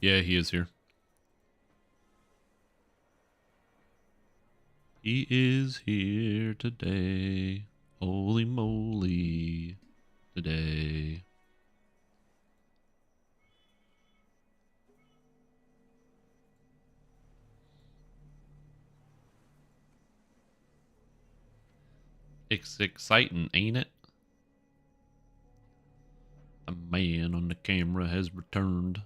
Yeah, he is here. He is here today. Holy moly. Today. It's exciting, ain't it? A man on the camera has returned.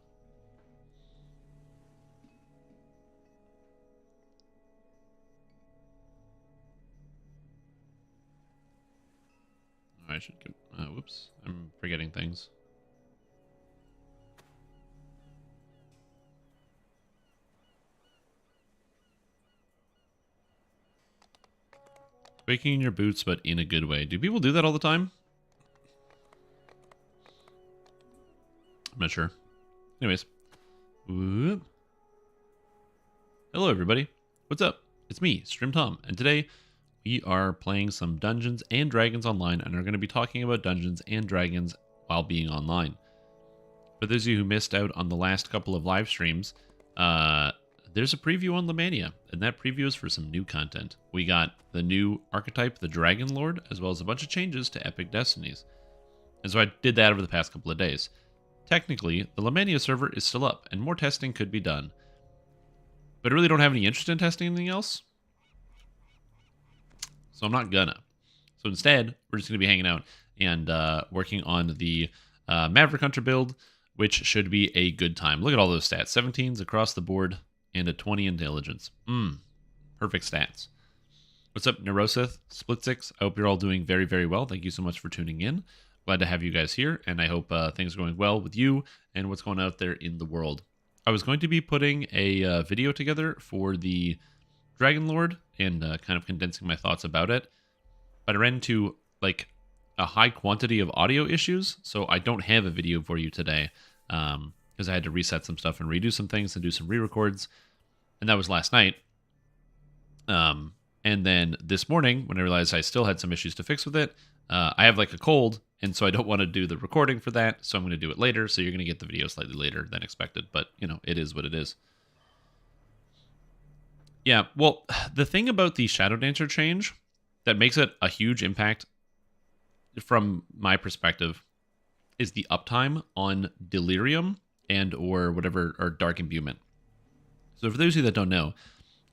I should get... whoops. I'm forgetting things. Quaking in your boots, but in a good way. Do people do that all the time? I'm not sure. Anyways. Whoop. Hello, everybody. What's up? It's me, Stream Tom, and today we are playing some Dungeons and Dragons online and are going to be talking about Dungeons and Dragons while being online. For those of you who missed out on the last couple of live streams, there's a preview on Lemania, and that preview is for some new content. We got the new archetype, the Dragon Lord, as well as a bunch of changes to Epic Destinies. And so I did that over the past couple of days. Technically, the Lemania server is still up, and more testing could be done. But I really don't have any interest in testing anything else, so I'm not gonna. So instead, we're just going to be hanging out and working on the Maverick Hunter build, which should be a good time. Look at all those stats. 17s across the board and a 20 intelligence. Perfect stats. What's up, Neurosith, Split Six? I hope you're all doing very, very well. Thank you so much for tuning in. Glad to have you guys here, and I hope things are going well with you and what's going on out there in the world. I was going to be putting a video together for the Dragon Lord and kind of condensing my thoughts about it, but I ran into like a high quantity of audio issues, so I don't have a video for you today because I had to reset some stuff and redo some things and do some re-records, and that was last night. And then this morning, when I realized I still had some issues to fix with it, I have like a cold, and so I don't want to do the recording for that, so I'm going to do it later, so you're going to get the video slightly later than expected, but, you know, it is what it is. Yeah, well, the thing about the Shadow Dancer change that makes it a huge impact from my perspective is the uptime on Delirium and or whatever, or Dark Imbuement. So for those of you that don't know,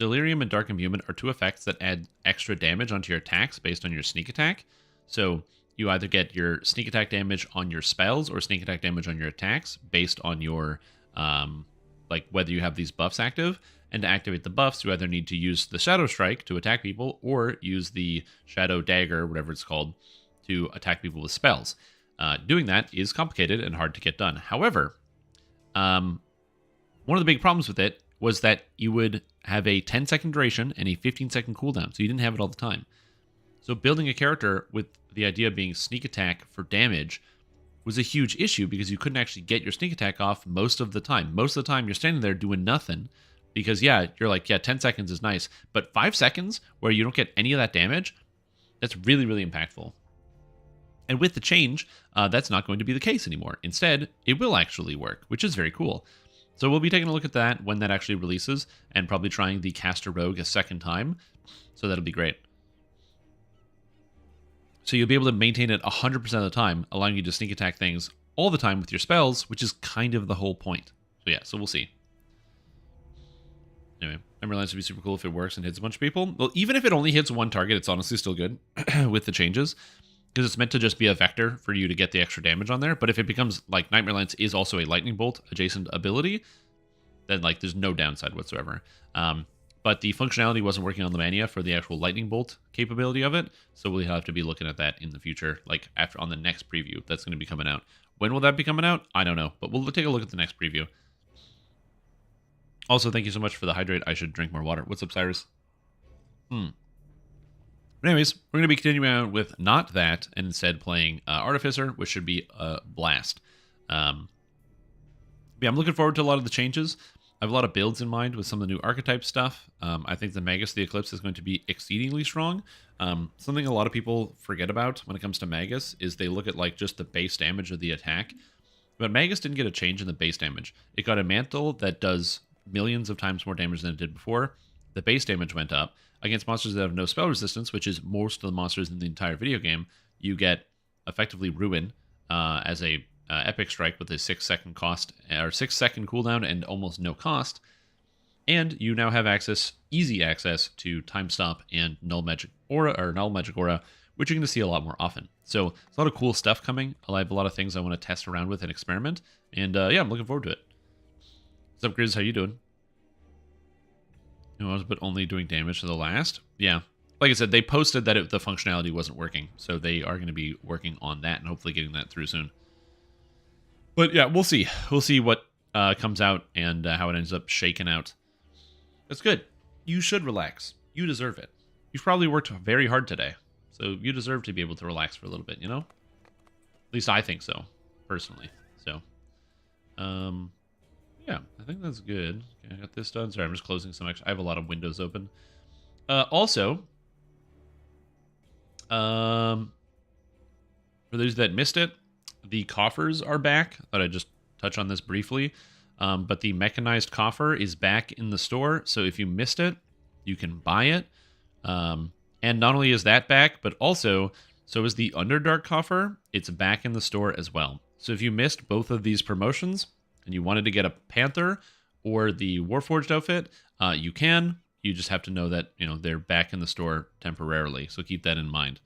Delirium and Dark Imbuement are two effects that add extra damage onto your attacks based on your sneak attack. So you either get your sneak attack damage on your spells or sneak attack damage on your attacks based on your, like whether you have these buffs active. And to activate the buffs, you either need to use the Shadow Strike to attack people or use the Shadow Dagger, whatever it's called, to attack people with spells. Doing that is complicated and hard to get done. However, one of the big problems with it was that you would have a 10-second duration and a 15-second cooldown, so you didn't have it all the time. So building a character with the idea of being sneak attack for damage was a huge issue because you couldn't actually get your sneak attack off most of the time. Most of the time, you're standing there doing nothing because, yeah, you're like, yeah, 10 seconds is nice, but 5 seconds where you don't get any of that damage, that's really, really impactful. And with the change, that's not going to be the case anymore. Instead, it will actually work, which is very cool. So we'll be taking a look at that when that actually releases and probably trying the Caster Rogue a second time. So that'll be great. So you'll be able to maintain it 100% of the time, allowing you to sneak attack things all the time with your spells, which is kind of the whole point. So yeah, so we'll see. Anyway, I realize it'd be super cool if it works and hits a bunch of people. Well, even if it only hits one target, it's honestly still good with the changes, because it's meant to just be a vector for you to get the extra damage on there. But if it becomes like Nightmare Lance is also a lightning bolt adjacent ability, then like there's no downside whatsoever. But the functionality wasn't working on the Mania for the actual lightning bolt capability of it, so we'll have to be looking at that in the future, like after on the next preview that's going to be coming out. When will that be coming out? I don't know, but we'll take a look at the next preview. Also, thank you so much for the hydrate. I should drink more water. What's up, Cyrus? But anyways, we're going to be continuing on with not that, and instead playing Artificer, which should be a blast. Yeah, I'm looking forward to a lot of the changes. I have a lot of builds in mind with some of the new archetype stuff. I think the Magus, the Eclipse, is going to be exceedingly strong. Something a lot of people forget about when it comes to Magus is they look at like just the base damage of the attack. But Magus didn't get a change in the base damage. It got a mantle that does millions of times more damage than it did before. The base damage went up. Against monsters that have no spell resistance, which is most of the monsters in the entire video game, you get effectively Ruin as a epic strike with a 6-second cost or 6-second cooldown and almost no cost. And you now have easy access to Time Stop and Null Magic Aura, which you're going to see a lot more often. So there's a lot of cool stuff coming. I have a lot of things I want to test around with and experiment. And yeah, I'm looking forward to it. What's up, Grizz? How you doing? I was but only doing damage to the last. Yeah. Like I said, they posted that the functionality wasn't working. So they are going to be working on that and hopefully getting that through soon. But yeah, we'll see. We'll see what comes out and how it ends up shaking out. That's good. You should relax. You deserve it. You've probably worked very hard today. So you deserve to be able to relax for a little bit, you know? At least I think so, personally. So, yeah, I think that's good. Okay, I got this done. Sorry, I'm just closing some extra. I have a lot of windows open. Also, for those that missed it, the coffers are back. I thought I'd just touch on this briefly. But the mechanized coffer is back in the store. So if you missed it, you can buy it. And not only is that back, but also, so is the Underdark coffer. It's back in the store as well. So if you missed both of these promotions and you wanted to get a Panther or the Warforged outfit, you can. You just have to know that, you know, they're back in the store temporarily. So keep that in mind.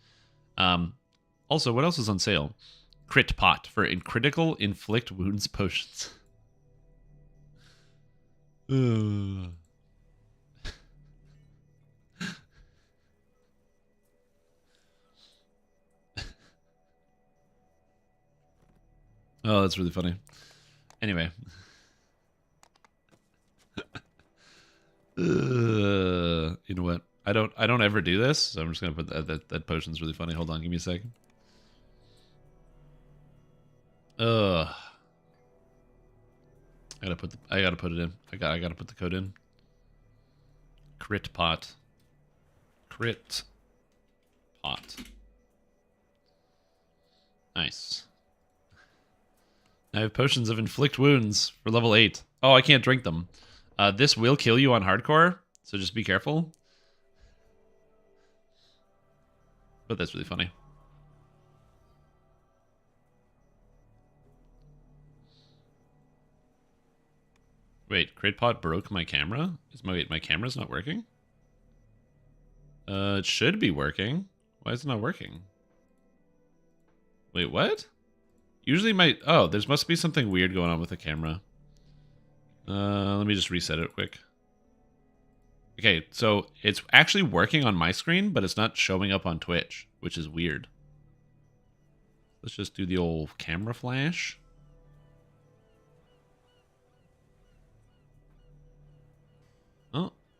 Also, what else is on sale? Crit Pot for critical inflict wounds potions. Oh, that's really funny. Anyway. You know what? I don't ever do this, so I'm just gonna put that potion's really funny. Hold on, give me a second. I gotta put it in. I gotta put the code in. Crit pot. Crit pot. Nice. I have potions of inflict wounds for level 8. Oh, I can't drink them. This will kill you on hardcore, so just be careful. But that's really funny. Wait, Critpot broke my camera? My camera's not working? It should be working. Why is it not working? Wait, what? Usually oh, there must be something weird going on with the camera. Let me just reset it quick. Okay, so it's actually working on my screen, but it's not showing up on Twitch, which is weird. Let's just do the old camera flash.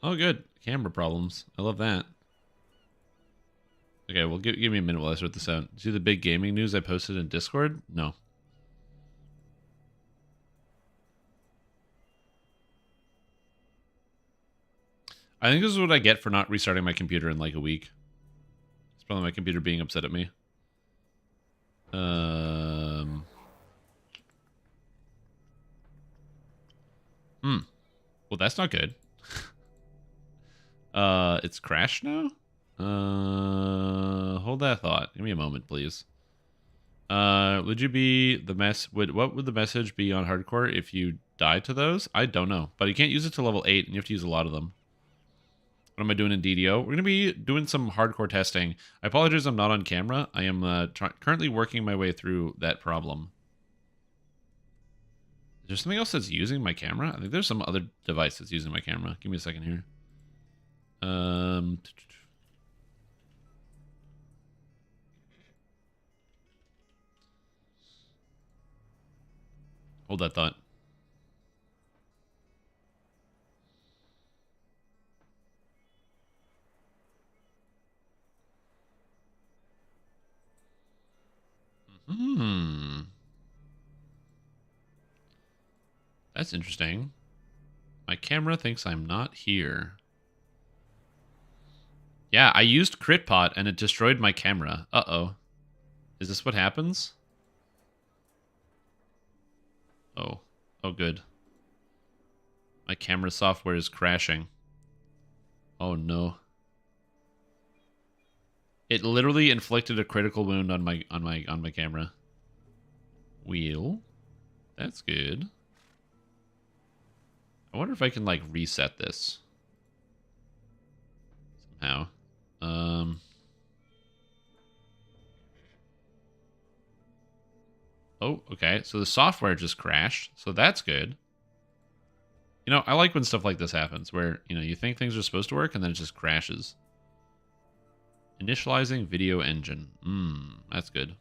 Oh, good. Camera problems. I love that. Okay, well, give me a minute while I sort this out. See the big gaming news I posted in Discord? No. I think this is what I get for not restarting my computer in like a week. It's probably my computer being upset at me. Well, that's not good. It's crashed now? Hold that thought. Give me a moment, please. Would you be what would the message be on hardcore if you died to those? I don't know, but you can't use it to level 8 and you have to use a lot of them. What am I doing in DDO? We're going to be doing some hardcore testing. I apologize I'm not on camera. I am currently working my way through that problem. Is there something else that's using my camera? I think there's some other device that's using my camera. Give me a second here. Hold that thought. That's interesting. My camera thinks I'm not here. Yeah, I used Critpot and it destroyed my camera. Uh-oh. Is this what happens? Oh. Oh, good. My camera software is crashing. Oh, no. It literally inflicted a critical wound on my camera. Wheel. That's good. I wonder if I can, like, reset this. Somehow. Oh, okay. So the software just crashed. So that's good. You know, I like when stuff like this happens, where, you know, you think things are supposed to work and then it just crashes. Initializing video engine. That's good.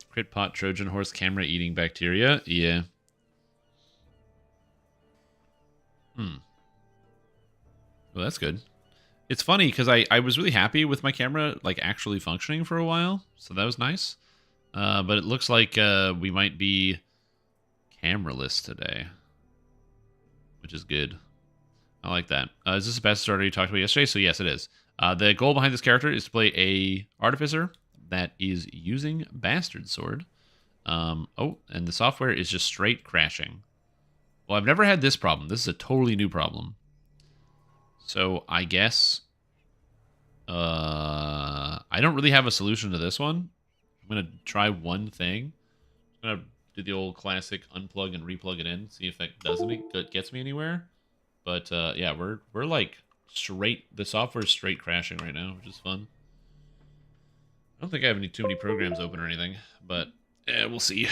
Crit pot, Trojan horse, camera eating bacteria. Yeah. Well, that's good. It's funny because I was really happy with my camera like actually functioning for a while, so that was nice. But it looks like we might be cameraless today, which is good. I like that. Is this the best story you talked about yesterday? So yes, it is. The goal behind this character is to play a Artificer that is using Bastard Sword. Oh, and the software is just straight crashing. Well, I've never had this problem. This is a totally new problem. So I guess I don't really have a solution to this one. I'm going to try one thing. I'm going to do the old classic unplug and replug it in, see if that gets me anywhere. But yeah, we're like straight, the software is straight crashing right now, which is fun. I don't think I have too many programs open or anything, but we'll see.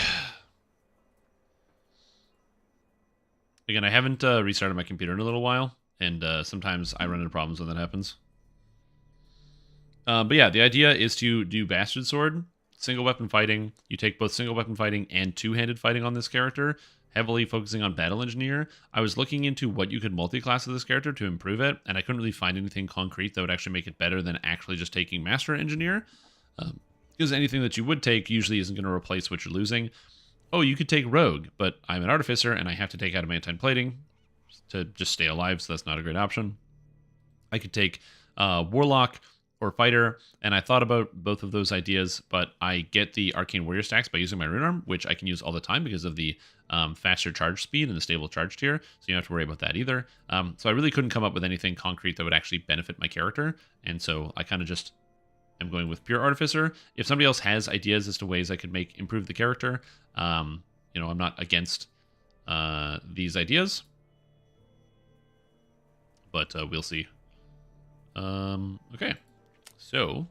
Again, I haven't restarted my computer in a little while, and sometimes I run into problems when that happens. But yeah, the idea is to do Bastard Sword, single weapon fighting. You take both single weapon fighting and two-handed fighting on this character, heavily focusing on Battle Engineer. I was looking into what you could multi-class with this character to improve it, and I couldn't really find anything concrete that would actually make it better than actually just taking Master Engineer. Because anything that you would take usually isn't going to replace what you're losing. Oh, you could take Rogue, but I'm an Artificer, and I have to take Adamantine Plating to just stay alive, so that's not a great option. I could take Warlock or Fighter, and I thought about both of those ideas, but I get the Arcane Warrior stacks by using my Rune Arm, which I can use all the time because of the faster charge speed and the stable charge tier, so you don't have to worry about that either. So I really couldn't come up with anything concrete that would actually benefit my character, and so I kind of just am going with pure Artificer. If somebody else has ideas as to ways I could improve the character, you know, I'm not against these ideas, but we'll see. Okay, so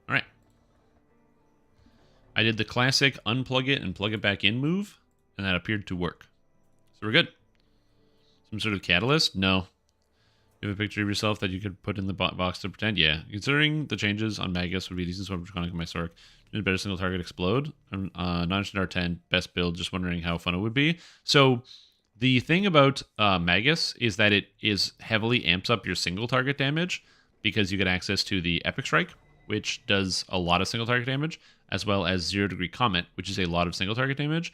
all right, I did the classic unplug it and plug it back in move, and that appeared to work. So we're good. Some sort of catalyst? No. You have a picture of yourself that you could put in the box to pretend? Yeah. Considering the changes on Magus would be decent sword draconic in my Sork. Need a better single target explode. Non-standard 10 best build. Just wondering how fun it would be. So the thing about Magus is that it is heavily amps up your single target damage because you get access to the Epic Strike, which does a lot of single target damage, as well as 0 Degree Comet, which is a lot of single target damage.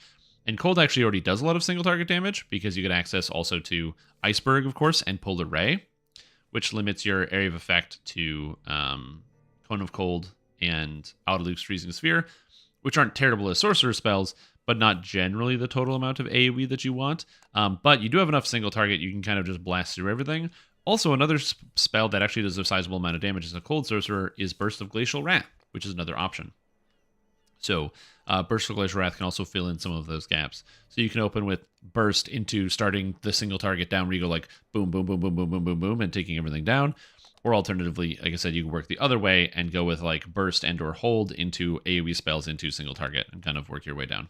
And Cold actually already does a lot of single target damage because you get access also to Iceberg, of course, and Polar Ray, which limits your area of effect to Cone of Cold and Out of Luke's Freezing Sphere, which aren't terrible as sorcerer spells, but not generally the total amount of AoE that you want. But you do have enough single target, you can kind of just blast through everything. Also, another spell that actually does a sizable amount of damage as a Cold Sorcerer is Burst of Glacial Wrath, which is another option. So Burst of Glacial Wrath can also fill in some of those gaps. So you can open with Burst into starting the single target down where you go like boom, boom, boom, boom, boom, boom, boom, boom, and taking everything down. Or alternatively, like I said, you can work the other way and go with like Burst and or Hold into AoE spells into single target and kind of work your way down.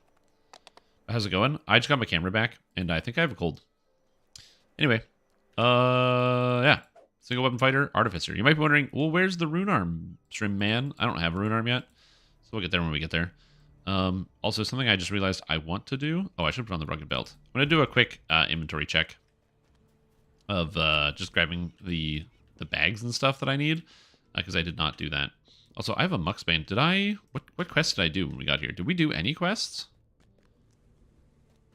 How's it going? I just got my camera back and I think I have a cold. Anyway, yeah. Single weapon fighter, Artificer. You might be wondering, well, where's the Rune Arm, Shrimp Man? I don't have a Rune Arm yet. So we'll get there when we get there. Also, something I just realized I want to do. Oh, I should put on the rugged belt. I'm going to do a quick inventory check of just grabbing the bags and stuff that I need, because I did not do that. Also, I have a Muxbane. Did I... What quest did I do when we got here? Did we do any quests?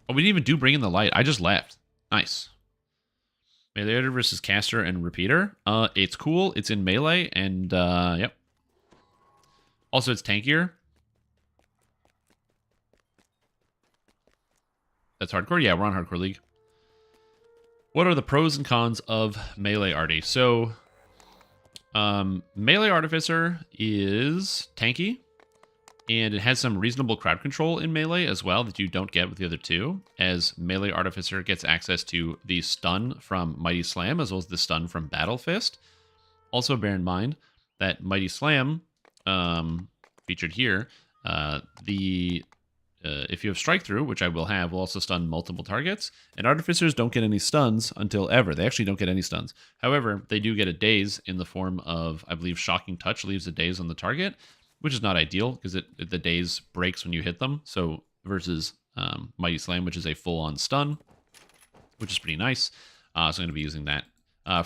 Oh, we didn't even do Bring in the Light. I just left. Nice. Melee versus Caster and Repeater. It's cool. It's in melee, and yep. Also, it's tankier. That's hardcore? Yeah, we're on Hardcore League. What are the pros and cons of Melee Arty? So, Melee Artificer is tanky, and it has some reasonable crowd control in Melee as well that you don't get with the other two, as Melee Artificer gets access to the stun from Mighty Slam as well as the stun from Battle Fist. Also, bear in mind that Mighty Slam, featured here, if you have Strike Through, which I will have, will also stun multiple targets. And Artificers don't get any stuns until ever. They actually don't get any stuns. However, they do get a daze in the form of, I believe, Shocking Touch leaves a daze on the target, which is not ideal because the daze breaks when you hit them. So versus Mighty Slam, which is a full-on stun, which is pretty nice. So I'm going to be using that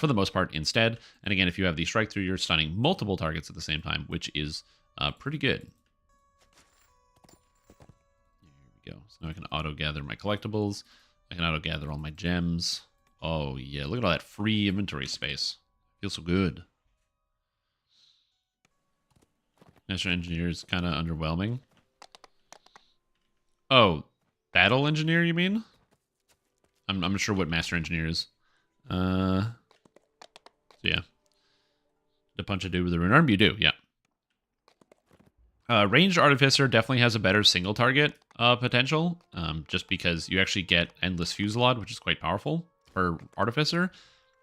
for the most part instead. And again, if you have the Strike Through, you're stunning multiple targets at the same time, which is pretty good. Go. So now I can auto-gather my collectibles. I can auto-gather all my gems. Oh, yeah. Look at all that free inventory space. Feels so good. Master Engineer is kind of underwhelming. Oh, Battle Engineer, you mean? I'm not sure what Master Engineer is. So, yeah. To punch a dude with a rune arm? You do, yeah. Ranged Artificer definitely has a better single target potential, just because you actually get Endless Fusillade, which is quite powerful for Artificer,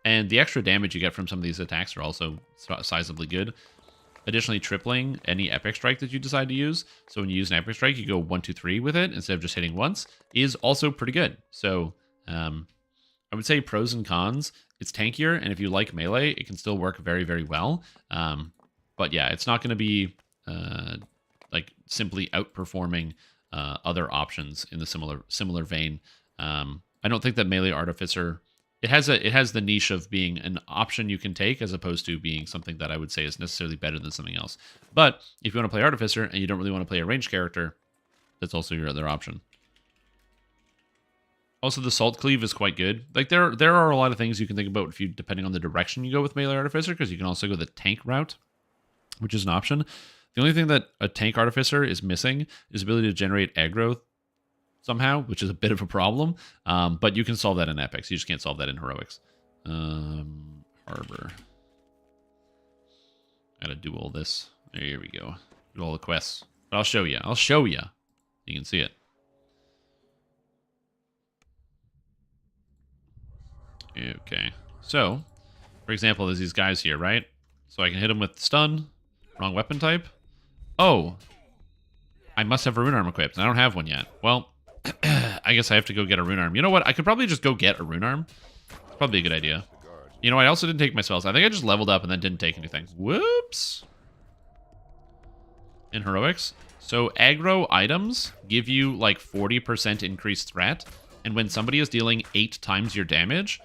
and the extra damage you get from some of these attacks are also sizably good. Additionally, tripling any Epic Strike that you decide to use, so when you use an Epic Strike, you go 1, 2, 3 with it instead of just hitting once, is also pretty good. So, I would say pros and cons. It's tankier, and if you like melee, it can still work very, very well. But yeah, it's not going to be like simply outperforming other options in the similar vein. I don't think that Melee Artificer, it has the niche of being an option you can take as opposed to being something that I would say is necessarily better than something else. But if you want to play Artificer and you don't really want to play a ranged character, that's also your other option. Also, the Salt Cleave is quite good. Like there are a lot of things you can think about if you, depending on the direction you go with Melee Artificer, because you can also go the tank route, which is an option. The only thing that a tank Artificer is missing is ability to generate aggro somehow, which is a bit of a problem. But you can solve that in Epics. You just can't solve that in Heroics. Harbor. Gotta do all this. There we go. Do all the quests. But I'll show you. I'll show you. You can see it. Okay. So, for example, there's these guys here, right? So I can hit them with stun. Wrong weapon type. Oh, I must have a rune arm equipped. I don't have one yet. Well, I guess I have to go get a rune arm. You know what? I could probably just go get a rune arm. It's probably a good idea. You know, I also didn't take my spells. I think I just leveled up and then didn't take anything. Whoops. In Heroics. So aggro items give you like 40% increased threat. And when somebody is dealing 8 times your damage,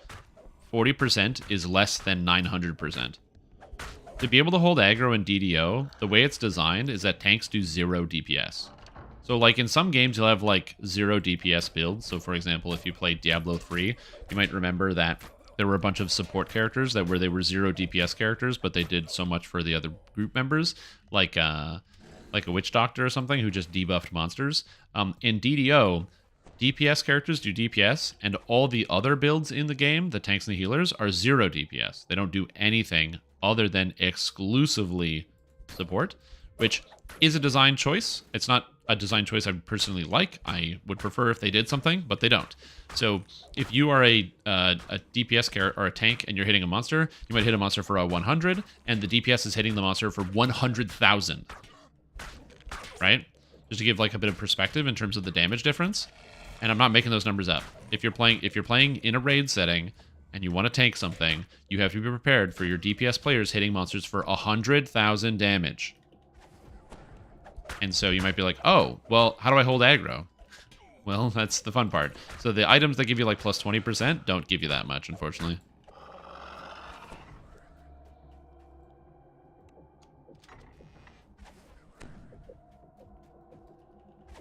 40% is less than 900%. To be able to hold aggro in DDO, the way it's designed is that tanks do 0 DPS. So like in some games, you'll have like 0 DPS builds. So for example, if you played Diablo 3, you might remember that there were a bunch of support characters they were 0 DPS characters, but they did so much for the other group members, like a Witch Doctor or something who just debuffed monsters. In DDO, DPS characters do DPS, and all the other builds in the game, the tanks and the healers, are 0 DPS. They don't do anything other than exclusively support, which is a design choice. It's not a design choice I personally like. I would prefer if they did something, but they don't. So if you are a DPS character or a tank and you're hitting a monster, you might hit a monster for a 100, and the DPS is hitting the monster for 100,000. Right? Just to give like a bit of perspective in terms of the damage difference. And I'm not making those numbers up. If you're playing in a raid setting and you want to tank something, you have to be prepared for your DPS players hitting monsters for 100,000 damage. And so you might be like, oh, well, how do I hold aggro? Well, that's the fun part. So the items that give you like plus 20% don't give you that much, unfortunately.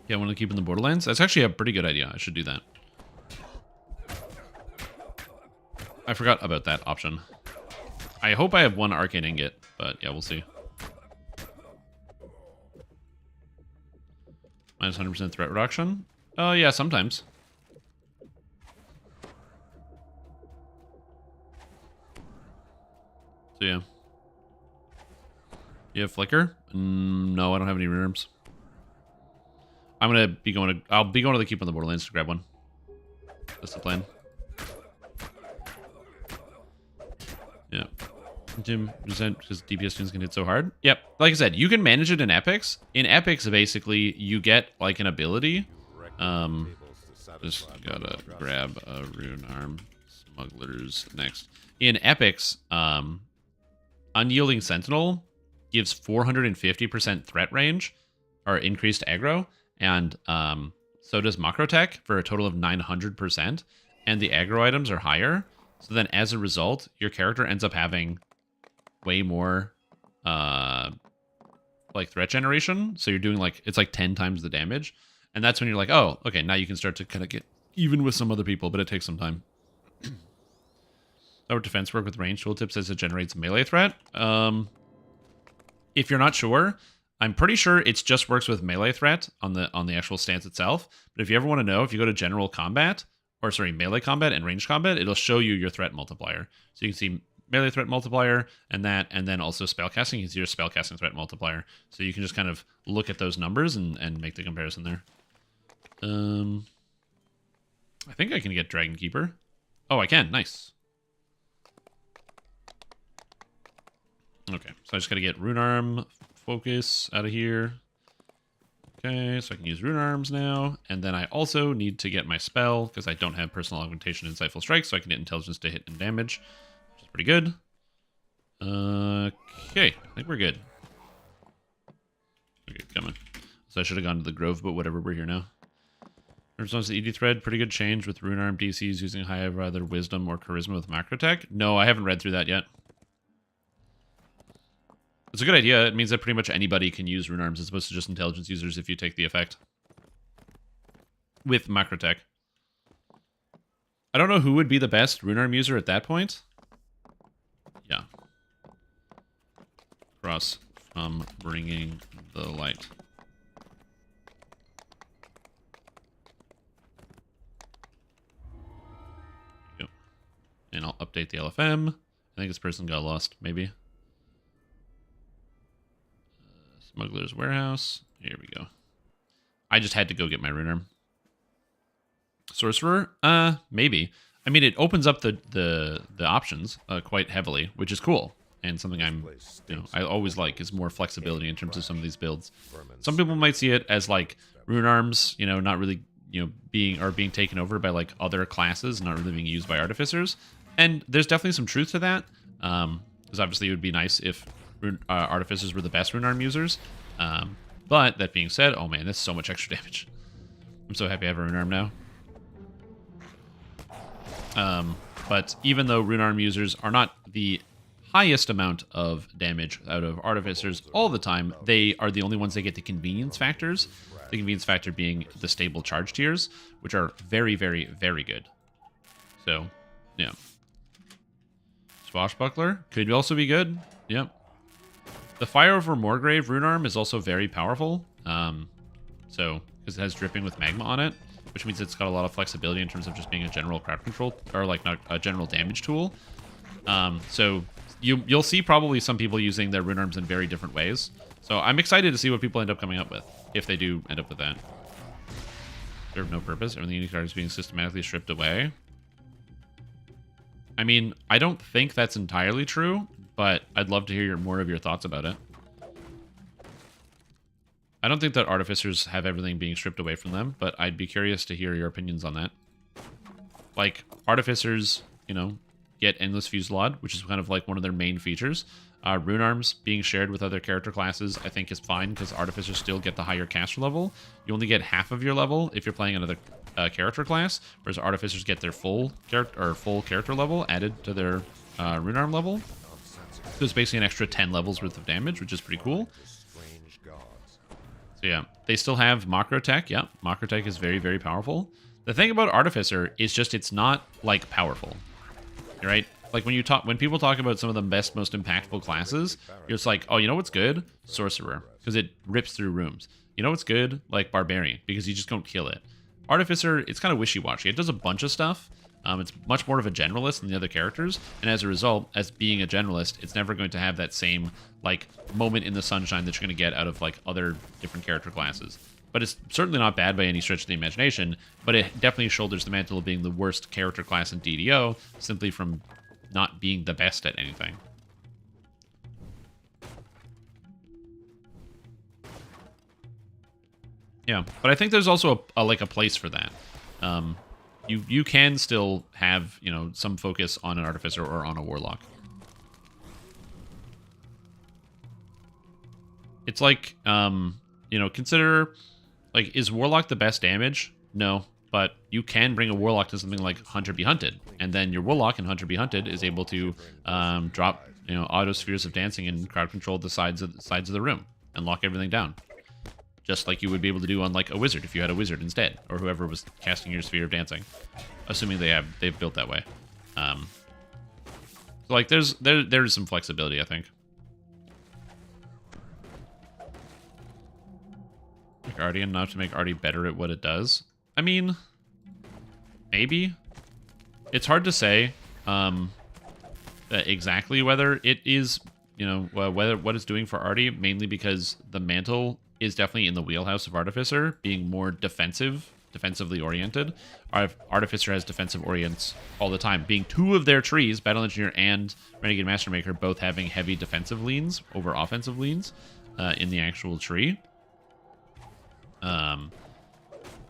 Yeah, I want to keep in the Borderlands. That's actually a pretty good idea. I should do that. I forgot about that option. I hope I have one Arcane Ingot, but yeah, we'll see. Minus 100% threat reduction. Oh, yeah, sometimes. So, yeah. You have Flicker? No, I don't have any rooms. I'm gonna be going to... I'll be going to the Keep on the Borderlands to grab one. That's the plan. Yeah. Jim, because DPS tunes can hit so hard. Yep. Like I said, you can manage it in epics. In epics, basically, you get like an ability. Just gotta grab a rune arm. Smugglers next. In epics, Unyielding Sentinel gives 450% threat range or increased aggro, and so does Macrotech for a total of 900%. And the aggro items are higher. So then, as a result, your character ends up having way more like threat generation. So you're doing like, it's like 10 times the damage. And that's when you're like, oh, okay, now you can start to kind of get even with some other people, but it takes some time. Our defense work with range tooltips as it generates melee threat. If you're not sure, I'm pretty sure it just works with melee threat on the actual stance itself. But if you ever want to know, if you go to general combat, or sorry, melee combat and range combat, it'll show you your threat multiplier. So you can see melee threat multiplier and that, and then also spellcasting. You can see your spellcasting threat multiplier. So you can just kind of look at those numbers and make the comparison there. I think I can get Dragon Keeper. Oh, I can. Nice. Okay, so I just gotta get Rune Arm Focus out of here. Okay, so I can use Rune Arms now. And then I also need to get my spell, because I don't have Personal Augmentation and Insightful Strike, so I can get Intelligence to hit and damage, which is pretty good. Okay, I think we're good. Okay, come on. So I should have gone to the Grove, but whatever, we're here now. Response to ED Thread, pretty good change with Rune Arm DCs using high of either Wisdom or Charisma with Macrotech. No, I haven't read through that yet. It's a good idea. It means that pretty much anybody can use Rune Arms as opposed to just intelligence users if you take the effect. With Macrotech. I don't know who would be the best Rune Arm user at that point. Yeah. Cross from Bringing the Light. Yep. And I'll update the LFM. I think this person got lost, maybe. Smuggler's Warehouse. Here we go. I just had to go get my Rune Arm. Sorcerer? Maybe. I mean, it opens up the options quite heavily, which is cool. And something I always like is more flexibility in terms of some of these builds. Some people might see it as like Rune Arms, not really, being taken over by like other classes, not really being used by Artificers. And there's definitely some truth to that. Because obviously it would be nice if Artificers were the best Rune Arm users. But that being said, oh man, that's so much extra damage. I'm so happy I have a Rune Arm now. But even though Rune Arm users are not the highest amount of damage out of Artificers all the time, they are the only ones that get the convenience factors. The convenience factor being the stable charge tiers, which are very, very, very good. So, yeah. Swashbuckler could also be good. Yep. The Fire Over Moorgrave Rune Arm is also very powerful. So, because it has dripping with magma on it, which means it's got a lot of flexibility in terms of just being a general crowd control, or like not a general damage tool. So you'll see probably some people using their Rune Arms in very different ways. So I'm excited to see what people end up coming up with, if they do end up with that. Serve no purpose. Everything unique card is being systematically stripped away. I mean, I don't think that's entirely true, but I'd love to hear more of your thoughts about it. I don't think that Artificers have everything being stripped away from them, but I'd be curious to hear your opinions on that. Like, Artificers, get Endless Fusillade, which is kind of like one of their main features. Rune Arms being shared with other character classes, I think is fine, because Artificers still get the higher caster level. You only get half of your level if you're playing another character class, whereas Artificers get their full character level added to their Rune Arm level. So it's basically an extra 10 levels worth of damage, which is pretty cool. So yeah, they still have Macrotech. Yeah, Macrotech is very, very powerful. The thing about Artificer is just it's not like powerful, right? Like when people talk about some of the best, most impactful classes, you're just like, oh, you know what's good? Sorcerer, because it rips through rooms. You know what's good? Like Barbarian, because you just don't kill it. Artificer, it's kind of wishy-washy. It does a bunch of stuff. It's much more of a generalist than the other characters, and as a result, as being a generalist, it's never going to have that same like moment in the sunshine that you're going to get out of like other different character classes. But it's certainly not bad by any stretch of the imagination, but it definitely shoulders the mantle of being the worst character class in DDO, simply from not being the best at anything. Yeah, but I think there's also like a place for that. You can still have, you know, some focus on an Artificer or on a Warlock. It's like, you know, consider, like, is Warlock the best damage? No, but you can bring a Warlock to something like Hunter Be Hunted, and then your Warlock in Hunter Be Hunted is able to drop, you know, auto spheres of dancing and crowd control the sides of the room and lock everything down. Just like you would be able to do on like a wizard if you had a wizard instead, or whoever was casting your sphere of dancing, assuming they've built that way. So like there's some flexibility, I think. Like Artie enough to make Artie better at what it does. I mean, maybe. It's hard to say exactly whether it is, you know, whether what it's doing for Artie, mainly because the mantle is definitely in the wheelhouse of Artificer, being more defensively oriented. Artificer has defensive orients all the time, being two of their trees, Battle Engineer and Renegade Mastermaker, both having heavy defensive leans over offensive leans in the actual tree. I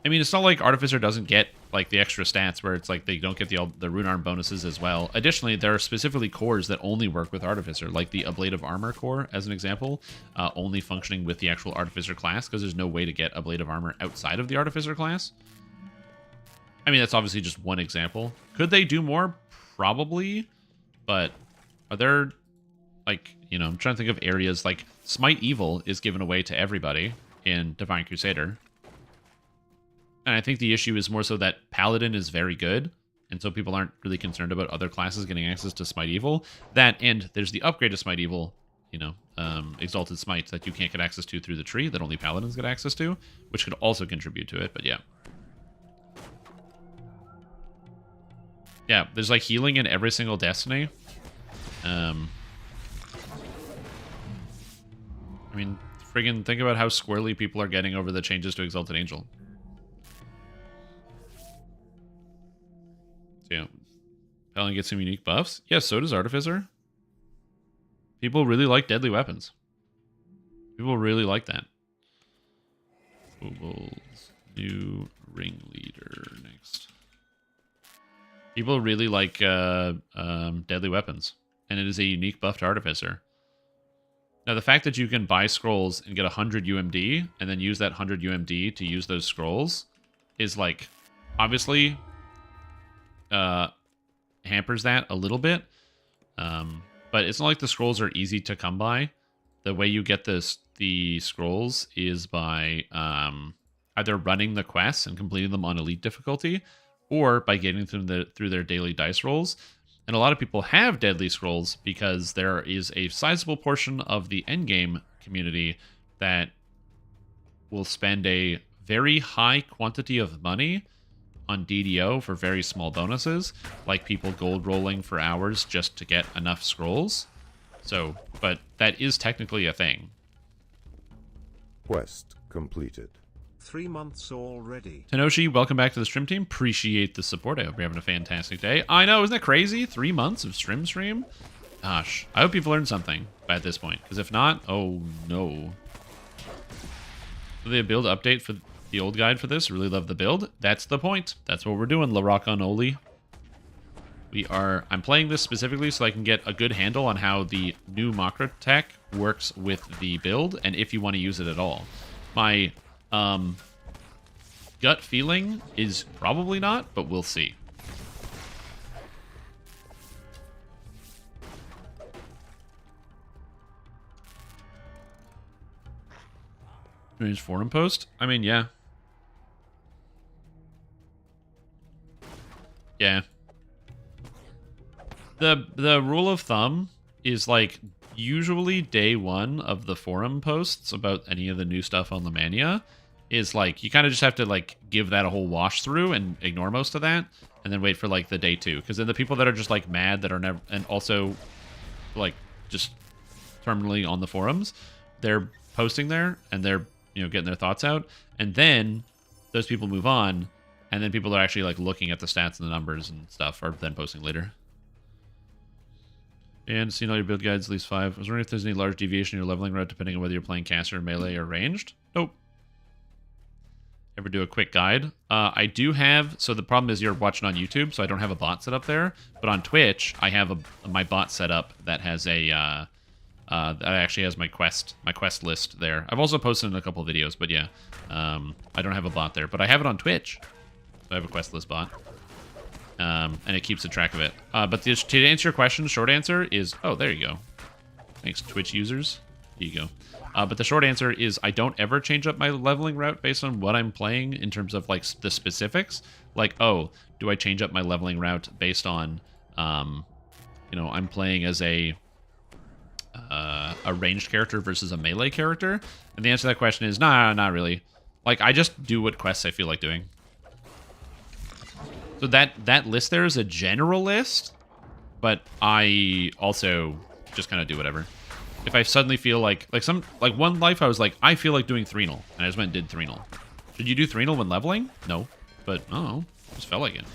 mean, it's not like Artificer doesn't get like the extra stats where it's like they don't get the rune arm bonuses as well. Additionally, there are specifically cores that only work with Artificer, like the Ablative Armor core, as an example, only functioning with the actual Artificer class, because there's no way to get Ablative Armor outside of the Artificer class. I mean, that's obviously just one example. Could they do more? Probably, but are there, like, you know, I'm trying to think of areas like Smite Evil is given away to everybody in Divine Crusader. And I think the issue is more so that Paladin is very good, and so people aren't really concerned about other classes getting access to Smite Evil. That, and there's the upgrade to Smite Evil, you know, Exalted Smite, that you can't get access to through the tree, that only Paladins get access to, which could also contribute to it, but yeah. Yeah, there's like healing in every single Destiny. I mean, friggin' think about how squirrely people are getting over the changes to Exalted Angel. Yeah, Paladin gets some unique buffs. Yeah, so does Artificer. People really like deadly weapons. People really like that. Google's new ringleader next. People really like deadly weapons, and it is a unique buff to Artificer. Now, the fact that you can buy scrolls and get 100 UMD, and then use that 100 UMD to use those scrolls, is like, obviously, hampers that a little bit. But it's not like the scrolls are easy to come by. The way you get the scrolls is by either running the quests and completing them on elite difficulty, or by getting them through their daily dice rolls. And a lot of people have deadly scrolls because there is a sizable portion of the endgame community that will spend a very high quantity of money on DDO for very small bonuses, like people gold rolling for hours just to get enough scrolls. So, but that is technically a thing. Quest completed. 3 months already. Tenoshi, welcome back to the stream team. Appreciate the support. I hope you're having a fantastic day. I know, isn't that crazy? 3 months of stream? Gosh, I hope you've learned something at this point, because if not, oh no. Will they build update for the old guide for this? Really love the build. That's the point. That's what we're doing, La Rock on Oli. I'm playing this specifically so I can get a good handle on how the new Makra tech works with the build, and if you want to use it at all. My gut feeling is probably not, but we'll see. Strange forum post? I mean, yeah. Yeah. The rule of thumb is like usually day one of the forum posts about any of the new stuff on the Mania is like you kind of just have to like give that a whole wash through and ignore most of that, and then wait for like the day two, because then the people that are just like mad that are never, and also like just terminally on the forums, they're posting there and they're, you know, getting their thoughts out, and then those people move on, and then people are actually like looking at the stats and the numbers and stuff are then posting later. And seeing all your build guides, at least 5. I was wondering if there's any large deviation in your leveling route depending on whether you're playing caster, melee, or ranged. Nope. Ever do a quick guide? I do have, so the problem is you're watching on YouTube, so I don't have a bot set up there. But on Twitch, I have my bot set up that has a, that actually has my quest list there. I've also posted in a couple of videos, but yeah, I don't have a bot there. But I have it on Twitch, so I have a quest list bot. And it keeps a track of it. But to answer your question, short answer is, oh, there you go. Thanks, Twitch users. Here you go. But the short answer is I don't ever change up my leveling route based on what I'm playing in terms of like the specifics. Like, oh, do I change up my leveling route based on, you know, I'm playing as a ranged character versus a melee character? And the answer to that question is, nah, not really. Like, I just do what quests I feel like doing. So that list there is a general list, but I also just kind of do whatever. If I suddenly feel like one life I was like, I feel like doing Threnal, and I just went and did Threnal. Should you do Threnal when leveling? No, but I don't know, just felt like it.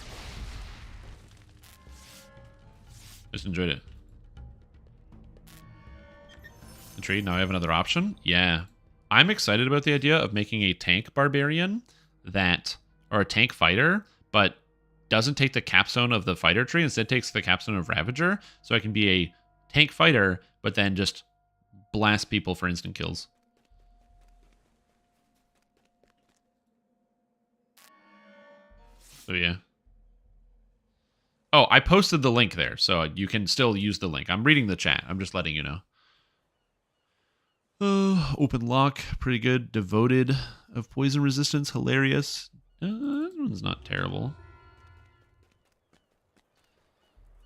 Just enjoyed it. The trade, now I have another option? Yeah. I'm excited about the idea of making a tank barbarian or a tank fighter, but doesn't take the capstone of the fighter tree, instead takes the capstone of Ravager, so I can be a tank fighter, but then just blast people for instant kills. So yeah. Oh, I posted the link there, so you can still use the link. I'm reading the chat. I'm just letting you know. Open lock, pretty good. Devoted of poison resistance, hilarious. This one's not terrible.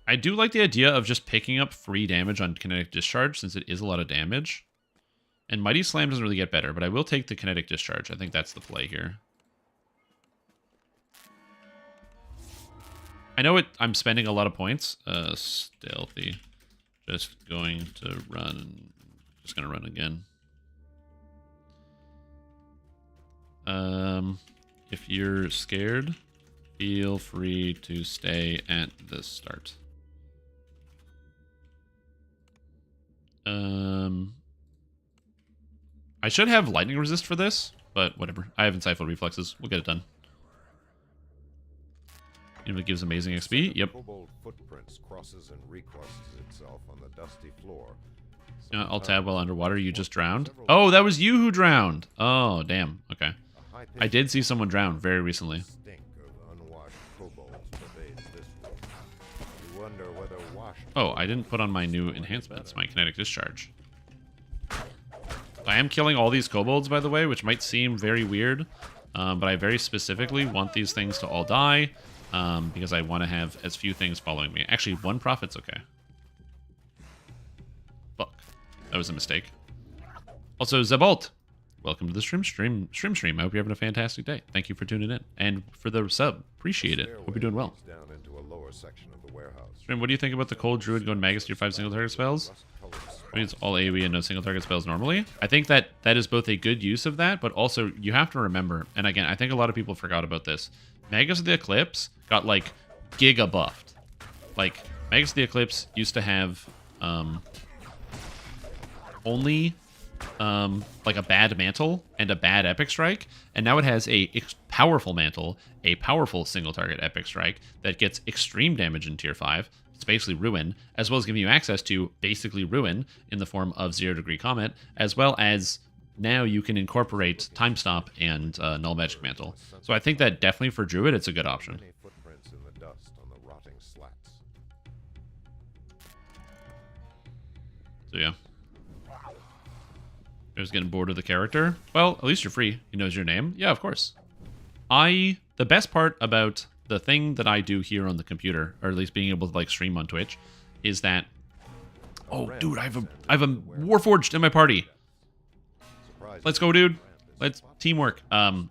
I do like the idea of just picking up free damage on kinetic discharge, since it is a lot of damage. And Mighty Slam doesn't really get better, but I will take the kinetic discharge. I think that's the play here. I know I'm spending a lot of points. Stealthy. Just going to run. Just going to run again. If you're scared, feel free to stay at the start. I should have lightning resist for this, but whatever. I have insightful reflexes. We'll get it done. It gives amazing XP. Yep. Footprints crosses and recrosses itself on the dusty floor. I'll tab while underwater. You just drowned. Oh, that was you who drowned. Oh, damn. Okay. I did see someone drown very recently. Oh, I didn't put on my new enhancements, my kinetic discharge. I am killing all these kobolds, by the way, which might seem very weird, but I very specifically want these things to all die, because I want to have as few things following me. Actually, one prophet's okay. Fuck. That was a mistake. Also, Zabolt, welcome to the stream. I hope you're having a fantastic day. Thank you for tuning in. And for the sub, appreciate it. Hope you're doing well. Stream, what do you think about the cold druid going Magus to your 5 single target spells? I mean, it's all AoE and no single target spells normally. I think that is both a good use of that, but also you have to remember, and again, I think a lot of people forgot about this. Magus of the Eclipse got like giga buffed. Like, Magus of the Eclipse used to have only like a bad mantle and a bad epic strike, and now it has a powerful mantle, a powerful single target epic strike that gets extreme damage in tier 5. It's basically ruin, as well as giving you access to basically ruin in the form of 0 degree comet, as well as now you can incorporate time stop and null magic mantle. So I think that definitely for druid it's a good option. So yeah. I was getting bored of the character. Well, at least you're free. He knows your name. Yeah, of course. The best part about the thing that I do here on the computer, or at least being able to like stream on Twitch, is that Oh, dude, I have a Warforged in my party. Let's go, dude. Let's teamwork. I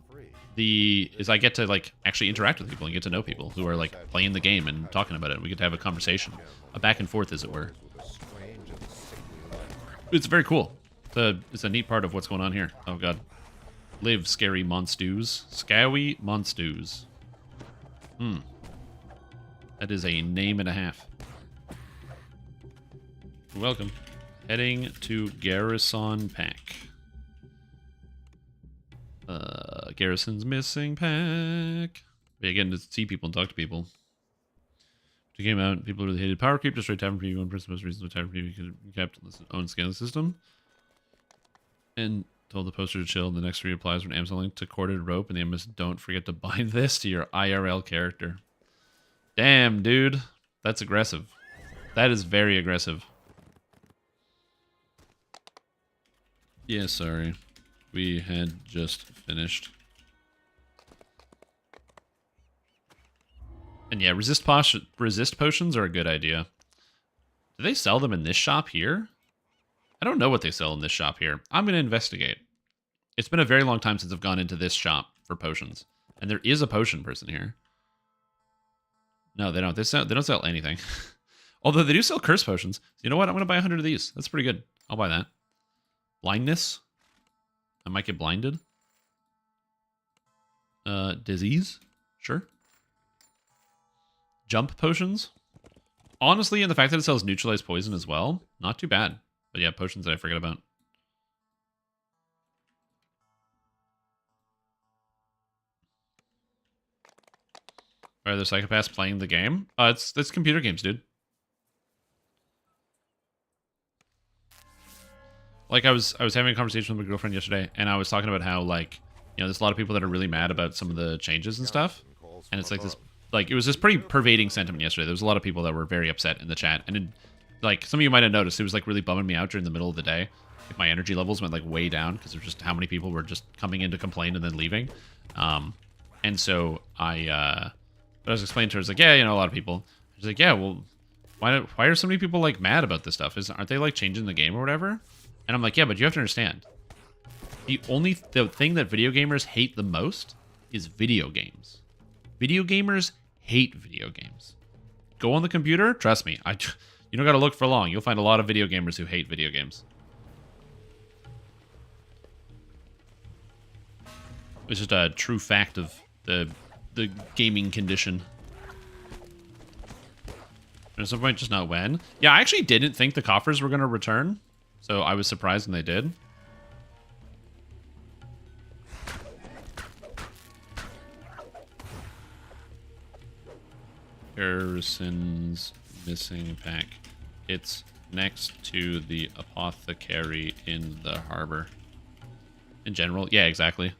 get to like actually interact with people and get to know people who are like playing the game and talking about it. We get to have a conversation, a back and forth, as it were. It's very cool. It's a neat part of what's going on here. Oh god, live scary monsters, scowy monsters. That is a name and a half. Welcome. Heading to Garrison Pack. Garrison's missing pack. But again, to see people and talk to people. It came out, people really hated power creep, destroyed tavern preview, one person most reasonable tavern preview could kept its own scaling system. And told the poster to chill. The next free applies when Amazon link to corded rope, and the MS don't forget to bind this to your IRL character. Damn, dude. That's aggressive. That is very aggressive. Yeah, sorry. We had just finished. And yeah, resist potions are a good idea. Do they sell them in this shop here? I don't know what they sell in this shop here. I'm going to investigate. It's been a very long time since I've gone into this shop for potions. And there is a potion person here. No, they don't. They don't sell anything. Although they do sell curse potions. You know what? I'm going to buy 100 of these. That's pretty good. I'll buy that. Blindness. I might get blinded. Disease. Sure. Jump potions. Honestly, and the fact that it sells neutralized poison as well, not too bad. But yeah, potions that I forget about. Are there psychopaths playing the game? It's computer games, dude. Like I was having a conversation with my girlfriend yesterday, and I was talking about how like, you know, there's a lot of people that are really mad about some of the changes and stuff. And it's like this, like it was this pretty pervading sentiment yesterday. There was a lot of people that were very upset in the chat, and it, like some of you might have noticed, it was like really bumming me out during the middle of the day. Like my energy levels went like way down because there's just how many people were just coming in to complain and then leaving. And so I was explaining to her, I was like, yeah, you know, a lot of people. She's like, yeah, well, why are so many people like mad about this stuff? Aren't they like changing the game or whatever? And I'm like, yeah, but you have to understand. The thing that video gamers hate the most is video games. Video gamers hate video games. Go on the computer, trust me. You don't got to look for long. You'll find a lot of video gamers who hate video games. It's just a true fact of the gaming condition. And at some point, just not when. Yeah, I actually didn't think the coffers were going to return. So I was surprised when they did. Garrison's missing pack. It's next to the apothecary in the harbor. In general, yeah, exactly.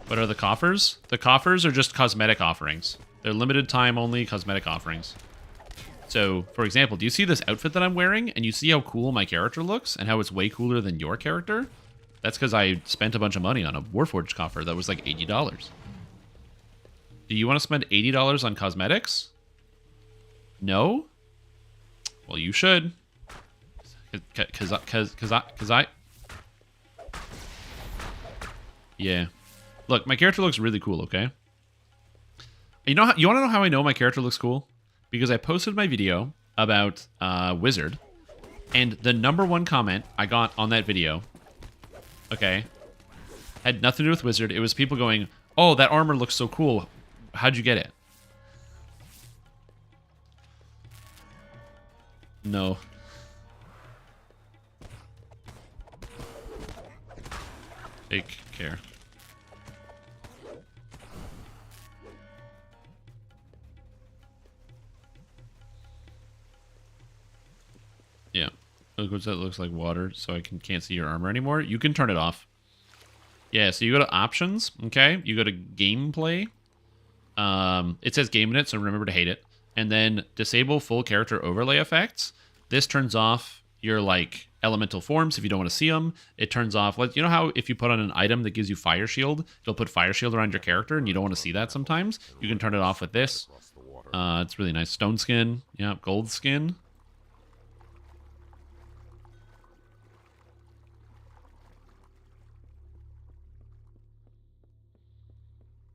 What are the coffers? The coffers are just cosmetic offerings. They're limited time only cosmetic offerings. So, for example, do you see this outfit that I'm wearing? And you see how cool my character looks? And how it's way cooler than your character? That's because I spent a bunch of money on a Warforged coffer that was like $80. Do you want to spend $80 on cosmetics? No? Well, you should. Cause I... Yeah. Look, my character looks really cool, okay? You want to know how I know my character looks cool? Because I posted my video about Wizard, and the #1 comment I got on that video, okay, had nothing to do with Wizard. It was people going, oh, that armor looks so cool. How'd you get it? No. Take care. Yeah. Look, that looks like water, so I can't see your armor anymore. You can turn it off. Yeah, so you go to options, okay? You go to gameplay. It says game in it, so remember to hate it. And then disable full character overlay effects. This turns off your, like, elemental forms if you don't want to see them. It turns off, like, you know how if you put on an item that gives you fire shield, it'll put fire shield around your character and you don't want to see that sometimes? You can turn it off with this. It's really nice. Stone skin. Yeah, gold skin.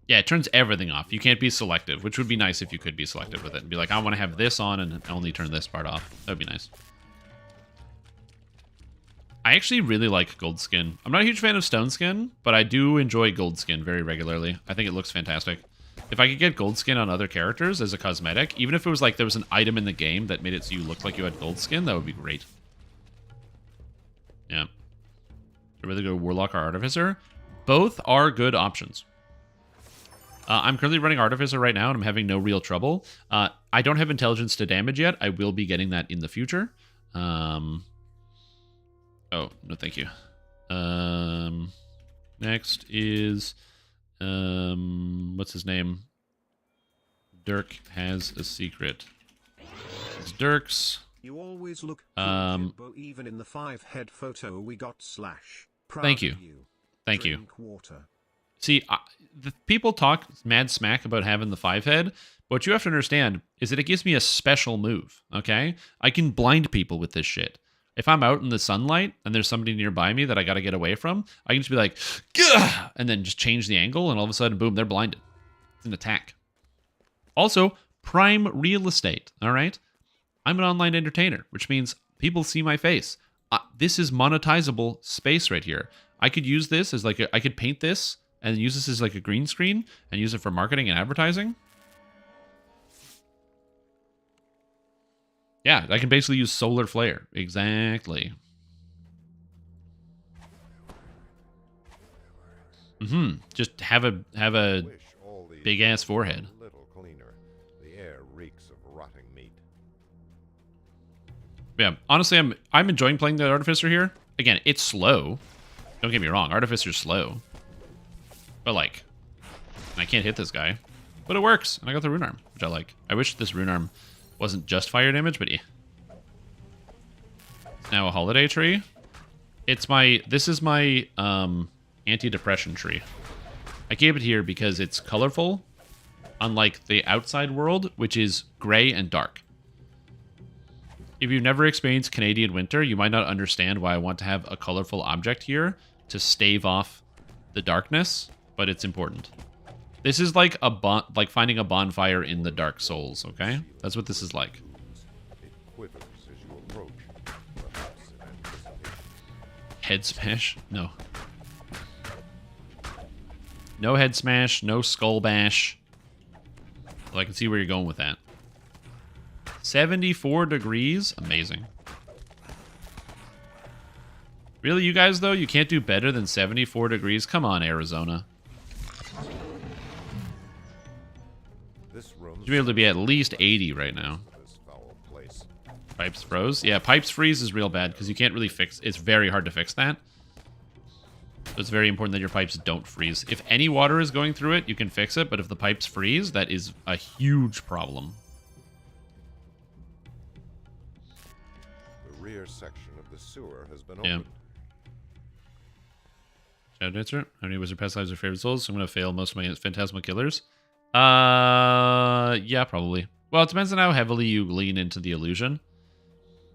Yeah, it turns everything off. You can't be selective, which would be nice if you could be selective with it and be like, I want to have this on and only turn this part off. That would be nice. I actually really like gold skin. I'm not a huge fan of stone skin, but I do enjoy gold skin very regularly. I think it looks fantastic. If I could get gold skin on other characters as a cosmetic, even if it was like there was an item in the game that made it so you look like you had gold skin, that would be great. Yeah. I'd rather go Warlock or Artificer. Both are good options. I'm currently running Artificer right now, and I'm having no real trouble. I don't have intelligence to damage yet. I will be getting that in the future. Oh, no thank you. Next is... what's his name? Dirk has a secret. It's Dirk's. You always look good, even in the 5-head photo we got slash. Thank you. Thank you. Drink water. See, the people talk mad smack about having the 5-head, but what you have to understand is that it gives me a special move, okay? I can blind people with this shit. If I'm out in the sunlight and there's somebody nearby me that I gotta get away from, I can just be like, gah! And then just change the angle, and all of a sudden, boom, they're blinded. It's an attack. Also, prime real estate, all right? I'm an online entertainer, which means people see my face. This is monetizable space right here. I could use this as like I could paint this and use this as like a green screen and use it for marketing and advertising. Yeah, I can basically use solar flare. Exactly. Just have a big ass forehead. A little cleaner. The air reeks of rotting meat. Yeah, honestly, I'm enjoying playing the Artificer here. Again, it's slow. Don't get me wrong, Artificer's slow. But like, I can't hit this guy. But it works, and I got the rune arm, which I like. I wish this rune arm wasn't just fire damage, but yeah. It's now a holiday tree. This is my anti-depression tree. I gave it here because it's colorful, unlike the outside world, which is gray and dark. If you've never experienced Canadian winter, you might not understand why I want to have a colorful object here to stave off the darkness, but it's important. This is like like finding a bonfire in the Dark Souls, okay? That's what this is like. It quivers as you approach, perhaps in anticipation. Head smash? No. No head smash, no skull bash. Well, I can see where you're going with that. 74 degrees? Amazing. Really, you guys, though? You can't do better than 74 degrees? Come on, Arizona. You should be able to be at least 80 right now. This foul place. Pipes froze? Yeah, pipes freeze is real bad because you can't really fix... It's very hard to fix that. So it's very important that your pipes don't freeze. If any water is going through it, you can fix it, but if the pipes freeze, that is a huge problem. The rear section of the sewer has been Yeah. opened. Shadow Dancer? How many wizard past lives are favorite souls? So I'm going to fail most of my phantasmal killers. Yeah, probably. Well, it depends on how heavily you lean into the illusion.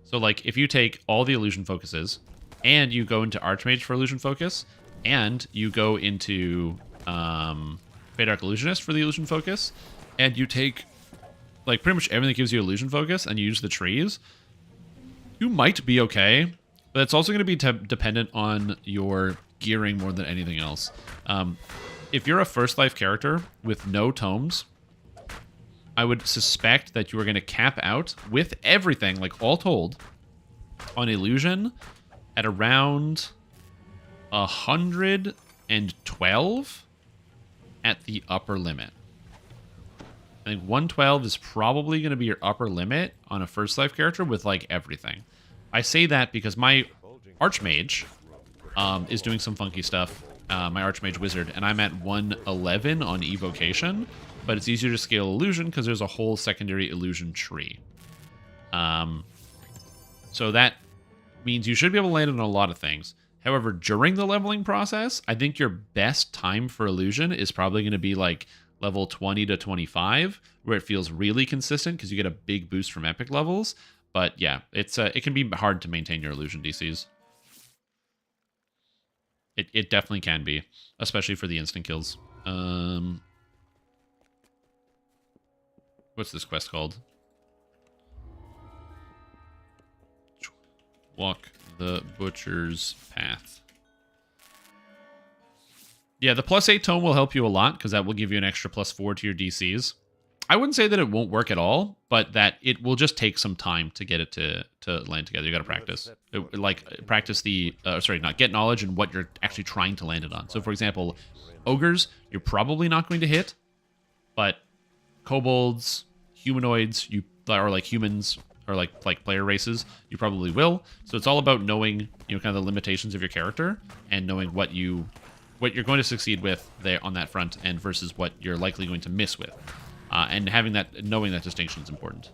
So, like, if you take all the illusion focuses, and you go into Archmage for illusion focus, and you go into Feydark Illusionist for the illusion focus, and you take, like, pretty much everything that gives you illusion focus, and you use the trees, you might be okay, but it's also going to be dependent on your gearing more than anything else. If you're a first life character with no tomes, I would suspect that you are going to cap out with everything, like all told, on illusion at around 112 at the upper limit. I think 112 is probably going to be your upper limit on a first life character with like everything. I say that because my Archmage is doing some funky stuff. My Archmage Wizard, and I'm at 111 on Evocation, but it's easier to scale Illusion because there's a whole secondary Illusion tree. So that means you should be able to land on a lot of things. However, during the leveling process, I think your best time for Illusion is probably going to be like level 20 to 25, where it feels really consistent because you get a big boost from epic levels. But yeah, it can be hard to maintain your illusion DCs. It definitely can be, especially for the instant kills. What's this quest called? Walk the Butcher's Path. Yeah, the +8 tome will help you a lot because that will give you an extra +4 to your DCs. I wouldn't say that it won't work at all, but that it will just take some time to get it to land together. You got to practice. Practice the get knowledge and what you're actually trying to land it on. So, for example, ogres, you're probably not going to hit, but kobolds, humanoids, or like humans, or like player races, you probably will. So it's all about knowing, kind of the limitations of your character and knowing what you're going to succeed with there on that front, and versus what you're likely going to miss with. And knowing that distinction is important.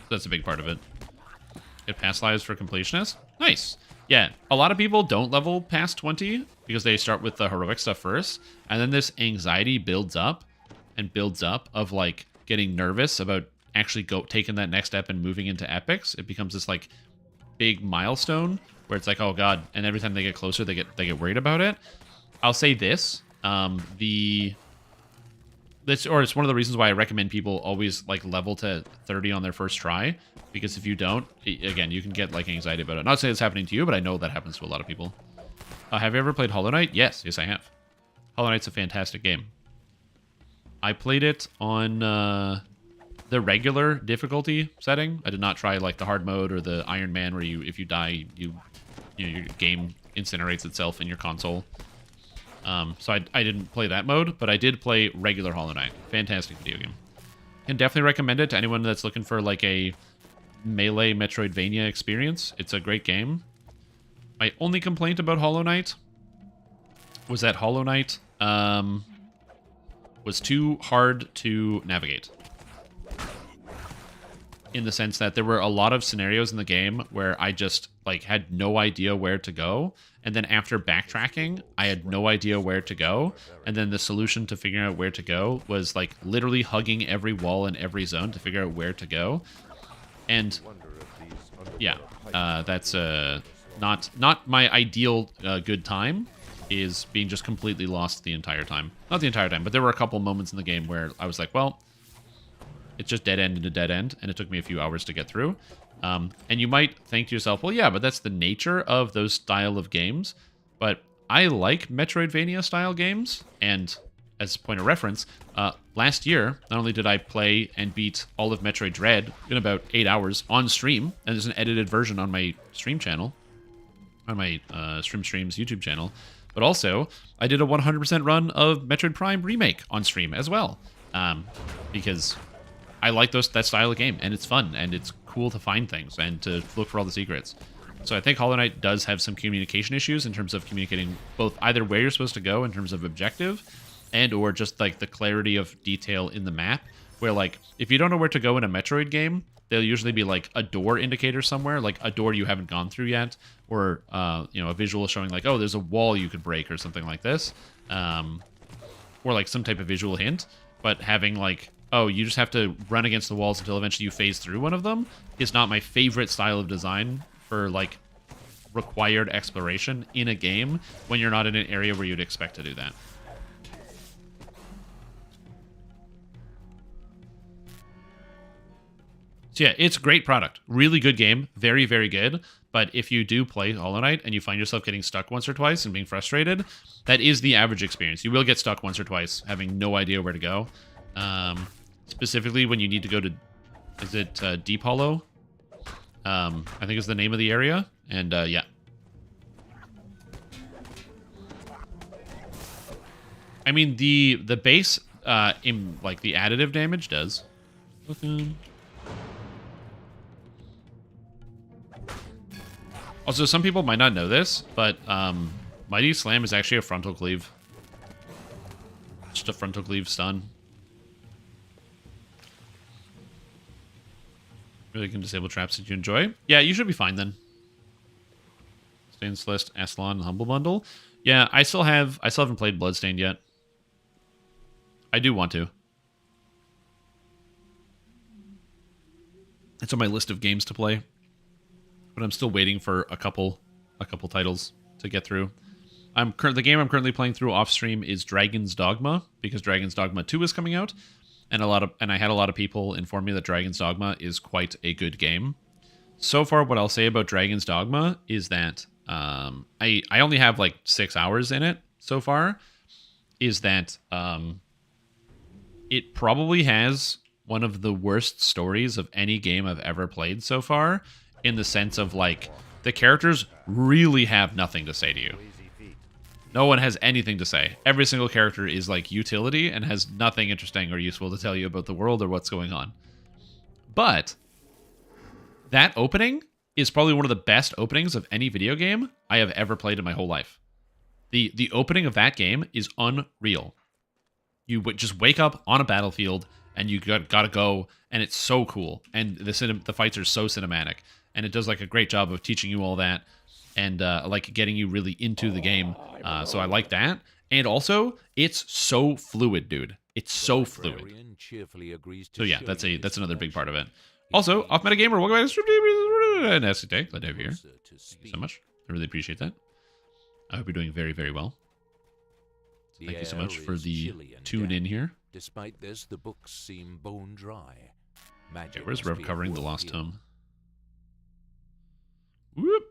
That's a big part of it. Get past lives for completionists. Nice. Yeah, a lot of people don't level past 20 because they start with the heroic stuff first, and then this anxiety builds up of like getting nervous about actually taking that next step and moving into epics. It becomes this like big milestone where it's like, oh god, and every time they get closer, they get worried about it. I'll say this: it's one of the reasons why I recommend people always like level to 30 on their first try, because if you don't, again, you can get like anxiety about it. Not saying it's happening to you, but I know that happens to a lot of people. Have you ever played Hollow Knight? Yes, I have. Hollow Knight's a fantastic game. I played it on the regular difficulty setting. I did not try like the hard mode or the Iron Man, where if you die, your game incinerates itself in your console. So I didn't play that mode, but I did play regular Hollow Knight. Fantastic video game. Can definitely recommend it to anyone that's looking for like a melee Metroidvania experience. It's a great game. My only complaint about Hollow Knight was that Hollow Knight was too hard to navigate. In the sense that there were a lot of scenarios in the game where I just like had no idea where to go, and then after backtracking, I had no idea where to go, and then the solution to figuring out where to go was like literally hugging every wall in every zone to figure out where to go. And yeah, that's not my ideal good time, is being just completely lost the entire time. Not the entire time, but there were a couple moments in the game where I was like, well, it's just dead end into dead end, and it took me a few hours to get through. And you might think to yourself, well, yeah, but that's the nature of those style of games. But I like Metroidvania style games, and as a point of reference, last year, not only did I play and beat all of Metroid Dread in about 8 hours on stream, and there's an edited version on my stream channel, on my Streams YouTube channel, but also I did a 100% run of Metroid Prime Remake on stream as well, because I like that style of game, and it's fun, and it's cool to find things and to look for all the secrets. So I think Hollow Knight does have some communication issues in terms of communicating both either where you're supposed to go in terms of objective, and or just like the clarity of detail in the map, where like if you don't know where to go in a Metroid game, there'll usually be like a door indicator somewhere, like a door you haven't gone through yet, or a visual showing like, oh, there's a wall you could break or something like this, or like some type of visual hint. But having like, oh, you just have to run against the walls until eventually you phase through one of them is not my favorite style of design for like required exploration in a game when you're not in an area where you'd expect to do that. So yeah, it's a great product. Really good game. Very, very good. But if you do play Hollow Knight and you find yourself getting stuck once or twice and being frustrated, that is the average experience. You will get stuck once or twice, having no idea where to go. Specifically when you need to go to, is it Deep Hollow? I think is the name of the area. And yeah. I mean, the base, in like the additive damage does. Also, some people might not know this, but Mighty Slam is actually a frontal cleave. Just a frontal cleave stun. Really can disable traps that you enjoy. Yeah, you should be fine then. Bloodstained Celeste, Aslan, and Humble Bundle. Yeah, I still haven't played Bloodstained yet. I do want to. It's on my list of games to play, but I'm still waiting for a couple titles to get through. The game I'm currently playing through off stream is Dragon's Dogma, because Dragon's Dogma 2 is coming out, and I had a lot of people inform me that Dragon's Dogma is quite a good game. So far, what I'll say about Dragon's Dogma is that I only have like 6 hours in it so far. Is that it probably has one of the worst stories of any game I've ever played so far, in the sense of, like, the characters really have nothing to say to you. No one has anything to say. Every single character is, like, utility and has nothing interesting or useful to tell you about the world or what's going on. But that opening is probably one of the best openings of any video game I have ever played in my whole life. The opening of that game is unreal. You would just wake up on a battlefield and you gotta go, and it's so cool. And the fights are so cinematic, and it does like a great job of teaching you all that, and like getting you really into the game. So I like that, and also it's so fluid, dude. It's so fluid. So yeah, that's another big part of it. Also, Off Meta Gamer, welcome back to stream. Nasty day, glad to have you here. Thank you so much. I really appreciate that. I hope you're doing very, very well. So thank you so much for the tune in here. Despite this, the books seem bone dry. Okay, where's Rev covering the Lost Tome? Whoop.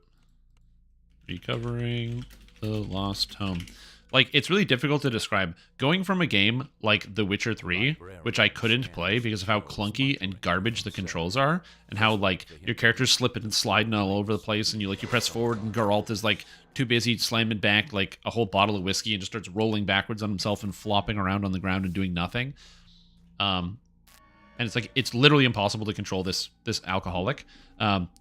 Recovering the Lost Tome. Like, it's really difficult to describe. Going from a game like The Witcher 3, which I couldn't play because of how clunky and garbage the controls are, and how, like, your character's slipping and sliding all over the place, and you press forward, and Geralt is, like, too busy slamming back, like, a whole bottle of whiskey and just starts rolling backwards on himself and flopping around on the ground and doing nothing. And it's like, it's literally impossible to control this alcoholic.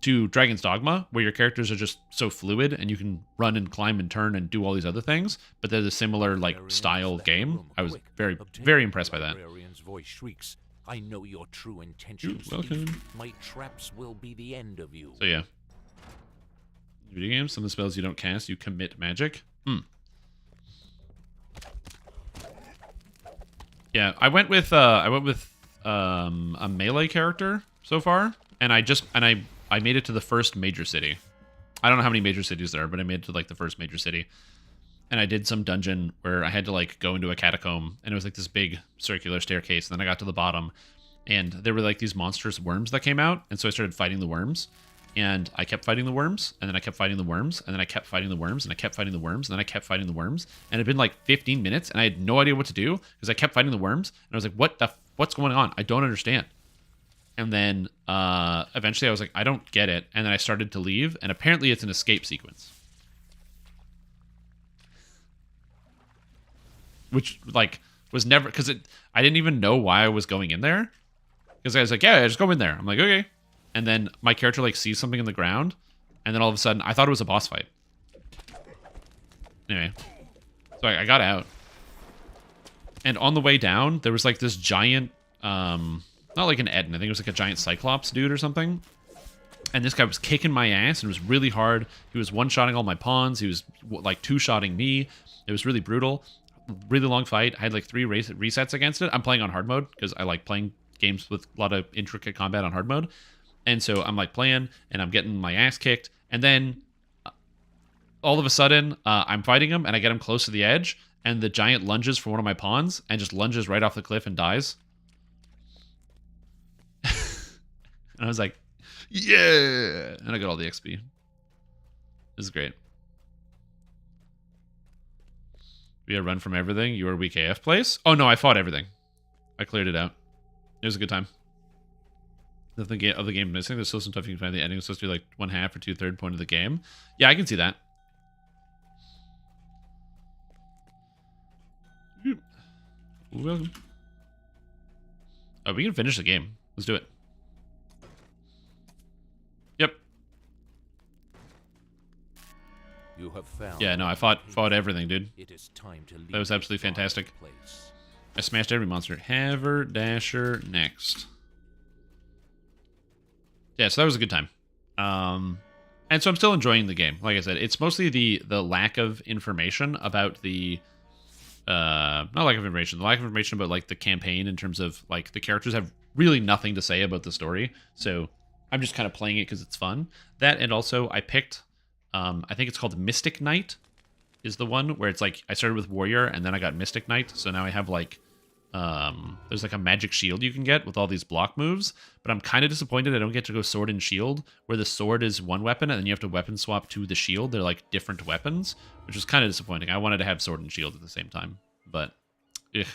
To Dragon's Dogma, where your characters are just so fluid and you can run and climb and turn and do all these other things, but there's a similar, like, style game. I was very, very impressed by that. I know your true intentions. Welcome. My traps will be the end of you. So yeah. Video games, some of the spells you don't cast, you commit magic. Yeah, I went with a melee character so far, and I made it to the first major city. I don't know how many major cities there are, but I made it to, like, the first major city. And I did some dungeon where I had to, like, go into a catacomb, and it was like this big circular staircase, and then I got to the bottom, and there were, like, these monstrous worms that came out, and so I started fighting the worms. And I kept fighting the worms, and then I kept fighting the worms, and then I kept fighting the worms, and I kept fighting the worms, and then I kept fighting the worms. And it had been like 15 minutes, and I had no idea what to do because I kept fighting the worms. And I was like, what's going on? I don't understand. And then eventually I was like, I don't get it. And then I started to leave, and apparently it's an escape sequence. Which, like, was never... Because I didn't even know why I was going in there. Because I was like, yeah, just go in there. I'm like, okay. And then my character, like, sees something in the ground, and then all of a sudden, I thought it was a boss fight. Anyway, so I got out. And on the way down, there was, like, this giant, not like an Eden, I think it was like a giant Cyclops dude or something. And this guy was kicking my ass, and it was really hard. He was one-shotting all my pawns. He was, like, two-shotting me. It was really brutal. Really long fight. I had, like, 3 resets against it. I'm playing on hard mode, because I like playing games with a lot of intricate combat on hard mode. And so I'm, like, playing, and I'm getting my ass kicked. And then all of a sudden, I'm fighting him, and I get him close to the edge, and the giant lunges for one of my pawns, and just lunges right off the cliff and dies. And I was like, yeah! And I got all the XP. This is great. We had run from everything. You were weak AF place? Oh, no, I fought everything. I cleared it out. It was a good time. Of the game missing. There's still some stuff you can find. The ending is supposed to be like 1/2 or 2/3 point of the game. Yeah, I can see that. Welcome. Oh, we can finish the game. Let's do it. Yep. You have found. Yeah, no, I fought everything, dude. It is time to leave. That was absolutely fantastic. Place. I smashed every monster. Haver Dasher next. Yeah, so that was a good time. And so I'm still enjoying the game. Like I said, it's mostly the lack of information about the not lack of information, the lack of information about like the campaign in terms of like the characters have really nothing to say about the story. So I'm just kind of playing it because it's fun. That, and also I picked I think it's called Mystic Knight is the one where it's like I started with Warrior and then I got Mystic Knight. So now I have like there's like a magic shield you can get with all these block moves, but I'm kind of disappointed I don't get to go sword and shield, where the sword is one weapon and then you have to weapon swap to the shield. They're like different weapons, which is kind of disappointing. I wanted to have sword and shield at the same time, but it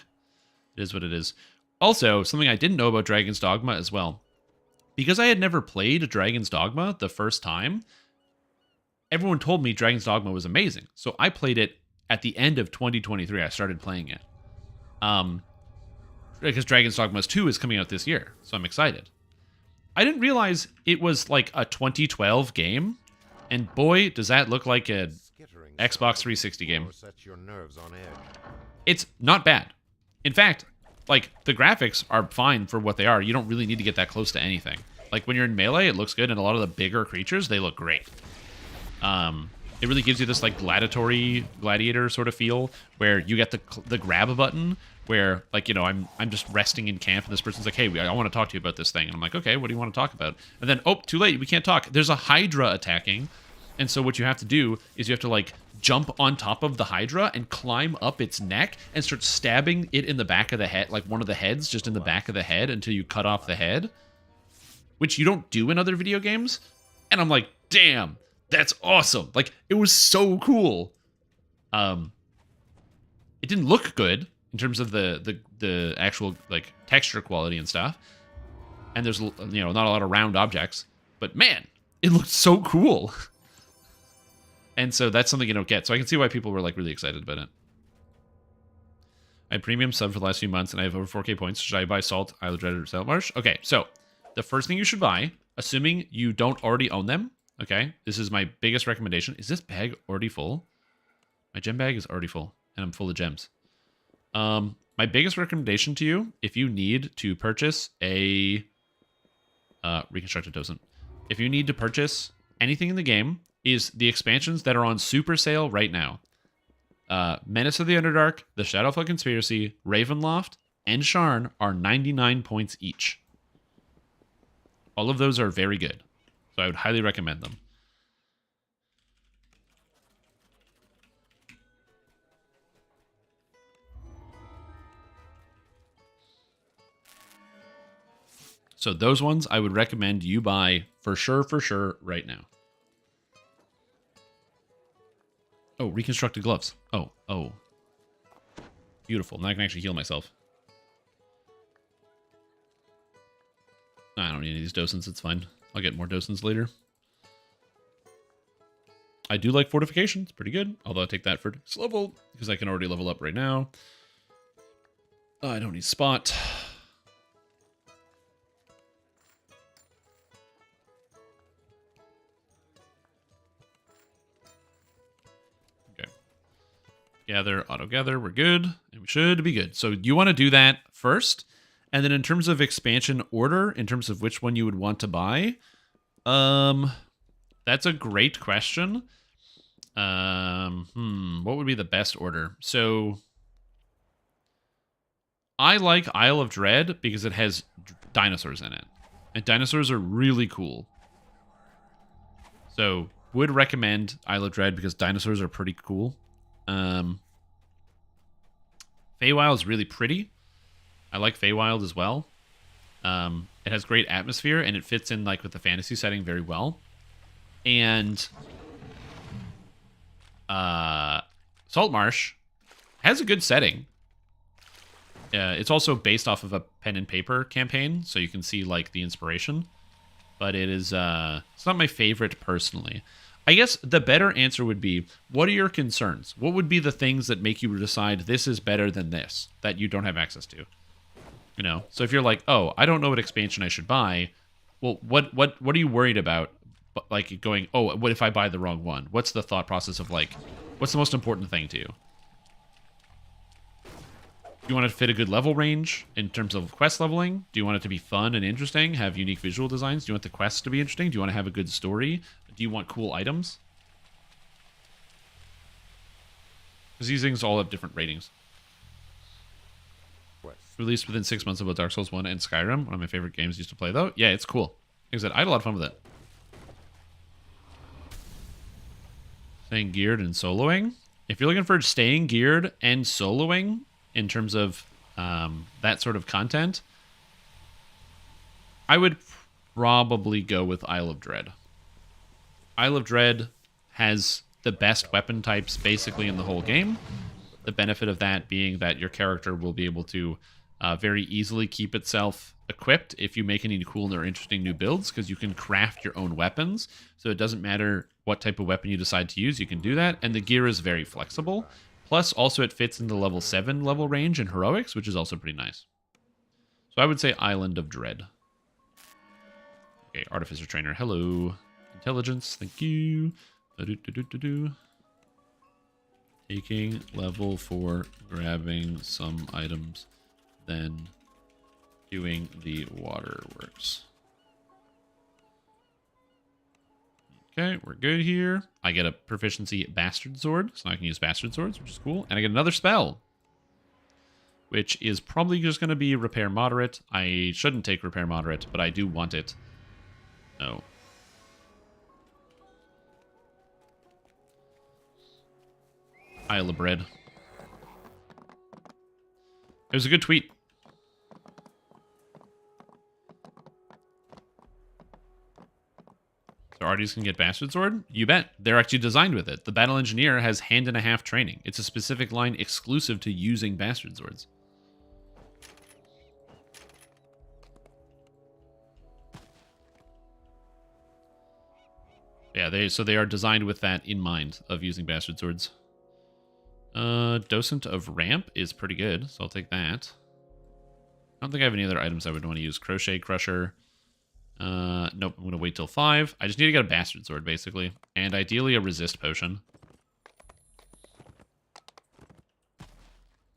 is what it is. Also, something I didn't know about Dragon's Dogma as well, because I had never played Dragon's Dogma the first time, everyone told me Dragon's Dogma was amazing. So I played it at the end of 2023. I started playing it. Because Dragon's Dogma 2 is coming out this year, so I'm excited. I didn't realize it was like a 2012 game, and boy, does that look like a Xbox 360 game. Sets your nerves on edge. It's not bad. In fact, like, the graphics are fine for what they are. You don't really need to get that close to anything. Like, when you're in Melee, it looks good, and a lot of the bigger creatures, they look great. It really gives you this, like, gladiator sort of feel, where you get the grab button, where, like, you know, I'm just resting in camp, and this person's like, hey, I want to talk to you about this thing. And I'm like, okay, what do you want to talk about? And then, oh, too late, we can't talk. There's a Hydra attacking, and so what you have to do is you have to, like, jump on top of the Hydra and climb up its neck and start stabbing it in the back of the head, like one of the heads just in the back of the head until you cut off the head, which you don't do in other video games. And I'm like, damn, that's awesome. Like, it was so cool. It didn't look good in terms of the actual, like, texture quality and stuff. And there's, you know, not a lot of round objects, but man, it looked so cool. And so that's something you don't get. So I can see why people were, like, really excited about it. I had premium sub for the last few months, and I have over 4K points. Should I buy Salt, Isle of Dread, or Saltmarsh? Okay, so the first thing you should buy, assuming you don't already own them, okay, this is my biggest recommendation. Is this bag already full? My gem bag is already full, and I'm full of gems. My biggest recommendation to you, if you need to purchase a reconstructed docent, if you need to purchase anything in the game, is the expansions that are on super sale right now. Menace of the Underdark, the Shadowfell Conspiracy, Ravenloft, and Sharn are 99 points each. All of those are very good, so I would highly recommend them. So those ones I would recommend you buy for sure right now. Oh, reconstructed gloves. Oh. Beautiful. Now I can actually heal myself. I don't need any of these docents. It's fine. I'll get more docents later. I do like fortification. It's pretty good. Although I take that for this level because I can already level up right now. I don't need spot. Gather, auto gather, we're good, and we should be good. So you want to do that first, and then in terms of expansion order, in terms of which one you would want to buy, that's a great question. What would be the best order? So I like Isle of Dread because it has dinosaurs in it, and dinosaurs are really cool. So would recommend Isle of Dread because dinosaurs are pretty cool. Feywild is really pretty. I like Feywild as well. It has great atmosphere, and it fits in like with the fantasy setting very well. And Saltmarsh has a good setting. It's also based off of a pen and paper campaign, so you can see like the inspiration. But it is it's not my favorite personally. I guess the better answer would be, what are your concerns? What would be the things that make you decide this is better than this that you don't have access to? You know, so if you're like, oh, I don't know what expansion I should buy. Well, what are you worried about? Like going, oh, what if I buy the wrong one? What's the thought process of like, what's the most important thing to you? Do you want it to fit a good level range in terms of quest leveling? Do you want it to be fun and interesting, have unique visual designs? Do you want the quests to be interesting? Do you want to have a good story? Do you want cool items? Because these things all have different ratings. Quest. Released within 6 months of both Dark Souls 1 and Skyrim. One of my favorite games used to play, though. Yeah, it's cool. Like I said, I had a lot of fun with it. Staying geared and soloing. If you're looking for staying geared and soloing in terms of that sort of content, I would probably go with Isle of Dread. Isle of Dread has the best weapon types basically in the whole game. The benefit of that being that your character will be able to very easily keep itself equipped if you make any cool or interesting new builds, because you can craft your own weapons. So it doesn't matter what type of weapon you decide to use, you can do that. And the gear is very flexible. Plus, also it fits in the level 7 level range in Heroics, which is also pretty nice. So I would say Island of Dread. Okay, Artificer Trainer, hello. Intelligence, thank you. Taking level 4, grabbing some items, then doing the waterworks. Okay, we're good here. I get a proficiency Bastard Sword, so now I can use Bastard Swords, which is cool. And I get another spell, which is probably just going to be Repair Moderate. I shouldn't take Repair Moderate, but I do want it. Oh. Isle of Bread. It was a good tweet. So artists can get Bastard Sword? You bet. They're actually designed with it. The Battle Engineer has hand-and-a-half training. It's a specific line exclusive to using Bastard Swords. Yeah, they are designed with that in mind of using Bastard Swords. Docent of Ramp is pretty good, so I'll take that. I don't think I have any other items I would want to use. Crochet Crusher. Nope, I'm going to wait till 5. I just need to get a Bastard Sword, basically. And ideally a Resist Potion.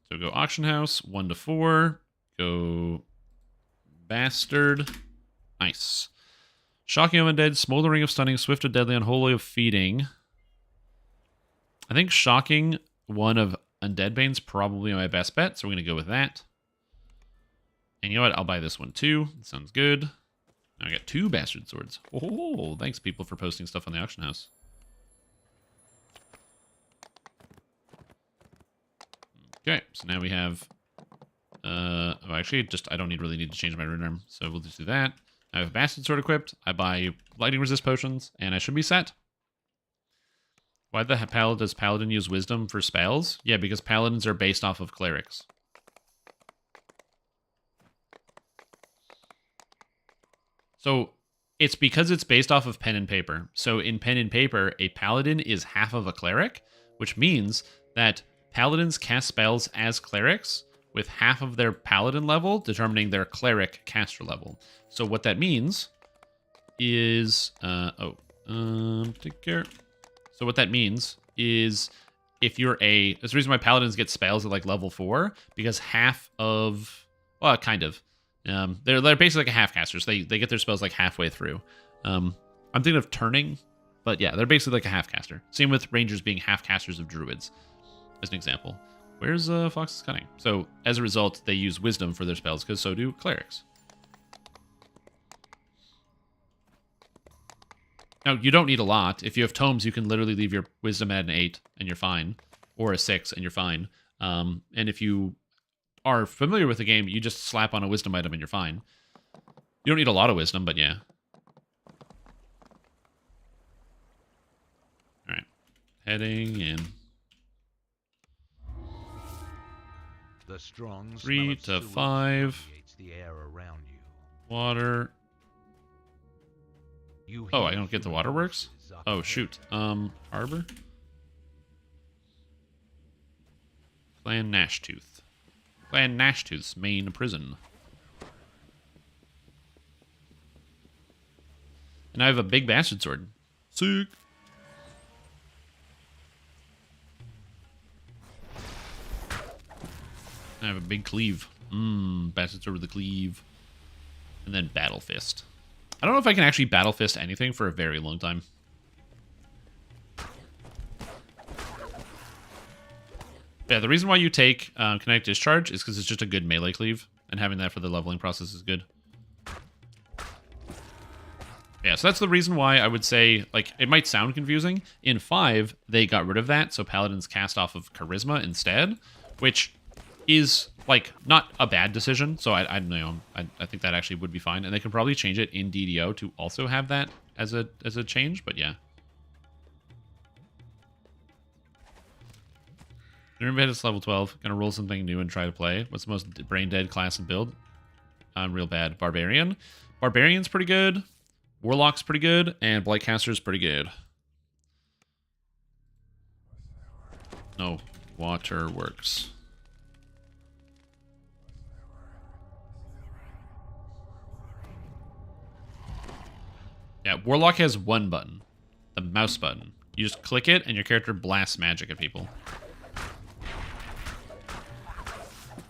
So go Auction House, 1 to 4. Go Bastard. Nice. Shocking of Undead, Smoldering of Stunning, Swift of Deadly, Unholy of Feeding. I think Shocking, one of Undead Bane's probably my best bet, so we're going to go with that. And you know what? I'll buy this one too. That sounds good. Now I got 2 Bastard Swords. Oh, thanks people for posting stuff on the auction house. Okay, so now we have... actually, I don't really need to change my rune arm, so we'll just do that. I have Bastard Sword equipped. I buy Lightning Resist Potions, and I should be set. Why the hell does Paladin use Wisdom for spells? Yeah, because Paladins are based off of Clerics. So it's because it's based off of pen and paper. So in pen and paper, a Paladin is half of a Cleric, which means that Paladins cast spells as Clerics with half of their Paladin level determining their Cleric caster level. So what that means is... take care. So what that means is if you're a... There's the reason why Paladins get spells at like level 4, because half of... Well, kind of. They're basically like a half caster, so they get their spells like halfway through. I'm thinking of turning, but yeah, they're basically like a half caster. Same with Rangers being half casters of Druids, as an example. Where's Fox's Cunning? So as a result, they use Wisdom for their spells, because so do Clerics. Now, you don't need a lot. If you have Tomes, you can literally leave your Wisdom at an 8, and you're fine. Or a 6, and you're fine. And if you are familiar with the game, you just slap on a Wisdom item, and you're fine. You don't need a lot of Wisdom, but yeah. Alright. Heading in. The strong 3 to 5. The air around you. Water. Oh, I don't get the waterworks? Oh, shoot. Harbor? Clan Gnashtooth. Clan Gnashtooth's main prison. And I have a big Bastard Sword. Sick! I have a big cleave. Bastard Sword with the cleave. And then Battle Fist. I don't know if I can actually Battle Fist anything for a very long time. Yeah, the reason why you take Kinetic Discharge is because it's just a good melee cleave, and having that for the leveling process is good. Yeah, so that's the reason why I would say, like, it might sound confusing. In 5, they got rid of that, so Paladins cast off of Charisma instead, which is, like, not a bad decision. So I think that actually would be fine, and they can probably change it in DDO to also have that as a change. But yeah. Remember, it's level 12. Gonna roll something new and try to play. What's the most brain dead class and build? I'm real bad. Barbarian. Barbarian's pretty good. Warlock's pretty good, and Blightcaster's pretty good. No, Waterworks. Yeah, Warlock has one button, the mouse button. You just click it, and your character blasts magic at people.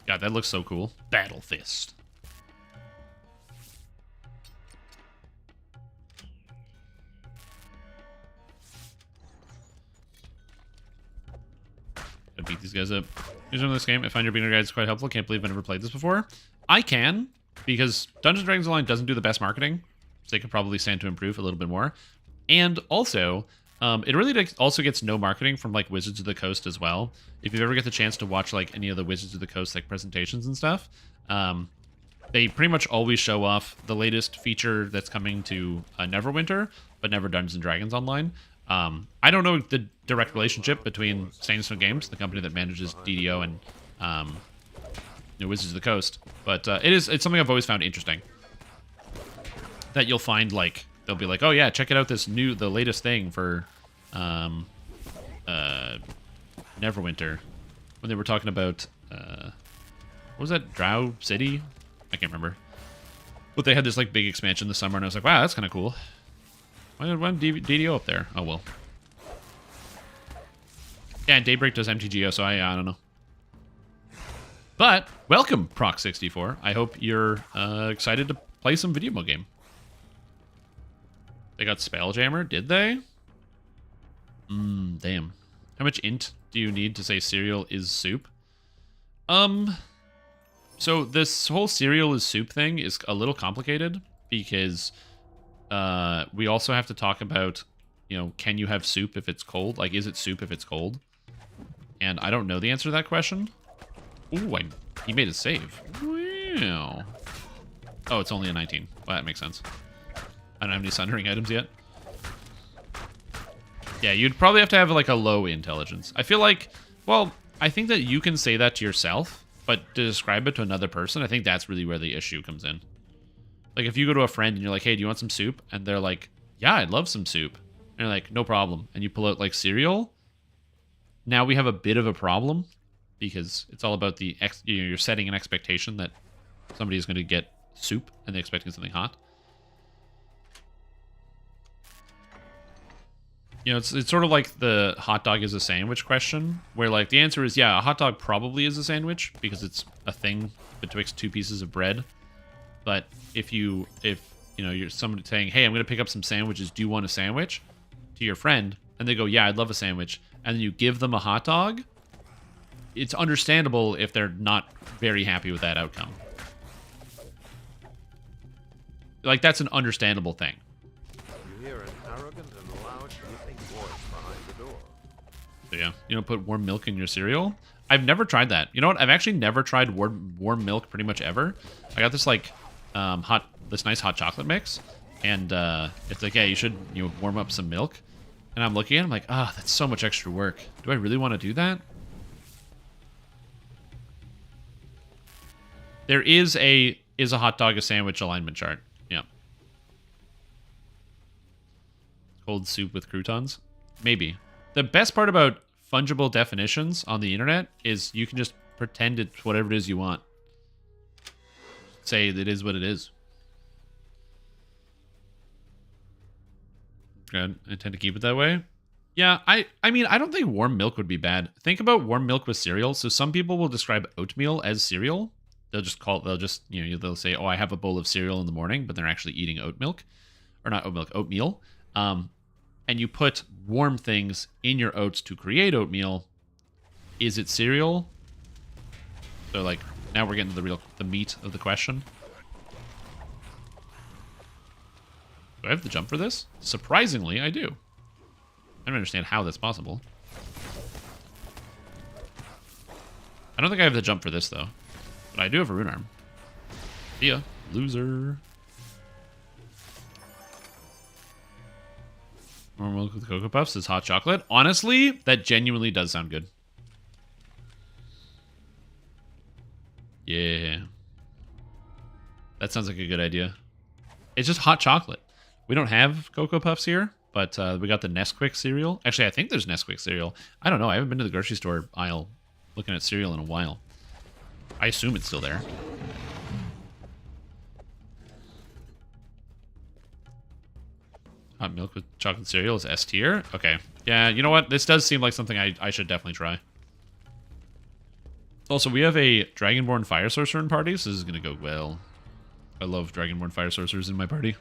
God, that looks so cool. Battle Fist. Gotta beat these guys up. Here's one of this game. I find your beginner guide is quite helpful. Can't believe I've never played this before. I can, because Dungeons & Dragons Online doesn't do the best marketing, so they could probably stand to improve a little bit more. And also, it really also gets no marketing from, like, Wizards of the Coast as well. If you ever get the chance to watch, like, any of the Wizards of the Coast, like, presentations and stuff, they pretty much always show off the latest feature that's coming to Neverwinter, but never Dungeons & Dragons Online. I don't know the direct relationship between Sandstone Games, the company that manages DDO, and Wizards of the Coast, but it's something I've always found interesting. That you'll find, like, they'll be like, oh yeah, check it out, the latest thing for Neverwinter. When they were talking about, what was that, Drow City? I can't remember. But they had this, like, big expansion this summer, and I was like, wow, that's kind of cool. Why DDO up there? Oh, well. Yeah, and Daybreak does MTGO, so I don't know. But, welcome, Proc64. I hope you're excited to play some video game. They got Spelljammer, did they? Damn. How much int do you need to say cereal is soup? So this whole cereal is soup thing is a little complicated because we also have to talk about, you know, can you have soup if it's cold? Like, is it soup if it's cold? And I don't know the answer to that question. Ooh, he made a save. Wow. Oh, it's only a 19. Well, that makes sense. I don't have any sundering items yet. Yeah, you'd probably have to have, like, a low intelligence. I feel like, well, I think that you can say that to yourself, but to describe it to another person, I think that's really where the issue comes in. Like, if you go to a friend and you're like, hey, do you want some soup? And they're like, yeah, I'd love some soup. And you're like, no problem. And you pull out, like, cereal. Now we have a bit of a problem because it's all about the, you're setting an expectation that somebody is going to get soup and they're expecting something hot. You know, it's sort of like the hot dog is a sandwich question, where, like, the answer is, yeah, a hot dog probably is a sandwich because it's a thing betwixt two pieces of bread. But if you know, you're somebody saying, hey, I'm going to pick up some sandwiches, do you want a sandwich? To your friend, and they go, yeah, I'd love a sandwich. And then you give them a hot dog, it's understandable if they're not very happy with that outcome. Like, that's an understandable thing. You hear an arrogant and loud hissing voice behind the door. So yeah, you don't put warm milk in your cereal? I've never tried that. You know what? I've actually never tried warm milk pretty much ever. I got this, like, this nice hot chocolate mix, and it's like, yeah, you should warm up some milk. And I'm looking at it, I'm like, that's so much extra work. Do I really want to do that? There is a hot dog a sandwich alignment chart. Yeah. Cold soup with croutons? Maybe. The best part about fungible definitions on the internet is you can just pretend it's whatever it is you want. Say it is what it is. I intend to keep it that way. Yeah, I mean, I don't think warm milk would be bad. Think about warm milk with cereal. So some people will describe oatmeal as cereal. They'll say, oh, I have a bowl of cereal in the morning, but they're actually eating oat milk. Or not oat milk, oatmeal. And you put warm things in your oats to create oatmeal. Is it cereal? So like now we're getting to the meat of the question. Do I have the jump for this? Surprisingly, I do. I don't understand how that's possible. I don't think I have the jump for this, though. But I do have a rune arm. See ya, loser. More milk with Cocoa Puffs is hot chocolate. Honestly, that genuinely does sound good. Yeah. That sounds like a good idea. It's just hot chocolate. We don't have Cocoa Puffs here, but we got the Nesquik cereal. Actually, I think there's Nesquik cereal. I don't know. I haven't been to the grocery store aisle looking at cereal in a while. I assume it's still there. Hot milk with chocolate cereal is S tier. Okay. Yeah, you know what? This does seem like something I should definitely try. Also, we have a Dragonborn Fire Sorcerer in party, so this is going to go well. I love Dragonborn Fire Sorcerers in my party.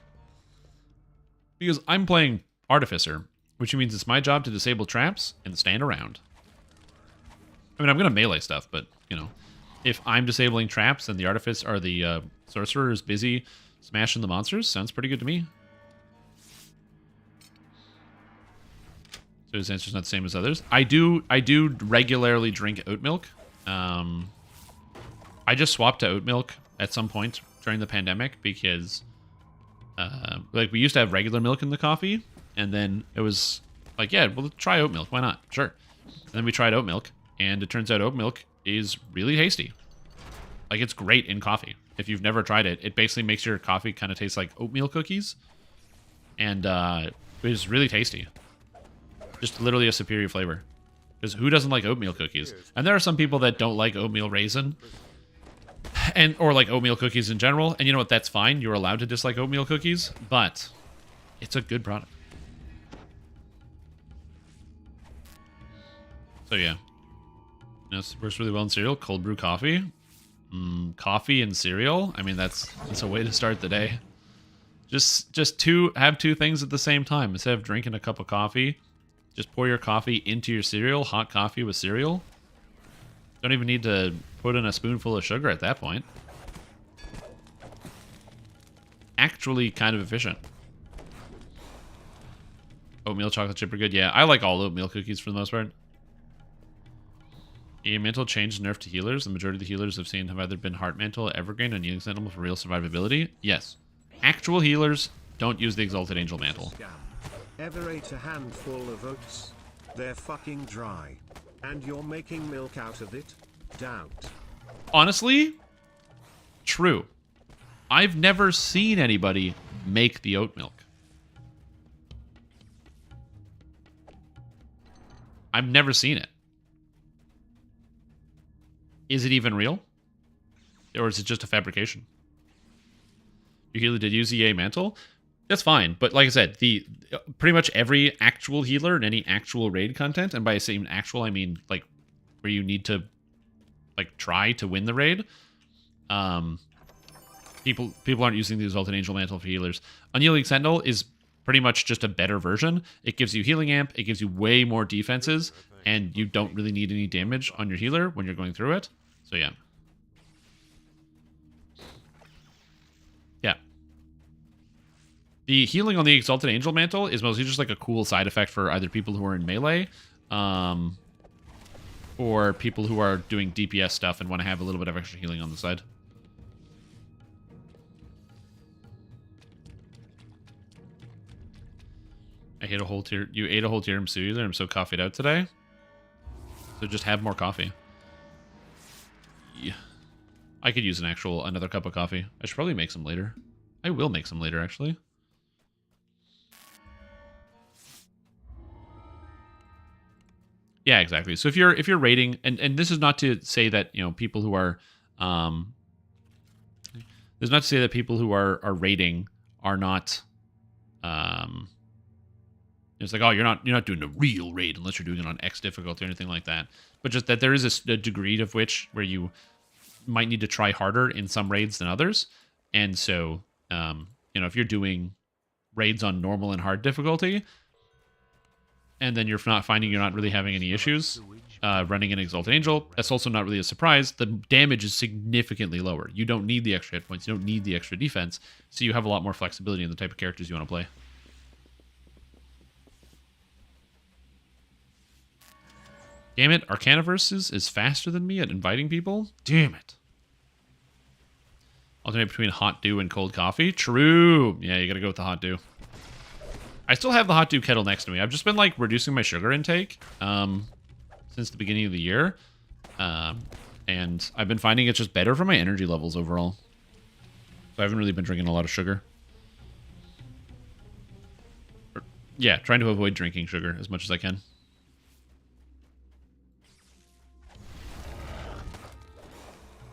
Because I'm playing Artificer, which means it's my job to disable traps and stand around. I mean, I'm going to melee stuff, but, you know, if I'm disabling traps and the Artificer or the Sorcerer is busy smashing the monsters, sounds pretty good to me. So his answer's not the same as others. I do regularly drink oat milk. I just swapped to oat milk at some point during the pandemic because, like, we used to have regular milk in the coffee, and then it was like, yeah, well, try oat milk. Why not? Sure. And then we tried oat milk, and it turns out oat milk is really tasty. Like, it's great in coffee. If you've never tried it, it basically makes your coffee kind of taste like oatmeal cookies, and it is really tasty. Just literally a superior flavor. Because who doesn't like oatmeal cookies? And there are some people that don't like oatmeal raisin, or like oatmeal cookies in general. And you know what? That's fine. You're allowed to dislike oatmeal cookies, but it's a good product. So yeah, this works really well in cereal. Cold brew coffee, coffee and cereal. I mean, that's a way to start the day. Just have two things at the same time instead of drinking a cup of coffee. Just pour your coffee into your cereal, hot coffee with cereal. Don't even need to put in a spoonful of sugar at that point. Actually kind of efficient. Oatmeal chocolate chip are good. Yeah, I like all oatmeal cookies for the most part. A mantle changed nerf to healers. The majority of the healers I've seen have either been heart mantle, evergreen, and healing sentinel for real survivability. Yes. Actual healers don't use the exalted angel mantle. Ever ate a handful of oats? They're fucking dry. And you're making milk out of it? Doubt. Honestly, true. I've never seen anybody make the oat milk. I've never seen it. Is it even real? Or is it just a fabrication? You healer did use EA mantle? That's fine, but like I said, pretty much every actual healer in any actual raid content, and by saying actual, I mean like where you need to like try to win the raid. People aren't using the Exalted Angel Mantle for healers. Unyielding Sentinel is pretty much just a better version. It gives you healing amp, it gives you way more defenses, and you don't really need any damage on your healer when you're going through it. So yeah. The healing on the Exalted Angel Mantle is mostly just like a cool side effect for either people who are in melee, or people who are doing DPS stuff and want to have a little bit of extra healing on the side. I hate a whole tier. You ate a whole tiramisu either. I'm so coffeeed out today. So just have more coffee. Yeah. I could use another cup of coffee. I should probably make some later. I will make some later, actually. Yeah, exactly. So if you're raiding, and this is not to say that, you know, people who are this is not to say that people who are raiding are not it's like, oh, you're not doing a real raid unless you're doing it on X difficulty or anything like that. But just that there is a degree of which where you might need to try harder in some raids than others. And so you know, if you're doing raids on normal and hard difficulty, and then you're not really having any issues, running an Exalted Angel. That's also not really a surprise. The damage is significantly lower. You don't need the extra hit points. You don't need the extra defense. So you have a lot more flexibility in the type of characters you want to play. Damn it, Arcanaverses is faster than me at inviting people? Damn it. Alternate between hot dew and cold coffee? True. Yeah, you gotta go with the hot dew. I still have the hot dew kettle next to me. I've just been, like, reducing my sugar intake since the beginning of the year. And I've been finding it's just better for my energy levels overall. So I haven't really been drinking a lot of sugar. Yeah, trying to avoid drinking sugar as much as I can.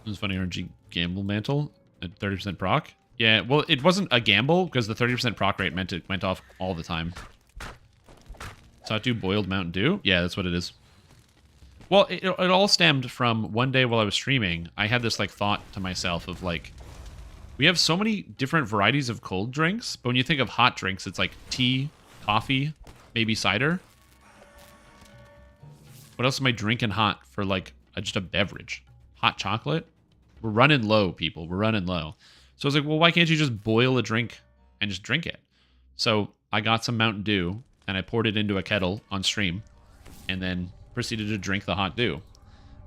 It was funny, RNG gamble mantle at 30% proc. Yeah, well, it wasn't a gamble because the 30% proc rate meant it went off all the time. Satu boiled Mountain Dew? Yeah, that's what it is. Well, it all stemmed from one day while I was streaming. I had this like thought to myself of like, we have so many different varieties of cold drinks, but when you think of hot drinks, it's like tea, coffee, maybe cider. What else am I drinking hot for like just a beverage? Hot chocolate? We're running low, people. We're running low. So I was like, well, why can't you just boil a drink and just drink it? So I got some Mountain Dew and I poured it into a kettle on stream and then proceeded to drink the hot dew.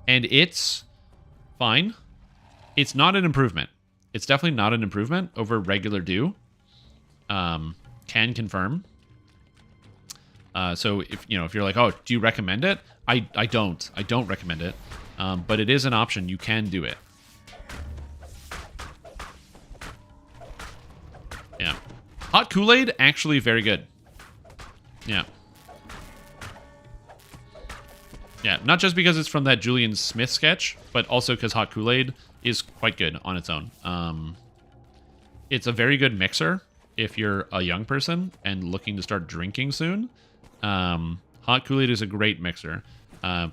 And it's fine. It's not an improvement. It's definitely not an improvement over regular dew. Can confirm. So if you're like, oh, do you recommend it? I don't. I don't recommend it. But it is an option. You can do it. Yeah. Hot Kool-Aid, actually very good. Yeah. Yeah, not just because it's from that Julian Smith sketch, but also because Hot Kool-Aid is quite good on its own. It's a very good mixer if you're a young person and looking to start drinking soon. Hot Kool-Aid is a great mixer.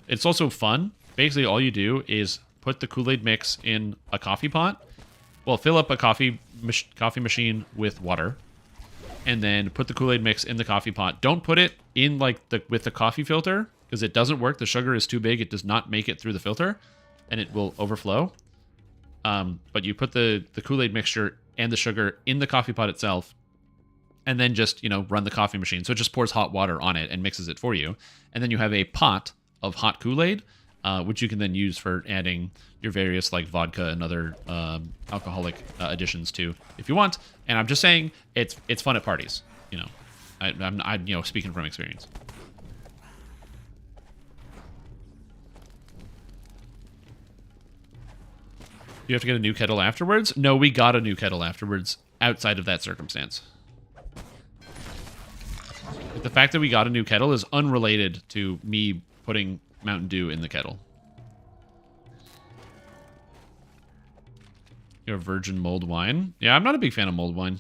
It's also fun. Basically, all you do is put the Kool-Aid mix in a coffee pot. Well, fill up a coffee machine with water, and then put the Kool-Aid mix in the coffee pot. Don't put it in like with the coffee filter because it doesn't work. The sugar is too big. It does not make it through the filter, and it will overflow. But you put the Kool-Aid mixture and the sugar in the coffee pot itself, and then just run the coffee machine. So it just pours hot water on it and mixes it for you, and then you have a pot of hot Kool-Aid. Which you can then use for adding your various like vodka and other alcoholic additions to, if you want. And I'm just saying it's fun at parties. I'm speaking from experience. You have to get a new kettle afterwards? No, we got a new kettle afterwards outside of that circumstance. But the fact that we got a new kettle is unrelated to me putting Mountain Dew in the kettle. You're a virgin mulled wine? Yeah, I'm not a big fan of mulled wine.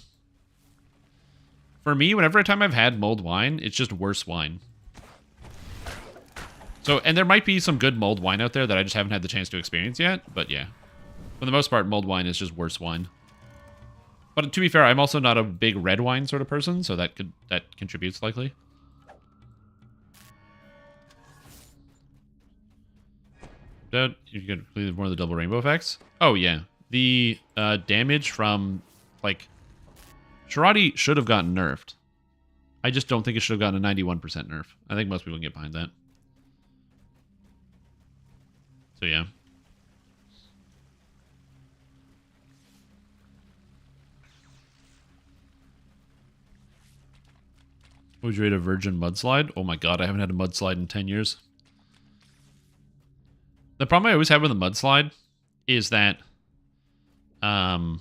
For me, whenever time I've had mulled wine, it's just worse wine. So, and there might be some good mulled wine out there that I just haven't had the chance to experience yet, but yeah. For the most part, mulled wine is just worse wine. But to be fair, I'm also not a big red wine sort of person, so that contributes likely. You get completely one of the double rainbow effects. Oh yeah, the damage from like Shirati should have gotten nerfed. I just don't think it should have gotten a 91% nerf. I think most people can get behind that. So yeah. Would you rate a virgin mudslide? Oh my god, I haven't had a mudslide in 10 years. The problem I always have with a mudslide is that I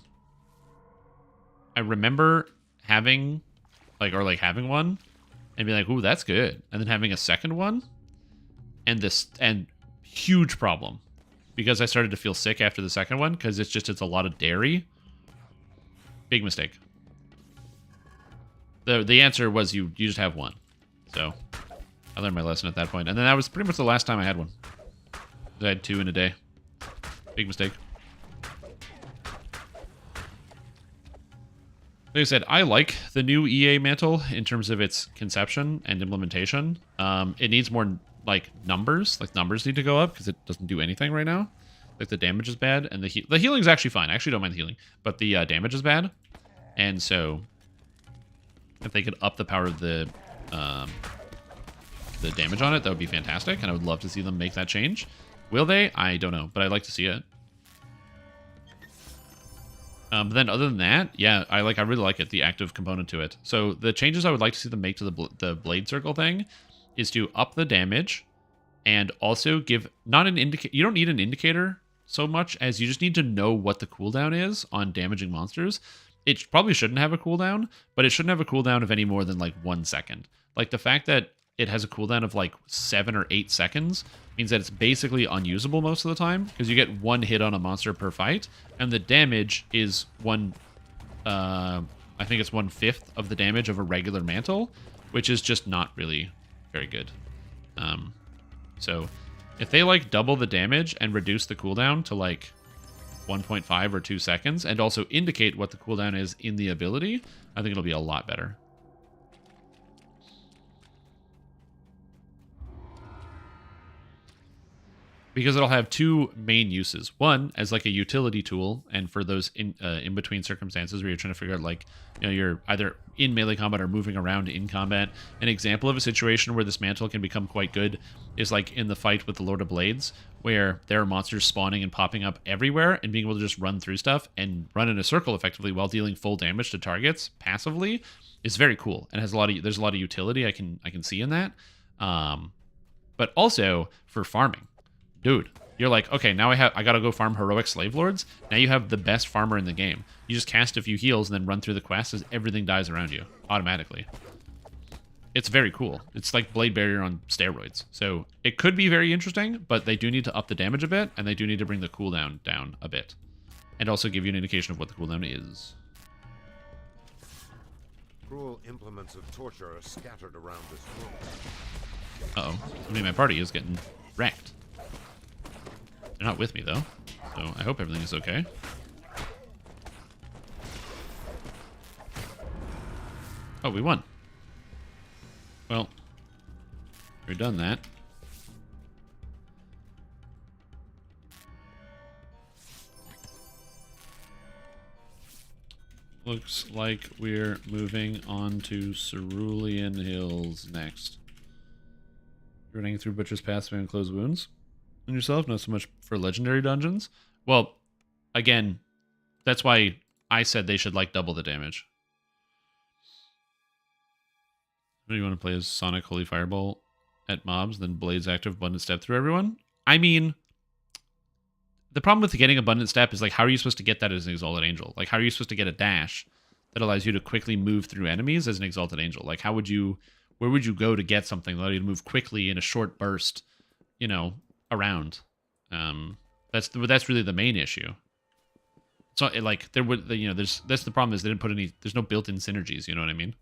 remember having having one and being like, ooh, that's good. And then having a second one and huge problem because I started to feel sick after the second one because it's a lot of dairy. Big mistake. The answer was you just have one. So I learned my lesson at that point. And then that was pretty much the last time I had one. I had 2 in a day. Big mistake. Like I said, I like the new EA mantle in terms of its conception and implementation. It needs more like numbers need to go up because it doesn't do anything right now. Like the damage is bad and the healing is actually fine. I actually don't mind the healing, but the damage is bad. And so if they could up the power of the damage on it, that would be fantastic. And I would love to see them make that change. Will they? I don't know, but I'd like to see it. But then other than that, yeah, I really like it, the active component to it. So the changes I would like to see them make to the blade circle thing is to up the damage and also give not an indicator. You don't need an indicator so much as you just need to know what the cooldown is on damaging monsters. It probably shouldn't have a cooldown, but it shouldn't have a cooldown of any more than like 1 second. Like the fact that it has a cooldown of like 7 or 8 seconds means that it's basically unusable most of the time because you get 1 hit on a monster per fight, and the damage is I think it's 1/5 of the damage of a regular mantle, which is just not really very good. So if they like double the damage and reduce the cooldown to like 1.5 or 2 seconds and also indicate what the cooldown is in the ability, I think it'll be a lot better. Because it'll have 2 main uses. One, as like a utility tool, and for those in between circumstances where you're trying to figure out, like, you know, you're either in melee combat or moving around in combat. An example of a situation where this mantle can become quite good is like in the fight with the Lord of Blades, where there are monsters spawning and popping up everywhere, and being able to just run through stuff and run in a circle effectively while dealing full damage to targets passively is very cool, and has there's a lot of utility I can see in that. But also for farming. Dude, you're like, okay, now I gotta go farm heroic slave lords. Now you have the best farmer in the game. You just cast a few heals and then run through the quest as everything dies around you automatically. It's very cool. It's like Blade Barrier on steroids. So it could be very interesting, but they do need to up the damage a bit, and they do need to bring the cooldown down a bit. And also give you an indication of what the cooldown is. Cruel implements of torture are scattered around this room. Uh-oh. Somebody in my party is getting wrecked. They're not with me, though, so I hope everything is okay. Oh, we won. Well, we've done that. Looks like we're moving on to Cerulean Hills next. Running through Butcher's Pathway and close wounds. And yourself, not so much for legendary dungeons. Well, again, that's why I said they should like double the damage. What do you want to play as Sonic Holy Fireball at mobs, then Blade's active abundant step through everyone? I mean, the problem with getting abundant step is like, how are you supposed to get that as an exalted angel? Like, how are you supposed to get a dash that allows you to quickly move through enemies as an exalted angel? Like, where would you go to get something that allows you to move quickly in a short burst, you know, around? That's really the main issue. It's not like there would, you know, that's the problem is they didn't put any, there's no built-in synergies, you know what I mean?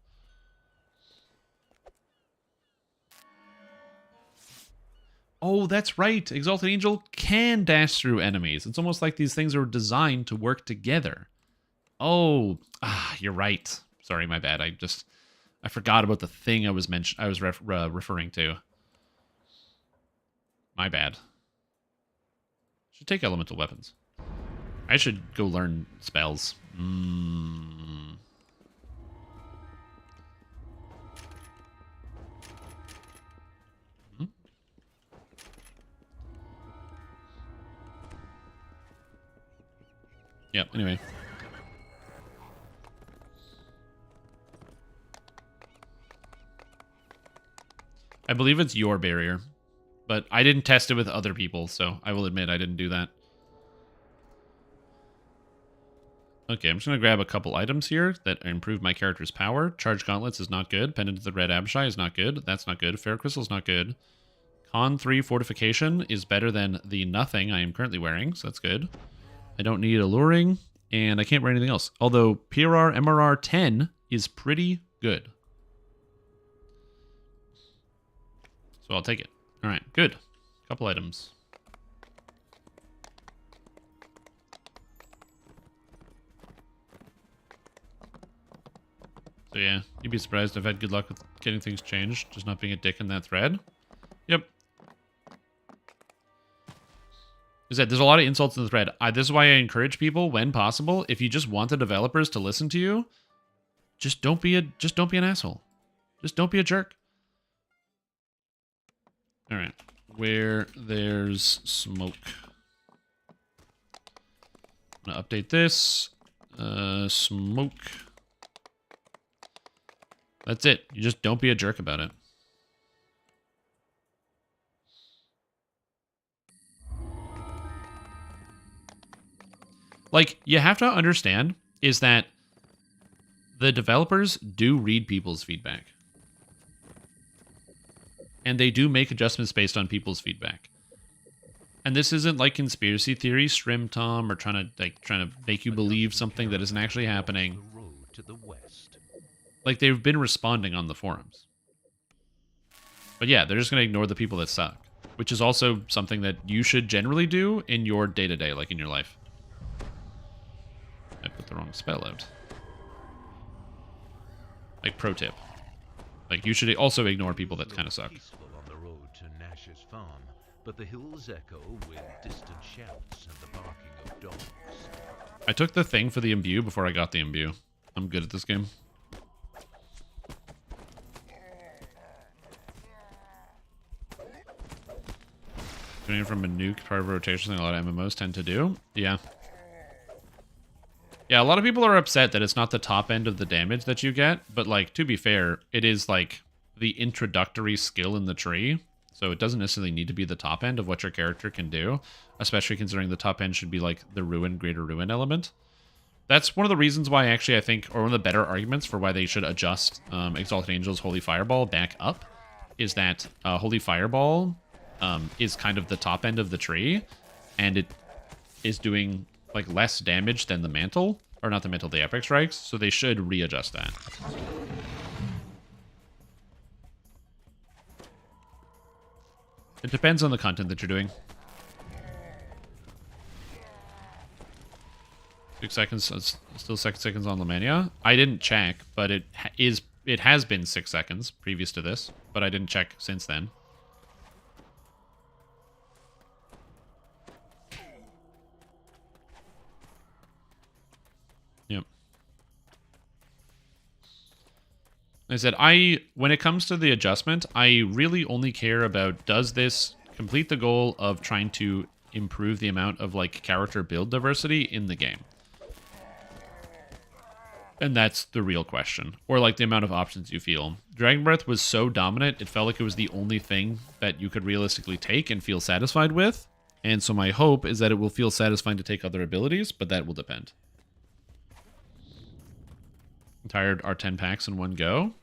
Oh, that's right. Exalted Angel can dash through enemies. It's almost like these things are designed to work together. Oh, you're right. Sorry, my bad. I forgot about the thing I was referring to. My bad. Should take elemental weapons. I should go learn spells. Yep, anyway. I believe it's your barrier, but I didn't test it with other people, so I will admit I didn't do that. Okay, I'm just going to grab a couple items here that improve my character's power. Charge Gauntlets is not good. Pendant of the Red Abshai is not good. That's not good. Fair Crystal is not good. Con 3 Fortification is better than the nothing I am currently wearing, so that's good. I don't need Alluring, and I can't wear anything else. Although PRR MRR 10 is pretty good. So I'll take it. All right, good. Couple items. So yeah, you'd be surprised I've had good luck with getting things changed, just not being a dick in that thread. Yep, Is that there's a lot of insults in the thread. This is why I encourage people, when possible, if you just want the developers to listen to you, just don't be an asshole. Just don't be a jerk. All right, where there's smoke. I'm gonna update this. Smoke. That's it. You just don't be a jerk about it. Like, you have to understand is that the developers do read people's feedback. And they do make adjustments based on people's feedback. And this isn't like conspiracy theory, Shrim Tom, or trying to make you believe something that isn't actually happening. The road to the west. Like, they've been responding on the forums. But yeah, they're just going to ignore the people that suck. Which is also something that you should generally do in your day-to-day, like in your life. I put the wrong spell out. Like, pro tip. Like, you should also ignore people that kind of suck. Peaceful on the road to Nash's farm, but the hills echo with distant shouts and the barking of dogs. I took the thing for the imbue before I got the imbue. I'm good at this game. Doing it from a nuke, part of rotation, thing a lot of MMOs tend to do. Yeah. Yeah, a lot of people are upset that it's not the top end of the damage that you get, but, like, to be fair, it is, like, the introductory skill in the tree, so it doesn't necessarily need to be the top end of what your character can do, especially considering the top end should be, like, the Ruin, Greater Ruin element. That's one of the reasons why, actually, I think, or one of the better arguments for why they should adjust Exalted Angel's Holy Fireball back up, is that Holy Fireball is kind of the top end of the tree, and it is doing like less damage than the mantle, or not the mantle, the epic strikes, so they should readjust that. It depends on the content that you're doing. 6 seconds, still 6 seconds on Lamania. I didn't check, but it has been 6 seconds previous to this, but I didn't check since then. Yep. I said, when it comes to the adjustment, I really only care about, does this complete the goal of trying to improve the amount of, like, character build diversity in the game? And that's the real question. Or, like, the amount of options you feel. Dragon Breath was so dominant, it felt like it was the only thing that you could realistically take and feel satisfied with. And so my hope is that it will feel satisfying to take other abilities, but that will depend. Tired our 10 packs in one go.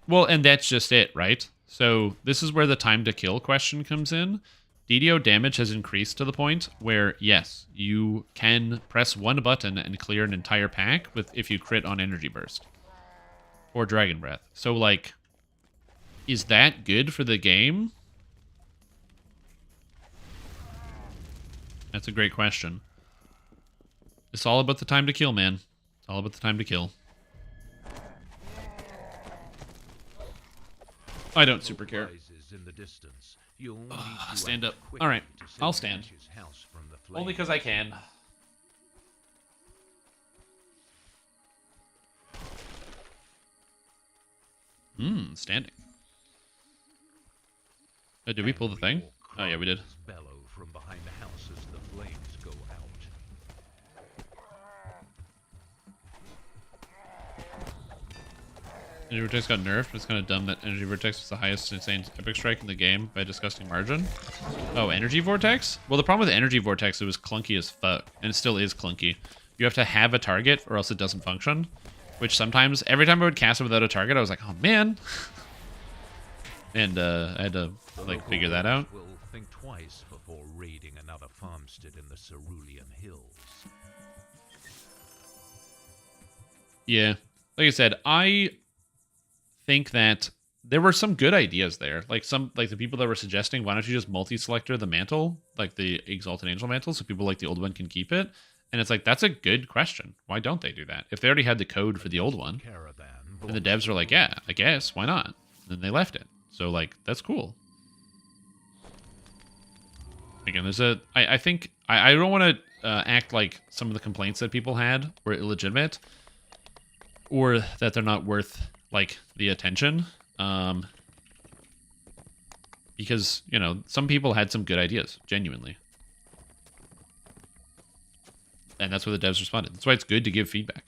Well, and that's just it, right? So this is where the time to kill question comes in. DDO damage has increased to the point where, yes, you can press one button and clear an entire pack if you crit on Energy Burst or Dragon Breath. So, like, is that good for the game? That's a great question. It's all about the time to kill, man. It's all about the time to kill. I don't super care. Stand up. All right, I'll stand. Only because I can. Standing. Did we pull the thing? Oh yeah, we did. From behind the house as the flames go out. Energy Vortex got nerfed, but it's kind of dumb that Energy Vortex was the highest insane epic strike in the game by a disgusting margin. Oh, Energy Vortex? Well, the problem with Energy Vortex, it was clunky as fuck, and it still is clunky. You have to have a target, or else it doesn't function. Which sometimes, every time I would cast it without a target, I was like, oh man! And I had to, like, figure that out. Will think twice before raiding another farmstead in the Cerulean Hills. Yeah. Like I said, I think that there were some good ideas there. Like the people that were suggesting, why don't you just multi-selector the mantle, like the Exalted Angel mantle, so people like the old one can keep it? And it's like, that's a good question. Why don't they do that? If they already had the code for the old one, and the devs were like, yeah, I guess, why not? And then they left it. So, like, that's cool. Again, there's a... I think... I don't want to act like some of the complaints that people had were illegitimate. Or that they're not worth, like, the attention. Because, you know, some people had some good ideas, genuinely. And that's what the devs responded. That's why it's good to give feedback.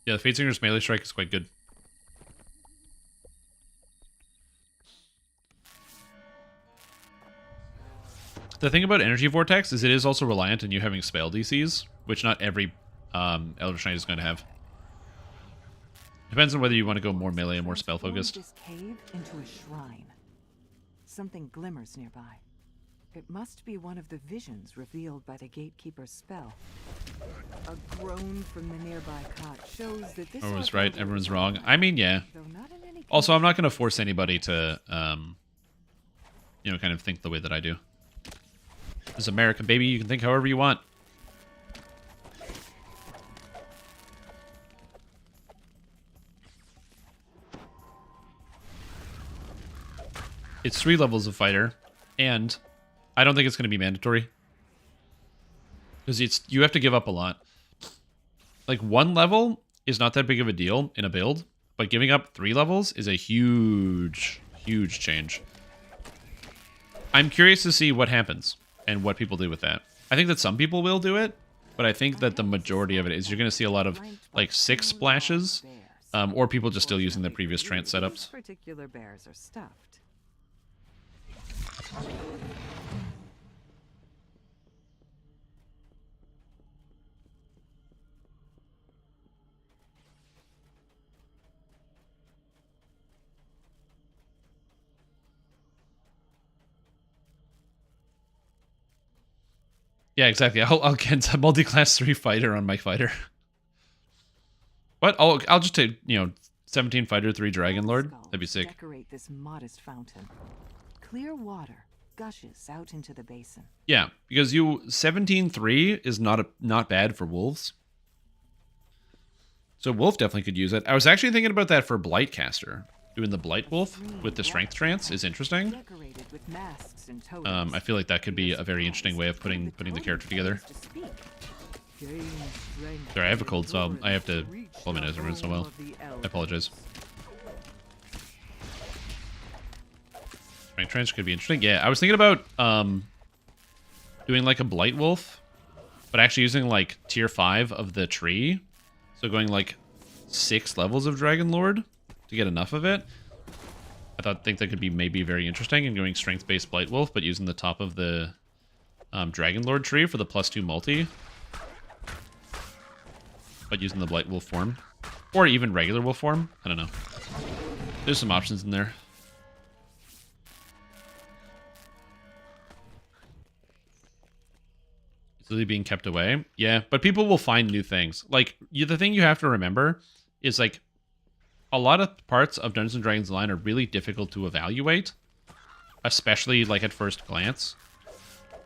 Yeah, the Fatesinger's melee strike is quite good. The thing about Energy Vortex is it is also reliant on you having spell DCs, which not every Elder Knight is going to have. Depends on whether you want to go more melee and more spell focused. This cave into a shrine. Something glimmers nearby. It must be one of the visions revealed by the gatekeeper's spell. A groan from the nearby cot shows that this Everyone's right, everyone's wrong. I mean, yeah. Also, I'm not going to force anybody to, you know, kind of think the way that I do. This is America, baby. You can think however you want. It's 3 levels of fighter, and I don't think it's going to be mandatory. Because you have to give up a lot. Like, 1 level is not that big of a deal in a build, but giving up 3 levels is a huge, huge change. I'm curious to see what happens and what people do with that. I think that some people will do it, but I think that the majority of it is you're going to see a lot of, like, 6 splashes, or people just still using the previous trance setups. Particular bears are stuffed. Yeah, exactly. I'll get a multi-class 3 fighter on my fighter. But I'll just take, you know, 17 fighter, 3 dragon lord. That'd be sick. Decorate this modest fountain. Clear water gushes out into the basin. Yeah, because 17-3 is not bad for wolves. So wolf definitely could use it. I was actually thinking about that for Blightcaster. Doing the Blight Wolf with the Strength Trance is interesting. I feel like that could be a very interesting way of putting the character together. Sorry, I have a cold, so I have to blow my nose every once in a while. I apologize. Strength Trance could be interesting. Yeah, I was thinking about doing like a Blight Wolf, but actually using like tier 5 of the tree. So going like 6 levels of Dragon Lord to get enough of it. Think that could be maybe very interesting, and going strength-based Blight Wolf, but using the top of the Dragon Lord tree for the +2 multi. But using the Blight Wolf form. Or even regular Wolf form. I don't know. There's some options in there. It's really being kept away. Yeah, but people will find new things. Like, the thing you have to remember is, like, a lot of parts of Dungeons & Dragons Online are really difficult to evaluate, especially, like, at first glance.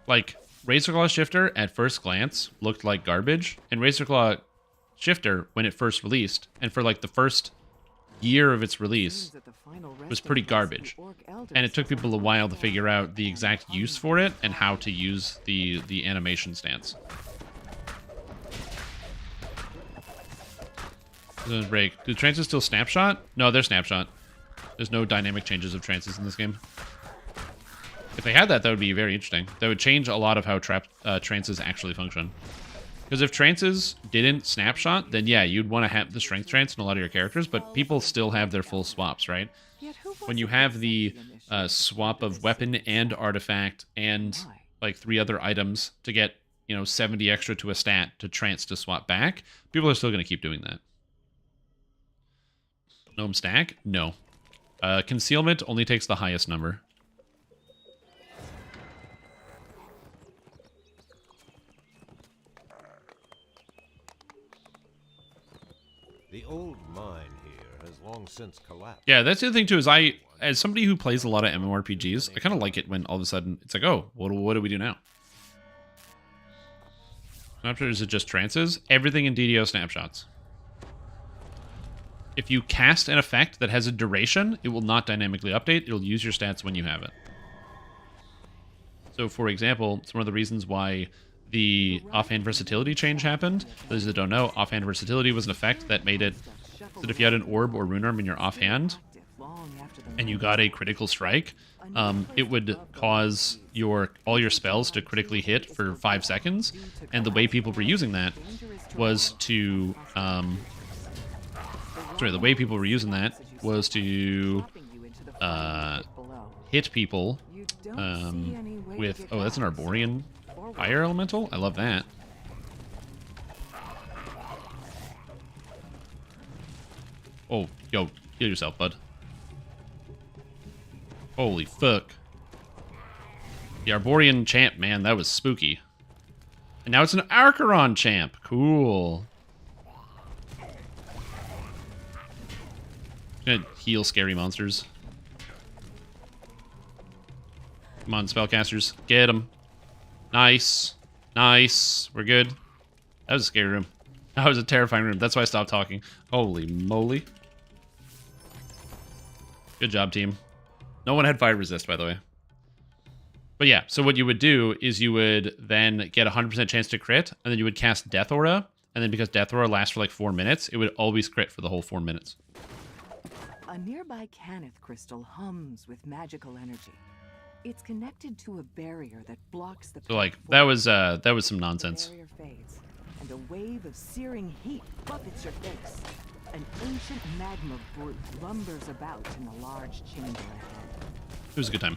Like, Razorclaw Shifter, at first glance, looked like garbage, and Razorclaw Shifter, when it first released, and for, like, the first year of its release, was pretty garbage. And it took people a while to figure out the exact use for it and how to use the animation stance. Break. Do trances still snapshot? No, they're snapshot. There's no dynamic changes of trances in this game. If they had that, that would be very interesting. That would change a lot of how trances actually function. Because if trances didn't snapshot, then yeah, you'd want to have the strength trance in a lot of your characters, but people still have their full swaps, right? When you have the swap of weapon and artifact and like 3 other items to get, you know, 70 extra to a stat to trance to swap back, people are still going to keep doing that. Gnome stack? No. Concealment only takes the highest number. The old mine here has long since collapsed. Yeah, that's the other thing too, is as somebody who plays a lot of MMORPGs, I kind of like it when all of a sudden it's like, oh, what do we do now? Snapshot, is it just trances? Everything in DDO snapshots. if you cast an effect that has a duration, it will not dynamically update. It'll use your stats when you have it. So, for example, it's one of the reasons why the offhand versatility change happened. For those that don't know, offhand versatility was an effect that made it so that if you had an orb or rune arm in your offhand and you got a critical strike, it would cause all your spells to critically hit for 5 seconds. And the way people were using that was to hit people with... Oh, that's an Arborian fire elemental? I love that. Oh, yo, heal yourself, bud. Holy fuck. The Arborian champ, man, that was spooky. And now it's an Archeron champ. Cool. Gonna heal scary monsters. Come on, spellcasters. Get them. Nice. Nice. We're good. That was a scary room. That was a terrifying room. That's why I stopped talking. Holy moly. Good job, team. No one had fire resist, by the way. But yeah, so what you would do is you would then get a 100% chance to crit, and then you would cast Death Aura, and then because Death Aura lasts for like 4 minutes, it would always crit for the whole 4 minutes. A nearby Canith crystal hums with magical energy. It's connected to a barrier that blocks the... So like, that was some nonsense. The barrier fades, and a wave of searing heat buffets your face. An ancient magma brute lumbers about in the large chamber ahead. It was a good time.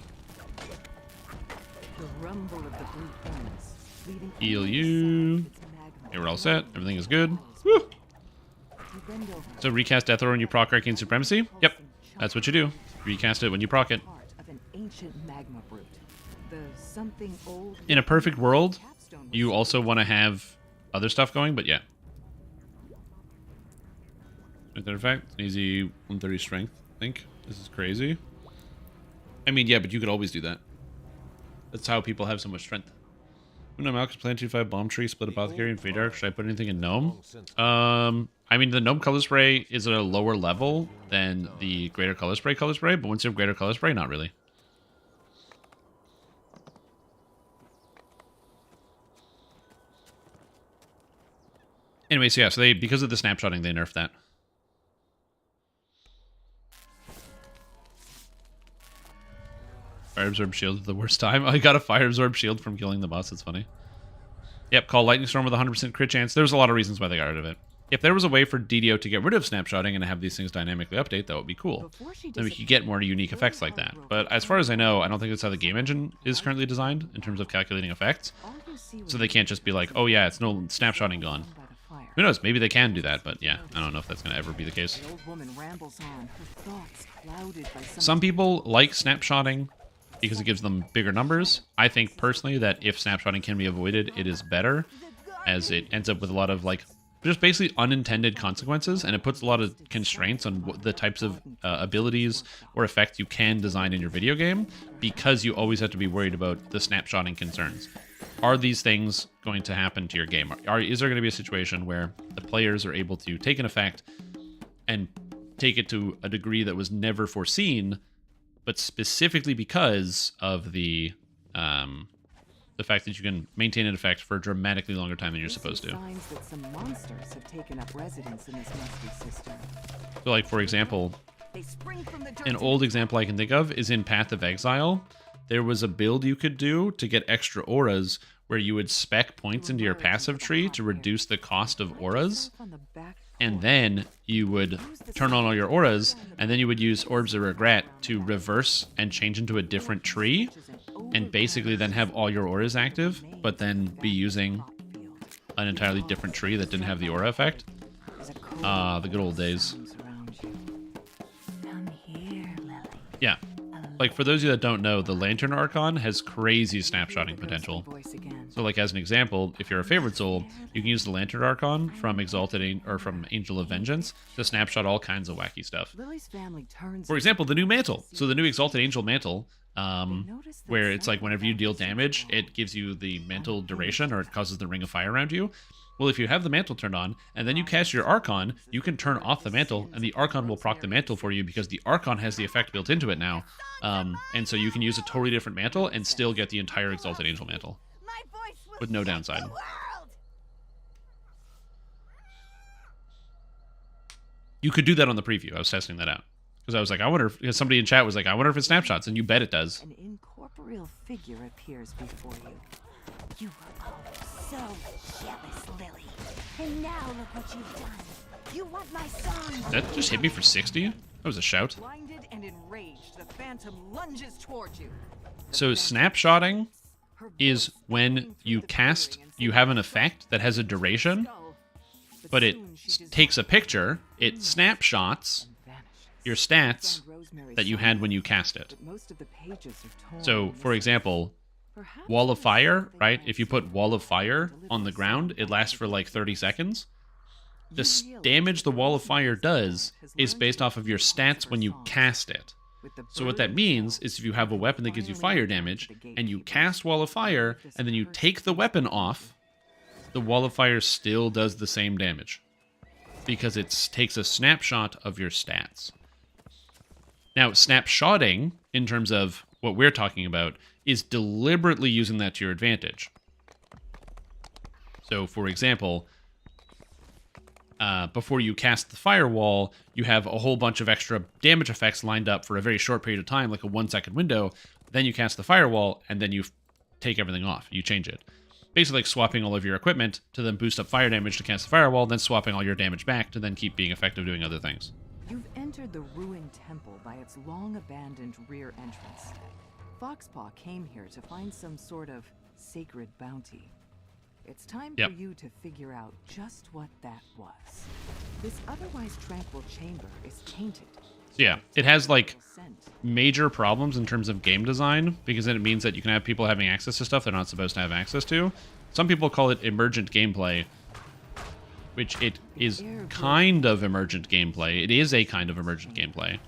The rumble of the brute ends, leaving Heal only the you. sound of its magma. Okay, we're all set. Everything is good. Woo! You bend over So recast Death Aura when you proc Arcane Supremacy? Yep. That's what you do. Recast it when you proc it. part of an ancient magma brute. The something old... In a perfect world, capstone was you also want to have other stuff going, but yeah. With that effect, easy 130 strength, I think. This is crazy. I mean, yeah, but you could always do that. That's how people have so much strength. When I'm Malchus plant 2-5 bomb tree, split apothecary, and fade arc, should I put anything in gnome? I mean, the gnome color spray is at a lower level than the greater color spray, but once you have greater color spray, not really. Anyway, so yeah, so they, because of the snapshotting, they nerfed that. Fire Absorb Shield at the worst time. I got a Fire Absorb Shield from killing the boss. That's funny. Yep, call Lightning Storm with a 100% crit chance. There's a lot of reasons why they got rid of it. If there was a way for DDO to get rid of snapshotting and have these things dynamically update, that would be cool. Then we could get more unique effects like that. But as far as I know, I don't think that's how the game engine is currently designed in terms of calculating effects. So they can't just be like, oh yeah, it's no snapshotting gone. Who knows? Maybe they can do that, but yeah, I don't know if that's going to ever be the case. The old woman rambles on, her thoughts clouded by Some people like snapshotting because it gives them bigger numbers. I think personally that if snapshotting can be avoided, it is better, as it ends up with a lot of like just basically unintended consequences, and it puts a lot of constraints on the types of abilities or effects you can design in your video game, because you always have to be worried about the snapshotting concerns. Are these things going to happen to your game? Is there going to be a situation where the players are able to take an effect and take it to a degree that was never foreseen, but specifically because of the fact that you can maintain an effect for a dramatically longer time than you're supposed to. Signs that some monsters have taken up residence in this musty system. So like, for example, They spring from the dirt an old example I can think of is in Path of Exile. There was a build you could do to get extra auras where you would spec points into your passive tree to reduce the cost of auras, and then you would turn on all your auras, and then you would use Orbs of Regret to reverse and change into a different tree, and basically then have all your auras active, but then be using an entirely different tree that didn't have the aura effect. Ah, the good old days. Come here, Lily. Yeah. Like, for those of you that don't know, the Lantern Archon has crazy snapshotting potential. Voice again. So, like, as an example, if you're a favorite soul, you can use the Lantern Archon from from Angel of Vengeance to snapshot all kinds of wacky stuff. Lily's family turns For example, the new mantle. So the new Exalted Angel mantle where it's like whenever you deal damage, it gives you the mantle duration, or it causes the ring of fire around you. Well, if you have the mantle turned on, and then you cast your Archon, you can turn off the mantle, and the Archon will proc the mantle for you because the Archon has the effect built into it now. And so you can use a totally different mantle and still get the entire Exalted Angel mantle. With no downside. You could do that on the preview. I was testing that out. Because I was like, I wonder if, because somebody in chat was like, I wonder if it snapshots, and you bet it does. An incorporeal figure appears before you. You were always so jealous, Lily. And now look what you've done. You want my song? That just hit me for 60? That was a shout. Blinded and enraged, the Phantom lunges toward you. So snapshotting is when you cast, you have an effect that has a duration, but it takes a picture, it snapshots your stats that you had when you cast it. So, for example, Wall of Fire, right? If you put Wall of Fire on the ground, it lasts for like 30 seconds. The damage the Wall of Fire does is based off of your stats when you cast it. So what that means is if you have a weapon that gives you fire damage, and you cast Wall of Fire, and then you take the weapon off, the Wall of Fire still does the same damage. Because it takes a snapshot of your stats. Now, snapshotting, in terms of what we're talking about, is deliberately using that to your advantage. So, for example, before you cast the firewall, you have a whole bunch of extra damage effects lined up for a very short period of time, like a 1-second window. Then you cast the firewall, and then you take everything off. You change it. Basically like swapping all of your equipment to then boost up fire damage to cast the firewall, then swapping all your damage back to then keep being effective doing other things. You've entered the ruined temple by its long-abandoned rear entrance. Foxpaw came here to find some sort of sacred bounty. It's time for you to figure out just what that was. This otherwise tranquil chamber is tainted. Yeah, it has like major problems in terms of game design, because then it means that you can have people having access to stuff they're not supposed to have access to. Some people call it emergent gameplay, which it is kind of emergent gameplay. It is a kind of emergent gameplay.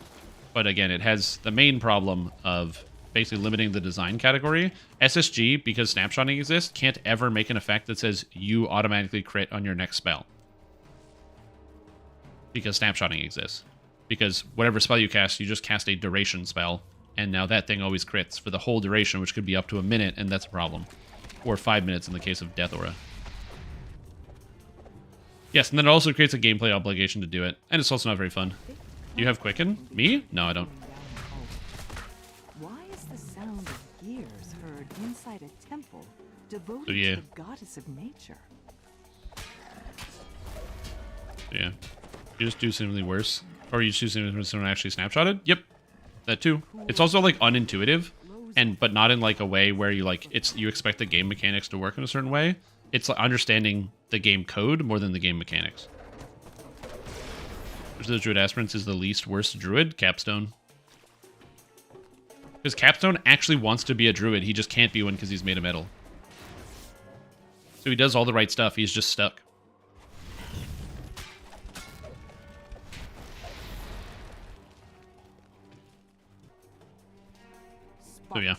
But again, it has the main problem of basically limiting the design category. SSG, because snapshotting exists, can't ever make an effect that says you automatically crit on your next spell. Because snapshotting exists. Because whatever spell you cast, you just cast a duration spell, and now that thing always crits for the whole duration, which could be up to a minute, and that's a problem. Or 5 minutes in the case of Death Aura. Yes, and then it also creates a gameplay obligation to do it, and it's also not very fun. Do you have Quicken? Me? No, I don't. Why is the sound of gears heard inside a temple devoted to the goddess of nature? Yeah. You just do something worse. Or you choose something when someone actually snapshotted? Yep. That too. It's also like unintuitive, but not in like a way where you like you expect the game mechanics to work in a certain way. It's like understanding the game code more than the game mechanics. Which of the druid aspirants is the least worst druid? Capstone. Because Capstone actually wants to be a druid, he just can't be one because he's made of metal. So he does all the right stuff, he's just stuck. So yeah.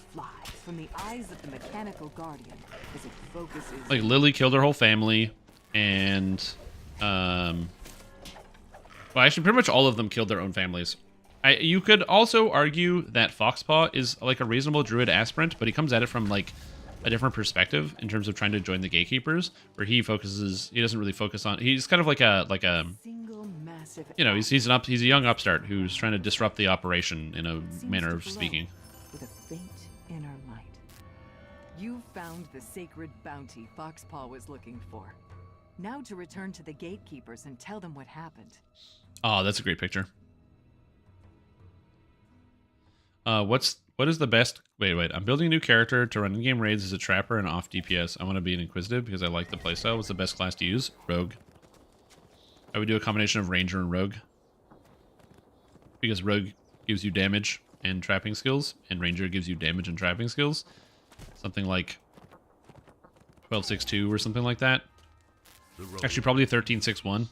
From the eyes of the mechanical guardian as it focuses. Like Lily killed her whole family, and well, actually, pretty much all of them killed their own families. You could also argue that Foxpaw is like a reasonable druid aspirant, but he comes at it from like a different perspective in terms of trying to join the gatekeepers, where he doesn't really focus on. He's kind of like a you know, he's a young upstart who's trying to disrupt the operation in a manner of speaking. With a faint inner light. You found the sacred bounty Foxpaw was looking for. Now to return to the gatekeepers and tell them what happened. Oh, that's a great picture. What is the best? Wait. I'm building a new character to run in-game raids as a trapper and off DPS. I want to be an inquisitive because I like the playstyle. What's the best class to use? Rogue. I would do a combination of ranger and rogue. Because rogue gives you damage and trapping skills, and ranger gives you damage and trapping skills. Something like 12.6.2 or something like that. Actually, probably 13.6.1.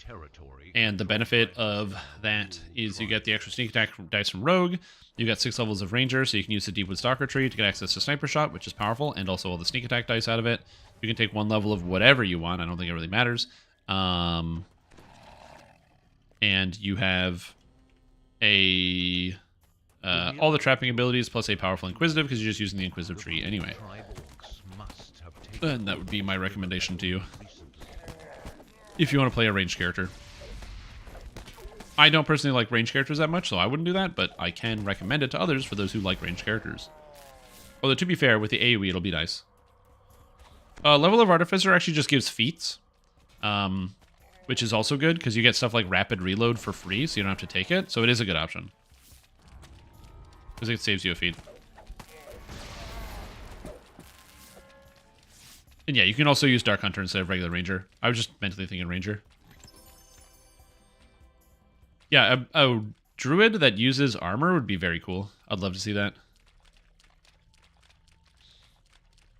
territory. And the benefit of that is you get the extra sneak attack dice from Rogue. You got 6 levels of Ranger, so you can use the Deepwood Stalker tree to get access to Sniper Shot, which is powerful, and also all the sneak attack dice out of it. You can take 1 level of whatever you want. I don't think it really matters. And you have all the trapping abilities plus a powerful Inquisitive because you're just using the Inquisitive tree anyway. And that would be my recommendation to you if you want to play a ranged character. I don't personally like ranged characters that much, so I wouldn't do that, but I can recommend it to others for those who like ranged characters. Although, to be fair, with the AoE, it'll be nice. Level of Artificer actually just gives feats, which is also good, because you get stuff like Rapid Reload for free, so you don't have to take it, so it is a good option. Because it saves you a feat. And yeah, you can also use Dark Hunter instead of regular Ranger. I was just mentally thinking Ranger. Yeah, a druid that uses armor would be very cool. I'd love to see that.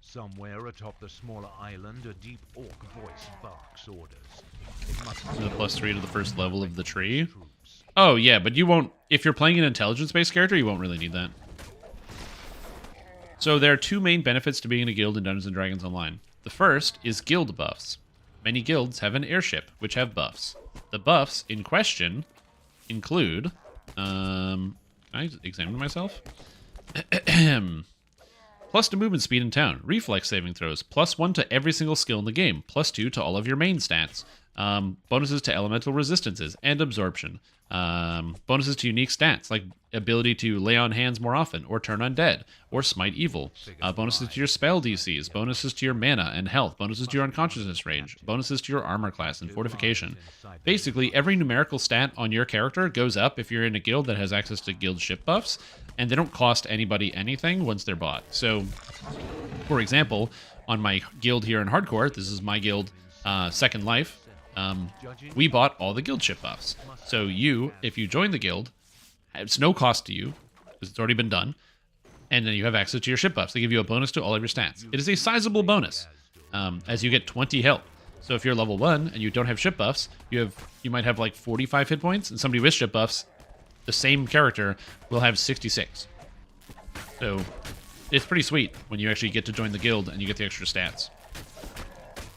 Somewhere atop the smaller island, a deep orc voice barks orders. It must So the +3 to the first level of the tree. Oh, yeah, but you won't... If you're playing an intelligence-based character, you won't really need that. So there are 2 main benefits to being in a guild in Dungeons & Dragons Online. The first is guild buffs. Many guilds have an airship, which have buffs. The buffs in question include... Can I examine myself? Plus to movement speed in town, reflex saving throws, +1 to every single skill in the game, +2 to all of your main stats, bonuses to elemental resistances and absorption, bonuses to unique stats like ability to lay on hands more often, or turn undead, or smite evil, bonuses to your spell DCs, bonuses to your mana and health, bonuses to your unconsciousness range, bonuses to your armor class and fortification. Basically, every numerical stat on your character goes up if you're in a guild that has access to guild ship buffs, and they don't cost anybody anything once they're bought. So, for example, on my guild here in Hardcore, this is my guild, Second Life, we bought all the guild ship buffs. So you, if you join the guild, it's no cost to you, because it's already been done, and then you have access to your ship buffs. They give you a bonus to all of your stats. It is a sizable bonus, as you get 20 health. So if you're level 1 and you don't have ship buffs, you might have like 45 hit points, and somebody with ship buffs, the same character, will have 66. So it's pretty sweet when you actually get to join the guild and you get the extra stats.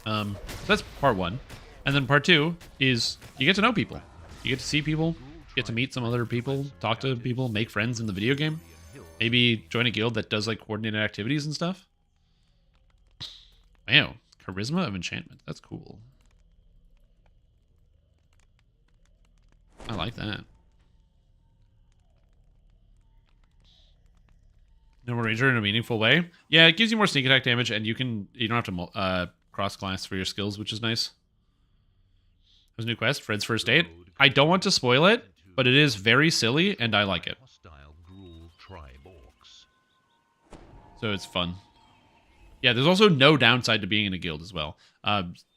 So that's part 1. And then part 2 is you get to know people. You get to see people, get to meet some other people, talk to people, make friends in the video game. Maybe join a guild that does like coordinated activities and stuff. Wow, Charisma of Enchantment. That's cool. I like that. No more Ranger in a meaningful way. Yeah, it gives you more sneak attack damage, and you don't have to cross class for your skills, which is nice. There's a new quest, Fred's First Date. I don't want to spoil it, but it is very silly, and I like it. So it's fun. Yeah, there's also no downside to being in a guild as well.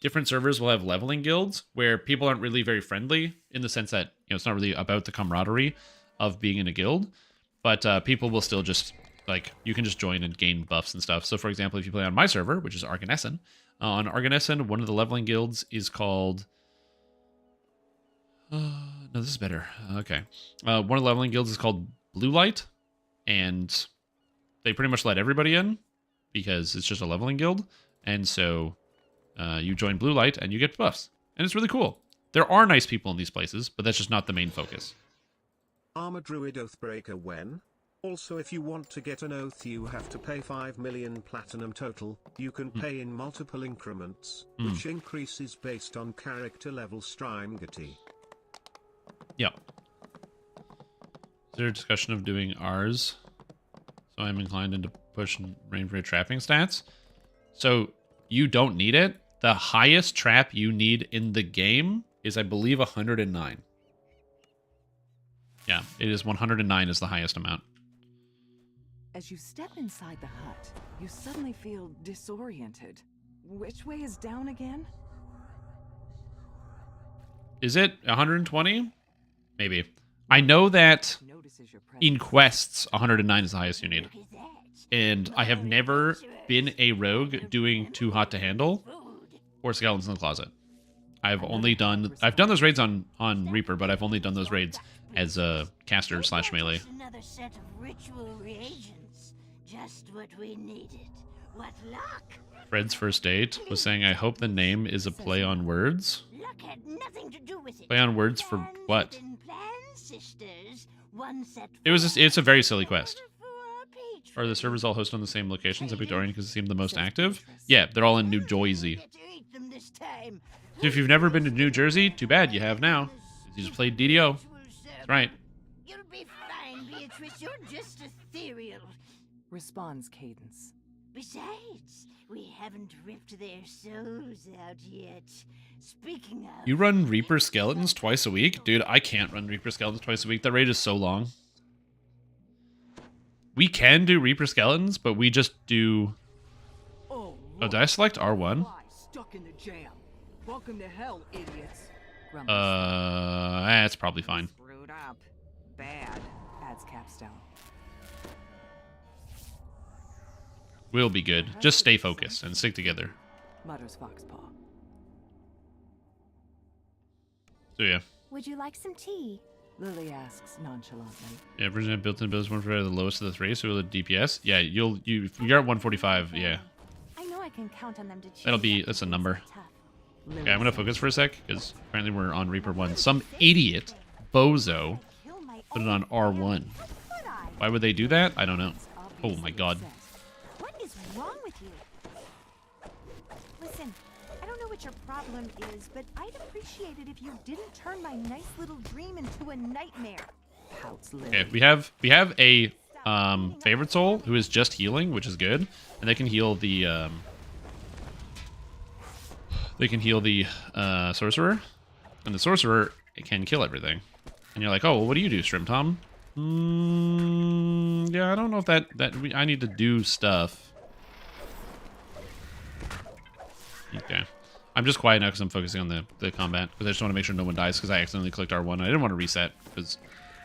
Different servers will have leveling guilds where people aren't really very friendly in the sense that it's not really about the camaraderie of being in a guild, but people will still just you can just join and gain buffs and stuff. So for example, if you play on my server, which is Arganessen, on Arganessen, one of the leveling guilds is called... no, this is better. Okay. One of the leveling guilds is called Blue Light, and they pretty much let everybody in because it's just a leveling guild. And so you join Blue Light and you get buffs. And it's really cool. There are nice people in these places, but that's just not the main focus. Armor Druid Oathbreaker when? Also, if you want to get an oath, you have to pay 5 million platinum total. You can pay in multiple increments, which increases based on character level Strymgati. Yeah. Is there a discussion of doing ours? So I'm inclined into pushing Rainbow trapping stats. So you don't need it. The highest trap you need in the game is, I believe, 109. Yeah, it is 109 is the highest amount. As you step inside the hut, you suddenly feel disoriented. Which way is down again? Is it 120? Maybe. I know that in quests, 109 is the highest you need. And I have never been a rogue doing Too Hot to Handle or Skeletons in the Closet. I've done those raids on Reaper, but I've only done those raids as a caster / melee. Another set of ritual reagents. Just what we needed. What luck! Fred's first date was saying, "I hope the name is a play on words." Luck had nothing to do with it. Play on words for Plans what? have been planned, sisters. One set It's a very silly quest. for our patrons. Are the servers all hosted on the same locations at Victorian because it seemed the most active? Yeah, they're all in New Jersey. Get to eat them this time. So if you've never been to New Jersey, too bad, you have now. You just played DDO. That's right. You'll be fine, Beatrice. You're just ethereal. Responds Cadence. Besides, we haven't ripped their souls out yet. Speaking of... You run Reaper Skeletons twice a week? Dude, I can't run Reaper Skeletons twice a week. That raid is so long. We can do Reaper Skeletons, but we just do... Oh, did I select R1? Stuck in the jam. Welcome to hell, idiots. That's probably fine. Screwed up. Bad. Adds capstone. We'll be good. Just stay focused and stick together. Mutters Foxpaw. So yeah. Would you like some tea? Lily asks nonchalantly. Yeah, version of built-in builds one for the lowest of the three, so the DPS. Yeah, you're at 145. Yeah, I know I can count on them to choose. that's a number. Tough. Okay, I'm gonna focus for a sec because apparently we're on Reaper 1. Some idiot bozo Kill my put it on R1. Why would they do that? I don't know. Oh my god. What is wrong with you? Listen, I don't know what your problem is, but I'd appreciate it if you didn't turn my nice little dream into a nightmare. Pouts Lily. Okay, we have a favorite soul who is just healing, which is good, and they can heal the sorcerer, and the sorcerer can kill everything. And you're like, oh, well, what do you do, Shrimp Tom? Yeah, I don't know if I need to do stuff. Okay. I'm just quiet now because I'm focusing on the combat. Because I just want to make sure no one dies because I accidentally clicked R1. I didn't want to reset because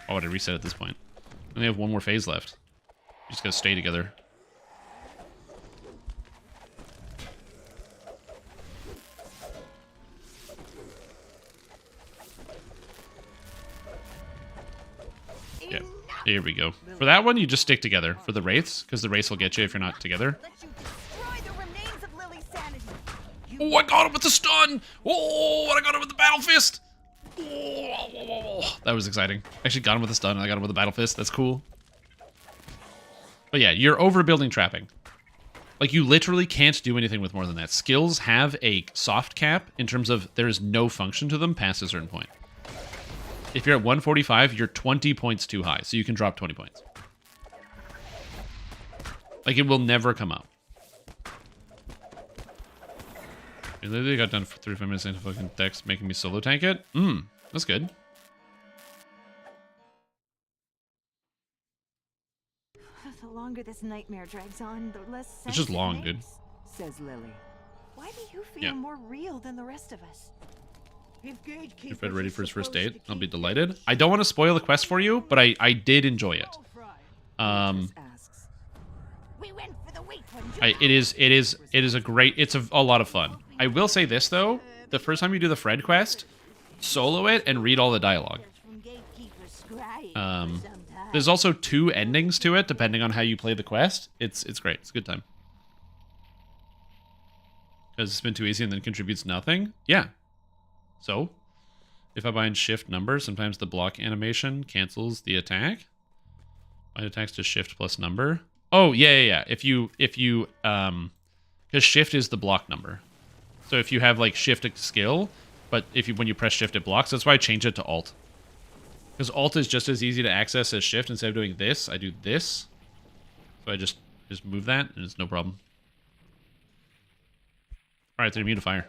why would I reset at this point? I only have one more phase left. You just gotta stay together. Yeah, here we go. For that one, you just stick together. For the wraiths, because the wraiths will get you if you're not together. Let you destroy the remains of Lily's sanity. Oh, I got him with the stun! Oh, I got him with the battle fist! Oh, that was exciting. Actually got him with the stun and I got him with the battle fist. That's cool. But yeah, you're overbuilding trapping. Like, you literally can't do anything with more than that. Skills have a soft cap in terms of there is no function to them past a certain point. If you're at 145, you're 20 points too high, so you can drop 20 points. Like, it will never come up. I literally got done for 35 minutes into fucking Dex, making me solo tank it. That's good. The longer this nightmare drags on, the less sense It's just it long, dude. makes. Says Lily. Why do you feel Yeah. more real than the rest of us? If Fred ready for his first date, I'll be delighted. I don't want to spoil the quest for you, but I did enjoy it. Asks. We went for the weak one. It is a great. It's a lot of fun. I will say this though: the first time you do the Fred quest, solo it and read all the dialogue. From gatekeeper's scribe for some time. There's also 2 endings to it, depending on how you play the quest. It's great. It's a good time. Because it's been too easy and then contributes nothing. Yeah. So, if I bind shift number, sometimes the block animation cancels the attack. Bind attacks to shift plus number. Oh, yeah. If you, because shift is the block number. So if you have like shift skill, but when you press shift, it blocks. That's why I changed it to alt. Because alt is just as easy to access as shift. Instead of doing this, I do this. So I just move that, and it's no problem. All right, they're immune to fire.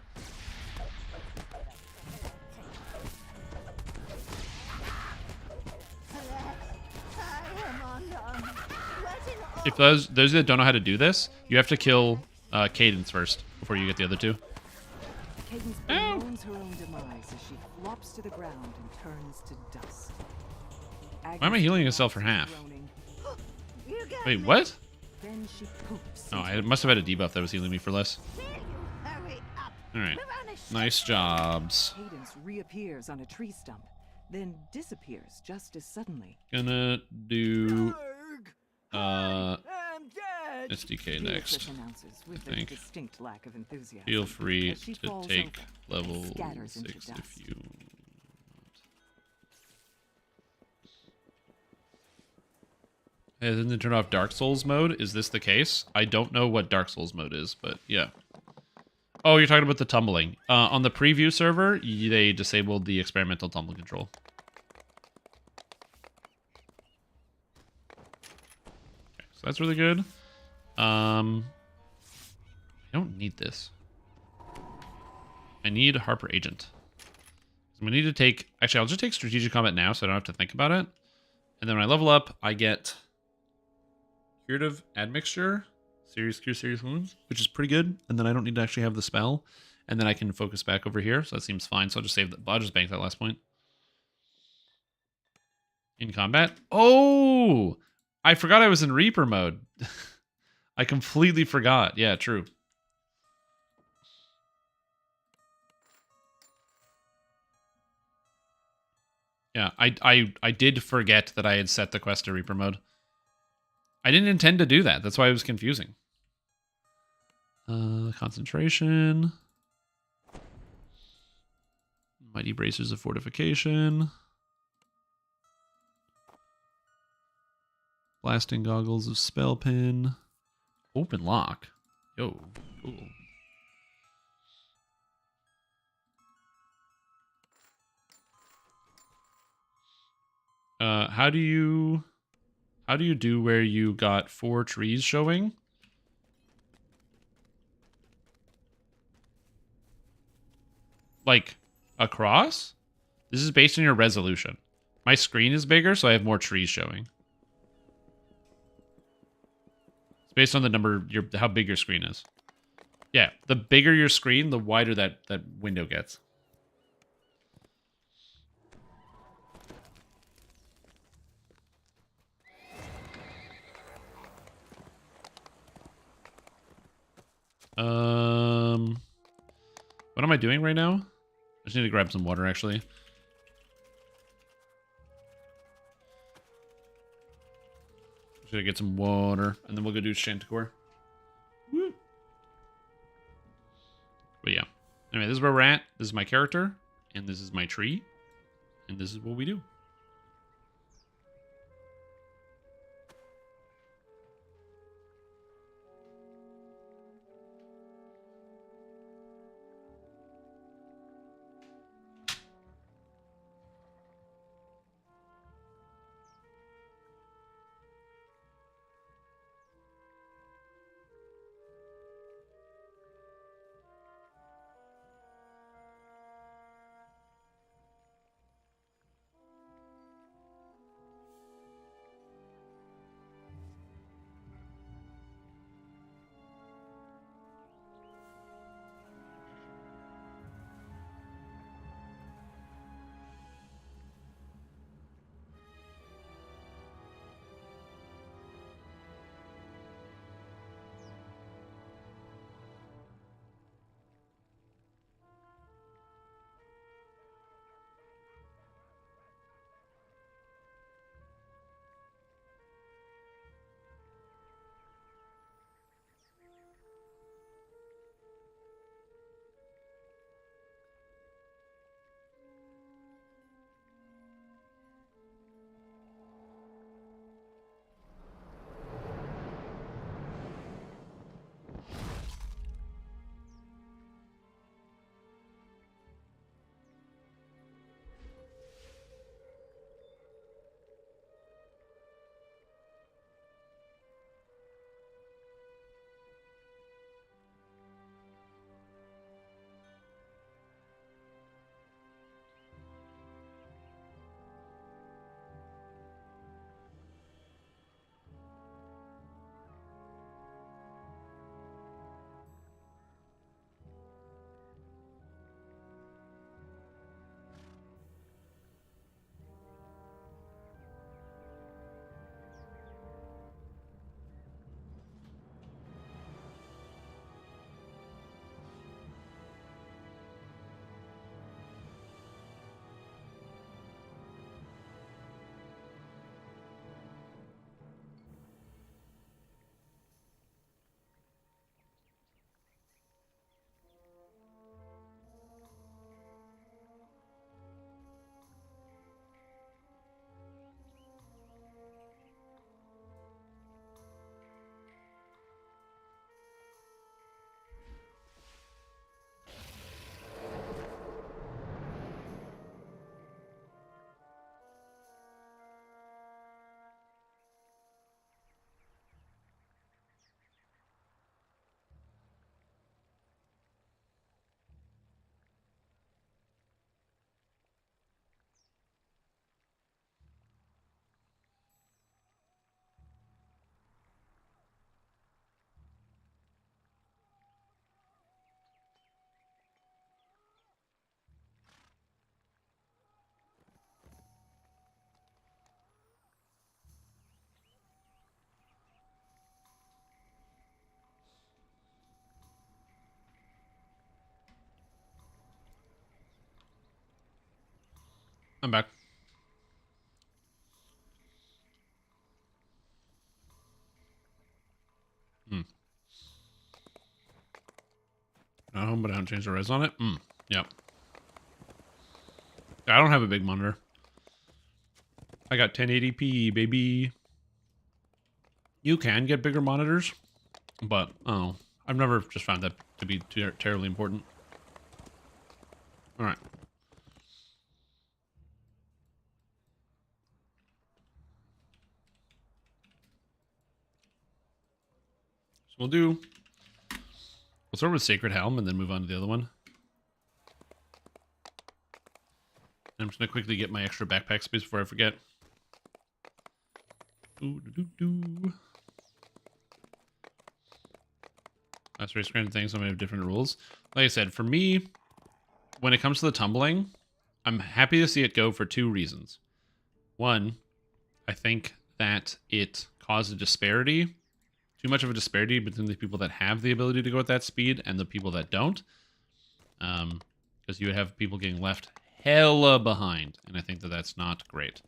If those that don't know how to do this, you have to kill Cadence first before you get the other 2. Cadence bemoans her own demise as she flops to the ground and turns to dust. Why am I healing myself for half? Groaning. Wait, what? Then she poops. Oh, I must have had a debuff that was healing me for less. Hurry up. All right. We're on a ship. Nice jobs. Cadence reappears on a tree stump, then disappears just as suddenly. Gonna do I'm dead. SDK Beatrice next. announces with I a think. distinct lack of enthusiasm. Feel free as she to falls take over and level scatters into 6 dust. if you want. Hey, didn't they turn off Dark Souls mode? Is this the case? I don't know what Dark Souls mode is, but yeah. Oh, you're talking about the tumbling. On the preview server, they disabled the experimental tumble control. Okay, so that's really good. I don't need this. I need Harper Agent. So I'm gonna need to take... Actually, I'll just take Strategic Combat now so I don't have to think about it. And then when I level up, I get Curative Admixture, Serious Cure Serious Wounds, which is pretty good. And then I don't need to actually have the spell. And then I can focus back over here, so that seems fine. So I'll just save that. I'll just bank that last point. In combat. Oh! I forgot I was in Reaper mode. I completely forgot. Yeah, true. Yeah, I did forget that I had set the quest to Reaper mode. I didn't intend to do that. That's why it was confusing. Concentration. Mighty Bracers of Fortification. Blasting Goggles of Spell Pin. Open Lock. Yo, cool. How do you do where you got 4 trees showing? Like across? This is based on your resolution. My screen is bigger, so I have more trees showing. It's based on the number, how big your screen is. Yeah, the bigger your screen, the wider that window gets. What am I doing right now? I just need to grab some water, actually. Should I get some water, and then we'll go do Shanticor. Woo. But yeah. Anyway, this is where we're at. This is my character, and this is my tree, and this is what we do. I'm back. Oh, but I don't change the res on it. Yep. I don't have a big monitor. I got 1080p, baby. You can get bigger monitors, but oh, I've never just found that to be terribly important. All right. So we'll start with Sacred Helm and then move on to the other one. I'm just gonna quickly get my extra backpack space before I forget. That's race granted things. I'm gonna have different rules. Like I said, for me, when it comes to the tumbling, I'm happy to see it go for two reasons. One, I think that it caused a disparity, too much of a disparity between the people that have the ability to go at that speed and the people that don't. Because you would have people getting left hella behind, and I think that that's not great.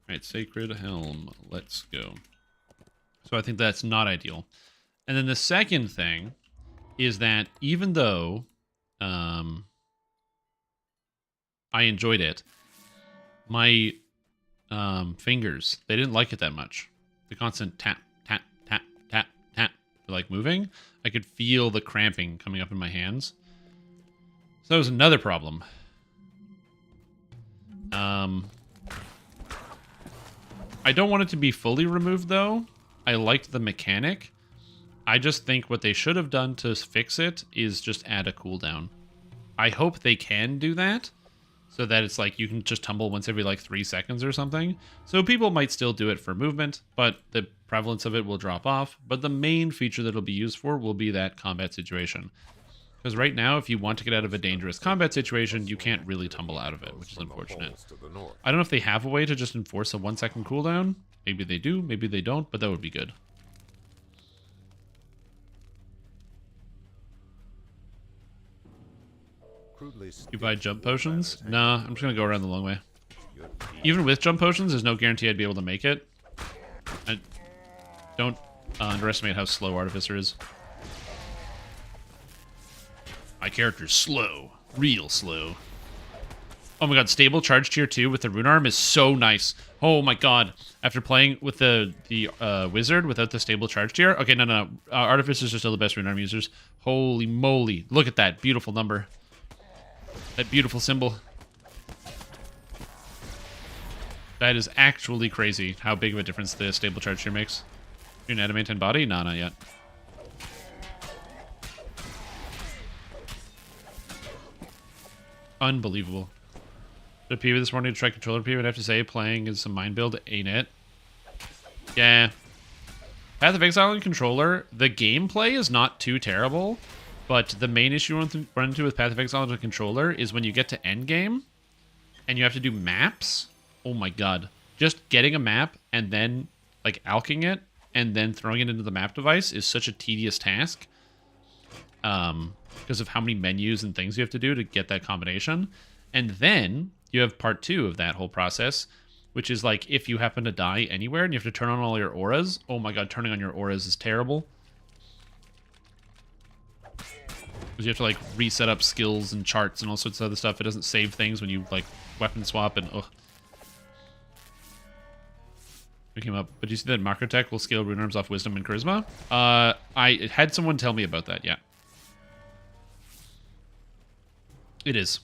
All right, Sacred Helm, let's go. So I think that's not ideal. And then the second thing is that even though I enjoyed it, my fingers, they didn't like it that much. The constant tap, tap, tap, tap, tap, like moving, I could feel the cramping coming up in my hands. So that was another problem. I don't want it to be fully removed, though. I liked the mechanic. I just think what they should have done to fix it is just add a cooldown. I hope they can do that, so that it's like you can just tumble once every like 3 seconds or something. So people might still do it for movement, but the prevalence of it will drop off. But the main feature that it'll be used for will be that combat situation. Because right now, if you want to get out of a dangerous combat situation, you can't really tumble out of it, which is unfortunate. I don't know if they have a way to just enforce a 1 second cooldown. Maybe they do, maybe they don't, but that would be good. You buy jump potions? Nah, I'm just going to go around the long way. Even with jump potions, there's no guarantee I'd be able to make it. Don't underestimate how slow Artificer is. My character's slow. Real slow. Oh my god, stable charge tier 2 with the rune arm is so nice. Oh my god. After playing with the wizard without the stable charge tier. Okay, no. Artificers are still the best rune arm users. Holy moly. Look at that beautiful number. That beautiful symbol. That is actually crazy how big of a difference the stable charge tier makes. You're an adamantine body? No, not yet. Unbelievable. The PV this morning to try controller PV, I'd have to say playing is some mind build, ain't it? Yeah. Path of Exile and controller, the gameplay is not too terrible, but the main issue you run into with Path of Exile and a controller is when you get to endgame and you have to do maps. Oh my god. Just getting a map and then like alching it and then throwing it into the map device is such a tedious task. Because of how many menus and things you have to do to get that combination. And then you have part 2 of that whole process, which is like if you happen to die anywhere and you have to turn on all your auras. Oh my god, turning on your auras is terrible. Because you have to like reset up skills and charts and all sorts of other stuff. It doesn't save things when you like weapon swap and ugh. It came up. But do you see that Macrotech will scale rune arms off wisdom and charisma? I had someone tell me about that, yeah. It is.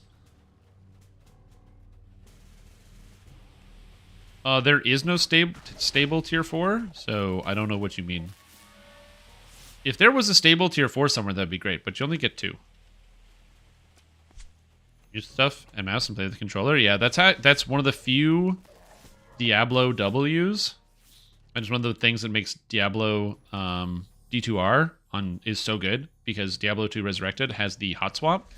There is no stable tier 4, so I don't know what you mean. If there was a stable tier 4 somewhere, that'd be great, but you only get 2. Use stuff and mouse and play with the controller. Yeah, that's one of the few Diablo Ws. And it's one of the things that makes Diablo D2R is so good, because Diablo 2 Resurrected has the hot swap,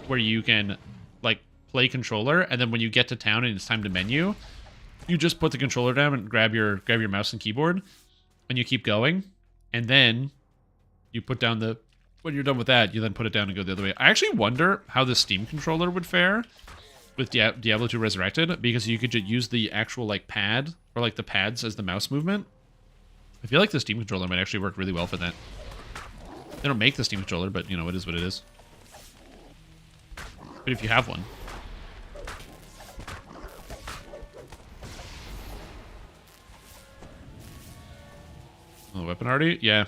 where you can like play controller, and then when you get to town and it's time to menu, you just put the controller down and grab your mouse and keyboard, and you keep going, and then you put down when you're done with that, you then put it down and go the other way. I actually wonder how the Steam controller would fare with Diablo 2 Resurrected, because you could just use the actual like pad or like the pads as the mouse movement. I feel like the Steam controller might actually work really well for that. They don't make the Steam controller, but you know, it is what it is. But if you have one. Oh, weapon already? Yeah.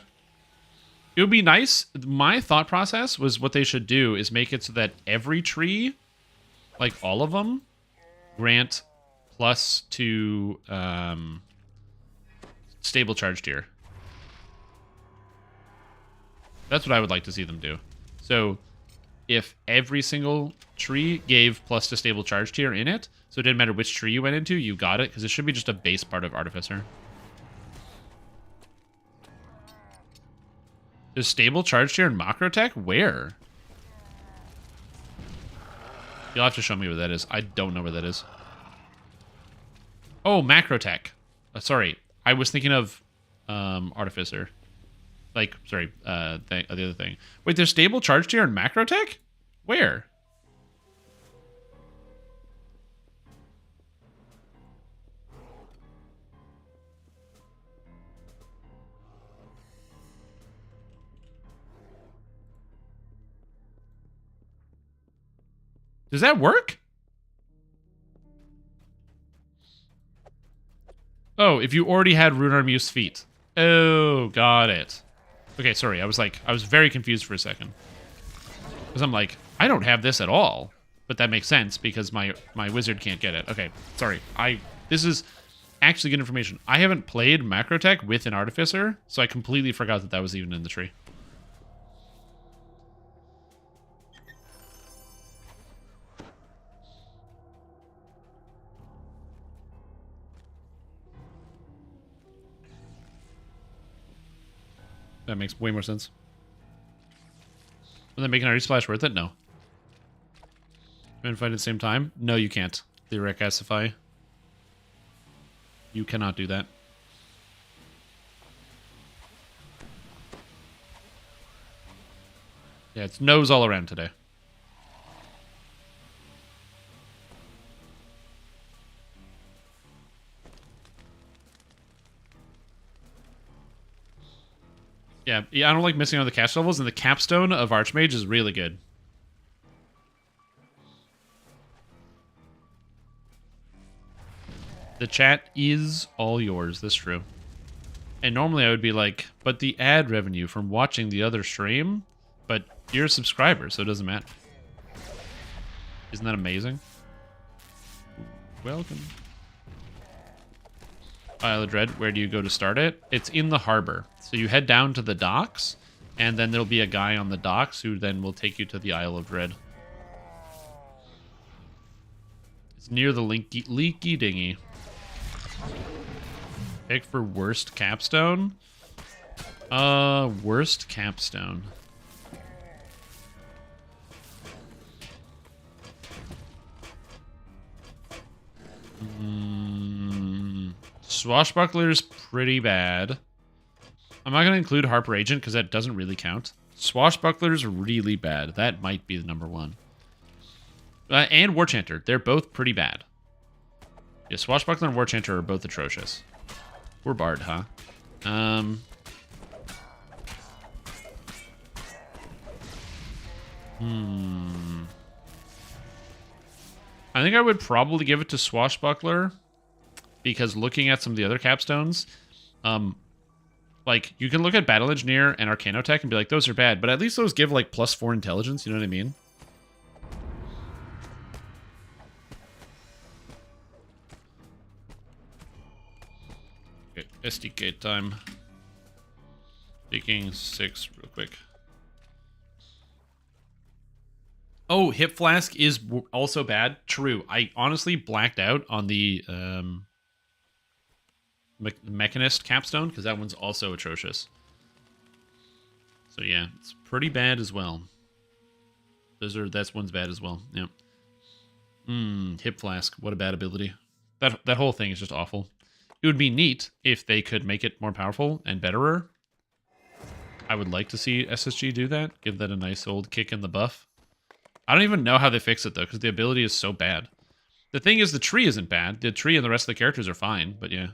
It would be nice. My thought process was what they should do is make it so that every tree, like all of them, grant plus to stable charge tier. That's what I would like to see them do. So if every single tree gave plus to stable charge tier in it, so it didn't matter which tree you went into, you got it, because it should be just a base part of Artificer. There's stable charge tier in Macrotech? Where? You'll have to show me where that is. I don't know where that is. Oh, Macrotech. Sorry. I was thinking of Artificer. Like, sorry, the other thing. Wait, there's stable charge tier in Macrotech? Where? Does that work? Oh, if you already had Runarmuse feet. Oh, got it. Okay, sorry. I was very confused for a second. Because I'm like, I don't have this at all. But that makes sense because my wizard can't get it. Okay, sorry. This is actually good information. I haven't played Macrotech with an Artificer, so I completely forgot that that was even in the tree. That makes way more sense. Will they make an Arty Splash worth it? No. Can fight at the same time? No, you can't. The Recasify. You cannot do that. Yeah, it's nose all around today. Yeah, I don't like missing on the cast levels, and the capstone of Archmage is really good. The chat is all yours, that's true. And normally I would be like, but the ad revenue from watching the other stream, but you're a subscriber, so it doesn't matter. Isn't that amazing? Welcome. Isle of Dread, where do you go to start it? It's in the harbor. So you head down to the docks, and then there'll be a guy on the docks who then will take you to the Isle of Dread. It's near the leaky dinghy. Pick for worst capstone? Worst capstone. Swashbuckler's pretty bad. I'm not going to include Harper Agent because that doesn't really count. Swashbuckler's really bad. That might be the number one. And War Chanter. They're both pretty bad. Yeah, Swashbuckler and War Chanter are both atrocious. We're Bard, huh? I think I would probably give it to Swashbuckler, because looking at some of the other capstones, like, you can look at Battle Engineer and Arcanotech and be like, those are bad, but at least those give, like, +4 intelligence, you know what I mean? Okay, SDK time. Taking 6 real quick. Oh, Hip Flask is also bad. True. I honestly blacked out on the Mechanist capstone because that one's also atrocious. So yeah, it's pretty bad as well. That's one's bad as well. Yeah. Hip Flask. What a bad ability. That whole thing is just awful. It would be neat if they could make it more powerful and betterer. I would like to see SSG do that. Give that a nice old kick in the buff. I don't even know how they fix it, though, because the ability is so bad. The thing is, the tree isn't bad. The tree and the rest of the characters are fine, but yeah.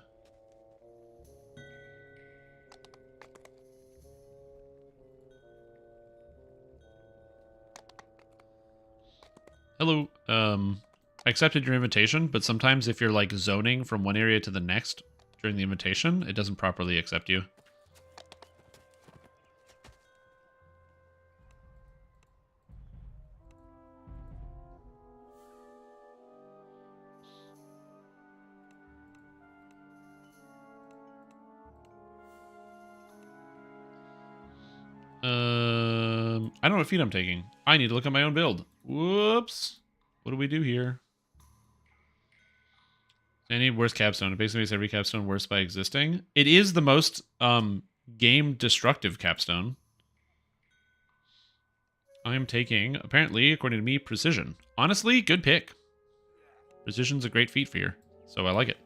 Hello. I accepted your invitation, but sometimes if you're like zoning from one area to the next during the invitation, it doesn't properly accept you. I don't know what feat I'm taking. I need to look at my own build. Whoops. What do we do here? I need worst capstone. It basically makes every capstone worse by existing. It is the most game destructive capstone. I'm taking, apparently, according to me, precision. Honestly, good pick. Precision's a great feat for you, so I like it.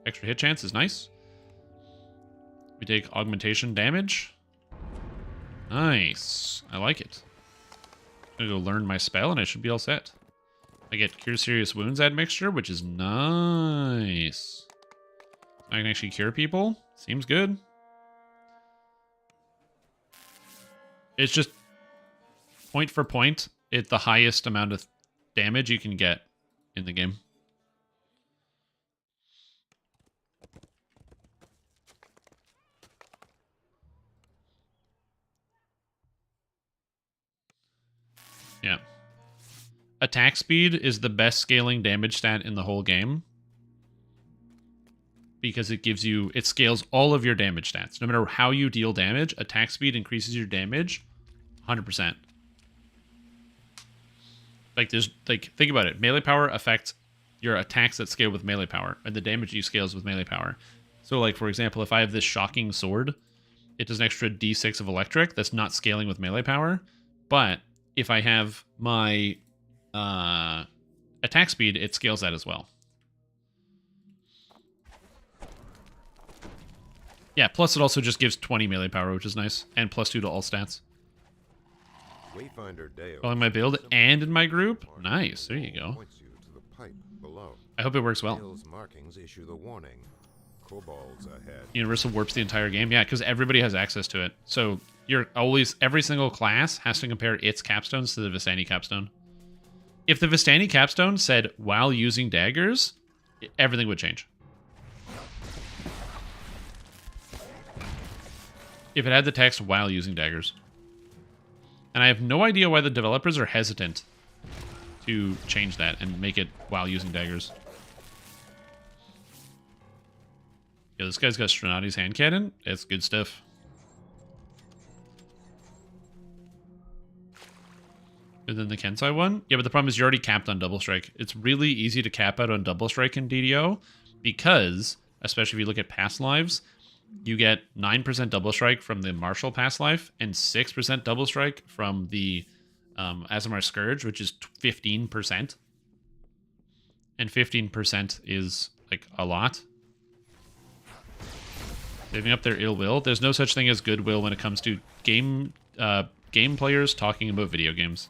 Extra hit chance is nice. We take augmentation damage. Nice. I like it. I'm gonna go learn my spell and I should be all set. I get Cure Serious Wounds admixture, which is nice. I can actually cure people. Seems good. It's just point for point, it's the highest amount of damage you can get in the game. Yeah. Attack speed is the best scaling damage stat in the whole game. Because it gives you, it scales all of your damage stats. No matter how you deal damage, attack speed increases your damage 100%. Like there's, like, think about it. Melee power affects your attacks that scale with melee power, and the damage you scales with melee power. So like, for example, if I have this shocking sword, it does an extra d6 of electric that's not scaling with melee power. But if I have my attack speed, it scales that as well. Yeah, plus it also just gives 20 melee power, which is nice, and plus 2 to all stats. Wayfinder Deo. All in my build and in my group? Nice, there you go. Points you to the pipe below. I hope it works well. Dale's markings issue the warning. Kobolds ahead. Universal warps the entire game. Yeah, because everybody has access to it. So you're always, every single class has to compare its capstones to the Vistani capstone. If the Vistani capstone said, while using daggers, everything would change. If it had the text, while using daggers. And I have no idea why the developers are hesitant to change that and make it while using daggers. Yeah, this guy's got Stronati's hand cannon. It's good stuff. And then the Kensai one. Yeah, but the problem is you're already capped on double strike. It's really easy to cap out on double strike in DDO because, especially if you look at past lives, you get 9% double strike from the Martial past life and 6% double strike from the Aasimar Scourge, which is 15%. And 15% is like a lot. Saving up their ill will. There's no such thing as goodwill when it comes to game players talking about video games.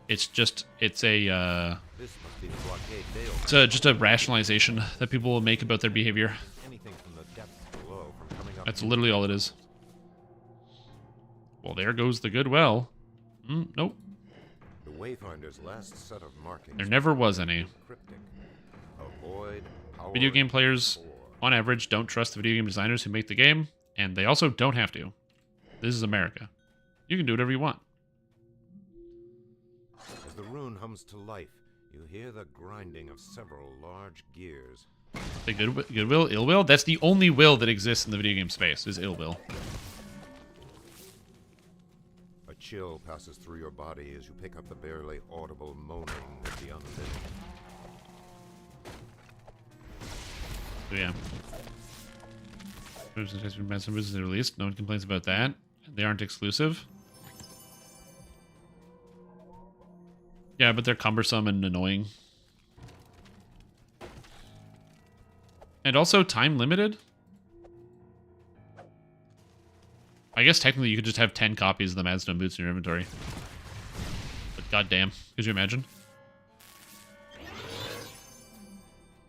It's just just a rationalization that people will make about their behavior. That's literally all it is. Well, there goes the goodwill. Nope. The Wayfinder's last set of markings. There never was any. Cryptic. Avoid power Video game players, four. on average, don't trust the video game designers who make the game, and they also don't have to. This is America. You can do whatever you want. As the rune hums to life, you hear the grinding of several large gears. The goodwill, ill will. That's the only will that exists in the video game space. Is ill will. A chill passes through your body as you pick up the barely audible moaning of the unliving. So yeah. Services are released. No one complains about that. They aren't exclusive. Yeah, but they're cumbersome and annoying. And also time limited. I guess technically you could just have 10 copies of the Madstone boots in your inventory. But goddamn, could you imagine?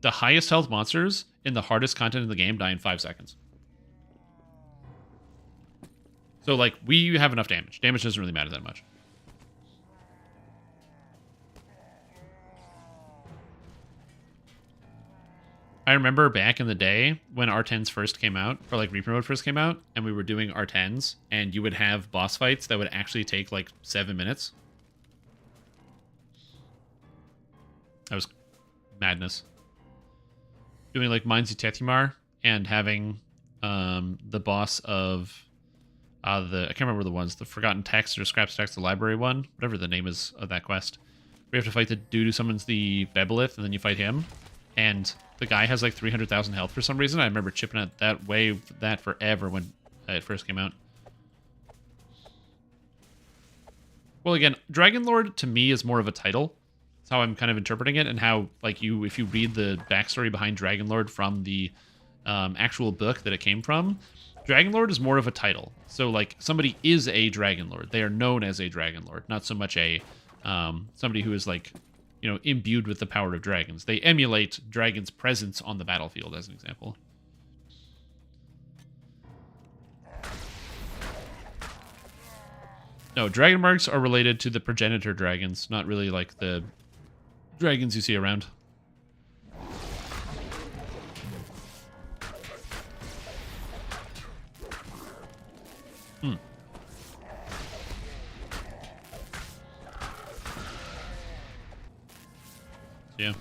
the highest health monsters in the hardest content in the game die in 5 seconds. So, like, we have enough damage. Damage doesn't really matter that much. I remember back in the day when R10s first came out, or like Reaper Mode first came out, and we were doing R10s, and you would have boss fights that would actually take like 7 minutes. That was madness. Doing like Mines Tetimar and having the boss of I can't remember the ones, the Forgotten Text or Scraps Text, the library one, whatever the name is of that quest. We have to fight the dude who summons the Bebelith, and then you fight him. And the guy has like 300,000 health for some reason. I remember chipping at that forever when it first came out. Well, again, Dragonlord to me is more of a title. That's how I'm kind of interpreting it, and how like if you read the backstory behind Dragonlord from the actual book that it came from, Dragonlord is more of a title. So like somebody is a Dragonlord. They are known as a Dragonlord, not so much a somebody who is like, you know, imbued with the power of dragons. They emulate dragons' presence on the battlefield, as an example. No, dragon marks are related to the progenitor dragons, not really like the dragons you see around. Yeah.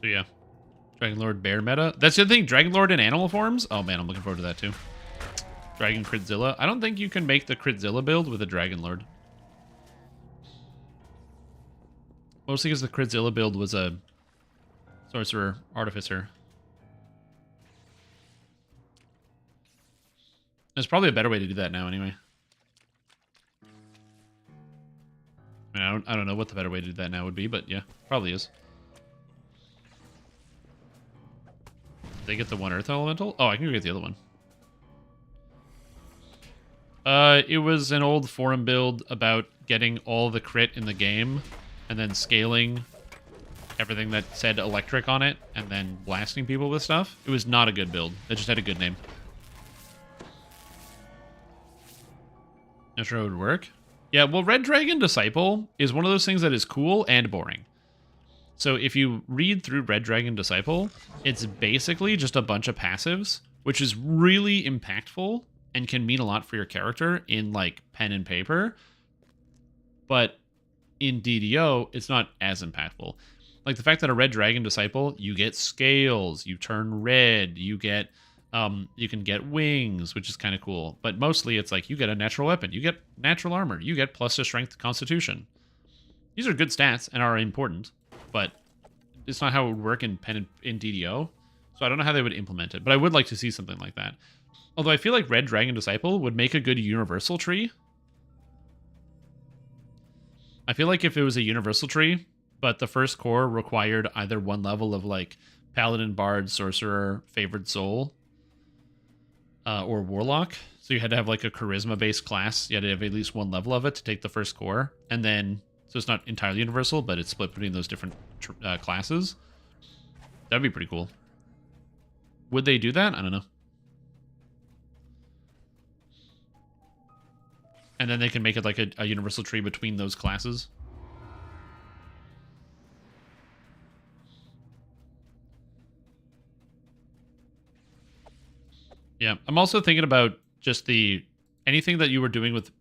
So yeah. Dragonlord bear meta. That's the other thing, Dragonlord in animal forms? Oh man, I'm looking forward to that too. Dragon Critzilla. I don't think you can make the Critzilla build with a Dragonlord. Mostly because the Critzilla build was a Sorcerer Artificer. There's probably a better way to do that now, anyway. I mean, I don't know what the better way to do that now would be, but yeah, probably is. Did they get the one Earth Elemental? Oh, I can go get the other one. It was an old forum build about getting all the crit in the game, and then scaling everything that said electric on it, and then blasting people with stuff. It was not a good build. It just had a good name. Not sure how it would work. Yeah, well, Red Dragon Disciple is one of those things that is cool and boring. So if you read through Red Dragon Disciple, it's basically just a bunch of passives, which is really impactful and can mean a lot for your character in, like, pen and paper. But in DDO, it's not as impactful. Like, the fact that a Red Dragon Disciple, you get scales, you turn red, you get... you can get wings, which is kind of cool. But mostly it's like you get a natural weapon, you get natural armor, you get plus to strength constitution. These are good stats and are important, but it's not how it would work in DDO. So I don't know how they would implement it, but I would like to see something like that. Although I feel like Red Dragon Disciple would make a good universal tree. I feel like if it was a universal tree, but the first core required either one level of like Paladin, Bard, Sorcerer, Favored Soul, or Warlock. So you had to have like a charisma-based class. You had to have at least one level of it to take the first core. And then, so it's not entirely universal, but it's split between those different classes. That'd be pretty cool. Would they do that? I don't know. And then they can make it like a universal tree between those classes. Yeah, I'm also thinking about just anything that you were doing with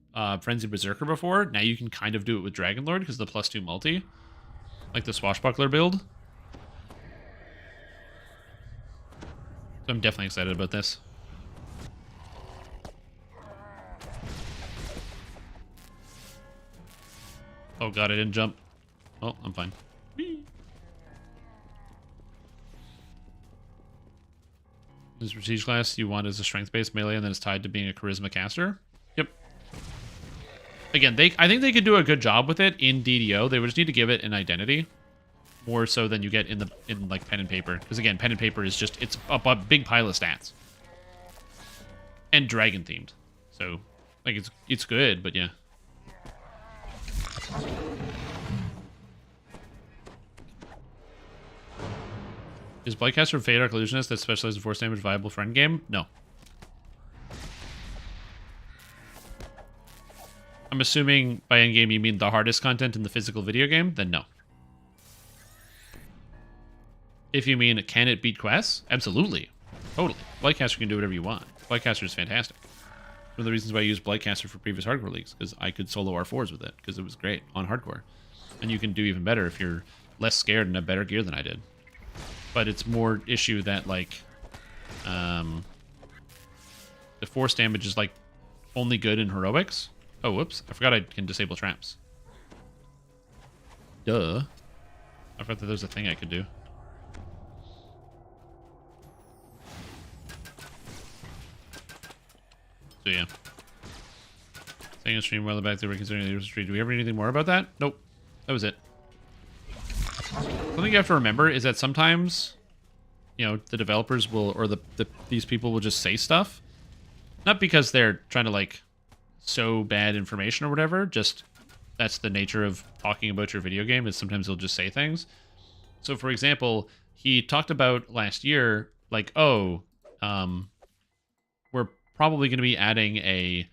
Frenzy Berserker before. Now you can kind of do it with Dragonlord because of the +2 multi. Like the Swashbuckler build. So I'm definitely excited about this. Oh god, I didn't jump. Oh, I'm fine. Whee! This prestige class you want is a strength-based melee, and then it's tied to being a charisma caster. Yep. Again, I think they could do a good job with it in DDO. They would just need to give it an identity, more so than you get in like pen and paper. Because again, pen and paper is just it's a big pile of stats and dragon themed. So Like, it's good, but yeah. Is Blightcaster Fade Arc Illusionist that specializes in force damage viable for endgame? No. I'm assuming by endgame you mean the hardest content in the physical video game? Then no. If you mean, can it beat quests? Absolutely. Totally. Blightcaster can do whatever you want. Blightcaster is fantastic. One of the reasons why I used Blightcaster for previous hardcore leagues, because I could solo R4s with it, because it was great on hardcore. And you can do even better if you're less scared and have better gear than I did. But it's more issue that, like, the force damage is, like, only good in heroics. Oh, whoops. I forgot I can disable traps. Duh. I forgot that there was a thing I could do. So, yeah. Saying a stream while back they were considering the stream. Do we ever need anything more about that? Nope. That was it. Something you have to remember is that sometimes, you know, the developers will, or these people will just say stuff. Not because they're trying to, like, sow bad information or whatever, just that's the nature of talking about your video game, is sometimes they'll just say things. So, for example, he talked about last year, like, oh, we're probably going to be adding a,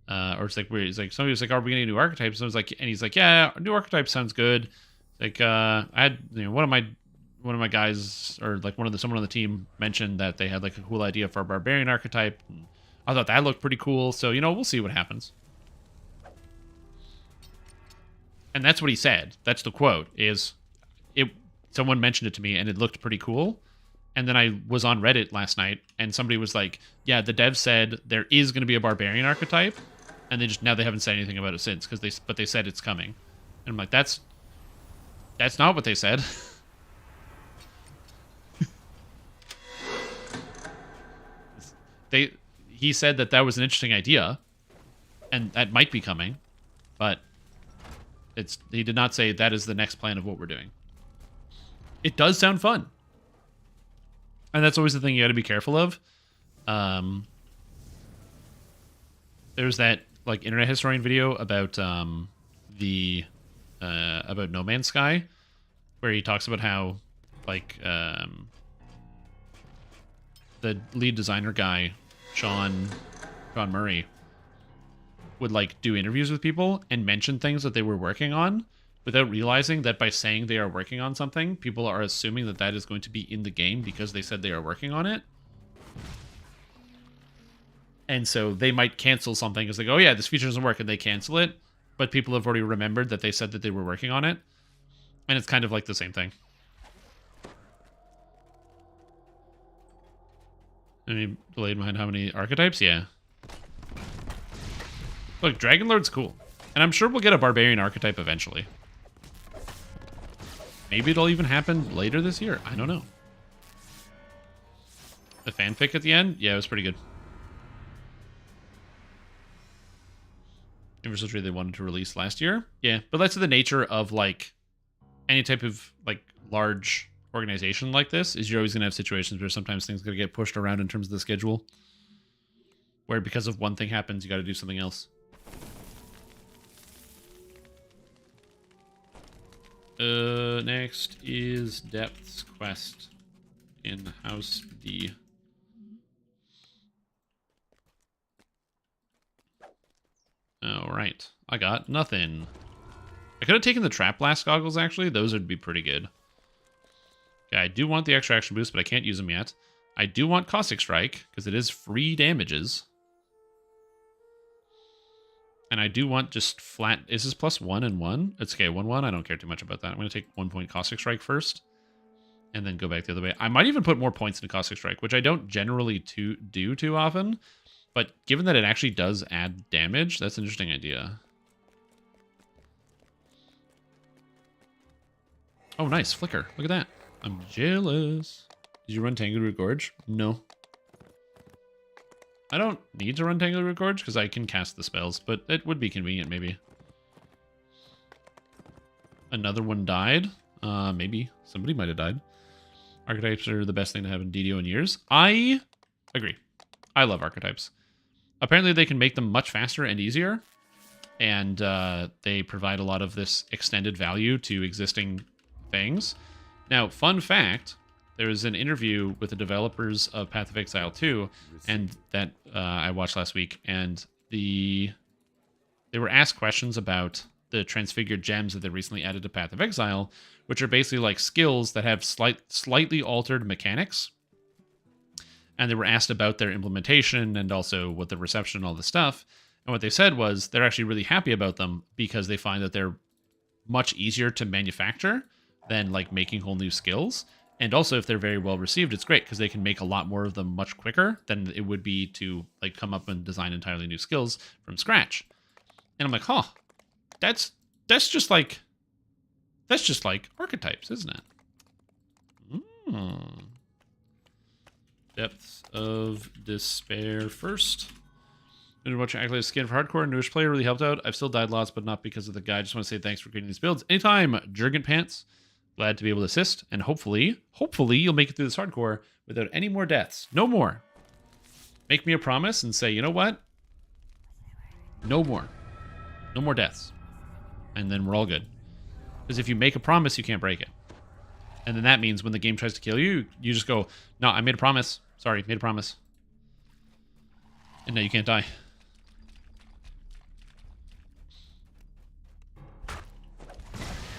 or it's like, somebody was like, are we getting a new archetype? So I was like, and he's like, yeah, new archetype sounds good. Like, I had, you know, one of my guys, or like someone on the team mentioned that they had like a cool idea for a barbarian archetype. And I thought that looked pretty cool. So, you know, we'll see what happens. And that's what he said. That's the quote, is someone mentioned it to me and it looked pretty cool. And then I was on Reddit last night and somebody was like, yeah, the dev said there is going to be a barbarian archetype. And now they haven't said anything about it since, but they said it's coming. And I'm like, that's not what they said. He said that was an interesting idea, and that might be coming, but he did not say that is the next plan of what we're doing. It does sound fun, and that's always the thing you got to be careful of. There's that like internet historian video about about No Man's Sky, where he talks about how like the lead designer guy, Sean Murray, would like do interviews with people and mention things that they were working on without realizing that by saying they are working on something, people are assuming that that is going to be in the game because they said they are working on it. And so they might cancel something because they go, oh yeah, this feature doesn't work, and they cancel it. But people have already remembered that they said that they were working on it. And it's kind of like the same thing. Any delayed behind how many archetypes? Yeah. Look, Dragonlord's cool. And I'm sure we'll get a barbarian archetype eventually. Maybe it'll even happen later this year. I don't know. The fanfic at the end? Yeah, it was pretty good. Universal Trade they wanted to release last year. Yeah, but that's the nature of like any type of like large organization like this, is you're always gonna have situations where sometimes things gonna get pushed around in terms of the schedule, where because of one thing happens, you got to do something else. Next is Depth's Quest in House D. Alright, I got nothing. I could have taken the Trap Blast goggles, actually. Those would be pretty good. Okay, I do want the extra action boost, but I can't use them yet. I do want Caustic Strike, because it is free damages. And I do want just flat... Is this plus 1 and 1? It's okay, 1-1. I don't care too much about that. I'm going to take 1 point Caustic Strike first, and then go back the other way. I might even put more points into Caustic Strike, which I don't generally do too often. But given that it actually does add damage, that's an interesting idea. Oh, nice. Flicker. Look at that. I'm jealous. Did you run Tangleroot Gorge? No. I don't need to run Tangleroot Gorge because I can cast the spells, but it would be convenient, maybe. Another one died? Maybe. Somebody might have died. Archetypes are the best thing to have in DDO in years. I agree. I love archetypes. apparently they can make them much faster and easier, and they provide a lot of this extended value to existing things. Now, fun fact, there was an interview with the developers of Path of Exile 2, and that I watched last week, and they were asked questions about the transfigured gems that they recently added to Path of Exile, which are basically like skills that have slightly altered mechanics. And they were asked about their implementation and also what the reception and all this stuff. And what they said was they're actually really happy about them because they find that they're much easier to manufacture than like making whole new skills. And also, if they're very well received, it's great because they can make a lot more of them much quicker than it would be to like come up and design entirely new skills from scratch. And I'm like, huh, that's just like archetypes, isn't it? Depths of Despair first. Been watching Accolade Skin for Hardcore. Newish player really helped out. I've still died lots, but not because of the guide. Just want to say thanks for creating these builds. Anytime, Jurgen Pants. Glad to be able to assist, and hopefully you'll make it through this hardcore without any more deaths. No more. Make me a promise and say, you know what? No more. No more deaths. And then we're all good. Because if you make a promise, you can't break it. And then that means when the game tries to kill you, you just go, no, I made a promise. Sorry, made a promise. And now you can't die.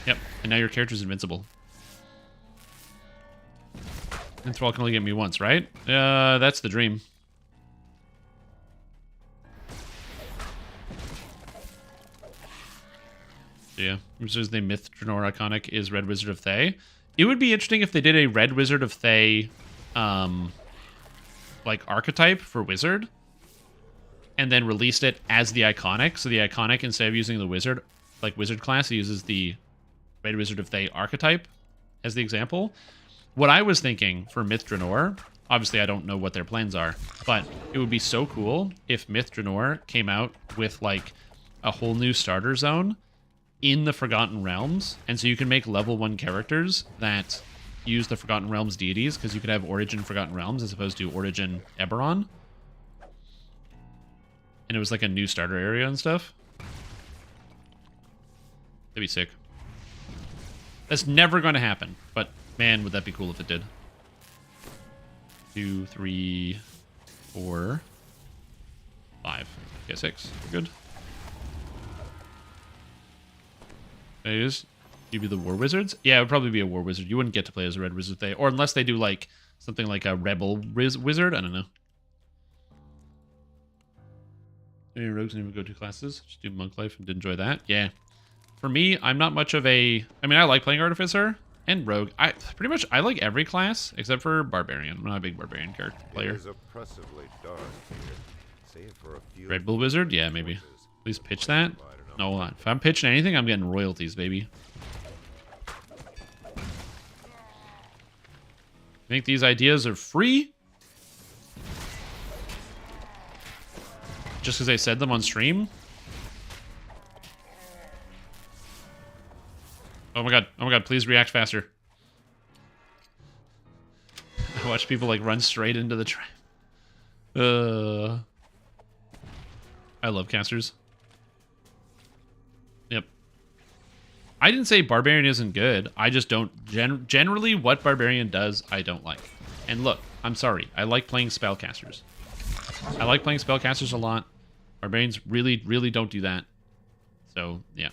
Yep, and now your character's invincible. And Thrall can only get me once, right? That's the dream. Yeah, which is the Myth Draenor iconic is Red Wizard of Thay. It would be interesting if they did a Red Wizard of Thay, like archetype for Wizard, and then released it as the iconic. So the iconic, instead of using the Wizard, like Wizard class, it uses the Red Wizard of Thay archetype as the example. What I was thinking for Myth Draenor, obviously I don't know what their plans are, but it would be so cool if Myth Draenor came out with like a whole new starter zone in the Forgotten Realms, and so you can make level 1 characters that use the Forgotten Realms deities, because you could have Origin Forgotten Realms as opposed to Origin Eberron. And it was like a new starter area and stuff. That'd be sick. That's never going to happen, but man, would that be cool if it did. 2, 3, 4, 5. Okay, 6. We're good. It is. You'd be the War Wizards? Yeah, it would probably be a War Wizard. You wouldn't get to play as a Red Wizard Thay, or unless they do like something like a Rebel Wizard. I don't know. Any rogues didn't even go to classes. Just do Monk Life and did enjoy that. Yeah. For me, I'm not much of a... I mean, I like playing Artificer and Rogue. I like every class except for Barbarian. I'm not a big Barbarian character player. It is oppressively dark here. Save for a few Red Bull Wizard? Yeah, maybe. Please pitch that. No, hold on. If I'm pitching anything, I'm getting royalties, baby. Think these ideas are free? Just because I said them on stream? Oh my god, please react faster. I watch people like run straight into the trap. I love casters. Yep. I didn't say Barbarian isn't good. I just don't... Generally, what Barbarian does, I don't like. And look, I'm sorry. I like playing spellcasters. I like playing spellcasters a lot. Barbarians really, really don't do that. So, yeah.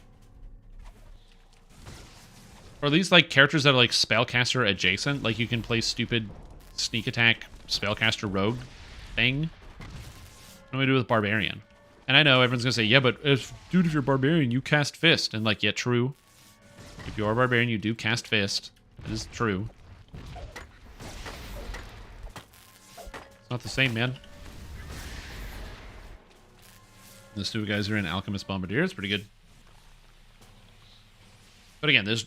Or at least, like, characters that are, like, spellcaster adjacent. Like, you can play stupid sneak attack spellcaster rogue thing. What do we do with Barbarian? And I know everyone's going to say, yeah, but if you're Barbarian, you cast Fist. And, like, yeah, true. If you are Barbarian, you do cast Fist. That is true. It's not the same, man. Those two guys are in Alchemist Bombardier. It's pretty good. But again, there's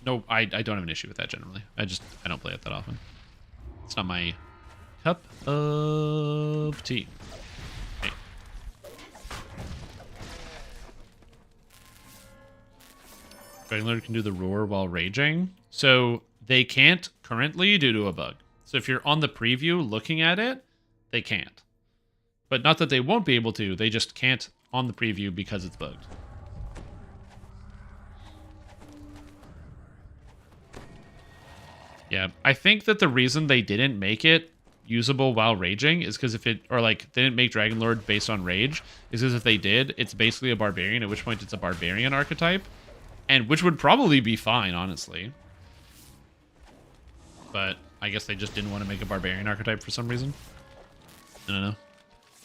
no... I don't have an issue with that generally. I don't play it that often. It's not my cup of tea. Hey. Dragon Lord can do the roar while raging. So they can't currently due to a bug. So if you're on the preview looking at it, they can't. But not that they won't be able to, they just can't on the preview because it's bugged. Yeah, I think that the reason they didn't make it usable while raging is because if it, or like, they didn't make Dragonlord based on rage, is because if they did, it's basically a barbarian, at which point it's a barbarian archetype, and which would probably be fine, honestly. But I guess they just didn't want to make a barbarian archetype for some reason. I don't know.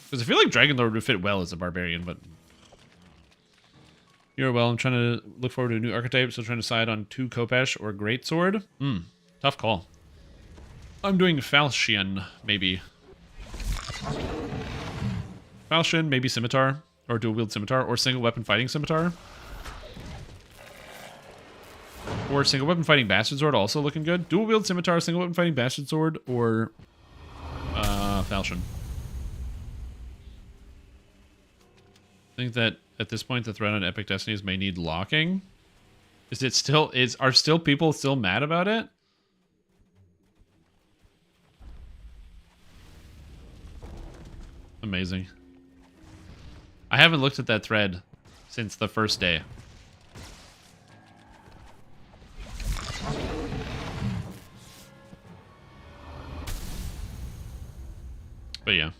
Because I feel like Dragonlord would fit well as a barbarian, but... You're well, I'm trying to look forward to a new archetype, so trying to decide on 2 Khopesh or Greatsword. Tough call. I'm doing Falchion, maybe. Falchion, maybe Scimitar, or dual wield Scimitar, or single weapon fighting Scimitar. Or single weapon fighting Bastard Sword, also looking good. Dual wield Scimitar, single weapon fighting Bastard Sword, or Falchion. I think that at this point the threat on Epic Destinies may need locking. Are still people still mad about it? Amazing. I haven't looked at that thread since the first day. But yeah.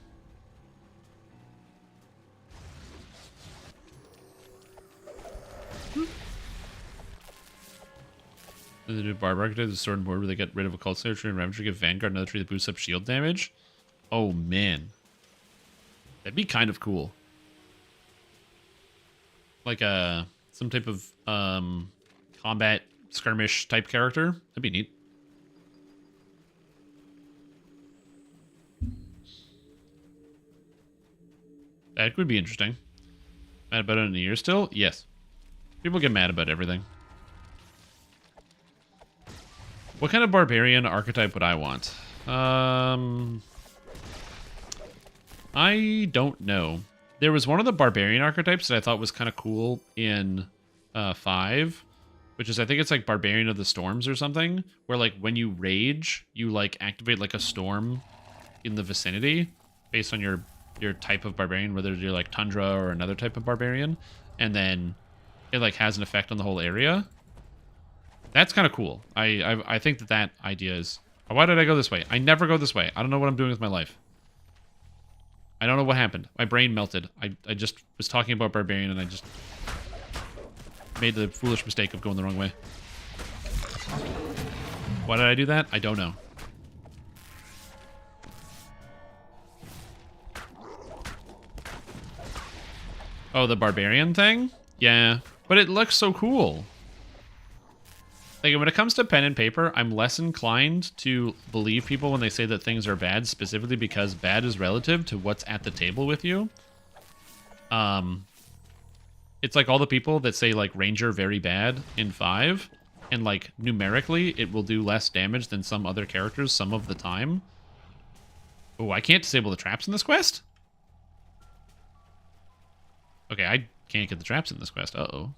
The new Barb Archetype, the sword and board where they get rid of a Cult Slayer tree and Ravager, give Vanguard another tree that boosts up shield damage. Oh man. That'd be kind of cool. Like some type of combat skirmish type character. That'd be neat. That would be interesting. Mad about it in a year still? Yes. People get mad about everything. What kind of barbarian archetype would I want? I don't know. There was one of the barbarian archetypes that I thought was kind of cool in 5, which is, I think it's like Barbarian of the Storms or something, where like when you rage, you like activate like a storm in the vicinity based on your type of barbarian, whether you're like Tundra or another type of barbarian, and then it like has an effect on the whole area. That's kind of cool. I think that idea is... Why did I go this way? I never go this way. I don't know what I'm doing with my life. I don't know what happened. My brain melted. I just was talking about Barbarian and I just made the foolish mistake of going the wrong way. Why did I do that? I don't know. Oh, the Barbarian thing? Yeah, but it looks so cool. Like, when it comes to pen and paper, I'm less inclined to believe people when they say that things are bad, specifically because bad is relative to what's at the table with you. It's like all the people that say, like, Ranger very bad in 5, and, like, numerically, it will do less damage than some other characters some of the time. Oh, I can't disable the traps in this quest? Okay, I can't get the traps in this quest. Uh-oh.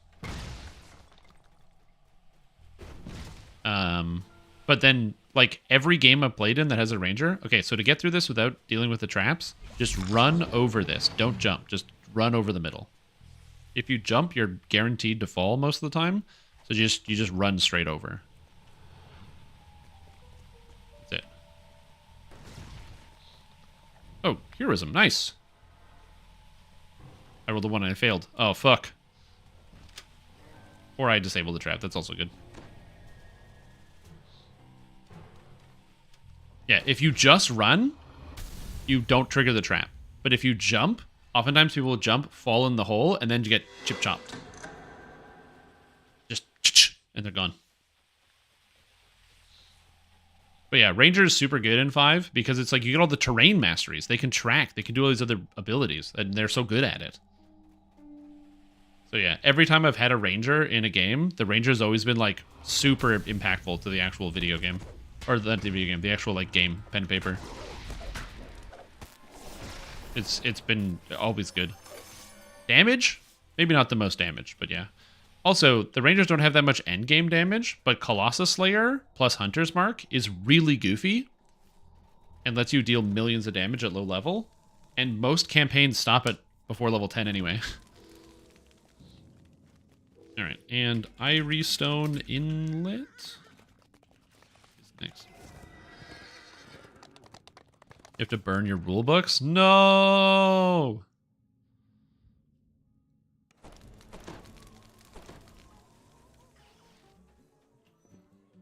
But then, like, every game I've played in that has a ranger... Okay, so to get through this without dealing with the traps, just run over this. Don't jump. Just run over the middle. If you jump, you're guaranteed to fall most of the time. So you just run straight over. That's it. Oh, heroism. Nice. I rolled the one and I failed. Oh, fuck. Or I disabled the trap. That's also good. Yeah, if you just run, you don't trigger the trap. But if you jump, oftentimes people will jump, fall in the hole, and then you get chip-chopped. Just, and they're gone. But yeah, Ranger is super good in 5 because it's like you get all the terrain masteries. They can track. They can do all these other abilities, and they're so good at it. So yeah, every time I've had a Ranger in a game, the Ranger's always been like super impactful to the actual video game. Or not the video game, the actual like game, pen and paper. It's been always good. Damage? Maybe not the most damage, but yeah. Also, the Rangers don't have that much endgame damage, but Colossus Slayer plus Hunter's Mark is really goofy and lets you deal millions of damage at low level. And most campaigns stop at before level 10 anyway. Alright, and Irie Stone Inlet? Thanks. You have to burn your rule books? No!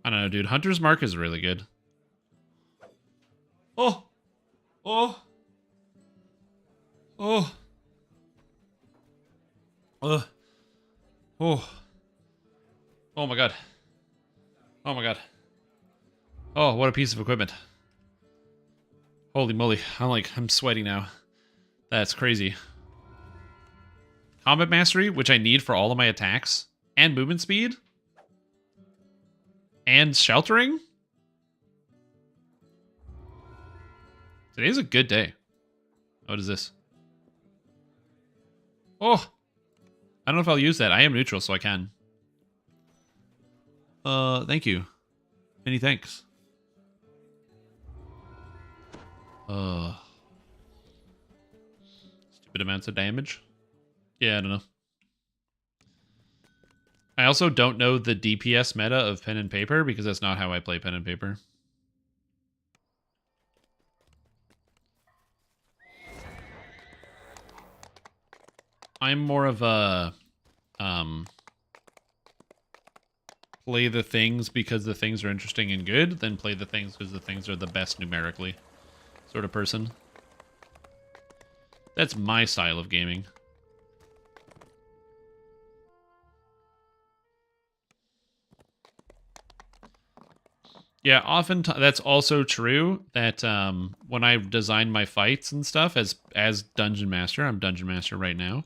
I don't know, dude. Hunter's Mark is really good. Oh! Oh! Oh! Oh! Oh my god. Oh my god. Oh, what a piece of equipment. Holy moly. I'm sweating now. That's crazy. Combat Mastery, which I need for all of my attacks. And movement speed. And sheltering. Today's a good day. What is this? Oh! I don't know if I'll use that. I am neutral, so I can. Thank you. Many thanks. Stupid amounts of damage. Yeah, I don't know. I also don't know the DPS meta of pen and paper because that's not how I play pen and paper. I'm more of a play the things because the things are interesting and good than play the things because the things are the best numerically sort of person. That's my style of gaming. Yeah, often that's also true that when I design my fights and stuff as Dungeon Master, I'm Dungeon Master right now,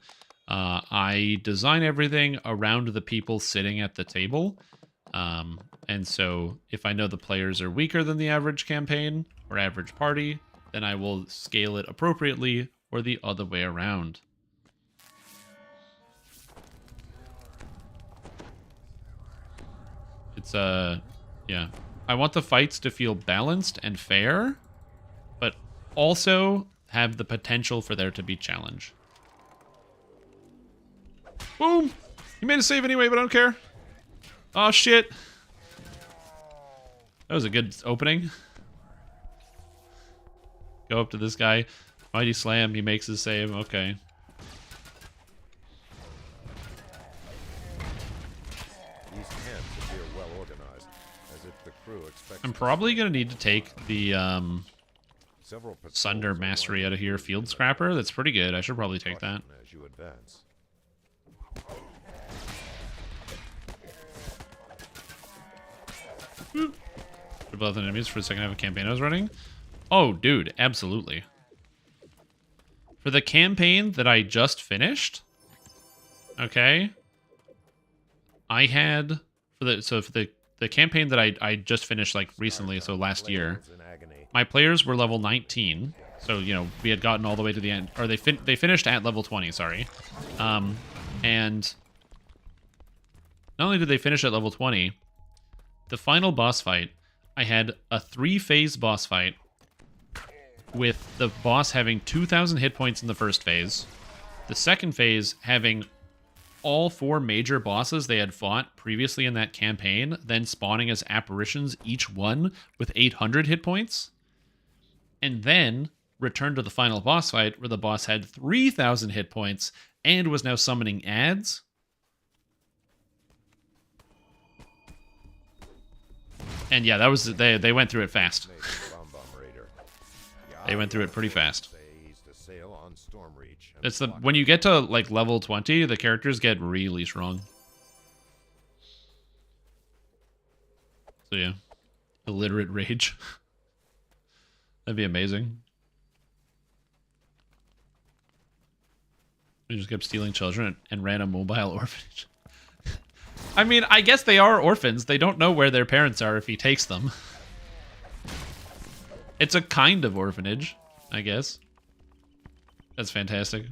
I design everything around the people sitting at the table. And so if I know the players are weaker than the average campaign or average party, then I will scale it appropriately or the other way around. It's, yeah. I want the fights to feel balanced and fair, but also have the potential for there to be challenge. Boom! He made a save anyway, but I don't care. Oh, shit. That was a good opening. Go up to this guy. Mighty Slam, he makes his save. Okay. These camps appear well organized, as if the crew expects. I'm probably going to need to take the Several patrols Sunder Mastery out of here. Field Scrapper. That's pretty good. I should probably take that. as you advance. Triple out the enemies for the second half of campaign I was running. Oh, dude, absolutely. For the campaign that I just finished, okay, I had for the campaign that I just finished like recently, so last year, my players were level 19. So, you know, we had gotten all the way to the end, or they finished at level 20, sorry. And not only did they finish at level 20, the final boss fight, I had a 3-phase boss fight with the boss having 2,000 hit points in the first phase, the second phase having all 4 major bosses they had fought previously in that campaign, then spawning as apparitions, each one with 800 hit points, and then returned to the final boss fight where the boss had 3,000 hit points and was now summoning ads. And yeah, that was they went through it fast. They went through it pretty fast. It's the when you get to like level 20, the characters get really strong. So yeah, illiterate rage. That'd be amazing. We just kept stealing children and ran a mobile orphanage. I mean, I guess they are orphans. They don't know where their parents are if he takes them. It's a kind of orphanage, I guess. That's fantastic.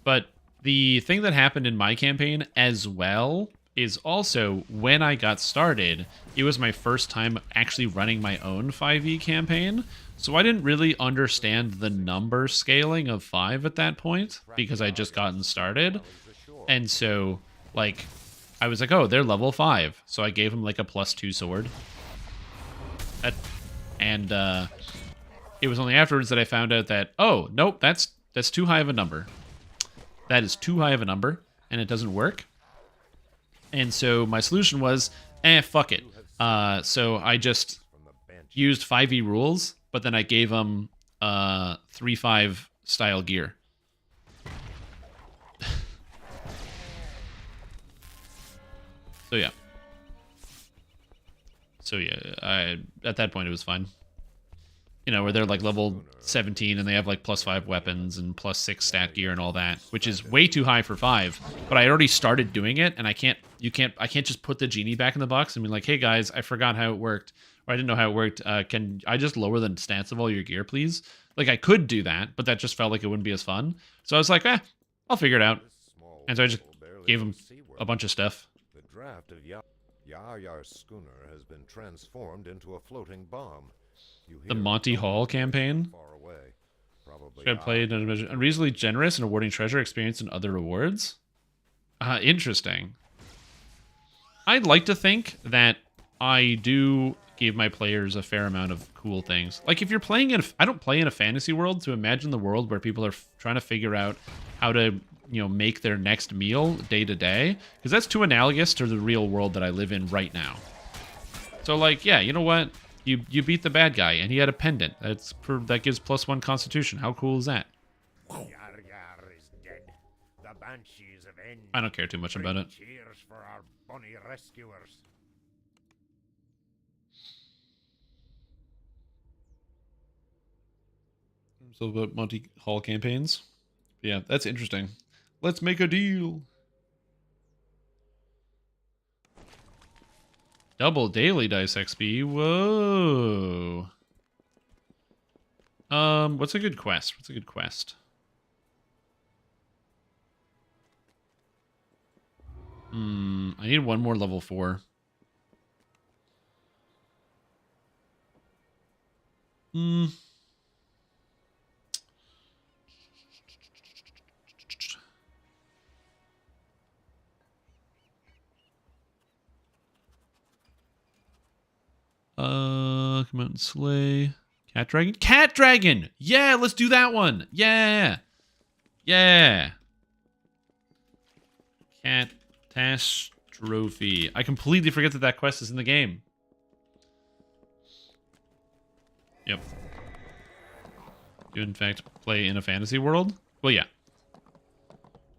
But the thing that happened in my campaign as well is also when I got started, it was my first time actually running my own 5e campaign. So I didn't really understand the number scaling of 5 at that point because I just gotten started. And so, like, I was like, oh, they're level 5. So I gave them like a +2 sword. It was only afterwards that I found out that, oh, nope, that's too high of a number. That is too high of a number, and it doesn't work. And so my solution was, fuck it. So I just used 5e rules, but then I gave them 3-5 style gear. So yeah, at that point it was fine. You know, where they're like level 17 and they have like +5 weapons and +6 stat gear and all that, which is way too high for 5. But I already started doing it, and I can't just put the genie back in the box and be like, hey guys, I forgot how it worked, or I didn't know how it worked. Can I just lower the stats of all your gear, please? Like, I could do that, but that just felt like it wouldn't be as fun. So I was like, I'll figure it out. And so I just gave him a bunch of stuff. The draft of Yar's schooner has been transformed into a floating bomb. The Monty Hall campaign. Should I play unreasonably generous and awarding treasure, experience, and other rewards? Interesting. I'd like to think that I do give my players a fair amount of cool things. Like, if you're playing in, I don't play in a fantasy world, so imagine the world where people are trying to figure out how to, make their next meal day to day, because that's too analogous to the real world that I live in right now. So, like, yeah, you know what? You beat the bad guy, and he had a pendant. That gives +1 Constitution. How cool is that? Yar is dead. The banshees of End. I don't care too much about it. Cheers for our bonny rescuers. So about Monty Hall campaigns. Yeah, that's interesting. Let's make a deal. Double daily dice XP. Whoa. What's a good quest? I need one more level 4. Come out and slay. Cat Dragon? Cat Dragon! Yeah, let's do that one! Yeah! Catastrophe. I completely forget that quest is in the game. Yep. You, in fact, play in a fantasy world? Well, yeah.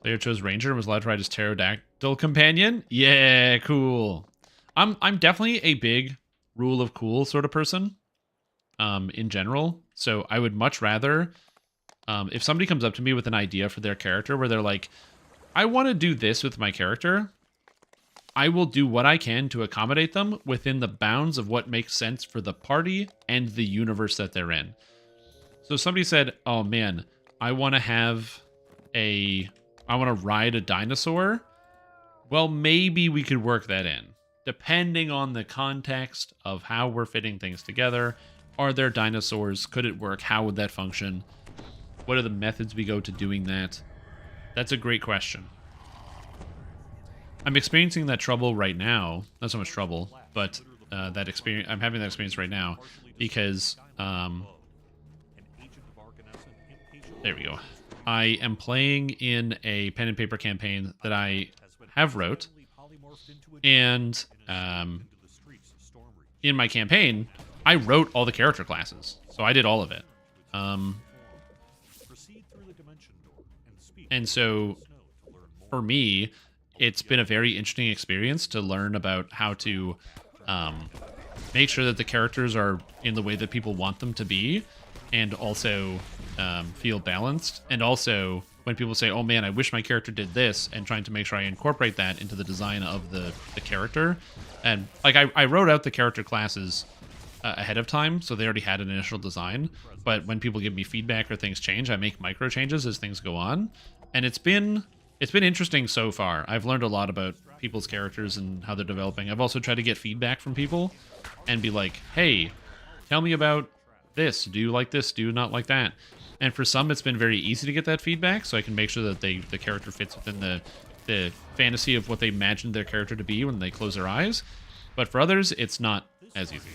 Player chose Ranger and was allowed to ride his pterodactyl companion? Yeah, cool. I'm definitely a big rule of cool sort of person in general. So I would much rather, if somebody comes up to me with an idea for their character where they're like, I want to do this with my character, I will do what I can to accommodate them within the bounds of what makes sense for the party and the universe that they're in. So somebody said, oh man, I want to ride a dinosaur. Well, maybe we could work that in. Depending on the context of how we're fitting things together. Are there dinosaurs? Could it work? How would that function? What are the methods we go to doing that? That's a great question. I'm experiencing that trouble right now. Not so much trouble, but that experience. I'm having that experience right now because there we go. I am playing in a pen and paper campaign that I have wrote. And in my campaign, I wrote all the character classes. So I did all of it. And so for me, it's been a very interesting experience to learn about how to make sure that the characters are in the way that people want them to be, and also feel balanced. And also, when people say, oh man, I wish my character did this, and trying to make sure I incorporate that into the design of the character. And like I wrote out the character classes ahead of time, so they already had an initial design. But when people give me feedback or things change, I make micro changes as things go on. And it's been it's been interesting so far. I've learned a lot about people's characters and how they're developing. I've also tried to get feedback from people and be like, hey, tell me about this. Do you like this? Do you not like that? And for some, it's been very easy to get that feedback, so I can make sure that the character fits within the fantasy of what they imagined their character to be when they close their eyes. But for others, it's not as easy.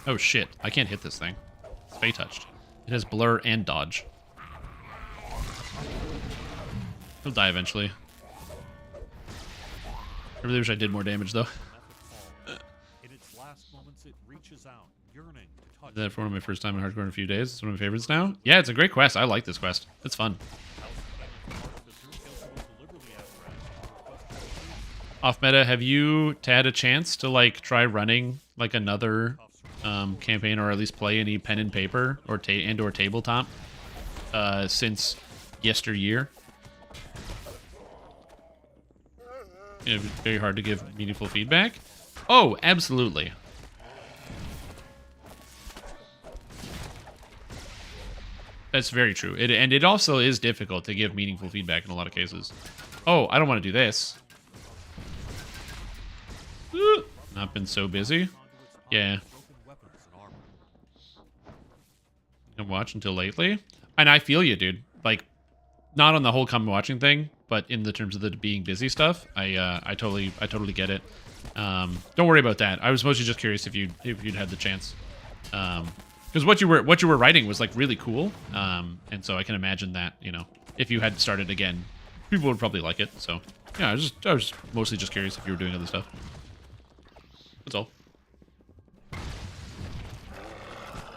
Oh shit, I can't hit this thing. It's Fey touched. It has blur and dodge. He'll die eventually. I really wish I did more damage though. Did that for one of my first time in hardcore in a few days. It's one of my favorites now. Yeah, it's a great quest. I like this quest. It's fun. Off meta, have you had a chance to like try running like another campaign, or at least play any pen and paper or or tabletop since yesteryear? It's very hard to give meaningful feedback. Oh, absolutely. That's very true. And it also is difficult to give meaningful feedback in a lot of cases. Oh, I don't want to do this. Not been so busy. Yeah. Didn't watch until lately. And I feel you, dude. Like, not on the whole come watching thing, but in the terms of the being busy stuff, I totally get it. Don't worry about that. I was mostly just curious if you'd had the chance. Because what you were writing was like really cool, and so I can imagine that, you know, if you had started again, people would probably like it. So yeah, I was mostly just curious if you were doing other stuff. That's all.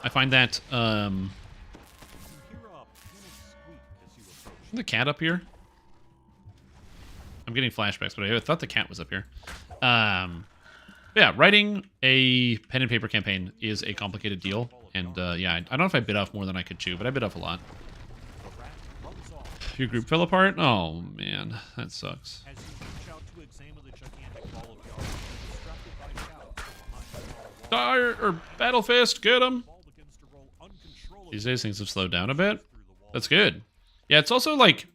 I find that the cat up here. I'm getting flashbacks, but I thought the cat was up here. Yeah, writing a pen and paper campaign is a complicated deal. And yeah, I don't know if I bit off more than I could chew, but I bit off a lot. Your group fell apart? Oh, man. That sucks. Dire or Battle Fist, get him! These days things have slowed down a bit. That's good. Yeah, it's also like,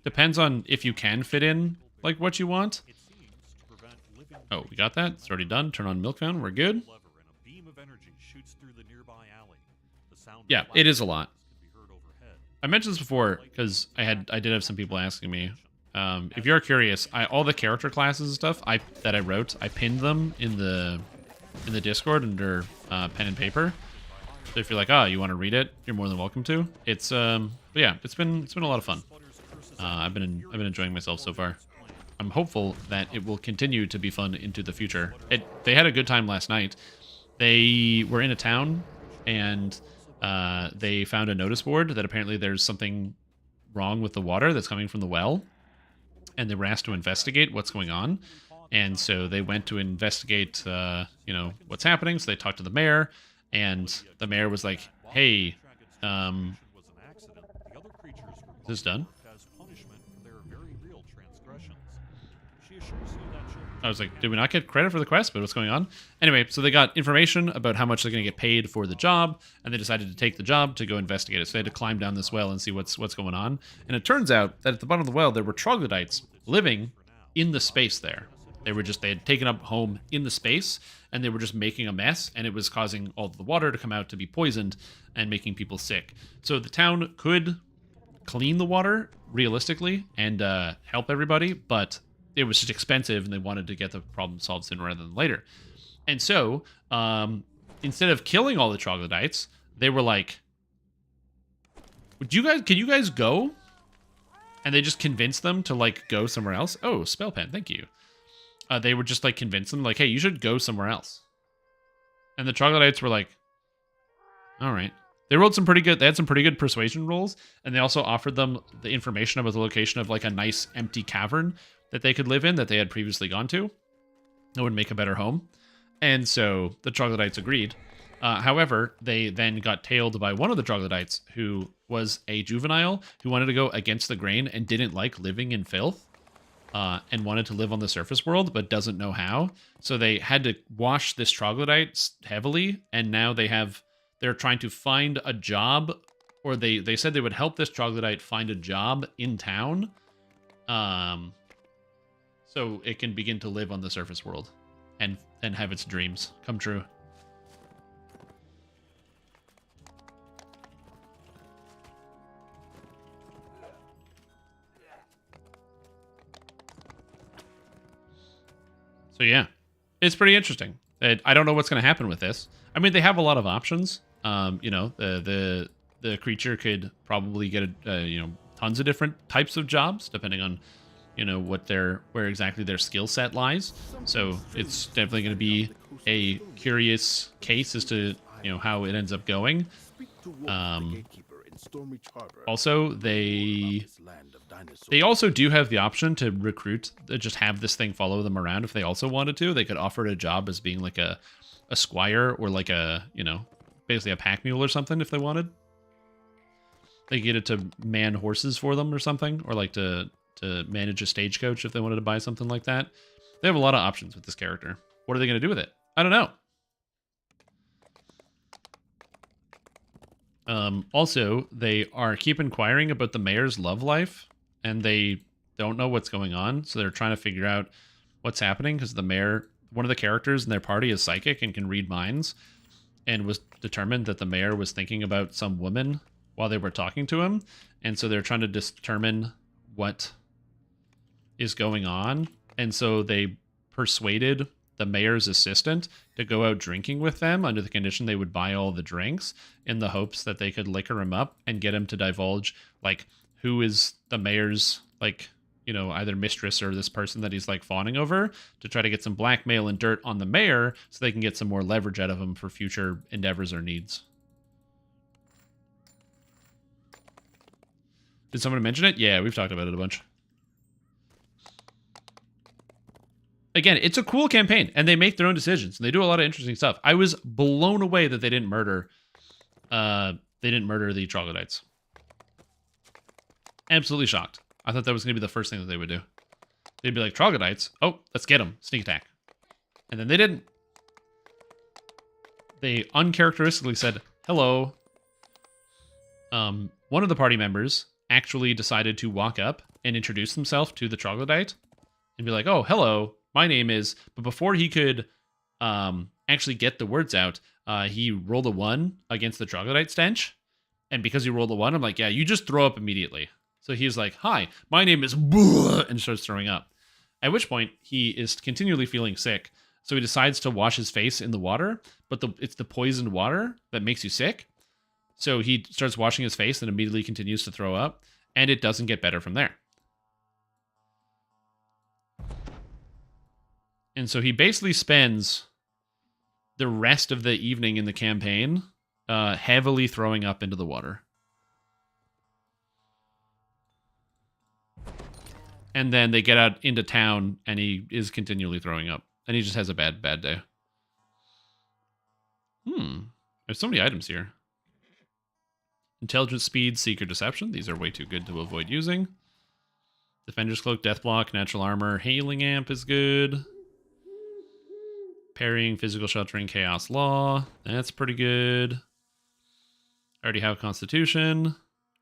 depends on if you can fit in like what you want. Oh, we got that. It's already done. Turn on milk fountain. We're good. Yeah, it is a lot. I mentioned this before because I did have some people asking me. If you're curious, all the character classes and stuff that I wrote, I pinned them in the Discord under pen and paper. So if you're like, oh, you want to read it, you're more than welcome to. It's but yeah, it's been a lot of fun. I've been enjoying myself so far. I'm hopeful that it will continue to be fun into the future. They had a good time last night. They were in a town and they found a notice board that apparently there's something wrong with the water that's coming from the well, and they were asked to investigate what's going on. And so they went to investigate, you know, what's happening. So they talked to the mayor, and the mayor was like, "Hey, is this done?" I was like, did we not get credit for the quest? But what's going on? Anyway, so they got information about how much they're going to get paid for the job, and they decided to take the job to go investigate it. So they had to climb down this well and see what's going on. And it turns out that at the bottom of the well, there were troglodytes living in the space there. They had taken up home in the space, and they were just making a mess, and it was causing all the water to come out to be poisoned and making people sick. So the town could clean the water realistically and help everybody, but it was just expensive, and they wanted to get the problem solved sooner rather than later. And so, instead of killing all the troglodytes, they were like, can you guys go? And they just convinced them to, like, go somewhere else. Oh, spell pen, thank you. They were just, like, convince them, like, hey, you should go somewhere else. And the troglodytes were like, all right. They had some pretty good persuasion rolls, and they also offered them the information about the location of, like, a nice empty cavern that they could live in that they had previously gone to. That would make a better home. And so the troglodytes agreed. However, they then got tailed by one of the troglodytes, who was a juvenile who wanted to go against the grain and didn't like living in filth, and wanted to live on the surface world but doesn't know how. So they had to wash this troglodyte heavily, and now they have they're trying to find a job, or they said they would help this troglodyte find a job in town, so it can begin to live on the surface world and have its dreams come true. So yeah, it's pretty interesting. I don't know what's going to happen with this. I mean, they have a lot of options. You know, the creature could probably get you know, tons of different types of jobs depending on, you know, where exactly their skill set lies. So it's definitely going to be a curious case as to, you know, how it ends up going. Also, they also do have the option to recruit, just have this thing follow them around if they also wanted to. They could offer it a job as being like a squire or like a, you know, basically a pack mule or something if they wanted. They get it to man horses for them or something, or like to manage a stagecoach if they wanted to buy something like that. They have a lot of options with this character. What are they going to do with it? I don't know. Also, they keep inquiring about the mayor's love life, and they don't know what's going on, so they're trying to figure out what's happening, because the mayor, one of the characters in their party, is psychic and can read minds, and was determined that the mayor was thinking about some woman while they were talking to him, and so they're trying to determine what is going on, and so they persuaded the mayor's assistant to go out drinking with them under the condition they would buy all the drinks, in the hopes that they could liquor him up and get him to divulge, like, who is the mayor's, like, you know, either mistress or this person that he's, like, fawning over, to try to get some blackmail and dirt on the mayor so they can get some more leverage out of him for future endeavors or needs. Did someone mention it? Yeah, we've talked about it a bunch. Again, it's a cool campaign, and they make their own decisions, and they do a lot of interesting stuff. I was blown away that they didn't murder the troglodytes. Absolutely shocked. I thought that was going to be the first thing that they would do. They'd be like, troglodytes? Oh, let's get them. Sneak attack. And then they didn't. They uncharacteristically said, hello. One of the party members actually decided to walk up and introduce himself to the troglodyte and be like, oh, hello. My name is, but before he could actually get the words out, he rolled a 1 against the troglodyte stench. And because he rolled a 1, I'm like, yeah, you just throw up immediately. So he's like, hi, my name is, and starts throwing up. At which point, he is continually feeling sick. So he decides to wash his face in the water, but it's the poisoned water that makes you sick. So he starts washing his face and immediately continues to throw up, and it doesn't get better from there. And so he basically spends the rest of the evening in the campaign heavily throwing up into the water. And then they get out into town, and he is continually throwing up. And he just has a bad day. There's so many items here. Intelligence, speed, seeker, deception. These are way too good to avoid using. Defender's cloak, death block, natural armor, hailing amp is good. Parrying, physical sheltering, chaos law. That's pretty good. I already have constitution.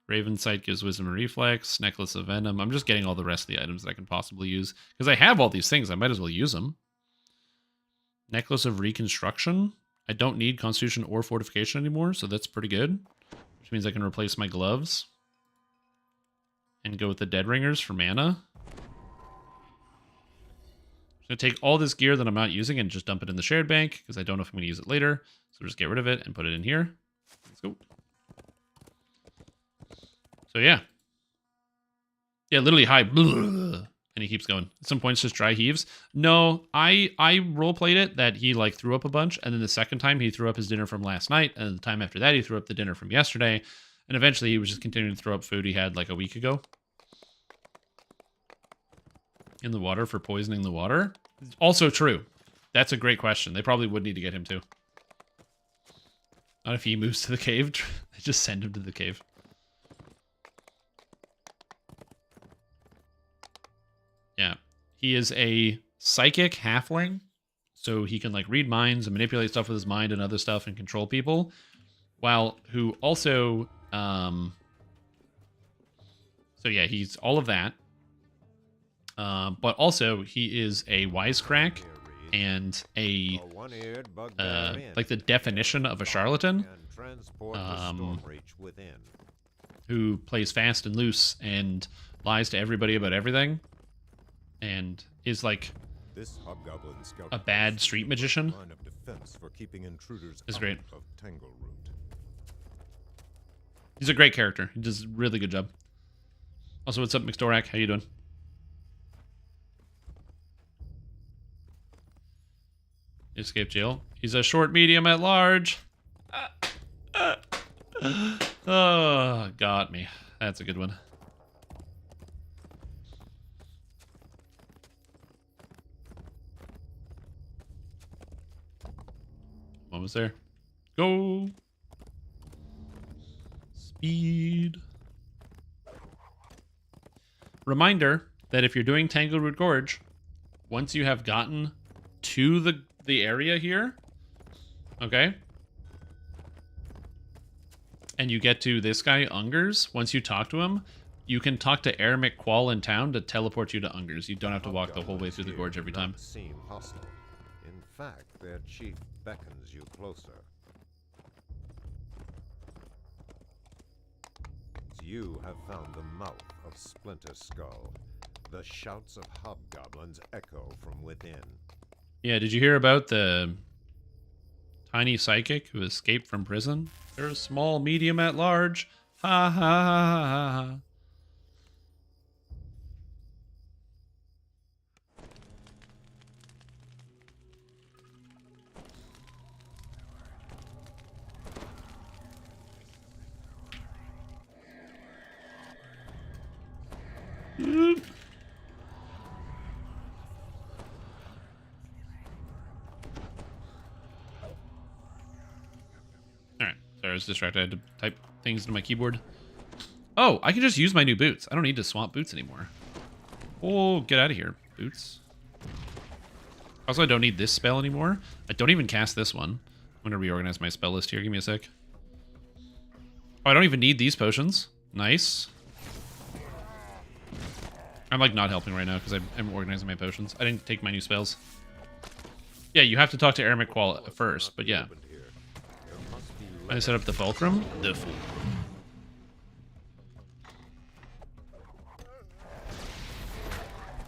Raven sight gives wisdom and reflex. Necklace of venom. I'm just getting all the rest of the items that I can possibly use, because I have all these things. I might as well use them. Necklace of reconstruction. I don't need constitution or fortification anymore, so that's pretty good. Which means I can replace my gloves. And go with the dead ringers for mana. I'm going to take all this gear that I'm not using and just dump it in the shared bank, because I don't know if I'm going to use it later. So just get rid of it and put it in here. Let's go. So yeah. Yeah, literally high. And he keeps going. At some points, just dry heaves. No, I roleplayed it that he like threw up a bunch, and then the second time he threw up his dinner from last night, and the time after that he threw up the dinner from yesterday, and eventually he was just continuing to throw up food he had like a week ago. In the water for poisoning the water. Also true. That's a great question. They probably would need to get him too. Not if he moves to the cave. They just send him to the cave. Yeah. He is a psychic halfling. So he can like read minds and manipulate stuff with his mind and other stuff and control people. who also, so yeah, he's all of that. But also he is a wisecrack and a like the definition of a charlatan, who plays fast and loose and lies to everybody about everything, and is like a bad street magician. Is great. He's a great character. He does a really good job. Also, what's up, McStorak? How you doing? Escape jail. He's a short medium at large. Oh, got me. That's a good one. Almost there. Go. Speed. Reminder that if you're doing Tangleroot Gorge, once you have gotten to the area here, okay, and you get to this guy, Ungers, once you talk to him, you can talk to Air McQuall in town to teleport you to Ungers. You don't have to walk the whole way through the gorge every time. Seem hostile. In fact, their chief beckons you closer. You have found the mouth of Splinter Skull. The shouts of hobgoblins echo from within. Yeah, did you hear about the tiny psychic who escaped from prison? They're a small, medium at large. Ha ha ha ha ha. Alright, sorry, I was distracted. I had to type things into my keyboard. Oh, I can just use my new boots. I don't need to swap boots anymore. Oh, get out of here, boots. Also, I don't need this spell anymore. I don't even cast this one. I'm going to reorganize my spell list here. Give me a sec. Oh, I don't even need these potions. Nice. I'm like not helping right now because I'm organizing my potions. I didn't take my new spells. Yeah, you have to talk to Air McQuall first, but yeah. I set up the fulcrum. The fulcrum.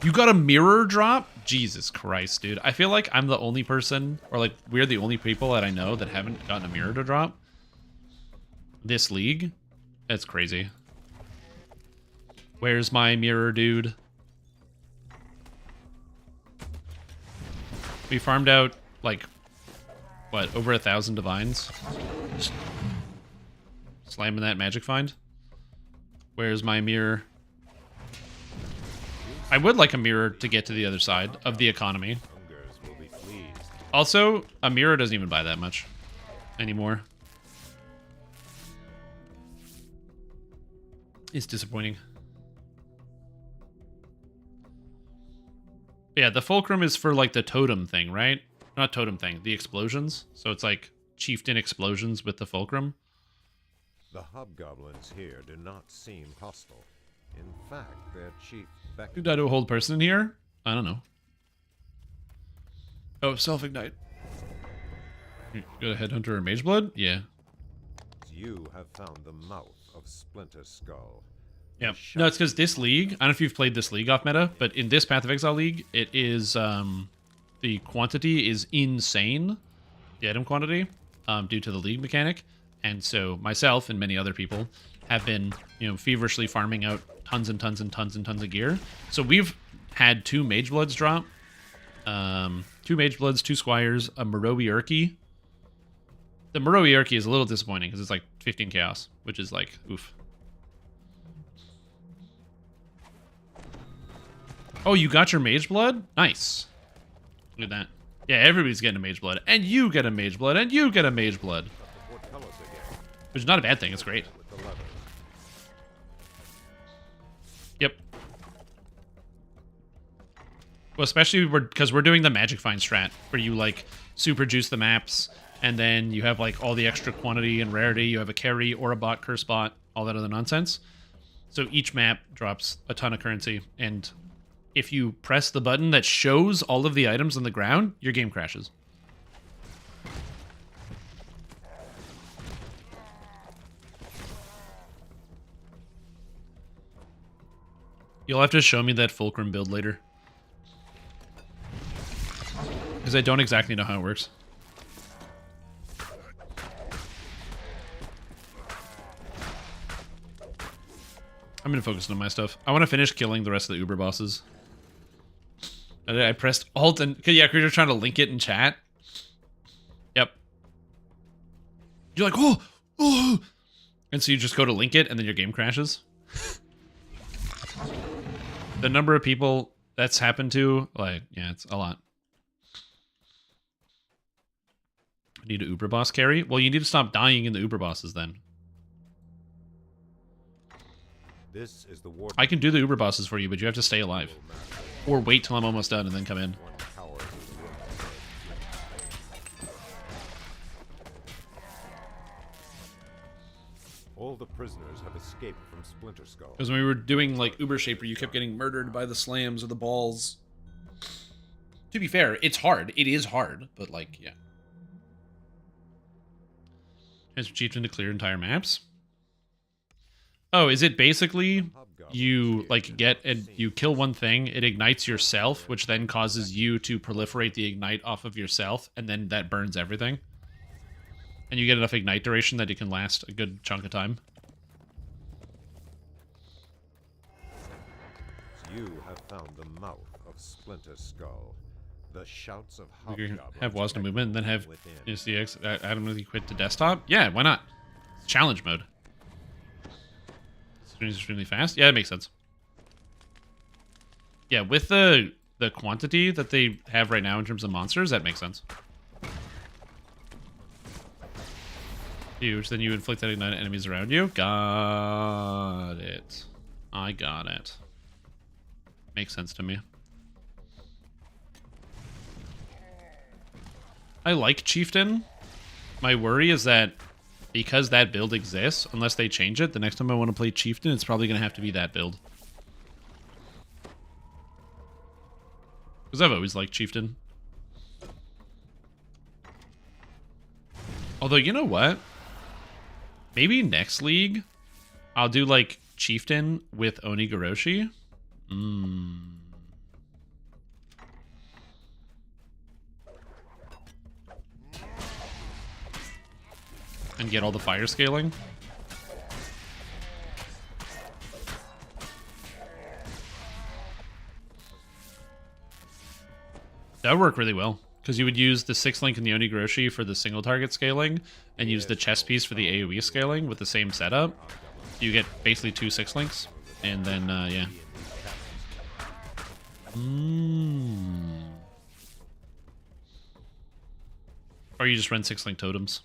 You got a mirror drop? Jesus Christ, dude. I feel like I'm the only person, or like we're the only people that I know that haven't gotten a mirror to drop this league. That's crazy. Where's my mirror, dude? We farmed out, like, what, over 1,000 divines? Just slamming that magic find. Where's my mirror? I would like a mirror to get to the other side of the economy. Also, a mirror doesn't even buy that much anymore. It's disappointing. Yeah, the fulcrum is for like the totem thing, right? Not totem thing, the explosions. So it's like chieftain explosions with the fulcrum. The hobgoblins here do not seem hostile. In fact, their chief beckons. Did I do a hold person in here? I don't know. Oh, self-ignite. You got a headhunter or mage blood? Yeah. You have found the mouth of Splinter Skull. Yeah. No, it's because this league, I don't know if you've played this league off meta, but in this Path of Exile league, it is, the quantity is insane, the item quantity, due to the league mechanic. And so myself and many other people have been, feverishly farming out tons and tons and tons and tons of gear. So we've had 2 Mage Bloods drop, 2 Mage Bloods, 2 Squires, a Moroi Urki. The Moroi Urki is a little disappointing because it's like 15 Chaos, which is like, oof. Oh, you got your Mage Blood? Nice. Look at that. Yeah, everybody's getting a Mage Blood. And you get a Mage Blood. And you get a Mage Blood. Which is not a bad thing. It's great. Yep. Well, especially because we're doing the Magic Find strat, where you, like, super juice the maps And then you have like all the extra quantity and rarity. You have a carry or a bot, curse bot, all that other nonsense. So each map drops a ton of currency. And if you press the button that shows all of the items on the ground, your game crashes. You'll have to show me that Fulcrum build later. Because I don't exactly know how it works. I'm gonna focus on my stuff. I want to finish killing the rest of the Uber bosses. I pressed Alt and... Yeah, because you're trying to link it in chat. Yep. You're like, oh! Oh! And so you just go to link it, and then your game crashes. The number of people that's happened to, like, yeah, it's a lot. I need an Uber boss carry? Well, you need to stop dying in the Uber bosses then. This is the war. I can do the Uber bosses for you, but you have to stay alive. Or wait till I'm almost done and then come in. All the prisoners have escaped from Splinter Skull. Because when we were doing, like, Uber Shaper, you kept getting murdered by the slams or the balls. To be fair, it's hard. It is hard, but, like, yeah. Transfer chieftain to clear entire maps? Oh, is it basically you, like, get and you kill one thing, it ignites yourself, which then causes you to proliferate the ignite off of yourself, and then that burns everything? And you get enough ignite duration that it can last a good chunk of time. You have found the mouth of Splinter Skull. The shouts of You can hobgoblins have Wasna movement and then have within. SDX automatically quit to desktop? Yeah, why not? It's challenge mode. It's extremely fast. Yeah, it makes sense. Yeah, with the quantity that they have right now in terms of monsters, that makes sense. Huge. Then you inflict that ignite enemies around you. Got it. I got it. Makes sense to me. I like Chieftain. My worry is that because that build exists, unless they change it, the next time I want to play Chieftain, it's probably going to have to be that build. Because I've always liked Chieftain. Although, you know what? Maybe next league, I'll do, like, Chieftain with Onigoroshi. And get all the fire scaling. That would work really well. Because you would use the 6-link in the Onigoroshi for the single target scaling, and use the chess piece for the AoE scaling with the same setup. You get basically 2 6-links, and then, yeah. Or you just run 6-link totems.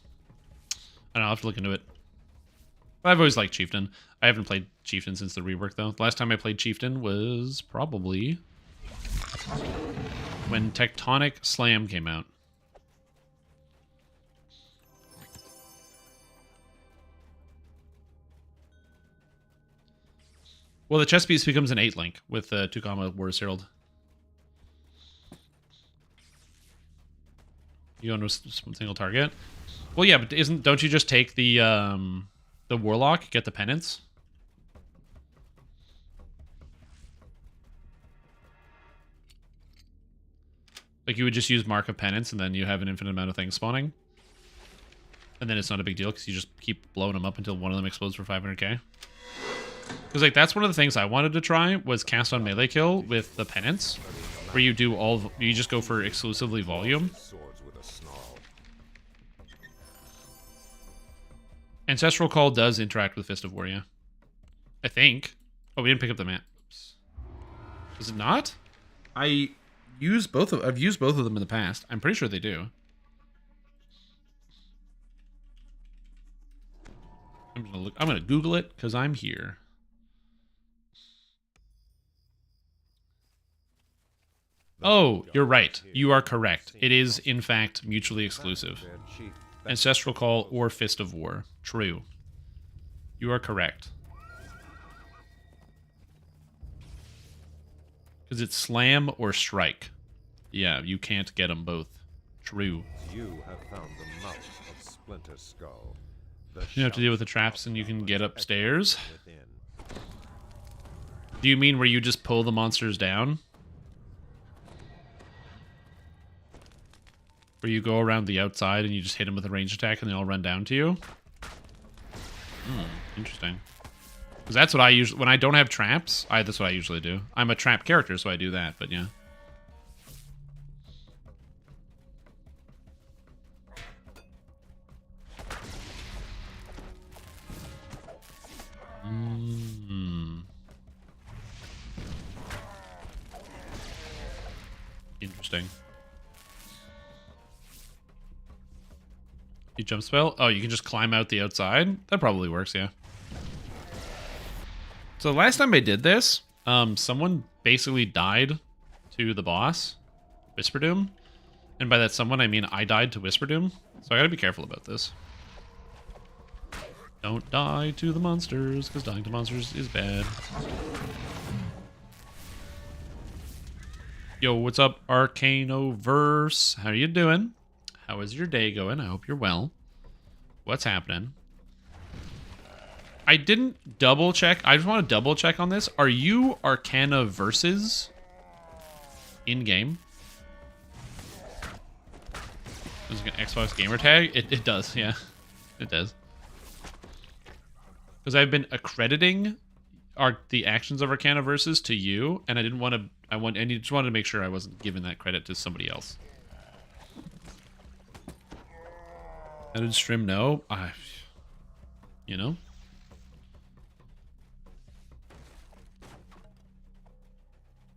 I don't know, I'll have to look into it. But I've always liked Chieftain. I haven't played Chieftain since the rework, though. The last time I played Chieftain was probably when Tectonic Slam came out. Well, the chess piece becomes an 8-link with the Tukama Warriors Herald. You go into a single target. Well, yeah, but don't you just take the Warlock, get the penance? Like, you would just use Mark of Penance, and then you have an infinite amount of things spawning. And then it's not a big deal, because you just keep blowing them up until one of them explodes for 500k. Because, like, that's one of the things I wanted to try, was cast on melee kill with the Penance, where you do all... You just go for exclusively volume. Ancestral Call does interact with Fist of War, yeah. I think. Oh, we didn't pick up the map. Oops. Does it not? I've used both of them in the past. I'm pretty sure they do. I'm gonna Google it because I'm here. Oh, you're right. You are correct. It is, in fact, mutually exclusive. Ancestral Call or Fist of War. True. You are correct. Because it's slam or strike. Yeah, you can't get them both. True. You have found the mouth of Splinter Skull. You have to deal with the traps and you can get upstairs. Do you mean where you just pull the monsters down? Where you go around the outside and you just hit them with a ranged attack and they all run down to you? Interesting. Because that's what I usually... When I don't have traps, that's what I usually do. I'm a trap character, so I do that, but yeah. Interesting. You jump spell? Oh, you can just climb out the outside? That probably works, yeah. So the last time I did this, someone basically died to the boss, Whisperdoom. And by that someone, I mean I died to Whisperdoom. So I gotta be careful about this. Don't die to the monsters, because dying to monsters is bad. Yo, what's up, Arcanoverse? How are you doing? How is your day going? I hope you're well. What's happening? I didn't double check. I just want to double check on this. Are you Arcanoverses in game? Does it get an Xbox gamer tag? It does, yeah. It does. Because I've been accrediting the actions of Arcanoverses to you, and I didn't want to. I just wanted to make sure I wasn't giving that credit to somebody else. How did Strim know? You know?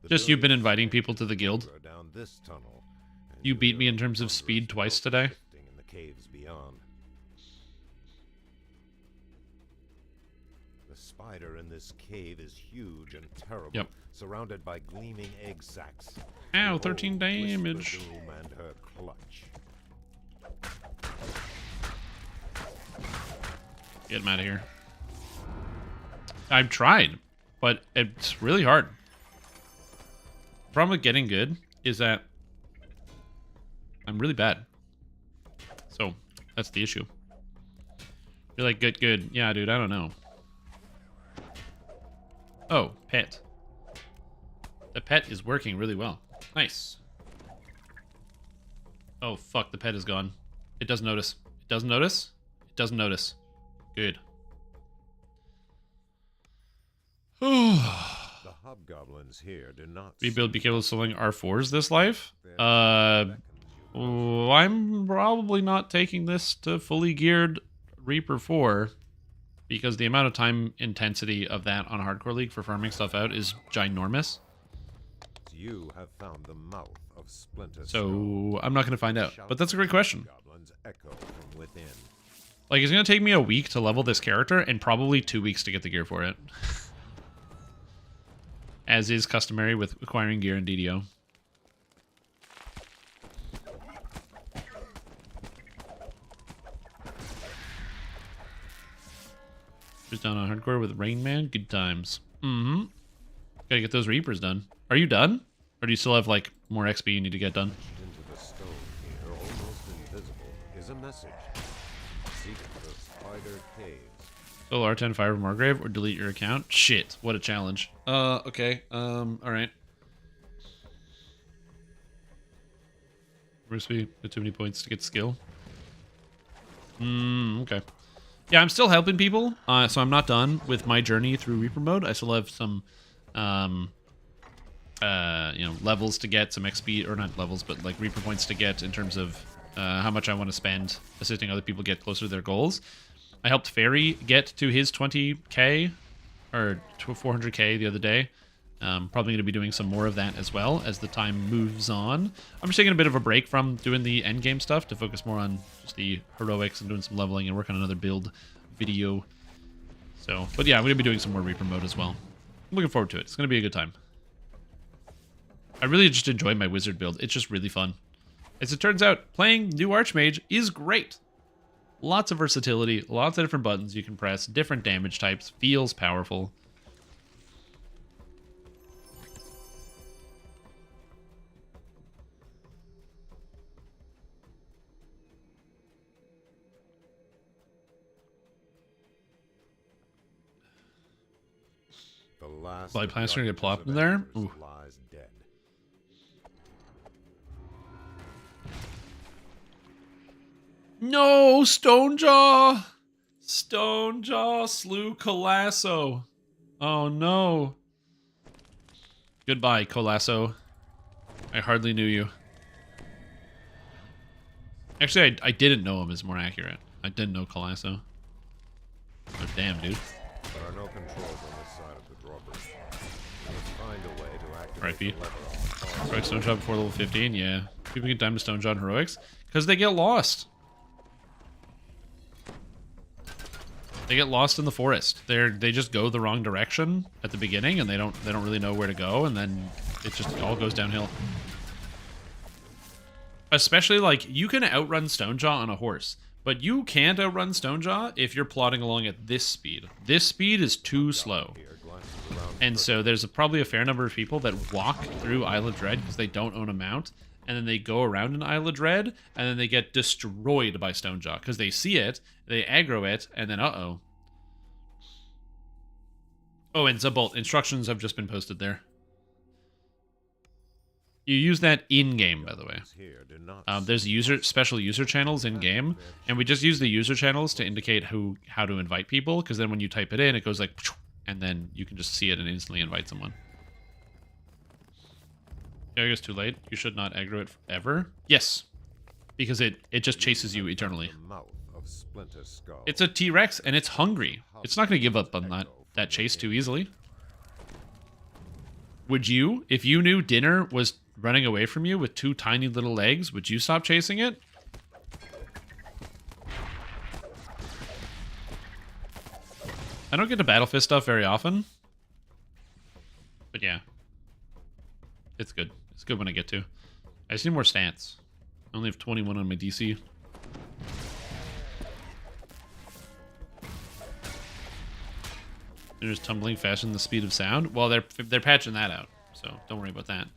Just you've been inviting people to the guild. You beat me in terms of speed twice today. In the caves beyond. The spider in this cave is huge and terrible, yep. Surrounded by gleaming egg sacs. Ow, 13 damage. And her clutch. Get him out of here. I've tried, but it's really hard. The problem with getting good is that I'm really bad. So, that's the issue. You're like, good. Yeah, dude, I don't know. Oh, pet. The pet is working really well. Nice. Oh, fuck, the pet is gone. It doesn't notice. It doesn't notice? It doesn't notice. Good. The hobgoblins here do not rebuild be capable of selling R4s this life? I'm probably not taking this to fully geared Reaper 4 because the amount of time intensity of that on Hardcore League for farming stuff out is ginormous. You have found the mouth of Splinter so I'm not going to find out. But that's a great question. Echo from within. Like, it's going to take me a week to level this character and probably 2 weeks to get the gear for it. As is customary with acquiring gear in DDO. Just done on hardcore with Rain Man. Good times. Mm-hmm. Gotta get those Reapers done. Are you done? Or do you still have, like, more XP you need to get done? Into the stone here, almost invisible, is a message. Seek the spider caves. Solo R10 Fire from Margrave or delete your account? Shit, what a challenge. Okay. Alright. Recipe, put too many points to get skill. Okay. Yeah, I'm still helping people, so I'm not done with my journey through Reaper mode. I still have some, levels to get, some XP, or not levels, but like Reaper points to get in terms of how much I want to spend assisting other people get closer to their goals. I helped Fairy get to his 20k, or 400k the other day. Probably going to be doing some more of that as well as the time moves on. I'm just taking a bit of a break from doing the endgame stuff to focus more on just the heroics and doing some leveling and work on another build video. So, but yeah, I'm going to be doing some more Reaper mode as well. I'm looking forward to it. It's going to be a good time. I really just enjoy my wizard build. It's just really fun. As it turns out, playing new Archmage is great. Lots of versatility, lots of different buttons you can press, different damage types, feels powerful. The last Fly of the plaster get Archers plopped in of there? Avengers Ooh. lies dead. No, Stonejaw! Stonejaw slew Colasso. Oh no. Goodbye, Colasso. I hardly knew you. Actually, I didn't know him is more accurate. I didn't know Colasso. Oh, damn, dude. There are no controls on this side of the drawbridge. Let's find a way to activate Right, the Pete. lever on the far Heroic side. Stonejaw before level 15, yeah. People get time to Stonejaw and Heroics because they get lost. They get lost in the forest. They just go the wrong direction at the beginning, and they don't really know where to go, and then it just all goes downhill. Especially like you can outrun Stonejaw on a horse, but you can't outrun Stonejaw if you're plodding along at this speed. This speed is too slow. Here, glances around And so there's probably a fair number of people that walk through Isle of Dread because they don't own a mount, and then they go around in Isle of Dread, and then they get destroyed by Stonejaw because they see it, they aggro it, and then uh-oh. Oh, and Zabolt, instructions have just been posted there. You use that in-game, by the way. here do not There's special user channels in-game, and we just use the user channels to indicate how to invite people, because then when you type it in, it goes like, and then you can just see it and instantly invite someone. Yeah, I guess too late. You should not aggro it ever. Yes, because it just chases you eternally. the mouth of Splinter Skull. It's a T-Rex, and it's hungry. It's not going to give up on that chase too easily. Would you, if you knew dinner was running away from you with two tiny little legs, would you stop chasing it? I don't get to Battle Fist stuff very often. But yeah. It's good. It's good when I get to. I just need more stance. I only have 21 on my DC. They're just tumbling faster than the speed of sound. Well, they're patching that out, so don't worry about that.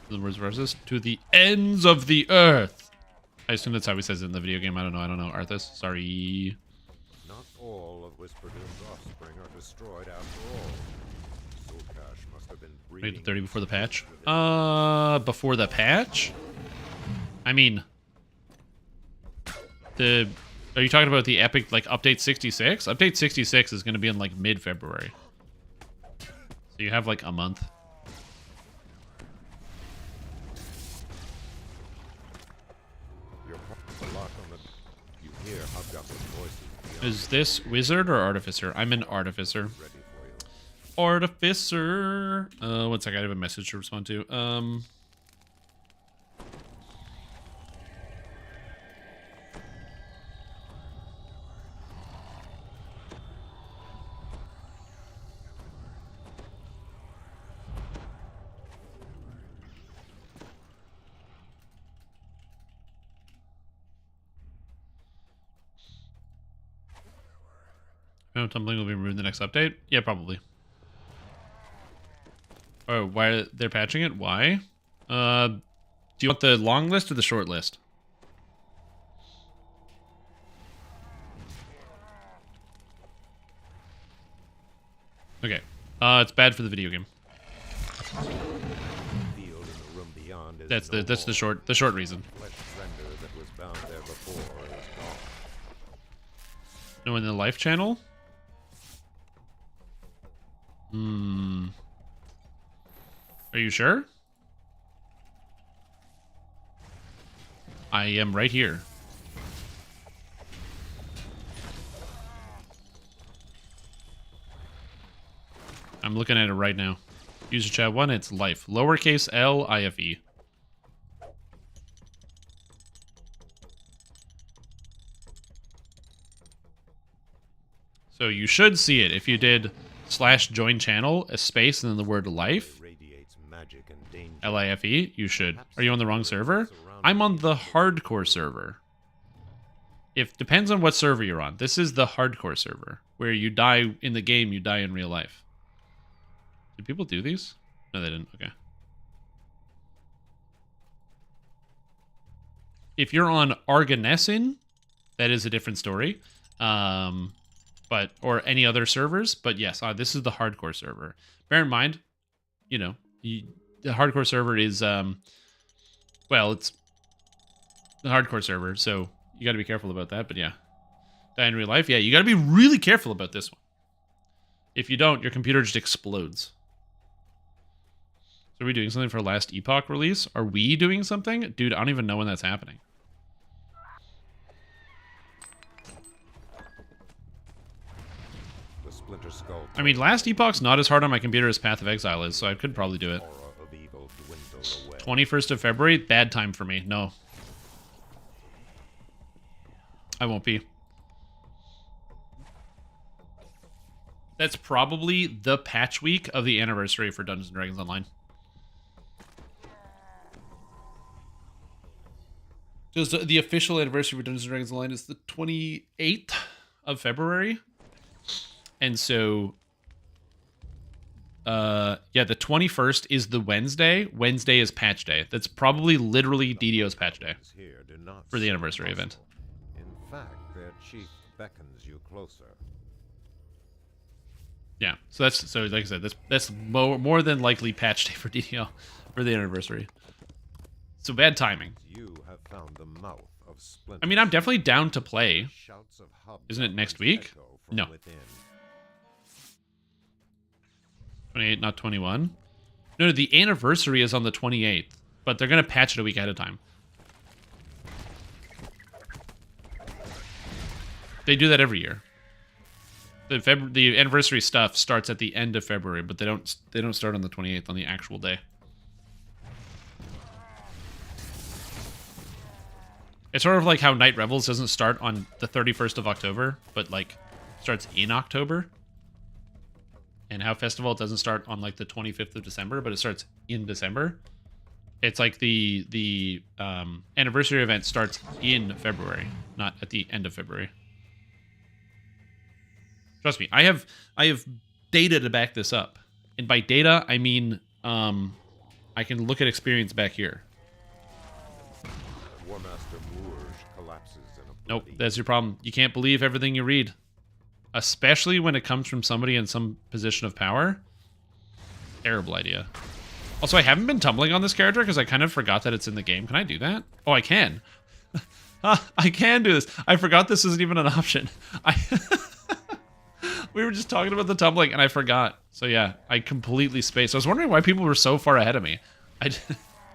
The words versus to the ends of the earth. I assume that's how he says it in the video game. I don't know, Arthas. Sorry. Not all of Whisperdoom's offspring are destroyed after all. Zulkash must have been Wait breeding to 30 before the patch. within Before the patch? I mean, are you talking about the epic, like, update 66? Update 66 is going to be in, like, mid-February. So you have, like, a month. You're the lock on the. You hear Hobgoblin's voices beyond Is this wizard or artificer? I'm an artificer. ready for you. Artificer. One sec, I have a message to respond to. Oh, tumbling will be removed in the next update? Yeah, probably. Oh, why they're patching it? Why? Do you want the long list or the short list? Okay. It's bad for the video game. Field in the room beyond is That's no the more. short reason. Flesh render that was bound there before is gone. No, in the life channel? Are you sure? I am right here. I'm looking at it right now. User chat 1, it's life. Lowercase L IFE. So you should see it if you did /join channel, a space, and then the word life. Radiates magic and danger. LIFE, you should. Are you on the wrong server? I'm on the hardcore server. If depends on what server you're on. This is the hardcore server, where you die in the game, you die in real life. Did people do these? No, they didn't. Okay. If you're on Arganessin, that is a different story. But or any other servers. But yes, this is the hardcore server. Bear in mind, you know, the hardcore server is well, it's the hardcore server, so you got to be careful about that. But yeah, die in real life. Yeah, you got to be really careful about this one. If you don't, your computer just explodes. So are we doing something for last Epoch release? Are we doing something? Dude, I don't even know when that's happening. The Splinter Skull. I mean, last Epoch's not as hard on my computer as Path of Exile is, so I could probably do it. Aura of evil dwindled away. 21st of February? Bad time for me. No. I won't be. That's probably the patch week of the anniversary for Dungeons & Dragons Online. Just the official anniversary for Dungeons & Dragons Online is the 28th of February. And so, yeah, the 21st is the Wednesday. Wednesday is patch day. That's probably literally DDO's patch day Here do not for the seem anniversary event. possible. In fact, their chief beckons you closer. Yeah, so like I said, that's more than likely patch day for DDO for the anniversary. So bad timing. You have found the mouth of Splinter. I mean, I'm definitely down to play. Shouts of Isn't it next hobgoblins week? echo from No. within. 28, not 21. No, the anniversary is on the 28th, but they're gonna patch it a week ahead of time. They do that every year. The anniversary stuff starts at the end of February, but they don't start on the 28th on the actual day. It's sort of like how Night Revels doesn't start on the 31st of October, but like starts in October. And how Festival doesn't start on like the 25th of December, but it starts in December. It's like the anniversary event starts in February, not at the end of February. Trust me, I have data to back this up. And by data, I mean I can look at experience back here. Warmaster Moorge collapses in a Nope, bloody that's your problem. You can't believe everything you read. Especially when it comes from somebody in some position of power. Terrible idea. Also, I haven't been tumbling on this character because I kind of forgot that it's in the game. Can I do that? Oh, I can. I can do this. I forgot this isn't even an option. We were just talking about the tumbling and I forgot. So yeah, I completely spaced. I was wondering why people were so far ahead of me.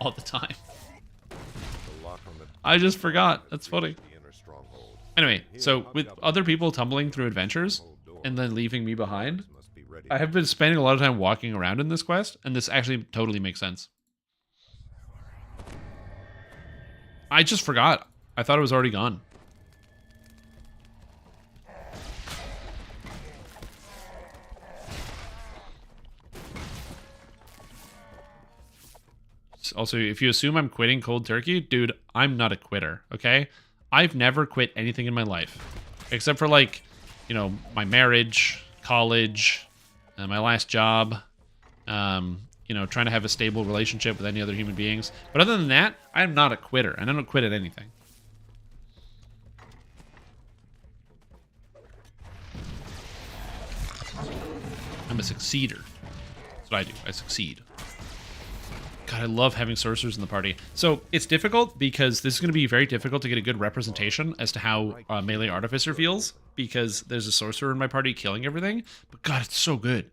All the time. The lock on the I just forgot. That's funny. the inner stronghold. Anyway, so with other people tumbling through adventures and then leaving me behind, Must be ready. I have been spending a lot of time walking around in this quest, and this actually totally makes sense. I just forgot. I thought it was already gone. Also, if you assume I'm quitting cold turkey, dude, I'm not a quitter, okay? I've never quit anything in my life. Except for, like, you know, my marriage, college, my last job, you know, trying to have a stable relationship with any other human beings. But other than that, I'm not a quitter, and I don't quit at anything. I'm a succeeder. That's what I do. I succeed. God, I love having sorcerers in the party. So it's difficult because this is going to be very difficult to get a good representation as to how melee Artificer feels, because there's a sorcerer in my party killing everything. But God, it's so good.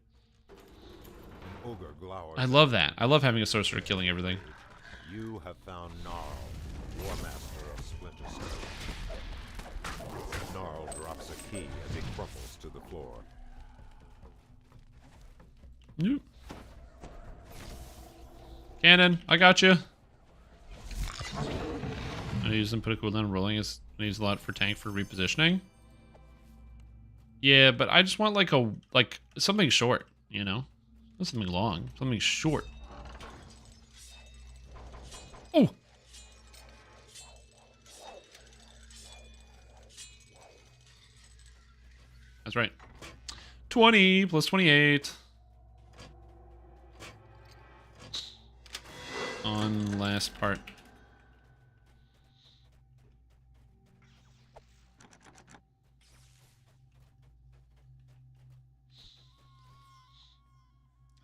Ogre glowers. I love that. I love having a sorcerer killing everything. You have found Gnarl, Warmaster of Splinter Skull. Gnarl drops a key as he crumples to the floor. Nope. Cannon, I got you. I use them, put a cooldown rolling. It needs a lot for tank for repositioning. Yeah, but I just want like something short, you know? Not something long, something short. Oh! That's right. 20 plus 28. On last part.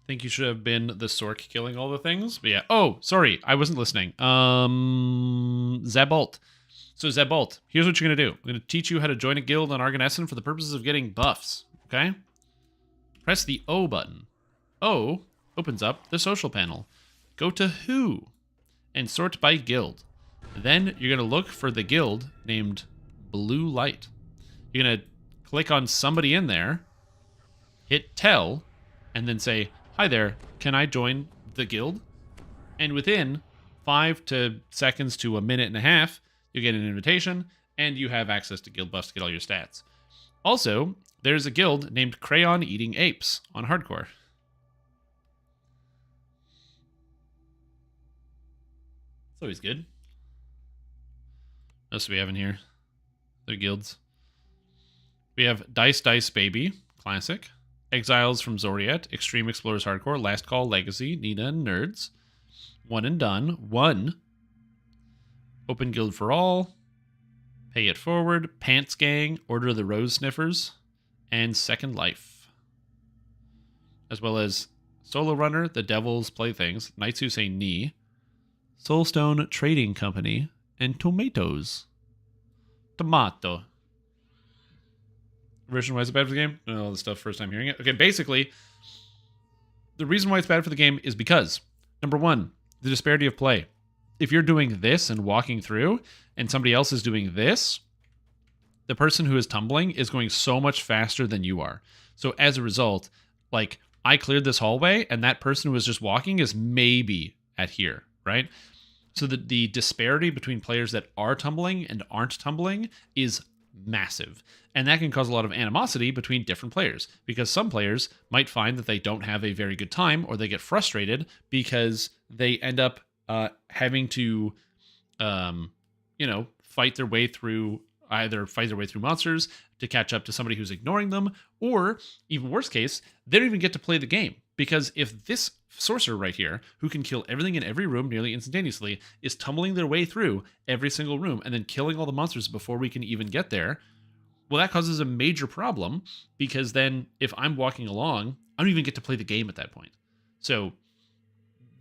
I think you should have been the Sork killing all the things. But yeah. Oh, sorry. I wasn't listening. Zabalt. So Zabalt, here's what you're going to do. I'm going to teach you how to join a guild on Arganesson for the purposes of getting buffs. Okay? Press the O button. O opens up the social panel. Go to Who and sort by guild. Then you're going to look for the guild named Blue Light. You're going to click on somebody in there, hit Tell, and then say, hi there, can I join the guild? And within 5 seconds to a minute and a half, you get an invitation, and you have access to guild buffs to get all your stats. Also, there's a guild named Crayon Eating Apes on Hardcore. It's always good. What else do we have in here? Other guilds. We have Dice Dice Baby, Classic. Exiles from Zoriet, Extreme Explorers Hardcore, Last Call, Legacy, Nina and Nerds. One and Done, 1. Open Guild for All. Pay It Forward, Pants Gang, Order of the Rose Sniffers, and Second Life. As well as Solo Runner, The Devil's Playthings, Knights Who Say Knee, Soulstone Trading Company, and Tomatoes. Tomato. Reason why it's bad for the game? All the stuff first time hearing it. Okay, basically, the reason why it's bad for the game is because, number one, the disparity of play. If you're doing this and walking through, and somebody else is doing this, the person who is tumbling is going so much faster than you are. So as a result, like, I cleared this hallway, and that person who was just walking is maybe at here, right? So the disparity between players that are tumbling and aren't tumbling is massive. And that can cause a lot of animosity between different players, because some players might find that they don't have a very good time, or they get frustrated because they end up having to, fight their way through monsters to catch up to somebody who's ignoring them, or even worse case, they don't even get to play the game. Because if this sorcerer right here, who can kill everything in every room nearly instantaneously, is tumbling their way through every single room and then killing all the monsters before we can even get there, well, that causes a major problem, because then if I'm walking along, I don't even get to play the game at that point. So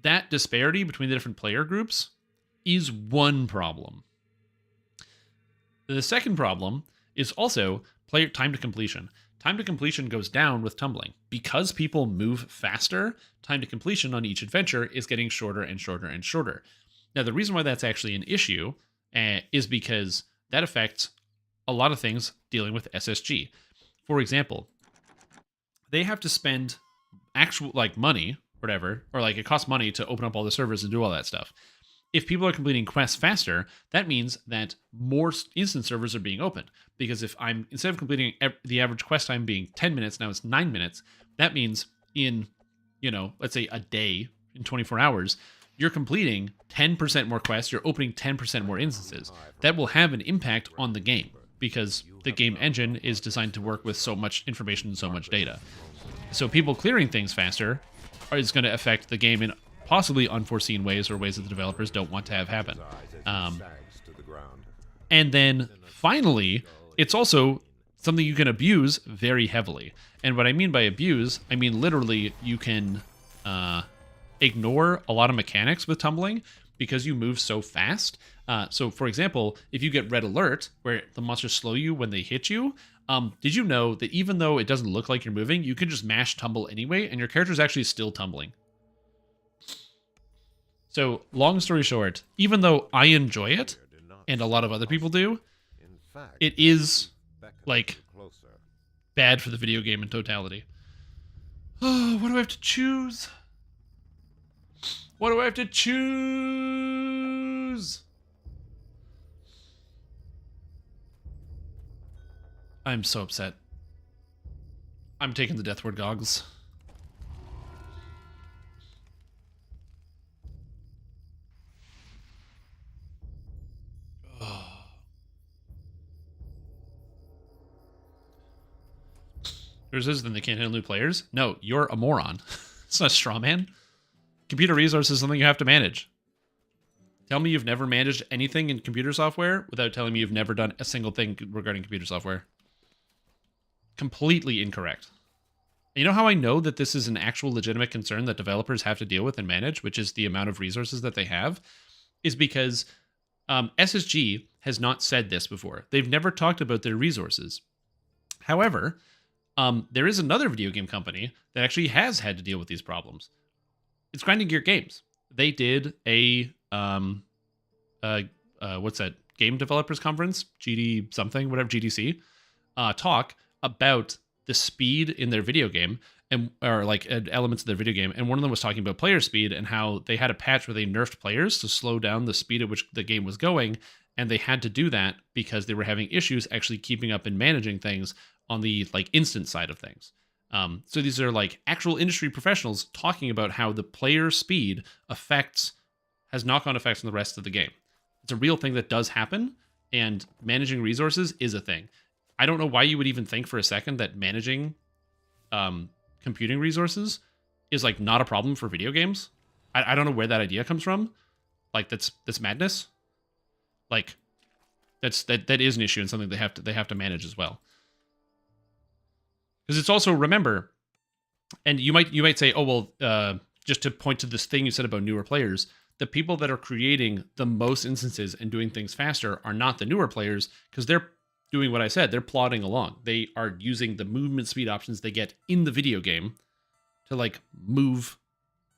that disparity between the different player groups is one problem. The second problem is also player time to completion. Time to completion goes down with tumbling. Because people move faster, time to completion on each adventure is getting shorter and shorter and shorter. Now, the reason why that's actually an issue is because that affects a lot of things dealing with SSG. For example, they have to spend actual money, whatever, or it costs money to open up all the servers and do all that stuff. If people are completing quests faster, that means that more instant servers are being opened. Because if instead of completing the average quest time being 10 minutes, now it's 9 minutes, that means in, let's say a day, in 24 hours, you're completing 10% more quests, you're opening 10% more instances. That will have an impact on the game, because the game engine is designed to work with so much information and so much data. So people clearing things faster is going to affect the game in possibly unforeseen ways, or ways that the developers don't want to have happen. And then finally, it's also something you can abuse very heavily. And what I mean by abuse, I mean literally you can ignore a lot of mechanics with tumbling because you move so fast. So for example, if you get red alert, where the monsters slow you when they hit you, did you know that even though it doesn't look like you're moving, you can just mash tumble anyway, and your character's actually still tumbling? So, long story short, even though I enjoy it, and a lot of other people do, it is, bad for the video game in totality. Oh, what do I have to choose? What do I have to choose? I'm so upset. I'm taking the Deathward goggles. Yours is then they can't handle new players? No, you're a moron. It's not a straw man. Computer resources is something you have to manage. Tell me you've never managed anything in computer software without telling me you've never done a single thing regarding computer software. Completely incorrect. And you know how I know that this is an actual legitimate concern that developers have to deal with and manage, which is the amount of resources that they have, is because SSG has not said this before. They've never talked about their resources. However, there is another video game company that actually has had to deal with these problems. It's Grinding Gear Games. They did a what's that? Game Developers Conference, GD something, whatever, GDC, talk about the speed in their video game or like elements of their video game. And one of them was talking about player speed and how they had a patch where they nerfed players to slow down the speed at which the game was going. And they had to do that because they were having issues actually keeping up and managing things on the like instant side of things. So these are like actual industry professionals talking about how the player speed has knock-on effects on the rest of the game. It's a real thing that does happen, and managing resources is a thing. I don't know why you would even think for a second that managing computing resources is like not a problem for video games. I don't know where that idea comes from. Like that's madness. Like that is an issue and something they have to manage as well. Because it's also, remember, and you might say, oh well, just to point to this thing you said about newer players, the people that are creating the most instances and doing things faster are not the newer players, because they're doing what I said. They're plodding along. They are using the movement speed options they get in the video game to like move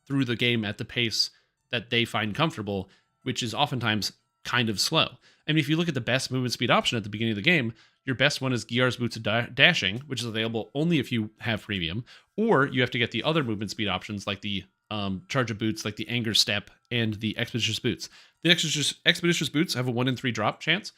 through the game at the pace that they find comfortable, which is oftentimes kind of slow. I mean, if you look at the best movement speed option at the beginning of the game, your best one is Gyar's Boots of Dashing, which is available only if you have premium, or you have to get the other movement speed options like the Charge of Boots, like the Anger Step, and the Expeditious Boots. The Expeditious Boots have a 1 in 3 drop chance,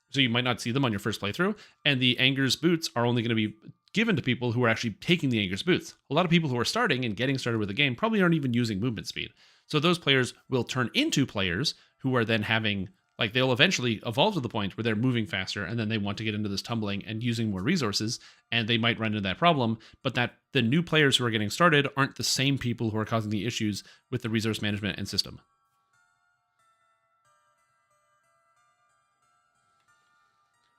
so you might not see them on your first playthrough, and the Anger's Boots are only going to be given to people who are actually taking the Anger's Boots. A lot of people who are starting and getting started with the game probably aren't even using movement speed. So those players will turn into players who are then having, like, they'll eventually evolve to the point where they're moving faster, and then they want to get into this tumbling and using more resources, and they might run into that problem, but that the new players who are getting started aren't the same people who are causing the issues with the resource management and system.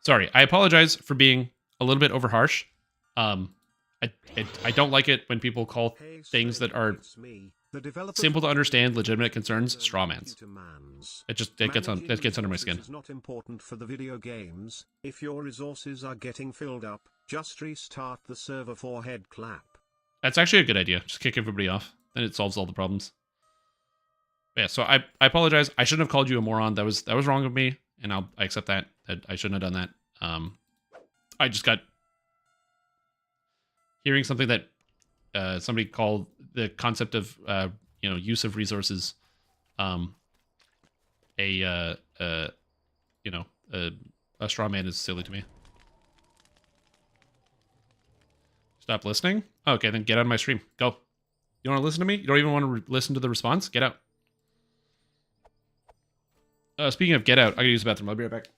Sorry, I apologize for being a little bit over harsh. I don't like it when people call things that are simple to understand, legitimate concerns, strawmans. It gets under my skin. Is not important for the video games. If your resources are getting filled up, just restart the server for head clap. That's actually a good idea. Just kick everybody off, then it solves all the problems. But yeah, so I apologize. I shouldn't have called you a moron. That was wrong of me, and I accept that. I shouldn't have done that. I just got hearing something that somebody called the concept of use of resources a straw man is silly to me. Stop listening? Okay, then get out of my stream. Go. You want to listen to me? You don't even want to listen to the response? Get out. Speaking of get out, I gotta use the bathroom. I'll be right back.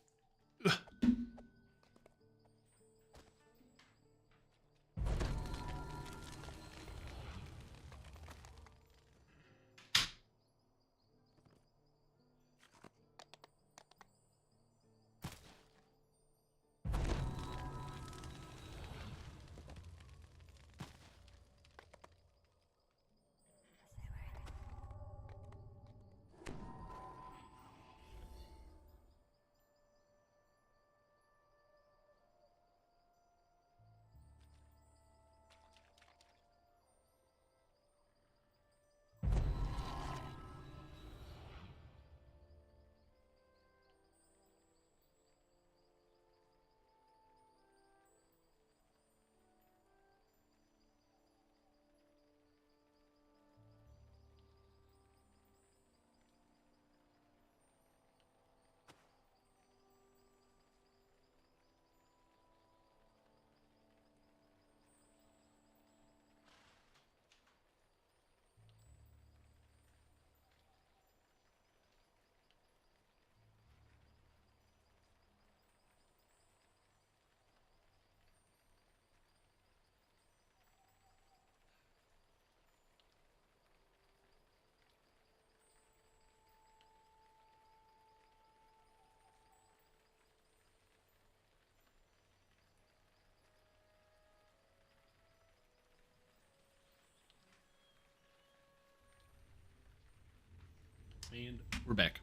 And we're back.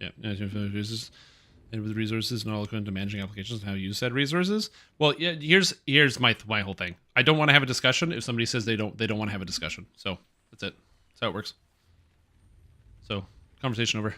Yeah, and with resources, not all equivalent to managing applications and how you use said resources. Well, yeah, here's my whole thing. I don't want to have a discussion if somebody says they don't want to have a discussion. So that's it. That's how it works. So conversation over.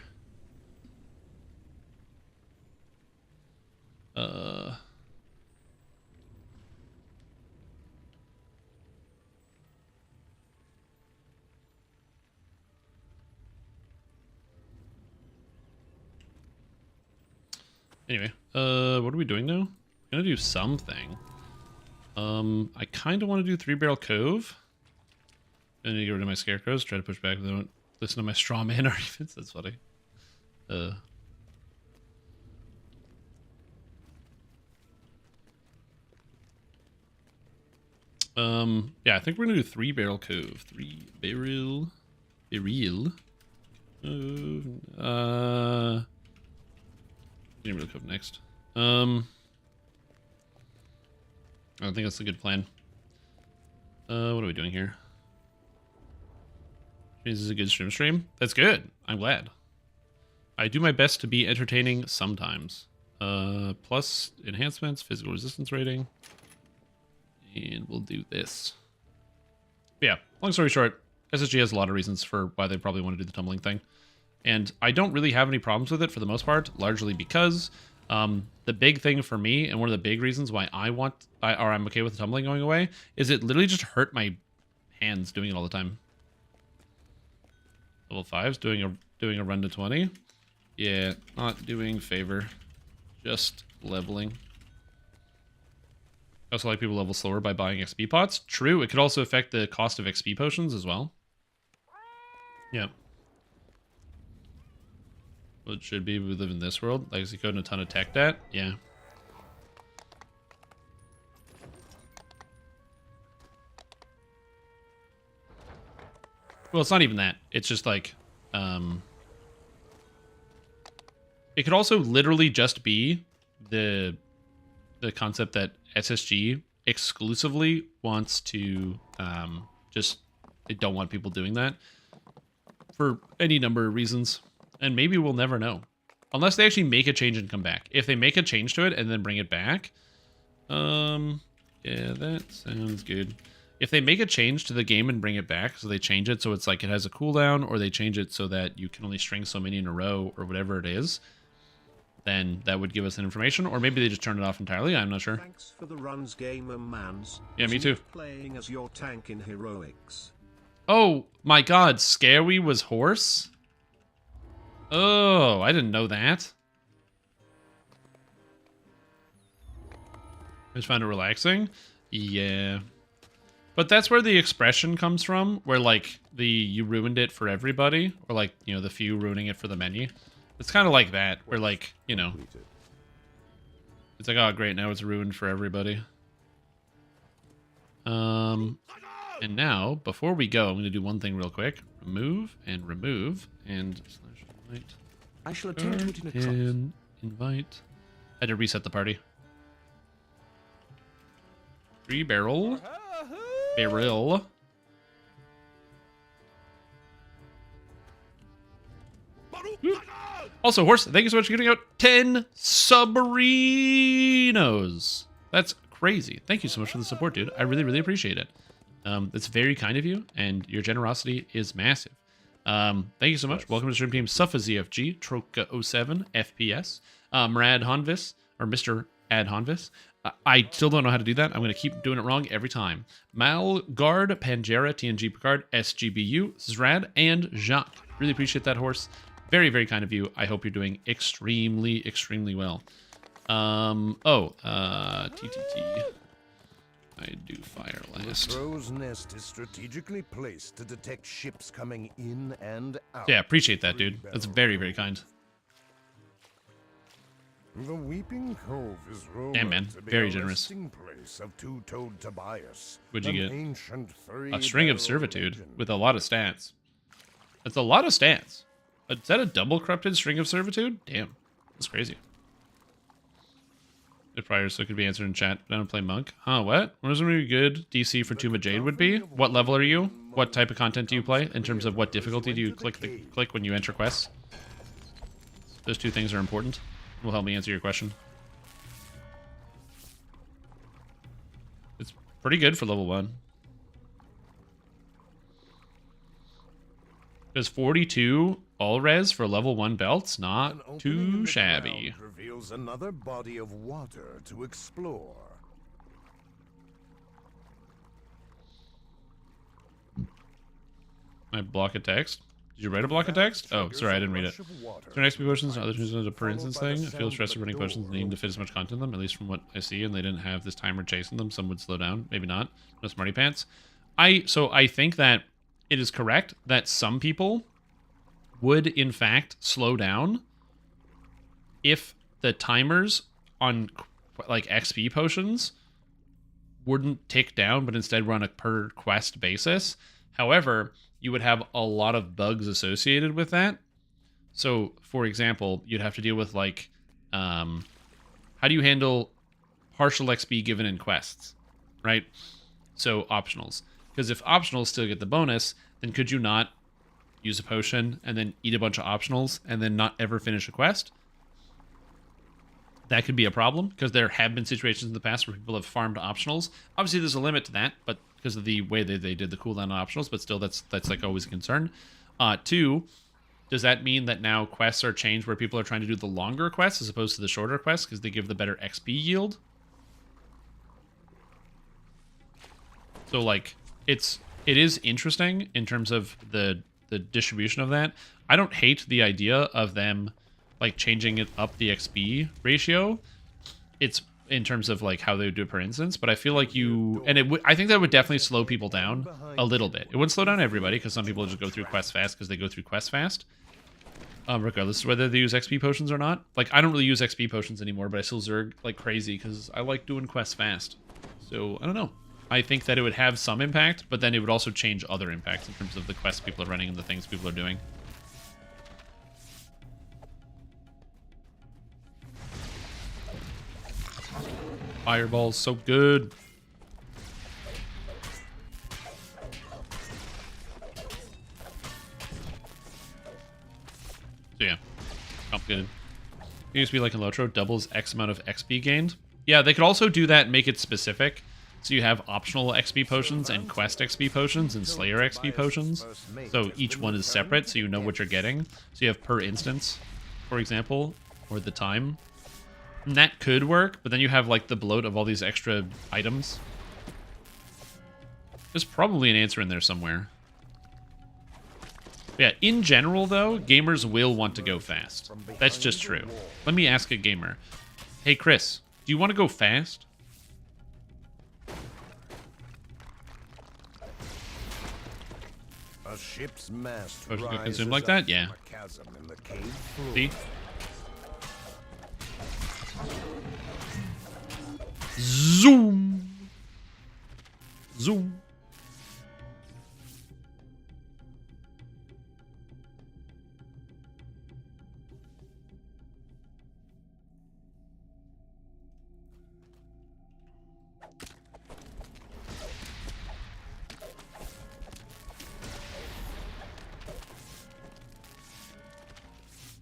Anyway, what are we doing now? I'm gonna do something. I kind of want to do 3-Barrel Cove. I need to get rid of my scarecrows. Try to push back. They don't listen to my straw man arguments. That's funny. Yeah, I think we're gonna do 3-Barrel Cove. 3-Barrel. General Cove next. I don't think that's a good plan. What are we doing here? This is a good stream. That's good. I'm glad. I do my best to be entertaining sometimes. Plus enhancements, physical resistance rating. And we'll do this. Yeah, long story short, SSG has a lot of reasons for why they probably want to do the tumbling thing. And I don't really have any problems with it for the most part, largely because the big thing for me, and one of the big reasons why I'm okay with the tumbling going away, is it literally just hurt my hands doing it all the time. Level 5's doing a run to 20. Yeah, not doing favor, just leveling. I also like people level slower by buying XP pots. True, it could also affect the cost of XP potions as well. Yeah. Well, it should be. We live in this world. Legacy code and a ton of tech debt. Yeah. Well, it's not even that. It's just like, it could also literally just be the concept that SSG exclusively wants to they don't want people doing that for any number of reasons. And maybe we'll never know. Unless they actually make a change and come back. If they make a change to it and then bring it back, yeah, that sounds good. If they make a change to the game and bring it back, so they change it so it's like it has a cooldown, or they change it so that you can only string so many in a row, or whatever it is, then that would give us an information. Or maybe they just turn it off entirely. I'm not sure. Thanks for the runs, Gamer Mans. Yeah, me too. Playing as your tank in Heroics. Oh my god, Scary was horse? Oh, I didn't know that. I just found it relaxing. Yeah. But that's where the expression comes from, where like you ruined it for everybody, or like, you know, the few ruining it for the many. It's kind of like that, where like, you know, it's like, oh great, now it's ruined for everybody. And now, before we go, I'm going to do one thing real quick. Remove, and slash invite. I shall attend to it in a trice. And invite. I had to reset the party. 3-Barrel. Barrel. Also, Horse, thank you so much for giving out 10 Submarinos. That's crazy. Thank you so much for the support, dude. I really, really appreciate it. It's very kind of you, and your generosity is massive. Thank you so much. Welcome to the stream team SuffaZFG, Troka07, FPS, Mrad Honvis, or Mr. Ad Honvis. I still don't know how to do that. I'm going to keep doing it wrong every time. Malgard, Pangera, TNG Picard, SGBU, Zrad, and Jacques. Really appreciate that, Horse. Very, very kind of you. I hope you're doing extremely, extremely well. TTT. I do fire last. The crow's nest is strategically placed to detect ships coming in and out. Yeah, appreciate that, dude. That's very, very kind. The Weeping Cove is Damn, man. Very generous. Place of two-toed Tobias, What'd you get? A String of Servitude with a lot of stats. That's a lot of stats. Is that a double corrupted String of Servitude? Damn. That's crazy. Good prior, so it could be answered in chat. I don't play Monk. Huh, what? What is a really good DC for Tomb of Jade would be? What level are you? What type of content do you play? In terms of what difficulty do you click when you enter quests? Those two things are important. Will help me answer your question. It's pretty good for level 1. Because 42 all res for level 1 belts, not too shabby. Reveals another body of water to explore. My block of text. Did you write a block of text? Oh, sorry, I didn't read it. So XP potions and other tools is a per instance thing. I feel stressed running potions and needing to fit as much content in them, at least from what I see, and they didn't have this timer chasing them. Some would slow down, maybe not. No smarty pants. So I think that it is correct that some people would in fact slow down if the timers on like XP potions wouldn't tick down, but instead run a per quest basis. However, you would have a lot of bugs associated with that. So, for example, you'd have to deal with like, how do you handle partial XP given in quests, right? So optionals, because if optionals still get the bonus, then could you not use a potion and then eat a bunch of optionals and then not ever finish a quest? That could be a problem, because there have been situations in the past where people have farmed optionals. Obviously, there's a limit to that, but because of the way that they did the cooldown on optionals, but still, that's like always a concern. 2, does that mean that now quests are changed where people are trying to do the longer quests as opposed to the shorter quests because they give the better XP yield? So, like, it is interesting in terms of the distribution of that. I don't hate the idea of them like changing it up the XP ratio. It's in terms of like how they would do it per instance, but I feel like I think that would definitely slow people down a little bit. It wouldn't slow down everybody because some people just go through quests fast because they go through quests fast. Regardless of whether they use XP potions or not. Like, I don't really use XP potions anymore, but I still zerg like crazy because I like doing quests fast. So, I don't know. I think that it would have some impact, but then it would also change other impacts in terms of the quests people are running and the things people are doing. Fireball's so good. So yeah, complicated. It used to be like in Lotro, doubles X amount of XP gained. Yeah, they could also do that and make it specific. So you have optional XP potions and quest XP potions and Slayer XP potions. So each one is separate, so you know what you're getting. So you have per instance, for example, or the time. And that could work, but then you have like the bloat of all these extra items. There's probably an answer in there somewhere. But yeah, in general though, gamers will want to go fast. That's just true. Let me ask a gamer. Hey Chris, do you want to go fast? A ship's mast Potions get rises consumed like that? up Yeah. from a chasm in the cave floor. See? Zoom! Zoom!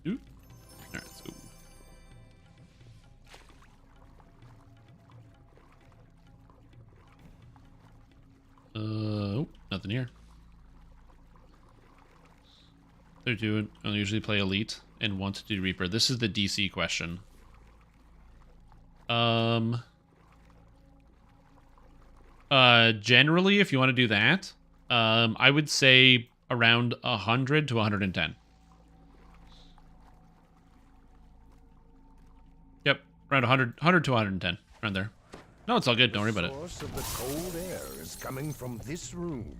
Ooh. Alright, so oh, nothing here. They're doing. I'll usually play Elite and want to do Reaper. This is the DC question. Generally, if you want to do that, I would say around 100 to 110. Yep, around 100 to 110, around there. No, it's all good. Don't worry about it. The source of the cold air is coming from this room.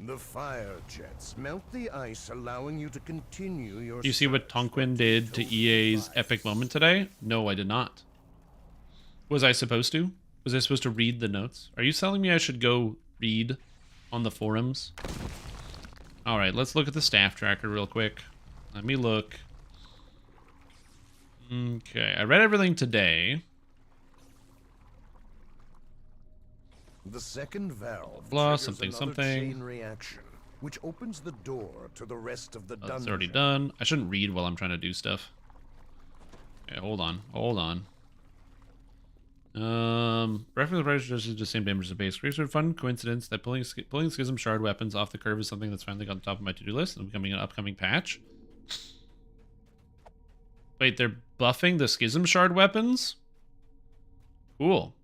The fire jets melt the ice, allowing you to continue your... Do you see what Tonquin did to EA's epic moment today? No, I did not. Was I supposed to? Was I supposed to read the notes? Are you telling me I should go read on the forums? Alright, let's look at the staff tracker real quick. Let me look. Okay, I read everything today. The second valve Blah, triggers something, another something. chain reaction, which opens the door to the rest of the That's dungeon. already done. I shouldn't read while I'm trying to do stuff. Okay, hold on. Hold on. Reference the price is the same damage as the base. Creates a fun coincidence that pulling Schism Shard weapons off the curve is something that's finally got on top of my to-do list and becoming an upcoming patch. Wait, they're buffing the Schism Shard weapons? Cool.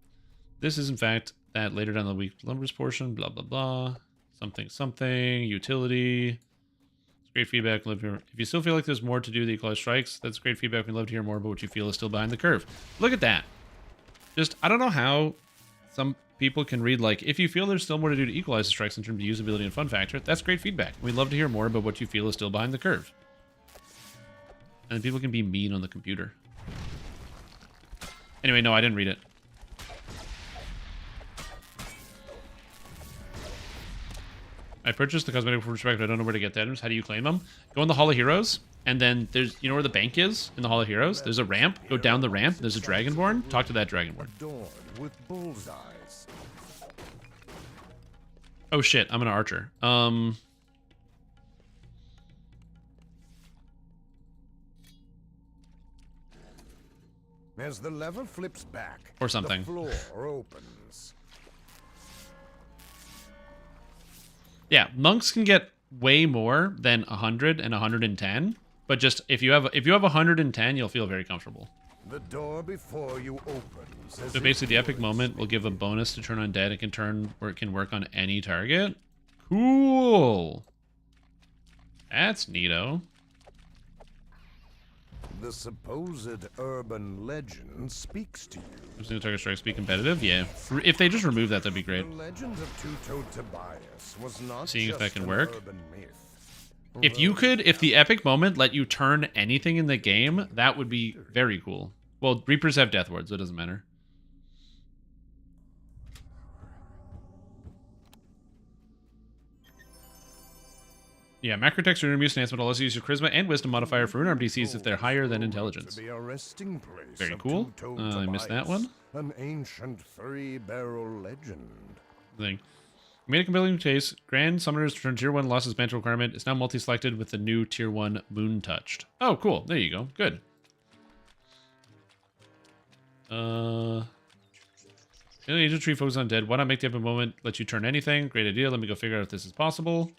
This is, in fact, that later down the week numbers portion, blah, blah, blah. Something, something, utility. It's great feedback. If you still feel like there's more to do the Equalized Strikes, that's great feedback. We'd love to hear more about what you feel is still behind the curve. Look at that. Just, I don't know how some people can read, like, if you feel there's still more to do to equalize the strikes in terms of usability and fun factor, that's great feedback. We'd love to hear more about what you feel is still behind the curve. And then people can be mean on the computer. Anyway, no, I didn't read it. I purchased the cosmetic perspective. I don't know where to get the items. How do you claim them? Go in the Hall of Heroes, and then there's, you know where the bank is in the Hall of Heroes? There's a ramp. Go down the ramp. There's a Dragonborn. Talk to that Dragonborn. Adorned with bullseyes. Oh shit, I'm an archer. As the lever flips back, Or something. the floor opens. Yeah, monks can get way more than 100 and 110, but just if you have 110, you'll feel very comfortable. The door before you opens. So basically, the epic moment will give a bonus to turn undead. It can work on any target. Cool. That's neato. The supposed urban legend speaks to you. Single target strikes be competitive. Yeah, if they just remove that, that'd be great. The legend of Two-Toed Tobias was not Seeing if just that can an work. urban myth. If the epic moment let you turn anything in the game, that would be very cool. Well, Reapers have death wards, so it doesn't matter. Yeah, macro text rune abuse enhancement allows you to use your charisma and wisdom modifier for rune DCs if they're higher than intelligence. To be a resting place Very of cool. Two-Toed I missed that Tobias, one. An ancient three-barrel legend. Thing. Made a compelling case. Grand Summoners turn Tier 1 losses mantle requirement is now multi-selected with the new Tier 1 Moon Touched. Oh, cool. There you go. Good. Angel Tree focus on dead. Why not make the epic moment let you turn anything? Great idea. Let me go figure out if this is possible.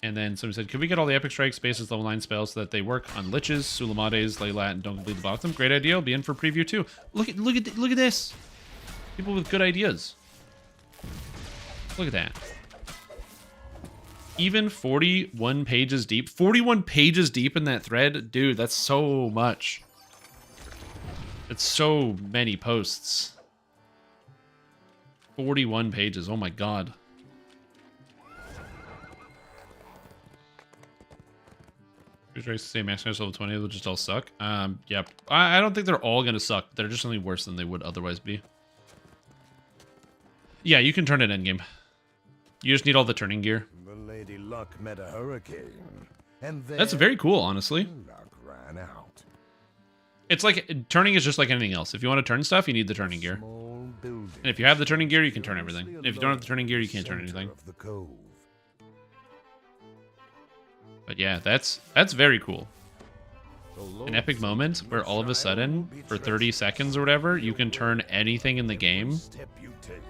And then somebody said, could we get all the epic strike spaces level 9 spells so that they work on liches, Sulamades, Laylat, and don't complete the bottom? Great idea. I'll be in for preview too. Look at this. People with good ideas. Look at that. Even 41 pages deep. 41 pages deep in that thread? Dude, that's so much. It's so many posts. 41 pages. Oh my god. Race to say max level 20, they'll just all suck. Yeah. I don't think they're all gonna suck. They're just only worse than they would otherwise be. Yeah, you can turn it endgame. You just need all the turning gear. The Lady Luck met a hurricane, and That's very cool, honestly. luck ran out. It's like, turning is just like anything else. If you want to turn stuff, you need the turning gear. Small building. And if you have the turning gear, you can turn everything. And if you don't have the turning gear, you can't turn anything. Of the cove. But yeah, that's very cool. An epic moment where all of a sudden, for 30 seconds or whatever, you can turn anything in the game. Step you take.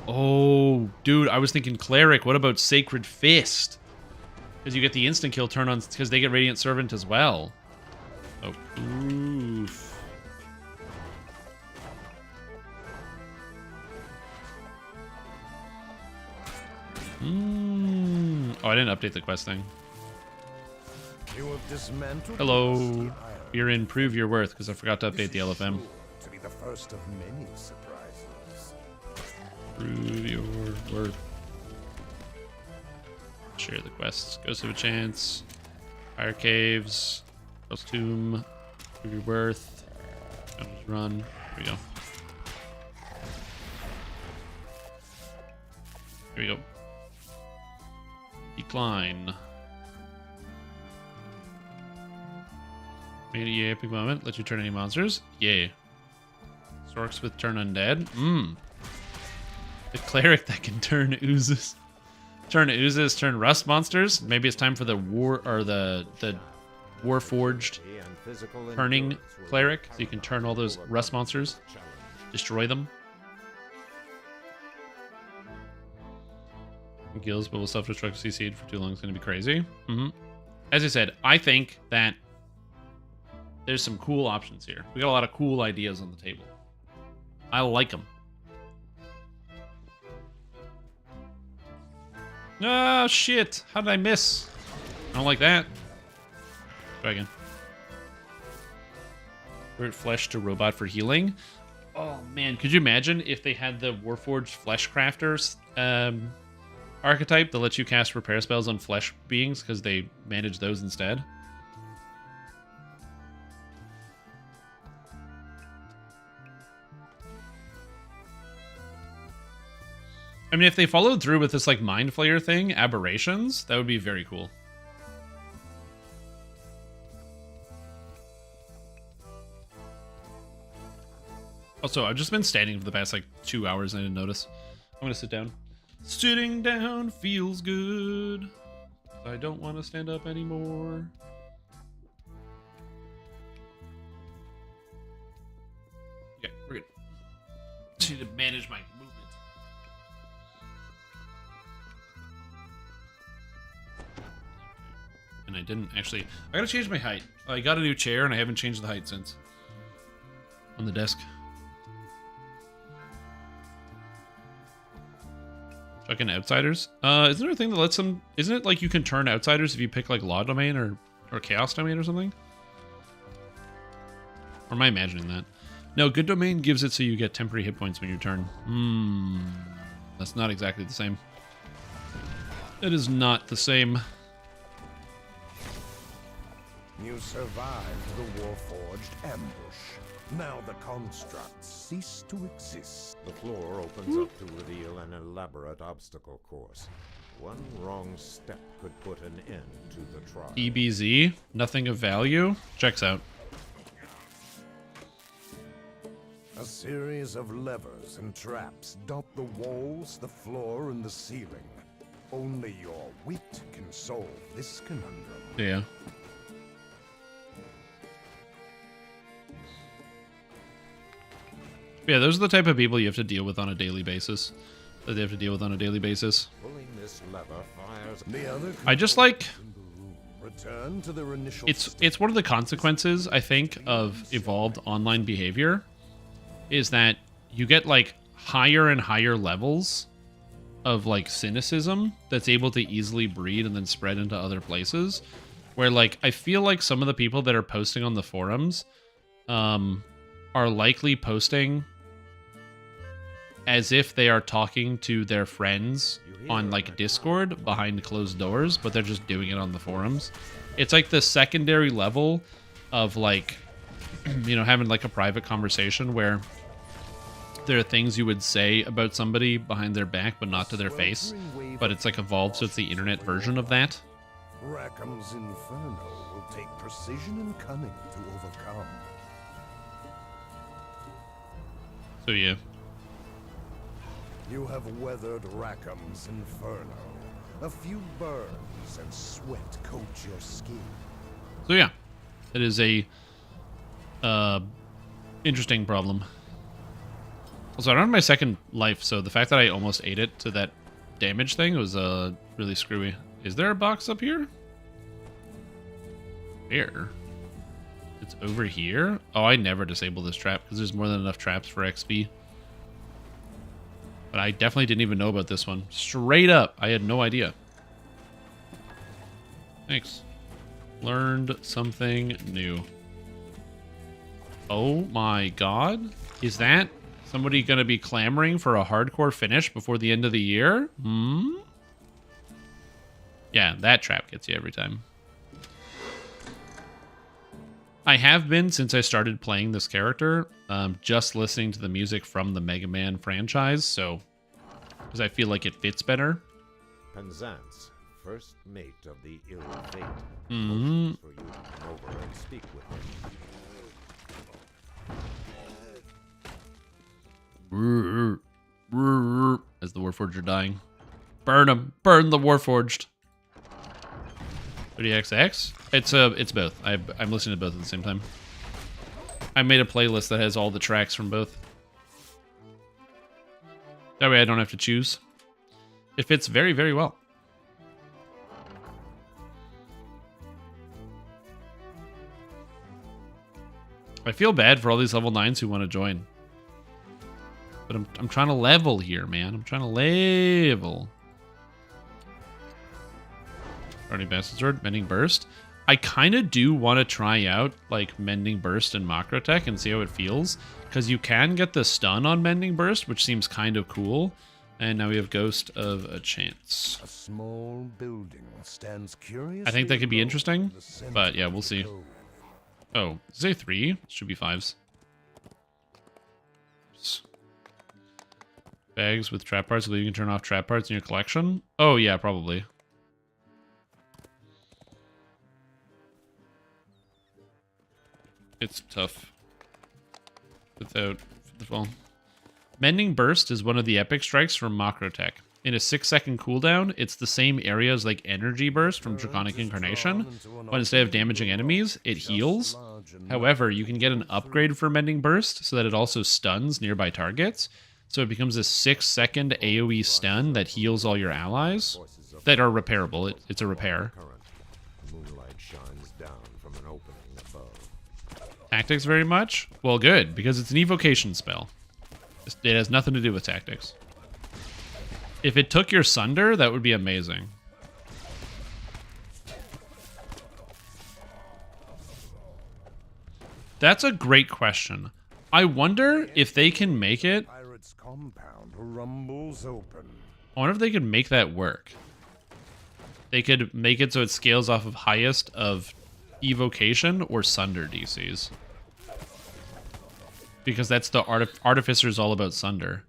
Oh, dude, I was thinking Cleric. What about Sacred Fist? Because you get the instant kill turn on, because they get Radiant Servant as well. Oh, oof. Oh, I didn't update the quest thing. You have dismantled Hello. the iron. You're in Prove Your Worth, because I forgot to update the This is LFM. sure to be the first of many surprises. Prove your worth. Share the quests. Ghost of a Chance. Fire Caves. Ghost Tomb. Prove your worth. Just run. Here we go. Here we go. Decline. Yeah, epic moment. Let you turn any monsters. Yay. Storks with turn undead. The cleric that can turn oozes. Turn rust monsters. Maybe it's time for the Warforged turning cleric, so you can turn all those rust monsters, destroy them. Gills, but will self-destruct CC'd for too long. It's going to be crazy. As I said, I think that there's some cool options here. We got a lot of cool ideas on the table. I like them. Oh, shit. How did I miss? I don't like that. Try again. Convert flesh to robot for healing. Oh, man. Could you imagine if they had the Warforged Flesh Crafters archetype that lets you cast repair spells on flesh beings because they manage those instead? I mean, if they followed through with this, like, Mind Flayer thing, Aberrations, that would be very cool. Also, I've just been standing for the past, like, 2 hours and I didn't notice. I'm gonna sit down. Sitting down feels good. I don't want to stand up anymore. Okay, we're good. I need to manage my movement. And I didn't actually... I gotta change my height. I got a new chair and I haven't changed the height since. On the desk. Fucking outsiders. Isn't there a thing that lets them... Isn't it like you can turn outsiders if you pick like Law Domain or Chaos Domain or something? Or am I imagining that? No, Good Domain gives it so you get temporary hit points when you turn. That's not exactly the same. It is not the same. You survived the Warforged ambush. Now the constructs cease to exist. The floor opens up to reveal an elaborate obstacle course. One wrong step could put an end to the trial. EBZ, nothing of value. Checks out. A series of levers and traps dot the walls, the floor, and the ceiling. Only your wit can solve this conundrum. Yeah. Yeah, those are the type of people you have to deal with on a daily basis. That they have to deal with on a daily basis. Pulling this lever fires. The other I just like... return to their initial It's one of the consequences, I think, of evolved online behavior, is that you get, like, higher and higher levels of, like, cynicism that's able to easily breed and then spread into other places. Where, like, I feel like some of the people that are posting on the forums are likely posting as if they are talking to their friends on, like, Discord behind closed doors, but they're just doing it on the forums. It's like the secondary level of, like, you know, having, like, a private conversation where there are things you would say about somebody behind their back, but not to their face. But it's, like, evolved, so it's the internet version of that. Rackham's Inferno will take precision and cunning to overcome. So, yeah. You have weathered Rackham's Inferno. A few burns and sweat coat your skin. So, yeah. It is a interesting problem. Also, I don't have my second life, so the fact that I almost ate it to that damage thing was really screwy. Is there a box up here? Where? It's over here? Oh, I never disable this trap because there's more than enough traps for XP. But I definitely didn't even know about this one. Straight up, I had no idea. Thanks. Learned something new. Oh my god. Is that somebody going to be clamoring for a hardcore finish before the end of the year? Yeah, that trap gets you every time. I have been, since I started playing this character, just listening to the music from the Mega Man franchise, so... because I feel like it fits better. Penzance, first mate of the ill fate. Mm-hmm. Motions for you to come over and speak with him. As the Warforged are dying. Burn them. Burn the Warforged. 30XX? It's both. I'm listening to both at the same time. I made a playlist that has all the tracks from both. That way I don't have to choose. It fits very, very well. I feel bad for all these level 9s who want to join. But I'm trying to level here, man. I'm trying to level. Starting Bastard Sword, Mending Burst. I kind of do want to try out like Mending Burst and Macrotech and see how it feels. Because you can get the stun on Mending Burst, which seems kind of cool. And now we have Ghost of a Chance. A small building stands curiously. I think that could be low interesting. in the center But yeah, of we'll the see. cove. Oh, say 3? Should be 5s. Bags with trap parts so that you can turn off trap parts in your collection? Oh yeah, probably. It's tough. Without the fall. Mending Burst is one of the epic strikes from Macrotech. In a 6-second cooldown, it's the same area as like Energy Burst from Draconic Incarnation, but instead of damaging enemies, it heals. However, you can get an upgrade for Mending Burst so that it also stuns nearby targets. So it becomes a 6-second AoE stun that heals all your allies that are repairable. It's a repair. Current. Moonlight shines down from an opening above. Tactics very much? Well, good, because it's an evocation spell. It has nothing to do with tactics. If it took your Sunder, that would be amazing. That's a great question. I wonder if they can make it... Pirate's compound rumbles open. I wonder if they could make that work. They could make it so it scales off of highest of evocation or Sunder DCs. Because that's the Artificer is all about Sunder.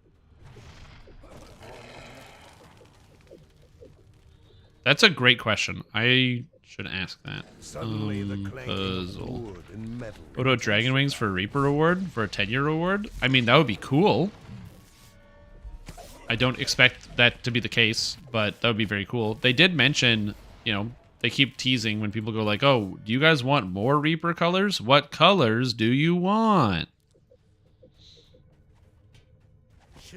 That's a great question. I should ask that. Suddenly the clanking of Puzzle. wood and metal. What about Dragon Wings for a Reaper reward? For a 10-year reward? I mean, that would be cool. I don't expect that to be the case, but that would be very cool. They did mention, you know, they keep teasing when people go like, oh, do you guys want more Reaper colors? What colors do you want?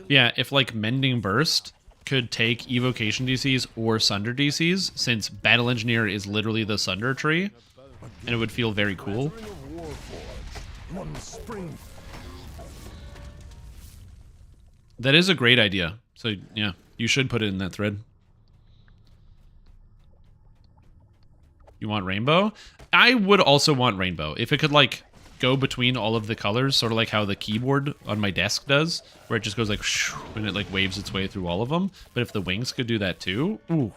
Yeah, if like Mending Burst could take evocation DCs or Sunder DCs, since Battle Engineer is literally the Sunder tree, and it would feel very cool. One spring. That is a great idea. So yeah, you should put it in that thread. You want rainbow? I would also want rainbow. If it could like go between all of the colors, sort of like how the keyboard on my desk does, where it just goes like shoo, and it like waves its way through all of them. But if the wings could do that too, ooh.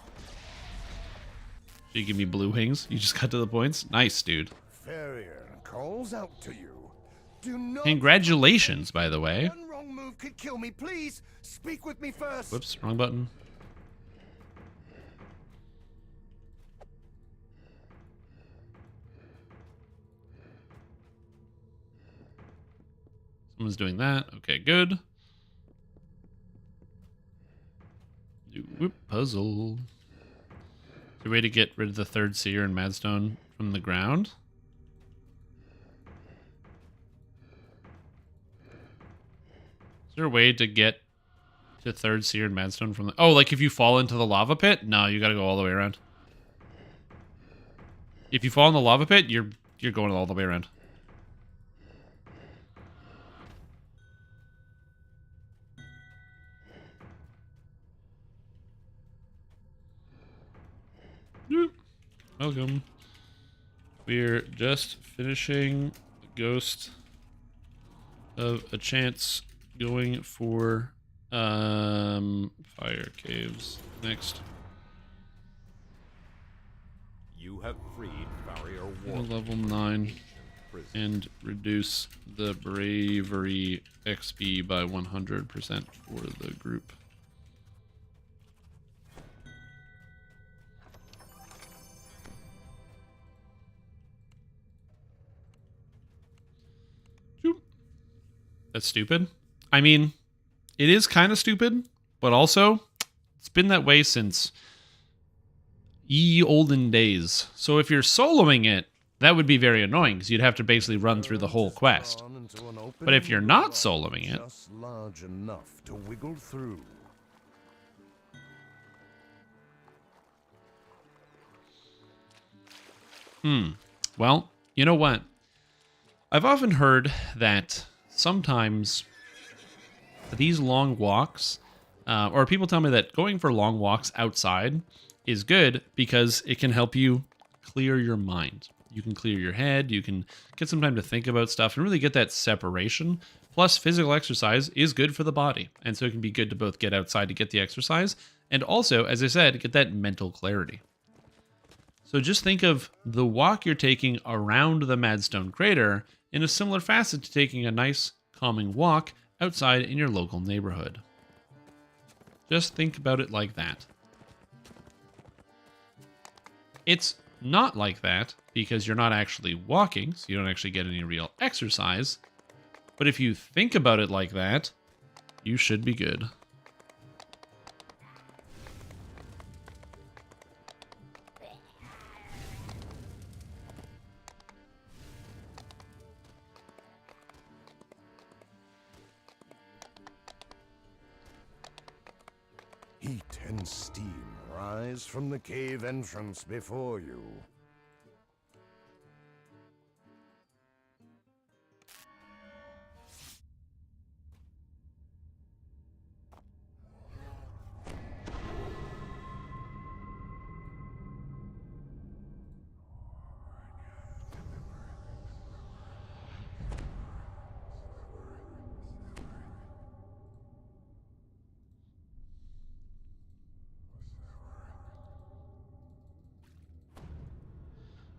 So you give me blue wings? You just got to the points? Nice, dude. Farrier calls out to you. Do not. Congratulations, by the way. One wrong move could kill me. Please speak with me first. Whoops, wrong button. Someone's doing that. Okay, good. Whoop, puzzle. Is there a way to get rid of the third seer and Madstone from the ground? Is there a way to get to third seer and Madstone from the... Oh, like if you fall into the lava pit? No, you gotta go all the way around. If you fall in the lava pit, you're going all the way around. Welcome. We're just finishing Ghost of a Chance, going for Fire Caves next. You have freed Farrier Go War. level 9 and reduce the bravery XP by 100% for the group. That's stupid. I mean, it is kind of stupid, but also it's been that way since ye olden days. So if you're soloing it, that would be very annoying because you'd have to basically run through the whole quest. But if you're not soloing it, just large enough to wiggle through. well, you know what? I've often heard that sometimes these long walks, or people tell me that going for long walks outside is good because it can help you clear your mind. You can clear your head, you can get some time to think about stuff and really get that separation. Plus, physical exercise is good for the body. And so it can be good to both get outside to get the exercise and also, as I said, get that mental clarity. So just think of the walk you're taking around the Madstone crater in a similar facet to taking a nice, calming walk outside in your local neighborhood. Just think about it like that. It's not like that because you're not actually walking, so you don't actually get any real exercise. But if you think about it like that, you should be good. Heat and steam rise from the cave entrance before you.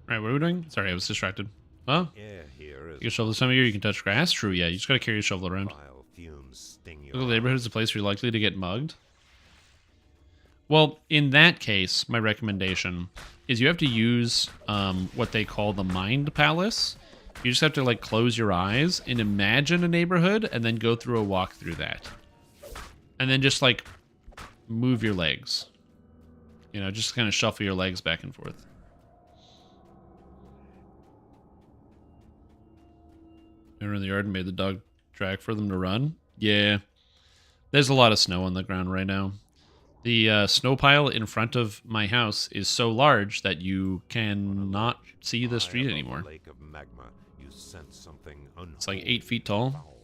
Alright, what are we doing? Sorry, I was distracted. Well, Air here is you can shovel this time of year, you can touch grass. True, yeah, you just gotta carry your shovel around. vile fumes sting your Local neighborhood is a place where you're likely to get mugged. Well, in that case, my recommendation is you have to use what they call the Mind Palace. You just have to like close your eyes and imagine a neighborhood and then go through a walk through that. And then just like move your legs. You know, just kind of shuffle your legs back and forth. Remember in the yard and made the dog track for them to run? Yeah. There's a lot of snow on the ground right now. The snow pile in front of my house is so large that you cannot see the street anymore. Lake of magma, you sense something It's like 8 feet tall.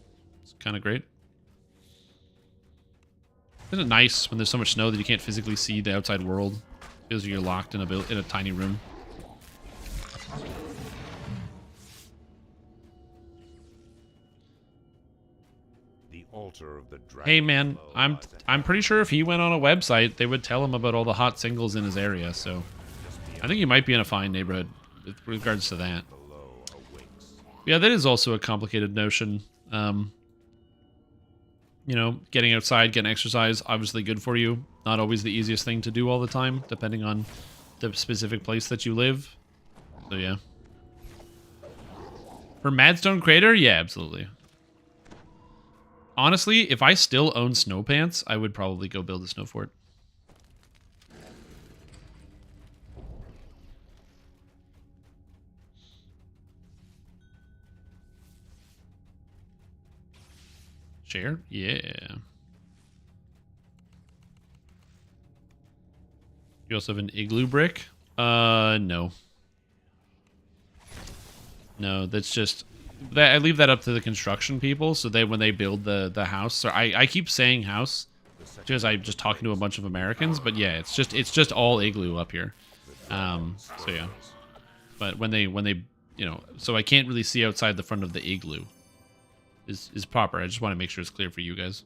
It's kind of great. Isn't it nice when there's so much snow that you can't physically see the outside world? It feels like you're locked in a tiny room. altar of the dragon. Hey man, I'm pretty sure if he went on a website, they would tell him about all the hot singles in his area. So I think he might be in a fine neighborhood with regards to that. Yeah, that is also a complicated notion. You know, getting outside, getting exercise, obviously good for you. Not always the easiest thing to do all the time, depending on the specific place that you live. So yeah. For Madstone Crater, yeah, absolutely. Honestly, if I still own snow pants, I would probably go build a snow fort. Share? Yeah. You also have an igloo brick? No. No, that's just... I leave that up to the construction people, so when they build the house... So I keep saying house, because I'm just talking to a bunch of Americans, but yeah, it's just all igloo up here. So yeah. But when they you know, so I can't really see outside the front of the igloo. Is proper. I just want to make sure it's clear for you guys.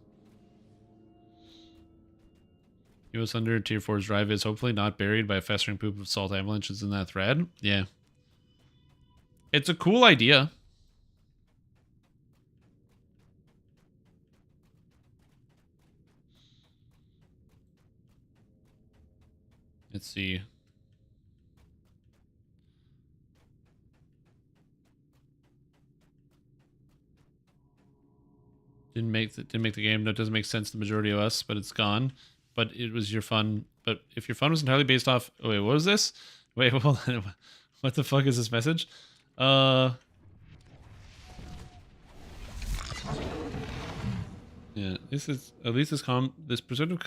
US under Tier 4's drive is hopefully not buried by a festering poop of salt avalanches in that thread. Yeah. It's a cool idea. Let's see. didn't make the game. No, it doesn't make sense to the majority of us, but it's gone. But it was your fun. But if your fun was entirely based off... Oh, wait, what was this? Wait, hold on. What the fuck is this message? Yeah, this is... At least this perspective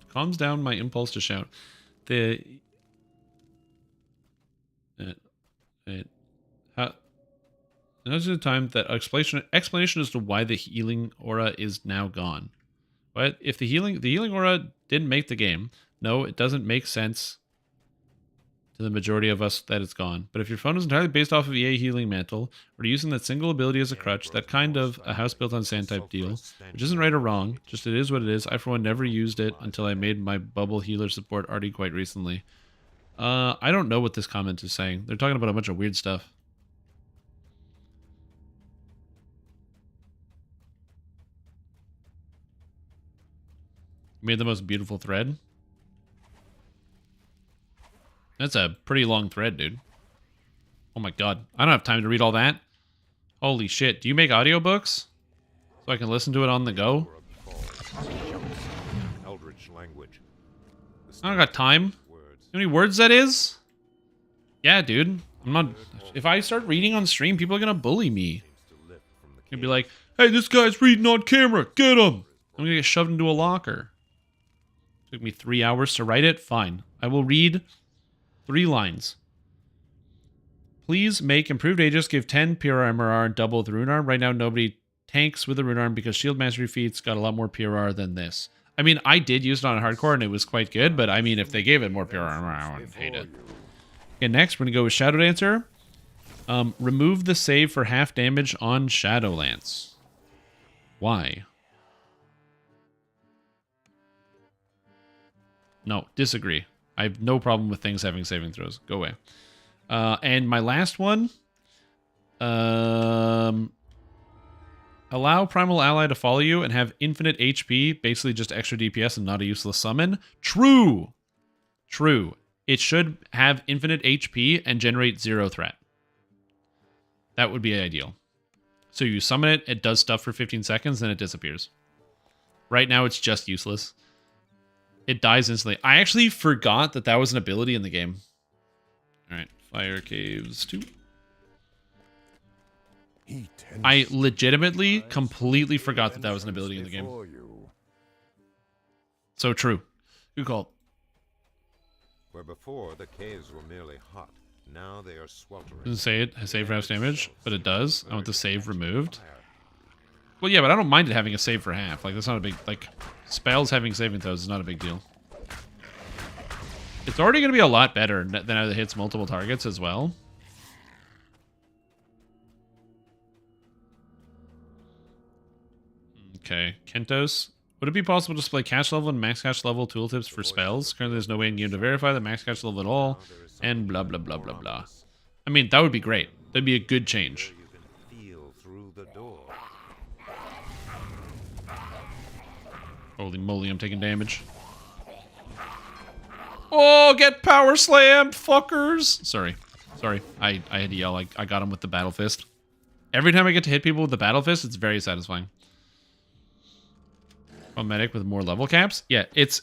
calms down my impulse to shout. Now's the time that explanation as to why the healing aura is now gone. What if the healing aura didn't make the game? No, it doesn't make sense to the majority of us that it's gone. But if your phone is entirely based off of EA healing mantle, or using that single ability as a crutch, that kind of a house built on sand type deal, which isn't right or wrong, just it is what it is. I for one never used it until I made my bubble healer support arty quite recently. I don't know what this comment is saying. They're talking about a bunch of weird stuff. Made the most beautiful thread. That's a pretty long thread, dude. Oh my god. I don't have time to read all that. Holy shit. Do you make audiobooks? So I can listen to it on the go? Eldritch language. I don't got time. You know how many words that is? Yeah, dude. I'm not... If I start reading on stream, people are gonna bully me. They'll be like, hey, this guy's reading on camera. Get him! I'm gonna get shoved into a locker. Took me 3 hours to write it. Fine. I will read 3 lines. Please make improved Aegis give 10 PRR and double the rune arm. Right now, nobody tanks with the rune arm because shield mastery feats got a lot more PRR than this. I mean, I did use it on hardcore and it was quite good, but I mean, if they gave it more PRR, I wouldn't hate it. Okay, next we're gonna go with Shadow Dancer. Remove the save for half damage on Shadowlance. Why? No, disagree. I have no problem with things having saving throws. Go away. And my last one. Allow Primal Ally to follow you and have infinite HP, basically just extra DPS and not a useless summon. True. True. It should have infinite HP and generate 0 threat. That would be ideal. So you summon it, it does stuff for 15 seconds, then it disappears. Right now it's just useless. It dies instantly. I actually forgot that that was an ability in the game. Alright, Fire Caves 2. I legitimately, completely forgot that that was an ability in the game. So true. Good call. Where before the caves were merely hot, now they are sweltering. Doesn't say it has save for half damage, but it does. I want the save removed. Well, yeah, but I don't mind it having a save for half. Like, that's not a big... Like, spells having saving throws is not a big deal. It's already going to be a lot better than it hits multiple targets as well. Okay, Kentos. Would it be possible to display cache level and max cache level tooltips for spells? Currently, there's no way in game to verify the max cache level at all, and blah, blah, blah, blah, blah. I mean, that would be great. That'd be a good change. Holy moly, I'm taking damage. Oh, get power slammed, fuckers! Sorry. Sorry. I had to yell. I got him with the battle fist. Every time I get to hit people with the battle fist, it's very satisfying. A medic with more level caps? Yeah, it's...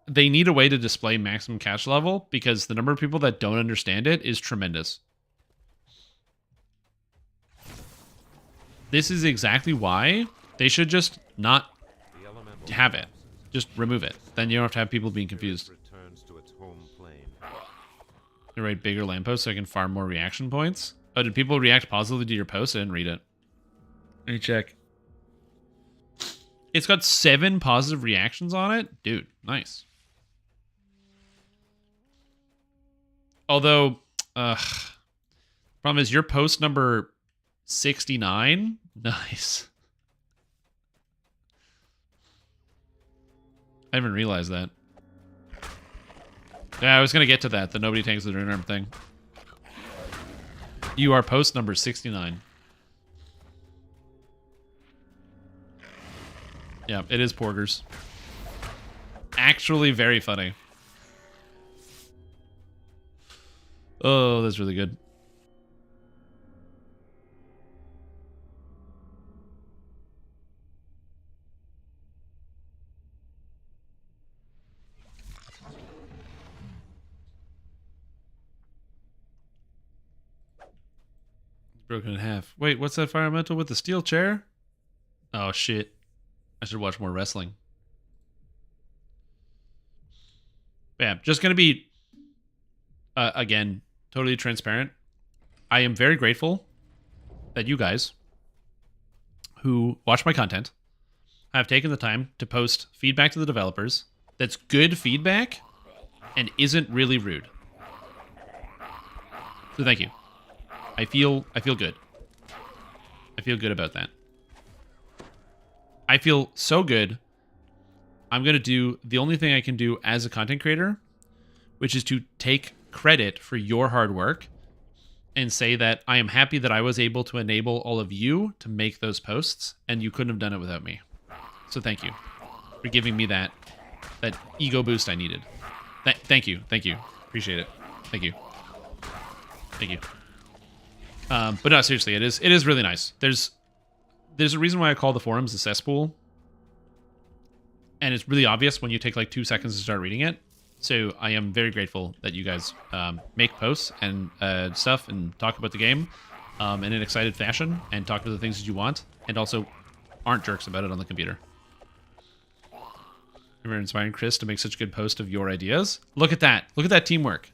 They need a way to display maximum cache level because the number of people that don't understand it is tremendous. This is exactly why they should just not have it. Just remove it. Then you don't have to have people being confused. Write bigger lampposts so I can farm more reaction points. Oh, did people react positively to your post? I didn't read it. Let me check. It's got 7 positive reactions on it? Dude, nice. Although, problem is your post number 69? Nice. I haven't realized that. Yeah, I was going to get to that, the nobody tanks the rune arm thing. You are post number 69. Yeah, it is Porgers. Actually very funny. Oh, that's really good. Broken in half. Wait, what's that fire elemental with the steel chair? Oh shit. I should watch more wrestling. Yeah, just gonna be again, totally transparent. I am very grateful that you guys who watch my content have taken the time to post feedback to the developers that's good feedback and isn't really rude. So thank you. I feel good. I feel good about that. I feel so good. I'm going to do the only thing I can do as a content creator, which is to take credit for your hard work and say that I am happy that I was able to enable all of you to make those posts, and you couldn't have done it without me. So thank you for giving me that ego boost I needed. Thank you. Appreciate it. Thank you. But no, seriously, it is really nice. There's a reason why I call the forums a cesspool, and it's really obvious when you take like 2 seconds to start reading it. So I am very grateful that you guys make posts and stuff and talk about the game in an excited fashion and talk about the things that you want, and also aren't jerks about it on the computer. Remember inspiring Chris to make such a good post of your ideas? Look at that. Look at that teamwork.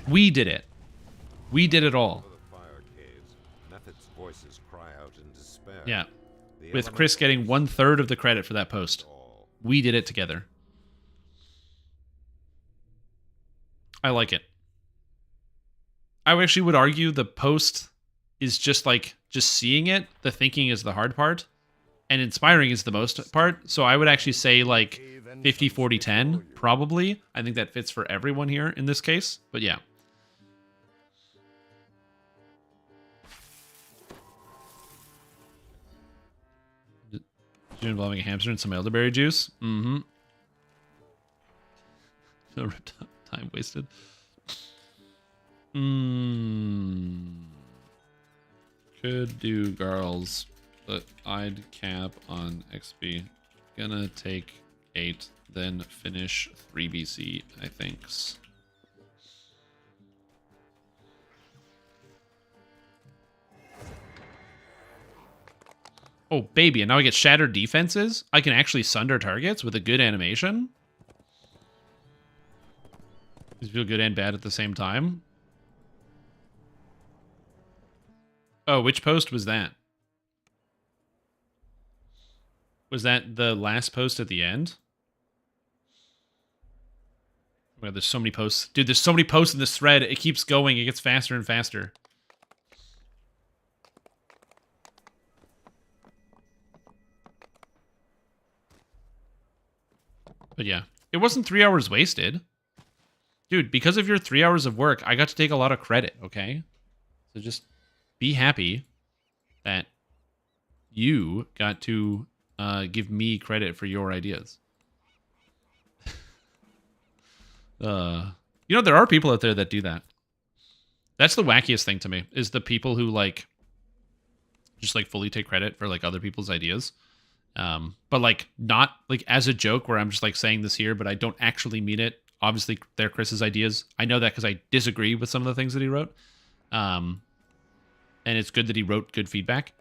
We did it. We did it all. Yeah. With Chris getting 1/3 of the credit for that post. We did it together. I like it. I actually would argue the post is just seeing it. The thinking is the hard part. And inspiring is the most part. So I would actually say like 50, 40, 10, probably. I think that fits for everyone here in this case. But yeah. Involving a hamster and some elderberry juice. Mm-hmm. Time wasted. Could do girls, but I'd cap on XP. Gonna take 8, then finish 3 BC, I thinks. Oh, baby, and now I get shattered defenses? I can actually sunder targets with a good animation? These feel good and bad at the same time? Oh, which post was that? Was that the last post at the end? Oh my God, there's so many posts. Dude, there's so many posts in this thread. It keeps going. It gets faster and faster. But yeah, it wasn't 3 hours wasted. Dude, because of your 3 hours of work, I got to take a lot of credit, okay? So just be happy that you got to give me credit for your ideas. You know, there are people out there that do that. That's the wackiest thing to me, is the people who, like, just, like, fully take credit for, like, other people's ideas. But like not like as a joke where I'm just like saying this here, but I don't actually mean it. Obviously they're Chris's ideas. I know that because I disagree with some of the things that he wrote. And it's good that he wrote good feedback.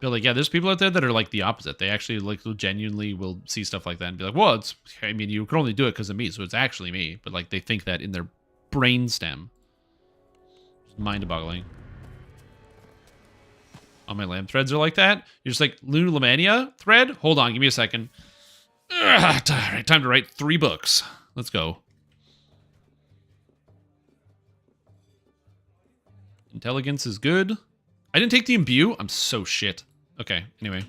But like, yeah, there's people out there that are like the opposite. They actually like genuinely will see stuff like that and be like, well, I mean, you can only do it because of me. So it's actually me. But like, they think that in their brainstem. Mind-boggling. All my lamb threads are like that. You're just like, Lunalamania thread? Hold on, give me a second. Ugh, time to write 3 books. Let's go. Intelligence is good. I didn't take the imbue. I'm so shit. Okay, anyway.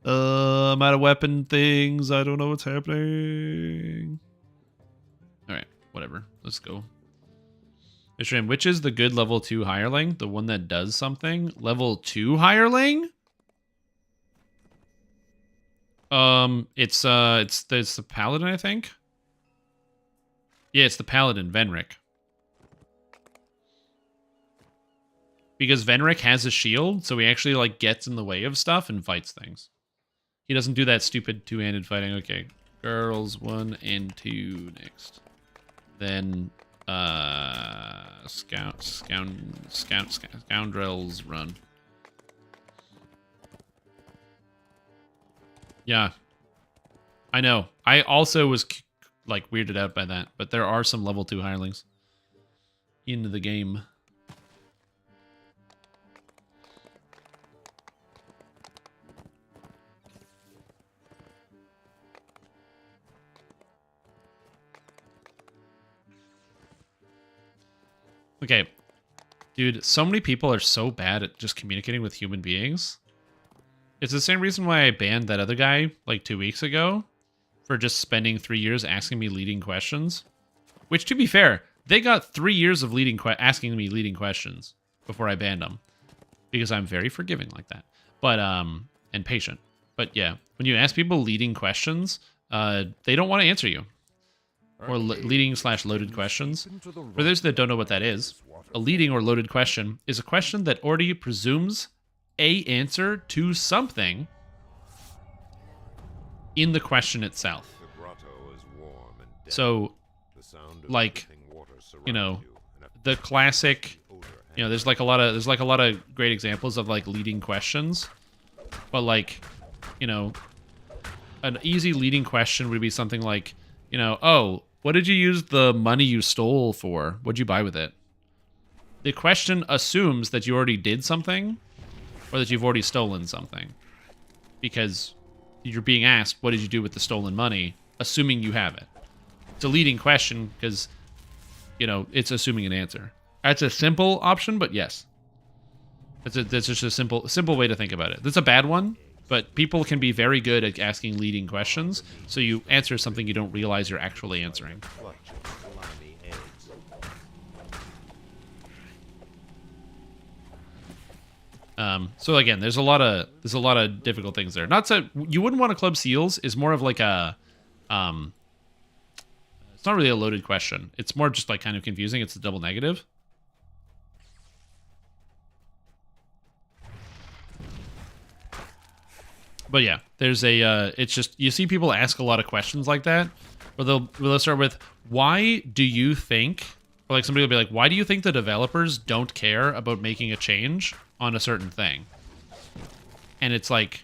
I'm out of weapon things. I don't know what's happening. Alright, whatever. Let's go. Which is the good level 2 hireling? The one that does something? Level 2 hireling? It's the paladin, I think. Yeah, it's the paladin, Venric. Because Venric has a shield, so he actually like gets in the way of stuff and fights things. He doesn't do that stupid two-handed fighting. Okay, girls 1 and 2 next. Then Scoundrels Run. Yeah. I know. I also was like weirded out by that, but there are some level 2 hirelings in the game. Okay. Dude, so many people are so bad at just communicating with human beings. It's the same reason why I banned that other guy like 2 weeks ago for just spending 3 years asking me leading questions. Which, to be fair, they got 3 years of asking me leading questions before I banned them. Because I'm very forgiving like that. But, and patient. But yeah, when you ask people leading questions, they don't want to answer you. Or leading/loaded questions. For those that don't know what that is, a leading or loaded question is a question that already presumes a answer to something in the question itself. So, like, you know, the classic, you know, there's like a lot of great examples of like leading questions, but like, you know, an easy leading question would be something like, you know, oh, what did you use the money you stole for? What'd you buy with it? The question assumes that you already did something, or that you've already stolen something. Because you're being asked, what did you do with the stolen money, assuming you have it. It's a leading question, because, you know, it's assuming an answer. That's a simple option, but yes. That's just a simple way to think about it. That's a bad one, but people can be very good at asking leading questions, so you answer something you don't realize you're actually answering. So again, there's a lot of difficult things there. Not so you wouldn't want to club seals is more of like a it's not really a loaded question. It's more just like kind of confusing. It's a double negative. But yeah, there's a it's just you see people ask a lot of questions like that, where they'll start with, why do you think, or like somebody will be like, why do you think the developers don't care about making a change on a certain thing? And it's like,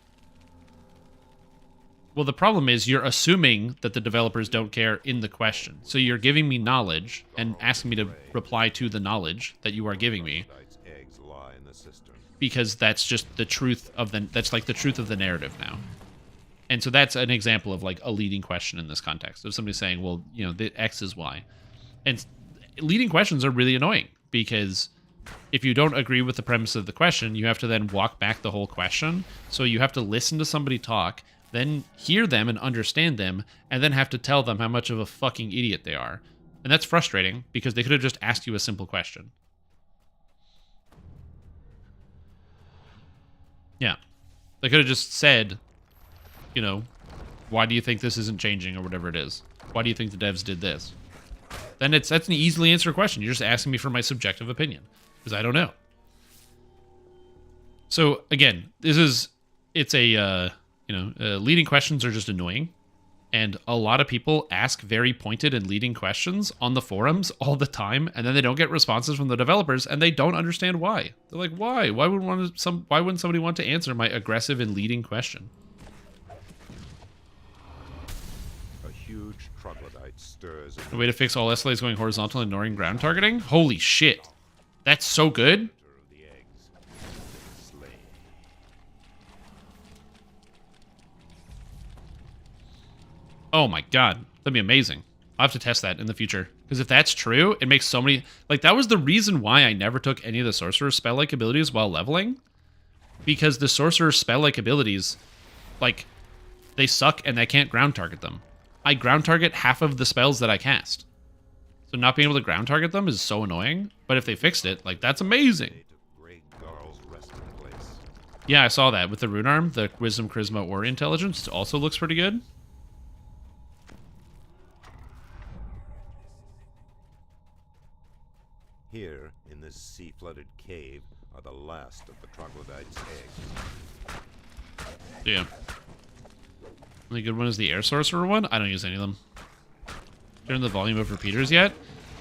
well, the problem is you're assuming that the developers don't care in the question. So you're giving me knowledge and asking me to reply to the knowledge that you are giving me, because that's just the truth of that's like the truth of the narrative now. And so that's an example of like a leading question in this context of somebody saying, well, you know, the X is Y. And leading questions are really annoying, because if you don't agree with the premise of the question, you have to then walk back the whole question. So you have to listen to somebody talk, then hear them and understand them, and then have to tell them how much of a fucking idiot they are. And that's frustrating, because they could have just asked you a simple question. Yeah. They could have just said, you know, why do you think this isn't changing, or whatever it is? Why do you think the devs did this? Then that's an easily answered question. You're just asking me for my subjective opinion, because I don't know. So again, leading questions are just annoying, and a lot of people ask very pointed and leading questions on the forums all the time, and then they don't get responses from the developers, and they don't understand why. They're like, why? Why wouldn't somebody want to answer my aggressive and leading question? A huge troglodyte stirs. A way to fix all SLAs going horizontal and ignoring ground targeting? Holy shit. That's so good. Oh my god, that'd be amazing. I'll have to test that in the future, because if that's true, it makes so many... Like, that was the reason why I never took any of the Sorcerer spell-like abilities while leveling, because the Sorcerer spell-like abilities, like, they suck and I can't ground target them. I ground target half of the spells that I cast. So not being able to ground target them is so annoying, but if they fixed it, like, that's amazing. Yeah, I saw that with the Rune Arm, the Wisdom, Charisma, or Intelligence. It also looks pretty good. Here, in this sea-flooded cave, are the last of the troglodyte's eggs. Yeah. The good one is the Air Sorcerer one. I don't use any of them. Turn the volume of repeaters yet.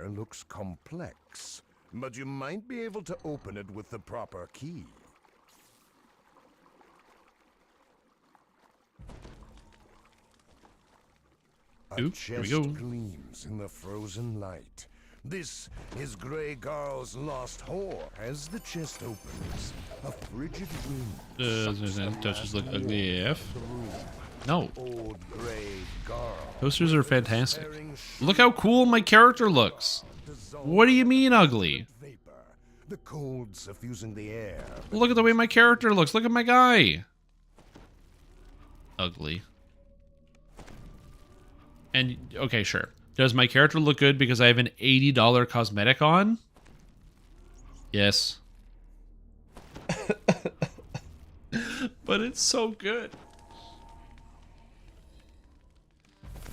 here looks complex, but you might be able to open it with the proper key. A Oop, here we chest go. gleams in the frozen light. This is Grey Garl's lost whore. As the chest opens, a frigid wind Touches look ugly AF. the room. No. Old Grey Garl. Posters are fantastic. Look how cool my character looks. What do you mean ugly? Vapor, the cold suffusing the air. Look at the way my character looks. Look at my guy. Ugly. And, okay, sure. Does my character look good because I have an $80 cosmetic on? Yes. But it's so good.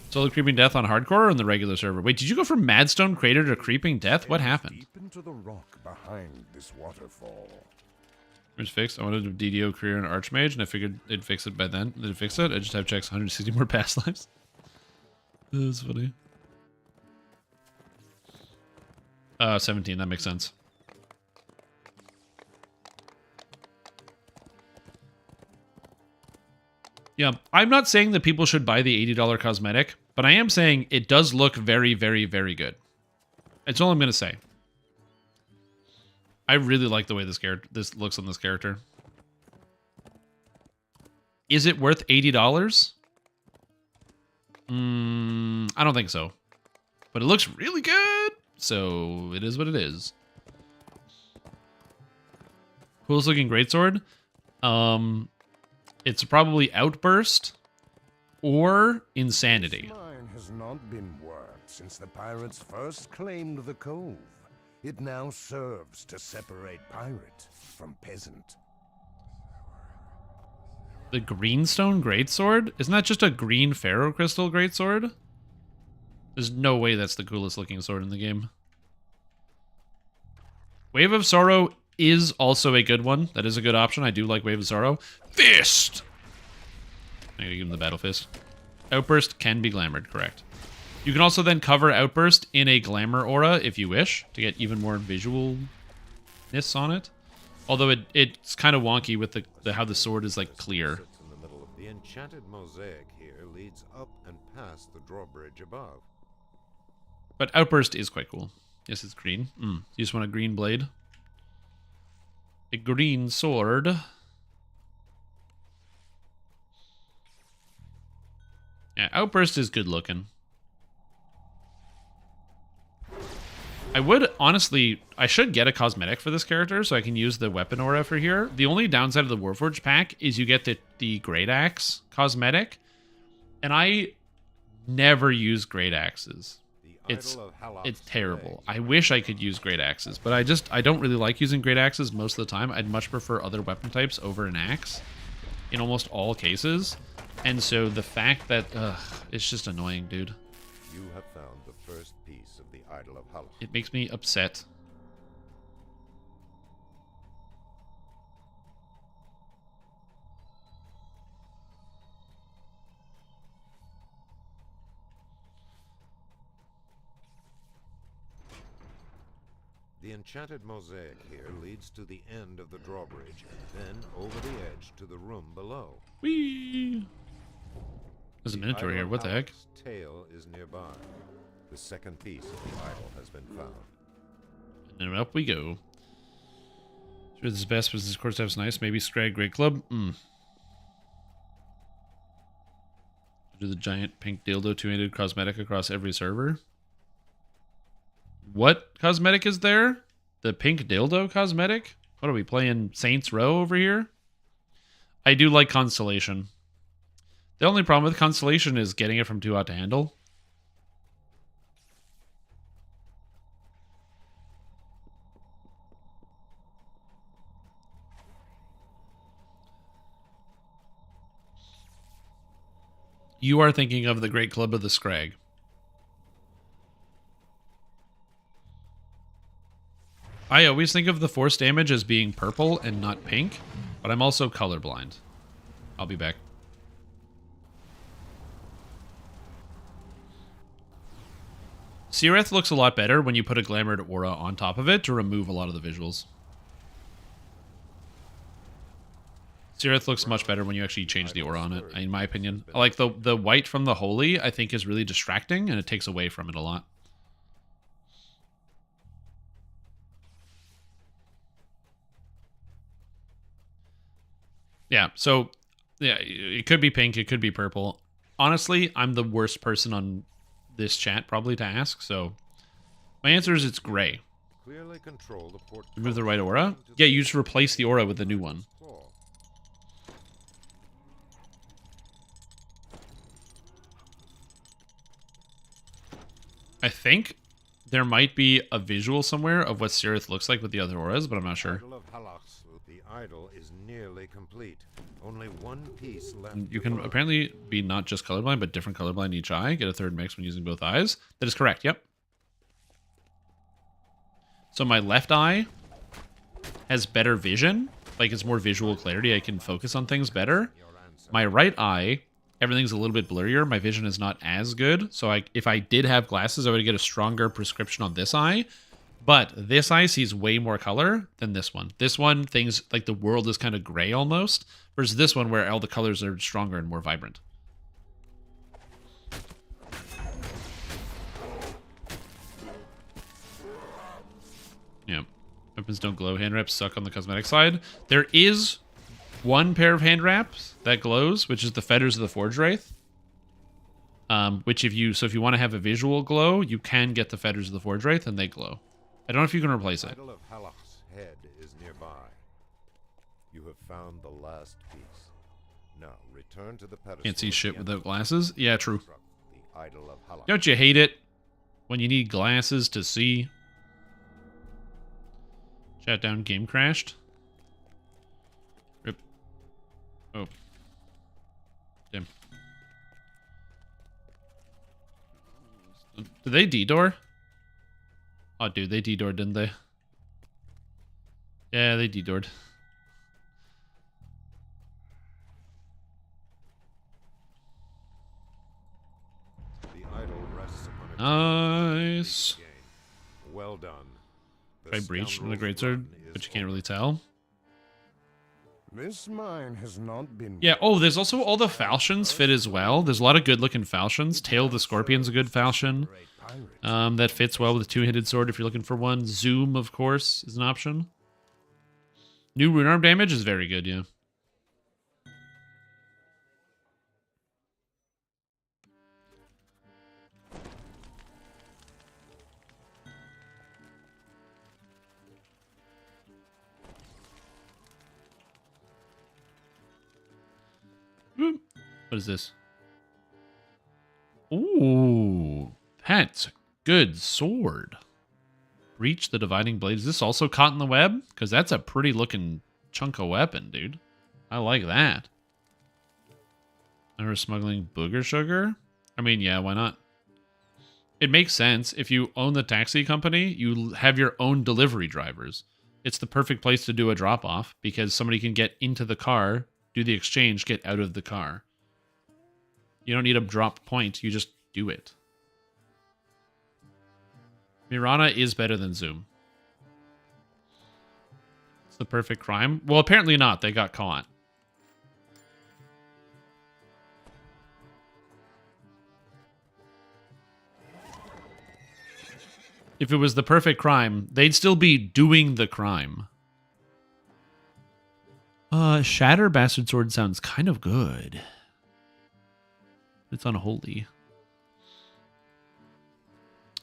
Solo Creeping Death on hardcore or on the regular server? Wait, did you go from Madstone Crater to Creeping Death? What happened? Deep into the rock behind this waterfall. It's fixed. I wanted to DDO career in Archmage, and I figured they'd fix it by then. Did it fix it? I just have checks 160 more past lives. That's funny. 17, that makes sense. Yeah, I'm not saying that people should buy the $80 cosmetic, but I am saying it does look very, very, very good. That's all I'm going to say. I really like the way this looks on this character. Is it worth $80? I don't think so. But it looks really good, so it is what it is. Coolest looking greatsword? It's probably Outburst or Insanity. This mine has not been worked since the pirates first claimed the cove. It now serves to separate pirate from peasant. The Greenstone Greatsword? Isn't that just a green Ferro Crystal Greatsword? There's no way that's the coolest looking sword in the game. Wave of Sorrow is also a good one. That is a good option. I do like Wave of Sorrow. Fist! I'm gonna give him the Battle Fist. Outburst can be glamored, correct. You can also then cover Outburst in a glamour aura if you wish, to get even more visualness on it. Although it's kind of wonky with the how the sword is like clear. Sits in the middle of the enchanted mosaic here leads up and past the drawbridge above. But Outburst is quite cool. Yes, it's green. You just want a green blade? A green sword. Yeah, Outburst is good looking. I would, honestly, I should get a cosmetic for this character so I can use the weapon aura for here. The only downside of the Warforged pack is you get the Great Axe cosmetic. And I never use Great Axes. It's terrible. I wish I could use Great Axes, but I don't really like using Great Axes most of the time. I'd much prefer other weapon types over an axe in almost all cases. And so the fact that, it's just annoying, dude. You have found the first piece of the Idol of Hala. It makes me upset. The enchanted mosaic here leads to the end of the drawbridge, then over the edge to the room below. Whee! There's a Minotaur here, what the heck? The tail is nearby. The second piece of the idol has been found. And then up we go. Sure, this is best, but this course staff's nice. Maybe Scrag Great Club. Do the giant pink dildo 2-handed cosmetic across every server. What cosmetic is there? The pink dildo cosmetic? What are we playing? Saints Row over here? I do like Constellation. The only problem with Constellation is getting it from too hot to handle. You are thinking of the Great Club of the Scrag. I always think of the force damage as being purple and not pink, but I'm also colorblind. I'll be back. Seereth looks a lot better when you put a glamored aura on top of it to remove a lot of the visuals. Seereth looks much better when you actually change the aura on it, in my opinion. Like the white from the Holy, I think is really distracting, and it takes away from it a lot. Yeah, so, yeah, it could be pink, it could be purple. Honestly, I'm the worst person on this chat probably to ask, so my answer is it's gray. Clearly control the Remove the right aura? Yeah, you just replace the aura with the new one. I think there might be a visual somewhere of what Seereth looks like with the other auras, but I'm not sure. The idol is nearly complete. Only one piece left. You can apparently be not just colorblind, but different colorblind each eye. Get a third mix when using both eyes. That is correct, yep. So my left eye has better vision. Like, it's more visual clarity. I can focus on things better. My right eye, everything's a little bit blurrier. My vision is not as good. So if I did have glasses, I would get a stronger prescription on this eye. But this eye sees way more color than this one. This one, things like the world is kind of gray almost, versus this one where all the colors are stronger and more vibrant. Yeah. Weapons don't glow. Hand wraps suck on the cosmetic side. There is one pair of hand wraps that glows, which is the Fetters of the Forge Wraith. Which if you want to have a visual glow, you can get the Fetters of the Forge Wraith and they glow. I don't know if you can replace it. The idol of Halach's head is nearby. You have found the last piece. Now return to the pedestal. Can't see shit without glasses. Yeah, true. The idol of Halach. Don't you hate it when you need glasses to see? Chat down, game crashed. Rip. Oh. Damn. Did they D-door? Oh, dude, they D-doored, didn't they? Yeah, they D-doored. The idol rests upon a Nice. well done. Try breach from the greatsword, but you can't really tell. This mine has not been. Yeah, oh, there's also all the falchions fit as well. There's a lot of good-looking falchions. Tail of the Scorpion's a good falchion. That fits well with a two-handed sword if you're looking for one. Zoom, of course, is an option. New rune arm damage is very good, yeah. What is this? Ooh, that's a good sword. Breach the dividing blade. Is this also caught in the web? Because that's a pretty looking chunk of weapon, dude. I like that. Never smuggling booger sugar? I mean, yeah, why not? It makes sense. If you own the taxi company, you have your own delivery drivers. It's the perfect place to do a drop-off because somebody can get into the car, do the exchange, get out of the car. You don't need a drop point, you just do it. Mirana is better than Zoom. It's the perfect crime. Well, apparently not. They got caught. If it was the perfect crime, they'd still be doing the crime. Shatter Bastard Sword sounds kind of good. It's unholy.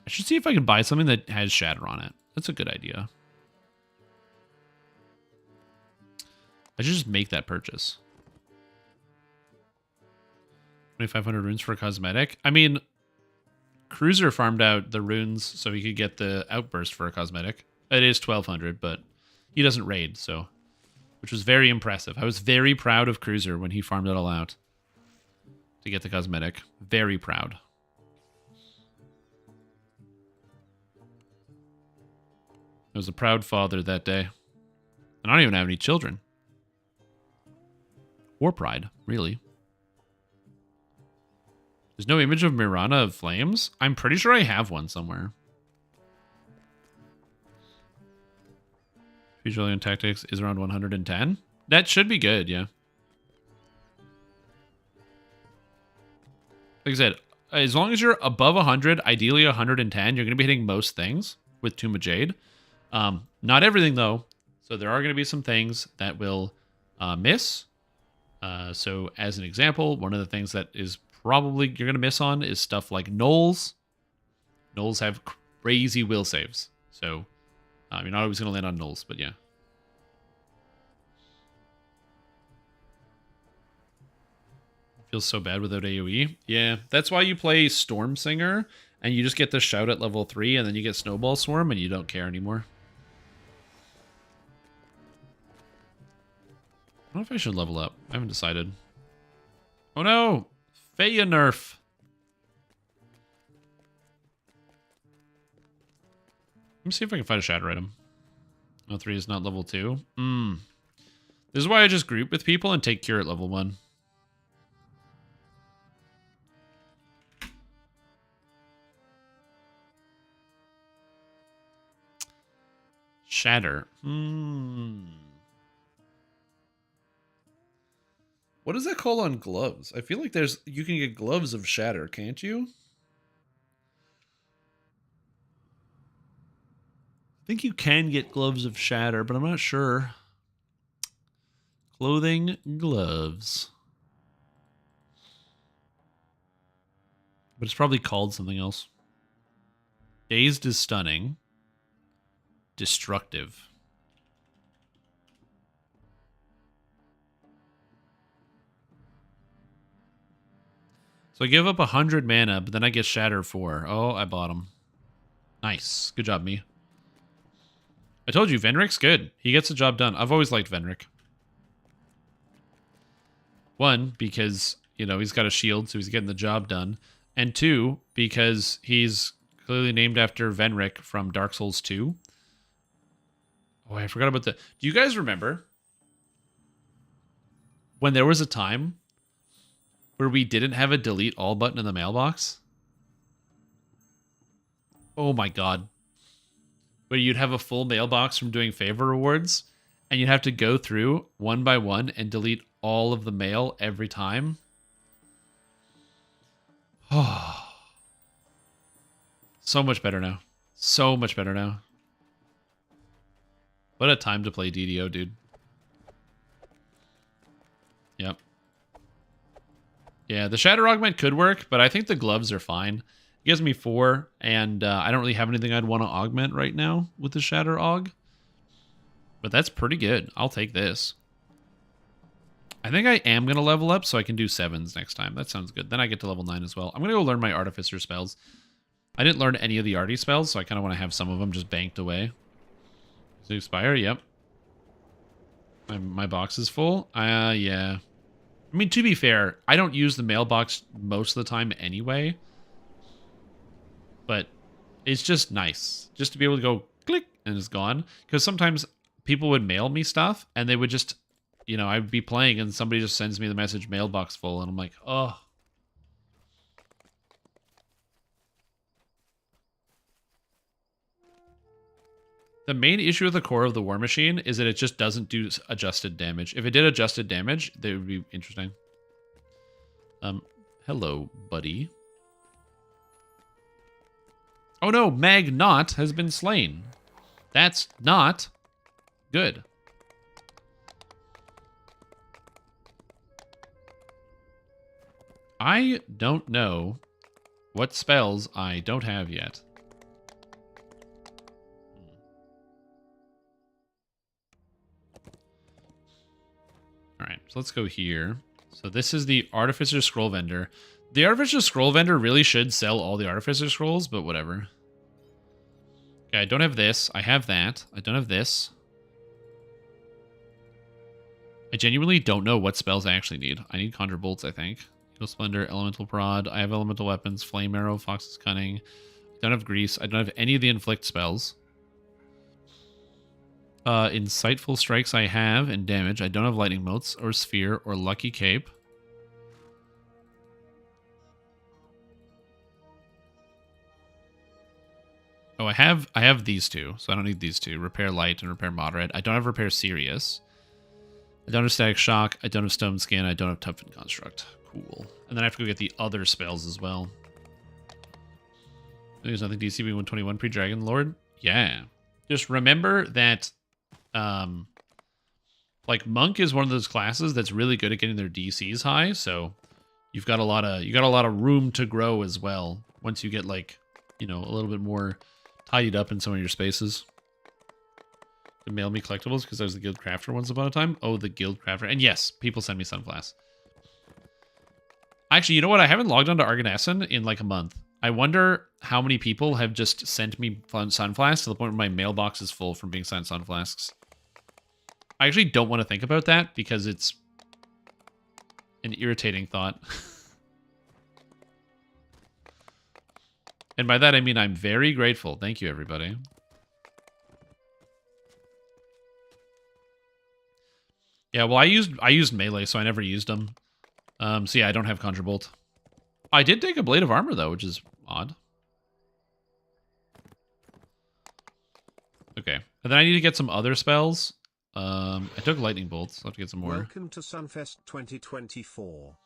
I should see if I can buy something that has Shatter on it. That's a good idea. I should just make that purchase. 2,500 runes for a cosmetic. I mean, Cruiser farmed out the runes so he could get the outburst for a cosmetic. It is 1,200, but he doesn't raid, so... Which was very impressive. I was very proud of Cruiser when he farmed it all out to get the cosmetic. Very proud. I was a proud father that day. And I don't even have any children. Or pride, really. There's no image of Mirana of Flames? I'm pretty sure I have one somewhere. Futuralian Tactics is around 110. That should be good, yeah. Like I said, as long as you're above 100, ideally 110, you're going to be hitting most things with Tomb of Jade. Not everything, though. So there are going to be some things that will miss. So as an example, one of the things that is probably you're going to miss on is stuff like Gnolls. Gnolls have crazy will saves. So you're not always going to land on Gnolls, but yeah. Feels so bad without AoE. Yeah, that's why you play Storm Singer, and you just get the shout at level 3, and then you get Snowball Swarm, and you don't care anymore. I don't know if I should level up. I haven't decided. Oh no! Feya nerf! Let me see if I can find a shatter item. Oh, 3 is not level 2. This is why I just group with people and take cure at level 1. Shatter. What is that called on gloves? I feel like you can get gloves of shatter, can't you? I think you can get gloves of shatter, but I'm not sure. Clothing, gloves. But it's probably called something else. Dazed is stunning. Destructive. So I give up 100 mana, but then I get Shatter 4. Oh, I bought him. Nice. Good job, me. I told you, Venric's good. He gets the job done. I've always liked Venric. One, because, you know, he's got a shield, so he's getting the job done. And two, because he's clearly named after Venric from Dark Souls 2. Oh, I forgot about the... Do you guys remember when there was a time where we didn't have a delete all button in the mailbox? Oh my god. Where you'd have a full mailbox from doing favor rewards, and you'd have to go through one by one and delete all of the mail every time. Oh. So much better now. So much better now. What a time to play DDO, dude. Yep. Yeah, the Shatter Augment could work, but I think the gloves are fine. It gives me 4, and I don't really have anything I'd want to augment right now with the Shatter Aug. But that's pretty good. I'll take this. I think I am going to level up so I can do 7s next time. That sounds good. Then I get to level 9 as well. I'm going to go learn my Artificer spells. I didn't learn any of the Arty spells, so I kind of want to have some of them just banked away. Does it expire? Yep. My box is full? Yeah. I mean, to be fair, I don't use the mailbox most of the time anyway. But it's just nice. Just to be able to go click and it's gone. Because sometimes people would mail me stuff and they would just, you know, I'd be playing and somebody just sends me the message mailbox full and I'm like, oh. The main issue with the core of the War Machine is that it just doesn't do adjusted damage. If it did adjusted damage, that would be interesting. Hello, buddy. Oh no, Mag Not has been slain. That's not good. I don't know what spells I don't have yet. Alright, so let's go here. So this is the Artificer Scroll Vendor. The Artificer Scroll Vendor really should sell all the Artificer Scrolls, but whatever. Okay, I don't have this. I have that. I don't have this. I genuinely don't know what spells I actually need. I need Conjure Bolts, I think. Eagle Splendor, Elemental Prod. I have Elemental Weapons, Flame Arrow, Fox's Cunning. I don't have Grease. I don't have any of the Inflict spells. Insightful Strikes I have, and Damage. I don't have Lightning Motes, or Sphere, or Lucky Cape. Oh, I have these two, so I don't need these two. Repair light and repair moderate. I don't have repair serious. I don't have static shock. I don't have stone skin. I don't have toughen construct. Cool. And then I have to go get the other spells as well. There's nothing DCB 121 pre-Dragon Lord. Yeah. Just remember that like Monk is one of those classes that's really good at getting their DCs high, so you've got a lot of room to grow as well once you get like, you know, a little bit more tidied up in some of your spaces. To mail me collectibles because I was the guild crafter once upon a time. Oh, the guild crafter. And yes, people send me Sunflask. Actually, you know what? I haven't logged on to Arganesson in like a month. I wonder how many people have just sent me Sunflasks to the point where my mailbox is full from being sent Sunflasks. I actually don't want to think about that because it's an irritating thought. And by that, I mean I'm very grateful. Thank you, everybody. Yeah, well, I used melee, so I never used them. So yeah, I don't have Conjure Bolt. I did take a Blade of Armor, though, which is odd. Okay. And then I need to get some other spells. I took Lightning Bolts. I'll have to get some more. Welcome to Sunfest 2024.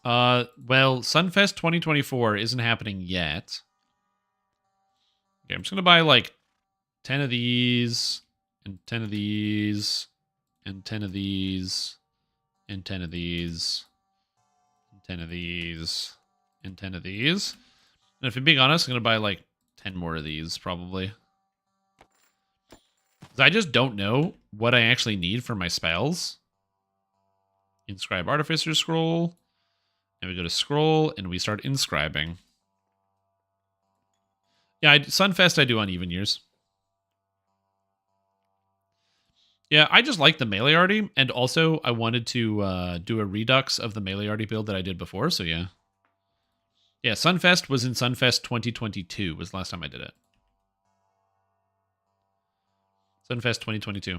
Well, Sunfest 2024 isn't happening yet. Okay, I'm just gonna buy like 10 of these, and 10 of these, and 10 of these, and 10 of these, and 10 of these, and 10 of these. And if I'm being honest, I'm gonna buy like 10 more of these, probably. Because I just don't know what I actually need for my spells. Inscribe Artificer Scroll. And we go to scroll, and we start inscribing. Yeah, Sunfest I do on even years. Yeah, I just like the melee arty, and also I wanted to do a redux of the melee arty build that I did before, so yeah. Yeah, Sunfest was in Sunfest 2022 was the last time I did it. Sunfest 2022.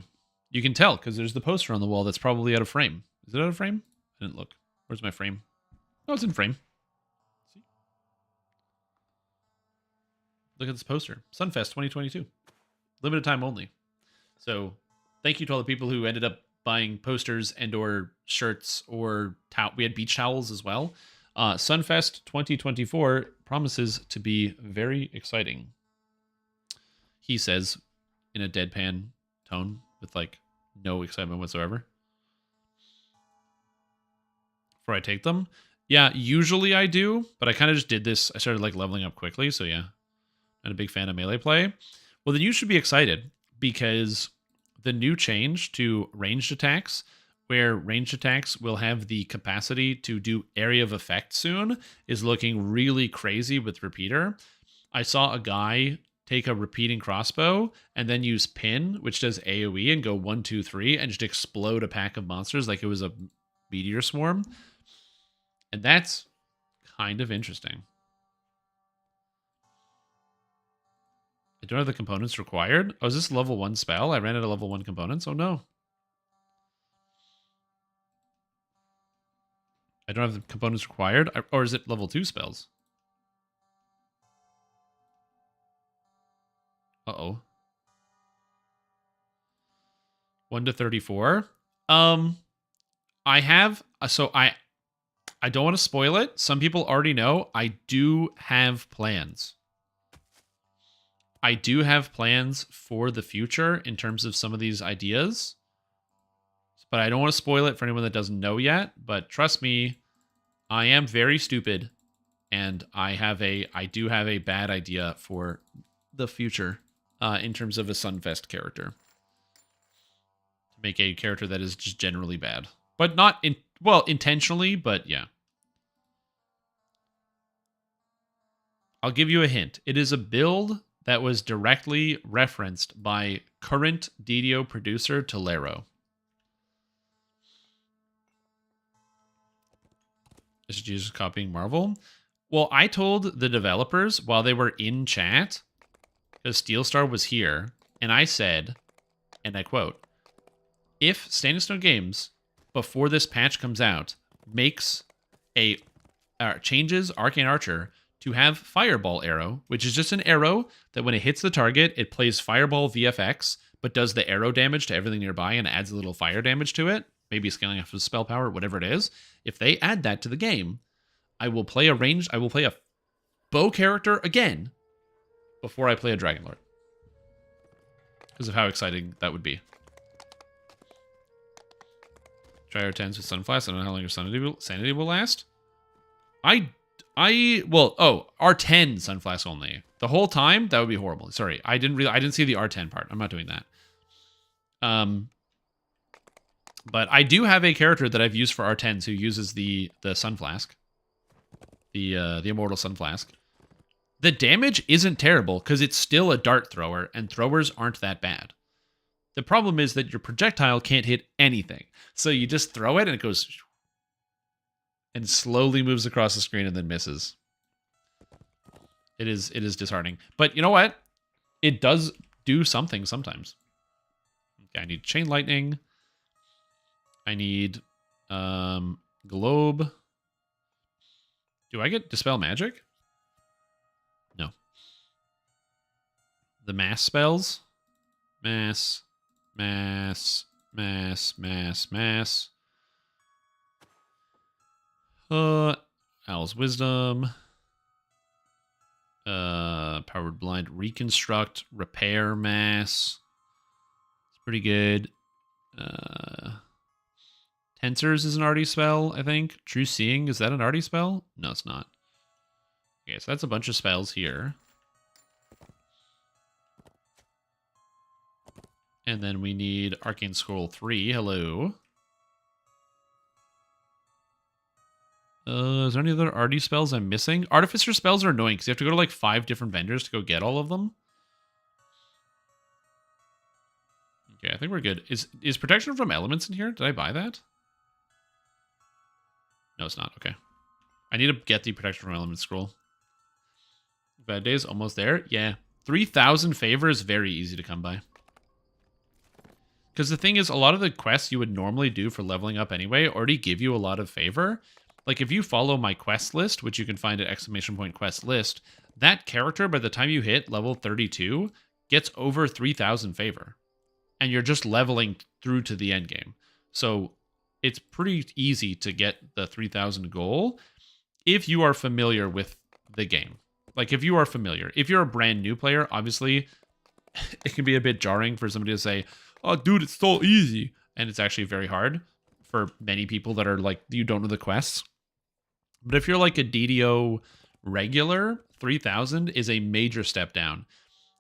You can tell, because there's the poster on the wall that's probably out of frame. Is it out of frame? I didn't look. Where's my frame? Oh, it's in frame. See? Look at this poster. Sunfest 2022. Limited time only. So, thank you to all the people who ended up buying posters and or shirts or we had beach towels as well. Sunfest 2024 promises to be very exciting. He says in a deadpan tone with like no excitement whatsoever. Before I take them. Yeah, usually I do, but I kind of just did this. I started like leveling up quickly, so yeah. Not a big fan of melee play. Well, then you should be excited because the new change to ranged attacks, where ranged attacks will have the capacity to do area of effect soon, is looking really crazy with Repeater. I saw a guy take a repeating crossbow and then use pin, which does AoE, and go 1, 2, 3, and just explode a pack of monsters like it was a meteor swarm. And that's kind of interesting. I don't have the components required. Oh, is this level 1 spell? I ran out of level 1 components. Oh, no. I don't have the components required. Or is it level 2 spells? Uh-oh. 1 to 34. I have... So I don't want to spoil it. Some people already know I do have plans. I do have plans for the future in terms of some of these ideas. But I don't want to spoil it for anyone that doesn't know yet. But trust me, I am very stupid. And I do have a bad idea for the future in terms of a Sunfest character. To make a character that is just generally bad. But not intentionally, but yeah. I'll give you a hint. It is a build that was directly referenced by current DDO producer Tolero. Is Jesus copying Marvel? Well, I told the developers while they were in chat, because Steelstar was here, and I said, and I quote, if Standing Stone Games, before this patch comes out, makes changes Arcane Archer to have Fireball Arrow, which is just an arrow that when it hits the target, it plays Fireball VFX, but does the arrow damage to everything nearby and adds a little fire damage to it, maybe scaling off of spell power, whatever it is. If they add that to the game, I will play a bow character again before I play a Dragon Lord. Because of how exciting that would be. Try R10s with Sunflash. I don't know how long your sanity will last. R10 Sunflash only. The whole time, that would be horrible. Sorry, I didn't see the R10 part. I'm not doing that. But I do have a character that I've used for R10s who uses the Sun Flask. The Immortal Sun Flask. The damage isn't terrible because it's still a dart thrower, and throwers aren't that bad. The problem is that your projectile can't hit anything. So you just throw it and it goes and slowly moves across the screen and then misses. It is disheartening. But you know what? It does do something sometimes. Okay, I need Chain Lightning. I need Globe. Do I get Dispel Magic? No. The mass spells? Mass. Owl's Wisdom. Powered Blind. Reconstruct. Repair Mass. It's pretty good. Tensors is an arty spell, I think. True Seeing, is that an arty spell? No, it's not. Okay, so that's a bunch of spells here. And then we need Arcane Scroll 3. Hello. Is there any other arty spells I'm missing? Artificer spells are annoying because you have to go to like 5 different vendors to go get all of them. Okay, I think we're good. Is Protection from Elements in here? Did I buy that? No, it's not. Okay. I need to get the Protection from Elements scroll. Bad Days, almost there. Yeah. 3,000 favor is very easy to come by. Because the thing is, a lot of the quests you would normally do for leveling up anyway already give you a lot of favor. Like if you follow my quest list, which you can find at !quest list, that character by the time you hit level 32 gets over 3,000 favor. And you're just leveling through to the end game. So it's pretty easy to get the 3,000 goal if you are familiar with the game. Like if you are familiar. If you're a brand new player, obviously it can be a bit jarring for somebody to say, oh, dude, it's so easy. And it's actually very hard for many people that are like, you don't know the quests. But if you're like a DDO regular, 3,000 is a major step down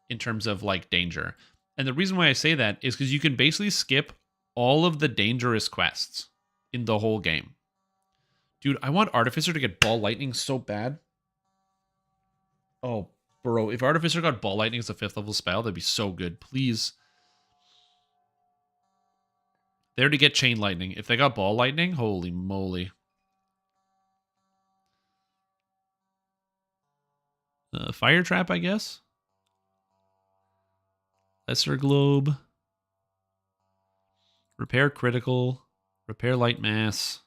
in terms of like danger. And the reason why I say that is because you can basically skip all of the dangerous quests in the whole game. Dude, I want Artificer to get Ball Lightning so bad. Oh, bro, if Artificer got Ball Lightning as a 5th level spell, that'd be so good. Please. There to get Chain Lightning. If they got Ball Lightning, holy moly. Fire Trap, I guess. Lesser Globe. Repair Critical. Repair Light Mass.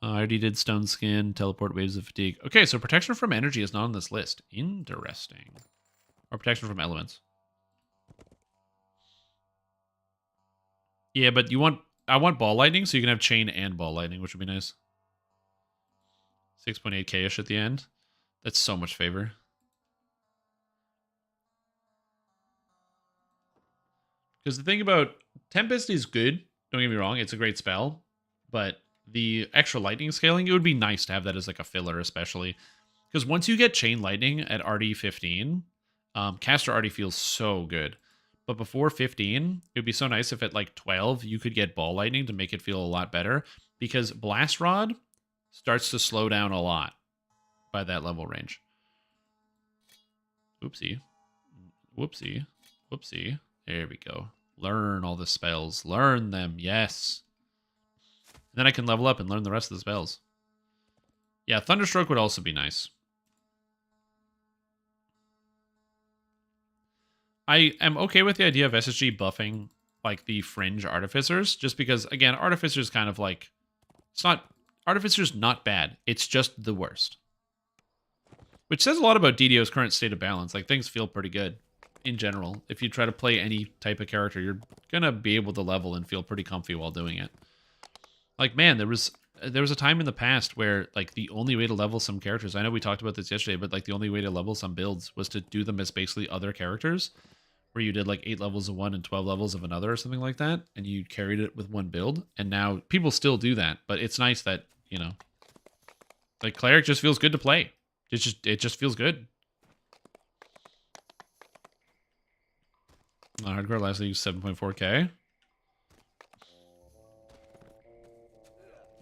I already did Stone Skin. Teleport Waves of Fatigue. Okay, so Protection from Energy is not on this list. Interesting. Or Protection from Elements. Yeah, but I want Ball Lightning, so you can have Chain and Ball Lightning, which would be nice. 6.8k-ish at the end. That's so much favor. Because the thing about Tempest is good. Don't get me wrong, it's a great spell. But the extra lightning scaling, it would be nice to have that as like a filler, especially. Because once you get Chain Lightning at RD15, Caster already feels so good. But before 15, it would be so nice if at like 12, you could get Ball Lightning to make it feel a lot better. Because Blast Rod starts to slow down a lot by that level range. Oopsie. Whoopsie. Whoopsie. There we go. Learn all the spells. Learn them. Yes. And then I can level up and learn the rest of the spells. Yeah, Thunderstroke would also be nice. I am okay with the idea of SSG buffing like the fringe Artificers, just because, again, Artificers kind of like, it's not Artificer's not bad. It's just the worst. Which says a lot about DDO's current state of balance. Like, things feel pretty good in general. If you try to play any type of character, you're gonna be able to level and feel pretty comfy while doing it. Like, man, there was a time in the past where, like, the only way to level some characters, I know we talked about this yesterday, but, like, the only way to level some builds was to do them as basically other characters, where you did, like, 8 levels of one and 12 levels of another or something like that, and you carried it with one build. And now people still do that, but it's nice that, you know, like, Cleric just feels good to play. It just feels good. Hardcore last league 7.4k.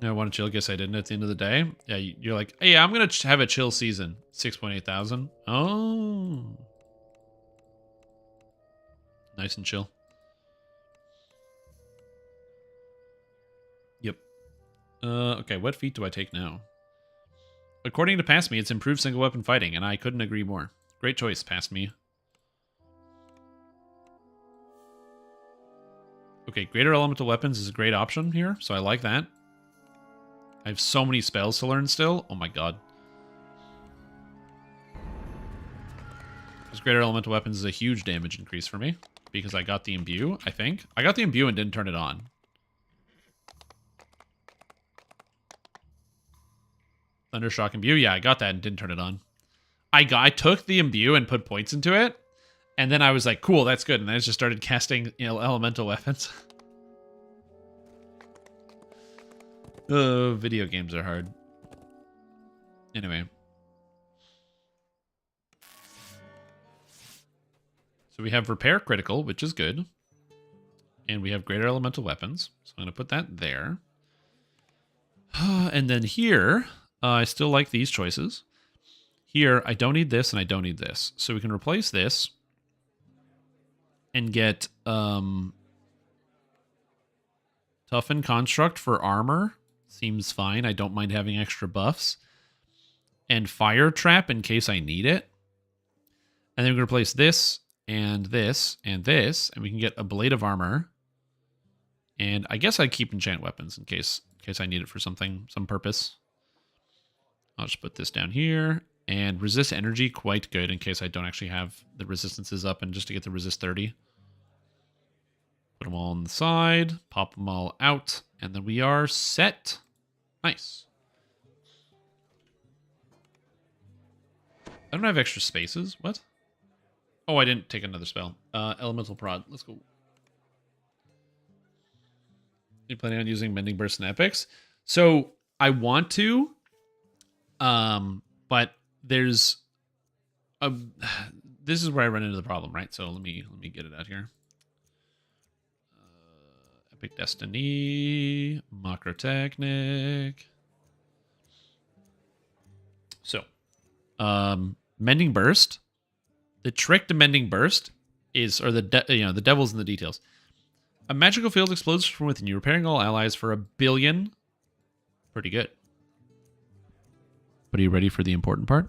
I want to chill. Guess I didn't at the end of the day. Yeah, you're like, hey, I'm gonna have a chill season. 6.8 thousand. Oh, nice and chill. Yep. Okay, what feat do I take now? According to Past Me, it's improved single weapon fighting, and I couldn't agree more. Great choice, Past Me. Okay, greater elemental weapons is a great option here, so I like that. I have so many spells to learn still. Oh my god. Because greater elemental weapons is a huge damage increase for me, because I got the imbue, I think. I got the imbue and didn't turn it on. Thundershock imbue, yeah, I got that and didn't turn it on. I took the imbue and put points into it, and then I was like, cool, that's good, and I just started casting, you know, elemental weapons. Video games are hard. Anyway. So we have repair critical, which is good. And we have greater elemental weapons. So I'm going to put that there. And then here, I still like these choices. Here, I don't need this and I don't need this. So we can replace this and get Toughen Construct for armor. Seems fine. I don't mind having extra buffs. And Fire Trap in case I need it. And then we're going to replace this and this and this. And we can get a Blade of Armor. And I guess I'd keep Enchant Weapons in case I need it for something, some purpose. I'll just put this down here. And Resist Energy, quite good in case I don't actually have the resistances up and just to get the Resist 30. Put them all on the side. Pop them all out. And then we are set. Nice. I don't have extra spaces. What? Oh, I didn't take another spell. Elemental Prod. Let's go. You planning on using Mending Burst and Epics? So I want to, but there's a. This is where I run into the problem, right? So let me get it out here. Epic Destiny, Macrotechnic. So, Mending Burst. The trick to Mending Burst is, or the devil's in the details. A magical field explodes from within you, repairing all allies for 1 billion. Pretty good. But are you ready for the important part?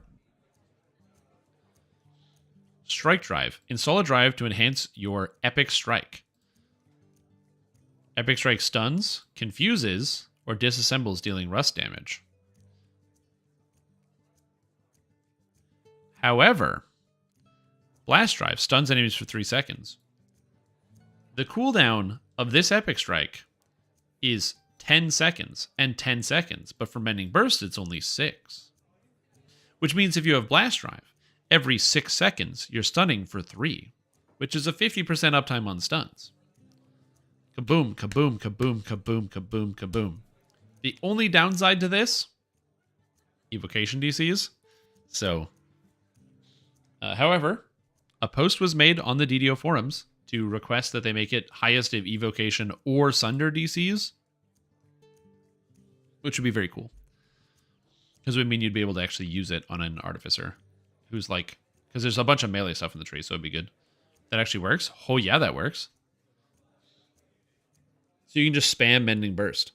Strike Drive. Install a drive to enhance your Epic Strike. Epic Strike stuns, confuses, or disassembles, dealing rust damage. However, Blast Drive stuns enemies for 3 seconds. The cooldown of this Epic Strike is 10 seconds and 10 seconds, but for Mending Burst, it's only 6. Which means if you have Blast Drive, every 6 seconds, you're stunning for 3, which is a 50% uptime on stuns. Kaboom, kaboom, kaboom, kaboom, kaboom, kaboom. The only downside to this, evocation DCs. So, however, a post was made on the DDO forums to request that they make it highest of evocation or Sunder DCs, which would be very cool. Because it would mean you'd be able to actually use it on an Artificer who's like, because there's a bunch of melee stuff in the tree, so it'd be good. That actually works? Oh yeah, that works. So you can just spam Mending Burst.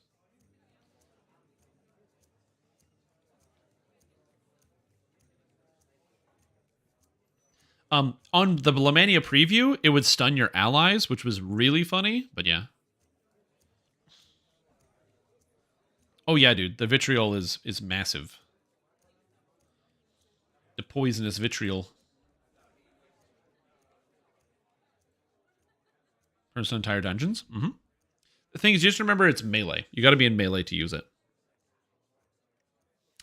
On the Blamania preview, it would stun your allies, which was really funny, but yeah. Oh yeah, dude. The vitriol is massive. The poisonous vitriol. Turns on entire dungeons. Mm-hmm. The thing is, just remember it's melee. You got to be in melee to use it.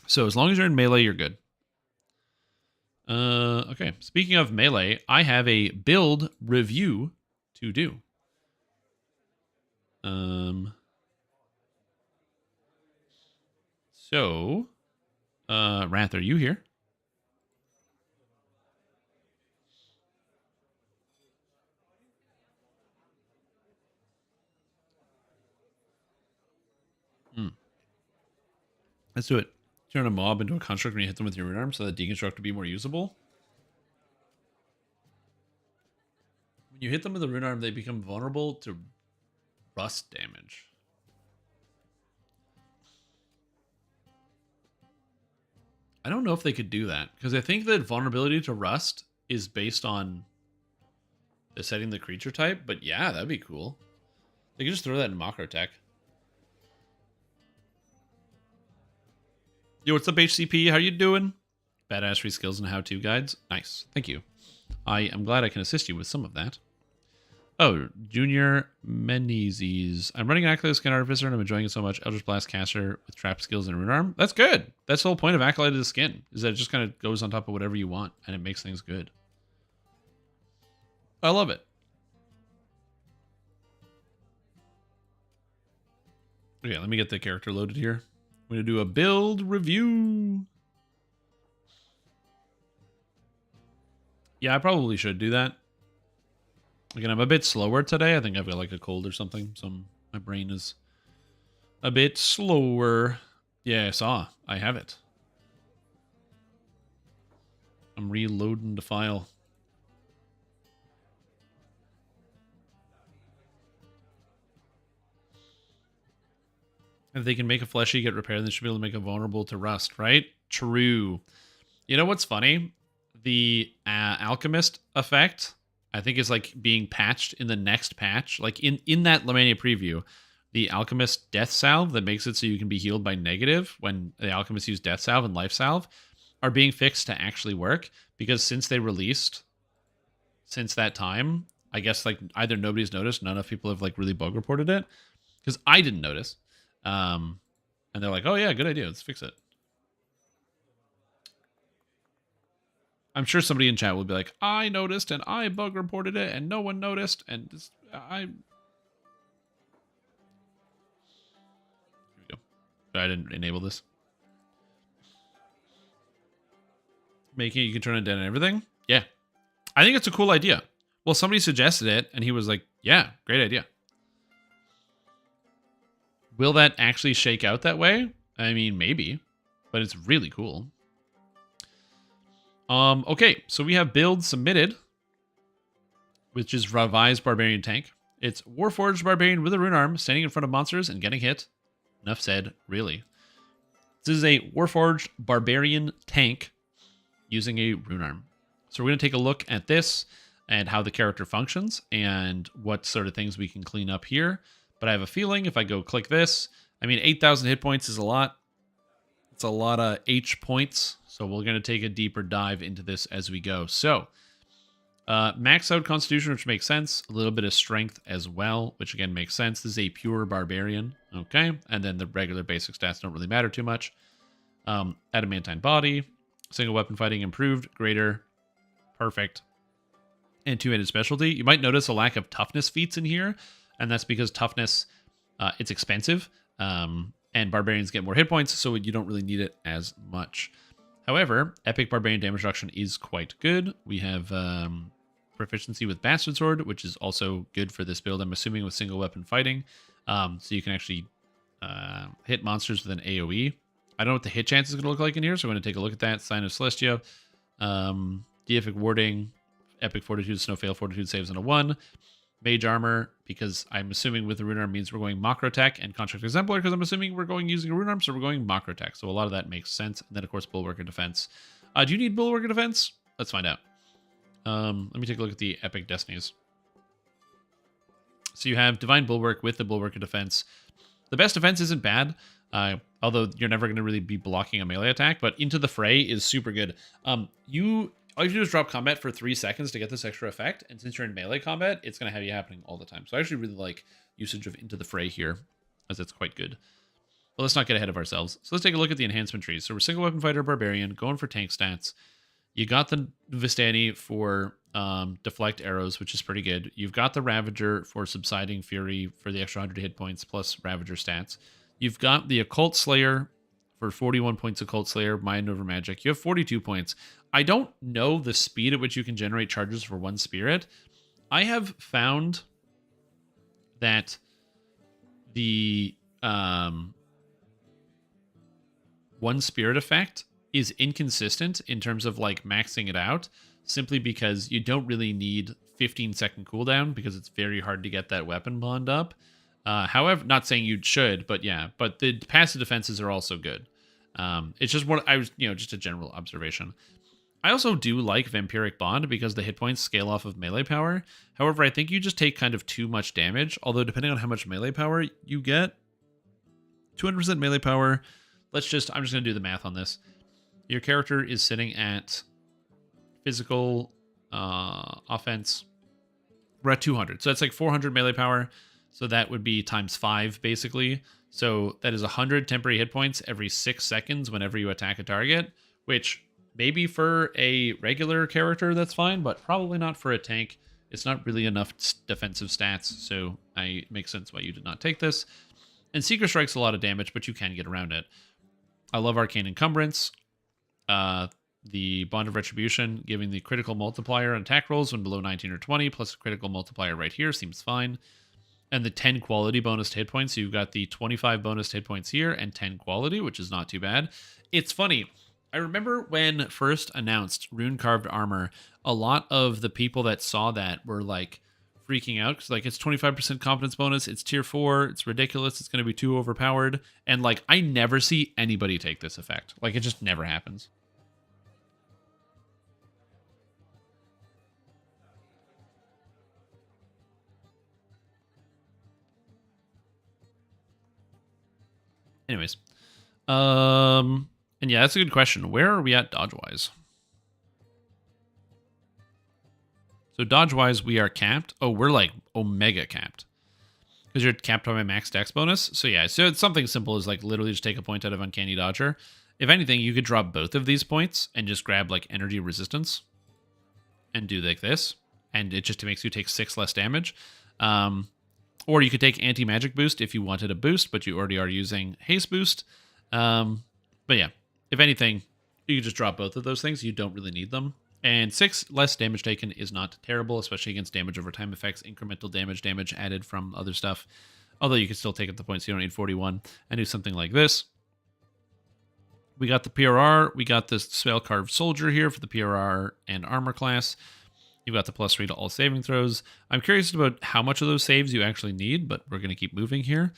So as long as you're in melee, you're good. Okay. Speaking of melee, I have a build review to do. So, Wrath, are you here? Let's do it. Turn a mob into a construct when you hit them with your rune arm so that deconstruct will be more usable. When you hit them with a rune arm, they become vulnerable to rust damage. I don't know if they could do that, because I think that vulnerability to rust is based on the setting the creature type, but yeah, that'd be cool. They could just throw that in macro tech. Yo, what's up, HCP? How you doing? Badass free skills and how-to guides. Nice. Thank you. I am glad I can assist you with some of that. Oh, Junior Menezes. I'm running an Acolyte Skin Artificer and I'm enjoying it so much. Eldritch Blast Caster with trap skills and rune arm. That's good. That's the whole point of Acolyte of the Skin, is that it just kind of goes on top of whatever you want and it makes things good. I love it. Okay, let me get the character loaded here. I'm going to do a build review. Yeah, I probably should do that. Again, I'm a bit slower today. I think I've got like a cold or something. So my brain is a bit slower. Yeah, I saw. I have it. I'm reloading the file. If they can make a fleshy get repaired, they should be able to make it vulnerable to rust, right? True. You know what's funny? The Alchemist effect, I think, is like being patched in the next patch. Like in that Lamania preview, the Alchemist Death Salve that makes it so you can be healed by negative when the Alchemists use Death Salve and Life Salve are being fixed to actually work, because since they released, since that time, I guess like either nobody's noticed, none of people have like really bug reported it, because I didn't notice. And they're like, oh yeah, good idea, let's fix it. I'm sure somebody in chat will be like, I noticed and I bug reported it and no one noticed and just, Here we go. I didn't enable this. Making it, you can turn it down and everything? Yeah. I think it's a cool idea. Well, somebody suggested it and he was like, yeah, great idea. Will that actually shake out that way? I mean, maybe, but it's really cool. Okay, so we have build submitted, which is Revised Barbarian Tank. It's Warforged Barbarian with a rune arm, standing in front of monsters and getting hit. Enough said, really. This is a Warforged Barbarian Tank using a rune arm. So we're going to take a look at this and how the character functions and what sort of things we can clean up here. But I have a feeling if I go click this, I mean, 8,000 hit points is a lot. It's a lot of H points. So we're going to take a deeper dive into this as we go. So max out Constitution, which makes sense. A little bit of strength as well, which again makes sense. This is a pure barbarian. Okay. And then the regular basic stats don't really matter too much. Adamantine body, single weapon fighting improved, greater, perfect, and two-handed specialty. You might notice a lack of toughness feats in here. And that's because toughness, it's expensive, and barbarians get more hit points, so you don't really need it as much. However, epic barbarian damage reduction is quite good. We have proficiency with Bastard Sword, which is also good for this build, I'm assuming, with single weapon fighting. So you can actually hit monsters with an AoE. I don't know what the hit chance is going to look like in here, so we're going to take a look at that. Sign of Celestia, Deific Warding, Epic Fortitude, Snow Fail Fortitude saves on a 1. Mage Armor, because I'm assuming with the rune arm means we're going Macro Tech, and Contract Exemplar, because I'm assuming we're going using a rune arm, so we're going Macro Tech. So a lot of that makes sense. And then, of course, Bulwark of Defense. Do you need Bulwark of Defense? Let's find out. Let me take a look at the Epic Destinies. So you have Divine Bulwark with the Bulwark of Defense. The best defense isn't bad. Although you're never going to really be blocking a melee attack, but Into the Fray is super good. All you do is drop combat for 3 seconds to get this extra effect, and since you're in melee combat, it's going to have you happening all the time. So I actually really like usage of Into the Fray here, as it's quite good. But let's not get ahead of ourselves. So let's take a look at the enhancement trees. So we're single weapon fighter barbarian, going for tank stats. You got the Vistani for deflect arrows, which is pretty good. You've got the Ravager for subsiding fury for the extra 100 hit points plus Ravager stats. You've got the Occult Slayer for 41 points Occult Slayer, Mind over Magic. You have 42 points. I don't know the speed at which you can generate charges for one spirit. I have found that the one spirit effect is inconsistent in terms of like maxing it out, simply because you don't really need 15-second cooldown because it's very hard to get that weapon bond up. However, not saying you should, but yeah, but the passive defenses are also good. It's just what I was, just a general observation. I also do like Vampiric Bond because the hit points scale off of melee power. However, I think you just take kind of too much damage, although depending on how much melee power you get, 200% melee power, I'm just going to do the math on this. Your character is sitting at physical offense. We're at 200. So that's like 400 melee power. So that would be times 5, basically. So that is 100 temporary hit points every 6 seconds whenever you attack a target, which maybe for a regular character that's fine, but probably not for a tank. It's not really enough defensive stats, so it makes sense why you did not take this. And Seeker Strike's a lot of damage, but you can get around it. I love Arcane Encumbrance. The Bond of Retribution, giving the critical multiplier on attack rolls when below 19 or 20, plus a critical multiplier right here, seems fine. And the 10 quality bonus hit points. So you've got the 25 bonus hit points here and 10 quality, which is not too bad. It's funny. I remember when first announced Rune Carved Armor, a lot of the people that saw that were like freaking out because like it's 25% confidence bonus, it's tier 4, it's ridiculous, it's going to be too overpowered. And like I never see anybody take this effect. Like it just never happens. Anyways, and yeah, that's a good question. Where are we at dodge-wise? So dodge-wise, we are capped. Oh, we're like omega capped. Because you're capped on my max dex bonus. So yeah, so it's something simple as like literally just take a point out of Uncanny Dodger. If anything, you could drop both of these points and just grab like energy resistance and do like this. And it just makes you take 6 less damage. Or you could take anti-magic boost if you wanted a boost, but you already are using haste boost. But yeah, if anything, you could just drop both of those things. You don't really need them. And 6 less damage taken is not terrible, especially against damage over time effects, incremental damage added from other stuff. Although you can still take up the points. You don't need 41 and do something like this. We got the PRR. We got this Spell Carved Soldier here for the PRR and armor class. You've got the +3 to all saving throws. I'm curious about how much of those saves you actually need, but we're going to keep moving here.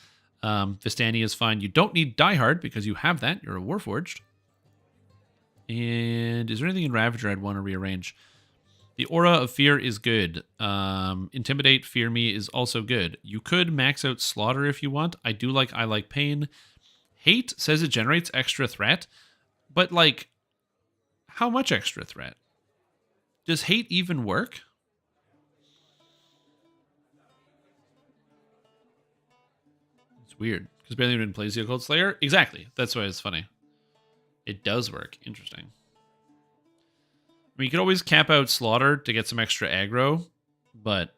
Vistani is fine. You don't need Die Hard because you have that. You're a Warforged. And is there anything in Ravager I'd want to rearrange? The Aura of Fear is good. Intimidate, Fear Me is also good. You could max out Slaughter if you want. I like Pain. Hate says it generates extra threat, but like, how much extra threat? Does hate even work? It's weird. Because barely even plays the Occult Slayer? Exactly. That's why it's funny. It does work. Interesting. I mean, you could always cap out Slaughter to get some extra aggro, but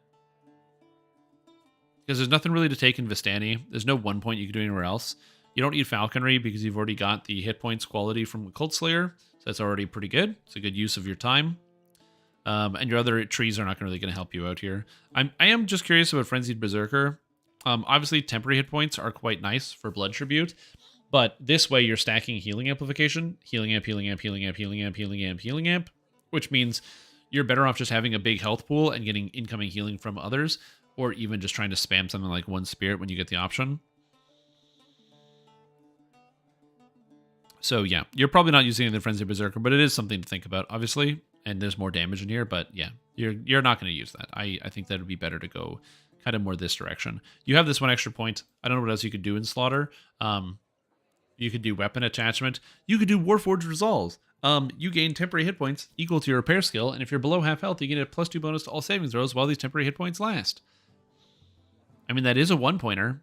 because there's nothing really to take in Vistani. There's no 1 point you can do anywhere else. You don't need Falconry because you've already got the hit points quality from Occult Slayer, so that's already pretty good. It's a good use of your time. And your other trees are not really going to help you out here. I am just curious about Frenzied Berserker. Obviously, temporary hit points are quite nice for Blood Tribute, but this way you're stacking healing amplification, healing amp, healing amp, healing amp, healing amp, healing amp, healing amp, which means you're better off just having a big health pool and getting incoming healing from others, or even just trying to spam something like one spirit when you get the option. So yeah, you're probably not using the Frenzied Berserker, but it is something to think about, obviously. And there's more damage in here, but yeah, you're not going to use that. I think that would be better to go kind of more this direction. You have this 1 extra point. I don't know what else you could do in Slaughter. You could do weapon attachment. You could do Warforged Resolve. You gain temporary hit points equal to your repair skill, and if you're below half health, you get a +2 bonus to all saving throws while these temporary hit points last. I mean, that is a one-pointer.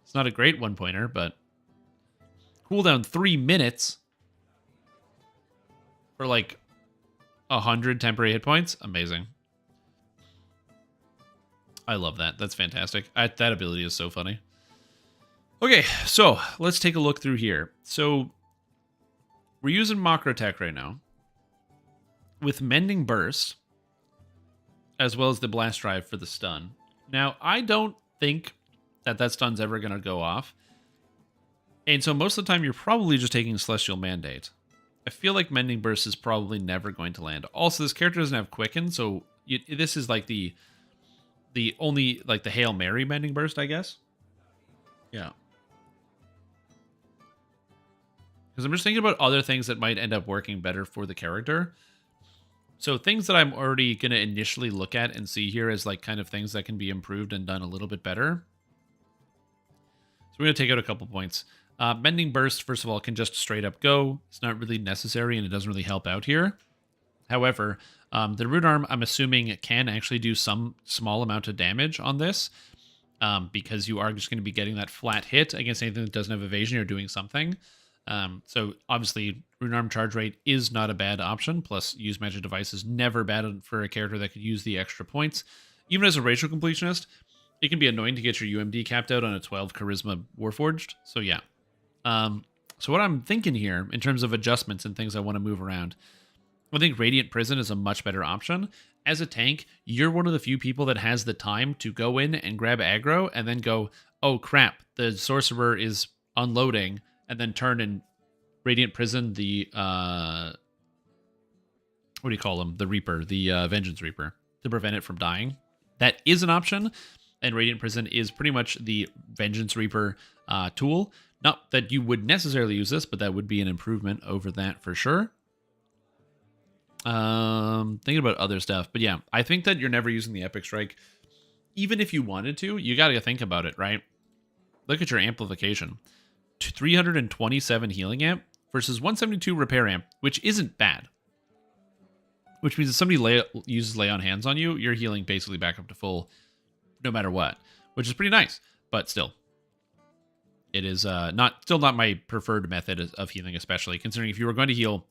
It's not a great one-pointer, but cooldown 3 minutes for like 100 temporary hit points. Amazing. I love that. That's fantastic. That ability is so funny. Okay, so let's take a look through here. So we're using Macro Tech right now with Mending Burst, as well as the Blast Drive for the stun. Now, I don't think that stun's ever going to go off. And so most of the time, you're probably just taking Celestial Mandate. I feel like Mending Burst is probably never going to land. Also, this character doesn't have Quicken, so this is like the only, like, the Hail Mary Mending Burst, I guess. Yeah. Because I'm just thinking about other things that might end up working better for the character. So things that I'm already going to initially look at and see here as like kind of things that can be improved and done a little bit better. So we're going to take out a couple points. Mending Burst, first of all, can just straight up go. It's not really necessary and it doesn't really help out here. However, the Root Arm, I'm assuming it can actually do some small amount of damage on this. Because you are just going to be getting that flat hit against anything that doesn't have evasion or doing something. So obviously, Rune Arm charge rate is not a bad option. Plus, Use Magic Device is never bad for a character that could use the extra points. Even as a racial completionist, it can be annoying to get your UMD capped out on a 12 Charisma Warforged. So yeah. So what I'm thinking here, in terms of adjustments and things I want to move around, I think Radiant Prison is a much better option. As a tank, you're one of the few people that has the time to go in and grab aggro and then go, oh crap, the Sorcerer is unloading, and then turn and Radiant Prison the, what do you call them? The Reaper, the Vengeance Reaper, to prevent it from dying. That is an option, and Radiant Prison is pretty much the Vengeance Reaper tool. Not that you would necessarily use this, but that would be an improvement over that for sure. Thinking about other stuff, but yeah, I think that you're never using the Epic Strike. Even if you wanted to, you got to think about it, right? Look at your amplification. 327 healing amp versus 172 repair amp, which isn't bad. Which means if somebody uses Lay on Hands on you, you're healing basically back up to full no matter what, which is pretty nice, but still. It is still not my preferred method of healing, especially considering if you were going to heal,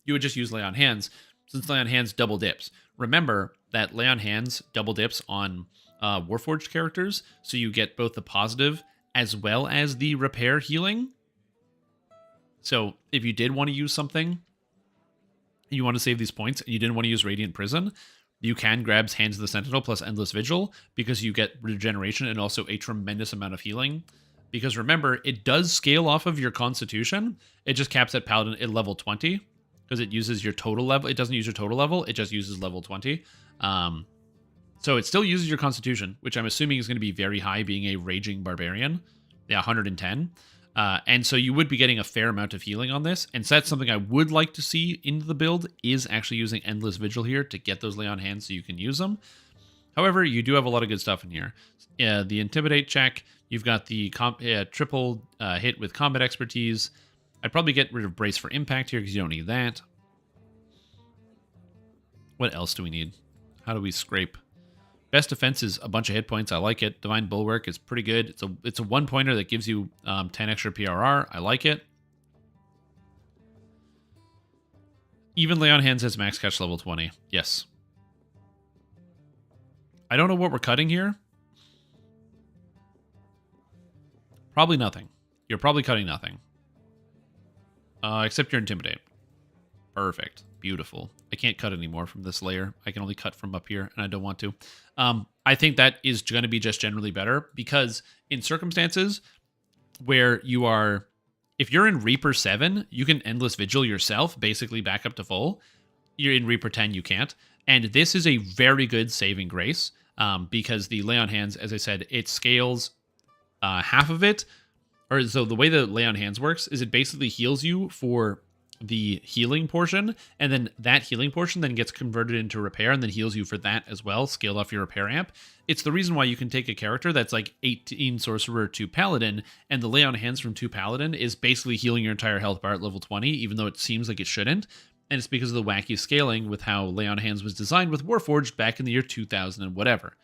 you would just use Lay on Hands, since Lay on Hands double dips. Remember that Lay on Hands double dips on Warforged characters, so you get both the positive as well as the repair healing. So if you did want to use something, you want to save these points, and you didn't want to use Radiant Prison, you can grab Hands of the Sentinel plus Endless Vigil, because you get regeneration and also a tremendous amount of healing. Because remember, it does scale off of your Constitution. It just caps at Paladin at level 20, because it uses your total level. It doesn't use your total level. It just uses level 20. So it still uses your Constitution, which I'm assuming is going to be very high, being a Raging Barbarian. Yeah, 110. And so you would be getting a fair amount of healing on this. And so that's something I would like to see into the build, is actually using Endless Vigil here to get those Lay on Hands so you can use them. However, you do have a lot of good stuff in here. The Intimidate check. You've got the triple hit with Combat Expertise. I'd probably get rid of Brace for Impact here because you don't need that. What else do we need? How do we scrape? Best Defense is a bunch of hit points. I like it. Divine Bulwark is pretty good. It's a one-pointer that gives you 10 extra PRR. I like it. Even Lay on Hands has max catch level 20. Yes. I don't know what we're cutting here. Probably nothing. You're probably cutting nothing. Except your Intimidate. Perfect. Beautiful. I can't cut anymore from this layer. I can only cut from up here, and I don't want to. I think that is going to be just generally better, because in circumstances where you are... If you're in Reaper 7, you can Endless Vigil yourself, basically back up to full. You're in Reaper 10, you can't. And this is a very good saving grace, because the Lay on Hands, as I said, it scales half of it. Or so the way the Lay on Hands works is it basically heals you for the healing portion, and then that healing portion then gets converted into repair and then heals you for that as well, scaled off your repair amp. It's the reason why you can take a character that's like 18 sorcerer to paladin, and the lay on hands from 2 paladin is basically healing your entire health bar at level 20, even though it seems like it shouldn't. And it's because of the wacky scaling with how lay on hands was designed with Warforged back in the year 2000 and whatever.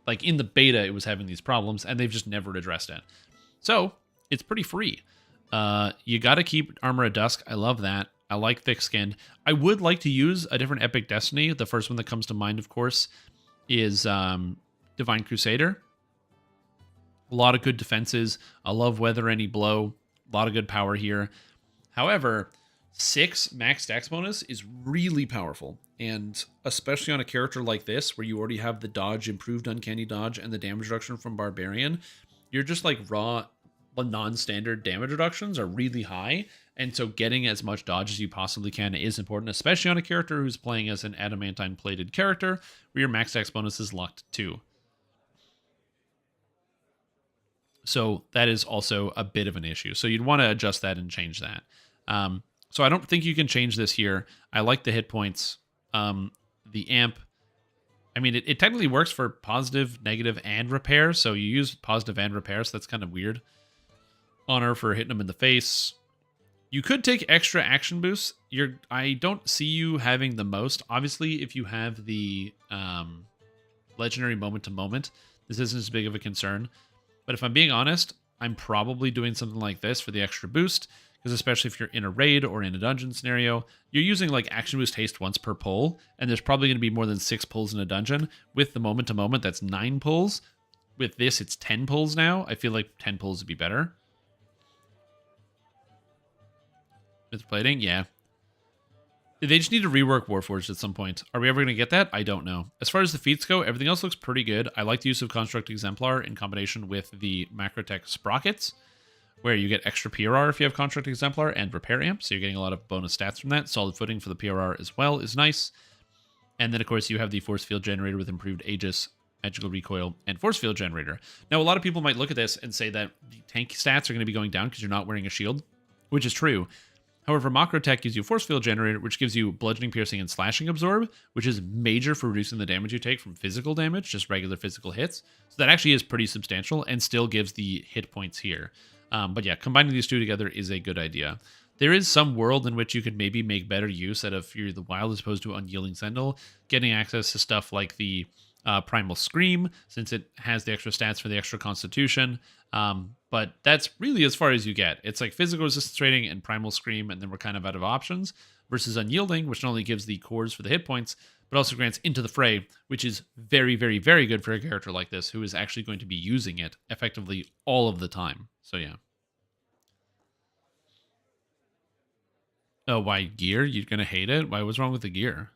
Like in the beta, it was having these problems, and they've just never addressed it. So it's pretty free. You got to keep Armor of Dusk. I love that. I like Thick Skinned. I would like to use a different Epic Destiny. The first one that comes to mind, of course, is Divine Crusader. A lot of good defenses. I love Weather Any Blow. A lot of good power here. However, 6 max dex bonus is really powerful. And especially on a character like this, where you already have the dodge, improved uncanny dodge, and the damage reduction from Barbarian, you're just like raw, non-standard damage reductions are really high. And so getting as much dodge as you possibly can is important, especially on a character who's playing as an adamantine plated character, where your max dex bonus is locked too. So that is also a bit of an issue. So you'd want to adjust that and change that. So I don't think you can change this here. I like the hit points. The amp, I mean, it technically works for positive, negative, and repair. So you use positive and repair, so that's kind of weird. Honor for hitting them in the face. You could take extra action boosts. I don't see you having the most. Obviously, if you have the legendary moment to moment, this isn't as big of a concern. But if I'm being honest, I'm probably doing something like this for the extra boost, because especially if you're in a raid or in a dungeon scenario, you're using like action boost haste once per pull, and there's probably going to be more than 6 pulls in a dungeon. With the moment to moment, that's 9 pulls. With this, it's 10 pulls now. I feel like 10 pulls would be better. With plating, yeah. They just need to rework Warforged at some point. Are we ever going to get that? I don't know. As far as the feats go, everything else looks pretty good. I like the use of Construct Exemplar in combination with the Macrotech Sprockets, where you get extra PRR if you have Construct Exemplar and Repair Amp, so you're getting a lot of bonus stats from that. Solid Footing for the PRR as well is nice. And then, of course, you have the Force Field Generator with improved Aegis, Magical Recoil, and Force Field Generator. Now, a lot of people might look at this and say that the tank stats are going to be going down because you're not wearing a shield, which is true. However, Macrotech gives you Force Field Generator, which gives you Bludgeoning, Piercing, and Slashing Absorb, which is major for reducing the damage you take from physical damage, just regular physical hits. So that actually is pretty substantial and still gives the hit points here. But yeah, combining these two together is a good idea. There is some world in which you could maybe make better use out of Fury of the Wild as opposed to Unyielding Sentinel, getting access to stuff like the Primal Scream, since it has the extra stats for the extra Constitution. But that's really as far as you get. It's like Physical Resistance Rating and Primal Scream, and then we're kind of out of options, versus Unyielding, which not only gives the cores for the hit points, but also grants Into the Fray, which is very, very, very good for a character like this, who is actually going to be using it effectively all of the time. So yeah. Oh, why gear? You're going to hate it? Why? What's wrong with the gear?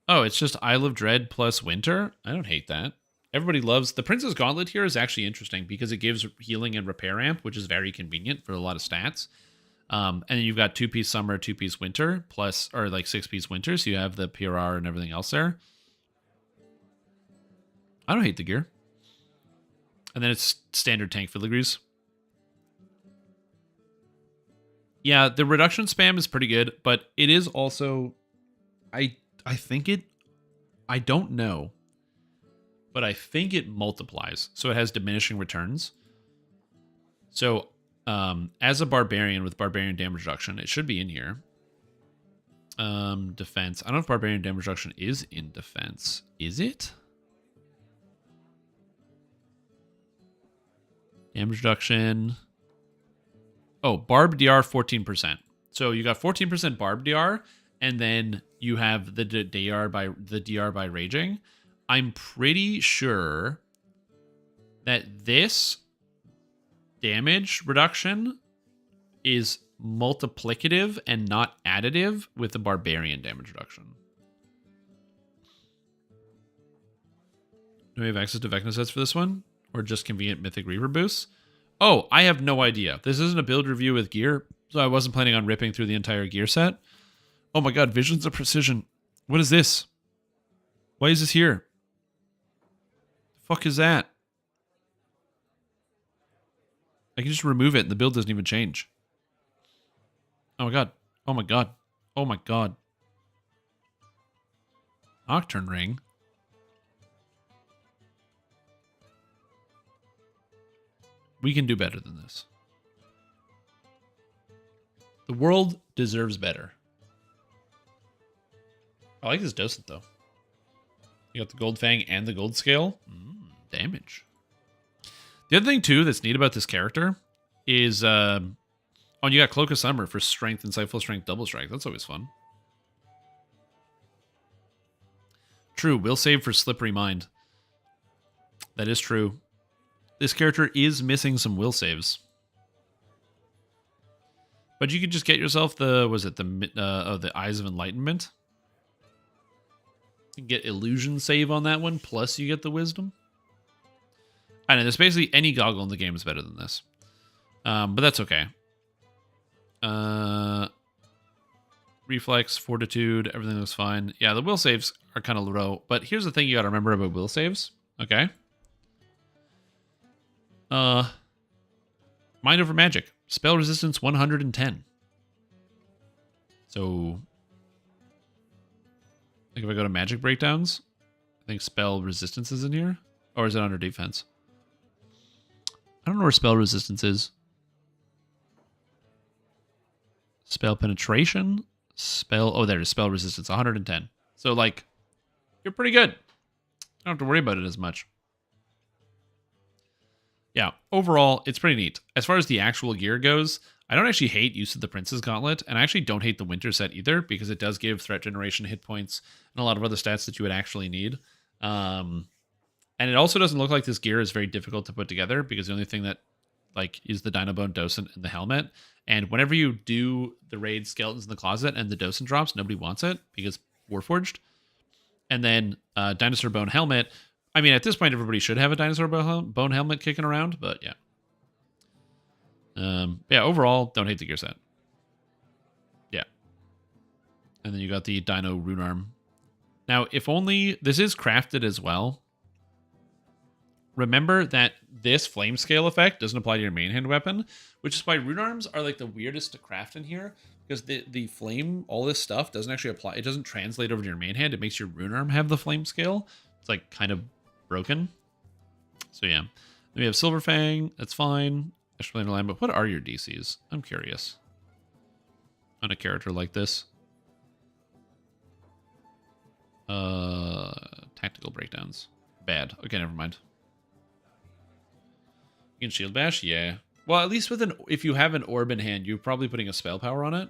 Oh, it's just Isle of Dread plus Winter? I don't hate that. Everybody loves... The Princess Gauntlet here is actually interesting because it gives healing and repair amp, which is very convenient for a lot of stats. And then you've got 2-piece Summer, 2-piece Winter, plus... Or like 6-piece Winter, so you have the PRR and everything else there. I don't hate the gear. And then it's standard tank filigrees. Yeah, the reduction spam is pretty good, but it is also... I think it... I don't know. But I think it multiplies. So it has diminishing returns. So as a Barbarian with Barbarian damage reduction, it should be in here. Defense. I don't know if Barbarian damage reduction is in defense. Is it? Damage reduction... Oh, Barb DR 14%. So you got 14% Barb DR, and then you have the DR by Raging. I'm pretty sure that this damage reduction is multiplicative and not additive with the Barbarian damage reduction. Do we have access to Vecna sets for this one? Or just convenient Mythic Reaver boosts? Oh, I have no idea. This isn't a build review with gear, so I wasn't planning on ripping through the entire gear set. Oh my god, Visions of Precision. What is this? Why is this here? The fuck is that? I can just remove it and the build doesn't even change. Oh my god. Oh my god. Oh my god. Nocturne Ring. We can do better than this. The world deserves better. I like this docent, though. You got the Gold Fang and the Gold Scale. Damage. The other thing, too, that's neat about this character is... oh, you got Cloak of Summer for Strength, Insightful Strength, Double Strike. That's always fun. True, will save for Slippery Mind. That is true. This character is missing some will saves. But you could just get yourself the... Was it the Eyes of Enlightenment? You can get Illusion save on that one, plus you get the Wisdom. I know, there's basically any goggle in the game is better than this. But that's okay. Reflex, Fortitude, everything looks fine. Yeah, the will saves are kind of low. But here's the thing you got to remember about will saves. Okay. Mind over magic. Spell resistance 110. So... I think if I go to magic breakdowns, I think spell resistance is in here. Or is it under defense? I don't know where spell resistance is. Spell penetration. Spell... Oh, there it is. Spell resistance. 110. So, like, you're pretty good. I don't have to worry about it as much. Yeah, overall, it's pretty neat. As far as the actual gear goes, I don't actually hate use of the Prince's Gauntlet, and I actually don't hate the Winter set either, because it does give threat generation, hit points, and a lot of other stats that you would actually need. And it also doesn't look like this gear is very difficult to put together, because the only thing that like is the Dinobone Docent and the helmet. And whenever you do the raid Skeletons in the Closet and the Docent drops, nobody wants it, because Warforged. And then Dinosaur Bone Helmet. I mean, at this point, everybody should have a Dinosaur Bone Helmet kicking around, but yeah. Yeah, overall, don't hate the gear set. Yeah. And then you got the Dino Rune Arm. Now, if only... This is crafted as well. Remember that this Flame Scale effect doesn't apply to your main hand weapon, which is why Rune Arms are like the weirdest to craft in here, because the flame, all this stuff, doesn't actually apply. It doesn't translate over to your main hand. It makes your Rune Arm have the Flame Scale. It's like kind of broken. So yeah. Then we have Silver Fang. That's fine. Extra Line, but what are your DCs? I'm curious. On a character like this. Tactical breakdowns. Bad. Okay, never mind. You can Shield Bash? Yeah. Well, at least with if you have an orb in hand, you're probably putting a spell power on it.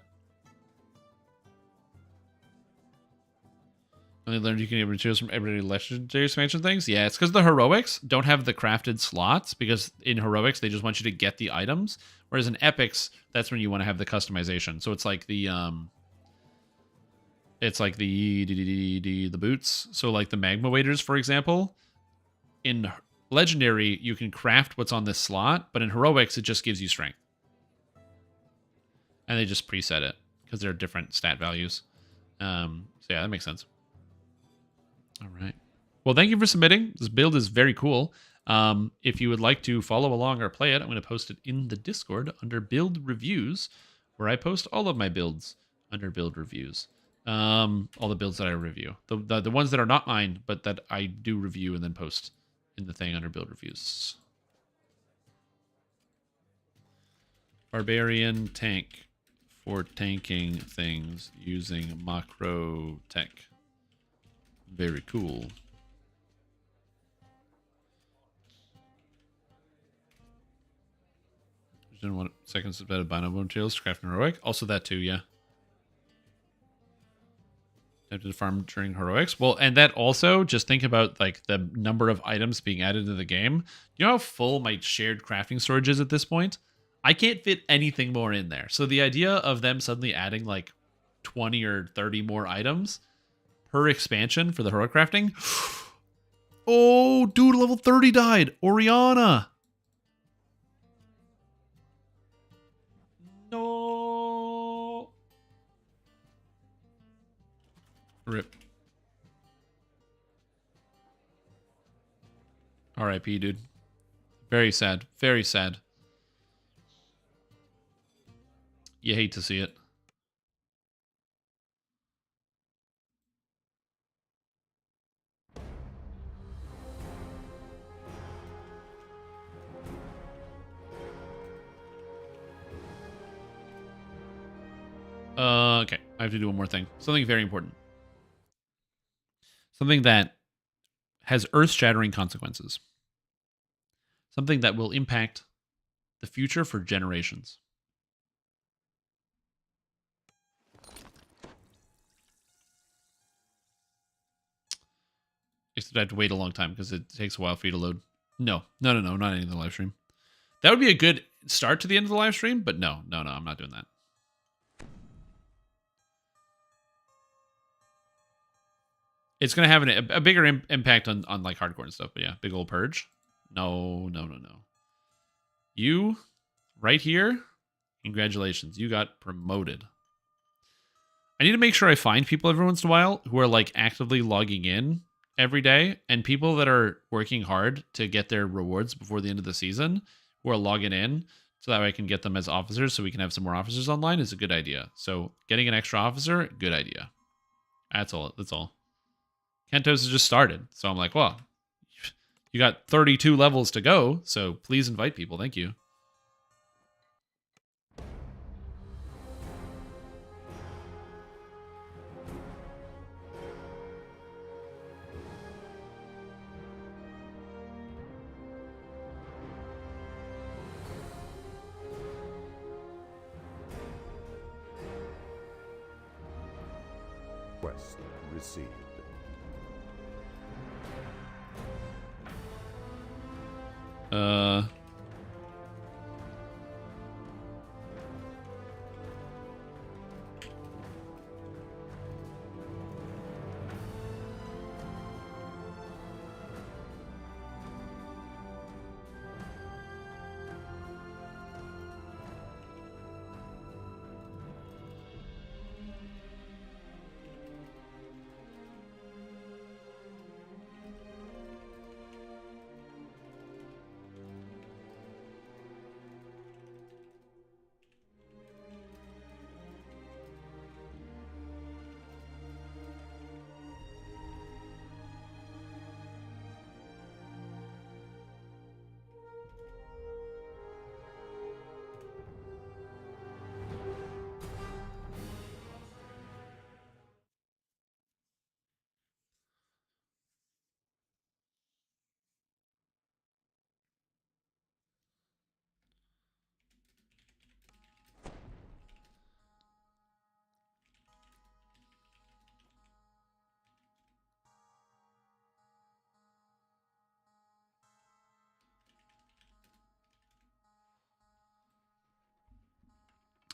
And they learned you can get materials from every legendary expansion things. Yeah, it's because the heroics don't have the crafted slots, because in heroics they just want you to get the items, whereas in epics that's when you want to have the customization. So it's like the boots. So like the magma waders, for example, in legendary you can craft what's on this slot, but in heroics it just gives you strength, and they just preset it because they're different stat values. So yeah, that makes sense. All right. Well, thank you for submitting. This build is very cool. If you would like to follow along or play it, I'm going to post it in the Discord under build reviews, where I post all of my builds under build reviews. All the builds that I review. The ones that are not mine, but that I do review and then post in the thing under build reviews. Barbarian tank for tanking things using macro tech. Very cool. Didn't want seconds of better bino materials to craft an heroic. Also that too, yeah. Tempted to farm during heroics. Well, and that also, just think about like the number of items being added to the game. You know how full my shared crafting storage is at this point? I can't fit anything more in there. So the idea of them suddenly adding like 20 or 30 more items per expansion for the heroic crafting. Oh, dude, level 30 died. Oriana. No. Rip. R.I.P., dude. Very sad. Very sad. You hate to see it. I have to do one more thing. Something very important. Something that has earth-shattering consequences. Something that will impact the future for generations. Except I have to wait a long time because it takes a while for you to load. No, not any of the live stream. That would be a good start to the end of the live stream, but no, I'm not doing that. It's going to have a bigger impact on like hardcore and stuff, but yeah, big old purge. No. You, right here, congratulations, you got promoted. I need to make sure I find people every once in a while who are like actively logging in every day, and people that are working hard to get their rewards before the end of the season who are logging in so that way I can get them as officers so we can have some more officers online is a good idea. So getting an extra officer, good idea. That's all. Kentos has just started. So I'm like, well, you got 32 levels to go, so please invite people. Thank you. Quest received.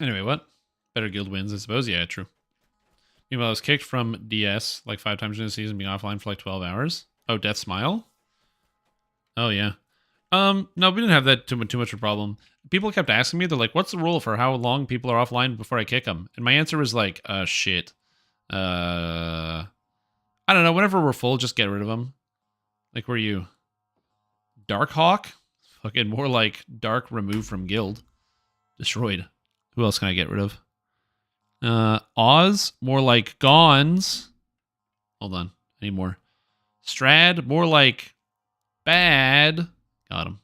Anyway, what? Better guild wins, I suppose. Yeah, true. Meanwhile, I was kicked from DS like 5 times in the season, being offline for like 12 hours. Oh, Death Smile? Oh, yeah. No, we didn't have that too much of a problem. People kept asking me, they're like, what's the rule for how long people are offline before I kick them? And my answer was like, shit. I don't know. Whenever we're full, just get rid of them. Like, were you Darkhawk? Fucking more like Dark removed from guild. Destroyed. Who else can I get rid of? Oz, more like Gons. Hold on. I need more. Strad, more like bad. Got him.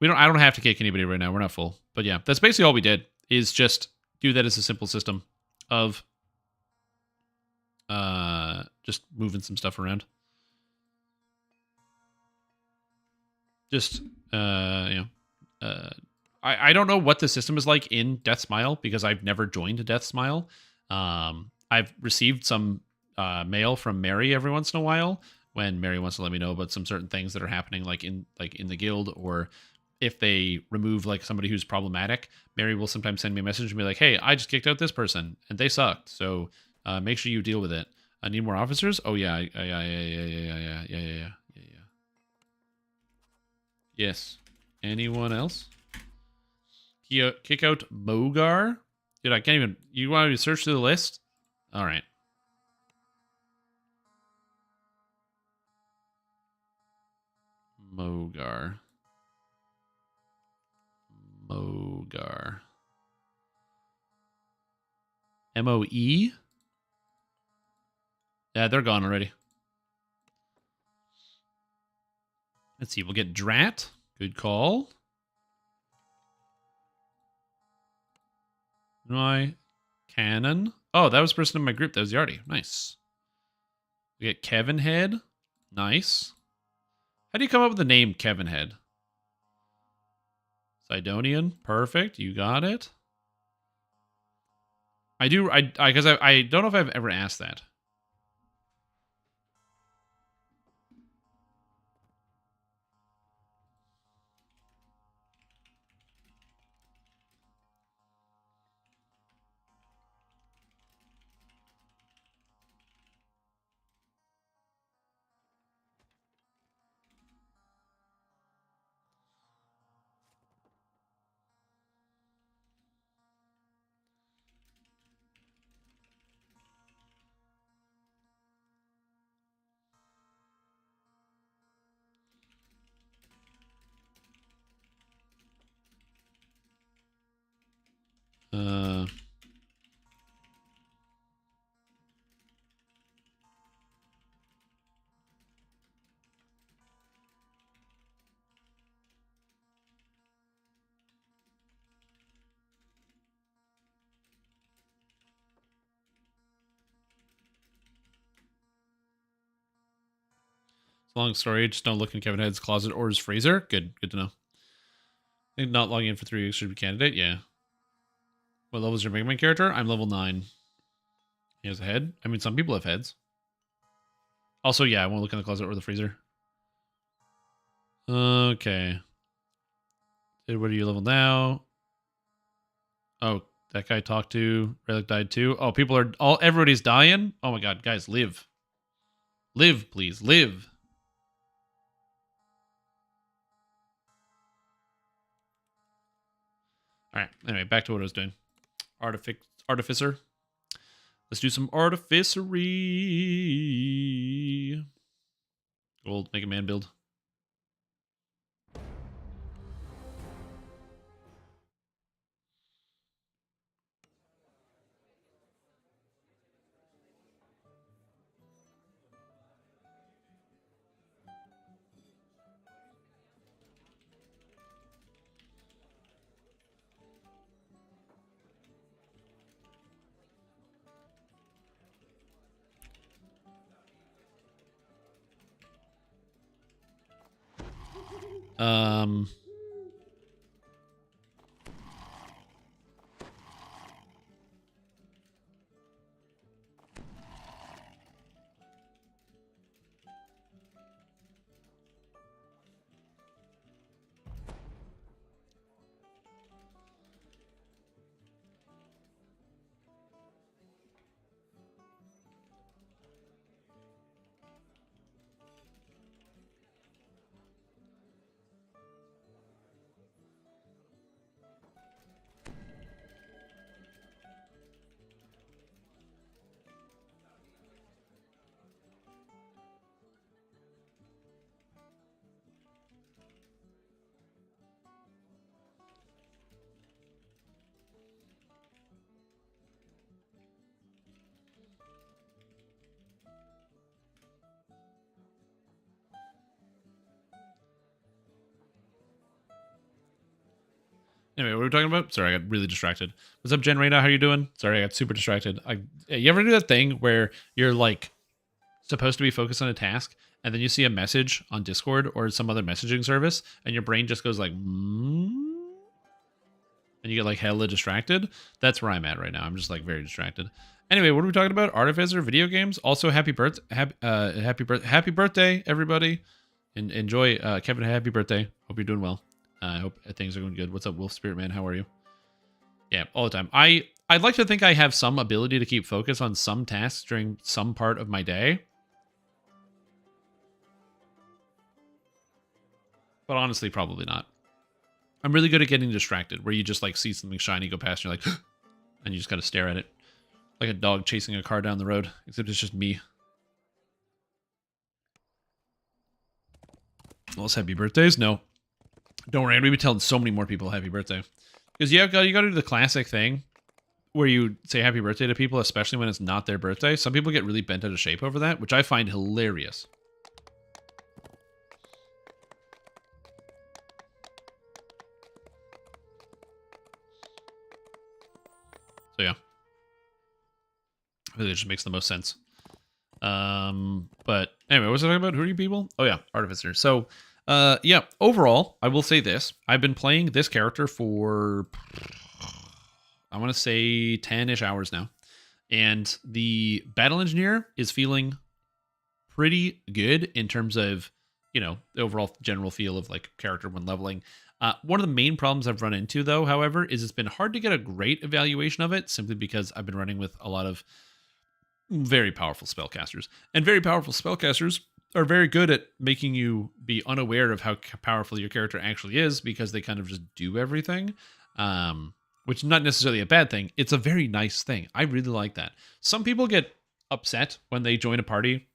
I don't have to kick anybody right now. We're not full. But yeah, that's basically all we did, is just do that as a simple system of just moving some stuff around. Just I don't know what the system is like in Death Smile because I've never joined Death Smile. I've received some mail from Mary every once in a while when Mary wants to let me know about some certain things that are happening like in the guild, or if they remove like somebody who's problematic, Mary will sometimes send me a message and be like, hey, I just kicked out this person and they sucked. So make sure you deal with it. I need more officers. Oh yeah. Yes. Anyone else? Kick out Mogar? Dude, I can't even... You want me to search through the list? All right. Mogar. M-O-E? Yeah, they're gone already. Let's see. We'll get Drat. Good call. My Cannon. Oh, that was a person in my group. That was Yardy. Nice. We get Kevin Head. Nice. How do you come up with the name Kevin Head? Sidonian. Perfect. You got it. I do. Because I don't know if I've ever asked that. Long story. Just don't look in Kevin Head's closet or his freezer. Good to know. I think not logging in for 3 weeks should be candidate. Yeah. What level is your Mega Man character? I'm level 9. He has a head. I mean, some people have heads. Also, yeah, I won't look in the closet or the freezer. Okay. What are you level now? Oh, that guy talked to. Relic died too. Oh, everybody's dying? Oh my god, guys, live. Live, please, live. Alright, anyway, back to what I was doing. Artificer. Let's do some artificery. Gold Mega Man build. Anyway, what were we talking about? Sorry, I got really distracted. What's up, Jen Reyna? How you doing? Sorry, I got super distracted. You ever do that thing where you're like supposed to be focused on a task, and then you see a message on Discord or some other messaging service, and your brain just goes like, and you get like hella distracted? That's where I'm at right now. I'm just like very distracted. Anyway, what are we talking about? Artificer video games. Also, happy birthday, everybody! And enjoy, Kevin. Happy birthday. Hope you're doing well. I hope things are going good. What's up, Wolf Spirit Man? How are you? Yeah, all the time. I'd like to think I have some ability to keep focus on some tasks during some part of my day. But honestly, probably not. I'm really good at getting distracted, where you just like see something shiny go past and you're like, and you just gotta stare at it. Like a dog chasing a car down the road, except it's just me. Well, it's happy birthdays? No. Don't worry, I'm going to be telling so many more people happy birthday. Because you got to do the classic thing where you say happy birthday to people, especially when it's not their birthday. Some people get really bent out of shape over that, which I find hilarious. It just makes the most sense. But anyway, what was I talking about? Who are you people? Oh yeah, Artificer. So, yeah, overall, I will say this. I've been playing this character for, I want to say 10-ish hours now. And the Battle Engineer is feeling pretty good in terms of, you know, the overall general feel of like character when leveling. One of the main problems I've run into, though, however, is it's been hard to get a great evaluation of it simply because I've been running with a lot of very powerful spellcasters. And very powerful spellcasters are very good at making you be unaware of how powerful your character actually is because they kind of just do everything, which is not necessarily a bad thing. It's a very nice thing. I really like that. Some people get upset when they join a party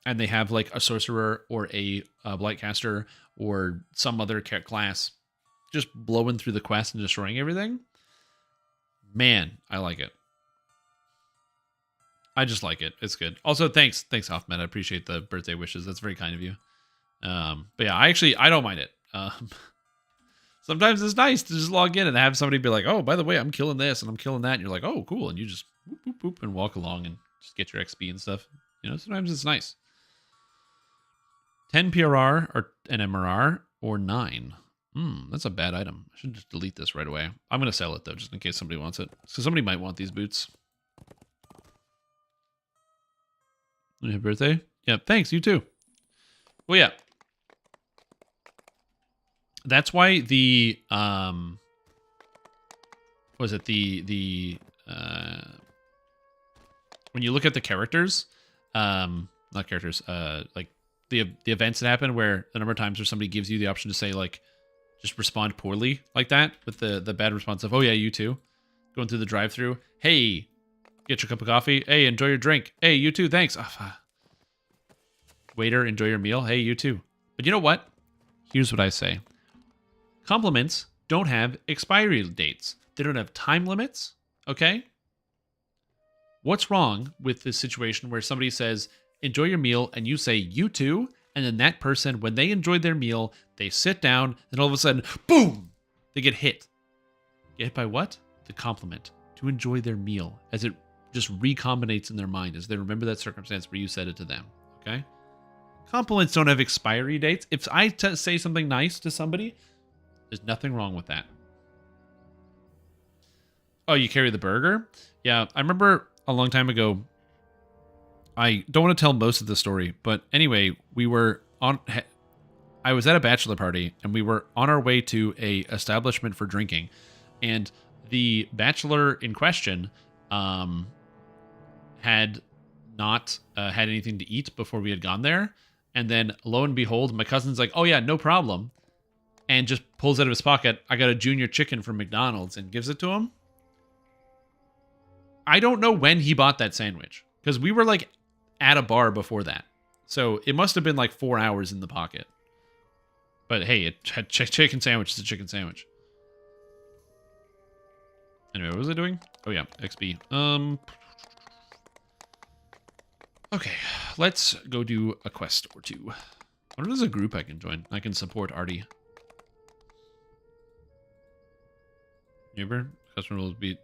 and they have like a sorcerer or a blightcaster or some other class just blowing through the quest and destroying everything. Man, I like it. I just like it. It's good. Also, thanks Hoffman. I appreciate the birthday wishes. That's very kind of you. But yeah, I don't mind it. Sometimes it's nice to just log in and have somebody be like, oh, by the way, I'm killing this and I'm killing that. And you're like, oh, cool. And you just whoop, whoop, whoop, and walk along and just get your XP and stuff. You know, sometimes it's nice. 10 PRR or an MRR or 9. That's a bad item. I should just delete this right away. I'm going to sell it, though, just in case somebody wants it. So somebody might want these boots. Happy birthday. Yeah, thanks. You too. Well, yeah. That's why the, was it the when you look at the characters, not characters, like the events that happen where the number of times where somebody gives you the option to say like, just respond poorly like that with the bad response of, oh yeah, you too. Going through the drive-thru. Hey, get your cup of coffee. Hey, enjoy your drink. Hey, you too. Thanks. Waiter, enjoy your meal. Hey, you too. But you know what? Here's what I say. Compliments don't have expiry dates. They don't have time limits. Okay? What's wrong with this situation where somebody says, enjoy your meal, and you say, you too, and then that person, when they enjoyed their meal, they sit down, and all of a sudden, boom! They get hit. Get hit by what? The compliment. To enjoy their meal, as it just recombinates in their mind, as they remember that circumstance where you said it to them. Okay? Compliments don't have expiry dates. If I say something nice to somebody, there's nothing wrong with that. Oh, you carry the burger? Yeah, I remember a long time ago, I don't want to tell most of the story, but anyway, I was at a bachelor party, and we were on our way to a establishment for drinking, and the bachelor in question had not had anything to eat before we had gone there, and then lo and behold, my cousin's like, oh yeah, no problem, and just pulls out of his pocket, I got a junior chicken from McDonald's, and gives it to him. I don't know when he bought that sandwich, because we were like at a bar before that. So it must have been like 4 hours in the pocket. But hey, it had chicken sandwich. It's a chicken sandwich. Anyway, what was I doing? Oh yeah, XP. Okay, let's go do a quest or two. I wonder if there's a group I can join. I can support Artie. Neighbor, customer will be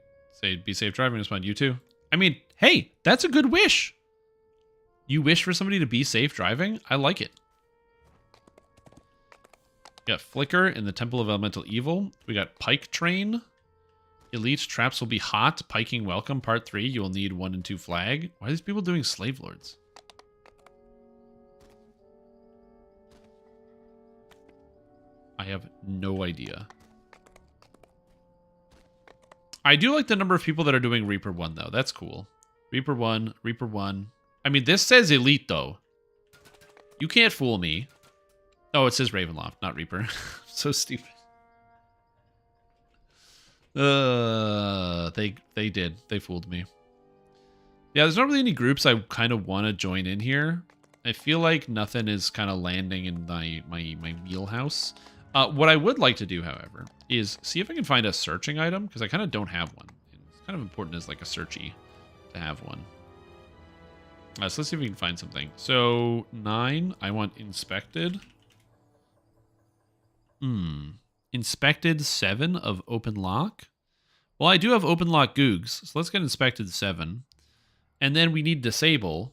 safe driving. Respond, you too. I mean, hey, that's a good wish. You wish for somebody to be safe driving? I like it. We got Flicker in the Temple of Elemental Evil. We got Pike Train. Elite traps will be hot. Piking welcome. Part 3. You will need 1 and 2 flag. Why are these people doing slave lords? I have no idea. I do like the number of people that are doing Reaper 1, though. That's cool. Reaper 1, Reaper 1. I mean, this says Elite, though. You can't fool me. Oh, it says Ravenloft, not Reaper. So stupid. They did. They fooled me. Yeah, there's not really any groups I kind of want to join in here. I feel like nothing is kind of landing in my wheelhouse. What I would like to do, however, is see if I can find a searching item, because I kind of don't have one. It's kind of important as like a searchy to have one. So let's see if we can find something. So 9, I want inspected. Inspected 7 of open lock. Well, I do have open lock Googs, so let's get inspected 7. And then we need disable.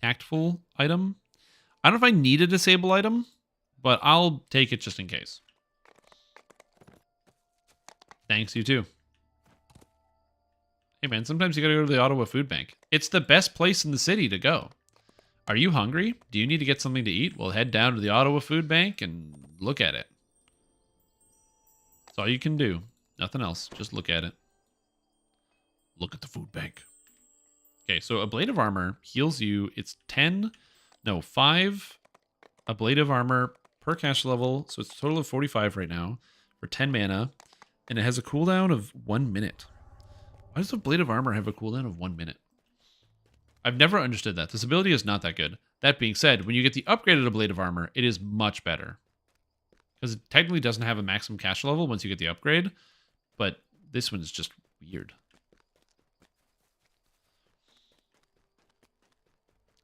Tactful item. I don't know if I need a disable item, but I'll take it just in case. Thanks, you too. Hey man, sometimes you gotta go to the Ottawa Food Bank. It's the best place in the city to go. Are you hungry? Do you need to get something to eat? Well, head down to the Ottawa Food Bank and look at it. That's all you can do. Nothing else. Just look at it. Look at the food bank. Okay, so a blade of armor heals you. It's 5 ablative armor per cash level. So it's a total of 45 right now for 10 mana. And it has a cooldown of 1 minute. Why does a blade of armor have a cooldown of 1 minute? I've never understood that. This ability is not that good. That being said, when you get the upgraded blade of armor, it is much better. Because it technically doesn't have a maximum cash level once you get the upgrade. But this one is just weird.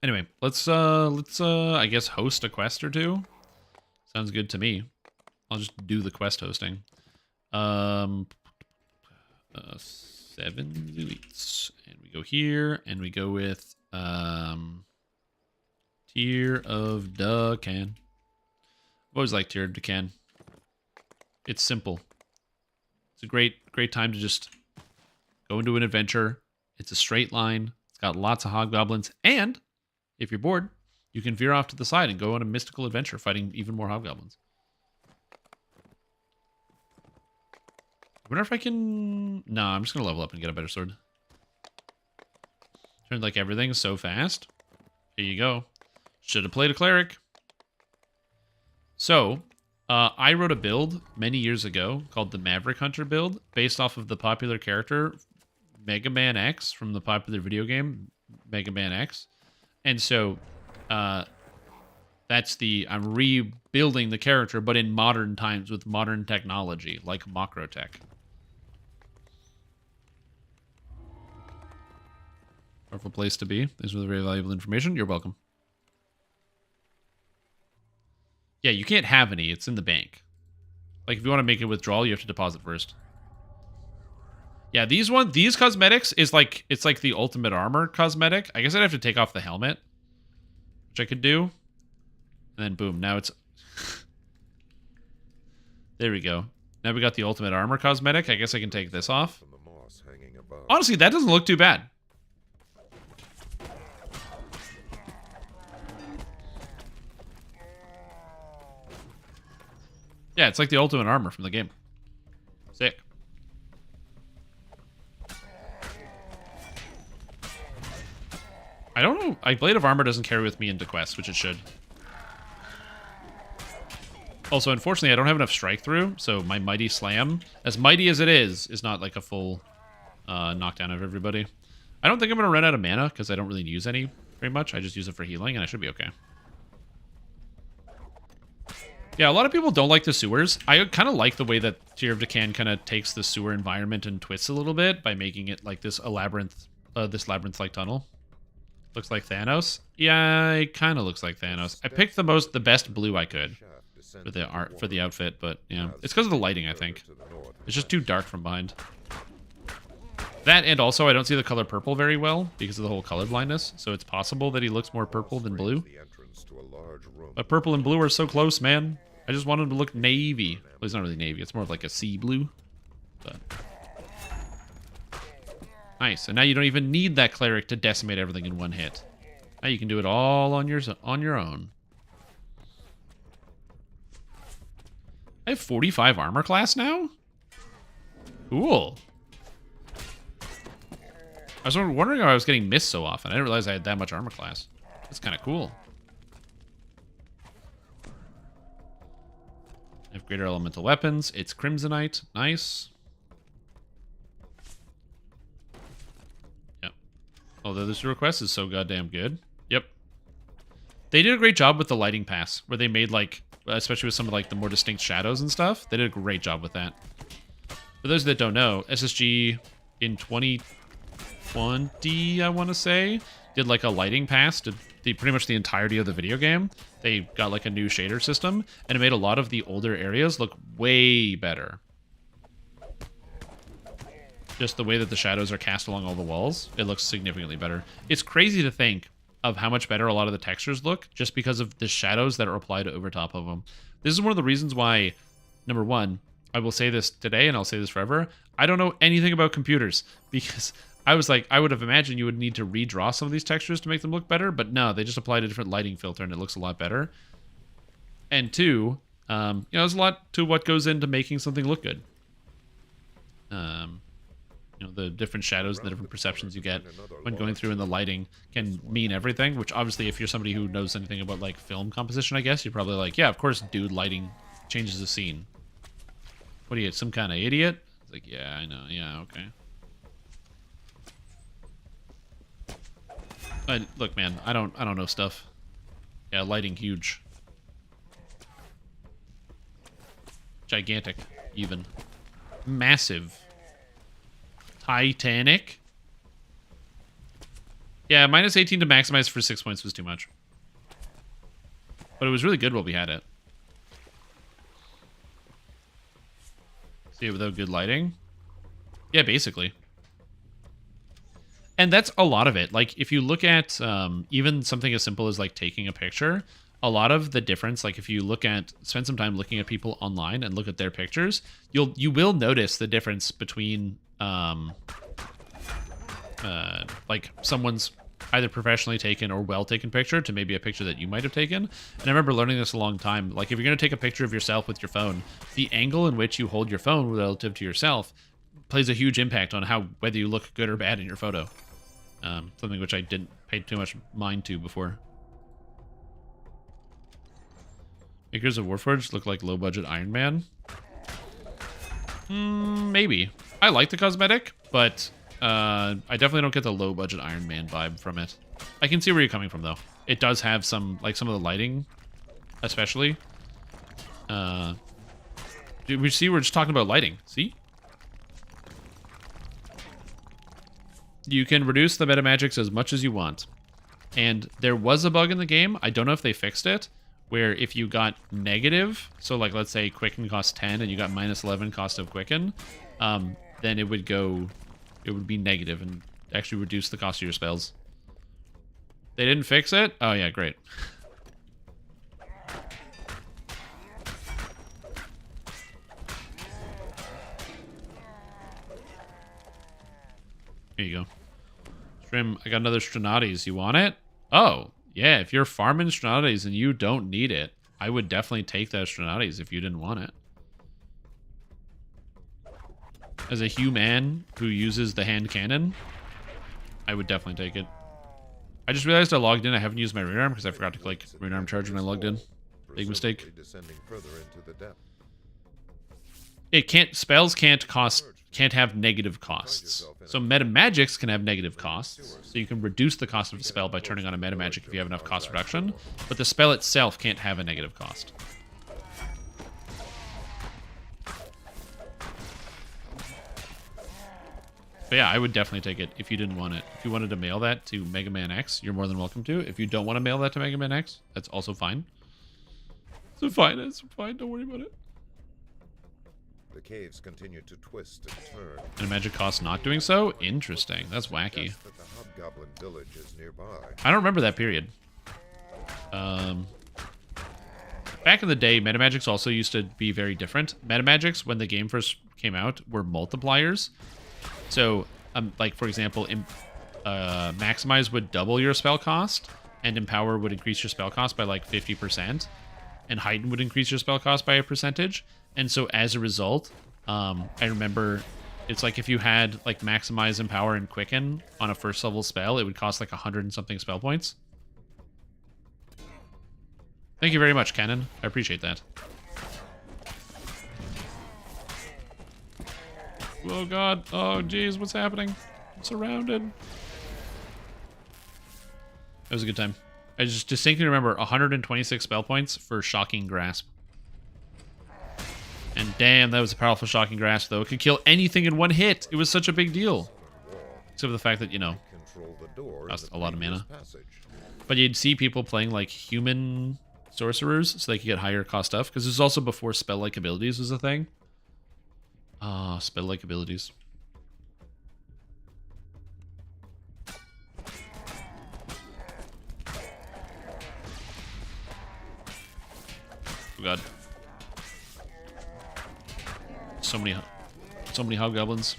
Anyway, let's I guess host a quest or two. Sounds good to me. I'll just do the quest hosting. 7 elites, and we go here, and we go with Tear of Dukan. I've always liked Tear of Dukan. It's simple. It's a great time to just go into an adventure. It's a straight line. It's got lots of hobgoblins, and if you're bored, you can veer off to the side and go on a mystical adventure fighting even more hobgoblins. I wonder if I can... No, I'm just going to level up and get a better sword. Turned like everything so fast. Here you go. Should have played a cleric. So, I wrote a build many years ago called the Maverick Hunter build, based off of the popular character Mega Man X from the popular video game Mega Man X. And so, that's I'm rebuilding the character, but in modern times with modern technology, like Macrotech. Powerful place to be. Thanks for the very valuable information. You're welcome. Yeah, you can't have any. It's in the bank. Like, if you want to make a withdrawal, you have to deposit first. Yeah, these cosmetics is like, it's like the ultimate armor cosmetic. I guess I'd have to take off the helmet, which I could do. And then boom, now it's... There we go. Now we got the ultimate armor cosmetic. I guess I can take this off. Honestly, that doesn't look too bad. Yeah, it's like the ultimate armor from the game. Sick. I don't know. Blade of Armor doesn't carry with me into quests, which it should. Also, unfortunately, I don't have enough strike through, so my Mighty Slam, as mighty as it is not like a full knockdown of everybody. I don't think I'm going to run out of mana, because I don't really use any very much. I just use it for healing, and I should be okay. Yeah, a lot of people don't like the sewers. I kind of like the way that Tear of Dukan kind of takes the sewer environment and twists a little bit by making it like this labyrinth-like tunnel. Looks like Thanos. Yeah, it kind of looks like Thanos. I picked the best blue I could for the outfit, but yeah, it's because of the lighting. I think it's just too dark from behind. That, and also I don't see the color purple very well because of the whole color blindness. So it's possible that he looks more purple than blue. But purple and blue are so close, man. I just want him to look navy. Well, he's not really navy. It's more of like a sea blue. But nice. And now you don't even need that cleric to decimate everything in one hit. Now you can do it all on your own. I have 45 armor class now? Cool. I was wondering how I was getting missed so often. I didn't realize I had that much armor class. That's kind of cool. I have greater elemental weapons. It's Crimsonite. Nice. Yep. Although this request is so goddamn good. Yep. They did a great job with the lighting pass, where they made, like, especially with some of, like, the more distinct shadows and stuff. They did a great job with that. For those that don't know, SSG in 2020, I want to say, did, like, a lighting pass to pretty much the entirety of the video game. They got like a new shader system, and it made a lot of the older areas look way better. just the way that the shadows are cast along all the walls, it looks significantly better. It's crazy to think of how much better a lot of the textures look just because of the shadows that are applied over top of them. This is one of the reasons why, number one, I will say this today and I'll say this forever, I don't know anything about computers because I was like, I would have imagined you would need to redraw some of these textures to make them look better, but no, they just applied a different lighting filter and it looks a lot better. And two, there's a lot to what goes into making something look good. The different shadows and the different perceptions you get when going through in the lighting can mean everything, which obviously if you're somebody who knows anything about like film composition, I guess, you're probably like, yeah, of course, dude, lighting changes the scene. What are you, some kind of idiot? It's like, yeah, I know. Yeah, okay. But look, man, I don't know stuff. Yeah, lighting huge. Gigantic, even. Massive. Titanic. Yeah, minus 18 to maximize for 6 points was too much. But it was really good while we had it. See it without good lighting? Yeah, basically. And that's a lot of it. Like, if you look at even something as simple as, like, taking a picture, a lot of the difference, like, if you spend some time looking at people online and look at their pictures, you will notice the difference between, like, someone's either professionally taken or well-taken picture to maybe a picture that you might have taken. And I remember learning this a long time. Like, if you're going to take a picture of yourself with your phone, the angle in which you hold your phone relative to yourself plays a huge impact on whether you look good or bad in your photo. Something which I didn't pay too much mind to before. Makers of Warforged look like low-budget Iron Man. Maybe. I like the cosmetic, but I definitely don't get the low-budget Iron Man vibe from it. I can see where you're coming from, though. It does have some of the lighting, especially. We're just talking about lighting. See? You can reduce the metamagics as much as you want. And there was a bug in the game, I don't know if they fixed it, where if you got negative, so like let's say Quicken cost 10 and you got minus 11 cost of Quicken, then it would be negative and actually reduce the cost of your spells. They didn't fix it? Oh yeah, great. Here you go. Strim, I got another Stranates. You want it? Oh, yeah. If you're farming Stranates and you don't need it, I would definitely take that Stranates if you didn't want it. As a human who uses the hand cannon, I would definitely take it. I just realized I logged in. I haven't used my rearm because I forgot to click rearm charge when I logged in. Big mistake. Spells can't have negative costs. So metamagics can have negative costs. So you can reduce the cost of a spell by turning on a metamagic if you have enough cost reduction. But the spell itself can't have a negative cost. But yeah, I would definitely take it if you didn't want it. If you wanted to mail that to Mega Man X, you're more than welcome to. If you don't want to mail that to Mega Man X, that's also fine. It's fine. Don't worry about it. The caves continue to twist and turn. And magic cost not doing so? Interesting. That's wacky. That the Hobgoblin village is nearby. I don't remember that period. Back in the day, metamagics also used to be very different. Metamagics, when the game first came out, were multipliers. So, like, for example, Maximize would double your spell cost, and Empower would increase your spell cost by, like, 50%, and Heighten would increase your spell cost by a percentage. And so, as a result, I remember it's like if you had, like, Maximize, Empower, and Quicken on a first-level spell, it would cost, like, 100 and something spell points. Thank you very much, Cannon. I appreciate that. Oh god. Oh jeez, what's happening? I'm surrounded. That was a good time. I just distinctly remember 126 spell points for Shocking Grasp. And damn, that was a powerful Shocking Grasp, though. It could kill anything in one hit. It was such a big deal. Except for the fact that, you know, cost a lot of mana. But you'd see people playing, like, human sorcerers so they could get higher cost stuff. Because this was also before spell-like abilities was a thing. Ah, spell-like abilities. Oh god. So many hobgoblins.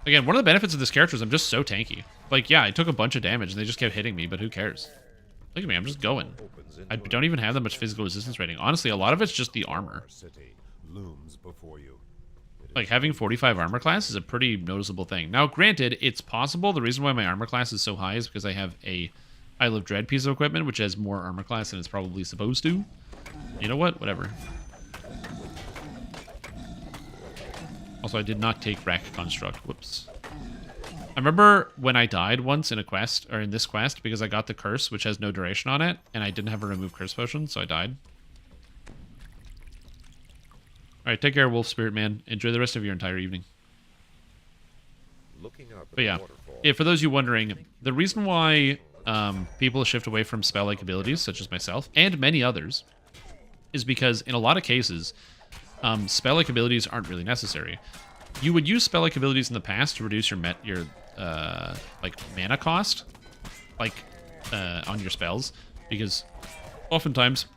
Again, one of the benefits of this character is I'm just so tanky. Like, yeah, I took a bunch of damage and they just kept hitting me, but who cares? Look at me, I'm just going. I don't even have that much physical resistance rating. Honestly, a lot of it's just the armor. Like, having 45 armor class is a pretty noticeable thing. Now, granted, it's possible. The reason why my armor class is so high is because I have a Isle of Dread piece of equipment, which has more armor class than it's probably supposed to. You know what? Whatever. Also, I did not take Rack Construct. Whoops. I remember when I died once in a quest, or in this quest, because I got the curse, which has no duration on it, and I didn't have a remove curse potion, so I died. Alright, take care, Wolf Spirit Man. Enjoy the rest of your entire evening. But yeah, for those of you wondering, the reason why people shift away from spell-like abilities, such as myself, and many others, is because in a lot of cases, spell-like abilities aren't really necessary. You would use spell-like abilities in the past to reduce your like mana cost, like on your spells, because oftentimes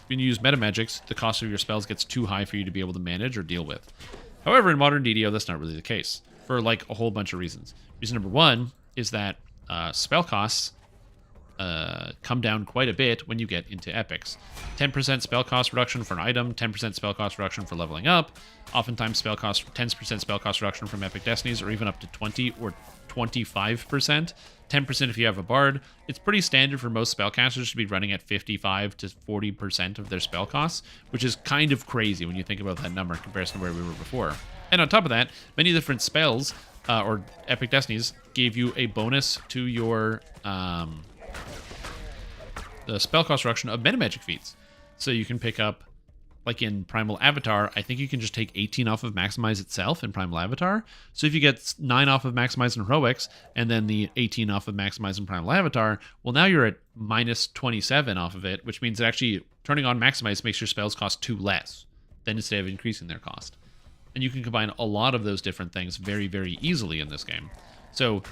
when you use meta magics, the cost of your spells gets too high for you to be able to manage or deal with. However, in modern DDO, that's not really the case for like a whole bunch of reasons. Reason number one is that spell costs come down quite a bit when you get into epics. 10% spell cost reduction for an item, 10% spell cost reduction for leveling up, oftentimes 10% spell cost reduction from epic destinies, or even up to 20 or 25%, 10% if you have a bard. It's pretty standard for most spellcasters to be running at 55 to 40% of their spell costs, which is kind of crazy when you think about that number in comparison to where we were before. And on top of that, many different spells or epic destinies gave you a bonus to your the spell cost reduction of meta magic feats. So you can pick up, like in Primal Avatar, I think you can just take 18 off of Maximize itself in Primal Avatar. So if you get 9 off of Maximize in Heroics, and then the 18 off of Maximize in Primal Avatar, well, now you're at minus 27 off of it, which means that actually turning on Maximize makes your spells cost 2 less than instead of increasing their cost. And you can combine a lot of those different things very, very easily in this game. So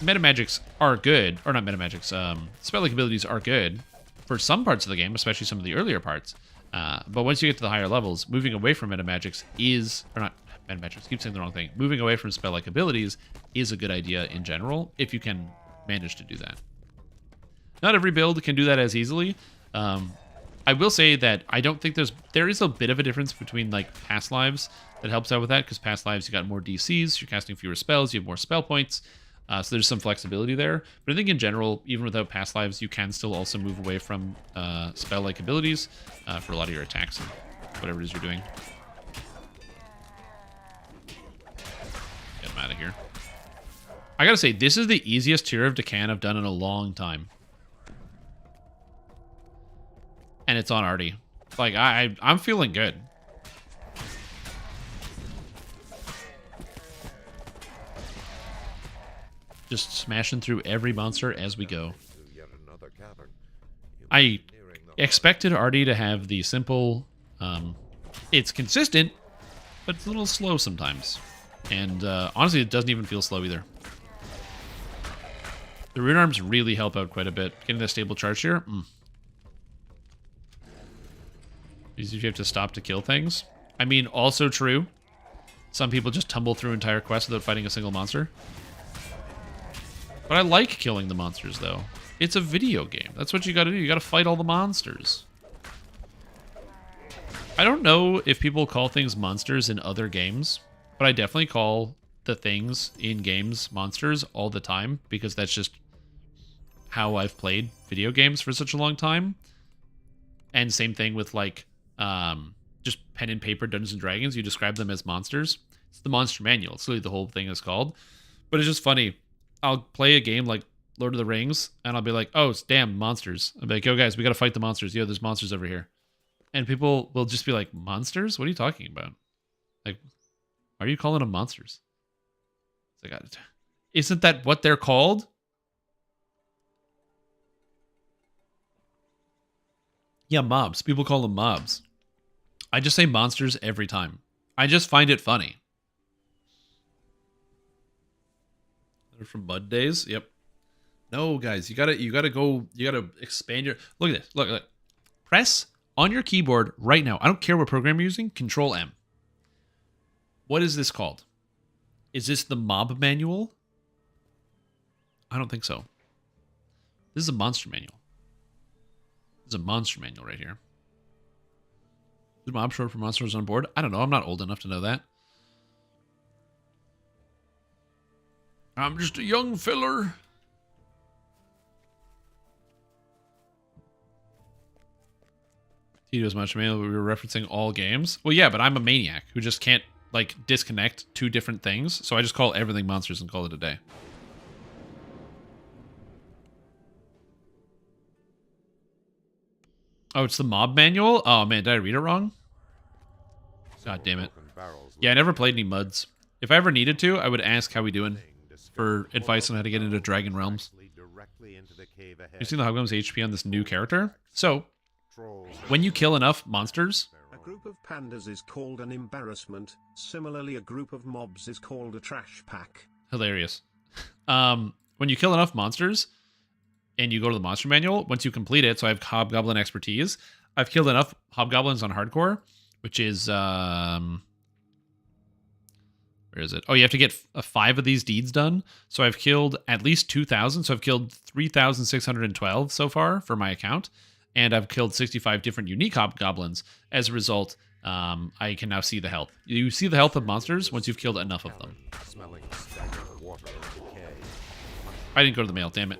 meta magics are good, or not meta magics, spell-like abilities are good for some parts of the game, especially some of the earlier parts. But once you get to the higher levels, moving away from meta magics is, or not meta magics, keep saying the wrong thing. Moving away from spell-like abilities is a good idea in general, if you can manage to do that. Not every build can do that as easily. I will say that I don't think there is a bit of a difference between like past lives that helps out with that, because past lives you got more DCs, you're casting fewer spells, you have more spell points. So there's some flexibility there. But I think in general, even without past lives, you can still also move away from spell-like abilities for a lot of your attacks and whatever it is you're doing. Get them out of here. I gotta say, this is the easiest tier of Decan I've done in a long time. And it's on Artie. Like, I'm feeling good. Just smashing through every monster as we go. I expected Artie to have the simple... it's consistent, but it's a little slow sometimes. And honestly, it doesn't even feel slow either. The rune arms really help out quite a bit. Getting that stable charge here. Because if you have to stop to kill things. I mean, also true. Some people just tumble through entire quests without fighting a single monster. But I like killing the monsters, though. It's a video game. That's what you gotta do. You gotta fight all the monsters. I don't know if people call things monsters in other games, but I definitely call the things in games monsters all the time, because that's just how I've played video games for such a long time. And same thing with, like, just pen and paper Dungeons & Dragons. You describe them as monsters. It's the monster manual. It's really the whole thing is called. But it's just funny. I'll play a game like Lord of the Rings, and I'll be like, oh, it's damn monsters. I'll be like, yo, guys, we gotta fight the monsters. Yo, there's monsters over here. And people will just be like, monsters? What are you talking about? Like, why are you calling them monsters? It's like, isn't that what they're called? Yeah, mobs. People call them mobs. I just say monsters every time. I just find it funny. From Mud Days. Yep. No, guys, you gotta expand your. Look at this. Look. Press on your keyboard right now, I don't care what program you're using, Control M. What is this called? Is this the mob manual? I don't think so. This is a monster manual. This is a monster manual right here. Is mob short for monsters on board? I don't know. I'm not old enough to know that. I'm just a young filler. Tito's Monster Manual, we were referencing all games. Well, yeah, but I'm a maniac who just can't, like, disconnect two different things. So I just call everything monsters and call it a day. Oh, it's the mob manual? Oh, man, did I read it wrong? God damn it. Yeah, I never played any MUDs. If I ever needed to, I would ask how we doing for advice on how to get into Dragon Realms. You've seen the Hobgoblin's HP on this new character? So, when you kill enough monsters... A group of pandas is called an embarrassment. Similarly, a group of mobs is called a trash pack. Hilarious. When you kill enough monsters, and you go to the monster manual, once you complete it, so I have Hobgoblin expertise, I've killed enough Hobgoblins on hardcore, which is... where is it? Oh, you have to get 5 of these deeds done. So I've killed at least 2,000. So I've killed 3,612 so far for my account. And I've killed 65 different unique hobgoblins. As a result, I can now see the health. You see the health of monsters once you've killed enough of them. I didn't go to the mail, damn it.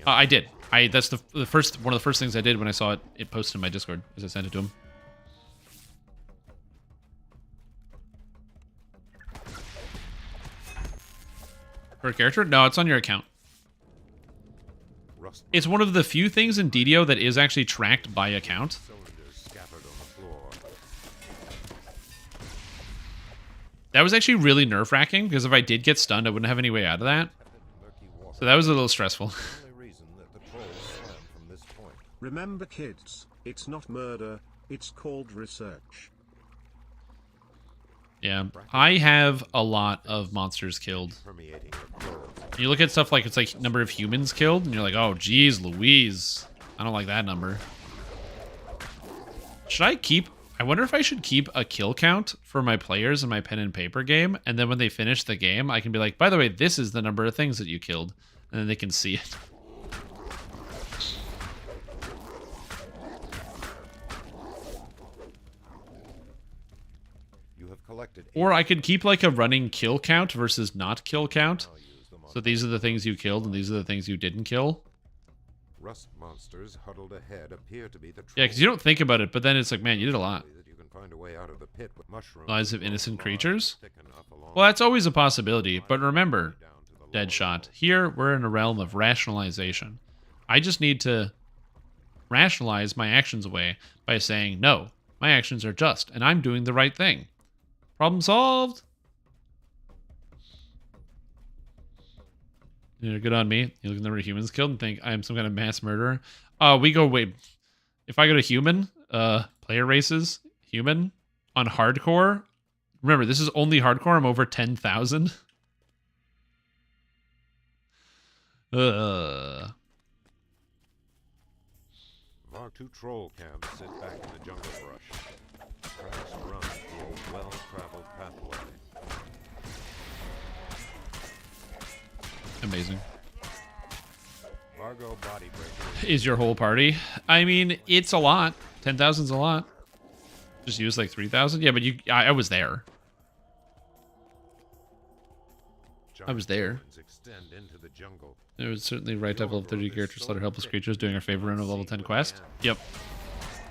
I did. That's the first one of the first things I did when I saw it posted in my Discord, as I sent it to him. Per character? No, it's on your account. It's one of the few things in DDO that is actually tracked by account. That was actually really nerve-wracking, because if I did get stunned, I wouldn't have any way out of that. So that was a little stressful. Remember, kids, it's not murder, it's called research. Yeah, I have a lot of monsters killed. You look at stuff like it's like number of humans killed, and you're like, oh, geez, Louise. I don't like that number. Should I keep... I wonder if I should keep a kill count for my players in my pen and paper game, and then when they finish the game, I can be like, by the way, this is the number of things that you killed, and then they can see it. Or I could keep like a running kill count versus not kill count. So these are the things you killed and these are the things you didn't kill. Rust monsters huddled ahead appear to be the yeah, because you don't think about it, but then it's like, man, you did a lot. Lives of innocent creatures? Well, that's always a possibility, but remember, Deadshot, here we're in a realm of rationalization. I just need to rationalize my actions away by saying, no, my actions are just, and I'm doing the right thing. Problem solved. You're good on me. You look at the number of humans killed and think I am some kind of mass murderer. We go, wait. If I go to human, player races, human, on hardcore. Remember, this is only hardcore. I'm over 10,000. Our 2 troll camps sit back in the jungle brush. Tracks run through a well-traveled pathway. Amazing. Vargo Bodybreaker is your whole party. I mean, it's a lot. 10,000's a lot. Just use like 3,000. Yeah, but I was there. I was there. It was certainly right to have level 30 characters slaughter helpless creatures doing our favorite run of level 10 quest. Yep.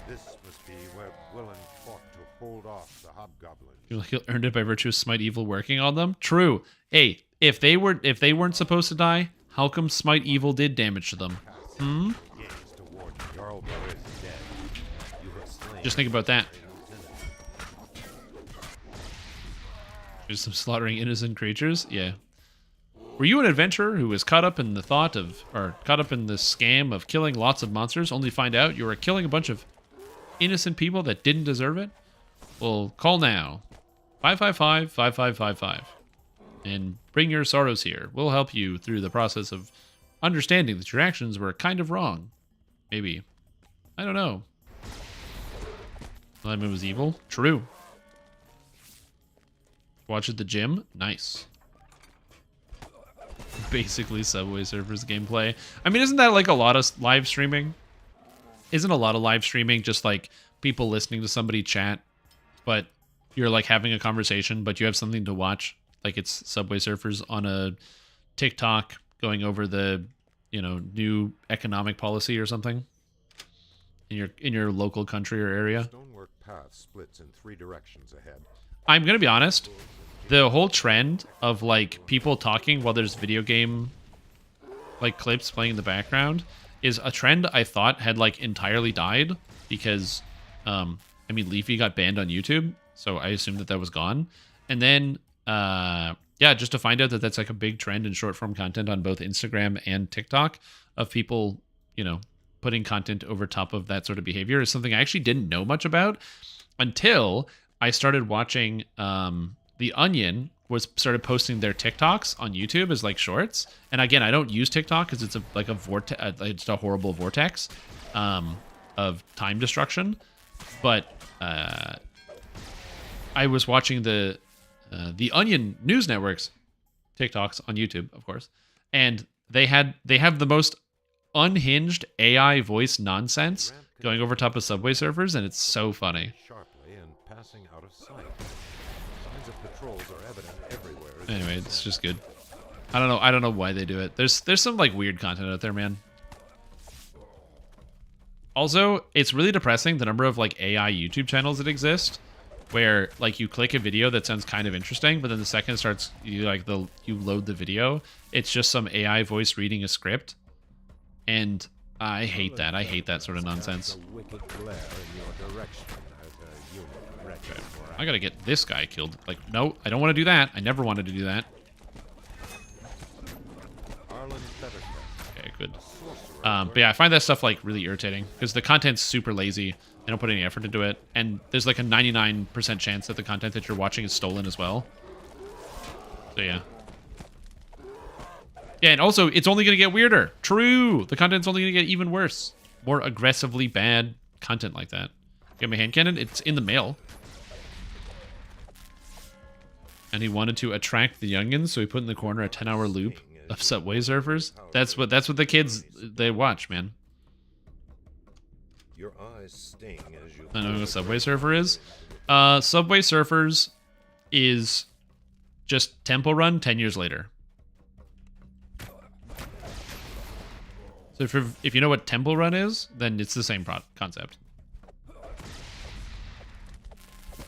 This must be where Willen fought to hold off the hobgoblins. You earned it by virtue of Smite Evil working on them. True. Hey, if they weren't supposed to die, how come Smite Evil did damage to them? Hmm? Just think about that. Just some slaughtering innocent creatures? Yeah. Were you an adventurer who was caught up in the thought of, or caught up in the scam of killing lots of monsters, only to find out you were killing a bunch of innocent people that didn't deserve it? Well, call now. 555-5555. And bring your sorrows here. We'll help you through the process of understanding that your actions were kind of wrong. Maybe. I don't know. Lemon was evil? True. Watch at the gym? Nice. Basically Subway Surfers gameplay. I mean, isn't that like a lot of live streaming? Isn't a lot of live streaming just like people listening to somebody chat, but you're like having a conversation, but you have something to watch? Like it's Subway Surfers on a TikTok going over the, you know, new economic policy or something in your local country or area. Stonework path splits in 3 directions ahead. I'm gonna be honest, the whole trend of like people talking while there's video game like clips playing in the background is a trend I thought had like entirely died because I mean Leafy got banned on YouTube, so I assumed that was gone. And then yeah, just to find out that that's like a big trend in short form content on both Instagram and TikTok of people, you know, putting content over top of that sort of behavior is something I actually didn't know much about until I started watching The Onion started posting their TikToks on YouTube as like shorts. And again, I don't use TikTok because it's like a vortex, it's a horrible vortex of time destruction. But I was watching the Onion News Network's TikToks on YouTube, of course, and they have the most unhinged AI voice nonsense going over top of Subway Surfers, and it's so funny. Sharply and passing out of sight. Signs of patrols are evident everywhere. Anyway, it's just good. I don't know why they do it. There's some like weird content out there, man. Also, it's really depressing the number of like AI YouTube channels that exist, where like you click a video that sounds kind of interesting, but then the second it starts, you load the video, it's just some AI voice reading a script, and I hate that. I hate that sort of nonsense. Okay. I gotta get this guy killed. Like, no, I don't want to do that. I never wanted to do that. Okay, good. But yeah, I find that stuff like really irritating because the content's super lazy. They don't put any effort into it, and there's like a 99% chance that the content that you're watching is stolen as well. So yeah. Yeah, and also, it's only going to get weirder. True! The content's only going to get even worse. More aggressively bad content like that. Get my hand cannon? It's in the mail. And he wanted to attract the youngins, so he put in the corner a 10-hour loop of Subway Surfers. That's what the kids, they watch, man. Your eyes sting as you I know what Subway Surfer is. Subway Surfers is just Temple Run 10 years later. So if you know what Temple Run is, then it's the same concept.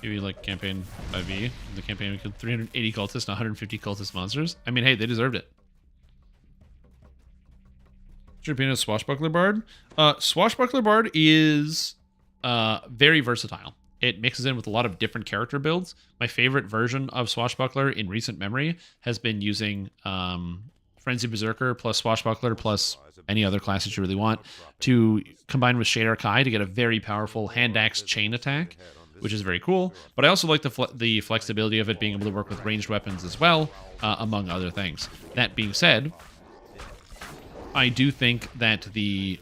Maybe like campaign 5e. The campaign we killed 380 cultists and 150 cultist monsters. I mean, hey, they deserved it. European Swashbuckler Bard. Swashbuckler Bard is very versatile. It mixes in with a lot of different character builds. My favorite version of Swashbuckler in recent memory has been using Frenzy Berserker plus Swashbuckler plus any other class that you really want to combine with Shader Kai to get a very powerful hand axe chain attack, which is very cool. But I also like the flexibility of it being able to work with ranged weapons as well, among other things. That being said, I do think that the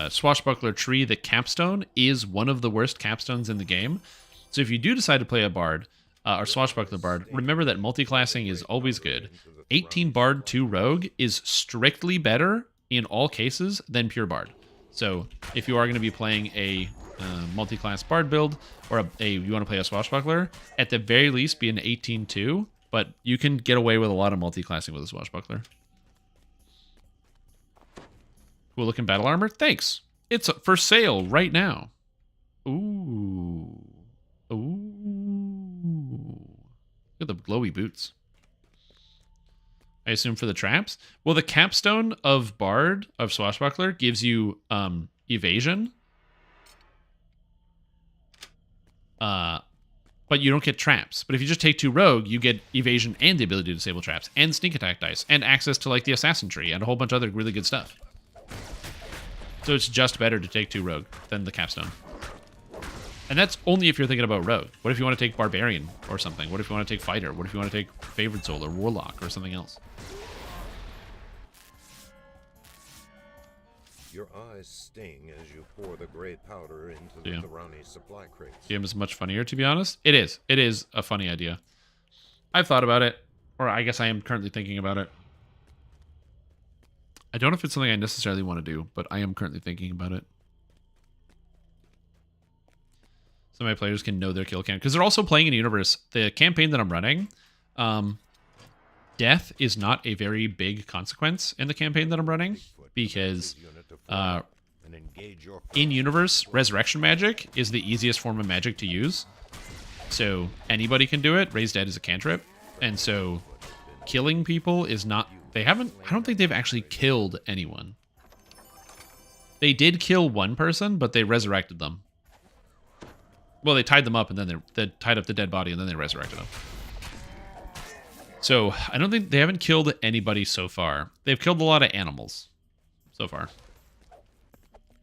Swashbuckler tree, the capstone, is one of the worst capstones in the game. So if you do decide to play a Bard, or Swashbuckler Bard, remember that multiclassing is always good. 18 Bard, 2 Rogue is strictly better in all cases than pure Bard. So if you are going to be playing a multi-class Bard build, or you want to play a Swashbuckler, at the very least be an 18-2, but you can get away with a lot of multi-classing with a Swashbuckler. Cool looking battle armor. Thanks. It's for sale right now. Ooh. Look at the glowy boots. I assume for the traps. Well, the capstone of Bard, of Swashbuckler, gives you evasion. But you don't get traps. But if you just take 2 Rogue, you get evasion and the ability to disable traps, and sneak attack dice, and access to like the assassin tree, and a whole bunch of other really good stuff. So it's just better to take 2 Rogue than the capstone. And that's only if you're thinking about Rogue. What if you want to take Barbarian or something? What if you want to take Fighter? What if you want to take Favored Soul or Warlock or something else? Your eyes sting as you pour the gray powder into the Thorani supply crates. Game is much funnier, to be honest. It is. It is a funny idea. I've thought about it, or I guess I am currently thinking about it. I don't know if it's something I necessarily want to do, but I am currently thinking about it. So my players can know their kill count. Because they're also playing in a universe. The campaign that I'm running, death is not a very big consequence in the campaign that I'm running. Because in-universe, resurrection magic is the easiest form of magic to use. So anybody can do it. Raise Dead is a cantrip. And so killing people is not... I don't think they've actually killed anyone. They did kill one person, but they resurrected them. Well, they tied them up, and then they tied up the dead body, and then they resurrected them. So I don't think... They haven't killed anybody so far. They've killed a lot of animals so far.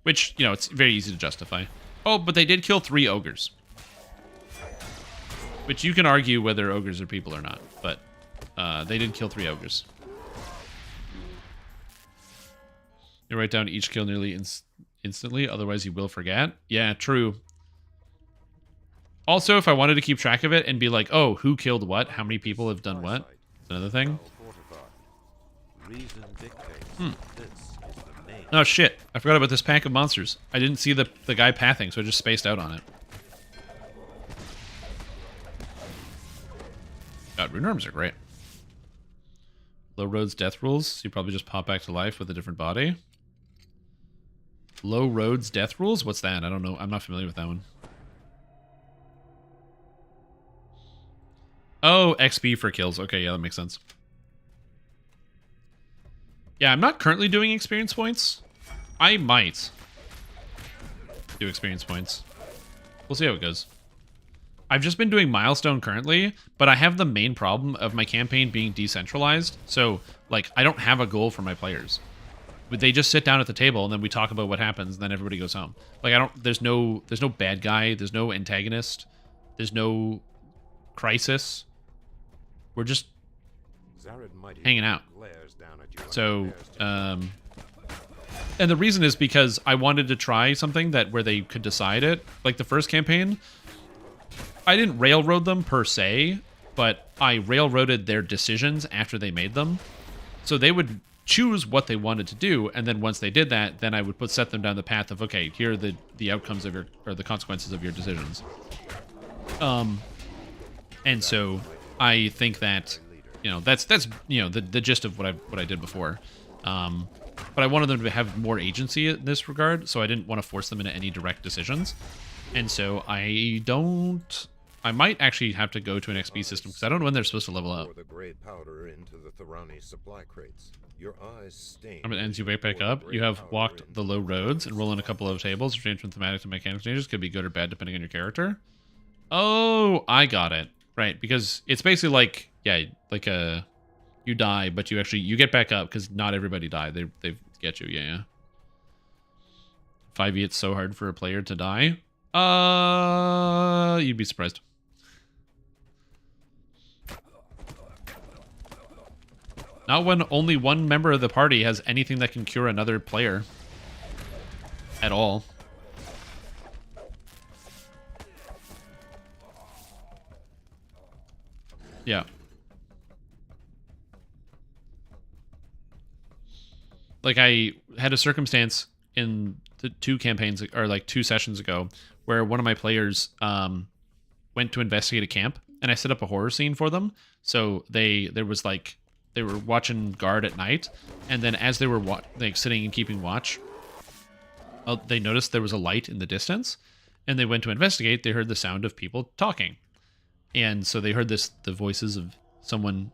Which, you know, it's very easy to justify. Oh, but they did kill 3 ogres. Which you can argue whether ogres are people or not. But they did kill 3 ogres. You write down each kill nearly instantly, otherwise you will forget. Yeah, true. Also, if I wanted to keep track of it and be like, oh, who killed what? How many people have done what? That's another thing. Oh, shit. I forgot about this pack of monsters. I didn't see the guy pathing, so I just spaced out on it. God, rune arms are great. Low roads, death rules. So you probably just pop back to life with a different body. Low roads, death rules? What's that? I don't know. I'm not familiar with that one. Oh, XP for kills. Okay, yeah, that makes sense. Yeah, I'm not currently doing experience points. I might do experience points. We'll see how it goes. I've just been doing milestone currently, but I have the main problem of my campaign being decentralized. So, like, I don't have a goal for my players. They just sit down at the table and then we talk about what happens, and then everybody goes home. Like, there's no bad guy, there's no antagonist, there's no crisis. We're just hanging out. So, and the reason is because I wanted to try something where they could decide it. Like the first campaign, I didn't railroad them per se, but I railroaded their decisions after they made them. So they would choose what they wanted to do, and then once they did that, then I would set them down the path of, okay, here are the outcomes of or the consequences of your decisions. And so I think that, you know, that's you know, the gist of what I did before. But I wanted them to have more agency in this regard, so I didn't want to force them into any direct decisions. And so I might actually have to go to an XP system, because I don't know when they're supposed to level up. The gray powder into the Thorani supply crates. Your eyes sting. It ends you wake back up. You have walked the low roads and roll in a couple of tables. Change from thematic to mechanic changes. Could be good or bad depending on your character. Oh, I got it. Right, because it's basically like, yeah, like you die, but you get back up, because not everybody died. They get you, yeah. 5e, it's so hard for a player to die. You'd be surprised. Not when only one member of the party has anything that can cure another player. At all. Yeah. Like, I had a circumstance in the 2 campaigns, or like 2 sessions ago, where one of my players went to investigate a camp, and I set up a horror scene for them. So they were watching guard at night, and then as they were sitting and keeping watch, they noticed there was a light in the distance, and they went to investigate. They heard the sound of people talking. And so they heard the voices of someone,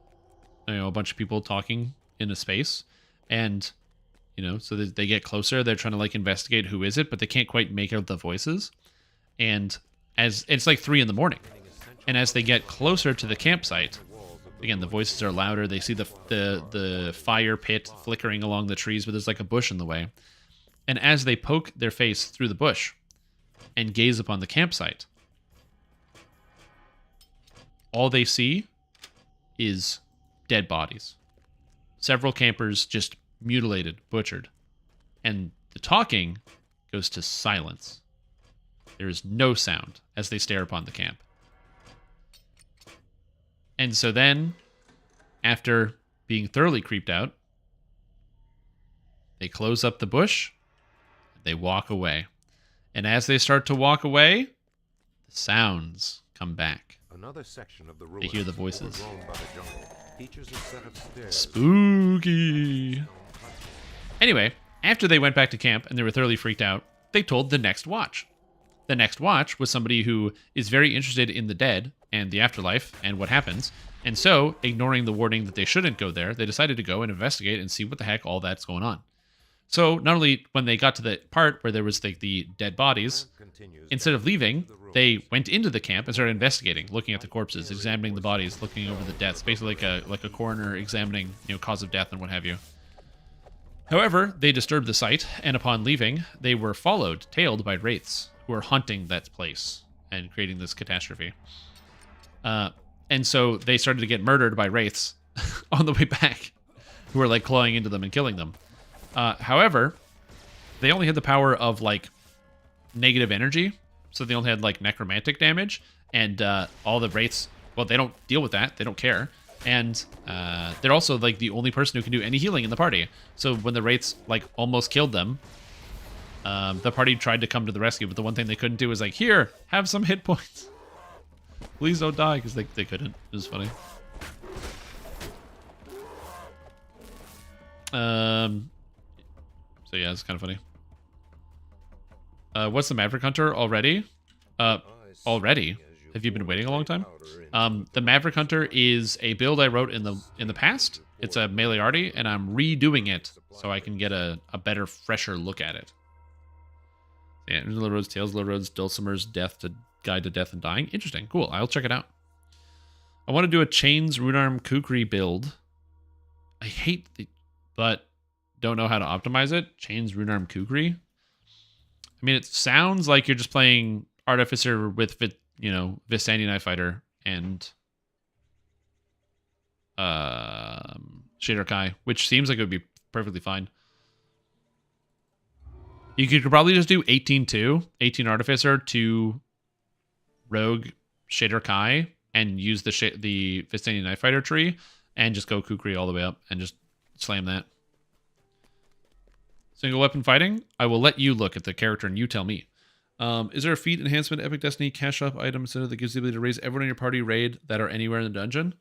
you know, a bunch of people talking in a space. And, you know, so they get closer. They're trying to, like, investigate who is it, but they can't quite make out the voices. And as it's like 3 a.m. And as they get closer to the campsite, again, the voices are louder. They see the fire pit flickering along the trees, but there's like a bush in the way. And as they poke their face through the bush and gaze upon the campsite, all they see is dead bodies. Several campers just mutilated, butchered. And the talking goes to silence. There is no sound as they stare upon the camp. And so then, after being thoroughly creeped out, they close up the bush, they walk away. And as they start to walk away, the sounds come back. Another section of the They hear the voices. overgrown by the jungle, features a set of stairs. Spooky. Anyway, after they went back to camp and they were thoroughly freaked out, they told the next watch. The next watch was somebody who is very interested in the dead and the afterlife and what happens. And so, ignoring the warning that they shouldn't go there, they decided to go and investigate and see what the heck all that's going on. So, not only when they got to the part where there was the dead bodies, instead of leaving, they went into the camp and started investigating, looking at the corpses, examining the bodies, looking over the deaths, basically like a coroner examining, cause of death and what have you. However, they disturbed the site, and upon leaving, they were tailed by wraiths who were haunting that place and creating this catastrophe. And so they started to get murdered by wraiths on the way back, who were clawing into them and killing them. However, they only had the power of negative energy, so they only had necromantic damage, and all the wraiths, well, they don't deal with that, they don't care. And they're also the only person who can do any healing in the party. So when the wraiths almost killed them, the party tried to come to the rescue, but the one thing they couldn't do was here, have some hit points. Please don't die, because they couldn't. It was funny. So yeah, it's kind of funny. What's the Maverick Hunter already? Already? Have you been waiting a long time? The Maverick Hunter is a build I wrote in the past. It's a melee arty, and I'm redoing it so I can get a better, fresher look at it. Yeah, Little Roads, Tales, Little Roads, Dulcimer's Guide to Death and Dying. Interesting. Cool. I'll check it out. I want to do a Chains Runearm Kukri build. I hate but don't know how to optimize it. Chains Runearm Kukri. I mean, it sounds like you're just playing Artificer with Vistani Knife Fighter and Shader Kai, which seems like it would be perfectly fine. You could probably just do 18-2, 18 Artificer, 2 Rogue Shader Kai, and use the Vistani Knife Fighter tree, and just go Kukri all the way up, and just slam that. Single weapon fighting? I will let you look at the character and you tell me. Is there a feat enhancement Epic Destiny cash up item center that gives the ability to raise everyone in your party raid that are anywhere in the dungeon?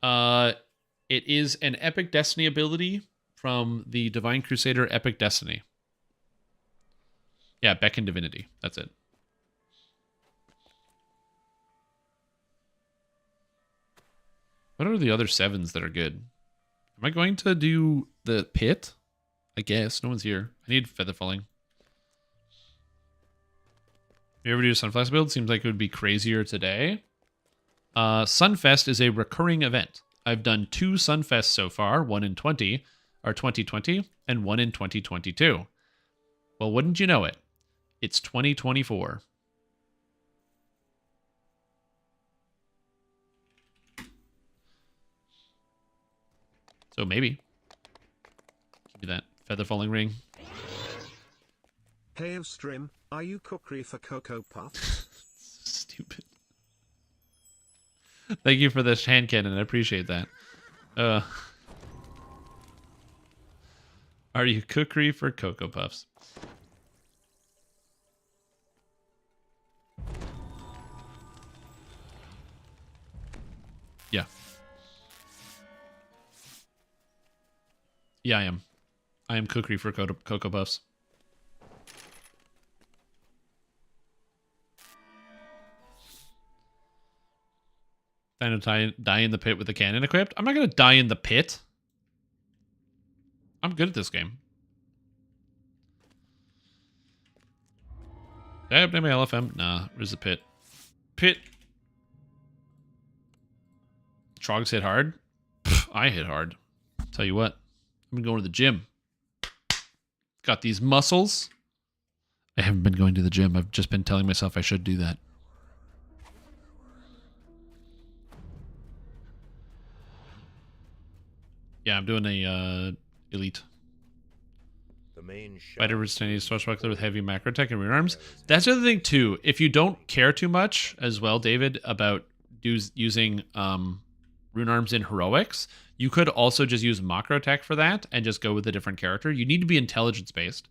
It is an Epic Destiny ability from the Divine Crusader Epic Destiny. Yeah, Beckon Divinity. That's it. What are the other 7s that are good? Am I going to do the pit? I guess. No one's here. I need feather falling. You ever do a Sunfest build? Seems like it would be crazier today. Sunfest is a recurring event. I've done 2 Sunfests so far, one in 2020, and one in 2022. Well, wouldn't you know it? It's 2024. So maybe. Give me that feather falling ring. Hey Ostrim, are you Kukri for Cocoa Puffs? Stupid. Thank you for this hand cannon. I appreciate that. Are you Kukri for Cocoa Puffs? Yeah. Yeah, I am. I am Kukri for Cocoa Puffs. Time to die in the pit with the cannon equipped? I'm not going to die in the pit. I'm good at this game. Did I update my LFM? Nah, where's the pit? Pit. Trogs hit hard? Pff, I hit hard. Tell you what, I've been going to the gym. Got these muscles. I haven't been going to the gym. I've just been telling myself I should do that. Yeah, I'm doing a elite. The main Fighter resistance swashbuckler with heavy macro tech and rune arms. That's the other thing too. If you don't care too much as well, David, about using rune arms in heroics, you could also just use macro tech for that and just go with a different character. You need to be intelligence based.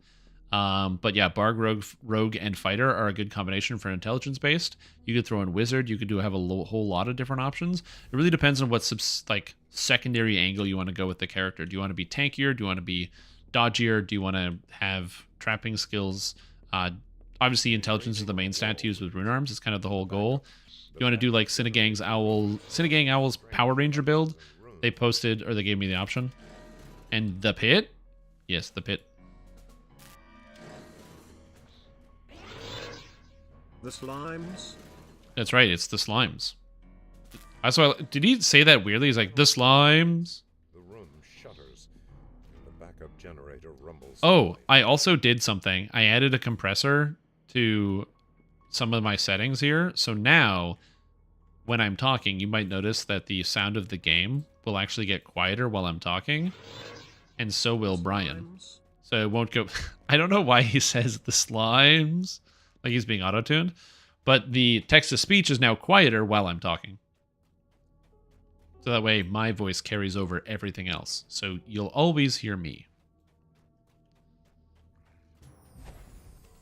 But yeah, Bard, Rogue, and Fighter are a good combination for intelligence based. You could throw in Wizard. You could have a whole lot of different options. It really depends on what secondary angle you want to go with the character. Do you want to be tankier? Do you want to be dodgier? Do you want to have trapping skills? Obviously, intelligence is the main stat to use with rune arms. It's kind of the whole goal. You want to do like Cinegang Owl's Power Ranger build? They posted, or they gave me the option. And the pit? Yes, the pit. The slimes? That's right, it's the slimes. Did he say that weirdly? He's like, the slimes? The room shudders, and the backup generator rumbles. Oh, I also did something. I added a compressor to some of my settings here. So now, when I'm talking, you might notice that the sound of the game will actually get quieter while I'm talking. And so will Brian. So it won't go... I don't know why he says the slimes. Like he's being auto-tuned. But the text-to-speech is now quieter while I'm talking. So that way my voice carries over everything else. So you'll always hear me.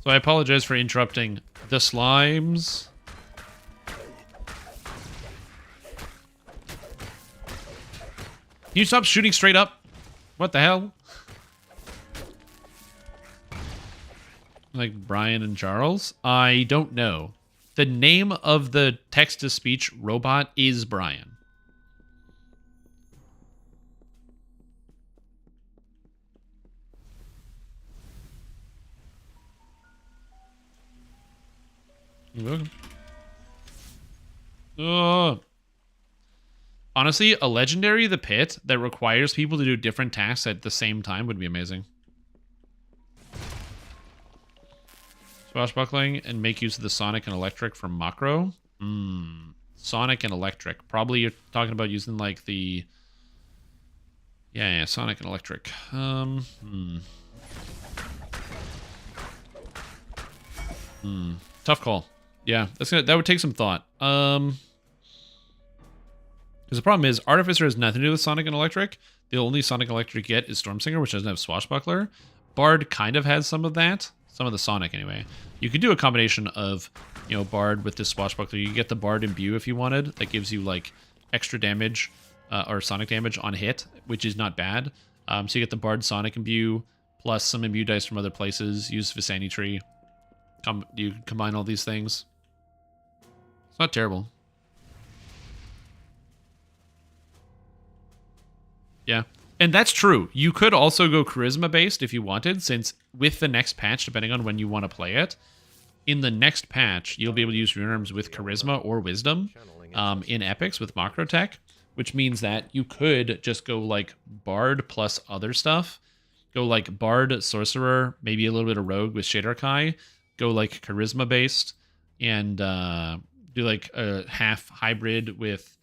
So I apologize for interrupting the slimes. Can you stop shooting straight up? What the hell? Like Brian and Charles? I don't know. The name of the text-to-speech robot is Brian. You're welcome. Oh. Honestly, a legendary The Pit that requires people to do different tasks at the same time would be amazing. Swashbuckling and make use of the Sonic and Electric from Macro. Sonic and Electric. Probably you're talking about using like the... Yeah, Sonic and Electric. Tough call. Yeah, that would take some thought. Because the problem is, Artificer has nothing to do with Sonic and Electric. The only Sonic and Electric you get is Stormsinger, which doesn't have Swashbuckler. Bard kind of has some of that. Some of the Sonic, anyway. You could do a combination of, Bard with this Swashbuckler. You get the Bard Imbue if you wanted. That gives you, like, extra damage, or Sonic damage on hit, which is not bad. So you get the Bard Sonic Imbue, plus some Imbue dice from other places. Use Visani Tree. You combine all these things. It's not terrible. Yeah. And that's true. You could also go charisma-based if you wanted, since with the next patch, depending on when you want to play it, in the next patch, you'll be able to use rune arms with charisma or wisdom in epics with macro tech, which means that you could just go like Bard plus other stuff. Go like Bard, Sorcerer, maybe a little bit of Rogue with Shader Kai. Go like charisma-based and do like a half hybrid with...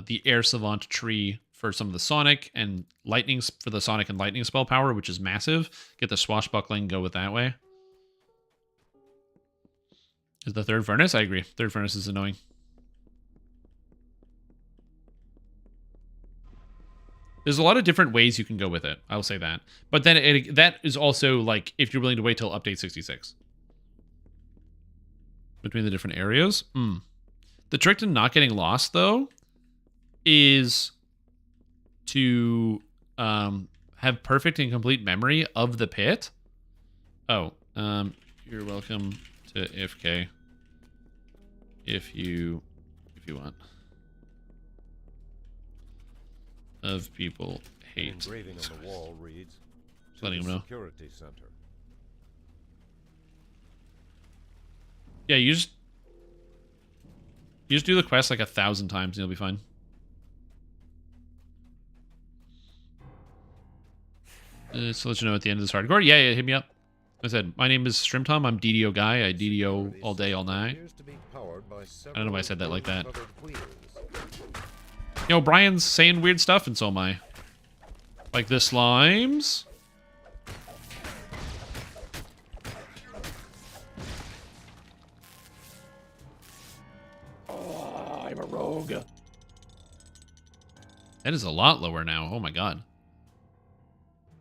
the Air Savant tree for some of the Sonic and Lightning for the Sonic and Lightning spell power, which is massive. Get the Swashbuckling, go with that way. Is the third furnace? I agree. Third furnace is annoying. There's a lot of different ways you can go with it. I'll say that. But then that is also like if you're willing to wait till update 66. Between the different areas. The trick to not getting lost, though, is to have perfect and complete memory of the pit. Oh, you're welcome to IFK if you want. Of people hate. Engraving on the wall reads, Just letting them know. Security Center. Yeah, you just do the quest like 1,000 times and you'll be fine. So let you know at the end of this hardcore. Yeah, hit me up. Like I said, my name is Shrimtom. I'm DDO guy. I DDO all day, all night. I don't know why I said that like that. Brian's saying weird stuff and so am I. Like the slimes. Oh, I'm a rogue. That is a lot lower now. Oh my god.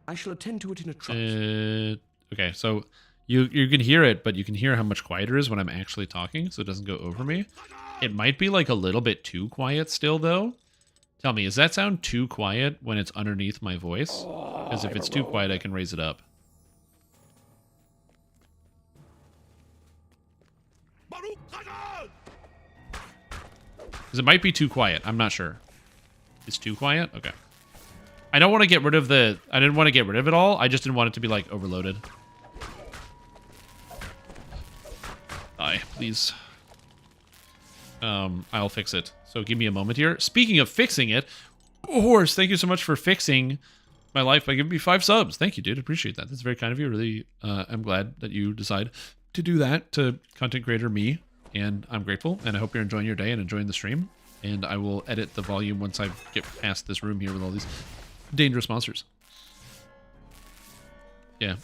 I shall attend to it in a trice. Okay, so you can hear it, but you can hear how much quieter it is when I'm actually talking, so it doesn't go over me. It might be like a little bit too quiet still, though. Tell me, does that sound too quiet when it's underneath my voice? Because if it's too quiet, I can raise it up. Because it might be too quiet. I'm not sure. It's too quiet? Okay. I don't want to get rid of the... I didn't want to get rid of it all. I just didn't want it to be, like, overloaded. Die, please. I'll fix it. So give me a moment here. Speaking of fixing it, Horse, thank you so much for fixing my life by giving me 5 subs. Thank you, dude. Appreciate that. That's very kind of you. Really, I'm glad that you decide to do that to content creator me, and I'm grateful, and I hope you're enjoying your day and enjoying the stream, and I will edit the volume once I get past this room here with all these dangerous monsters. Yeah.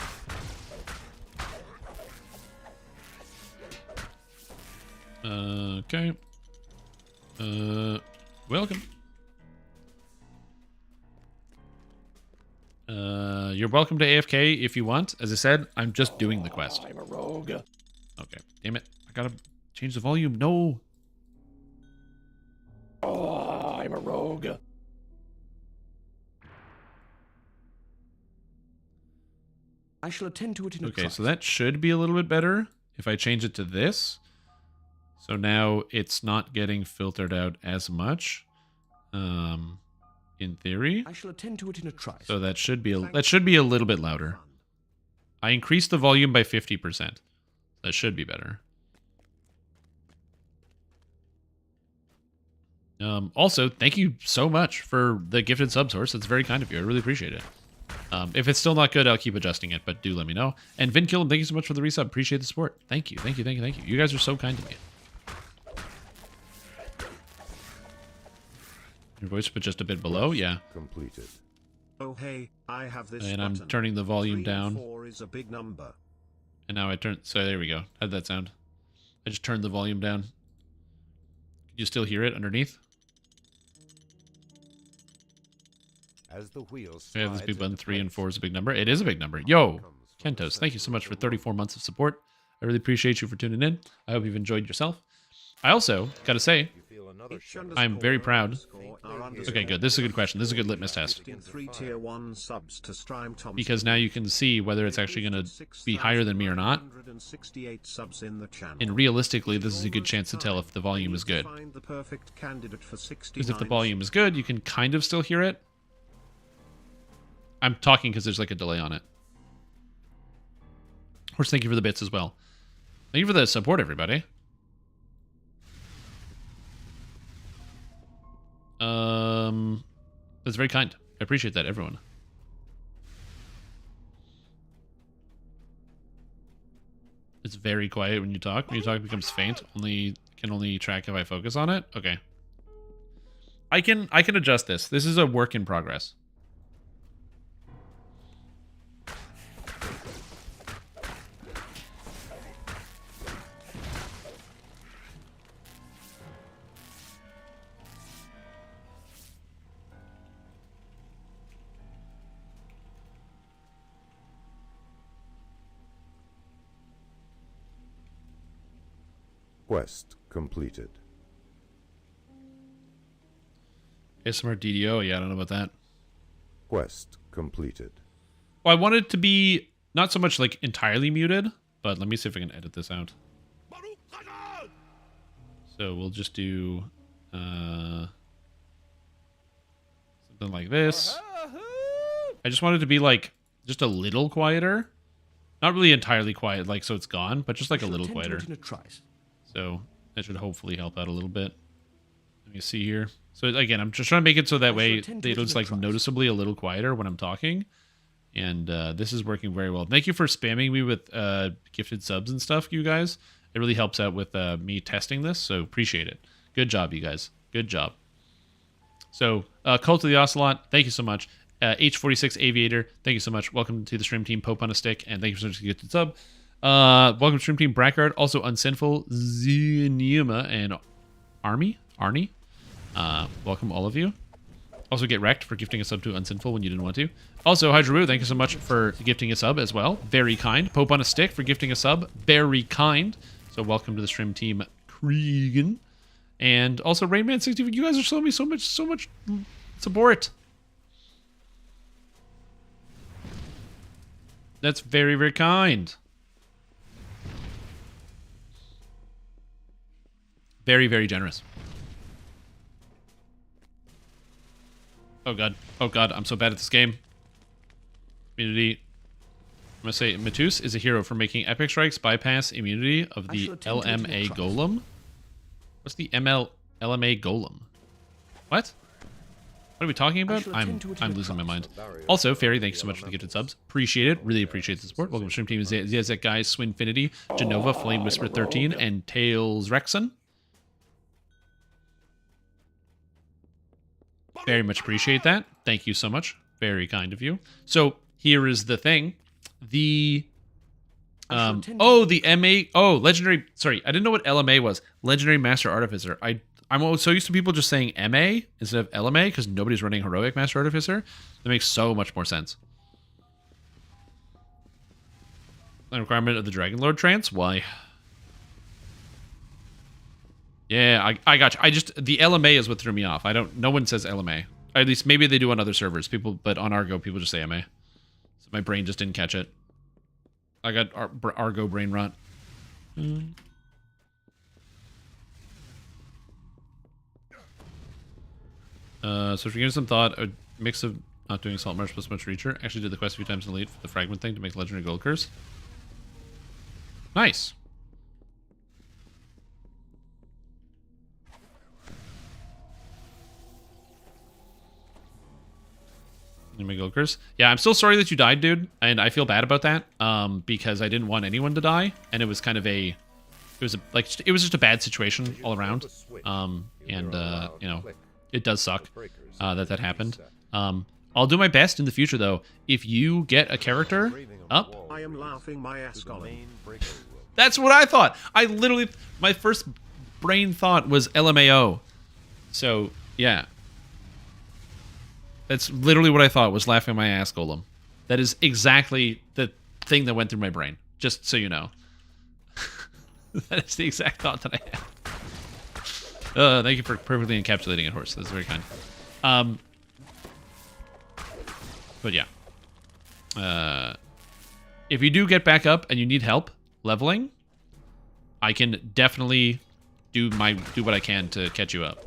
Okay. Welcome. You're welcome to AFK if you want. As I said, I'm just doing the quest. I'm a rogue. Okay. Damn it. I gotta change the volume. No. Oh, I'm a rogue. I shall attend to it in a Okay, trice. so that should be a little bit better if I change it to this. So now it's not getting filtered out as much, in theory. I shall attend to it in a trice. So that should be a little bit louder. I increased the volume by 50%. That should be better. Also, thank you so much for the gifted sub source. That's very kind of you. I really appreciate it. If it's still not good, I'll keep adjusting it, but do let me know. And Vinkillum, thank you so much for the resub. Appreciate the support. Thank you, thank you, thank you, thank you. You guys are so kind to me. Your voice, but just a bit below, yeah. Completed. Oh hey, I have this. And I'm button. turning the volume 3 and down. 4 is a big number. And now I turn. So there we go. How'd that sound? I just turned the volume down. Can you still hear it underneath? As the wheels We have this slides big button. into 3 and place, 4 is a big number. It is a big number. Yo, Kentos, thank you so much for 34 months of support. I really appreciate you for tuning in. I hope you've enjoyed yourself. I also got to say, You feel another Each shot. underscore I'm very proud. underscore are Okay, good. This is a good question. This is a good litmus test. in 3 tier 1 subs to Strime Thompson. Because now you can see whether it's actually going to be higher than me or not. 6,968 subs in the channel. And realistically, this is a good chance to tell if the volume is good. Find the perfect candidate for 69. Because if the volume is good, you can kind of still hear it. I'm talking because there's like a delay on it. Of course, thank you for the bits as well. Thank you for the support, everybody. That's very kind. I appreciate that, everyone. It's very quiet when you talk. When you talk, it becomes faint. Can only track if I focus on it. Okay. I can adjust this. This is a work in progress. Quest completed. ASMR DDO, yeah, I don't know about that. Quest completed. Well, I want it to be not so much like entirely muted, but let me see if I can edit this out. So we'll just do something like this. I just want it to be like just a little quieter. Not really entirely quiet, like so it's gone, but just like a little quieter. So that should hopefully help out a little bit. Let me see here. So again, I'm just trying to make it so that way it looks like noticeably a little quieter when I'm talking. And this is working very well. Thank you for spamming me with gifted subs and stuff, you guys. It really helps out with me testing this, so appreciate it. Good job, you guys. Good job. So, Cult of the Ocelot, thank you so much. H46 Aviator, thank you so much. Welcome to the stream team, Pope on a Stick, and thank you so much for the gifted sub. Welcome to stream team, Brackard, also Unsinful, Zenuma, and Arnie. Welcome all of you. Also get wrecked for gifting a sub to Unsinful when you didn't want to. Also, Hydru, thank you so much for gifting a sub as well. Very kind. Pope on a Stick for gifting a sub. Very kind. So welcome to the stream team, Cregan. And also Rainman60. You guys are showing me so much support. That's very, very kind. Very, very generous. Oh god. Oh god, I'm so bad at this game. Immunity. I'm gonna say Matus is a hero for making epic strikes bypass immunity of the LMA Golem. What's the LMA Golem? What? What are we talking about? I'm losing my mind. Also, Fairy, thank you so much for the gifted subs. Appreciate it. Really appreciate the support. Welcome to stream team Zezek Guys, Swinfinity, Genova, Flame Whisper 13, and Tails Rexon. Very much appreciate that. Thank you so much. Very kind of you. So here is the thing. The the MA legendary, sorry, I didn't know what LMA was. Legendary Master Artificer. I'm so used to people just saying MA instead of LMA because nobody's running Heroic Master Artificer. That makes so much more sense. The requirement of the Dragon Lord trance? Why? Yeah, I got you. The LMA is what threw me off. No one says LMA. At least maybe they do on other servers. But on Argo, people just say MA. So my brain just didn't catch it. I got Argo brain rot. So if you're giving some thought, a mix of not doing Salt March plus much Reacher. Actually did the quest a few times in the lead for the Fragment thing to make Legendary Gold Curse. Nice. Gold Curse. Yeah, I'm still sorry that you died, dude, and I feel bad about that. Because I didn't want anyone to die, and it was kind of it was just a bad situation all around. You know, it does suck that happened. I'll do my best in the future though. If you get a character up, I am laughing my ass off. That's what I thought. My first brain thought was LMAO. So yeah. That's literally what I thought was laughing my ass golem. That is exactly the thing that went through my brain. Just so you know. That is the exact thought that I had. Thank you for perfectly encapsulating it, Horse. That's very kind. But yeah. If you do get back up and you need help leveling, I can definitely do what I can to catch you up.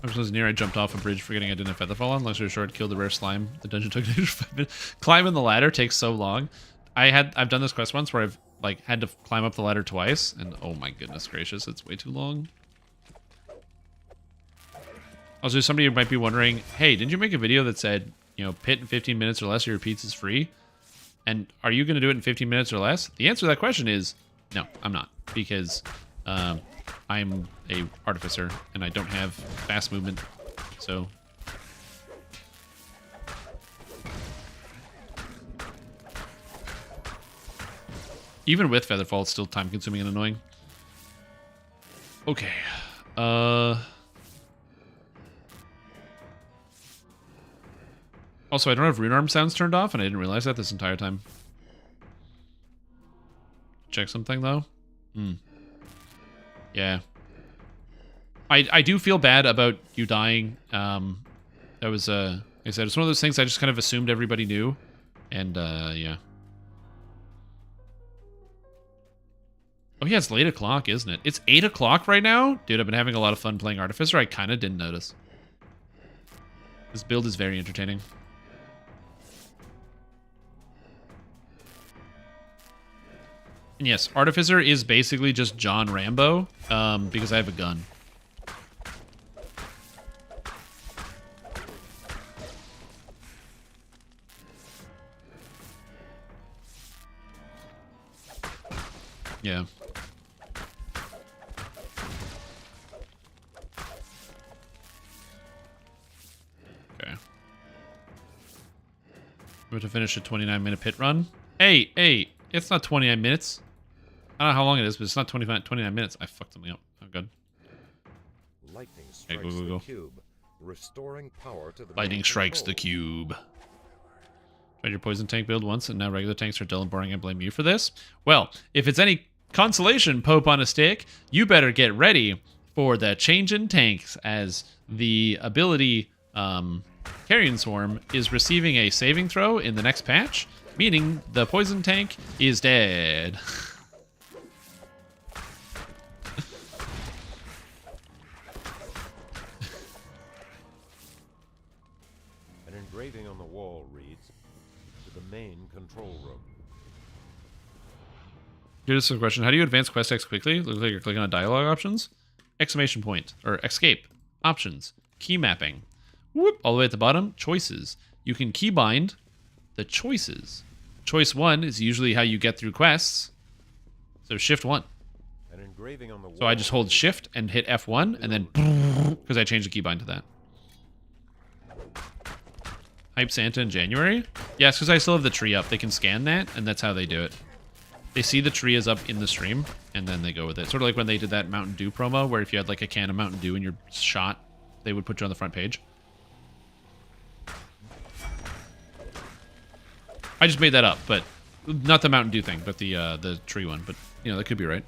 I was near, I jumped off a bridge forgetting I didn't have Featherfall on. Long story short, killed the rare slime. The dungeon took 5 minutes. Climbing the ladder takes so long. I've done this quest once where I've had to climb up the ladder twice, and oh my goodness gracious, it's way too long. Also, somebody might be wondering, hey, didn't you make a video that said, you know, pit in 15 minutes or less, your repeats is free? And are you going to do it in 15 minutes or less? The answer to that question is no, I'm not, because I'm a artificer and I don't have fast movement, so even with Featherfall, it's still time consuming and annoying. Okay. Also, I don't have rune arm sounds turned off, and I didn't realize that this entire time. Check something though. Yeah. I do feel bad about you dying. That was, like I said, it's one of those things I just kind of assumed everybody knew. And, yeah. Oh, yeah, it's late o'clock, isn't it? It's 8 o'clock right now? Dude, I've been having a lot of fun playing Artificer. I kind of didn't notice. This build is very entertaining. And yes, Artificer is basically just John Rambo, because I have a gun. Yeah. We're to finish a 29-minute pit run. Hey, it's not 29 minutes. I don't know how long it is, but it's not 29 minutes. I fucked something up. Oh, good. Lightning Okay, strikes go. the cube, restoring power to the Lightning main strikes the control. cube. Tried your poison tank build once, and now regular tanks are dull and boring. I blame you for this. Well, if it's any consolation, Pope on a stick, you better get ready for the change in tanks, as the ability Carrion Swarm is receiving a saving throw in the next patch, meaning the poison tank is dead. An engraving on the wall reads, "To the main control room." Here's a question. How do you advance quest text quickly? Looks like you're clicking on dialogue options. Exclamation point. Or escape. Options. Key mapping. Whoop. All the way at the bottom. Choices. You can keybind the choices. Choice 1 is usually how you get through quests. So shift 1. An engraving on the wall. So I just hold shift and hit F1 and then because I changed the keybind to that. Hype Santa in January? Yes, because I still have the tree up. They can scan that, and that's how they do it. They see the tree is up in the stream, and then they go with it. Sort of like when they did that Mountain Dew promo, where if you had like a can of Mountain Dew in your shot, they would put you on the front page. I just made that up, but not the Mountain Dew thing, but the tree one. But you know, that could be right.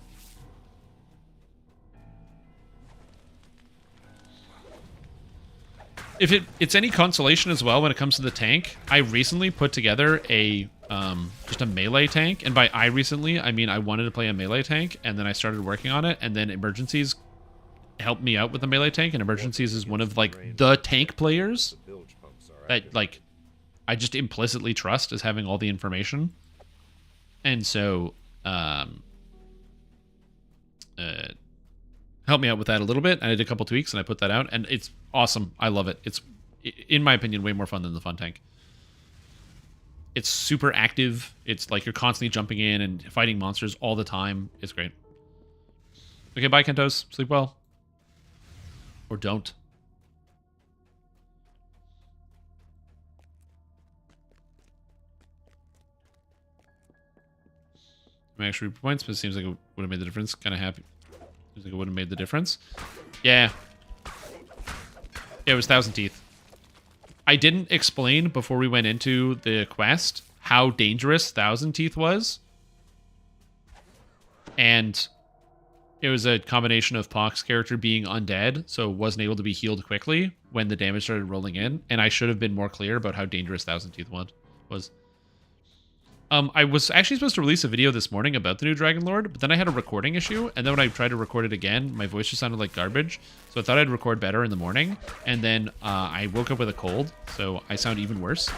If it's any consolation as well when it comes to the tank, I recently put together a just a melee tank, and by I recently I mean I wanted to play a melee tank, and then I started working on it, and then Emergencies helped me out with the melee tank, and Emergencies is one of like the tank players Bilge pumps are that active. like I just implicitly trust as having all the information, and so helped me out with that a little bit. I did a couple tweaks and I put that out, and it's awesome. I love it. It's, in my opinion, way more fun than the fun tank. It's super active. It's like you're constantly jumping in and fighting monsters all the time. It's great. Okay, bye, Kentos. Sleep well. Or don't. Max root points, but it seems like it would have made the difference. Kind of happy. Seems like it would have made the difference. Yeah. Yeah, it was 1,000 Teeth. I didn't explain before we went into the quest how dangerous 1,000 Teeth was. And it was a combination of Pox's character being undead, so wasn't able to be healed quickly when the damage started rolling in. And I should have been more clear about how dangerous 1,000 Teeth was. I was actually supposed to release a video this morning about the new Dragon Lord, but then I had a recording issue, and then when I tried to record it again, my voice just sounded like garbage, so I thought I'd record better in the morning, and then I woke up with a cold, so I sound even worse.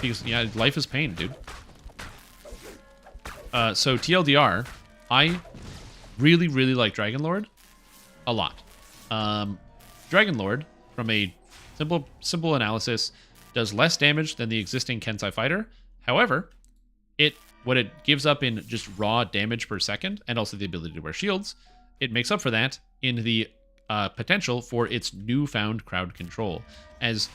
Because, yeah, life is pain, dude. So TLDR, I really, really like Dragon Lord a lot. Dragon Lord, from a simple analysis, does less damage than the existing Kensai fighter. However, what it gives up in just raw damage per second, and also the ability to wear shields, it makes up for that in the potential for its newfound crowd control, as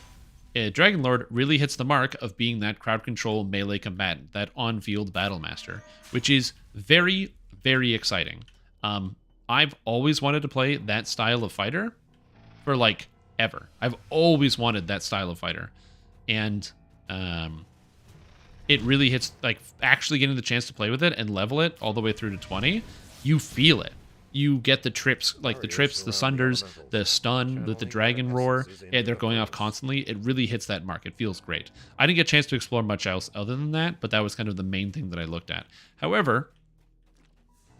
Dragon Lord really hits the mark of being that crowd control melee combatant, that on-field battle master, which is very, very exciting. I've always wanted to play that style of fighter for, like, ever. I've always wanted that style of fighter. And it really hits, like, actually getting the chance to play with it and level it all the way through to 20. You feel it. You get the trips, like the trips, the sunders, the stun, with the dragon roar. Yeah, they're going off constantly. It really hits that mark. It feels great. I didn't get a chance to explore much else other than that, but that was kind of the main thing that I looked at. However,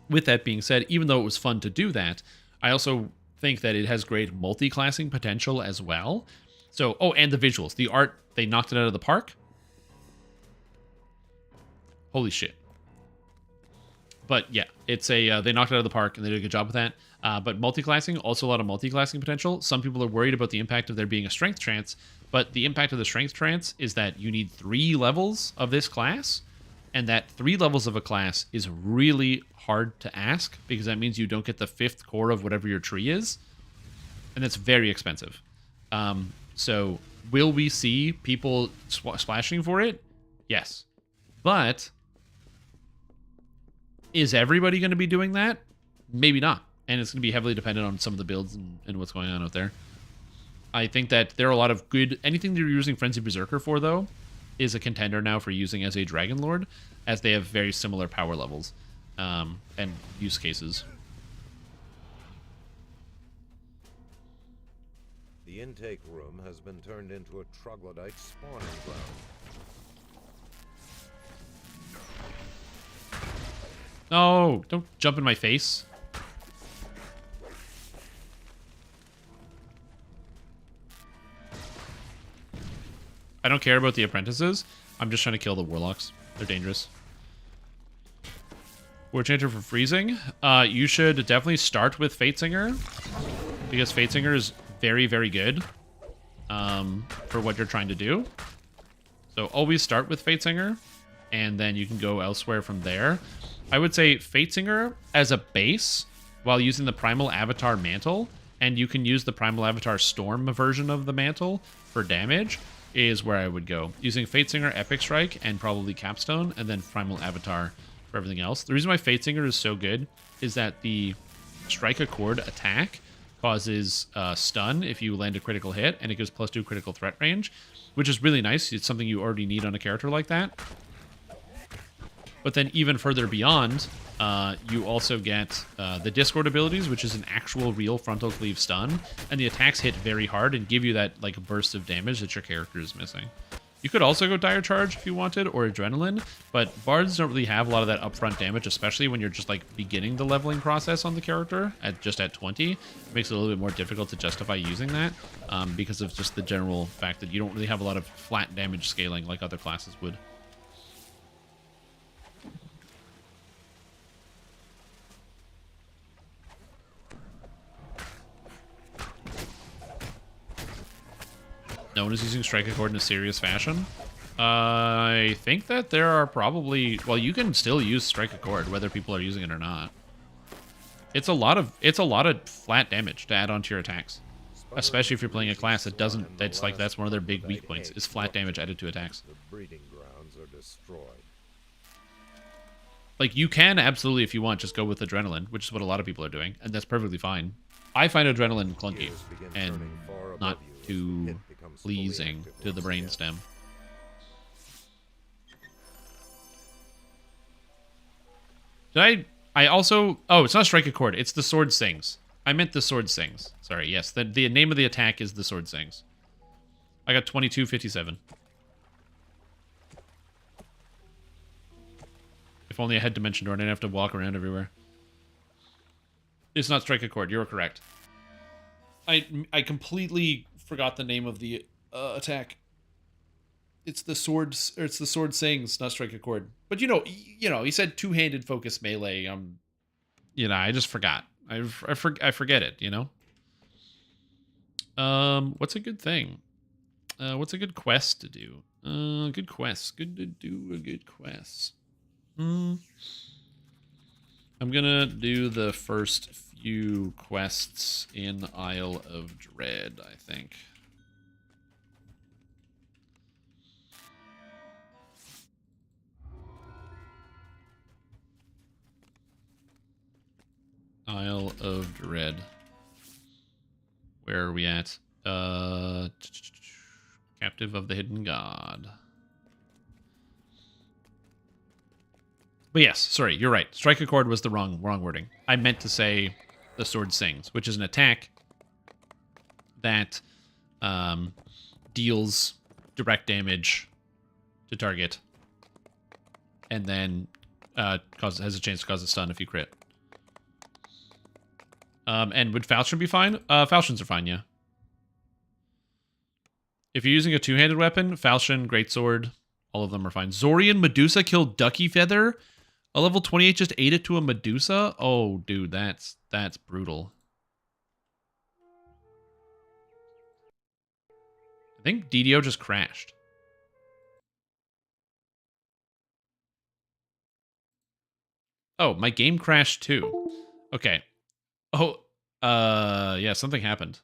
with that being said, even though it was fun to do that, I also think that it has great multi-classing potential as well. So, oh, and the visuals. The art, they knocked it out of the park. Holy shit. But yeah, it's a they knocked it out of the park and they did a good job with that. But multi-classing, also a lot of multi-classing potential. Some people are worried about the impact of there being a strength trance, but the impact of the strength trance is that you need 3 levels of this class, and that 3 levels of a class is really hard to ask, because that means you don't get the 5th core of whatever your tree is, and that's very expensive. So Will we see people splashing for it? Yes. But is everybody going to be doing that? Maybe not. And it's going to be heavily dependent on some of the builds and what's going on out there. I think that there are a lot of good... Anything that you're using Frenzy Berserker for, though, is a contender now for using as a Dragon Lord, as they have very similar power levels and use cases. The intake room has been turned into a troglodyte spawning ground. No, don't jump in my face. I don't care about the apprentices. I'm just trying to kill the warlocks. They're dangerous. War Chanter for freezing. You should definitely start with Fatesinger, because Fatesinger is very, very good for what you're trying to do. So always start with Fatesinger, and then you can go elsewhere from there. I would say Fatesinger as a base while using the Primal Avatar Mantle, and you can use the Primal Avatar Storm version of the Mantle for damage, is where I would go. Using Fatesinger, Epic Strike, and probably Capstone, and then Primal Avatar for everything else. The reason why Fatesinger is so good is that the Strike Accord attack causes stun if you land a critical hit, and it gives +2 critical threat range, which is really nice. It's something you already need on a character like that. But then even further beyond, you also get the Discord abilities, which is an actual real frontal cleave stun, and the attacks hit very hard and give you that like burst of damage that your character is missing. You could also go Dire Charge if you wanted, or Adrenaline, but Bards don't really have a lot of that upfront damage, especially when you're just like beginning the leveling process on the character at 20. It makes it a little bit more difficult to justify using that because of just the general fact that you don't really have a lot of flat damage scaling like other classes would. No one is using Strike Accord in a serious fashion. I think that there are probably... Well, you can still use Strike Accord, whether people are using it or not. It's a lot of flat damage to add onto your attacks. Especially if you're playing a class that doesn't... That's like, that's one of their big weak points, is flat damage added to attacks. The breeding grounds are destroyed. Like, you can absolutely, if you want, just go with Adrenaline, which is what a lot of people are doing, and that's perfectly fine. I find Adrenaline clunky and not too pleasing to the brainstem. I also... Oh, it's not Strike Accord. It's the Sword Sings. I meant the Sword Sings. Sorry, yes. The name of the attack is the Sword Sings. I got 2257. If only I had Dimension Door and I didn't have to walk around everywhere. It's not Strike Accord. You're correct. I completely forgot the name of the attack. It's the Sword Sings, not Strike Accord. But you know, he said two-handed focus melee. I just forgot. I forget it. What's a good thing? What's a good quest to do? Good quest. Good to do a good quest. I'm gonna do the first few quests in Isle of Dread, I think. Isle of Dread. Where are we at? Captive of the Hidden God. But yes, sorry, you're right. Strike Accord was the wrong wording. I meant to say the Sword Sings, which is an attack that deals direct damage to target, and then has a chance to cause a stun if you crit. And would Falchion be fine? Falchions are fine, yeah. If you're using a two-handed weapon, Falchion, Greatsword, all of them are fine. Zorian Medusa killed Ducky Feather. A level 28 just ate it to a Medusa? Oh, dude, that's brutal. I think DDO just crashed. Oh, my game crashed too. Okay. Oh, yeah, something happened.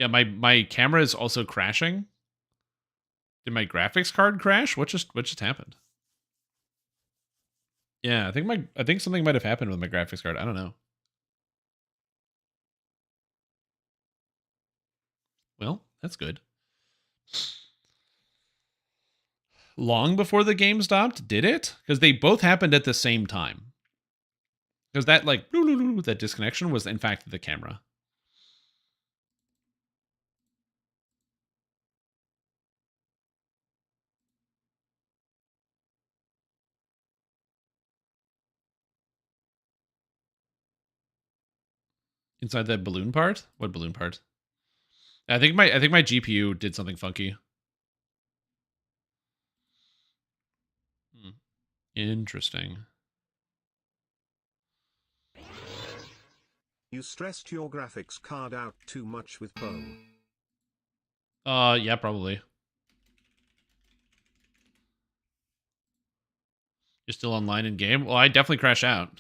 Yeah, my camera is also crashing. Did my graphics card crash? What just happened? Yeah, I think something might have happened with my graphics card. I don't know. Well, that's good. Long before the game stopped, did it? Because they both happened at the same time. Because that like that disconnection was in fact the camera. Inside that balloon part? What balloon part? I think my GPU did something funky. Interesting. You stressed your graphics card out too much with Poe. Yeah, probably. You're still online in game? Well, I definitely crash out.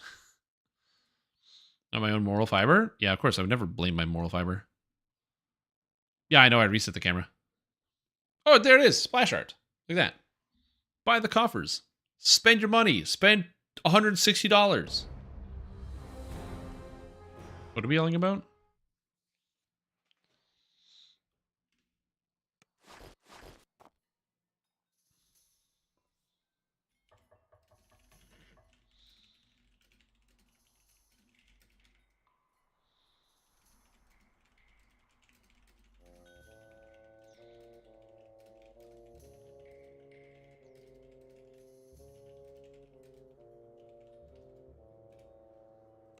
On my own moral fiber? Yeah, of course. I would never blame my moral fiber. Yeah, I know. I reset the camera. Oh, there it is. Splash art. Look at that. Buy the coffers. Spend your money. Spend $160. What are we yelling about?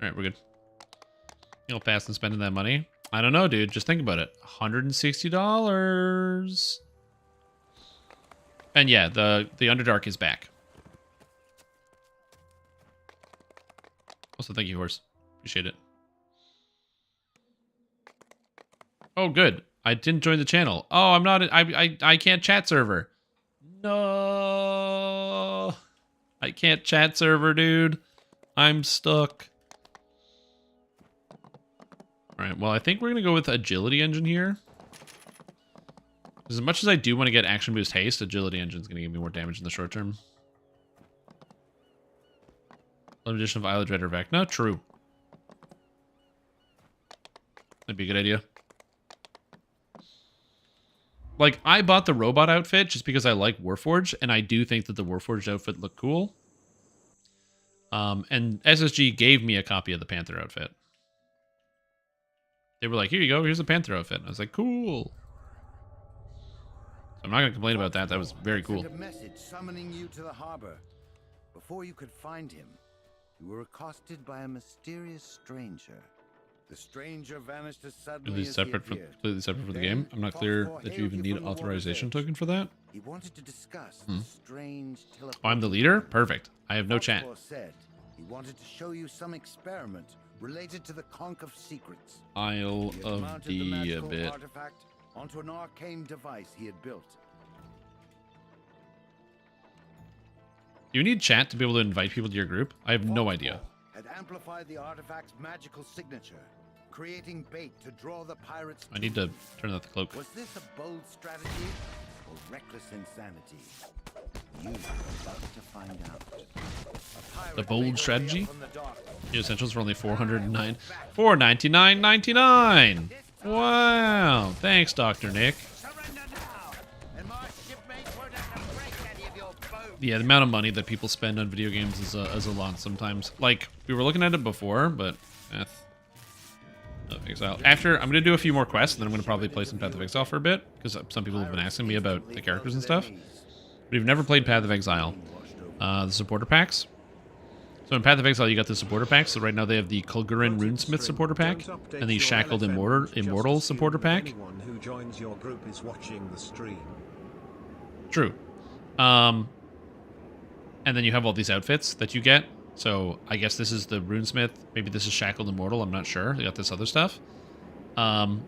All right, we're good. You'll pass on spending that money. I don't know, dude. Just think about it. $160. And yeah, the Underdark is back. Also, thank you, horse. Appreciate it. Oh, good. I didn't join the channel. Oh, I'm not. I can't chat server. No. I can't chat server, dude. I'm stuck. All right. Well, I think we're gonna go with agility engine here. As much as I do want to get action boost haste, agility engine is gonna give me more damage in the short term. Limited edition of Isle of Dread or Vecna? True. That'd be a good idea. Like, I bought the robot outfit just because I like Warforged, and I do think that the Warforged outfit looked cool. And SSG gave me a copy of the Panther outfit. They were like, here you go, here's the Panther outfit. And I was like, cool. So I'm not going to complain about that. That was very cool. A message summoning you to the harbor. Before you could find him, you were accosted by a mysterious stranger. The stranger vanished as suddenly as completely separate from the game. I'm not clear that you even need an authorization token for that. He wanted to discuss the strange Oh, I'm the leader? Perfect. I have no chat. Said he wanted to show you some experiment related to the conch of secrets. Isle of D a bit. Artifact onto an arcane device he had built. Do you need chat to be able to invite people to your group? I have no idea. Had amplified the artifact's magical signature, creating bait to draw the pirates. I need to turn off the cloak. Was this a bold strategy or reckless insanity? You are about to find out. The bold strategy? New essentials for only $499.99. Wow. Thanks, Dr. Nick. Yeah, the amount of money that people spend on video games is a lot sometimes. Like, we were looking at it before, but Exile. After, I'm going to do a few more quests, and then I'm going to probably play some Path of Exile for a bit, because some people have been asking me about the characters and stuff. But we've never played Path of Exile. The supporter packs. So in Path of Exile, you got the supporter packs. So right now they have the Kulgurin Runesmith supporter pack, and the Shackled Immortal supporter pack. Anyone who joins your group is watching the stream. True. And then you have all these outfits that you get. So I guess this is the Runesmith. Maybe this is Shackled Immortal. I'm not sure. You got this other stuff. Karui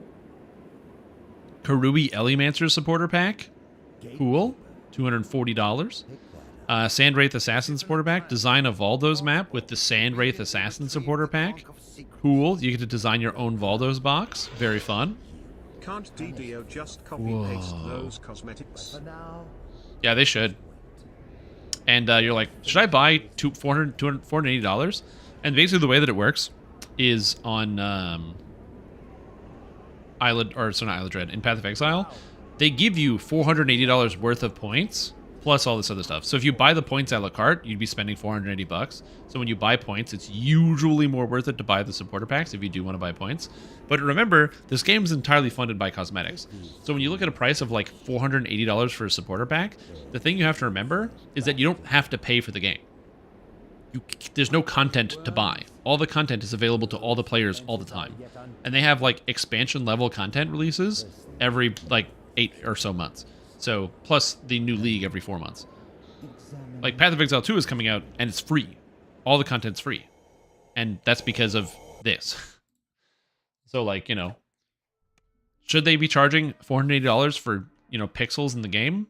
Elimancer supporter pack. Cool. $240. Sandwraith Assassin supporter pack. Design a Valdos map with the Sandwraith Assassin supporter pack. Cool. You get to design your own Valdos box. Very fun. Can't DDO just copy-paste those cosmetics? Yeah, they should. And you're like, should I buy $480? And basically the way that it works is on Island, or so not Island Dread, in Path of Exile, they give you $480 worth of points plus all this other stuff. So if you buy the points a la carte, you'd be spending $480. So when you buy points, it's usually more worth it to buy the supporter packs if you do want to buy points. But remember, this game is entirely funded by cosmetics. So when you look at a price of like $480 for a supporter pack, the thing you have to remember is that you don't have to pay for the game. There's no content to buy. All the content is available to all the players all the time. And they have like expansion level content releases every like 8 or so months. So plus the new league every 4 months. Like Path of Exile 2 is coming out and it's free. All the content's free. And that's because of this. So like, you know, should they be charging $480 for, you know, pixels in the game?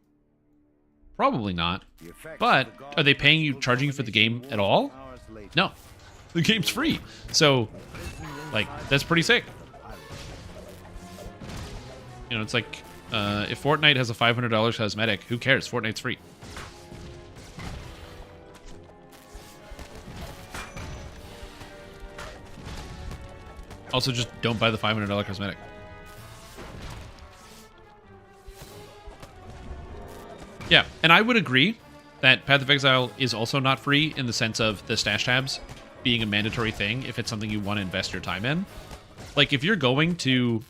Probably not. But are they paying you, charging you for the game at all? No. The game's free. So, like, that's pretty sick. You know, it's like, if Fortnite has a $500 cosmetic, who cares? Fortnite's free. Also, just don't buy the $500 cosmetic. Yeah, and I would agree that Path of Exile is also not free in the sense of the stash tabs being a mandatory thing if it's something you want to invest your time in. Like, if you are going to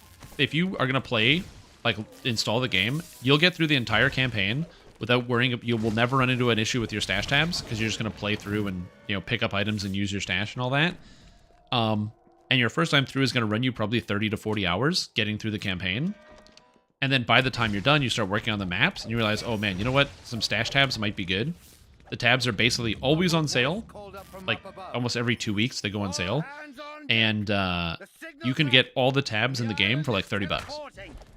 play, like, install the game, you'll get through the entire campaign without worrying. You will never run into an issue with your stash tabs because you're just going to play through and, you know, pick up items and use your stash and all that. And your first time through is going to run you probably 30 to 40 hours getting through the campaign. And then by the time you're done, you start working on the maps and you realize, oh man, you know what? Some stash tabs might be good. The tabs are basically always on sale. Like almost every 2 weeks they go on sale. And you can get all the tabs in the game for like $30.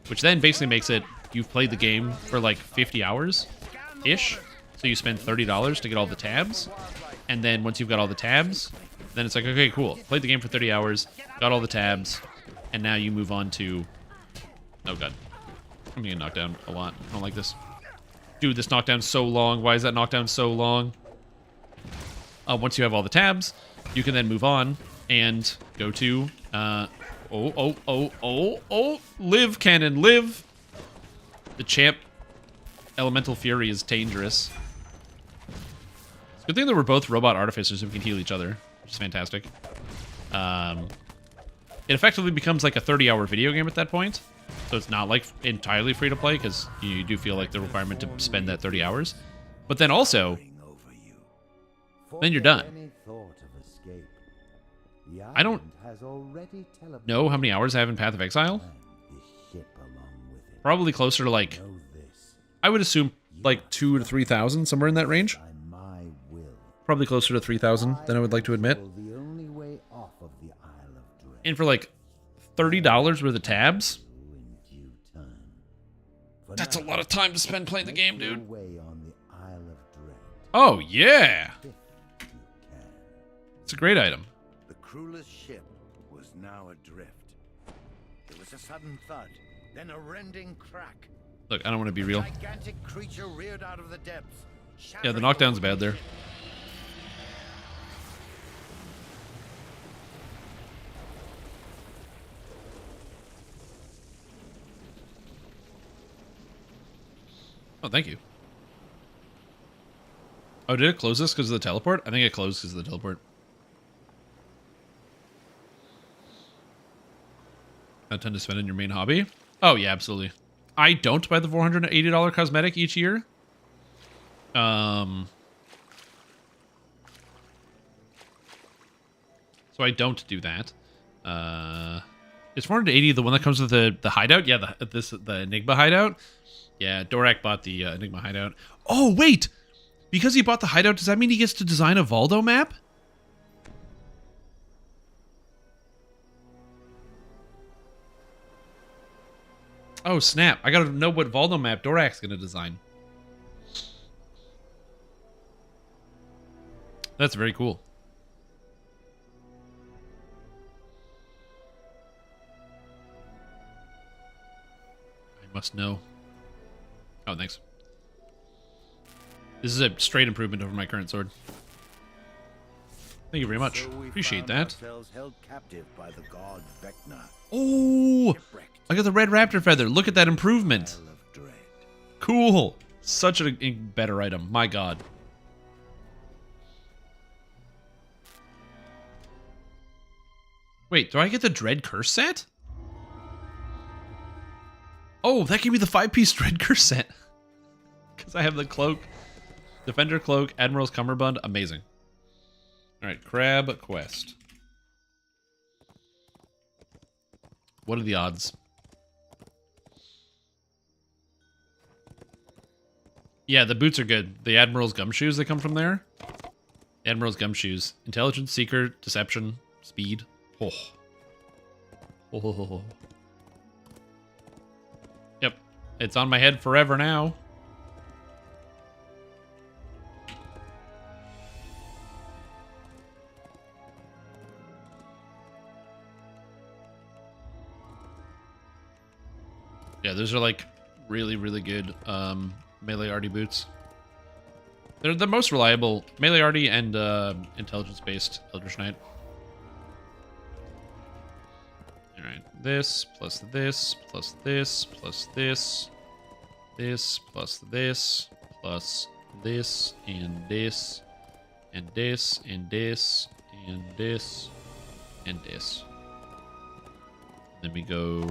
Which then basically makes it, you've played the game for like 50 hours-ish. So you spend $30 to get all the tabs. And then once you've got all the tabs, then it's like, okay, cool. Played the game for 30 hours, got all the tabs, and now you move on to... Oh god. I'm getting knocked down a lot. I don't like this. Dude, this knockdown's so long. Why is that knockdown so long? Once you have all the tabs, you can then move on and go to... Live, cannon, live! The champ Elemental Fury is dangerous. It's a good thing that we're both robot artificers and we can heal each other, which is fantastic. It effectively becomes like a 30-hour video game at that point. So it's not like entirely free to play because you do feel like the requirement to spend that 30 hours. But then also, then you're done. I don't know how many hours I have in Path of Exile. Probably closer to like, I would assume like 2,000 to 3,000, somewhere in that range. Probably closer to 3,000 than I would like to admit. And for like $30 worth of tabs, that's a lot of time to spend playing the game, dude. Oh, yeah. It's a great item. The crewless ship was now adrift. There was a sudden thud, then a rending crack. Look, I don't want to be real. Gigantic creature reared out of the depths. Yeah, the knockdown's bad there. Oh, thank you. Oh, did it close this because of the teleport? I think it closed because of the teleport. I tend to spend in your main hobby? Oh, yeah, absolutely. I don't buy the $480 cosmetic each year. So I don't do that. Is 480 the one that comes with the hideout? Yeah, the Enigma hideout. Yeah, Dorak bought the Enigma hideout. Oh, wait! Because he bought the hideout, does that mean he gets to design a Valdo map? Oh, snap. I gotta know what Valdo map Dorak's gonna design. That's very cool. Must know. Oh, thanks. This is a straight improvement over my current sword. Thank you very much. So we Appreciate found that. ourselves held captive by the god Vecna. Oh, Shipwrecked. I got the red raptor feather. Look at that improvement. Isle of Dread. Cool. Such a better item. My god. Wait, do I get the Dread Curse set? Oh, that gave me the 5-piece Dread Curse set. Because I have the cloak, Defender Cloak, Admiral's Cummerbund. Amazing. Alright, Crab Quest. What are the odds? Yeah, the boots are good. The Admiral's Gumshoes that come from there. Admiral's Gumshoes. Intelligence, Seeker, Deception, Speed. Oh. Oh. Yep. It's on my head forever now. Yeah, those are like really, really good melee arty boots. They're the most reliable melee arty and intelligence-based Eldritch Knight. Alright, this, plus this, plus this, plus this, this, plus this, plus this, and this, and this, and this, and this, and this. Then we go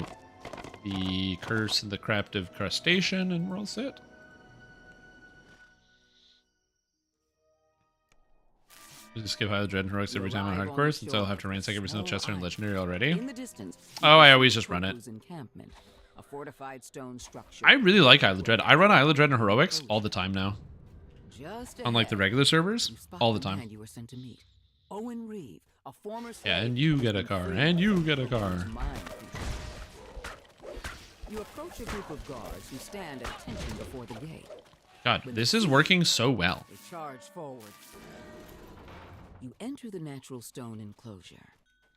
the Curse and the Craft of Crustacean, and we're all set. Just skip High Dread and Heroics every time on hardcore, since I'll have to ransack every single chest and legendary already. Oh, I always just run it. I really like Isle of Dread. I run Isle of Dread and Heroics all the time now. Unlike the regular servers, all the time. Yeah, and you get a car, and you get a car. You approach a group of guards who stand at attention before the gate. God, this is working so well. They charge forward. You enter the natural stone enclosure.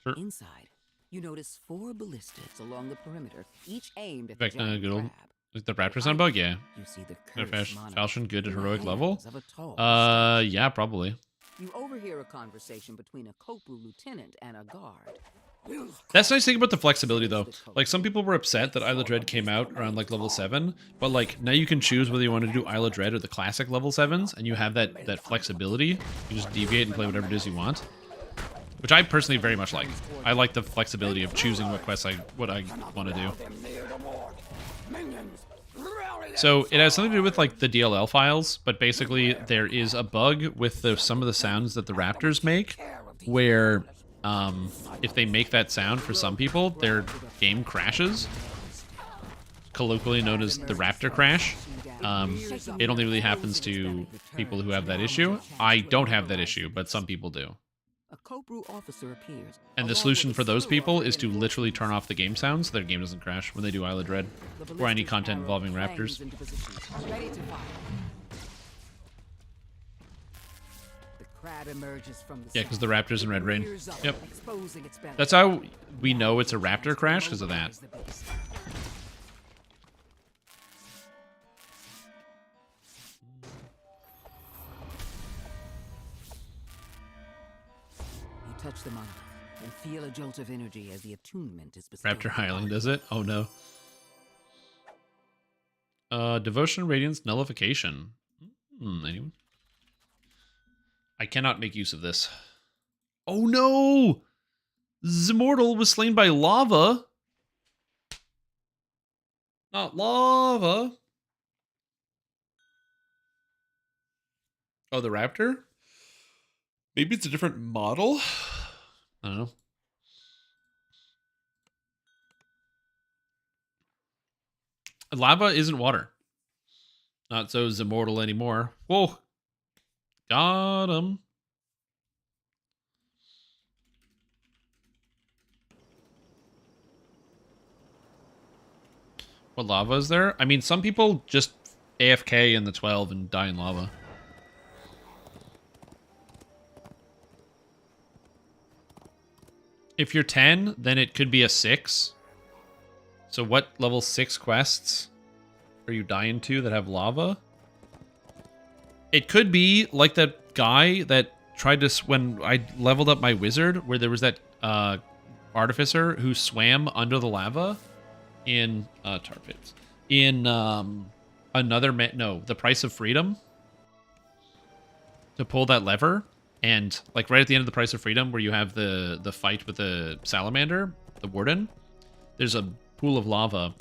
Sure. Inside, you notice 4 ballistas along the perimeter, each aimed at Back, the giant good old, crab. is the Raptor sound bug? Yeah. You see the cursed monarch Falchion good at in the heroic level? hands of a tall Yeah, probably. You overhear a conversation between a Kopru lieutenant and a guard. That's the nice thing about the flexibility, though. Like, some people were upset that Isle of Dread came out around, like, level 7, but, like, now you can choose whether you want to do Isle of Dread or the classic level 7s, and you have that flexibility. You just deviate and play whatever it is you want. Which I personally very much like. I like the flexibility of choosing what quests I want to do. So, it has something to do with, like, the DLL files, but basically there is a bug with some of the sounds that the Raptors make, where if they make that sound for some people, their game crashes, colloquially known as the Raptor crash. It only really happens to people who have that issue. I don't have that issue, but some people do. A Kopru officer appears. And the solution for those people is to literally turn off the game sounds so their game doesn't crash when they do Isle of Dread, or any content involving Raptors. Ready to fire. Crab emerges from the Yeah, because the Raptors in Red Rain. Yep. exposing its belly. That's how we know it's a Raptor crash, because of that. You touch the monolith and feel a jolt of energy as the attunement is bestowed. Raptor Highling does it? Oh no. Devotion, Radiance, Nullification. Anyone? I cannot make use of this. Oh no! Zmortal was slain by lava. Not lava. Oh, the Raptor? Maybe it's a different model? I don't know. Lava isn't water. Not so Zmortal anymore. Whoa. Got him. What lava is there? I mean, some people just AFK in the 12 and die in lava. If you're 10, then it could be a 6. So what level 6 quests are you dying to that have lava? It could be like that guy that tried to, when I leveled up my wizard, where there was that Artificer who swam under the lava in tar pits. In The Price of Freedom, to pull that lever, and like right at the end of The Price of Freedom, where you have the fight with the salamander, the warden, there's a pool of lava,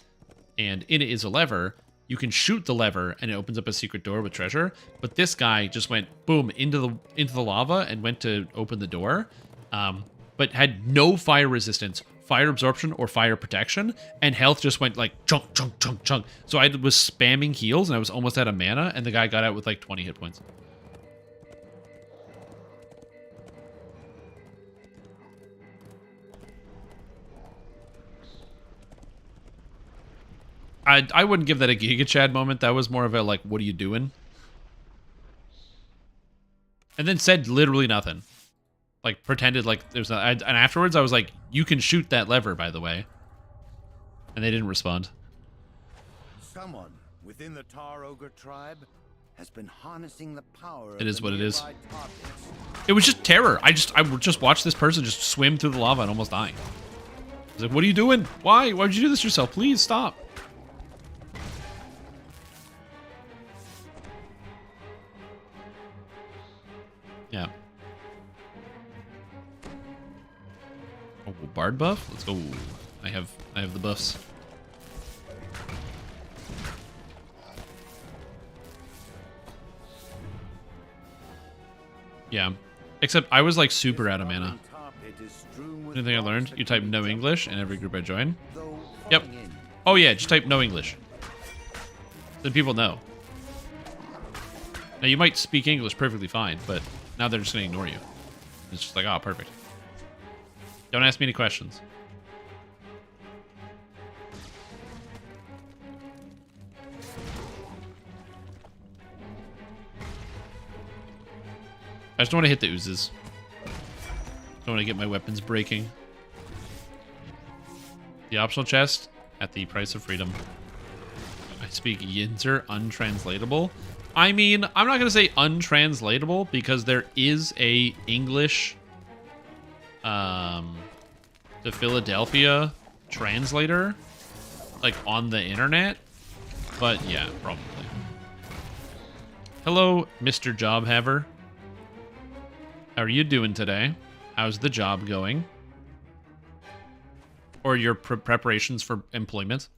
and in it is a lever. You can shoot the lever, and it opens up a secret door with treasure. But this guy just went boom into the lava and went to open the door, but had no fire resistance, fire absorption, or fire protection, and health just went like chunk, chunk, chunk, chunk. So I was spamming heals, and I was almost out of mana, and the guy got out with like 20 hit points. I wouldn't give that a Giga Chad moment. That was more of a like, what are you doing? And then said literally nothing. Like pretended like there's not. And afterwards I was like, you can shoot that lever, by the way. And they didn't respond. Someone within the Tar Ogre tribe has been harnessing the power. It is what it is. It was just terror. I just watched this person just swim through the lava and almost dying. I was like, what are you doing? Why? Why would you do this yourself? Please stop. Yeah. Oh, bard buff? Let's go. I have the buffs. Yeah. Except I was like super out of mana. Anything I learned? You type no English in every group I join. Yep. Oh yeah, just type no English. Then people know. Now you might speak English perfectly fine, but now they're just gonna ignore you. It's just like, oh, perfect. Don't ask me any questions. I just don't want to hit the oozes. Don't want to get my weapons breaking. The optional chest at the price of freedom. I speak Yinzer untranslatable. I mean, I'm not going to say untranslatable because there is a English to Philadelphia translator like on the internet. But yeah, probably. Hello, Mr. Job Haver. How are you doing today? How's the job going? Or your preparations for employment?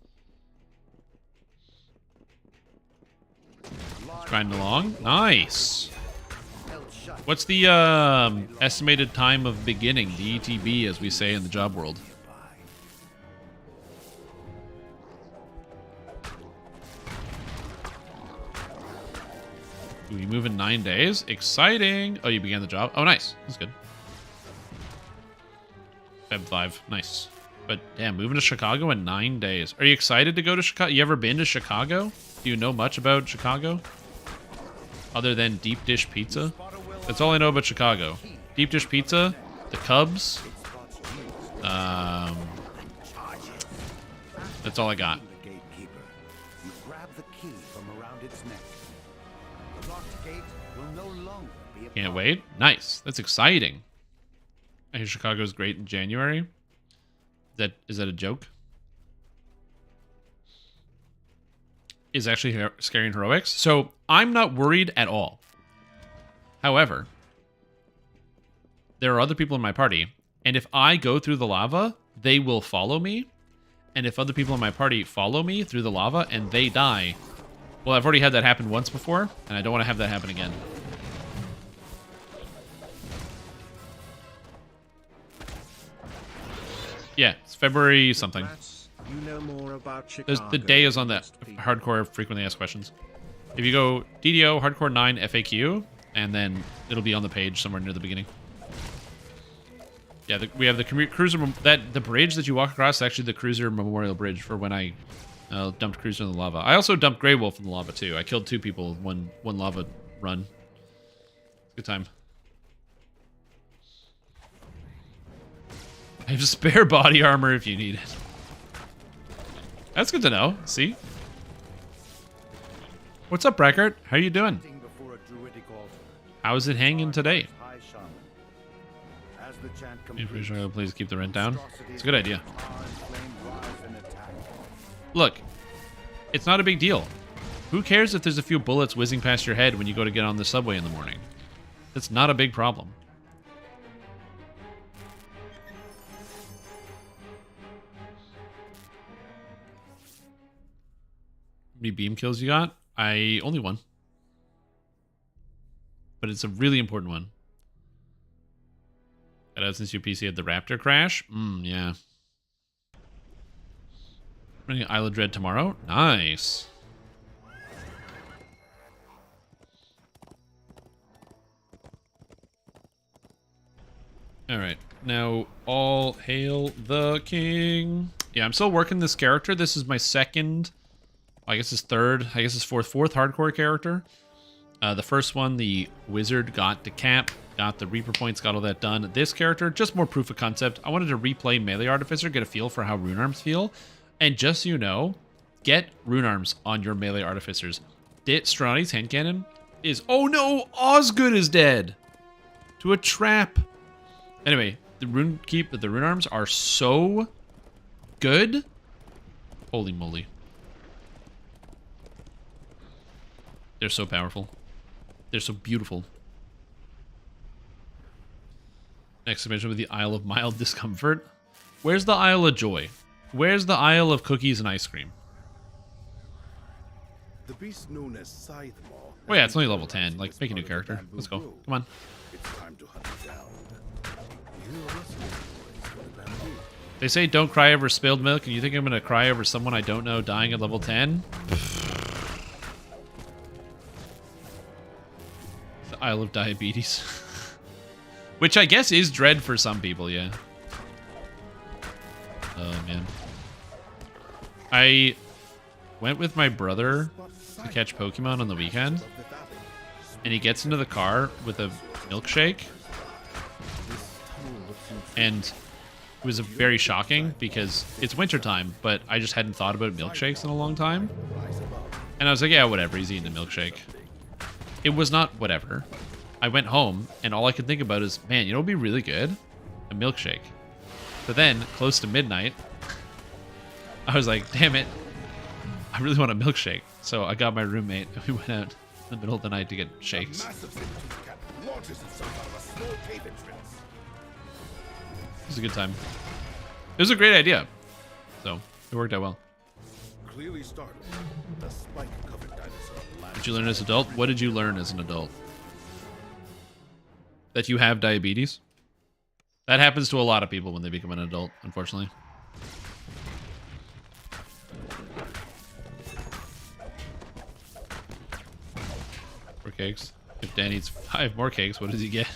Grinding along. Nice. What's the estimated time of beginning, the ETB, as we say in the job world? Ooh, you move in 9 days? Exciting. Oh, you began the job? Oh, nice. That's good. Feb 5. Nice. But damn, moving to Chicago in 9 days. Are you excited to go to Chicago? You ever been to Chicago? Do you know much about Chicago? Other than deep dish pizza? That's all I know about Chicago. Deep dish pizza, the Cubs. That's all I got. Can't wait. Nice. That's exciting. I hear Chicago's great in January. Is that a joke? Is actually scary in heroics. So I'm not worried at all. However, there are other people in my party, and if I go through the lava, they will follow me. And if other people in my party follow me through the lava and they die, well, I've already had that happen once before, and I don't want to have that happen again. Yeah, it's February something. You know more about the day is on the hardcore frequently asked questions. If you go DDO hardcore 9 FAQ, and then it'll be on the page somewhere near the beginning. Yeah, we have the cruiser, the bridge that you walk across is actually the cruiser memorial bridge for when I dumped cruiser in the lava. I also dumped Grey Wolf in the lava too. I killed 2 people in one lava run. Good time. I have spare body armor if you need it. That's good to know. See? What's up, Brackert? How you doing? Sitting before a druidic altar. How's it hanging today? High shaman. As the chant If we completes, should please keep the rent down. It's a good idea. fire and flame rise and attack. Look, it's not a big deal. Who cares if there's a few bullets whizzing past your head when you go to get on the subway in the morning? It's not a big problem. How many beam kills you got? I only one. But it's a really important one. Got out since your PC had the Raptor crash? Yeah. Running Isle of Dread tomorrow? Nice. Alright. Now, all hail the king. Yeah, I'm still working this character. This is my second... I guess his third, I guess his fourth hardcore character. The first one, the wizard, got decap, got the Reaper points, got all that done. This character, just more proof of concept. I wanted to replay Melee Artificer, get a feel for how rune arms feel. And just so you know, get rune arms on your Melee Artificers. Stronati's hand cannon is... Oh no! Osgood is dead! To a trap! Anyway, the rune arms are so good. Holy moly. They're so powerful. They're so beautiful. Next submission with the Isle of Mild Discomfort. Where's the Isle of Joy? Where's the Isle of Cookies and Ice Cream? The beast known as Scythemaw. Oh yeah, it's only level 10. Like, make a new character. Let's go. Come on. It's time to hunt it down. You hear a rustling noise from the bamboo. They say don't cry over spilled milk, and you think I'm gonna cry over someone I don't know dying at level 10? The Isle of Diabetes. Which I guess is dread for some people, yeah. Oh, man. I went with my brother to catch Pokemon on the weekend, and he gets into the car with a milkshake, and it was very shocking because it's wintertime, but I just hadn't thought about milkshakes in a long time. And I was like, yeah, whatever, he's eating a milkshake. It was not whatever. I went home, and all I could think about is, man, you know what would be really good? A milkshake. But then, close to midnight, I was like, damn it, I really want a milkshake. So I got my roommate, and we went out in the middle of the night to get shakes. It was a good time. It was a great idea. So, it worked out well. Clearly startled, the spike-covered dinosaur What did you learn as an adult? What did you learn as an adult? That you have diabetes? That happens to a lot of people when they become an adult, unfortunately. Four cakes. If Dan eats 5 more cakes, what does he get?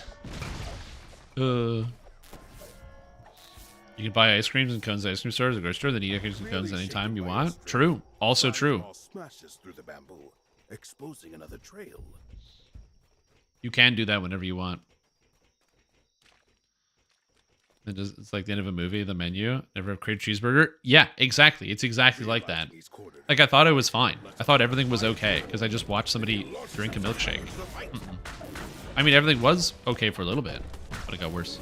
You can buy ice creams and cones at ice cream stores, a grocery store, then eat ice creams and cones anytime you want. True. Also true. smashes through the bamboo, exposing another trail. You can do that whenever you want. It's like the end of a movie, the menu. Never have crave cheeseburger. Yeah, exactly. It's exactly like that. Like, I thought it was fine. I thought everything was okay because I just watched somebody drink a milkshake. I mean, everything was okay for a little bit, but it got worse.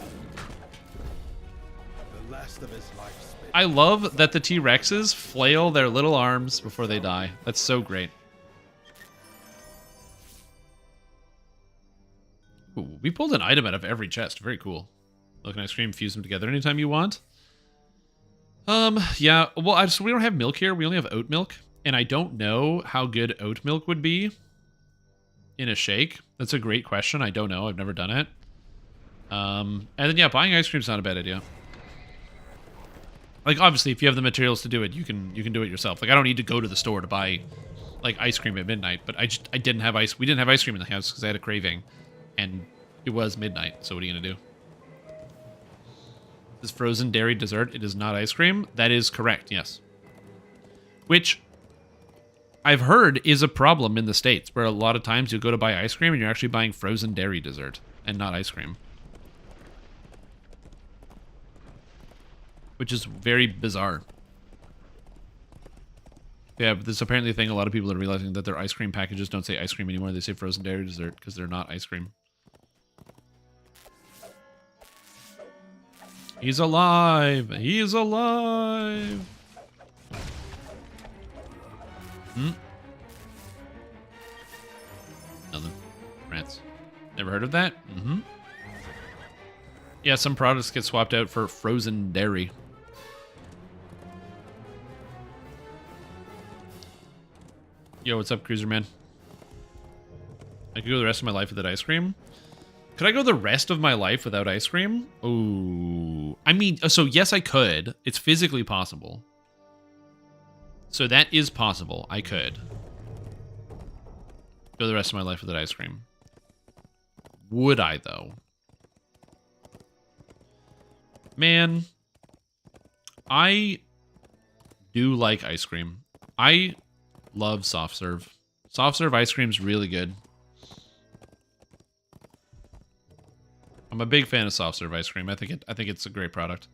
The last of his life spent. I love that the T-Rexes flail their little arms before they die. That's so great. Ooh, we pulled an item out of every chest. Very cool. Milk and ice cream, fuse them together anytime you want. Yeah, well, we don't have milk here. We only have oat milk, and I don't know how good oat milk would be in a shake. That's a great question. I don't know. I've never done it. And then, yeah, buying ice cream's not a bad idea. Like, obviously, if you have the materials to do it, you can do it yourself. Like, I don't need to go to the store to buy, like, ice cream at midnight, but I didn't have ice. We didn't have ice cream in the house because I had a craving, and it was midnight, so what are you going to do? Is frozen dairy dessert? It is not ice cream. That is correct, yes. Which I've heard is a problem in the States, where a lot of times you go to buy ice cream and you're actually buying frozen dairy dessert and not ice cream. Which is very bizarre. Yeah, but there's apparently a thing a lot of people are realizing that their ice cream packages don't say ice cream anymore. They say frozen dairy dessert because they're not ice cream. He's alive! He's alive! Nothing. Rats. Never heard of that? Yeah, some products get swapped out for frozen dairy. Yo, what's up, Cruiser Man? I could go the rest of my life without ice cream. Could I go the rest of my life without ice cream? Ooh. I mean, so yes, I could. It's physically possible. So that is possible. I could go the rest of my life without ice cream. Would I, though? Man, I do like ice cream. I love soft serve. Soft serve ice cream's really good. I'm a big fan of soft serve ice cream. I think it's a great product.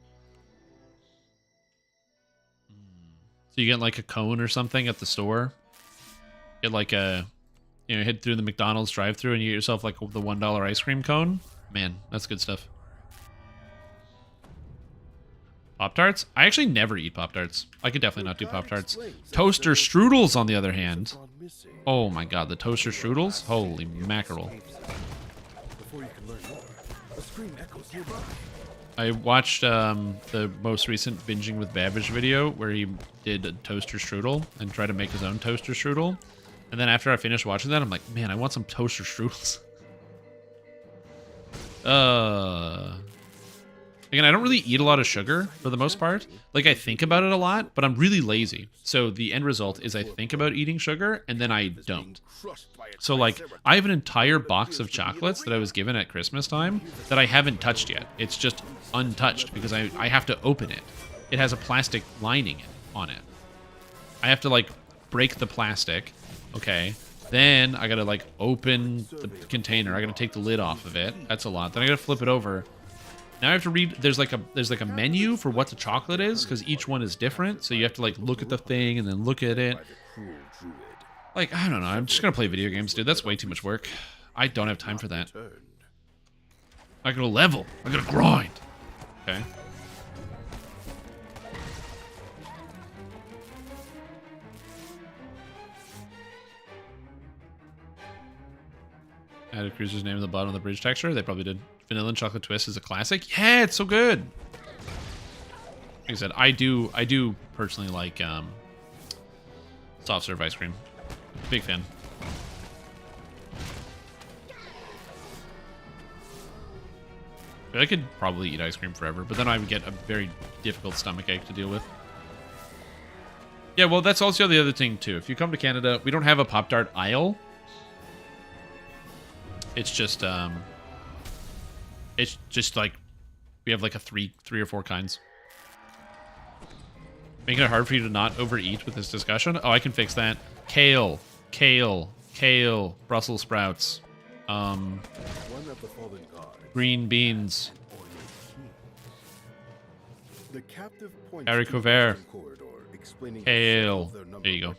So you get like a cone or something at the store. Get like a, head through the McDonald's drive-thru and you get yourself like the $1 ice cream cone. Man, that's good stuff. Pop-Tarts? I actually never eat Pop-Tarts. I could definitely not do Pop-Tarts. Toaster strudels, on the other hand. Oh my god, the toaster strudels? Holy mackerel. I watched the most recent Binging with Babbage video where he did a toaster strudel and tried to make his own toaster strudel. And then after I finished watching that, I'm like, man, I want some toaster strudels. Again, I don't really eat a lot of sugar for the most part. Like, I think about it a lot, but I'm really lazy. So the end result is I think about eating sugar, and then I don't. So, like, I have an entire box of chocolates that I was given at Christmas time that I haven't touched yet. It's just untouched because I have to open it. It has a plastic lining on it. I have to, like, break the plastic, okay? Then I gotta, like, open the container. I gotta take the lid off of it. That's a lot. Then I gotta flip it over. Now I have to read, there's like a menu for what the chocolate is, because each one is different, so you have to like look at the thing and then look at it. Like, I don't know, I'm just gonna play video games, dude. That's way too much work. I don't have time for that. I gotta level. I gotta grind. Okay. Added Cruiser's name at the bottom of the bridge texture. They probably did. Vanilla and Chocolate Twist is a classic. Yeah, it's so good. Like I said, I do personally like soft serve ice cream. Big fan. But I could probably eat ice cream forever, but then I would get a very difficult stomachache to deal with. Yeah, well, that's also the other thing too. If you come to Canada, we don't have a Pop-Tart aisle. It's just like we have like a three or four kinds. Making it hard for you to not overeat with this discussion. Oh, I can fix that. Kale, Brussels sprouts, green beans, haricot vert, kale. There you go.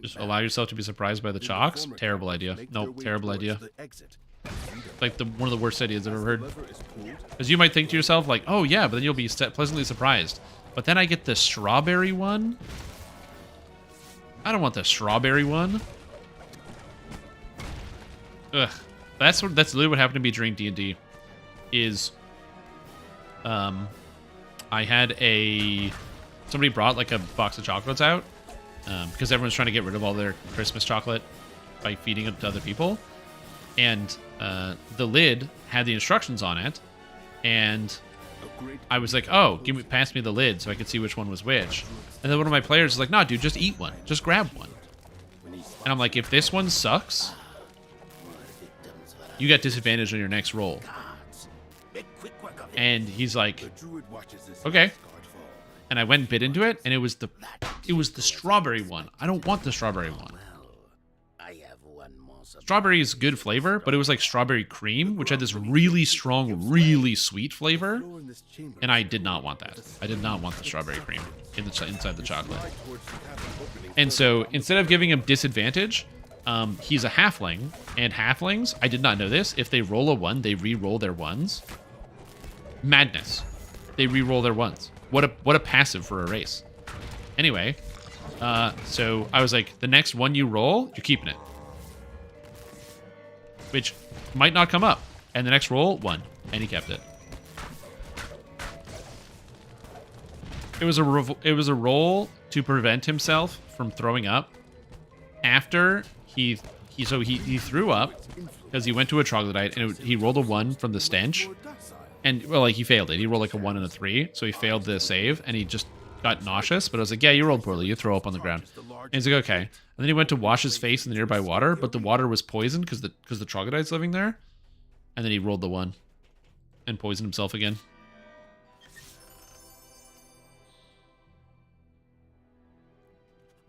Just allow yourself to be surprised by the chocks. Terrible idea. Nope, terrible idea. Like one of the worst ideas I've ever heard. Because you might think to yourself, like, oh yeah, but then you'll be pleasantly surprised. But then I get the strawberry one. I don't want the strawberry one. Ugh. That's literally what happened to me during D&D. Is I had somebody brought like a box of chocolates out. Because everyone's trying to get rid of all their Christmas chocolate by feeding it to other people. And the lid had the instructions on it. And I was like, oh, pass me the lid so I could see which one was which. And then one of my players was like, no, dude, just eat one. Just grab one. And I'm like, if this one sucks, you get disadvantage on your next roll. And he's like, okay. And I went and bit into it, and it was the strawberry one. I don't want the strawberry one. I have one more strawberry is good flavor, but it was like strawberry cream, which had this really strong, really sweet flavor, and I did not want that. I did not want the strawberry cream inside the chocolate. And so instead of giving him disadvantage, he's a halfling, and halflings, I did not know this, if they roll a 1, they re-roll their 1s. Madness. They re-roll their 1s. What a passive for a race. Anyway, so I was like, the next 1 you roll, you're keeping it. Which might not come up. And the next roll, 1. And he kept it. It was a roll to prevent himself from throwing up after he threw up because he went to a troglodyte and he rolled a 1 from the stench. And, well, like, he failed it. He rolled, like, a 1 and a 3, so he failed the save, and he just got nauseous. But I was like, yeah, you rolled poorly. You throw up on the ground. And he's like, okay. And then he went to wash his face in the nearby water, but the water was poisoned because the troglodyte's living there. And then he rolled the 1 and poisoned himself again.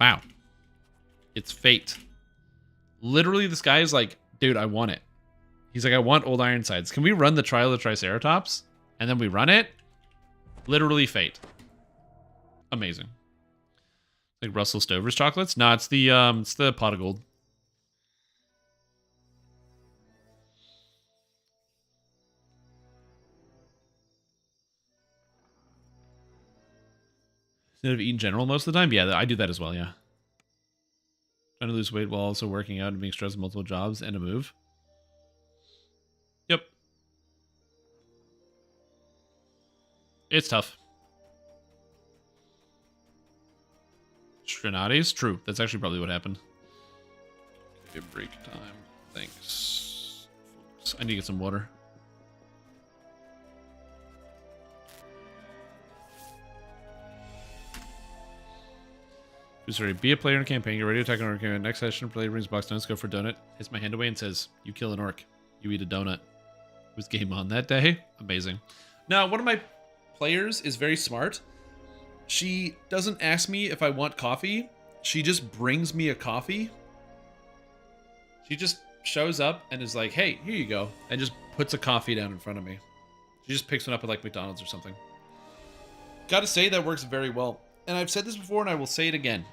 Wow. It's fate. Literally, this guy is like, dude, I want it. He's like, I want Old Ironsides. Can we run the Trial of the Triceratops? And then we run it. Literally fate. Amazing. Like Russell Stover's chocolates? No, it's the pot of gold. Instead of eating general most of the time? Yeah, I do that as well, yeah. Trying to lose weight while also working out and being stressed with multiple jobs and a move. Yep. It's tough. Strenades? True. That's actually probably what happened. Give me a break time. Thanks. I need to get some water. Sorry, be a player in a campaign. You're ready to attack an orc. Next session, player brings box donuts. Go for a donut. Hits my hand away and says, "You kill an orc. You eat a donut." Was game on that day? Amazing. Now, one of my players is very smart. She doesn't ask me if I want coffee. She just brings me a coffee. She just shows up and is like, "Hey, here you go," and just puts a coffee down in front of me. She just picks one up at like McDonald's or something. Gotta say, that works very well. And I've said this before and I will say it again.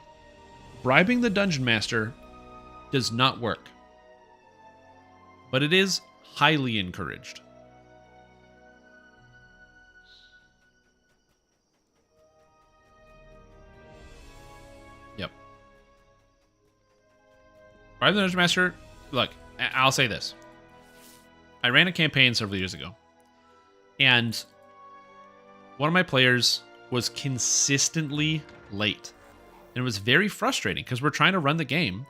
Bribing the dungeon master does not work, but it is highly encouraged. Yep. Bribing the dungeon master, look, I'll say this. I ran a campaign several years ago, and one of my players was consistently late. And it was very frustrating because we're trying to run the game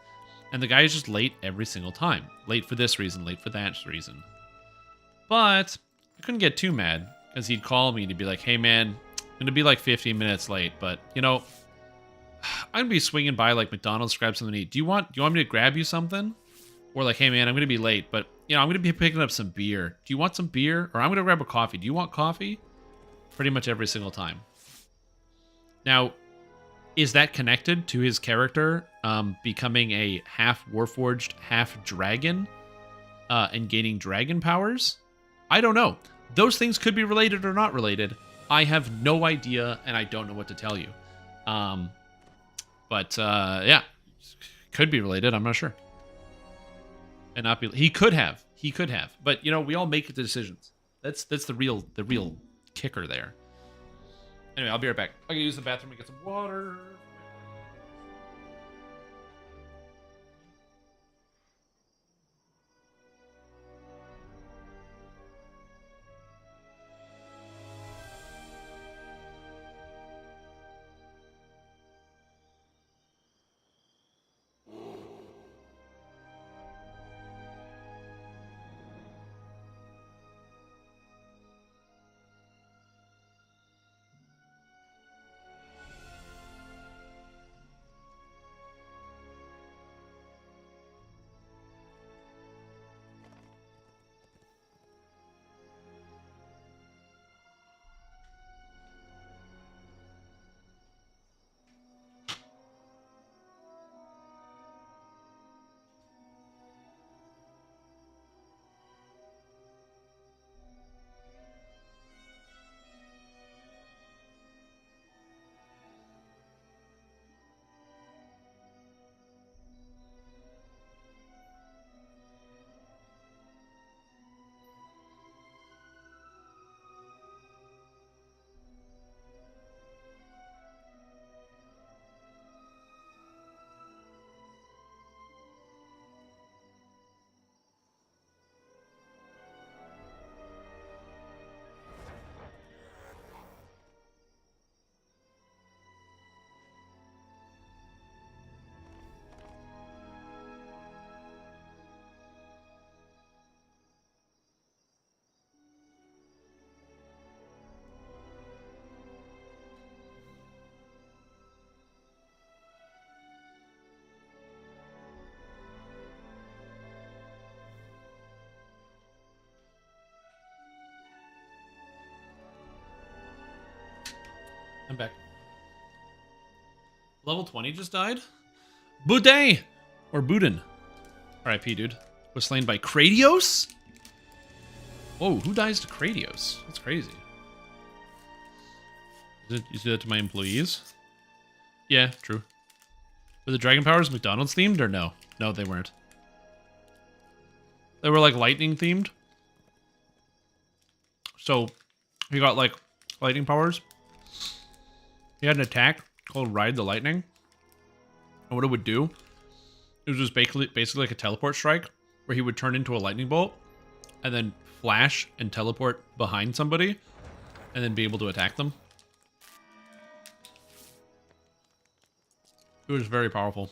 and the guy is just late every single time. Late for this reason, late for that reason. But I couldn't get too mad because he'd call me and he'd be like, "Hey man, I'm going to be like 15 minutes late, but you know, I'm going to be swinging by like McDonald's to grab something to eat. Do you want me to grab you something?" Or like, "Hey man, I'm going to be late, but you know, I'm going to be picking up some beer. Do you want some beer?" Or "I'm going to grab a coffee. Do you want coffee?" Pretty much every single time. Now, is that connected to his character becoming a half Warforged, half dragon and gaining dragon powers? I don't know. Those things could be related or not related. I have no idea, and I don't know what to tell you. But yeah, could be related. I'm not sure. And not be. He could have. But you know, we all make the decisions. That's the real kicker there. Anyway, I'll be right back. I'm gonna use the bathroom and get some water. I'm back. Level 20 just died? Boudin! Or Boudin. R.I.P., dude. Was slain by Kradios? Oh, who dies to Kradios? That's crazy. You do that to my employees? Yeah, true. Were the Dragon Powers McDonald's themed or no? No, they weren't. They were like lightning themed. So, he got like lightning powers. He had an attack called Ride the Lightning. And what it would do, it was just basically like a teleport strike where he would turn into a lightning bolt and then flash and teleport behind somebody and then be able to attack them. It was very powerful.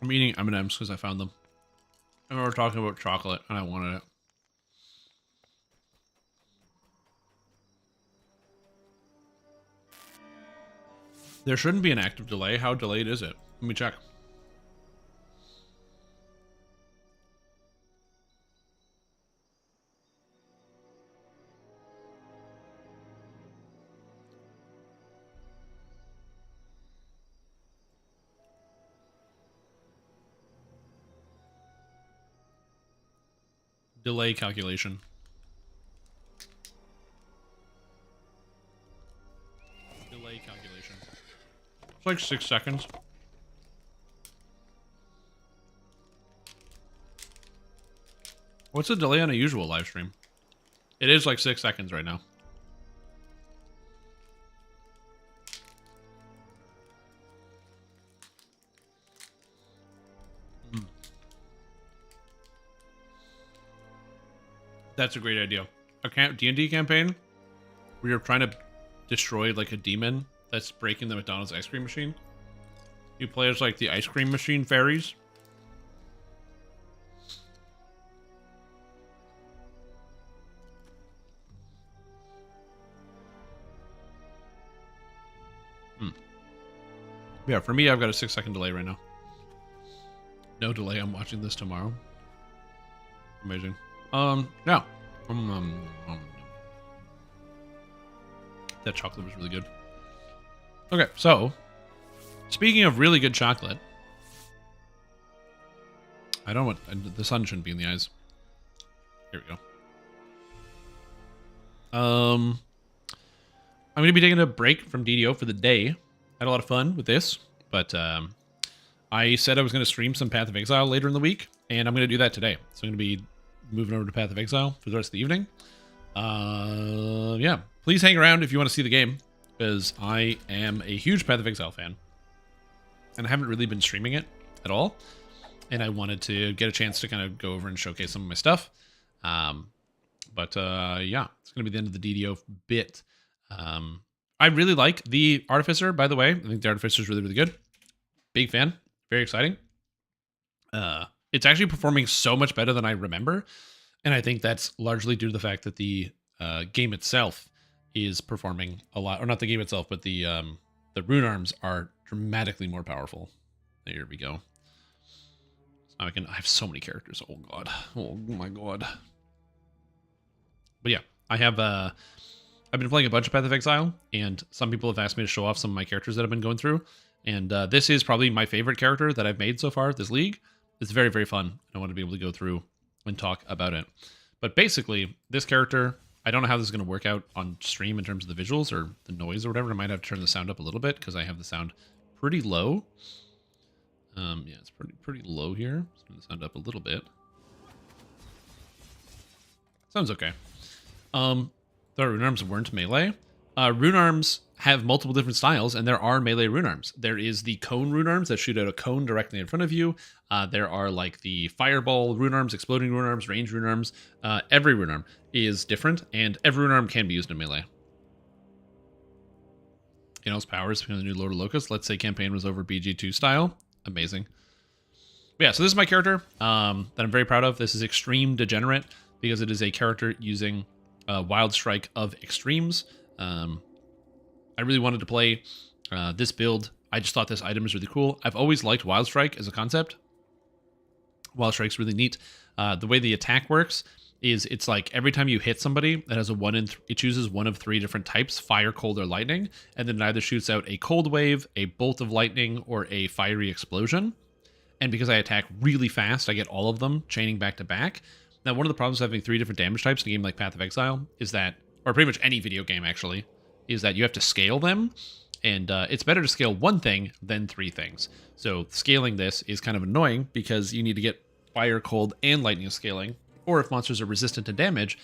I'm eating M&Ms because I found them. And we were talking about chocolate and I wanted it. There shouldn't be an active delay. How delayed is it? Let me check. Delay calculation. Delay calculation. It's like 6 seconds. What's the delay on a usual live stream? It is like 6 seconds right now. That's a great idea. A D&D campaign where you're trying to destroy like a demon that's breaking the McDonald's ice cream machine. You play as like the ice cream machine fairies. Yeah, for me, I've got a 6 second delay right now. No delay. I'm watching this tomorrow. Amazing. Yeah. That chocolate was really good. Okay, so speaking of really good chocolate, I don't want the sun shouldn't be in the eyes. Here we go. I'm gonna be taking a break from DDO for the day. Had a lot of fun with this, but I said I was gonna stream some Path of Exile later in the week, and I'm gonna do that today. So I'm gonna be moving over to Path of Exile for the rest of the evening. Yeah, please hang around if you want to see the game, because I am a huge Path of Exile fan, and I haven't really been streaming it at all, and I wanted to get a chance to kind of go over and showcase some of my stuff. Yeah, it's going to be the end of the DDO bit. I really like the Artificer, by the way. I think the Artificer is really, really good. Big fan. Very exciting. It's actually performing so much better than I remember. And I think that's largely due to the fact that the game itself is performing a lot. Or not the game itself, but the rune arms are dramatically more powerful. There we go. So now I have so many characters. Oh, God. Oh, my God. But yeah, I've been playing a bunch of Path of Exile, and some people have asked me to show off some of my characters that I've been going through. And this is probably my favorite character that I've made so far, this league. It's very, very fun. I want to be able to go through and talk about it. But basically, this character, I don't know how this is going to work out on stream in terms of the visuals or the noise or whatever. I might have to turn the sound up a little bit because I have the sound pretty low. Yeah, it's pretty low here. Let's turn the sound up a little bit. Sounds okay. The rune arms weren't melee. Rune arms have multiple different styles, and there are melee rune arms. There is the cone rune arms that shoot out a cone directly in front of you. There are like the fireball rune arms, exploding rune arms, range rune arms. Every rune arm is different, and every rune arm can be used in melee. His powers from the new Lord of Locust. Let's say campaign was over BG2 style. Amazing. But yeah, so this is my character that I'm very proud of. This is Extreme Degenerate because it is a character using Wild Strike of Extremes. I really wanted to play this build. I just thought this item was really cool. I've always liked Wild Strike as a concept. Wild Strike's really neat. The way the attack works is it's like every time you hit somebody that has a 1 in it chooses one of 3 different types, fire, cold, or lightning, and then it either shoots out a cold wave, a bolt of lightning, or a fiery explosion. And because I attack really fast, I get all of them chaining back to back. Now, one of the problems with having 3 different damage types in a game like Path of Exile is that, or pretty much any video game actually, is that you have to scale them. And it's better to scale one thing than 3 things. So scaling this is kind of annoying because you need to get fire, cold, and lightning scaling. Or if monsters are resistant to damage,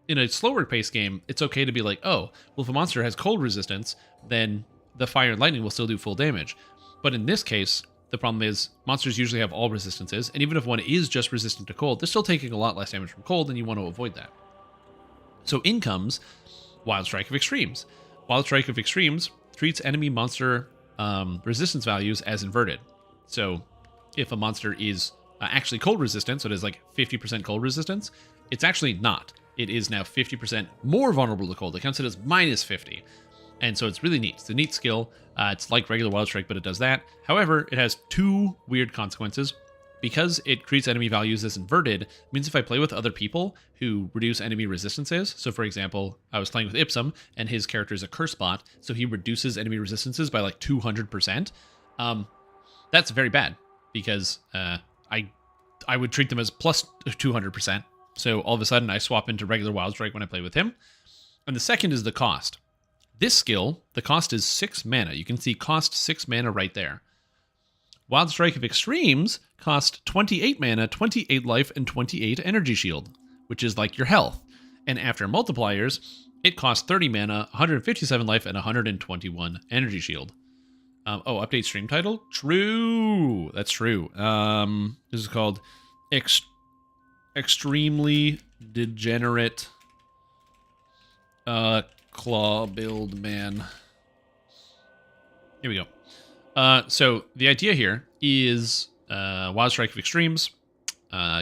in a slower paced game, it's okay to be like, oh, well, if a monster has cold resistance, then the fire and lightning will still do full damage. But in this case, the problem is monsters usually have all resistances, and even if one is just resistant to cold, they're still taking a lot less damage from cold, and you want to avoid that. So in comes Wild Strike of Extremes. Wild Strike of Extremes treats enemy monster resistance values as inverted. So if a monster is actually cold resistant, so it is like 50% cold resistance, it's actually not. It is now 50% more vulnerable to cold. It counts it as minus 50. And so it's really neat. It's a neat skill. It's like regular Wild Strike, but it does that. However, it has 2 weird consequences. Because it treats enemy values as inverted, it means if I play with other people who reduce enemy resistances, so for example, I was playing with Ipsum, and his character is a curse bot, so he reduces enemy resistances by like 200%, that's very bad, because I would treat them as plus 200%, so all of a sudden I swap into regular Wild Strike when I play with him. And the second is the cost. This skill, the cost is 6 mana. You can see cost 6 mana right there. Wild Strike of Extremes cost 28 mana, 28 life, and 28 energy shield, which is like your health. And after multipliers, it costs 30 mana, 157 life, and 121 energy shield. Update stream title? True. That's true. This is called Extremely Degenerate Claw Build Man. Here we go. So the idea here is Wild Strike of Extremes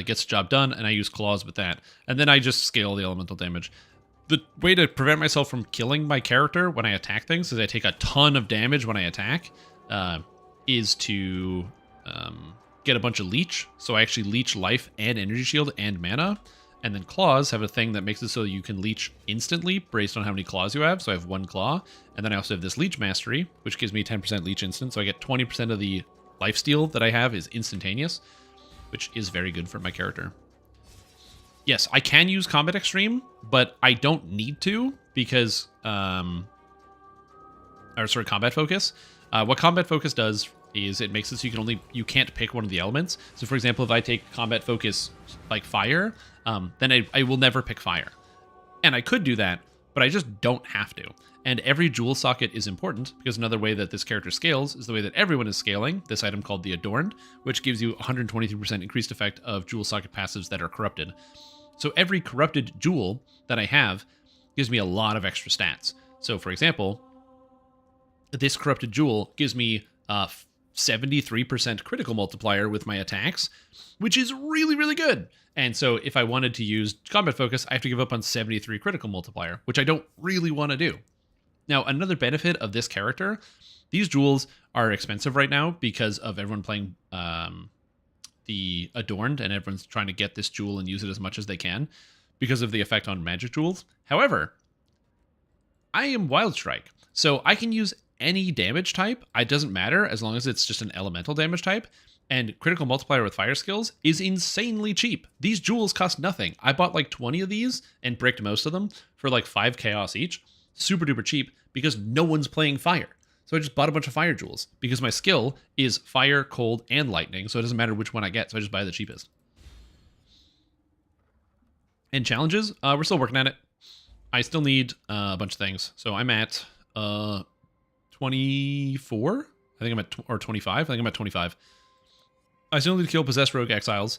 gets the job done, and I use claws with that. And then I just scale the elemental damage. The way to prevent myself from killing my character when I attack things, is I take a ton of damage when I attack, is to get a bunch of leech. So I actually leech life and energy shield and mana. And then claws have a thing that makes it so you can leech instantly based on how many claws you have. So I have 1 claw. And then I also have this leech mastery, which gives me 10% leech instant. So I get 20% of the lifesteal that I have is instantaneous, which is very good for my character. Yes, I can use Combat Extreme, but I don't need to because, Combat Focus. What Combat Focus does is it makes it so you can't pick one of the elements. So for example, if I take Combat Focus like fire, then I will never pick fire. And I could do that, but I just don't have to. And every jewel socket is important because another way that this character scales is the way that everyone is scaling, this item called the Adorned, which gives you 123% increased effect of jewel socket passives that are corrupted. So every corrupted jewel that I have gives me a lot of extra stats. So for example, this corrupted jewel gives me 73% critical multiplier with my attacks, which is really, really good. And so if I wanted to use Combat Focus, I have to give up on 73 critical multiplier, which I don't really want to do. Now, another benefit of this character, these jewels are expensive right now because of everyone playing the Adorned, and everyone's trying to get this jewel and use it as much as they can because of the effect on magic jewels. However, I am Wild Strike, so I can use any damage type. It doesn't matter as long as it's just an elemental damage type. And critical multiplier with fire skills is insanely cheap. These jewels cost nothing. I bought like 20 of these and bricked most of them for like 5 chaos each. Super duper cheap because no one's playing fire. So I just bought a bunch of fire jewels because my skill is fire, cold, and lightning. So it doesn't matter which one I get. So I just buy the cheapest. And challenges, we're still working at it. I still need a bunch of things. So I'm at 24. I think I'm at, or 25. I think I'm at 25. I still need to kill Possessed Rogue Exiles.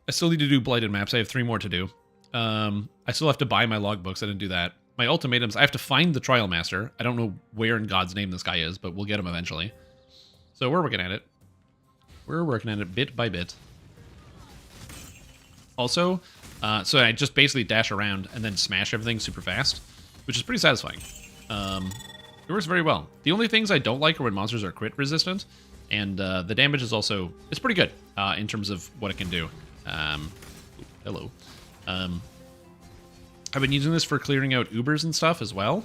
I still need to do Blighted Maps. I have 3 more to do. I still have to buy my logbooks. I didn't do that. My ultimatums, I have to find the Trial Master. I don't know where in God's name this guy is, but we'll get him eventually. So we're working at it. We're working at it bit by bit. Also, so I just basically dash around and then smash everything super fast, which is pretty satisfying. It works very well. The only things I don't like are when monsters are crit resistant, and the damage is also, it's pretty good in terms of what it can do. Hello. I've been using this for clearing out Ubers and stuff as well,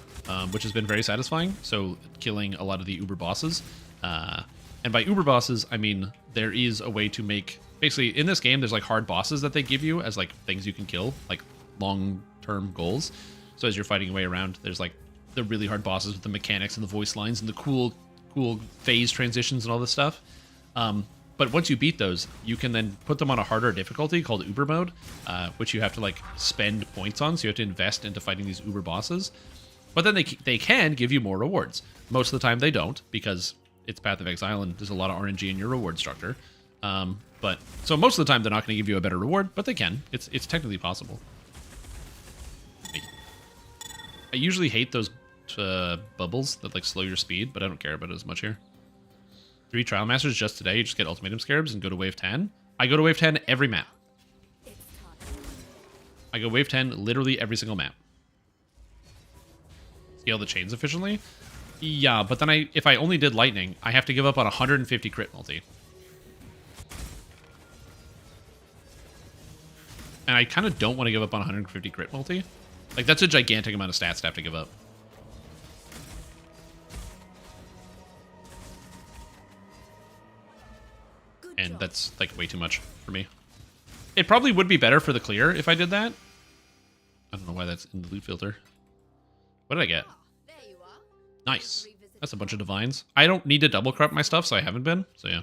which has been very satisfying. So killing a lot of the Uber bosses. And by Uber bosses, I mean there is a way to make... Basically, in this game, there's like hard bosses that they give you as like things you can kill, like long-term goals. So as you're fighting your way around, there's like the really hard bosses with the mechanics and the voice lines and the cool phase transitions and all this stuff. But once you beat those, you can then put them on a harder difficulty called Uber mode, which you have to like spend points on. So you have to invest into fighting these Uber bosses. But then they can give you more rewards. Most of the time they don't, because it's Path of Exile and there's a lot of RNG in your reward structure. But so most of the time they're not going to give you a better reward, but they can. It's technically possible. I usually hate those bubbles that like slow your speed, but I don't care about it as much here. 3 Trial Masters just today. You just get Ultimatum Scarabs and go to Wave 10. I go to Wave 10 every map. I go Wave 10 literally every single map. Scale the chains efficiently? Yeah, but then if I only did Lightning, I have to give up on 150 crit multi. And I kind of don't want to give up on 150 crit multi. Like, that's a gigantic amount of stats to have to give up. And that's, like, way too much for me. It probably would be better for the clear if I did that. I don't know why that's in the loot filter. What did I get? Nice. That's a bunch of divines. I don't need to double corrupt my stuff, so I haven't been. So, yeah.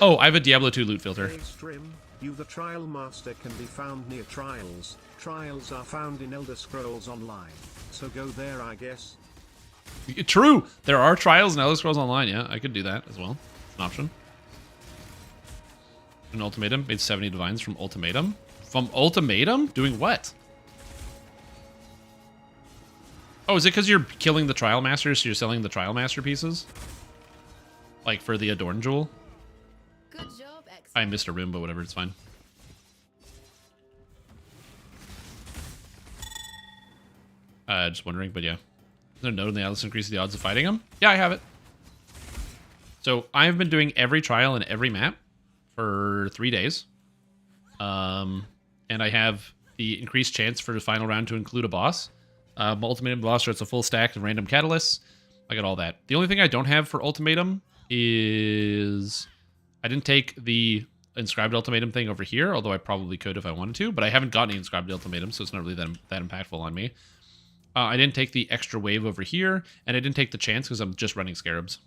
Oh, I have a Diablo 2 loot filter. Hey, Strim, you the Trial Master can be found near Trials. Trials are found in Elder Scrolls Online. So go there, I guess. True! There are trials in Elder Scrolls Online, yeah. I could do that as well. It's an option. An ultimatum. Made 70 divines from ultimatum. From ultimatum? Doing what? Oh, is it because you're killing the trial masters, so you're selling the trial master pieces? Like for the Adorn Jewel? Good job, Exile. I missed a room, but whatever, it's fine. Just wondering, but yeah. Is there a note in the atlas increases the odds of fighting him? Yeah, I have it. So I've been doing every trial in every map for 3 days. And I have the increased chance for the final round to include a boss. Ultimatum boss starts a full stack of random catalysts. I got all that. The only thing I don't have for ultimatum is I didn't take the inscribed ultimatum thing over here, although I probably could if I wanted to, but I haven't gotten any inscribed ultimatum, so it's not really that impactful on me. I didn't take the extra wave over here, and I didn't take the chance because I'm just running scarabs.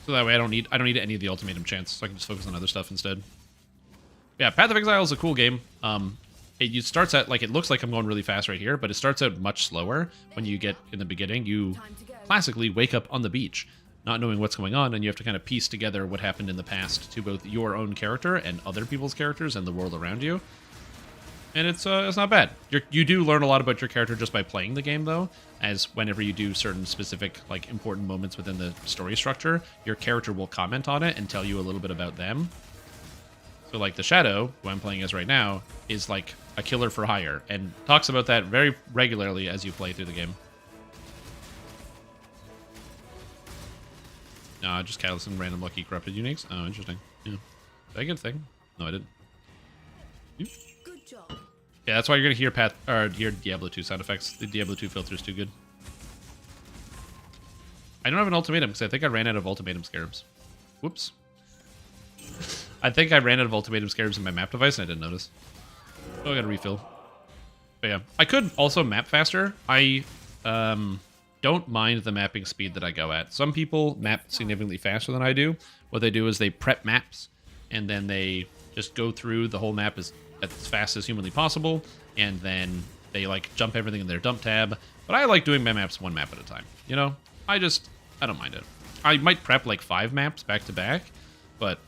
So that way I don't need any of the ultimatum chance, so I can just focus on other stuff instead. Yeah, Path of Exile is a cool game. It starts at, like, it looks like I'm going really fast right here, but it starts out much slower when you get in the beginning. You classically wake up on the beach, not knowing what's going on, and you have to kind of piece together what happened in the past to both your own character and other people's characters and the world around you. And it's not bad. You do learn a lot about your character just by playing the game, though, as whenever you do certain specific, like, important moments within the story structure, your character will comment on it and tell you a little bit about them. So, like, the Shadow, who I'm playing as right now, is, like, a killer for hire, and talks about that very regularly as you play through the game. Just catalyst and random lucky corrupted uniques. Oh, interesting. Yeah. Did I get a thing? No, I didn't. Good job. Yeah, that's why you're gonna hear Diablo 2 sound effects. The Diablo 2 filter is too good. I don't have an ultimatum because I think I ran out of ultimatum scarabs. Whoops. I think I ran out of ultimatum scarabs in my map device and I didn't notice. Oh, I gotta refill. But yeah, I could also map faster. I don't mind the mapping speed that I go at. Some people map significantly faster than I do. What they do is they prep maps and then they just go through the whole map as fast as humanly possible, and then they like jump everything in their dump tab. But I like doing my maps one map at a time. You know, I don't mind it. I might prep like 5 maps back to back, but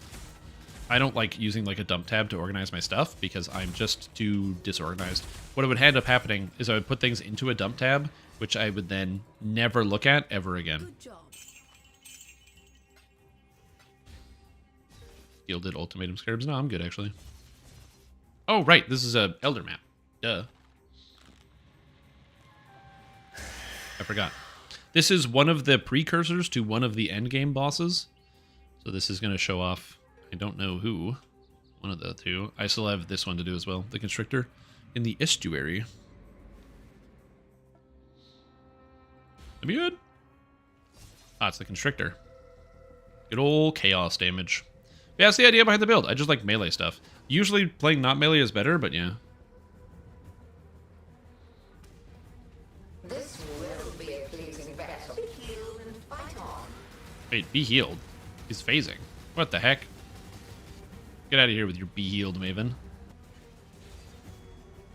I don't like using like a dump tab to organize my stuff because I'm just too disorganized. What would end up happening is I would put things into a dump tab, which I would then never look at ever again. Good job. Gilded ultimatum scarabs? No, I'm good actually. Oh, right. This is a Elder map. Duh. I forgot. This is one of the precursors to one of the endgame bosses. So this is going to show off I don't know who. One of the two. I still have this one to do as well. The Constrictor in the estuary. That'd be good. Ah, it's the Constrictor. Good old chaos damage. Yeah, that's the idea behind the build. I just like melee stuff. Usually playing not melee is better, but yeah. This will be a pleasing battle. Heal and fight on. Wait, be healed. He's phasing. What the heck? Get out of here with your be healed, Maven.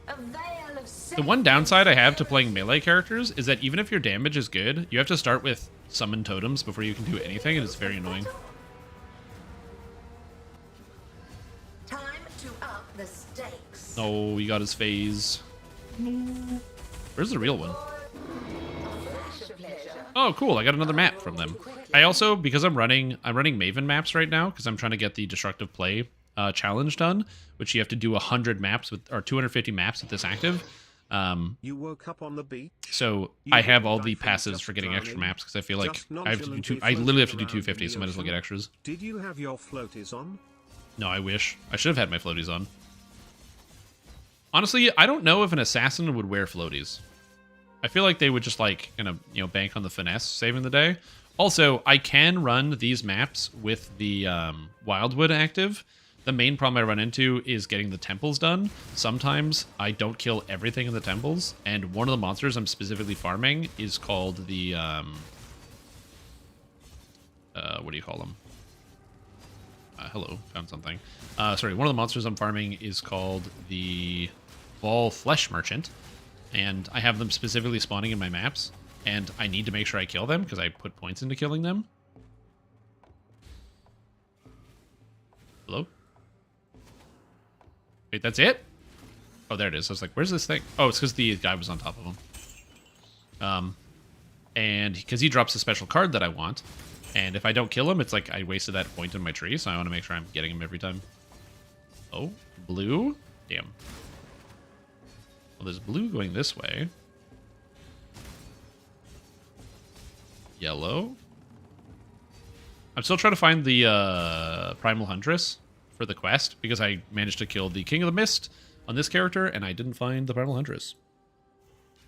A veil of The one downside I have to playing melee characters is that even if your damage is good, you have to start with summon totems before you can do anything, and it's very annoying. time to up the stakes. Oh, he got his phase. Where's the real one? Oh, cool. I got another map from them. I also, because I'm running Maven maps right now, because I'm trying to get the Destructive Play challenge done, which you have to do 100 maps with, or 250 maps with this active. You woke up on the beach. So I have all the passives for getting extra maps, because I feel like I have to do I literally have to do 250, so I might as well get extras. Did you have your floaties on? No, I wish. I should have had my floaties on. Honestly, I don't know if an assassin would wear floaties. I feel like they would just like, bank on the finesse, saving the day. Also, I can run these maps with the Wildwood active. The main problem I run into is getting the temples done. Sometimes I don't kill everything in the temples, and one of the monsters I'm specifically farming is called the, what do you call them? Hello, found something. Sorry, one of the monsters I'm farming is called the Ball Flesh Merchant, and I have them specifically spawning in my maps, and I need to make sure I kill them because I put points into killing them. Hello? Wait, that's it? Oh, there it is. I was like, where's this thing? Oh, it's because the guy was on top of him. And because he drops a special card that I want, and if I don't kill him, it's like I wasted that point in my tree, so I want to make sure I'm getting him every time. Oh, blue? Damn. Well, there's blue going this way. Yellow. I'm still trying to find the Primal Huntress for the quest, because I managed to kill the King of the Mist on this character, and I didn't find the Primal Huntress.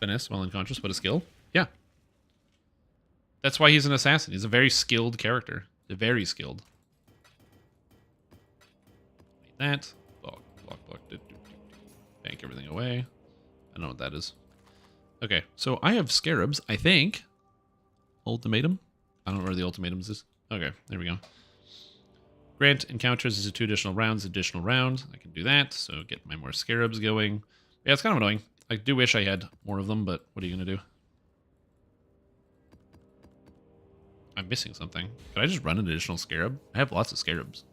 Finesse while unconscious, what a skill. Yeah. That's why he's an assassin. He's a very skilled character. Very skilled. Like that. Block. Bank everything away. I don't know what that is. Okay, so I have scarabs, I think. Ultimatum? I don't know where the ultimatums is. Okay, there we go. Grant encounters is a 2 additional rounds, additional round. I can do that, so get my more scarabs going. Yeah, it's kind of annoying. I do wish I had more of them, but what are you going to do? I'm missing something. Could I just run an additional scarab? I have lots of scarabs.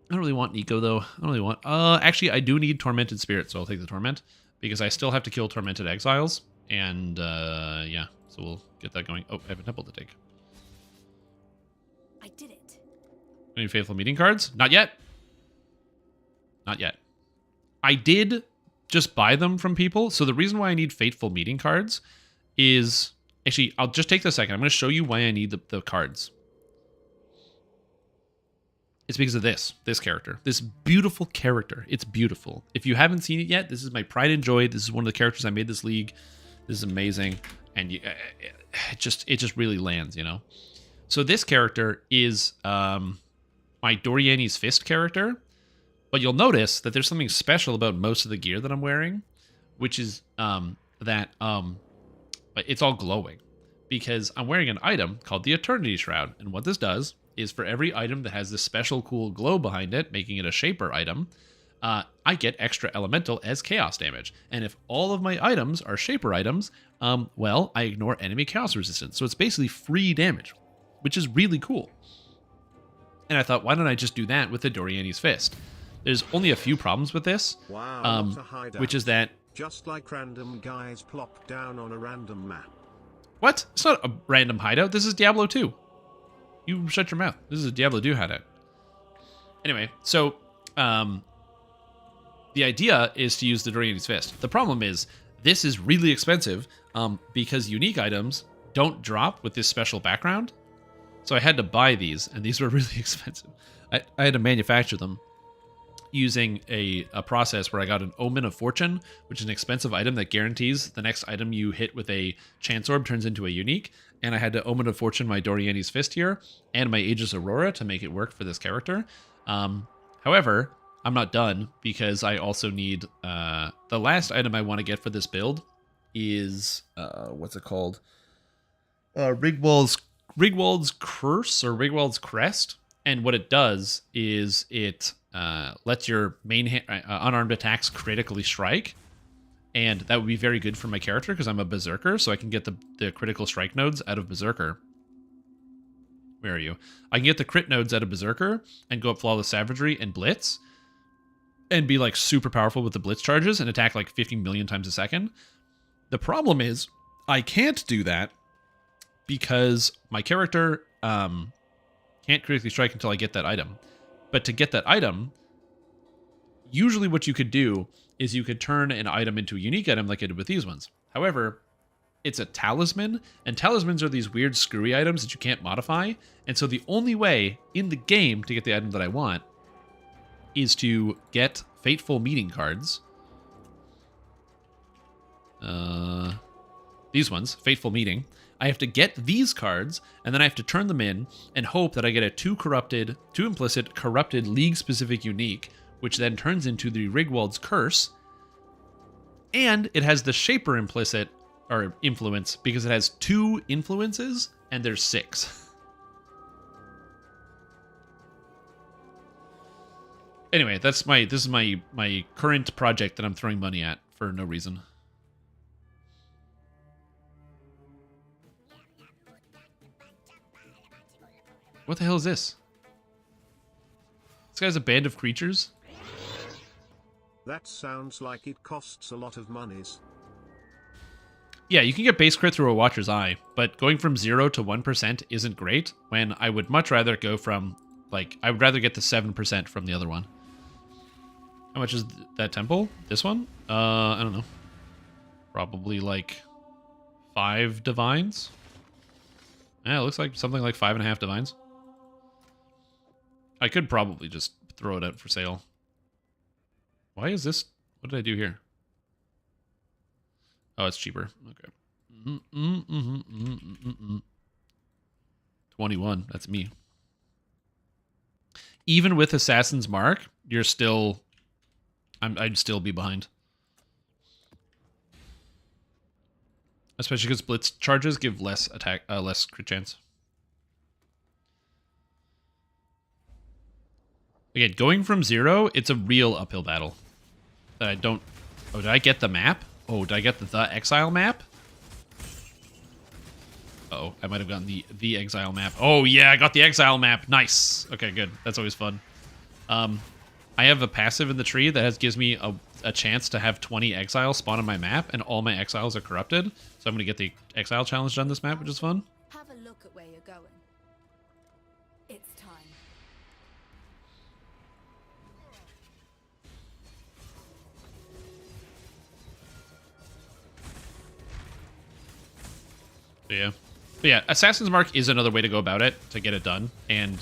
I don't really want Nico, though. I don't really want... actually, I do need Tormented Spirit, so I'll take the Torment, because I still have to kill Tormented Exiles, and, yeah, so we'll get that going. Oh, I have a temple to take. I did it. Any Faithful Meeting cards? Not yet. Not yet. I did just buy them from people, so the reason why I need Fateful Meeting cards is... Actually, I'll just take this a second. I'm going to show you why I need the cards. It's because of this character. This beautiful character. It's beautiful. If you haven't seen it yet, this is my pride and joy. This is one of the characters I made this league. This is amazing. And it just really lands, you know? So this character is my Doriani's Fist character. But you'll notice that there's something special about most of the gear that I'm wearing, which is that it's all glowing. Because I'm wearing an item called the Eternity Shroud. And what this does is for every item that has this special cool glow behind it, making it a Shaper item, I get extra elemental as chaos damage. And if all of my items are Shaper items, well, I ignore enemy chaos resistance. So it's basically free damage, which is really cool. And I thought, why don't I just do that with the Doriani's Fist? There's only a few problems with this, which is that... Just like random guys plop down on a random map. What? It's not a random hideout. This is Diablo 2. You shut your mouth. This is a Diablo 2 hideout. Anyway, so the idea is to use the Doriani's Fist. The problem is this is really expensive because unique items don't drop with this special background. So I had to buy these, and these were really expensive. I had to manufacture them using a process where I got an Omen of Fortune, which is an expensive item that guarantees the next item you hit with a Chance Orb turns into a unique. And I had to Omen of Fortune my Doriani's Fist here and my Aegis Aurora to make it work for this character. However, I'm not done because I also need the last item I want to get for this build is what's it called? Rigwald's Curse or Rigwald's Crest. And what it does is it lets your main unarmed attacks critically strike. And that would be very good for my character because I'm a Berserker, so I can get the critical strike nodes out of Berserker. Where are you? I can get the crit nodes out of Berserker and go up Flawless Savagery and Blitz and be like super powerful with the Blitz charges and attack like 50 million times a second. The problem is I can't do that because my character can't critically strike until I get that item. But to get that item, usually what you could do is you could turn an item into a unique item like I did with these ones. However, it's a talisman, and talismans are these weird screwy items that you can't modify. And so the only way in the game to get the item that I want is to get Fateful Meeting cards. These ones, Fateful Meeting. I have to get these cards, and then I have to turn them in and hope that I get a 2 implicit corrupted league-specific unique, which then turns into the Rigwald's Curse. And it has the Shaper implicit or influence because it has 2 influences and there's 6. Anyway, this is my current project that I'm throwing money at for no reason. What the hell is this? This guy's a band of creatures? That sounds like it costs a lot of monies. Yeah, you can get base crit through a Watcher's Eye, but going from 0 to 1% isn't great when I would much rather go from, like, I would rather get the 7% from the other one. How much is that temple? This one? I don't know. Probably like 5 divines? Yeah, it looks like something like 5.5 divines. I could probably just throw it out for sale. Why is this? What did I do here? Oh, it's cheaper. Okay. 21. That's me. Even with Assassin's Mark, you're still... I'd still be behind. Especially because Blitz charges give less attack, less crit chance. Again, going from 0, it's a real uphill battle. That I don't... Oh, did I get the map? Oh, did I get the Exile map? Uh-oh, I might have gotten the Exile map. Oh, yeah, I got the Exile map. Nice. Okay, good. That's always fun. I have a passive in the tree that gives me a chance to have 20 Exiles spawn on my map, and all my Exiles are corrupted. So I'm going to get the Exile challenge done this map, which is fun. Have a look at where you're going. It's time. But yeah, Assassin's Mark is another way to go about it to get it done, and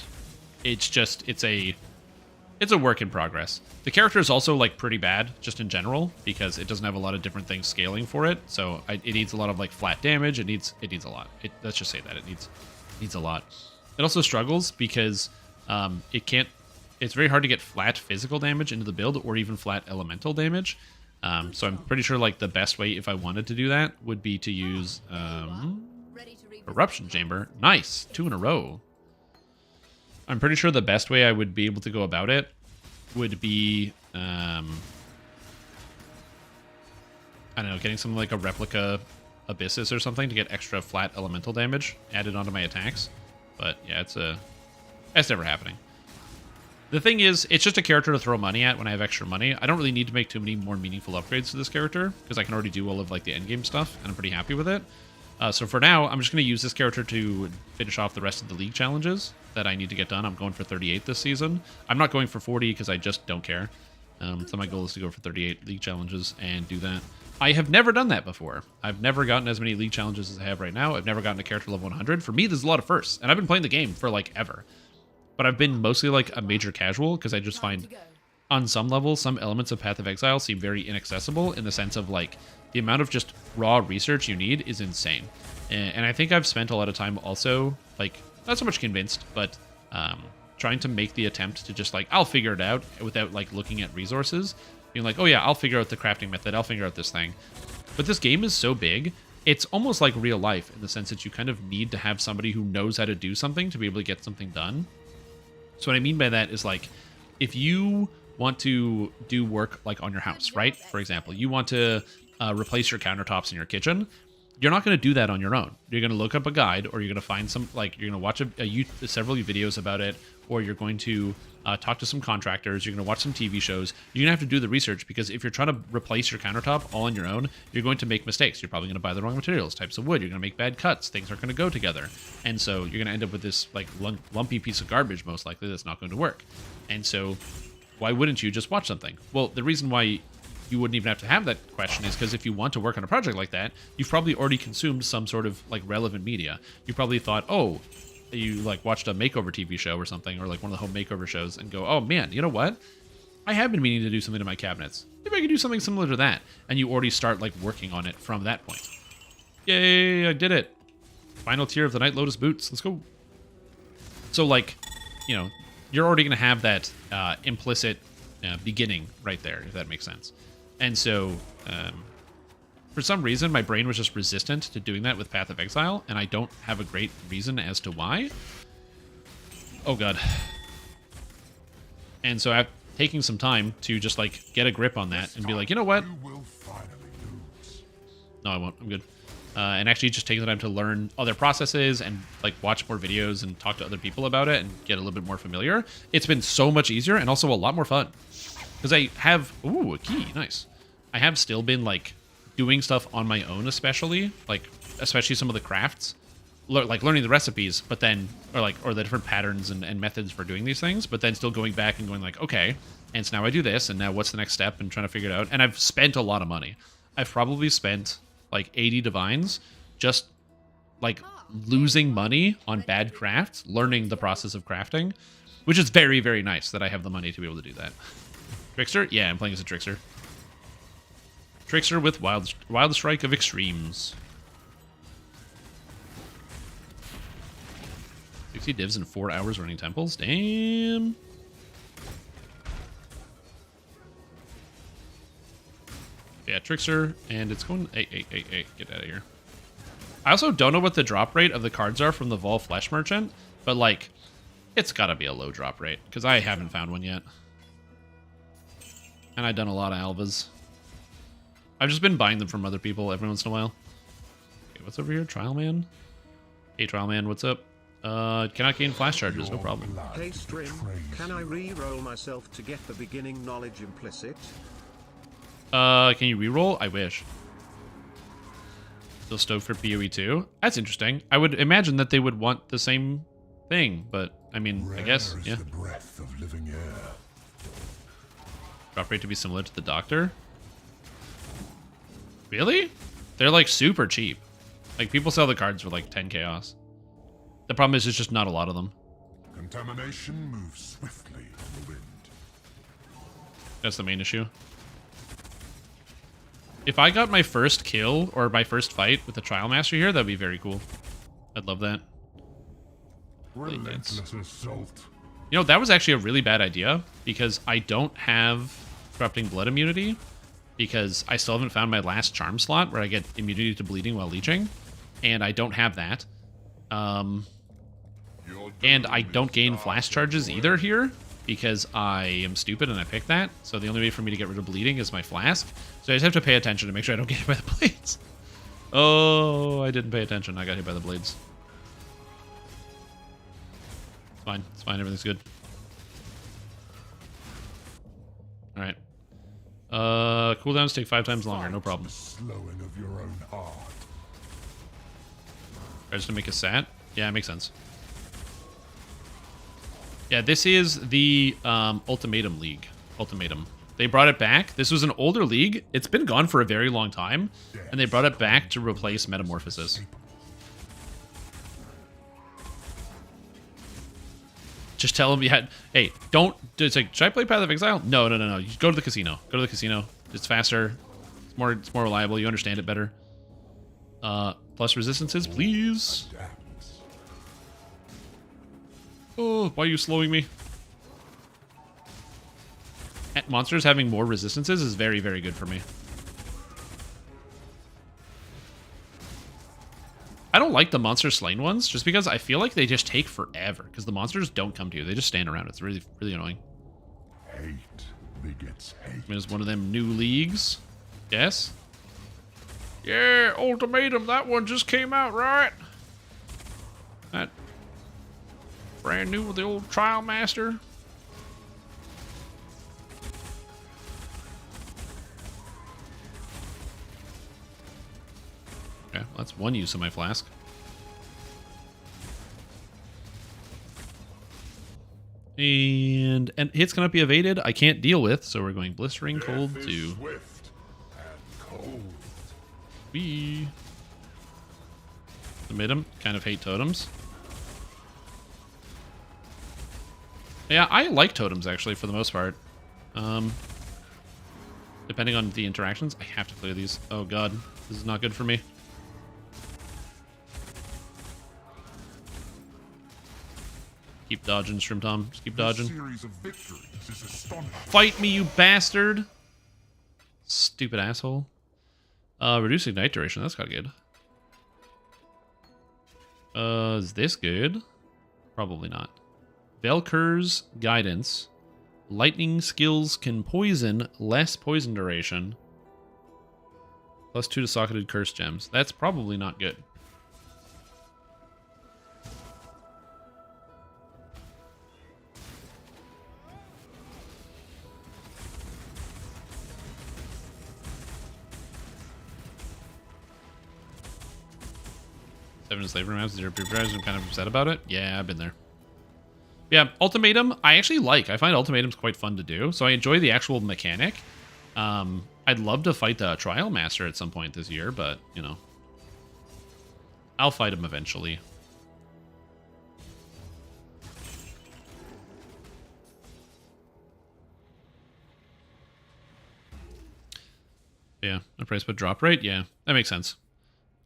it's a work in progress. The character is also like pretty bad just in general because it doesn't have a lot of different things scaling for it. So it needs a lot of like flat damage. It needs a lot. Let's just say that it needs a lot. It also struggles because it's very hard to get flat physical damage into the build or even flat elemental damage. So I'm pretty sure like the best way if I wanted to do that would be to use Eruption Chamber. Nice, 2 in a row. I'm pretty sure the best way I would be able to go about it would be, I don't know, getting something like a replica Abyssus or something to get extra flat elemental damage added onto my attacks. But yeah, that's never happening. The thing is, it's just a character to throw money at when I have extra money. I don't really need to make too many more meaningful upgrades to this character because I can already do all of like the endgame stuff and I'm pretty happy with it. So for now, I'm just going to use this character to finish off the rest of the league challenges that I need to get done. I'm going for 38 this season. I'm not going for 40 because I just don't care. So my goal is to go for 38 league challenges and do that. I have never done that before. I've never gotten as many league challenges as I have right now. I've never gotten a character level 100. For me, there's a lot of firsts, and I've been playing the game for like ever. But I've been mostly like a major casual because I just find on some level, some elements of Path of Exile seem very inaccessible in the sense of like the amount of just raw research you need is insane. And I think I've spent a lot of time also like not so much convinced, but trying to make the attempt to just like, I'll figure it out without like looking at resources. Being like, oh yeah, I'll figure out the crafting method. I'll figure out this thing. But this game is so big, it's almost like real life in the sense that you kind of need to have somebody who knows how to do something to be able to get something done. So what I mean by that is like, if you want to do work like on your house, right? For example, you want to replace your countertops in your kitchen. You're not going to do that on your own. You're going to look up a guide, or you're going to find some, like, you're going to watch several videos about it, or you're going to talk to some contractors, you're going to watch some TV shows. You're going to have to do the research, because if you're trying to replace your countertop all on your own, you're going to make mistakes. You're probably going to buy the wrong materials, types of wood. You're going to make bad cuts. Things aren't going to go together. And so you're going to end up with this, like, lumpy piece of garbage, most likely, that's not going to work. And so why wouldn't you just watch something? Well, the reason why you wouldn't even have to have that question is because if you want to work on a project like that, you've probably already consumed some sort of like relevant media. You probably thought, oh, you like watched a makeover TV show or something, or like one of the home makeover shows, and go, oh man, you know what? I have been meaning to do something to my cabinets. Maybe I could do something similar to that. And you already start like working on it from that point. Yay, I did it. Final tier of the Night Lotus boots. Let's go. So like, you know, you're already going to have that implicit beginning right there, if that makes sense. And so, for some reason, my brain was just resistant to doing that with Path of Exile, and I don't have a great reason as to why. Oh god. And so I'm taking some time to just, like, get a grip on that and be like, you know what? No, I won't. I'm good. And actually just taking the time to learn other processes and, like, watch more videos and talk to other people about it and get a little bit more familiar. It's been so much easier and also a lot more fun. Because I have... Ooh, a key. Nice. I have still been, like, doing stuff on my own, especially some of the crafts. Like, learning the recipes, but then... Or the different patterns and methods for doing these things, but then still going back and going like, okay, and so now I do this, and now what's the next step, and trying to figure it out. And I've spent a lot of money. I've probably spent, like, 80 divines just, like, losing money on bad crafts, learning the process of crafting, which is very, very nice that I have the money to be able to do that. Trickster? Yeah, I'm playing as a Trickster. Trickster with Wild Strike of Extremes. 60 divs in 4 hours running temples? Damn. Yeah, Trickster, and it's going... Hey, get out of here. I also don't know what the drop rate of the cards are from the Vol Flesh Merchant, but, like, it's gotta be a low drop rate, because I haven't found one yet. And I've done a lot of alvas. I've just been buying them from other people every once in a while. Okay, what's over here? Trial Man? Hey, Trial Man, what's up? Cannot gain flash charges, no problem. Hey, Strim, can I re-roll myself to get the beginning knowledge implicit? Can you re-roll? I wish. Still stoked for PoE 2? That's interesting. I would imagine that they would want the same thing, but, I mean, I guess, yeah. The breath of living air. Drop rate to be similar to the Doctor? Really? They're like super cheap. Like people sell the cards for like 10 chaos. The problem is there's just not a lot of them. Contamination moves swiftly in the wind. That's the main issue. If I got my first kill or my first fight with the Trial Master here, that'd be very cool. I'd love that. Relentless assault. You know, that was actually a really bad idea because I don't have Corrupting Blood immunity because I still haven't found my last charm slot where I get immunity to bleeding while leeching, and I don't have that. And I don't gain flash charges either here because I am stupid and I picked that. So the only way for me to get rid of bleeding is my flask. So I just have to pay attention to make sure I don't get hit by the blades. Oh, I didn't pay attention. I got hit by the blades. It's fine. It's fine. Everything's good. Alright. Cooldowns take 5 times longer. No problem. Slowing of your own heart. Tries to make a sat? Yeah, it makes sense. Yeah, this is the Ultimatum League. Ultimatum. They brought it back. This was an older league. It's been gone for a very long time, and they brought it back to replace Metamorphosis. Just tell them you had... Hey, don't... It's like, should I play Path of Exile? No. You go to the casino. Go to the casino. It's faster. It's more reliable. You understand it better. Plus resistances, please. Oh, why are you slowing me? Monsters having more resistances is very, very good for me. I don't like the monster slain ones, just because I feel like they just take forever, because the monsters don't come to you. They just stand around. It's really, really annoying. Hate begets hate. I mean, it's one of them new leagues. Yes? Yeah, Ultimatum. That one just came out, right? That brand new with the old Trial Master. Okay, well, that's one use of my flask. And hits cannot be evaded. I can't deal with, so we're going Blistering Cold to... Swift and cold. We Ultimatum. Kind of hate totems. Yeah, I like totems, actually, for the most part. Depending on the interactions. I have to clear these. Oh, God. This is not good for me. Keep dodging, Shrimp Tom. Just keep dodging. Fight me, you bastard! Stupid asshole. Reduce ignite duration. That's kind of good. Is this good? Probably not. Velkur's Guidance. Lightning skills can poison, less poison duration. +2 to socketed curse gems. That's probably not good. Slavery maps, 0 peer drives. I'm kind of upset about it. Yeah, I've been there. Yeah, Ultimatum, I actually like. I find Ultimatums quite fun to do, so I enjoy the actual mechanic. I'd love to fight the Trial Master at some point this year, but, you know. I'll fight him eventually. Yeah, no price but drop rate? Yeah, that makes sense.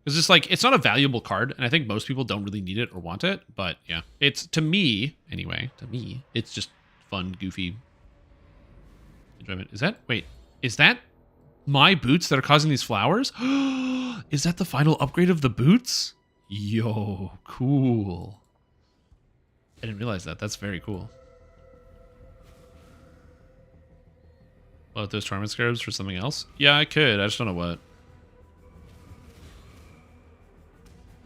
It's just like, it's not a valuable card, and I think most people don't really need it or want it, but yeah. It's, to me, anyway, it's just fun, goofy enjoyment. Is that, wait, is that my boots that are causing these flowers? Is that the final upgrade of the boots? Yo, cool. I didn't realize that. That's very cool. Well, those Torment Scarabs for something else? Yeah, I could. I just don't know what.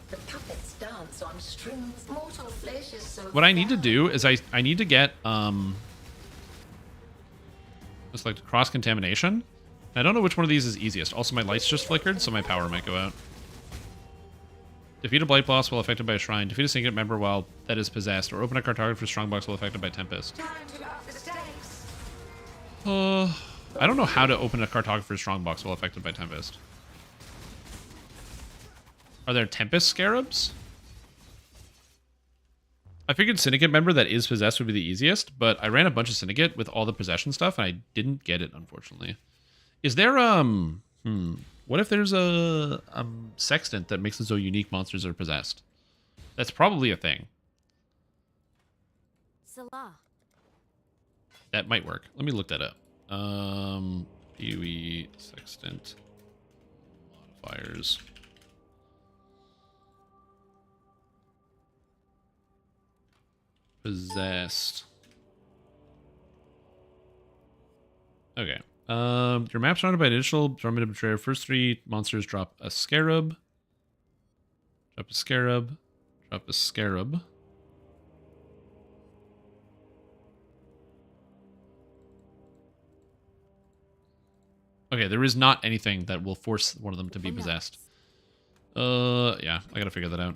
The puppets dance on strings. Mortal flesh is so What I need to do is I need to get just like cross-contamination. I don't know which one of these is easiest. Also, my lights just flickered, so my power might go out. Defeat a Blight Boss while affected by a shrine. Defeat a single member while that is possessed. Or open a cartographer's strongbox while affected by Tempest. I don't know how to open a cartographer's strongbox while affected by Tempest. Are there Tempest Scarabs? I figured Syndicate member that is possessed would be the easiest, but I ran a bunch of Syndicate with all the possession stuff, and I didn't get it, unfortunately. Is there, what if there's a Sextant that makes it so unique monsters are possessed? That's probably a thing. Salah. That might work. Let me look that up. PoE Sextant modifiers. Possessed. Okay. Your map's surrounded by an additional Dormant Betrayer. First 3 monsters drop a Scarab. Drop a Scarab. Drop a Scarab. Okay, there is not anything that will force one of them to be possessed. Yeah, I gotta figure that out.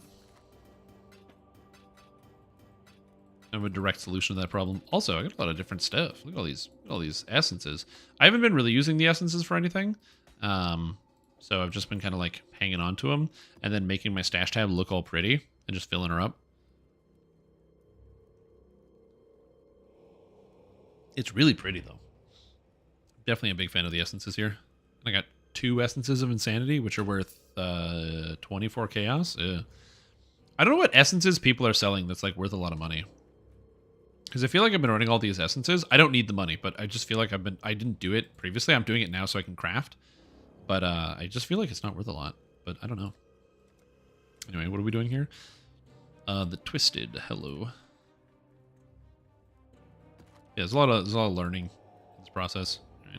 I have a direct solution to that problem. Also, I got a lot of different stuff. Look at all these essences. I haven't been really using the essences for anything. So I've just been kind of like hanging on to them and then making my stash tab look all pretty and just filling her up. It's really pretty though. Definitely a big fan of the essences here. I got 2 essences of insanity, which are worth 24 chaos. I don't know what essences people are selling that's like worth a lot of money. Because I feel like I've been running all these essences. I don't need the money, but I just feel like I didn't do it previously. I'm doing it now so I can craft. But I just feel like it's not worth a lot. But I don't know. Anyway, what are we doing here? The Twisted. Hello. Yeah, there's a lot of learning in this process. All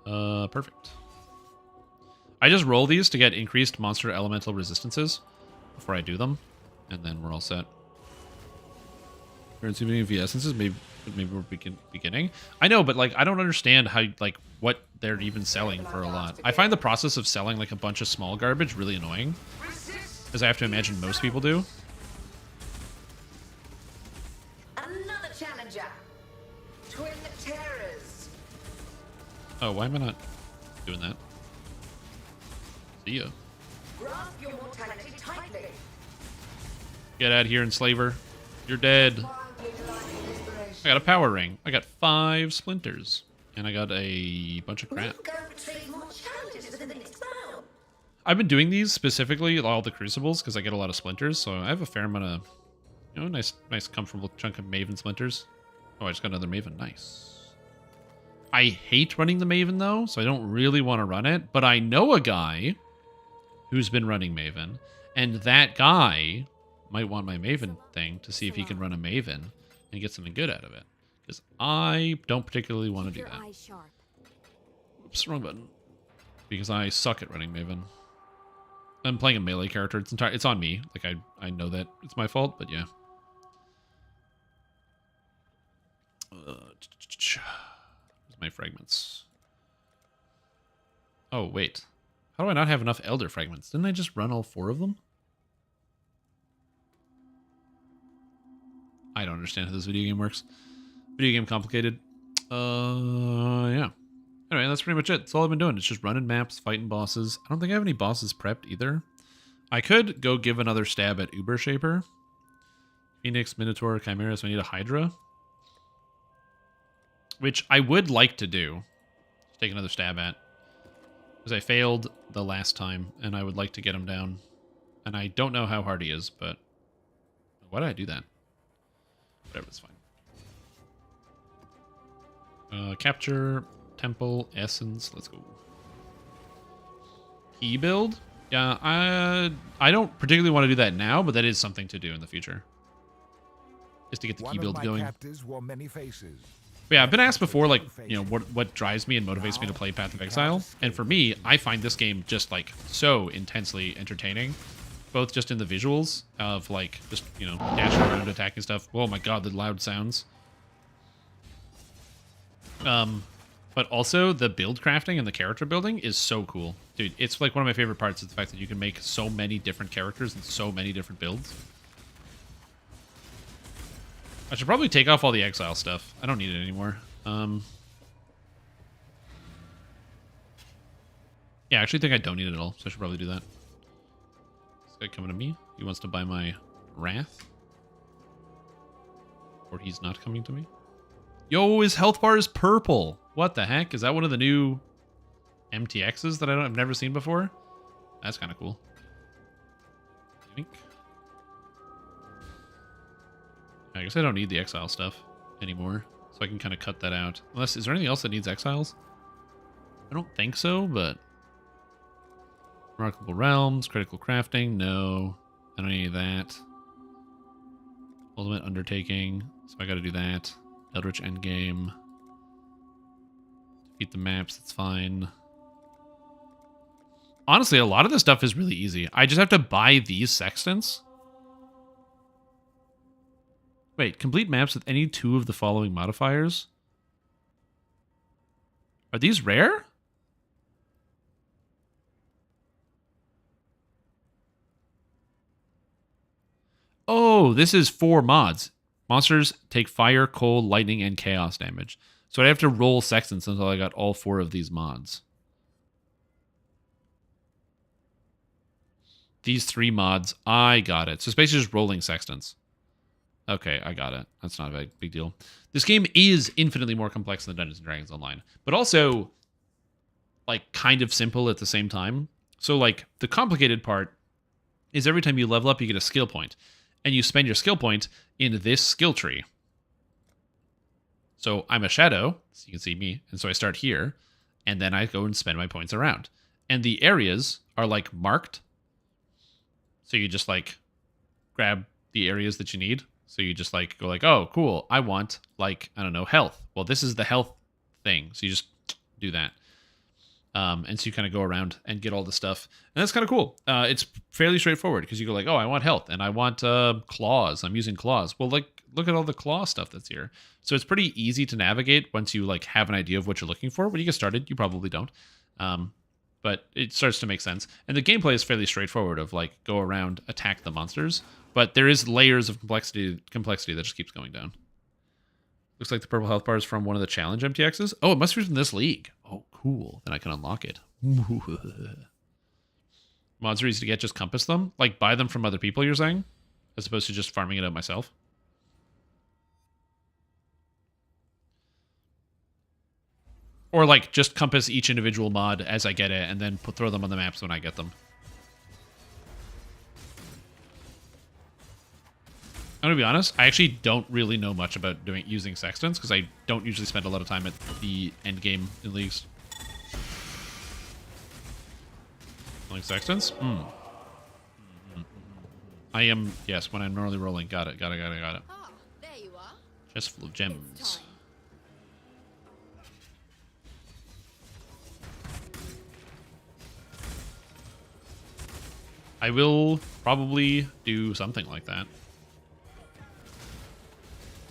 right. Perfect. I just roll these to get increased monster elemental resistances before I do them, and then we're all set. Currency of essences, maybe we're beginning. I know, but like I don't understand how like what they're even selling for a lot. I find the process of selling like a bunch of small garbage really annoying, as I have to imagine most people do. Another challenger. Twin terrors. Oh, why am I not doing that? See ya. Grasp your mortality tightly. Get out of here, enslaver. You're dead. I got a power ring. I got 5 splinters. And I got a bunch of crap. Go retrieve more challenges within the next round. I've been doing these specifically, all the crucibles, because I get a lot of splinters. So I have a fair amount of, you know, nice comfortable chunk of Maven splinters. Oh, I just got another Maven. Nice. I hate running the Maven, though, so I don't really want to run it. But I know a guy who's been running Maven, and that guy might want my Maven thing to see if he can run a Maven and get something good out of it. Because I don't particularly want to do that. Oops, wrong button. Because I suck at running Maven. I'm playing a melee character. It's on me. Like, I know that it's my fault, but yeah. Where's my fragments? Oh, wait. How do I not have enough Elder fragments? Didn't I just run all 4 of them? I don't understand how this video game works. Video game complicated. Yeah. Anyway, that's pretty much it. That's all I've been doing. It's just running maps, fighting bosses. I don't think I have any bosses prepped either. I could go give another stab at Uber Shaper. Phoenix, Minotaur, Chimera, so I need a Hydra. Which I would like to do. Take another stab at. Because I failed the last time, and I would like to get him down. And I don't know how hard he is, but... Why did I do that? Whatever, it's fine. Capture, Temple, Essence, let's go. Key build? Yeah, I don't particularly want to do that now, but that is something to do in the future. Just to get the key build going. But yeah, I've been asked before, like, you know, what drives me and motivates me to play Path of Exile. And for me, I find this game just, like, so intensely entertaining. Both just in the visuals of, like, just, you know, dashing around, attacking stuff. Oh my god, the loud sounds. But also, the build crafting and the character building is so cool. Dude, it's, like, one of my favorite parts is the fact that you can make so many different characters and so many different builds. I should probably take off all the Exile stuff. I don't need it anymore. Yeah, I actually think I don't need it at all, so I should probably do that. This guy coming to me? He wants to buy my Wrath? Or he's not coming to me? Yo, his health bar is purple! What the heck? Is that one of the new MTXs that I've never seen before? That's kind of cool. I guess I don't need the Exile stuff anymore, so I can kind of cut that out. Unless, is there anything else that needs Exiles? I don't think so, but... Remarkable Realms, Critical Crafting, no. I don't need any of that. Ultimate Undertaking, so I gotta do that. Eldritch Endgame. Defeat the maps, that's fine. Honestly, a lot of this stuff is really easy. I just have to buy these sextants. Wait, complete maps with any 2 of the following modifiers? Are these rare? Oh, this is 4 mods. Monsters take fire, cold, lightning, and chaos damage. So I have to roll sextants until I got all 4 of these mods. These 3 mods, I got it. So it's basically just rolling sextants. Okay, I got it. That's not a big deal. This game is infinitely more complex than Dungeons & Dragons Online, but also, like, kind of simple at the same time. So, like, the complicated part is every time you level up, you get a skill point, and you spend your skill point in this skill tree. So I'm a shadow, so you can see me, and so I start here, and then I go and spend my points around. And the areas are, like, marked. So you just, like, grab the areas that you need. So you just, like, go like, oh, cool, I want, like, I don't know, health. Well, this is the health thing, so you just do that. And so you kind of go around and get all the stuff. And that's kind of cool. It's fairly straightforward because you go like, oh, I want health and I want claws. I'm using claws. Well, like, look at all the claw stuff that's here. So it's pretty easy to navigate once you, like, have an idea of what you're looking for. When you get started, you probably don't. But it starts to make sense. And the gameplay is fairly straightforward of, like, go around, attack the monsters. But there is layers of complexity that just keeps going down. Looks like the purple health bar is from one of the challenge MTXs. Oh, it must be from this league. Oh, cool. Then I can unlock it. Mods are easy to get, just compass them. Like, buy them from other people, you're saying? As opposed to just farming it out myself? Or, like, just compass each individual mod as I get it, and then throw them on the maps when I get them. I'm gonna be honest, I actually don't really know much about using sextants, because I don't usually spend a lot of time at the end game in leagues. Rolling sextants? I am, yes, when I'm normally rolling. Got it. Ah, there you are. Chest full of gems. I will probably do something like that.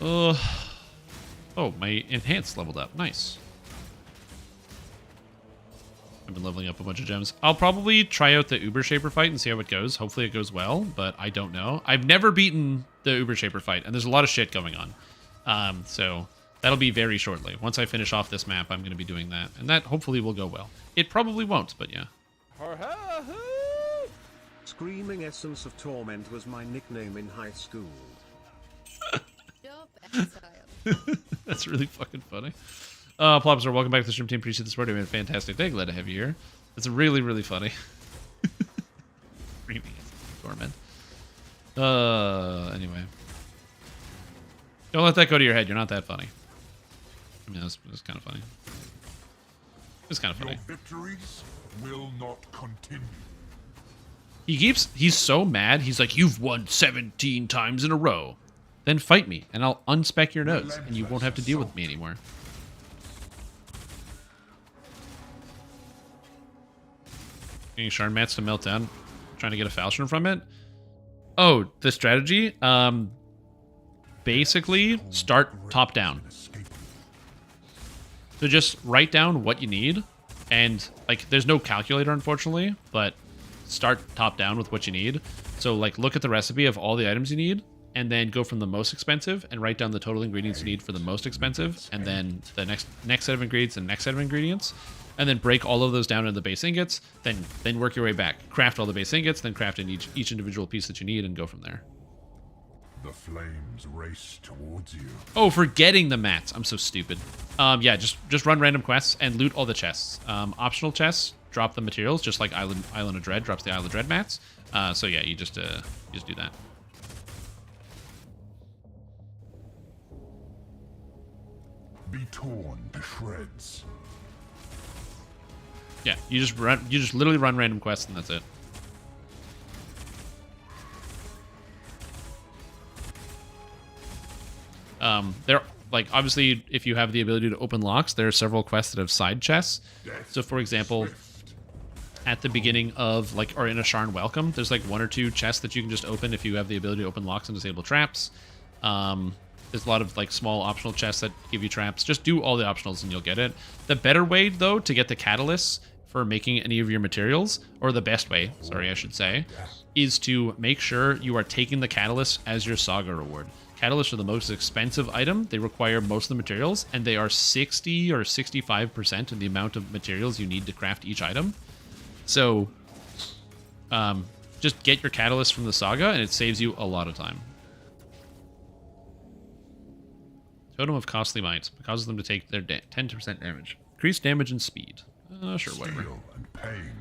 Oh, my enhanced leveled up. Nice. I've been leveling up a bunch of gems. I'll probably try out the Uber Shaper fight and see how it goes. Hopefully it goes well, but I don't know. I've never beaten the Uber Shaper fight, and there's a lot of shit going on. So that'll be very shortly. Once I finish off this map, I'm going to be doing that, and that hopefully will go well. It probably won't, but yeah. Screaming Essence of Torment was my nickname in high school. That's really fucking funny. Plopsar, welcome back to the stream team. Appreciate the support. You had a fantastic day. Glad to have you here. It's really, really funny. Screaming Essence of Torment. Anyway. Don't let that go to your head. You're not that funny. I mean, that's kind of funny. It's kind of funny. Your victories will not continue. He's so mad. He's like, you've won 17 times in a row. Then fight me, and I'll unspec your nodes, and you won't have to deal with me anymore. Getting shard mats to melt down. Trying to get a falchion from it. Oh, the strategy? Basically, start top down. So just write down what you need, and, like, there's no calculator, unfortunately, but start top down with what you need. So, like, look at the recipe of all the items you need, and then go from the most expensive and write down the total ingredients you need for the most expensive, and then the next set of ingredients and next set of ingredients, and then break all of those down into the base ingots, then work your way back. Craft all the base ingots, then craft in each individual piece that you need, and go from there. The flames race towards you. Oh, forgetting the mats. I'm so stupid. Yeah, just run random quests and loot all the chests. Optional chests drop the materials, just like Island of Dread drops the Isle of Dread mats. So yeah, you just do that. Be torn to shreds. Yeah, you just literally run random quests and that's it. There, like, obviously, if you have the ability to open locks, there are several quests that have side chests. So, for example, at the beginning of, like, or in a Sharn Welcome, there's like 1 or 2 chests that you can just open if you have the ability to open locks and disable traps. There's a lot of, like, small optional chests that give you traps. Just do all the optionals and you'll get it. The better way, though, to get the catalysts for making any of your materials, or the best way, sorry, I should say, is to make sure you are taking the Catalyst as your Saga reward. Catalysts are the most expensive item. They require most of the materials, and they are 60 or 65% of the amount of materials you need to craft each item. So, just get your Catalyst from the Saga, and it saves you a lot of time. Totem of Costly Might causes them to take their 10% damage. Increase damage and speed. Sure, whatever. Steel and pain.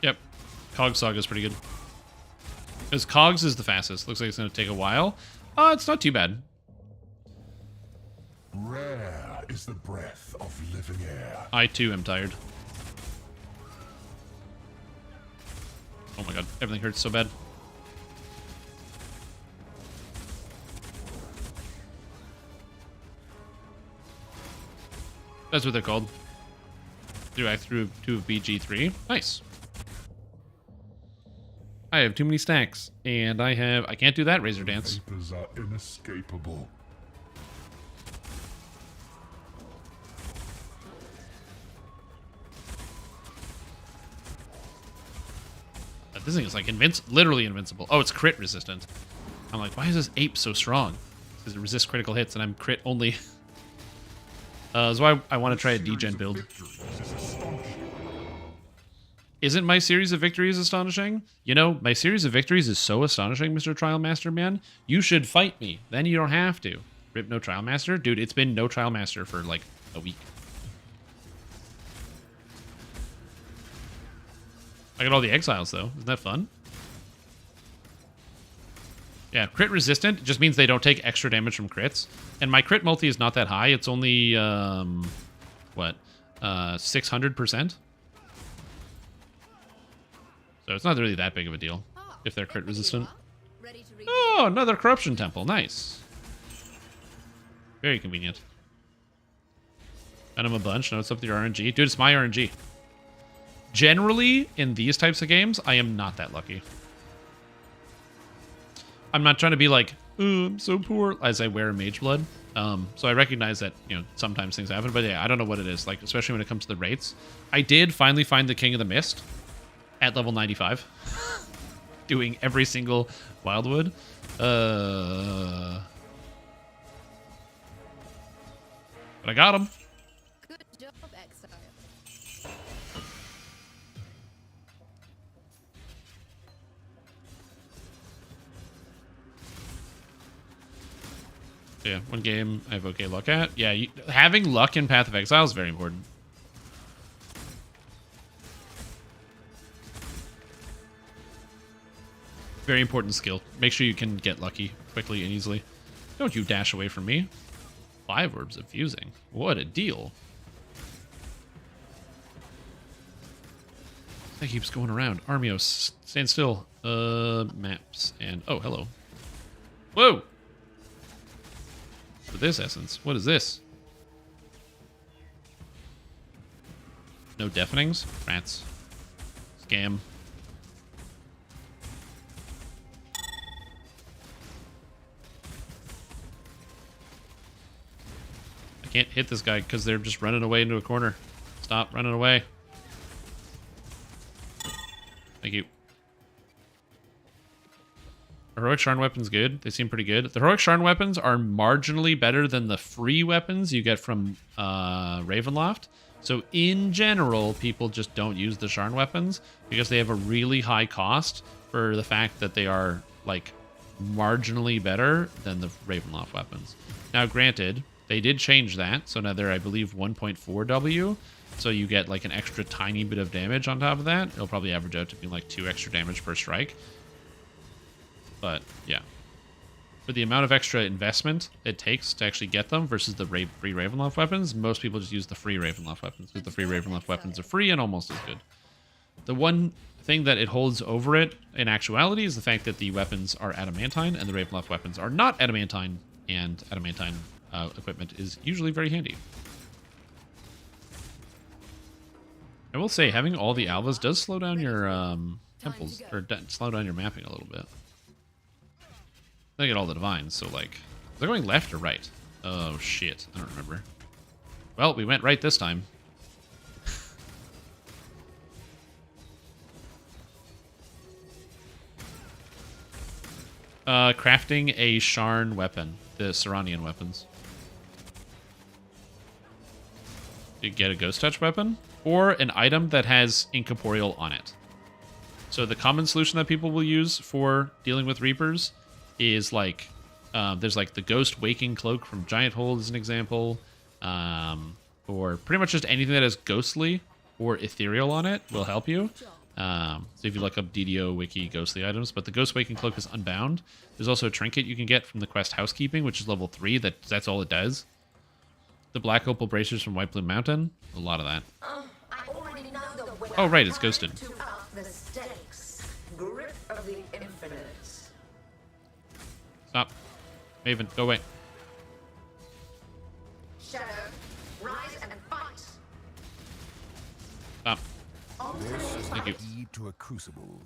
Yep. Cog Saga is pretty good. Because Cogs is the fastest. Looks like it's going to take a while. It's not too bad. Rare is the breath of living air. I too am tired. Oh my god, everything hurts so bad. That's what they're called. Through Act 2 of BG3. Nice. I have too many stacks, and I can't do that Razor Dance. Vapors are inescapable. This thing is like literally invincible. Oh, it's crit resistant. I'm like, why is this ape so strong? Because it resists critical hits, and I'm crit only. That's why I want to try a degen build. Isn't my series of victories astonishing? You know, my series of victories is so astonishing, Mr. Trial Master Man. You should fight me. Then you don't have to. Rip no Trial Master? Dude, it's been no Trial Master for like a week. I got all the exiles, though. Isn't that fun? Yeah, crit resistant just means they don't take extra damage from crits. And my crit multi is not that high. It's only, 600%? So it's not really that big of a deal if they're crit resistant. Oh, another Corruption Temple. Nice. Very convenient. Got him a bunch. Now it's up to your RNG. Dude, it's my RNG. Generally, in these types of games, I am not that lucky. I'm not trying to be like, oh, I'm so poor, as I wear Mage Blood. So I recognize that, you know, sometimes things happen, but yeah, I don't know what it is, like, especially when it comes to the rates. I did finally find the King of the Mist at level 95. Doing every single Wildwood. But I got him. Good job, Exile. Yeah, one game I have okay luck at. Yeah, having luck in Path of Exile is very important. Very important skill. Make sure you can get lucky quickly and easily. Don't you dash away from me. 5 orbs of fusing. What a deal. That keeps going around. Armios, stand still. Maps and oh, hello. Whoa. For this essence, what is this? No deafenings? Rats. Scam. I can't hit this guy because they're just running away into a corner. Stop running away. Thank you. Heroic Sharn weapons good. They seem pretty good. The Heroic Sharn weapons are marginally better than the free weapons you get from Ravenloft. So in general, people just don't use the Sharn weapons because they have a really high cost for the fact that they are like marginally better than the Ravenloft weapons. Now, granted, they did change that. So now they're, I believe, 1.4 W. So you get like an extra tiny bit of damage on top of that. It'll probably average out to be like 2 extra damage per strike. But yeah, for the amount of extra investment it takes to actually get them versus the free Ravenloft weapons, most people just use the free Ravenloft weapons because the free Ravenloft weapons are free and almost as good. The one thing that it holds over it in actuality is the fact that the weapons are adamantine and the Ravenloft weapons are not adamantine, and adamantine equipment is usually very handy. I will say having all the alvas does slow down your temples, or slow down your mapping a little bit. I get all the divines, so like, they're going left or right? Oh, shit. I don't remember. Well, we went right this time. Crafting a Sharn weapon. The Seranian weapons. You get a Ghost Touch weapon, or an item that has Incorporeal on it. So the common solution that people will use for dealing with Reapers is like, there's like the Ghost Waking Cloak from Giant Hold as an example, or pretty much just anything that has Ghostly or Ethereal on it will help you. So if you look up DDO wiki ghostly items, but the Ghost Waking Cloak is unbound. There's also a trinket you can get from the quest Housekeeping, which is level 3. That's all it does. The Black Opal Bracers from White Plume Mountain. A lot of that. Oh, right, it's ghosted. Stop. Maven, go away. Shadow, rise and fight. Stop. This is Thank the you. key to a crucible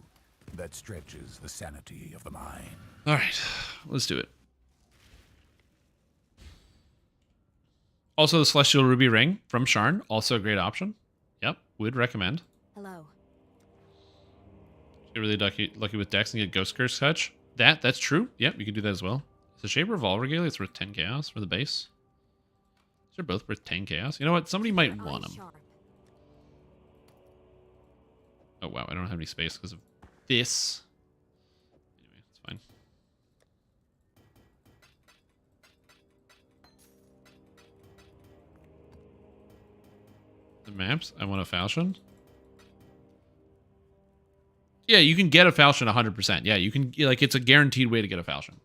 that stretches the sanity of the mind. All right, let's do it. Also, the Celestial Ruby Ring from Sharn, also a great option. Yep, would recommend. Hello. Get really lucky with Dex and get Ghost Curse Touch. That's true. Yep, you can do that as well. Is the Shaper of All Regalia? It's worth 10 chaos for the base. They're both worth 10 chaos. You know what? Somebody might want them. Oh, wow. I don't have any space because of this. Anyway, it's fine. The maps. I want a Falchion. Yeah, you can get a Falchion 100%. Yeah, you can, like, it's a guaranteed way to get a Falchion.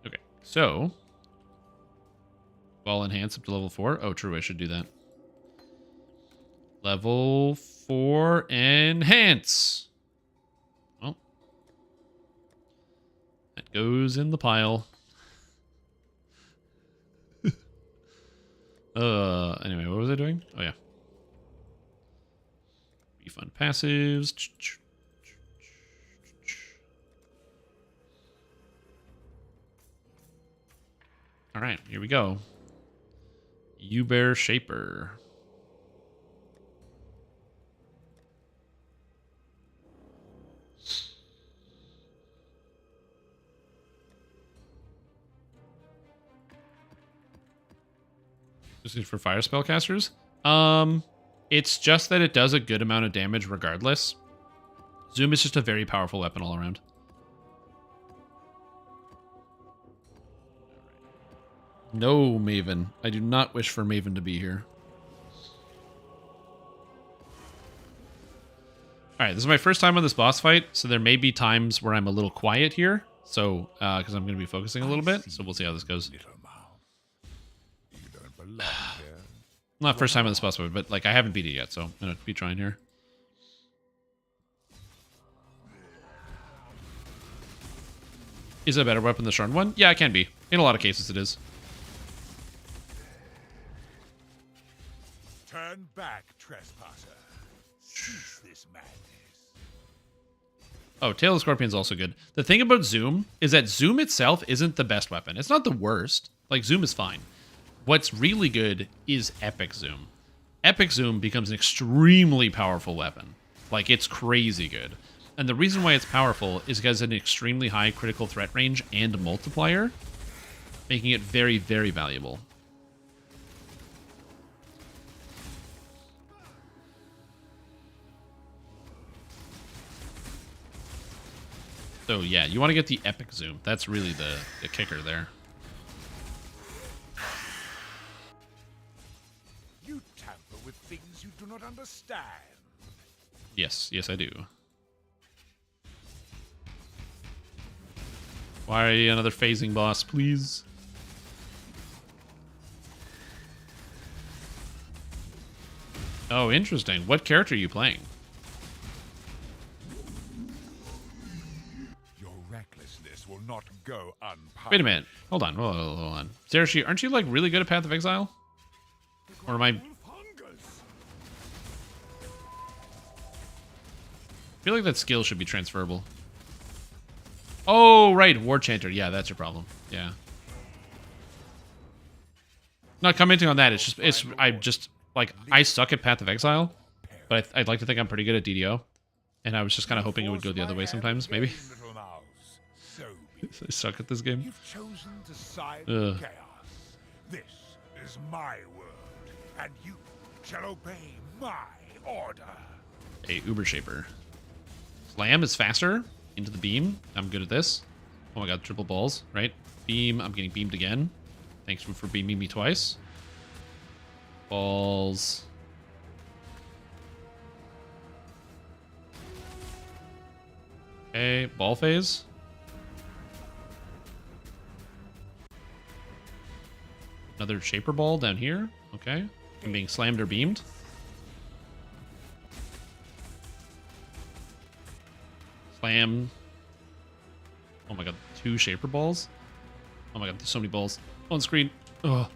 Okay, so. Ball enhance up to level 4. Oh, true, I should do that. Level 4 enhance. Well. That goes in the pile. Anyway, what was I doing? Oh, yeah. Refund passives. All right, here we go. U-Bear Shaper. This is for fire spellcasters. It's just that it does a good amount of damage regardless. Zoom is just a very powerful weapon all around. No, Maven. I do not wish for Maven to be here. Alright, this is my first time on this boss fight, so there may be times where I'm a little quiet here. So, because I'm going to be focusing a little bit, so we'll see how this goes. Not first time on this boss fight, but like I haven't beat it yet, so I'm going to be trying here. Is it a better weapon than the Sharn one? Yeah, it can be. In a lot of cases, it is. Turn back, trespasser. Cease this madness. Oh, Tail of the Scorpion's also good. The thing about Zoom is that Zoom itself isn't the best weapon. It's not the worst. Like, Zoom is fine. What's really good is Epic Zoom. Epic Zoom becomes an extremely powerful weapon. Like, it's crazy good. And the reason why it's powerful is because it's an extremely high critical threat range and multiplier, making it very, very valuable. So yeah, you want to get the Epic Zoom. That's really the kicker there. You tamper with things you do not understand. Yes, yes I do. Why another phasing boss, please? Oh, interesting. What character are you playing? Your recklessness will not go unpunished. Wait a minute. Hold on. Hold on. Zerashi, aren't you like really good at Path of Exile? Or am I... I feel like that skill should be transferable. Oh, right. War Chanter. Yeah, that's your problem. Yeah. Not commenting on that. I'm just like, I suck at Path of Exile, but I'd like to think I'm pretty good at DDO, and I was just kind of hoping it would go the other way sometimes. Maybe. I suck at this game. You've chosen to side with chaos. This is my world, and you shall obey my order. A Uber Shaper. Slam is faster. Into the beam. I'm good at this. Oh my god, triple balls, right? Beam. I'm getting beamed again. Thanks for beaming me twice. Balls. Okay, ball phase. Another Shaper ball down here. Okay. I'm being slammed or beamed. Slam. Oh my god, 2 Shaper balls. Oh my god, there's so many balls on screen. Ugh.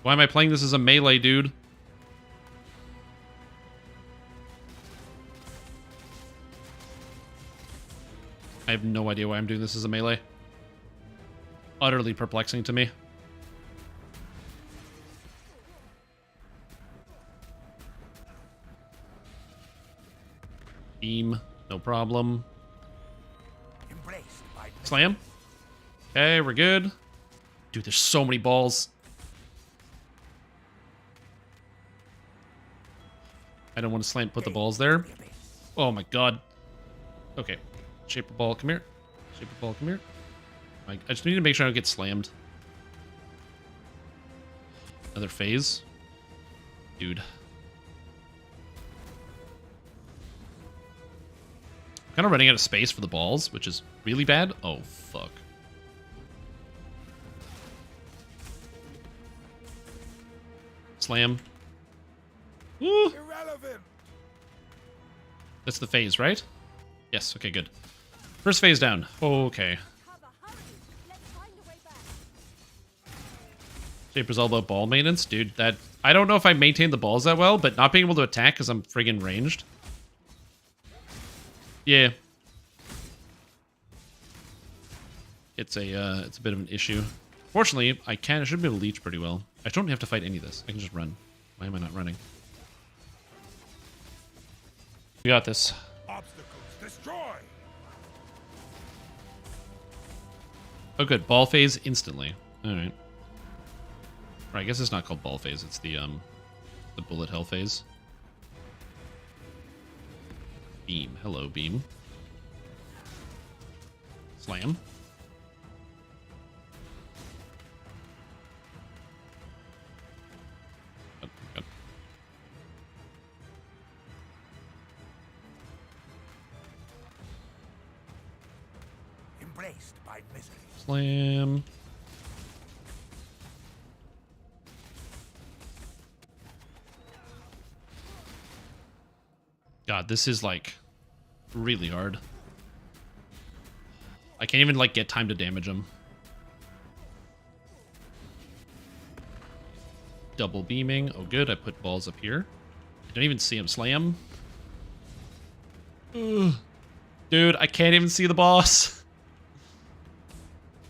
Why am I playing this as a melee, dude? I have no idea why I'm doing this as a melee. Utterly perplexing to me. Beam, no problem. Slam. Okay, we're good. Dude, there's so many balls. I don't want to slam, put the balls there. Oh my god. Okay. Shaper ball, come here. Shaper ball, come here. I just need to make sure I don't get slammed. Another phase. Dude. I'm kind of running out of space for the balls, which is really bad. Oh, fuck. Slam. Woo! Irrelevant. That's the phase, right? Yes, okay, good. First phase down. Okay. Shaper's all about ball maintenance. Dude, that... I don't know if I maintained the balls that well, but not being able to attack because I'm friggin' ranged. Yeah. It's a bit of an issue. Fortunately, I should be able to leech pretty well. I don't have to fight any of this. I can just run. Why am I not running? We got this. Obstacles destroy. Oh, good. Ball phase instantly. All right. Or I guess it's not called ball phase. It's the bullet hell phase. Beam. Hello, beam. Slam. Oh, God. Embraced by misery. Slam. God, this is like really hard. I can't even like get time to damage him. Double beaming. Oh, good. I put balls up here. I don't even see him slam. Ugh. Dude, I can't even see the boss.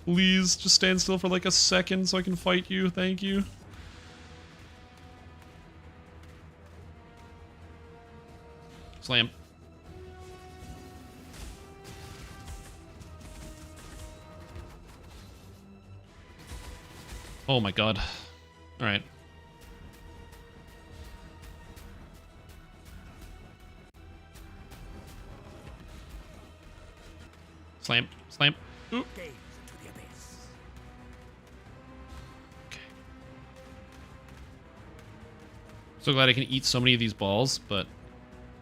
Please, just stand still for like a second so I can fight you. Thank you. Slam. Oh my god. Alright. Slam. Slam. Ooh. Okay. So glad I can eat so many of these balls, but...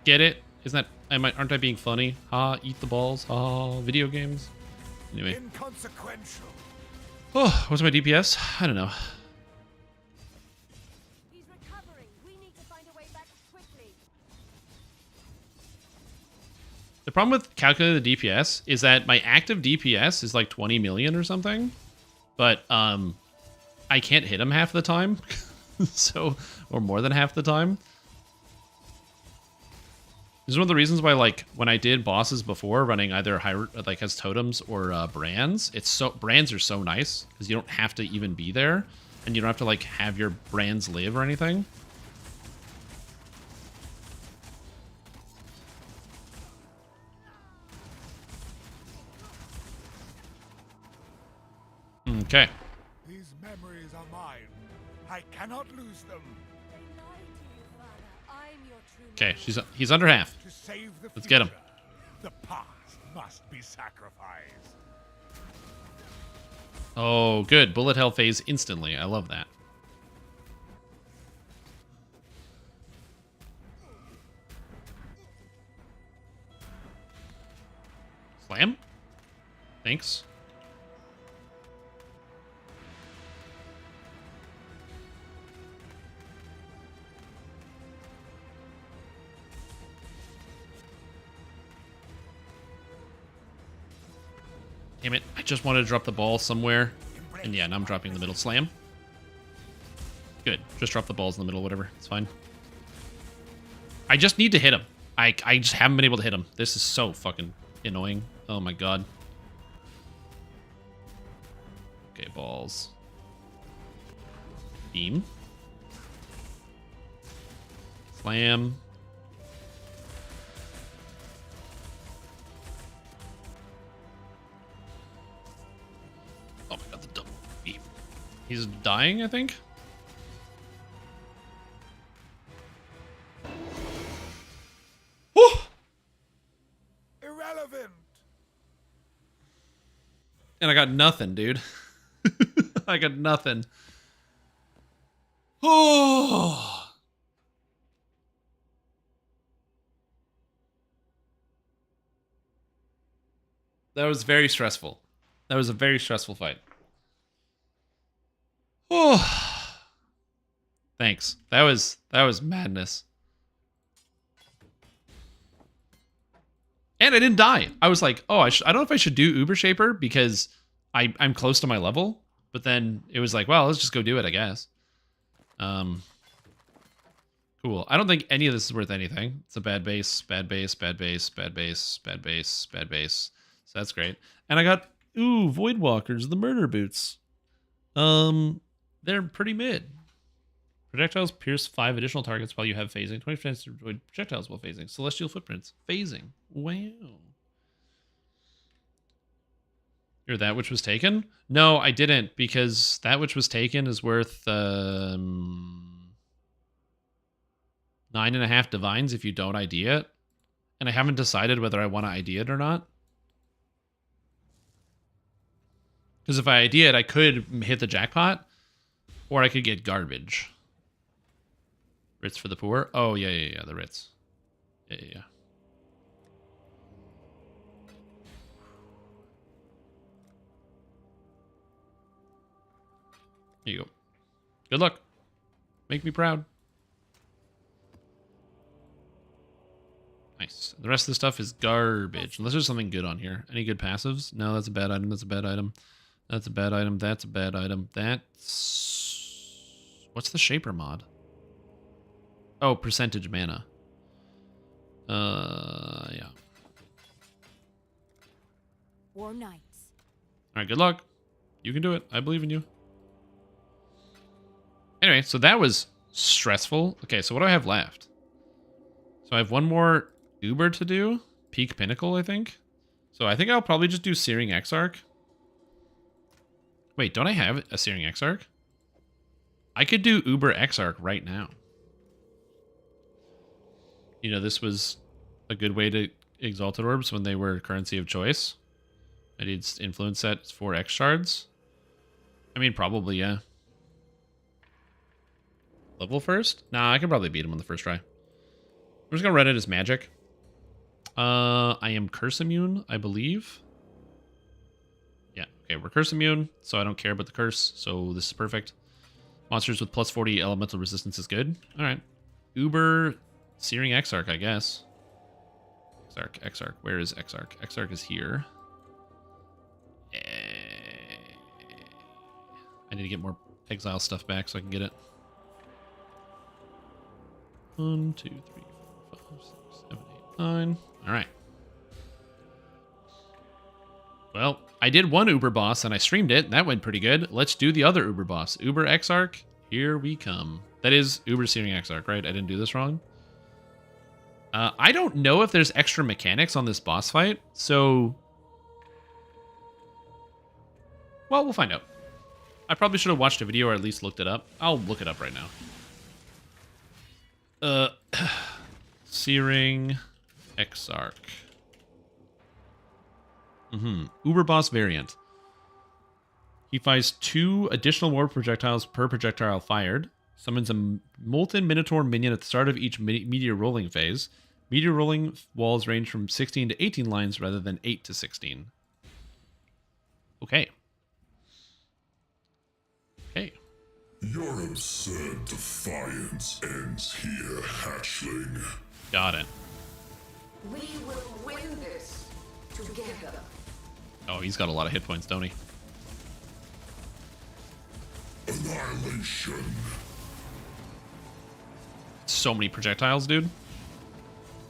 Get it? Isn't that... aren't I being funny? Ha, eat the balls. Ha, video games. Anyway. Inconsequential. Oh, what's my DPS? I don't know. He's recovering. We need to find a way back quickly. The problem with calculating the DPS is that my active DPS is like 20 million or something. But I can't hit him half the time. So, or more than half the time. This is one of the reasons why, like, when I did bosses before, running either like as totems or brands, brands are so nice because you don't have to even be there, and you don't have to like have your brands live or anything. Okay. These memories are mine. I cannot lose them. Okay, he's under half. To save the Let's get him. The past must be sacrificed. Oh, good. Bullet hell phase instantly. I love that. Slam? Thanks. Damn it. I just wanted to drop the ball somewhere. And yeah, now I'm dropping the middle. Slam. Good. Just drop the balls in the middle, whatever. It's fine. I just need to hit him. I just haven't been able to hit him. This is so fucking annoying. Oh my god. Okay, balls. Beam. Slam. Oh my god, the double beam. He's dying, I think? Woo! Irrelevant. And I got nothing, dude. I got nothing. Oh. That was very stressful. That was a very stressful fight. Oh. Thanks. That was madness. And I didn't die. I was like, oh, I don't know if I should do Uber Shaper because I'm close to my level. But then it was like, well, let's just go do it, I guess. Cool. I don't think any of this is worth anything. It's a bad base, bad base, bad base, bad base, bad base, bad base. So that's great. And I got, Void Walkers, the murder boots. They're pretty mid. Projectiles pierce 5 additional targets while you have phasing. 20% to avoid projectiles while phasing. Celestial footprints. Phasing. Wow. Or that which was taken? No, I didn't, because that which was taken is worth 9.5 divines if you don't ID it. And I haven't decided whether I want to ID it or not. Because if I ID it, I could hit the jackpot, or I could get garbage. Ritz for the poor? Oh, yeah, the Ritz. Yeah. Here you go. Good luck. Make me proud. Nice. The rest of the stuff is garbage. Unless there's something good on here. Any good passives? No, that's a bad item. That's a bad item. That's a bad item. That's a bad item. That's... What's the Shaper mod? Oh, percentage mana. Yeah. War Knights. Alright, good luck. You can do it. I believe in you. Anyway, so that was stressful. Okay, so what do I have left? So I have one more Uber to do. Peak Pinnacle, I think. So I think I'll probably just do Searing Exarch. Wait, don't I have a Searing Exarch? I could do Uber Exarch right now. You know, this was a good way to Exalted Orbs when they were currency of choice. I did influence sets for X shards. I mean, probably, yeah. Level first? Nah, I can probably beat him on the first try. I'm just gonna run it as magic. I am curse immune, I believe. Yeah, okay, we're curse immune, so I don't care about the curse, so this is perfect. Monsters with plus 40 elemental resistance is good. Alright. Uber Searing Exarch, I guess. Exarch. Where is Exarch? Exarch is here. I need to get more Exile stuff back so I can get it. 1, 2, 3, 4, 5, 6, 7, 8, Fine. All right. Well, I did one Uber boss and I streamed it. And that went pretty good. Let's do the other Uber boss. Uber Exarch. Here we come. That is Uber Searing Exarch, right? I didn't do this wrong. I don't know if there's extra mechanics on this boss fight, so... Well, we'll find out. I probably should have watched a video or at least looked it up. I'll look it up right now. Searing Exarch. Uber boss variant. He fires 2 additional warp projectiles per projectile fired. Summons a molten minotaur minion at the start of each meteor rolling phase. Meteor rolling walls range from 16 to 18 lines rather than 8 to 16. Okay. Okay. Your absurd defiance ends here, hatchling. Got it. We will win this together. Oh, he's got a lot of hit points, don't he? Annihilation. So many projectiles, dude.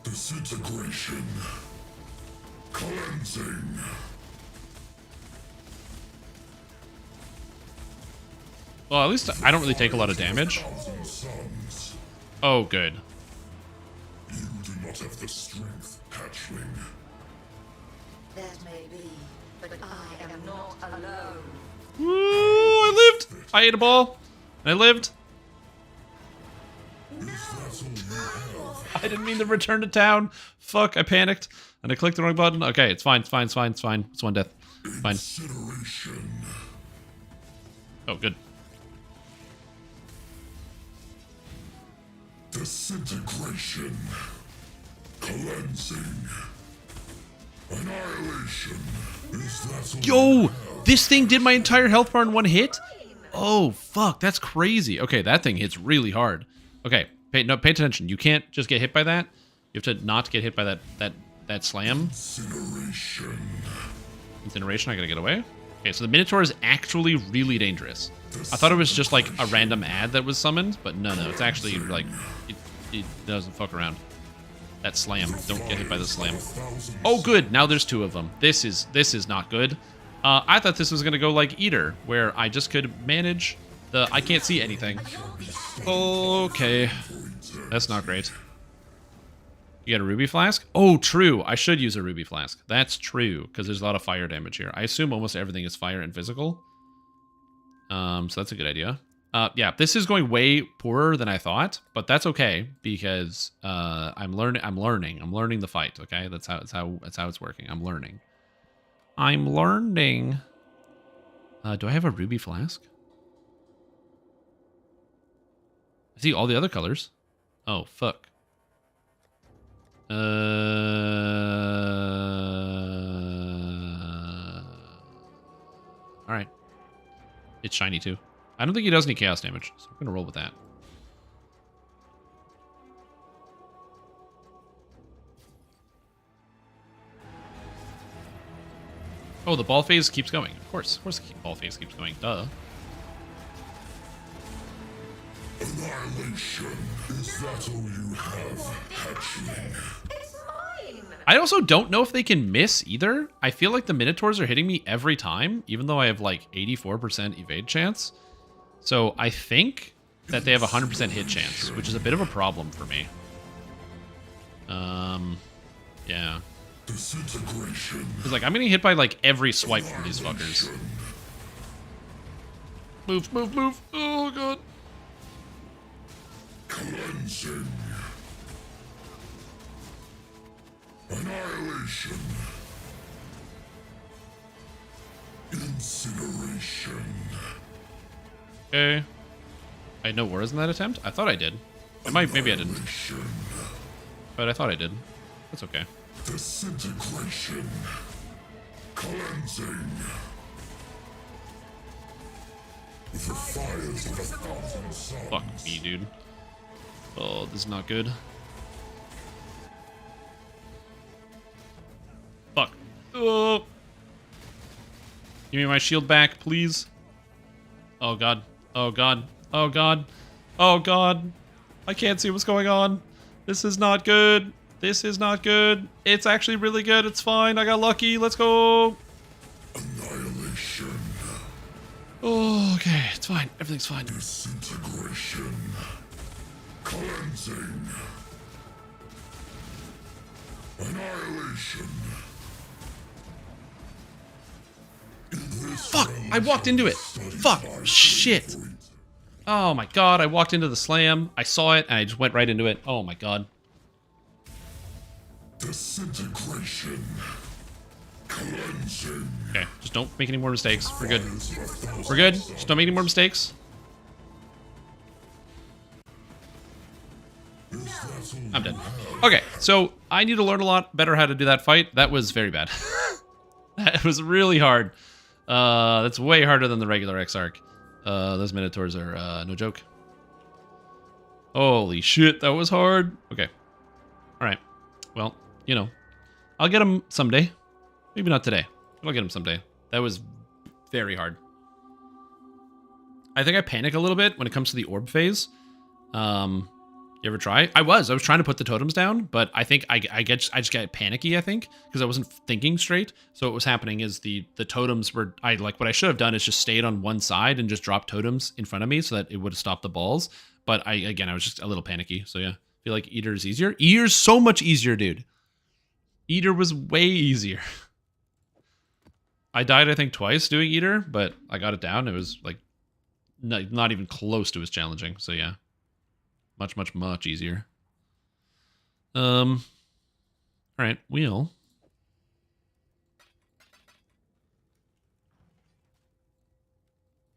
Disintegration. Cleansing. Well, at least I don't really take a lot of damage. Oh, good. You do not have the strength, hatchling. That may be, but I am not alone. Ooh, I lived! I ate a ball. And I lived. I didn't mean to return to town. Fuck, I panicked. And I clicked the wrong button. Okay, it's fine, it's fine, it's fine, it's fine. It's one death. Fine. Oh, good. Disintegration. Cleansing. Annihilation. Is that all Yo! This thing did my entire health bar in one hit? Oh, fuck, that's crazy. Okay, that thing hits really hard. Okay, pay attention. You can't just get hit by that. You have to not get hit by that slam. Incineration, I gotta get away. Okay, so the Minotaur is actually really dangerous. I thought it was just like a random ad that was summoned, but no, it's actually like, it doesn't fuck around. That slam, don't get hit by the slam. Oh, good, now there's 2 of them. This is not good. I thought this was gonna go like Eater, where I just could manage the, I can't see anything. Okay, that's not great. You got a ruby flask? Oh, true. I should use a ruby flask. That's true, because there's a lot of fire damage here. I assume almost everything is fire and physical. So that's a good idea. Yeah, this is going way poorer than I thought, but that's okay because I'm learning the fight. Okay, that's how it's working. I'm learning. Do I have a ruby flask? I see all the other colors. Oh fuck. All right. It's shiny too. I don't think he does any chaos damage, so I'm gonna roll with that. Oh, the ball phase keeps going. Of course the ball phase keeps going. Duh. Annihilation. Is that all you have, hatchling? It's mine. I also don't know if they can miss either. I feel like the Minotaurs are hitting me every time, even though I have like 84% evade chance. So I think that they have 100% hit chance, which is a bit of a problem for me. Yeah. Disintegration. Because like I'm getting hit by like every swipe from these fuckers. Move, move, move. Oh god. Cleansing. Annihilation. Incineration. Okay. I had no auras in that attempt? I thought I did. Maybe I didn't. But I thought I did. That's okay. Disintegration. Cleansing. The fires of 1,000 suns. Fuck me, dude. Oh, this is not good. Fuck. Oh. Give me my shield back, please. Oh god. Oh god. Oh god. Oh god. I can't see what's going on. This is not good. This is not good. It's actually really good. It's fine. I got lucky. Let's go. Annihilation. Oh, okay. It's fine. Everything's fine. Disintegration. Cleansing. Annihilation. Fuck! I walked into it. Fuck! Shit! Oh my god, I walked into the slam. I saw it and I just went right into it. Oh my god. Disintegration. Cleansing. Okay, just don't make any more mistakes. We're good. We're good. Just don't make any more mistakes. I'm dead. Okay, so I need to learn a lot better how to do that fight. That was very bad. That was really hard. That's way harder than the regular Exarch. Those Minotaurs are no joke. Holy shit, that was hard. Okay. Alright. Well, you know. I'll get him someday. Maybe not today, but I'll get him someday. That was very hard. I think I panic a little bit when it comes to the orb phase. You ever try? I was trying to put the totems down, but I think I just got panicky, I think, because I wasn't thinking straight. So what was happening is the totems were, what I should have done is just stayed on one side and just dropped totems in front of me so that it would have stopped the balls. But I was just a little panicky. So yeah, I feel like Eater is easier. Eater's so much easier, dude. Eater was way easier. I died, I think, twice doing Eater, but I got it down. It was like not even close to as challenging. So yeah. Much, much, much easier. All right, wheel.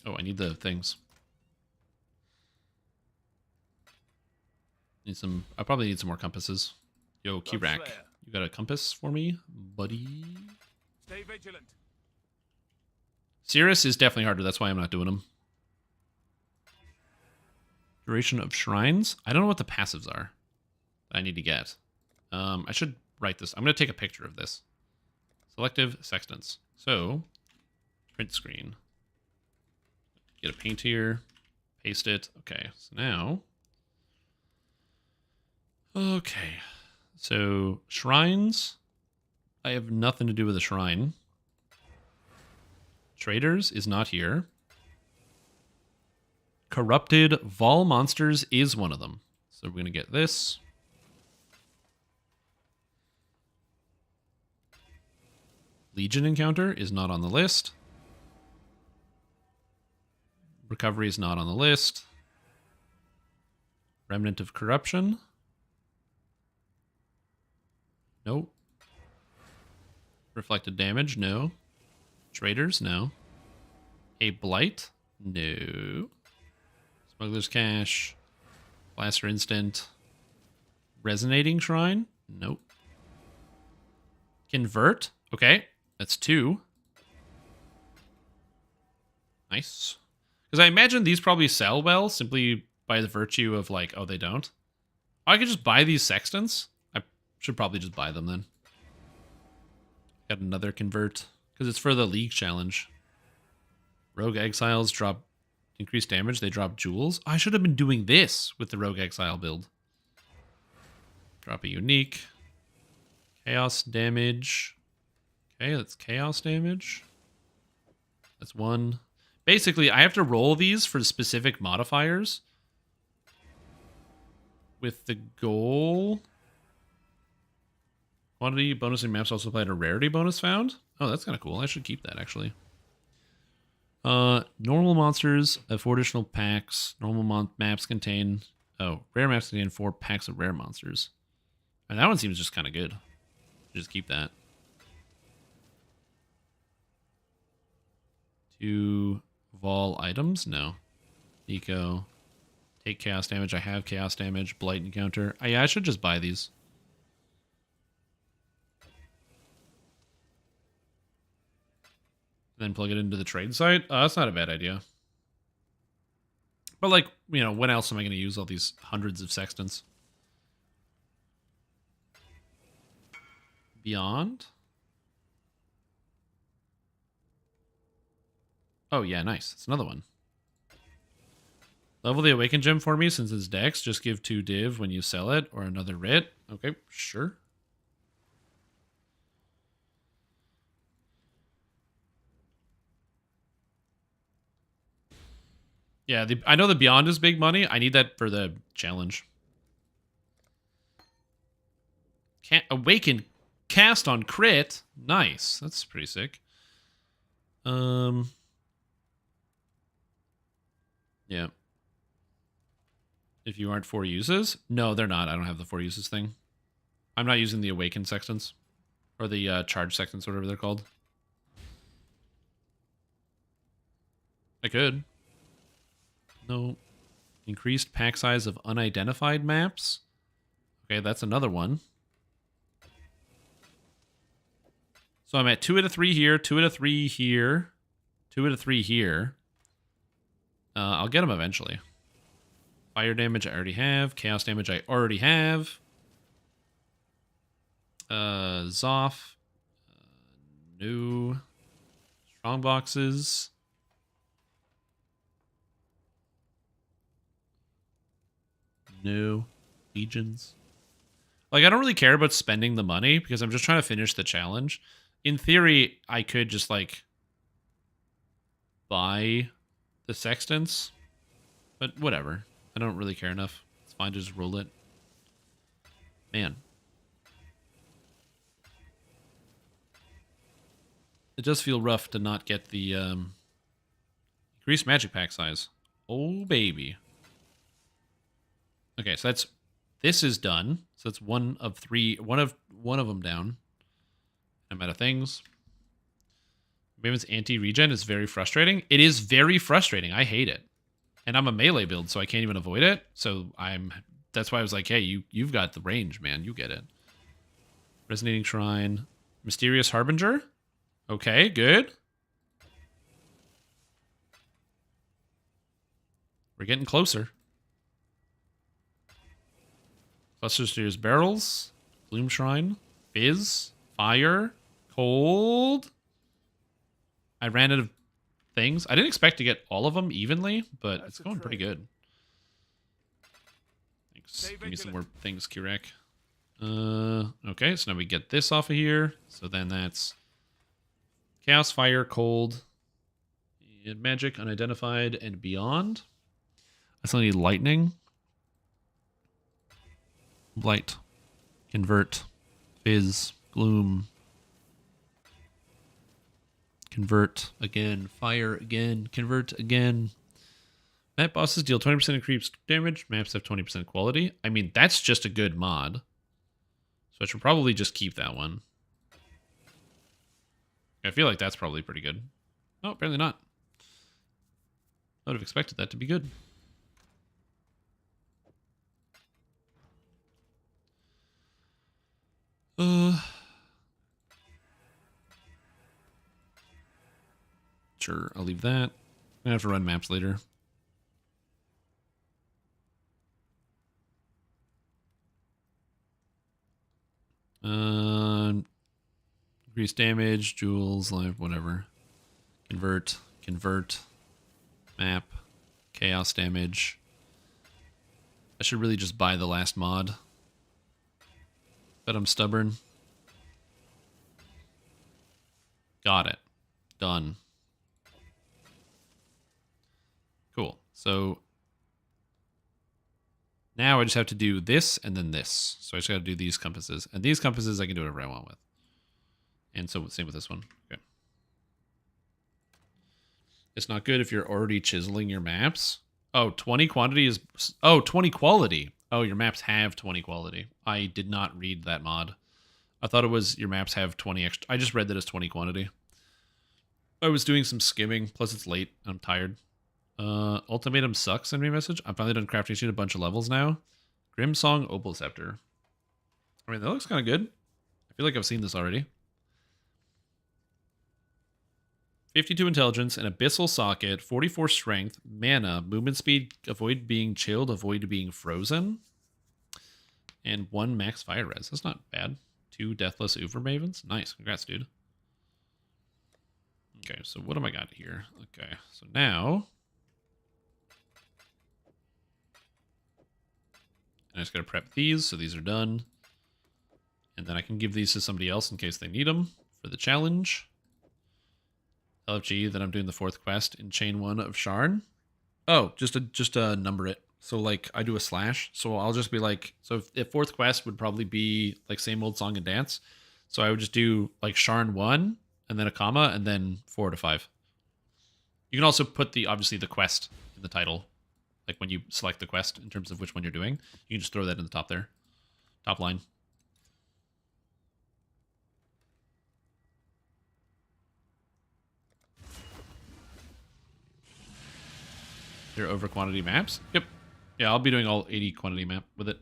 Oh, I need the things. I probably need some more compasses. Yo, Keyrack, you got a compass for me, buddy? Stay vigilant. Cirrus is definitely harder. That's why I'm not doing them. Duration of shrines. I don't know what the passives are that I need to get. I should write this. I'm going to take a picture of this. Selective sextants. So, print screen. Get a paint here. Paste it. Okay, so now. Okay. So, shrines. I have nothing to do with a shrine. Traders is not here. Corrupted Vol monsters is one of them. So we're going to get this. Legion encounter is not on the list. Recovery is not on the list. Remnant of corruption. Nope. Reflected damage, no. Traders, no. A blight, no. Smuggler's Cache. Blaster Instant. Resonating Shrine? Nope. Convert? Okay, that's 2. Nice. Because I imagine these probably sell well simply by the virtue of like, oh, they don't. I could just buy these sextants. I should probably just buy them then. Got another Convert. Because it's for the League Challenge. Rogue Exiles drop increased damage, they drop jewels. I should have been doing this with the Rogue Exile build. Drop a unique. Chaos damage. Okay, that's chaos damage. That's 1. Basically, I have to roll these for specific modifiers. With the goal. Quantity bonus in maps also applied a rarity bonus found. Oh, that's kind of cool. I should keep that, actually. Normal monsters have 4 additional packs. Normal maps contain... Oh, rare maps contain 4 packs of rare monsters. And that one seems just kind of good. Just keep that. 2 Vol items? No. Eco. Take chaos damage. I have chaos damage. Blight encounter. Yeah, I should just buy these. Then plug it into the trade site? That's not a bad idea. But like, you know, when else am I going to use all these hundreds of sextants? Beyond? Oh yeah, nice. It's another one. Level the Awakened Gem for me since it's Dex. Just give 2 div when you sell it, or another writ. Okay, sure. Yeah, I know the Beyond is big money. I need that for the challenge. Can't Awaken cast on crit. Nice. That's pretty sick. Yeah. If you aren't 4 uses? No, they're not. I don't have the 4 uses thing. I'm not using the Awakened sextants. Or the charge sextants, whatever they're called. I could. No. Increased pack size of unidentified maps. Okay, that's another one. So I'm at 2 out of 3 here, 2 out of 3 here, 2 out of 3 here. I'll get them eventually. Fire damage I already have. Chaos damage I already have. Zoff. New. Strong boxes. New. Legions. Like, I don't really care about spending the money because I'm just trying to finish the challenge. In theory, I could just, like, buy the sextants. But whatever. I don't really care enough. It's fine to just roll it. Man. It does feel rough to not get the increased magic pack size. Oh, baby. Okay, so this is done. So that's 1 of 3. One of them down. I'm out of things. Maven's anti-regen is very frustrating. It is very frustrating. I hate it. And I'm a melee build, so I can't even avoid it. So that's why I was like, hey, you've got the range, man. You get it. Resonating Shrine. Mysterious Harbinger. Okay, good. We're getting closer. Cluster Steers Barrels. Gloom Shrine. Fizz. Fire. Cold. I ran out of things. I didn't expect to get all of them evenly, but it's going pretty good. Thanks. Give me some more things, Kirek. Okay, so now we get this off of here. So then that's Chaos, Fire, Cold, and Magic, Unidentified, and Beyond. I still need Lightning. Light. Convert. Fizz. Gloom. Convert again. Fire again. Convert again. Map bosses deal 20% increased damage. Maps have 20% quality. I mean, that's just a good mod. So I should probably just keep that one. I feel like that's probably pretty good. Oh, apparently not. I would have expected that to be good. Sure, I'll leave that. I'm gonna have to run maps later. Increase damage, jewels, life, whatever. Convert, map, chaos damage. I should really just buy the last mod. But I'm stubborn. Got it. Done. Cool. So now I just have to do this and then this. So I just got to do these compasses. And these compasses I can do whatever I want with. And so same with this one. Okay. It's not good if you're already chiseling your maps. Oh, 20 quantity is... Oh, 20 quality. Oh, your maps have 20 quality. I did not read that mod. I thought it was your maps have 20 extra. I just read that as 20 quantity. I was doing some skimming. Plus it's late. I'm tired. Ultimatum sucks. Send me a message. I'm finally done crafting sheet a bunch of levels now. Grim Song Opal Scepter. I mean, that looks kind of good. I feel like I've seen this already. 52 intelligence, an abyssal socket, 44 strength, mana, movement speed, avoid being chilled, avoid being frozen, and 1 max fire res. That's not bad. 2 deathless Uber Mavens. Nice. Congrats, dude. Okay, so what do I got here? Okay, so now just got to prep these, so these are done. And then I can give these to somebody else in case they need them for the challenge. LFG, then I'm doing the 4th quest in Chain 1 of Sharn. Oh, just number it. So, like, I do a slash. So I'll just be like... So if 4th quest would probably be, like, same old song and dance. So I would just do, like, Sharn 1, and then a comma, and then 4 to 5. You can also put, obviously, the quest in the title. Like, when you select the quest in terms of which one you're doing. You can just throw that in the top there. Top line. They're over quantity maps? Yep. Yeah, I'll be doing all 80 quantity map with it.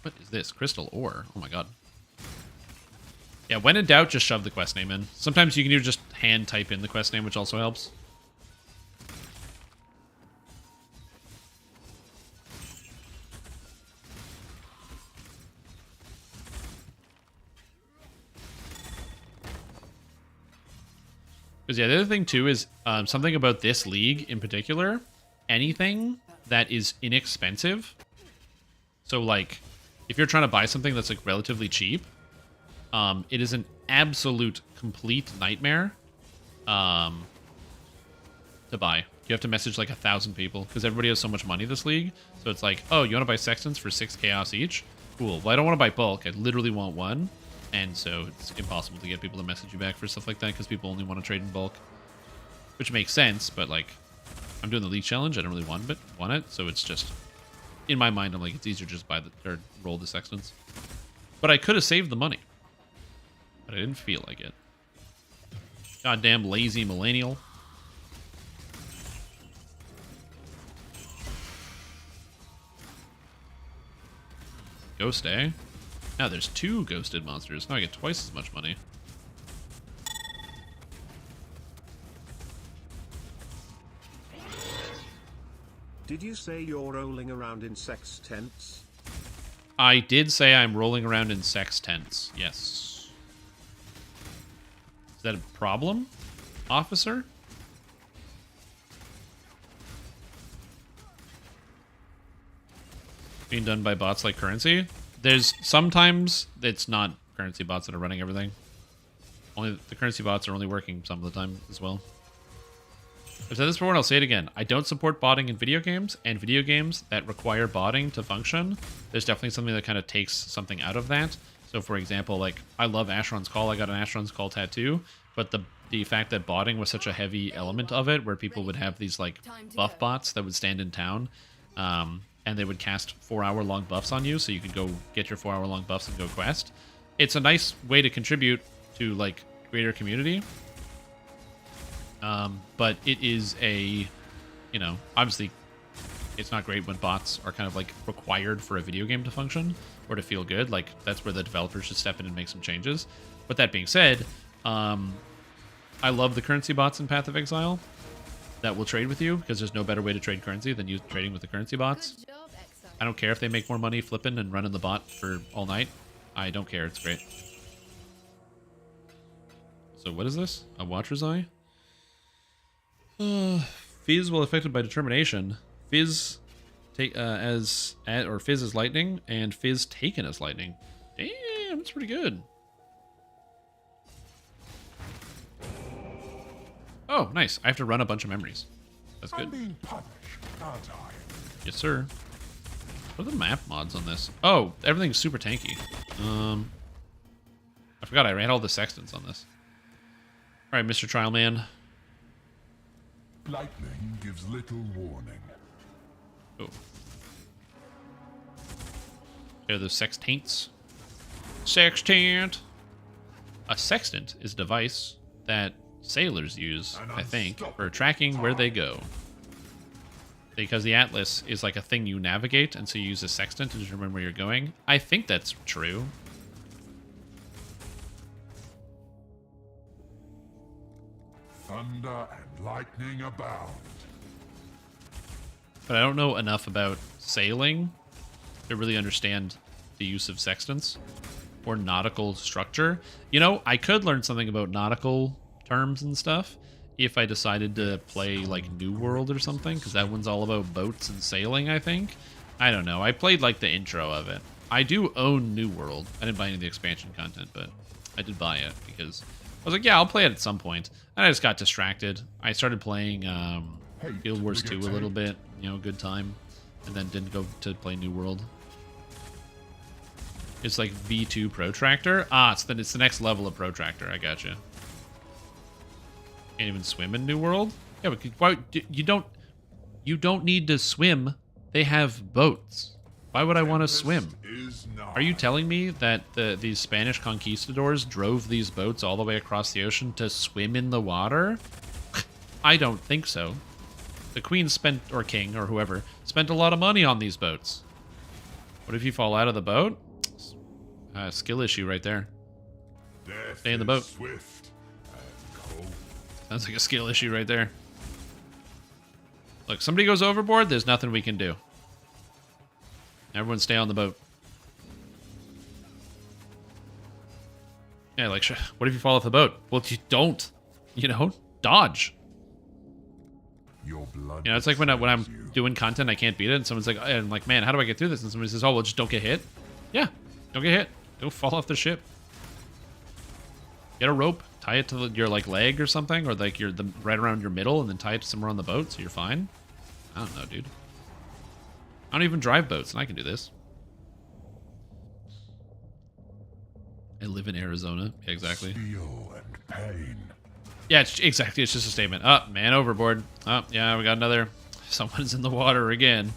What is this? Crystal ore. Oh my god. Yeah, when in doubt, just shove the quest name in. Sometimes you can even just hand type in the quest name, which also helps. Because, yeah, the other thing, too, is something about this league in particular. Anything that is inexpensive. So, like, if you're trying to buy something that's, like, relatively cheap, it is an absolute, complete nightmare to buy. You have to message, like, 1,000 people. Because everybody has so much money this league. So it's like, oh, you want to buy sextants for 6 chaos each? Cool. Well, I don't want to buy bulk. I literally want one. And so it's impossible to get people to message you back for stuff like that because people only want to trade in bulk. Which makes sense, but like, I'm doing the league challenge. I don't really want it, so it's just, in my mind, I'm like, it's easier to just buy or roll the sextants. But I could have saved the money. But I didn't feel like it. Goddamn lazy millennial. Ghost, eh? Now there's 2 ghosted monsters. Now I get twice as much money. Did you say you're rolling around in sex tents? I did say I'm rolling around in sex tents. Yes. Is that a problem, officer? Being done by bots like Currency? There's sometimes it's not Currency bots that are running everything. Only the Currency bots are only working some of the time as well. I've said this before and I'll say it again. I don't support botting in video games, and video games that require botting to function, there's definitely something that kind of takes something out of that. So for example, like, I love Asheron's Call. I got an Asheron's Call tattoo, but the fact that botting was such a heavy element of it, where people would have these like buff bots that would stand in town, and they would cast 4-hour-long buffs on you, so you could go get your 4-hour-long buffs and go quest. It's a nice way to contribute to, like, greater community. But it is a, you know, obviously, it's not great when bots are kind of, like, required for a video game to function or to feel good. Like, that's where the developers should step in and make some changes. But that being said, I love the currency bots in Path of Exile that will trade with you, because there's no better way to trade currency than you trading with the currency bots. I don't care if they make more money flipping and running the bot for all night. I don't care. It's great. So what is this? A Watcher's Eye? Fizz while affected by determination. Fizz Fizz is lightning, and Fizz taken as lightning. Damn, that's pretty good. Oh, nice. I have to run a bunch of memories. That's good. I'm being punished, aren't I? Yes, sir. What are the map mods on this? Oh, everything's super tanky. I forgot I ran all the sextants on this. All right, Mr. Trial Man. Lightning gives little warning. Oh. Here are those sextants. Sextant! A sextant is a device that sailors use, I think, for tracking where they go. Because the Atlas is like a thing you navigate, and so you use a sextant to determine where you're going. I think that's true. Thunder and lightning abound. But I don't know enough about sailing to really understand the use of sextants or nautical structure. You know, I could learn something about nautical terms and stuff if I decided to play like New World or something, because that one's all about boats and sailing, I think. I don't know. I played like the intro of it. I do own New World. I didn't buy any of the expansion content, but I did buy it because I was like, yeah, I'll play it at some point. And I just got distracted. I started playing Guild Wars 2 a little bit, you know, good time, and then didn't go to play New World. It's like V2 Protractor. Ah, it's the next level of Protractor. I gotcha. Can't even swim in New World? Yeah, but why, you don't need to swim. They have boats. Why would I want to swim? Are you telling me that these Spanish conquistadors drove these boats all the way across the ocean to swim in the water? I don't think so. The queen spent, or king, or whoever, spent a lot of money on these boats. What if you fall out of the boat? Skill issue right there. Stay in the boat. Sounds like a skill issue right there. Look, somebody goes overboard, there's nothing we can do. Everyone stay on the boat. Yeah, like, what if you fall off the boat? Well, you don't, you know, dodge. Your blood, you know, it's like when I'm doing content, I can't beat it, and someone's like, and I'm like, man, how do I get through this? And somebody says, oh, well, just don't get hit. Yeah, don't get hit. Don't fall off the ship. Get a rope, tie it to your like leg or something, or like right around your middle, and then tie it to somewhere on the boat, so you're fine. I don't know, dude. I don't even drive boats, and I can do this. I live in Arizona. Yeah, exactly. Steel and pain. Yeah, exactly. It's just a statement. Oh, man overboard. Oh, yeah, we got another. Someone's in the water again.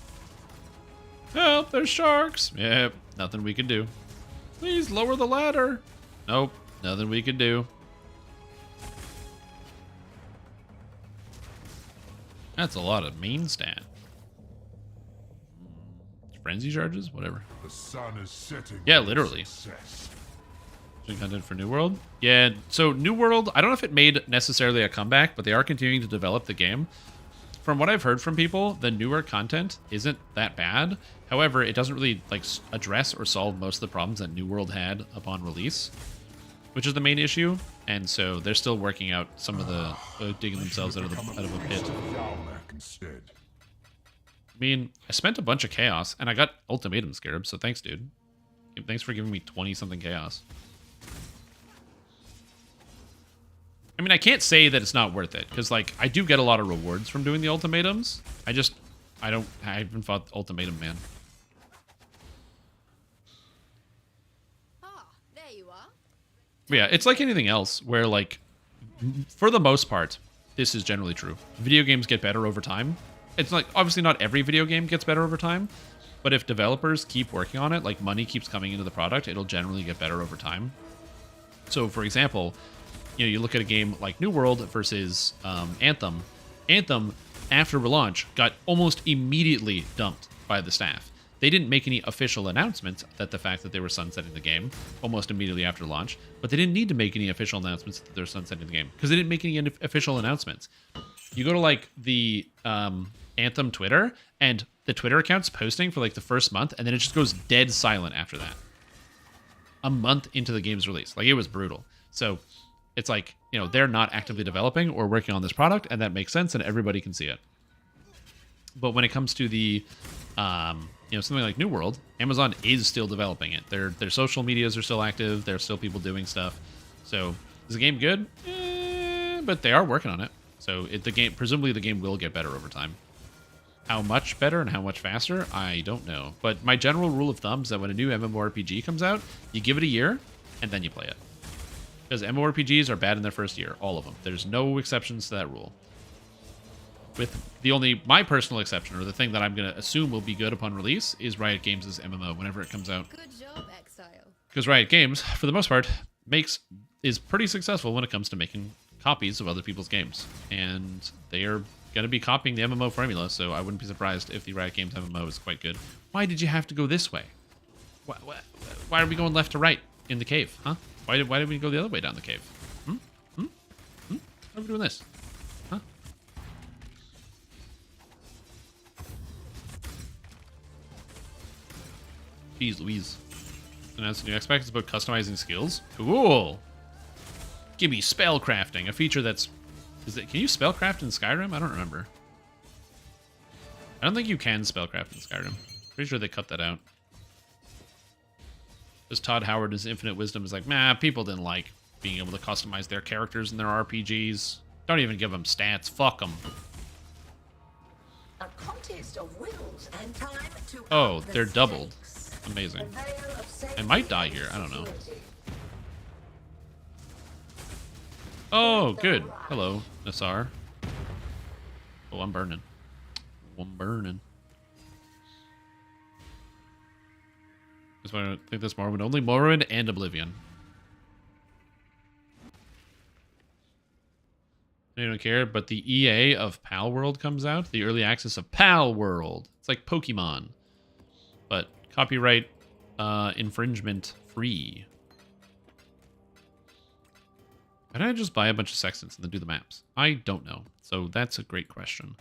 Help, there's sharks. Yep, nothing we can do. Please lower the ladder. Nope, nothing we can do. That's a lot of mean stat. Frenzy charges? Whatever. The sun is setting. Yeah, literally. Doing content for New World? Yeah, so New World, I don't know if it made necessarily a comeback, but they are continuing to develop the game. From what I've heard from people, the newer content isn't that bad. However, it doesn't really like address or solve most of the problems that New World had upon release, which is the main issue. And so they're still working out some of the digging themselves out of a pit. I mean, I spent a bunch of chaos and I got Ultimatum Scarab, so thanks, dude. Thanks for giving me 20-something chaos. I mean, I can't say that it's not worth it, because, like, I do get a lot of rewards from doing the ultimatums. I haven't fought the Ultimatum Man. Ah, there you are. But yeah, it's like anything else, where, like, for the most part, this is generally true. Video games get better over time. It's like, obviously not every video game gets better over time, but if developers keep working on it, like money keeps coming into the product, it'll generally get better over time. So, for example, you know, you look at a game like New World versus Anthem. Anthem, after relaunch, got almost immediately dumped by the staff. They didn't make any official announcements that the fact that they were sunsetting the game almost immediately after launch, but they didn't need to make any official announcements that they're sunsetting the game because they didn't make any official announcements. You go to like the Anthem Twitter, and the Twitter account's posting for like the first month, and then it just goes dead silent after that. A month into the game's release. Like, it was brutal. So it's like, you know, they're not actively developing or working on this product, and that makes sense, and everybody can see it. But when it comes to the, you know, something like New World, Amazon is still developing it. Their social medias are still active. There's still people doing stuff. So is the game good? But they are working on it. So presumably the game will get better over time. How much better and how much faster, I don't know. But my general rule of thumb is that when a new MMORPG comes out, you give it a year, and then you play it. Because MMORPGs are bad in their first year, all of them. There's no exceptions to that rule. With my personal exception, or the thing that I'm going to assume will be good upon release, is Riot Games' MMO whenever it comes out. Good job, Exile. Because Riot Games, for the most part, is pretty successful when it comes to making copies of other people's games. And they are going to be copying the MMO formula, so I wouldn't be surprised if the Riot Games MMO is quite good. Why did you have to go this way? Why are we going left to right in the cave, huh? Why did we go the other way down the cave? Why are we doing this? Huh? Jeez Louise. Announced a new aspect. It's about customizing skills. Cool. Give me spellcrafting, a feature that's... Can you spellcraft in Skyrim? I don't remember. I don't think you can spellcraft in Skyrim. Pretty sure they cut that out. Because Todd Howard, his infinite wisdom, is like, nah, people didn't like being able to customize their characters in their RPGs. Don't even give them stats. Fuck them. A contest of wills and time to Oh, up the they're doubled. stakes. Amazing. The veil of safety I might die here. I don't know. and security. Oh, good. Hello, Nassar. Oh, I'm burning. I'm burning. That's why I think that's Morrowind. Only Morrowind and Oblivion. I don't care, but the EA of Pal World comes out. The early access of Pal World. It's like Pokemon. But copyright infringement free. Why don't I just buy a bunch of sextants and then do the maps? I don't know. So that's a great question.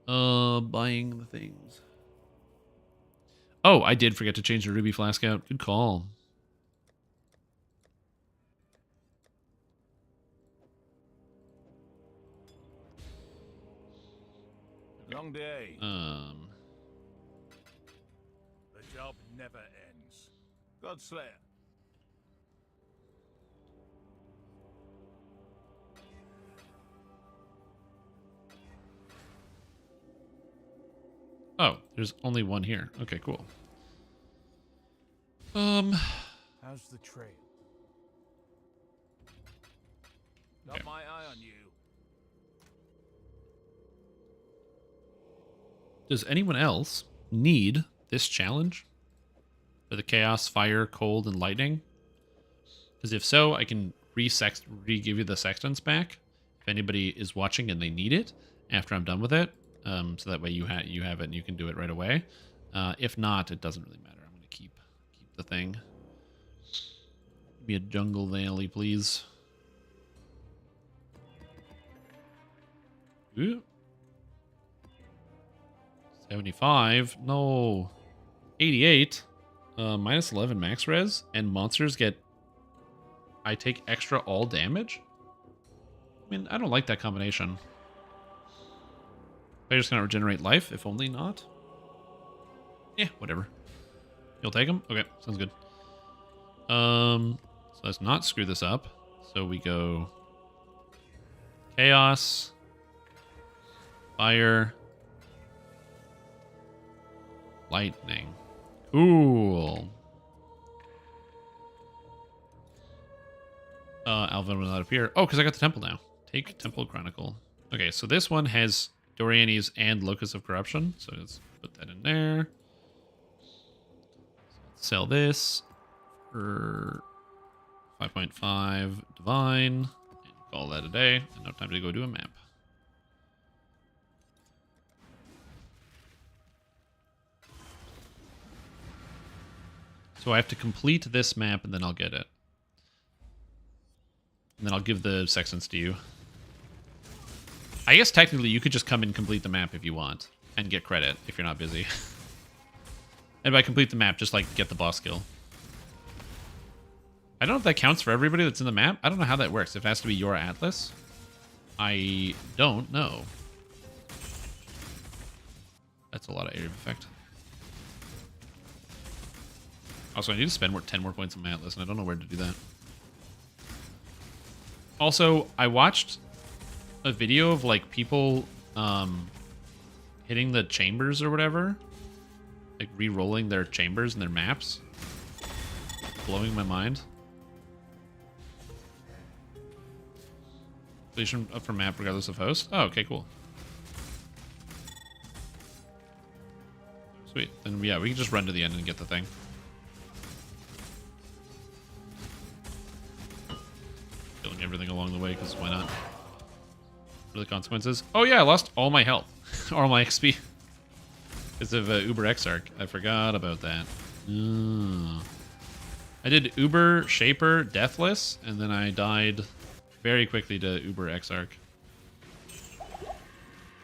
Buying the things. Oh, I did forget to change the Ruby Flask out. Good call. Long day. The job never ends. Godslayer. Oh, there's only one here. Okay, cool. How's the trail? Got my eye on you. Does anyone else need this challenge? For the chaos, fire, cold, and lightning? Because if so, I can re-give you the sextants back. If anybody is watching and they need it after I'm done with it. So that way you have it and you can do it right away. If not, it doesn't really matter. I'm going to keep the thing. Give me a jungle valley, please. Ooh. 75. No. 88. Minus 11 max res. And monsters get... I take extra all damage? I mean, I don't like that combination. I just gonna regenerate life, if only not. Yeah, whatever. You'll take them? Okay, sounds good. So let's not screw this up. So we go chaos, fire, lightning. Cool. Alvin will not appear. Oh, because I got the temple now. Take Temple Chronicle. Okay, so this one has Dorianes and Locus of Corruption. So let's put that in there. Sell this for 5.5 Divine. And call that a day. And now time to go do a map. So I have to complete this map and then I'll get it. And then I'll give the sextants to you. I guess technically you could just come and complete the map if you want. And get credit if you're not busy. And by complete the map, just like get the boss skill. I don't know if that counts for everybody that's in the map. I don't know how that works. If it has to be your atlas. I don't know. That's a lot of area of effect. Also, I need to spend 10 more points on my atlas, and I don't know where to do that. Also, I watched a video of like people hitting the chambers or whatever. Like re-rolling their chambers and their maps. Blowing my mind. Completion up for map regardless of host. Oh, okay, cool. Sweet. Then yeah, we can just run to the end and get the thing. Killing everything along the way, because why not? What are the consequences? Oh yeah, I lost all my health. All my XP. Because of Uber Exarch. I forgot about that. I did Uber, Shaper, Deathless, and then I died very quickly to Uber Exarch.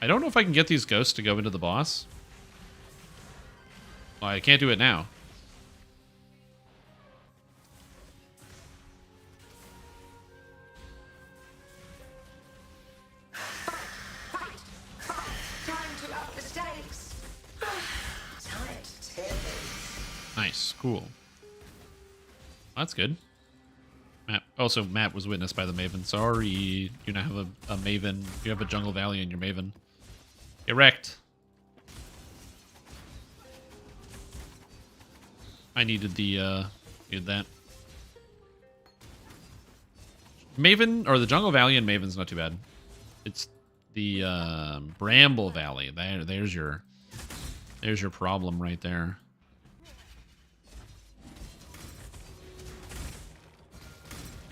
I don't know if I can get these ghosts to go into the boss. Well, I can't do it now. Cool. That's good. Map. Also, Matt was witnessed by the Maven. Sorry, you now have a Maven. You have a Jungle Valley in your Maven. Get wrecked. I needed needed that. Maven, or the Jungle Valley and Maven's not too bad. It's the Bramble Valley. There's your problem right there.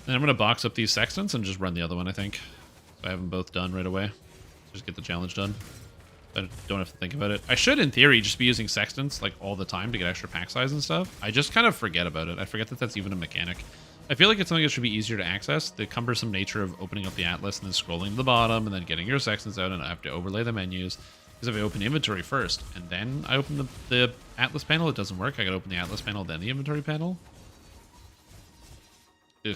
And I'm going to box up these sextants and just run the other one, I think. So I have them both done right away. Just get the challenge done. I don't have to think about it. I should, in theory, just be using sextants like all the time to get extra pack size and stuff. I just kind of forget about it. I forget that that's even a mechanic. I feel like it's something that should be easier to access. The cumbersome nature of opening up the atlas and then scrolling to the bottom and then getting your sextants out, and I have to overlay the menus. Because if I open inventory first and then I open the atlas panel, it doesn't work. I gotta open the atlas panel, then the inventory panel. Ugh.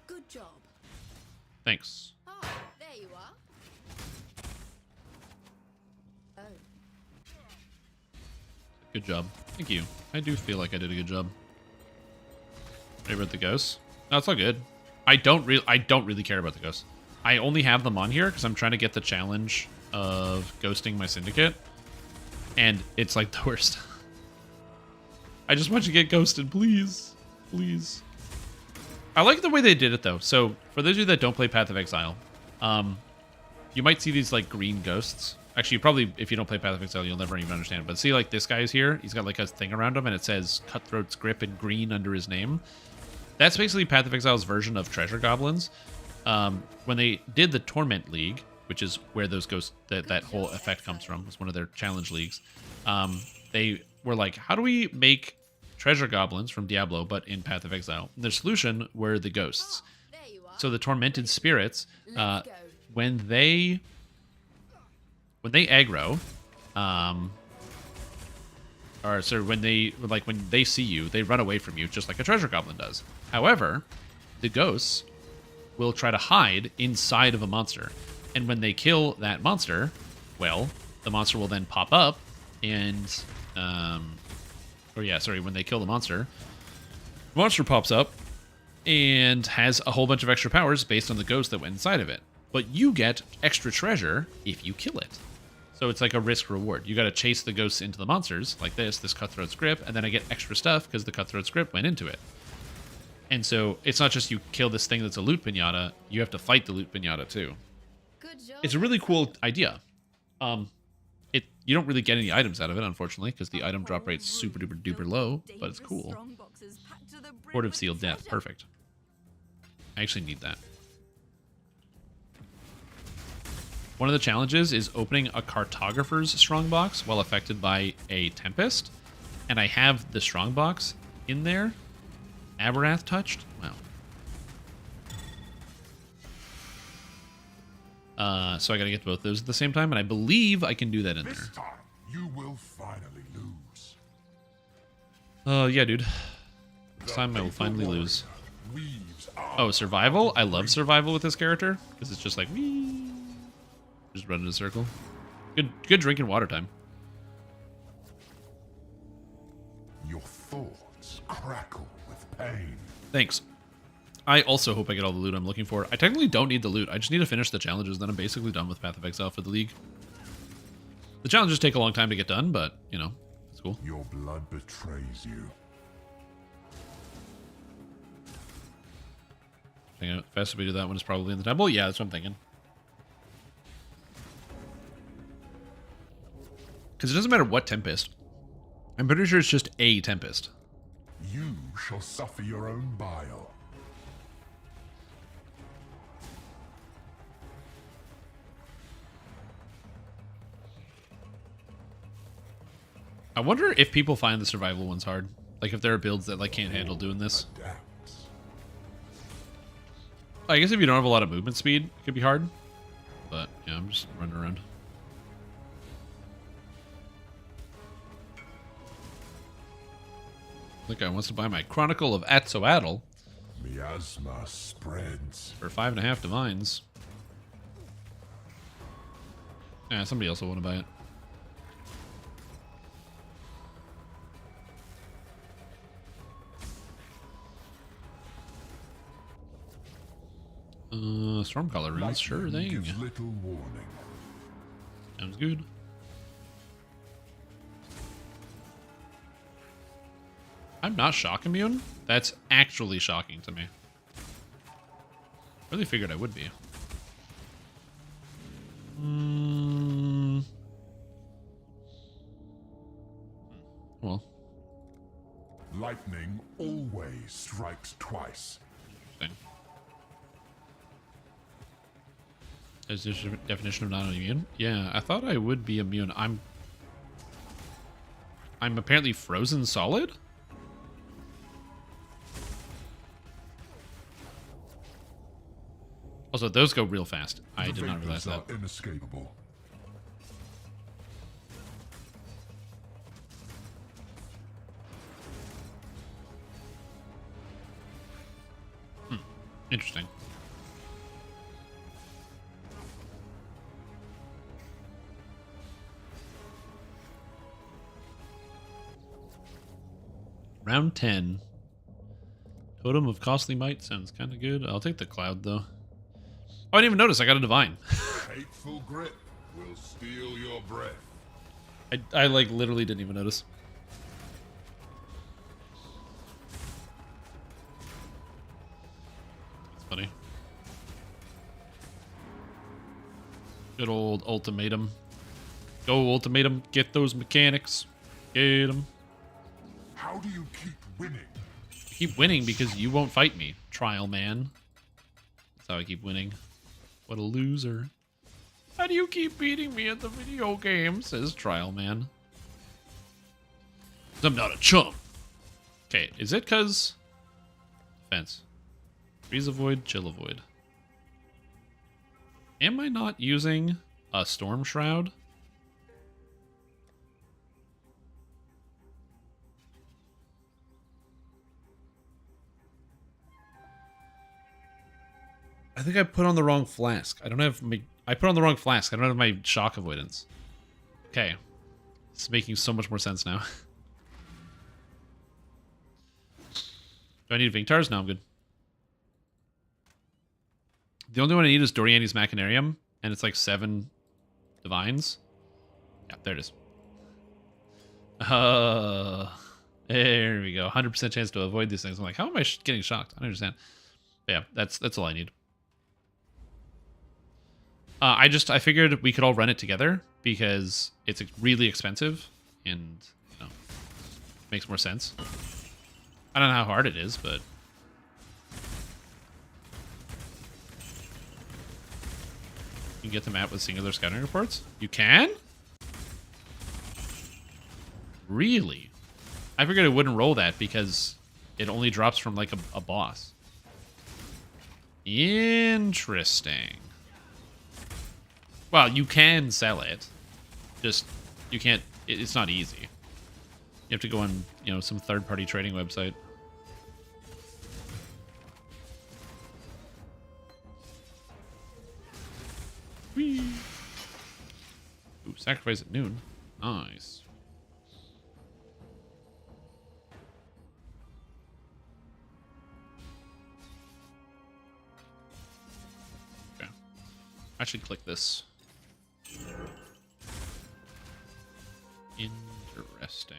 Good job. Thanks. Oh, there you are. Oh. Good job. Thank you. I do feel like I did a good job. Ready about the ghosts? No, it's all good. I don't really care about the ghosts. I only have them on here because I'm trying to get the challenge of ghosting my syndicate, and it's like the worst. I just want you to get ghosted, please, please. I like the way they did it though. So for those of you that don't play Path of Exile, you might see these like green ghosts. Actually, you probably, if you don't play Path of Exile, you'll never even understand it. But see, like this guy is here. He's got like a thing around him, and it says Cutthroat's Grip in green under his name. That's basically Path of Exile's version of treasure goblins. When they did the Torment League, which is where those ghosts, that whole effect comes from, was one of their challenge leagues. They were like, how do we make treasure goblins from Diablo, but in Path of Exile? And their solution were the ghosts. So the tormented spirits, when they aggro, or sorry, when they see you, they run away from you, just like a treasure goblin does. However, the ghosts will try to hide inside of a monster, and when they kill that monster, well, the monster will then pop up, and when they kill the monster pops up and has a whole bunch of extra powers based on the ghost that went inside of it. But you get extra treasure if you kill it. So it's like a risk reward. You got to chase the ghosts into the monsters, like this Cutthroat's Grip, and then I get extra stuff because the Cutthroat's Grip went into it. And so it's not just you kill this thing that's a loot pinata, you have to fight the loot pinata too. Good job. It's a really cool idea. You don't really get any items out of it, unfortunately, because the item drop rate's super duper duper low, but it's cool. Horde of Sealed Death, perfect. I actually need that. One of the challenges is opening a Cartographer's Strongbox while affected by a Tempest, and I have the Strongbox in there. Aberath touched? Wow. So I gotta get both those at the same time, and I believe I can do that in there. This time, you will finally lose. Yeah, dude. This time I will finally lose. Oh, survival? I love survival with this character, because it's just like, wee. Just run in a circle. Good drinking water time. Your thoughts crackle with pain. Thanks. I also hope I get all the loot I'm looking for. I technically don't need the loot. I just need to finish the challenges, then I'm basically done with Path of Exile for the League. The challenges take a long time to get done, but, you know, it's cool. Your blood betrays you. Hang out. Fastest way to do that one is probably in the temple. Yeah, that's what I'm thinking. Because it doesn't matter what Tempest. I'm pretty sure it's just a Tempest. You shall suffer your own bile. I wonder if people find the survival ones hard. Like if there are builds that like can't handle doing this. I guess if you don't have a lot of movement speed, it could be hard. But yeah, I'm just running around. The guy wants to buy my Chronicle of Atzoatl. Miasma spreads. For 5.5 divines. Yeah, somebody else will want to buy it. Stormcaller runes, sure thing. Gives little warning. Sounds good. I'm not shock immune? That's actually shocking to me. Really figured I would be. Well. Lightning always strikes twice. Interesting. Is this your definition of non-immune? Yeah, I thought I would be immune. I'm apparently frozen solid? Also, those go real fast. I did not realize that. Inescapable. Interesting. Round 10. Totem of Costly Might sounds kind of good. I'll take the Cloud, though. Oh, I didn't even notice. I got a Divine. Hateful grip will steal your breath. I like, literally didn't even notice. That's funny. Good old ultimatum. Go, ultimatum. Get those mechanics. Get them. How do you keep winning? I keep winning because you won't fight me, trial man. That's how I keep winning. What a loser. How do you keep beating me at the video game, says trial man. I'm not a chump. Okay, is it because... Defense. Freeze avoid, chill avoid. Am I not using a storm shroud? I think I put on the wrong flask. I don't have my... I put on the wrong flask. I don't have my shock avoidance. Okay. It's making so much more sense now. Do I need Vinctars? No, I'm good. The only one I need is Doriani's Machinarium, and it's like 7 Divines. Yeah, there it is. There we go. 100% chance to avoid these things. I'm like, how am I getting shocked? I don't understand. But yeah, that's all I need. I figured we could all run it together because it's really expensive and, you know, makes more sense. I don't know how hard it is, but... You can get the map with singular scouting reports? You can? Really? I figured it wouldn't roll that because it only drops from, like, a boss. Interesting. Well, you can sell it. Just, you can't... It's not easy. You have to go on, you know, some third-party trading website. Whee! Ooh, sacrifice at noon. Nice. Okay. Actually, click this. Interesting.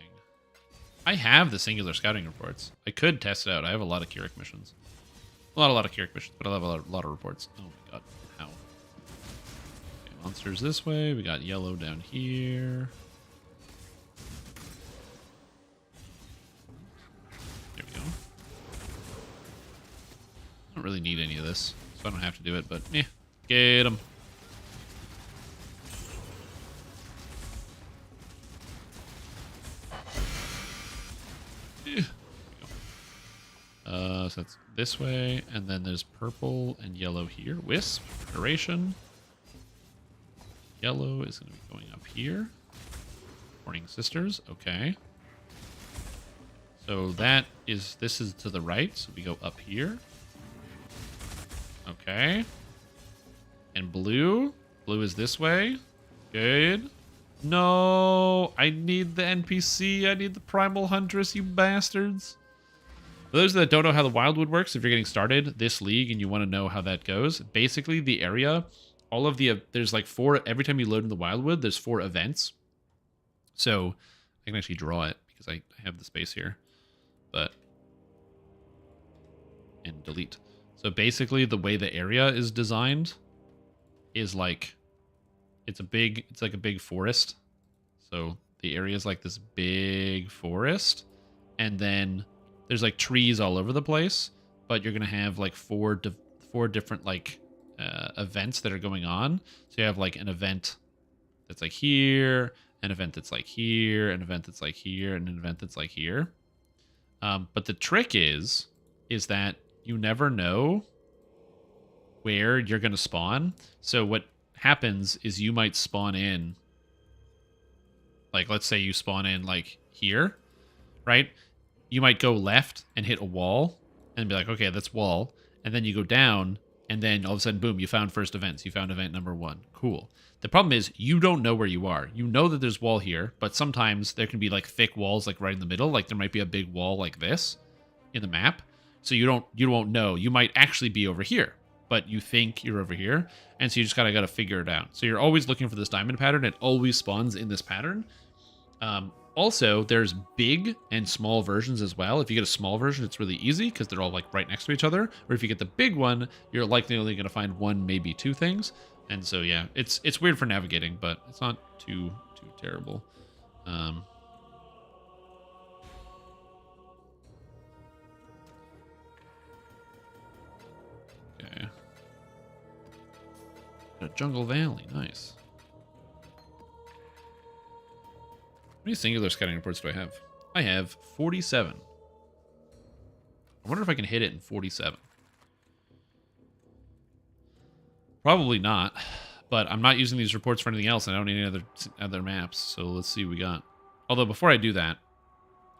I have the singular scouting reports. I could test it out. I have a lot of Keurig missions. A lot of Keurig missions, but I have a lot of reports. Oh my god. How? Okay, monsters this way. We got yellow down here. There we go. I don't really need any of this, so I don't have to do it, but eh. Get them. So that's this way, and then there's purple and yellow here. Wisp, Duration. Yellow is going to be going up here. Morning Sisters, okay. So this is to the right, so we go up here. Okay. And blue is this way. Good. No, I need the NPC. I need the Primal Huntress, you bastards. For those that don't know how the Wildwood works, if you're getting started this league and you want to know how that goes, basically the area, all of the, there's like 4, every time you load in the Wildwood, there's 4 events. So I can actually draw it because I have the space here, but, and delete. So basically the way the area is designed is like, it's like a big forest. So the area is like this big forest, and then there's like trees all over the place, but you're going to have like 4 different like events that are going on. So you have like an event that's like here, an event that's like here, an event that's like here, and an event that's like here. But the trick is that you never know where you're going to spawn. So what happens is you might spawn in, like, let's say you spawn in like here, right? You might go left and hit a wall and be like, okay, that's wall. And then you go down, and then all of a sudden, boom, you found first events. You found event number 1. Cool. The problem is you don't know where you are. You know that there's wall here, but sometimes there can be like thick walls like right in the middle. Like there might be a big wall like this in the map. So you won't know. You might actually be over here, but you think you're over here. And so you just gotta figure it out. So you're always looking for this diamond pattern. It always spawns in this pattern. Also, there's big and small versions as well. If you get a small version, it's really easy because they're all like right next to each other. Or if you get the big one, you're likely only going to find 1, maybe 2 things. And so, yeah, it's weird for navigating, but it's not too terrible. Okay. Jungle Valley, nice. How many singular scouting reports do I have? I have 47. I wonder if I can hit it in 47. Probably not, but I'm not using these reports for anything else, and I don't need any other maps, so let's see what we got. Although, before I do that,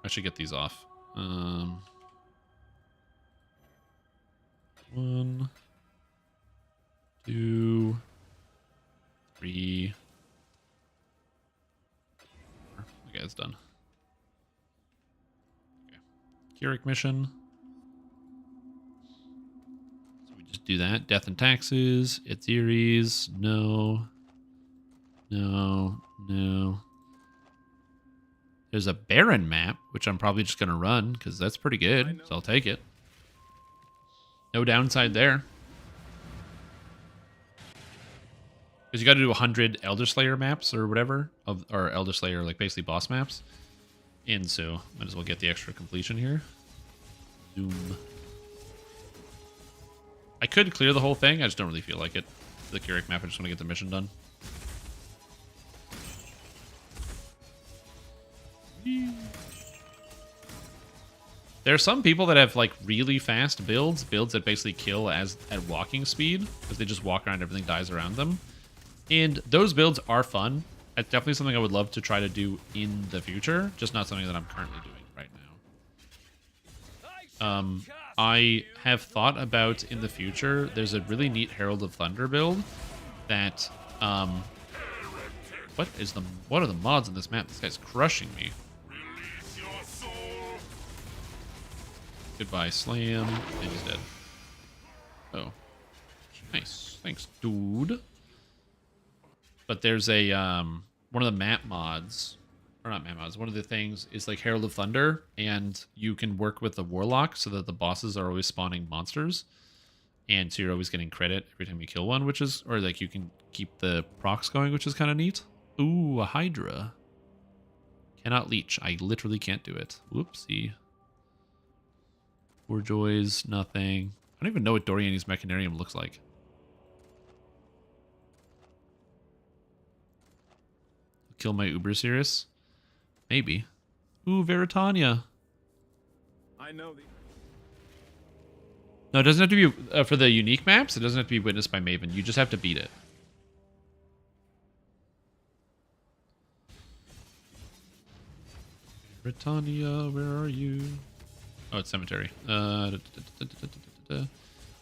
I should get these off. 1, 2, 3... Okay, it's done. Okay. Keurig mission. So we just do that. Death and taxes. It's Eries. No. No. No. There's a Baron map, which I'm probably just going to run, because that's pretty good, so I'll take it. No downside there. Because you got to do 100 Elder Slayer maps or whatever, or Elder Slayer, like basically boss maps. And so, might as well get the extra completion here. Zoom. I could clear the whole thing, I just don't really feel like it. The Keurig map, I just want to get the mission done. There are some people that have like really fast builds that basically kill at walking speed, because they just walk around, everything dies around them. And those builds are fun. It's definitely something I would love to try to do in the future, just not something that I'm currently doing right now. I have thought about in the future, there's a really neat Herald of Thunder build that, what are the mods in this map? This guy's crushing me. Goodbye, Slam. And he's dead. Oh. Nice. Thanks, dude. But there's a, one of the map mods, or not map mods, one of the things is like Herald of Thunder, and you can work with the Warlock so that the bosses are always spawning monsters. And so you're always getting credit every time you kill one, which is, or like you can keep the procs going, which is kind of neat. Ooh, a Hydra. Cannot leech. I literally can't do it. Whoopsie. Four Joys, nothing. I don't even know what Doriani's Mechanarium looks like. Kill my Uber Cirrus? Maybe. Ooh, Veritania. I know the... No, it doesn't have to be for the unique maps. It doesn't have to be witnessed by Maven. You just have to beat it. Britannia, where are you? Oh, it's Cemetery. I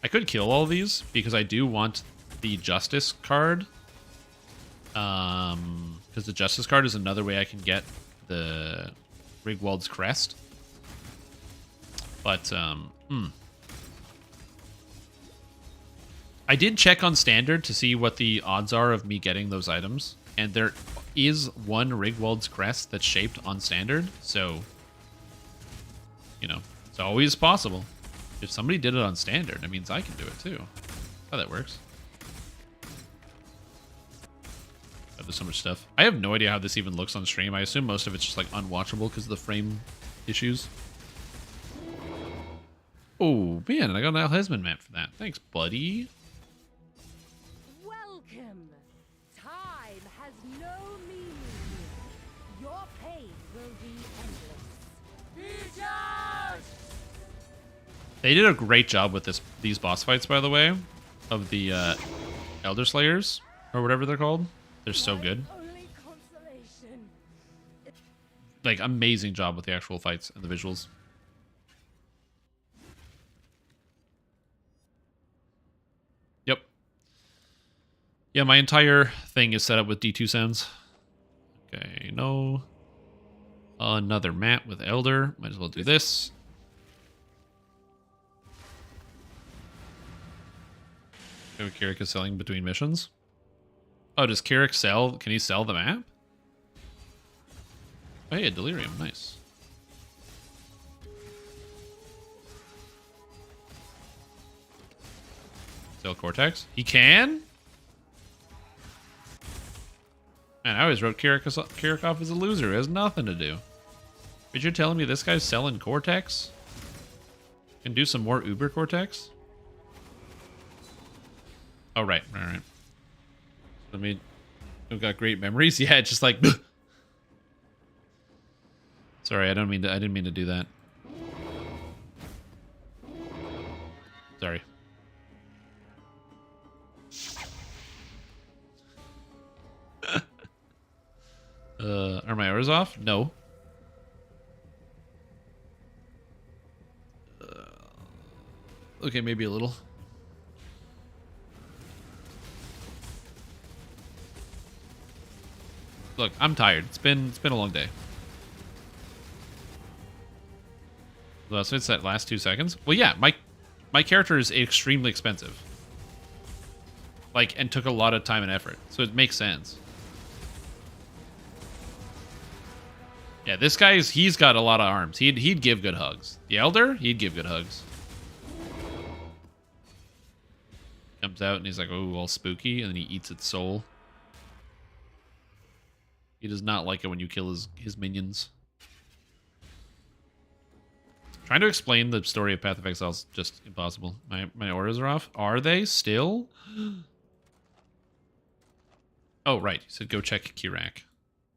could kill all these because I do want the Justice card. Because the Justice card is another way I can get the Rigwald's Crest. But I did check on standard to see what the odds are of me getting those items, and there is one Rigwald's crest that's shaped on standard, so you know, it's always possible. If somebody did it on standard, it means I can do it too. How that works. Oh, there's so much stuff. I have no idea how this even looks on stream. I assume most of it's just like unwatchable because of the frame issues. Oh man, I got an Alhesman map for that. Thanks, buddy. Welcome. Time has no meaning. Your pain will be endless. They did a great job with these boss fights, by the way, of the Elder Slayers, or whatever they're called. They're so good. Like, amazing job with the actual fights and the visuals. Yep. Yeah, my entire thing is set up with D2 sounds. Okay, no. Another map with Elder. Might as well do this. Kirik is selling between missions. Oh, does Kirik sell? Can he sell the map? Oh, yeah, Delirium. Nice. Sell Cortex? He can? Man, I always wrote Kirik off as a loser. It has nothing to do. But you're telling me this guy's selling Cortex? Can do some more Uber Cortex? Oh, right. All right. I mean, we've got great memories. Yeah, it's just like... Sorry, I didn't mean to do that. Sorry. Are my orders off? No. Okay, maybe a little. Look, I'm tired. It's been a long day. So it's that last 2 seconds. Well, yeah, my character is extremely expensive. Like, and took a lot of time and effort, so it makes sense. Yeah, this guy's he's got a lot of arms. He'd give good hugs. The Elder, he'd give good hugs. Comes out and he's like, oh, all spooky, and then he eats its soul. He does not like it when you kill his minions. Trying to explain the story of Path of Exile is just impossible. My orders are off. Are they still? Oh, right. You said go check Kirak.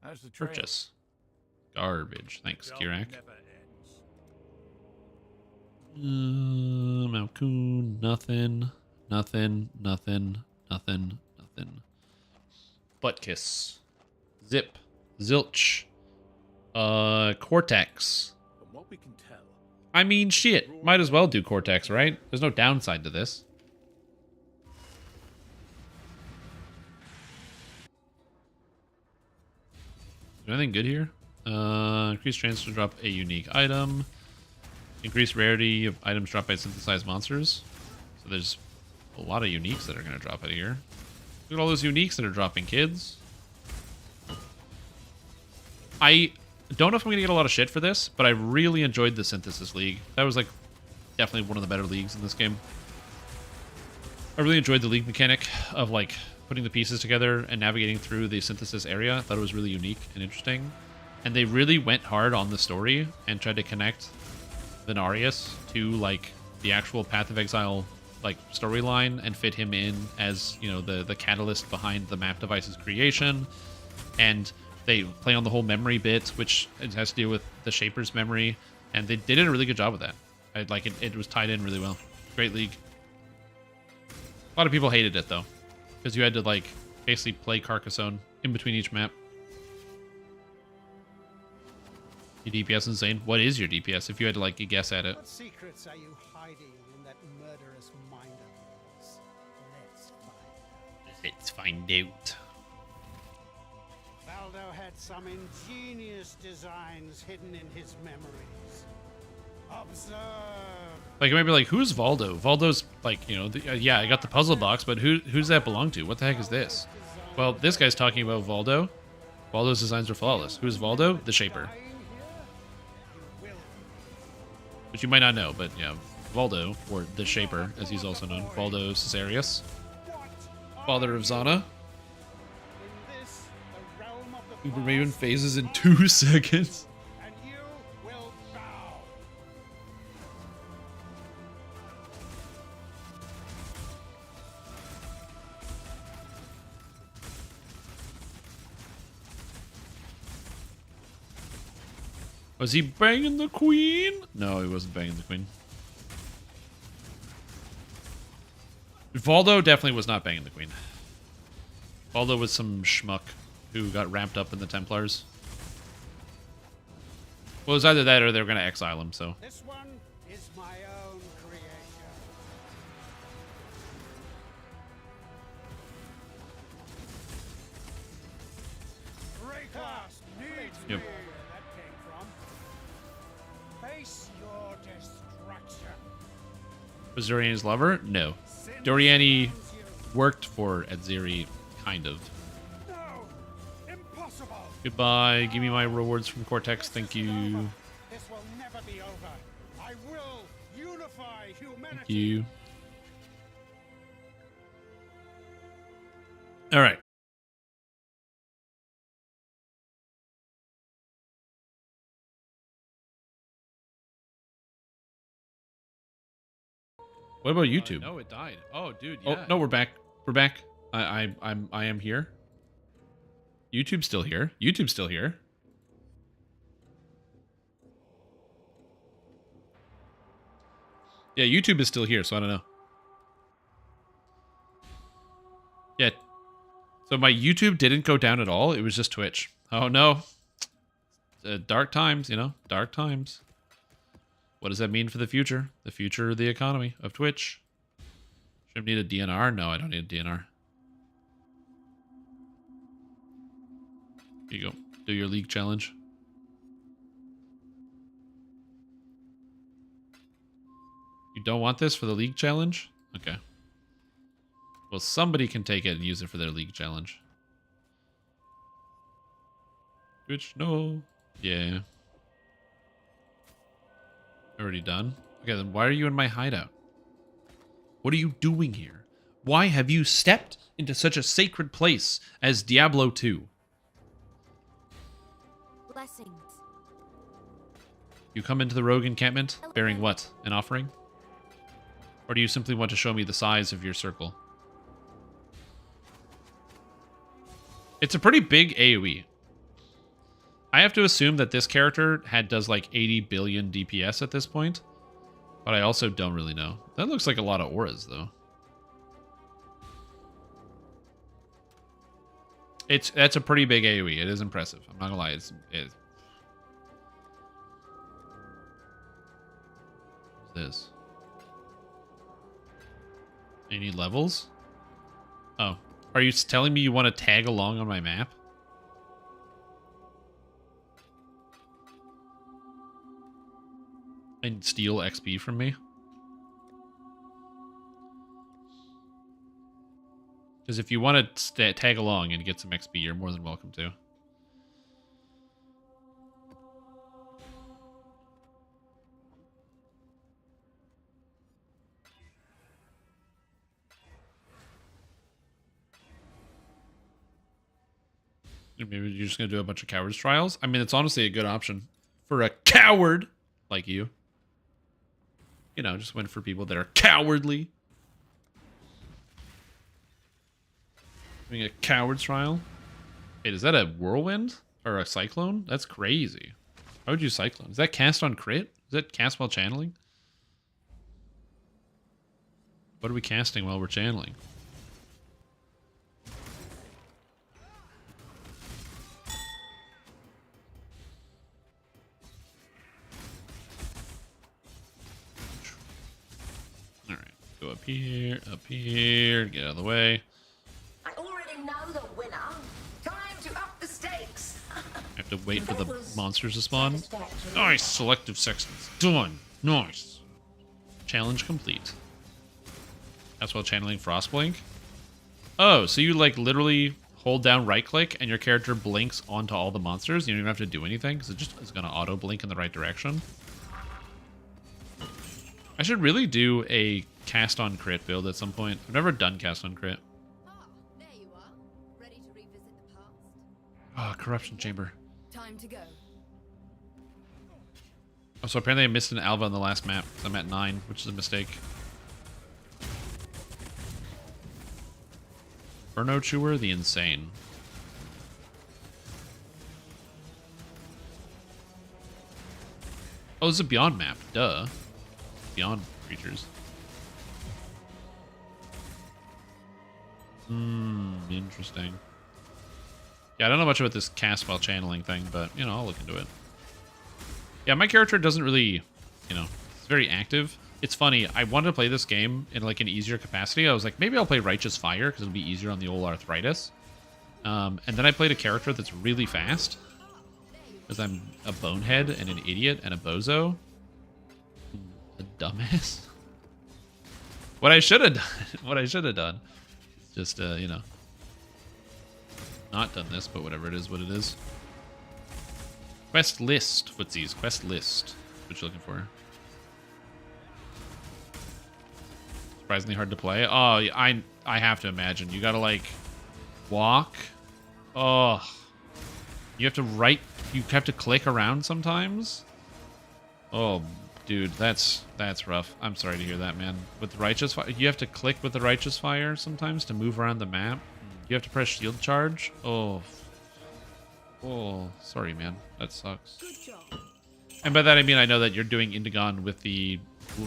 How's the trail? Purchase. Garbage. Thanks, Kirak. Malkoon. Nothing. Nothing. Nothing. Nothing. Nothing. Butt kiss. Zip. Zilch. Cortex. From what we can tell. I mean, shit. Might as well do Cortex, right? There's no downside to this. Is there anything good here? Increased chance to drop a unique item. Increased rarity of items dropped by synthesized monsters. So there's a lot of uniques that are going to drop out of here. Look at all those uniques that are dropping, kids. I don't know if I'm going to get a lot of shit for this, but I really enjoyed the Synthesis League. That was, like, definitely one of the better leagues in this game. I really enjoyed the league mechanic of, like, putting the pieces together and navigating through the synthesis area. I thought it was really unique and interesting. And they really went hard on the story and tried to connect Venarius to, like, the actual Path of Exile, like, storyline and fit him in as, you know, the catalyst behind the map device's creation. And they play on the whole memory bit, which has to do with the Shaper's memory. And they did a really good job with that. It was tied in really well. Great league. A lot of people hated it, though, because you had to, like, basically play Carcassonne in between each map. Your DPS insane. What is your DPS if you had to, like, guess at it? What secrets are you hiding in that murderous mind of yours? Let's find out. Valdo had some ingenious designs hidden in his memories. Like, it might be like, who's Valdo? Valdo's like, you know, yeah, I got the puzzle box, but who's that belong to? What the heck is this? Well, this guy's talking about Valdo. Valdo's designs are flawless. Who's Valdo? The Shaper. Which you might not know, but yeah, Valdo, or the Shaper, as he's also known, Valdo Caesarius, father of Zana. Uber Maven phases in 2 seconds. Was he banging the queen? No, he wasn't banging the queen. Valdo definitely was not banging the queen. Valdo was some schmuck who got ramped up in the Templars. Well, it was either that or they were going to exile him, so. This one is my own creation. Raycast needs Yep. me. That came from. Face your destruction. Was Doriani's lover? No. Doriani worked for Adziri, kind of. No, impossible. Goodbye. Give me my rewards from Cortex. Thank you. This will never be over. I will unify humanity. Thank you. All right. What about YouTube? No, it died. Oh, dude. Oh Yeah. no, we're back. We're back. I am here. YouTube's still here. YouTube's still here. Yeah, YouTube is still here, so I don't know. Yeah. So my YouTube didn't go down at all. It was just Twitch. Oh no. Dark times, you know. Dark times. What does that mean for the future? The future of the economy of Twitch. Should I need a DNR? No, I don't need a DNR. Here you go. Do your league challenge. You don't want this for the league challenge? Okay. Well, somebody can take it and use it for their league challenge. Twitch, no. Yeah. Already done? Okay, then why are you in my hideout? What are you doing here? Why have you stepped into such a sacred place as Diablo 2? Blessings. You come into the rogue encampment bearing what? An offering? Or do you simply want to show me the size of your circle? It's a pretty big AoE. I have to assume that this character does like 80 billion DPS at this point. But I also don't really know. That looks like a lot of auras, though. That's a pretty big AoE. It is impressive. I'm not gonna lie. What's this? You need levels? Oh. Are you telling me you want to tag along on my map? And steal XP from me? Because if you want to tag along and get some XP, you're more than welcome to. Maybe you're just going to do a bunch of cowards trials? I mean, it's honestly a good option for a coward like you. You know, just went for people that are cowardly. Doing a coward's trial. Wait, is that a whirlwind? Or a cyclone? That's crazy. Why would you cyclone? Is that cast on crit? Is that cast while channeling? What are we casting while we're channeling? Alright, go up here, get out of the way. I already know the winner. Time to up the stakes. I have to wait for the monsters to spawn. Nice, selective sections. Done. Nice. Challenge complete. That's while channeling Frostblink. Oh, so you like literally hold down right click and your character blinks onto all the monsters. You don't even have to do anything because it just is going to auto blink in the right direction. I should really do a cast on crit build at some point. I've never done cast on crit. There you are. Ready to revisit the past? Oh, corruption chamber. Time to go. Oh, so apparently I missed an Alva on the last map. I'm at 9, which is a mistake. Burno Chewer the Insane. Oh, this is a Beyond map. Duh. Beyond creatures. Interesting. Yeah, I don't know much about this cast while channeling thing, but, you know, I'll look into it. Yeah, my character doesn't really, you know, it's very active. It's funny, I wanted to play this game in, like, an easier capacity. I was like, maybe I'll play Righteous Fire, because it'll be easier on the old arthritis. And then I played a character that's really fast, because I'm a bonehead and an idiot and a bozo. A dumbass. What I should have done. What I should have done. Just, you know. Not done this, but whatever it is, what it is. Quest list. Footsies. Quest list. What you looking for? Surprisingly hard to play. Oh, I have to imagine. You gotta, like, walk. Oh. You have to you have to click around sometimes. Oh, dude, that's rough. I'm sorry to hear that, man. With the Righteous Fire, you have to click with the Righteous Fire sometimes to move around the map. You have to press shield charge. Oh, sorry, man. That sucks. Good job. And by that I mean I know that you're doing Indigon with the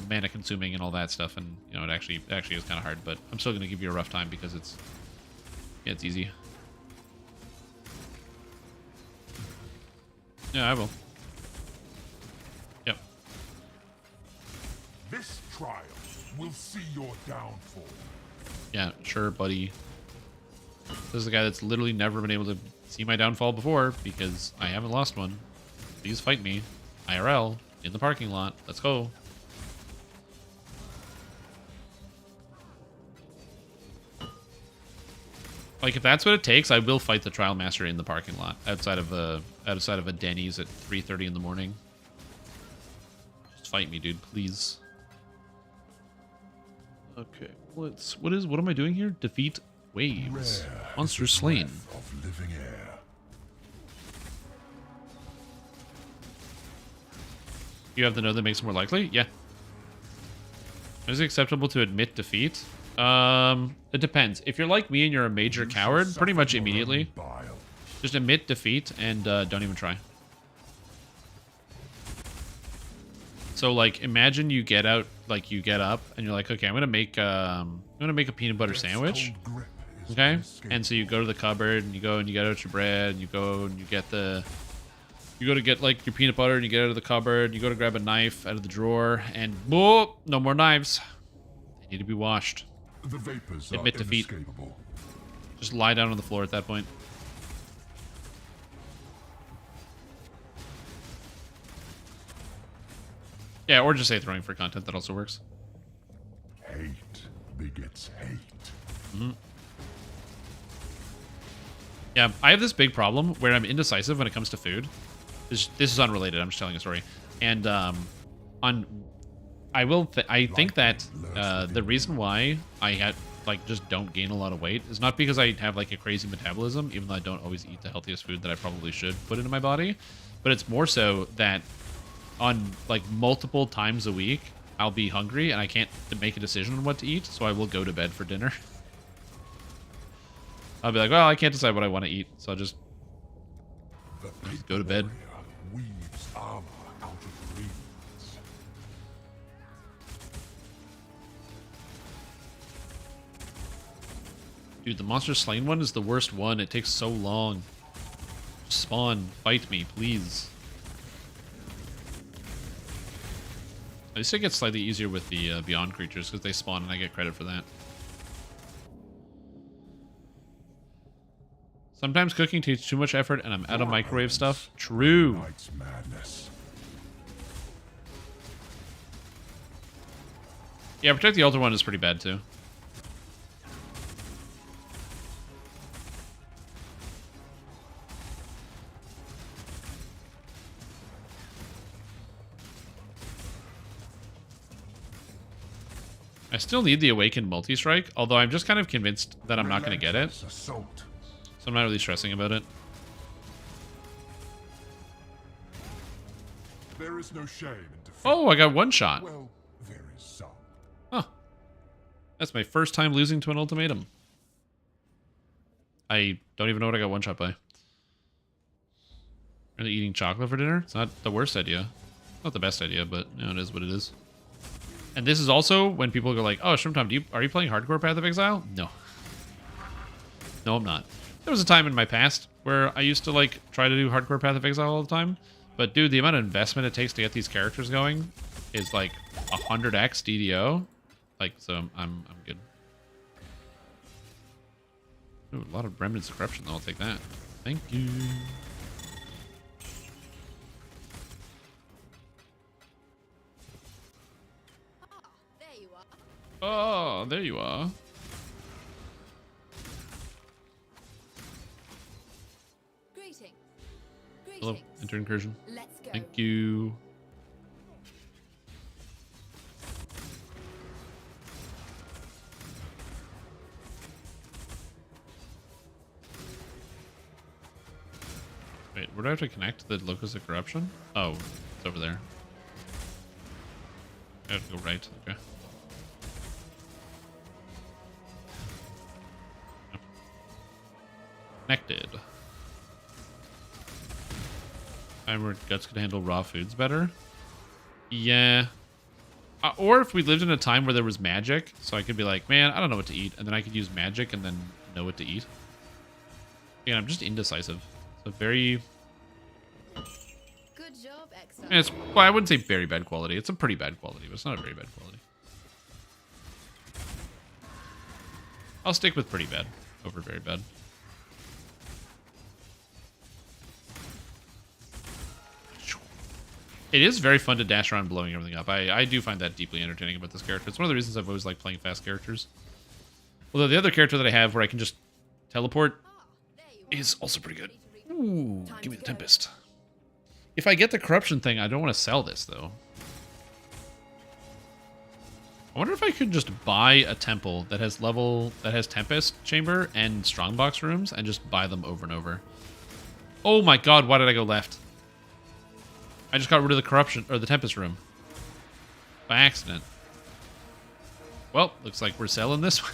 mana consuming and all that stuff, and you know it actually is kind of hard. But I'm still gonna give you a rough time because it's easy. Yeah, I will. Yep. This trial will see your downfall. Yeah, sure, buddy. This is the guy that's literally never been able to see my downfall before because I haven't lost one. Please fight me. IRL. In the parking lot. Let's go. Like, if that's what it takes, I will fight the Trial Master in the parking lot. Outside of a Denny's at 3:30 in the morning. Just fight me, dude. Please. Okay. What am I doing here? Defeat waves. Monsters slain. Of living air. You have the node that makes it more likely? Yeah. Is it acceptable to admit defeat? It depends. If you're like me and you're a major coward, pretty much immediately. Just admit defeat and don't even try. So, like, imagine you get up and you're like, okay, I'm gonna make a peanut butter sandwich. Okay, and so you go to the cupboard and you go and you get out your bread and you go and you go to get like your peanut butter and you get out of the cupboard. You go to grab a knife out of the drawer and whoa, no more knives. They need to be washed. The vapors admit are defeat. inescapable. Just lie down on the floor at that point. Yeah, or just say throwing for content. That also works. Hate begets hate. Mm-hmm. Yeah, I have this big problem where I'm indecisive when it comes to food. This is unrelated. I'm just telling a story. And I think that the reason why I just don't gain a lot of weight is not because I have like a crazy metabolism, even though I don't always eat the healthiest food that I probably should put into my body. But it's more so that on like multiple times a week, I'll be hungry and I can't make a decision on what to eat, so I will go to bed for dinner. I'll be like, well, I can't decide what I want to eat, so I'll just go to bed. Weaves armor out of reeds. Dude, the Monster Slain one is the worst one. It takes so long. Spawn, fight me, please. At least it gets slightly easier with the Beyond creatures because they spawn and I get credit for that. Sometimes cooking takes too much effort and I'm out of microwave stuff. True. Night's madness. Yeah, Protect the Altar one is pretty bad too. I still need the Awakened Multi-Strike, although I'm just kind of convinced that I'm not going to get it. So I'm not really stressing about it. There is no shame in defeat. Oh, I got one shot. Well, there is some. Huh. That's my first time losing to an ultimatum. I don't even know what I got one shot by. Really eating chocolate for dinner? It's not the worst idea. Not the best idea, but you know, it is what it is. And this is also when people go like, oh, Shrimptom, are you playing hardcore Path of Exile? No. No, I'm not. There was a time in my past where I used to like try to do hardcore Path of Exile all the time. But dude, the amount of investment it takes to get these characters going is like 100x DDO. Like, so I'm good. Ooh, a lot of Remnants of Corruption though, I'll take that. Thank you. Oh, there you are. Greeting. Hello, enter incursion. Let's go. Thank you. Wait, where do I have to connect the Locus of Corruption? Oh, it's over there. I have to go right. Okay. Connected. Time where guts could handle raw foods better. Yeah. Or if we lived in a time where there was magic, so I could be like, man, I don't know what to eat, and then I could use magic and then know what to eat. Yeah, I'm just indecisive. So very. Good job, Exile. It's, well, I wouldn't say very bad quality. It's a pretty bad quality, but it's not a very bad quality. I'll stick with pretty bad over very bad. It is very fun to dash around blowing everything up. I do find that deeply entertaining about this character. It's one of the reasons I've always liked playing fast characters. Although the other character that I have where I can just teleport is also pretty good. Ooh, give me the Tempest. If I get the Corruption thing, I don't want to sell this, though. I wonder if I could just buy a temple that has Tempest Chamber and Strongbox rooms and just buy them over and over. Oh my god, why did I go left? I just got rid of the Corruption, or the Tempest room. By accident. Well, looks like we're selling this one.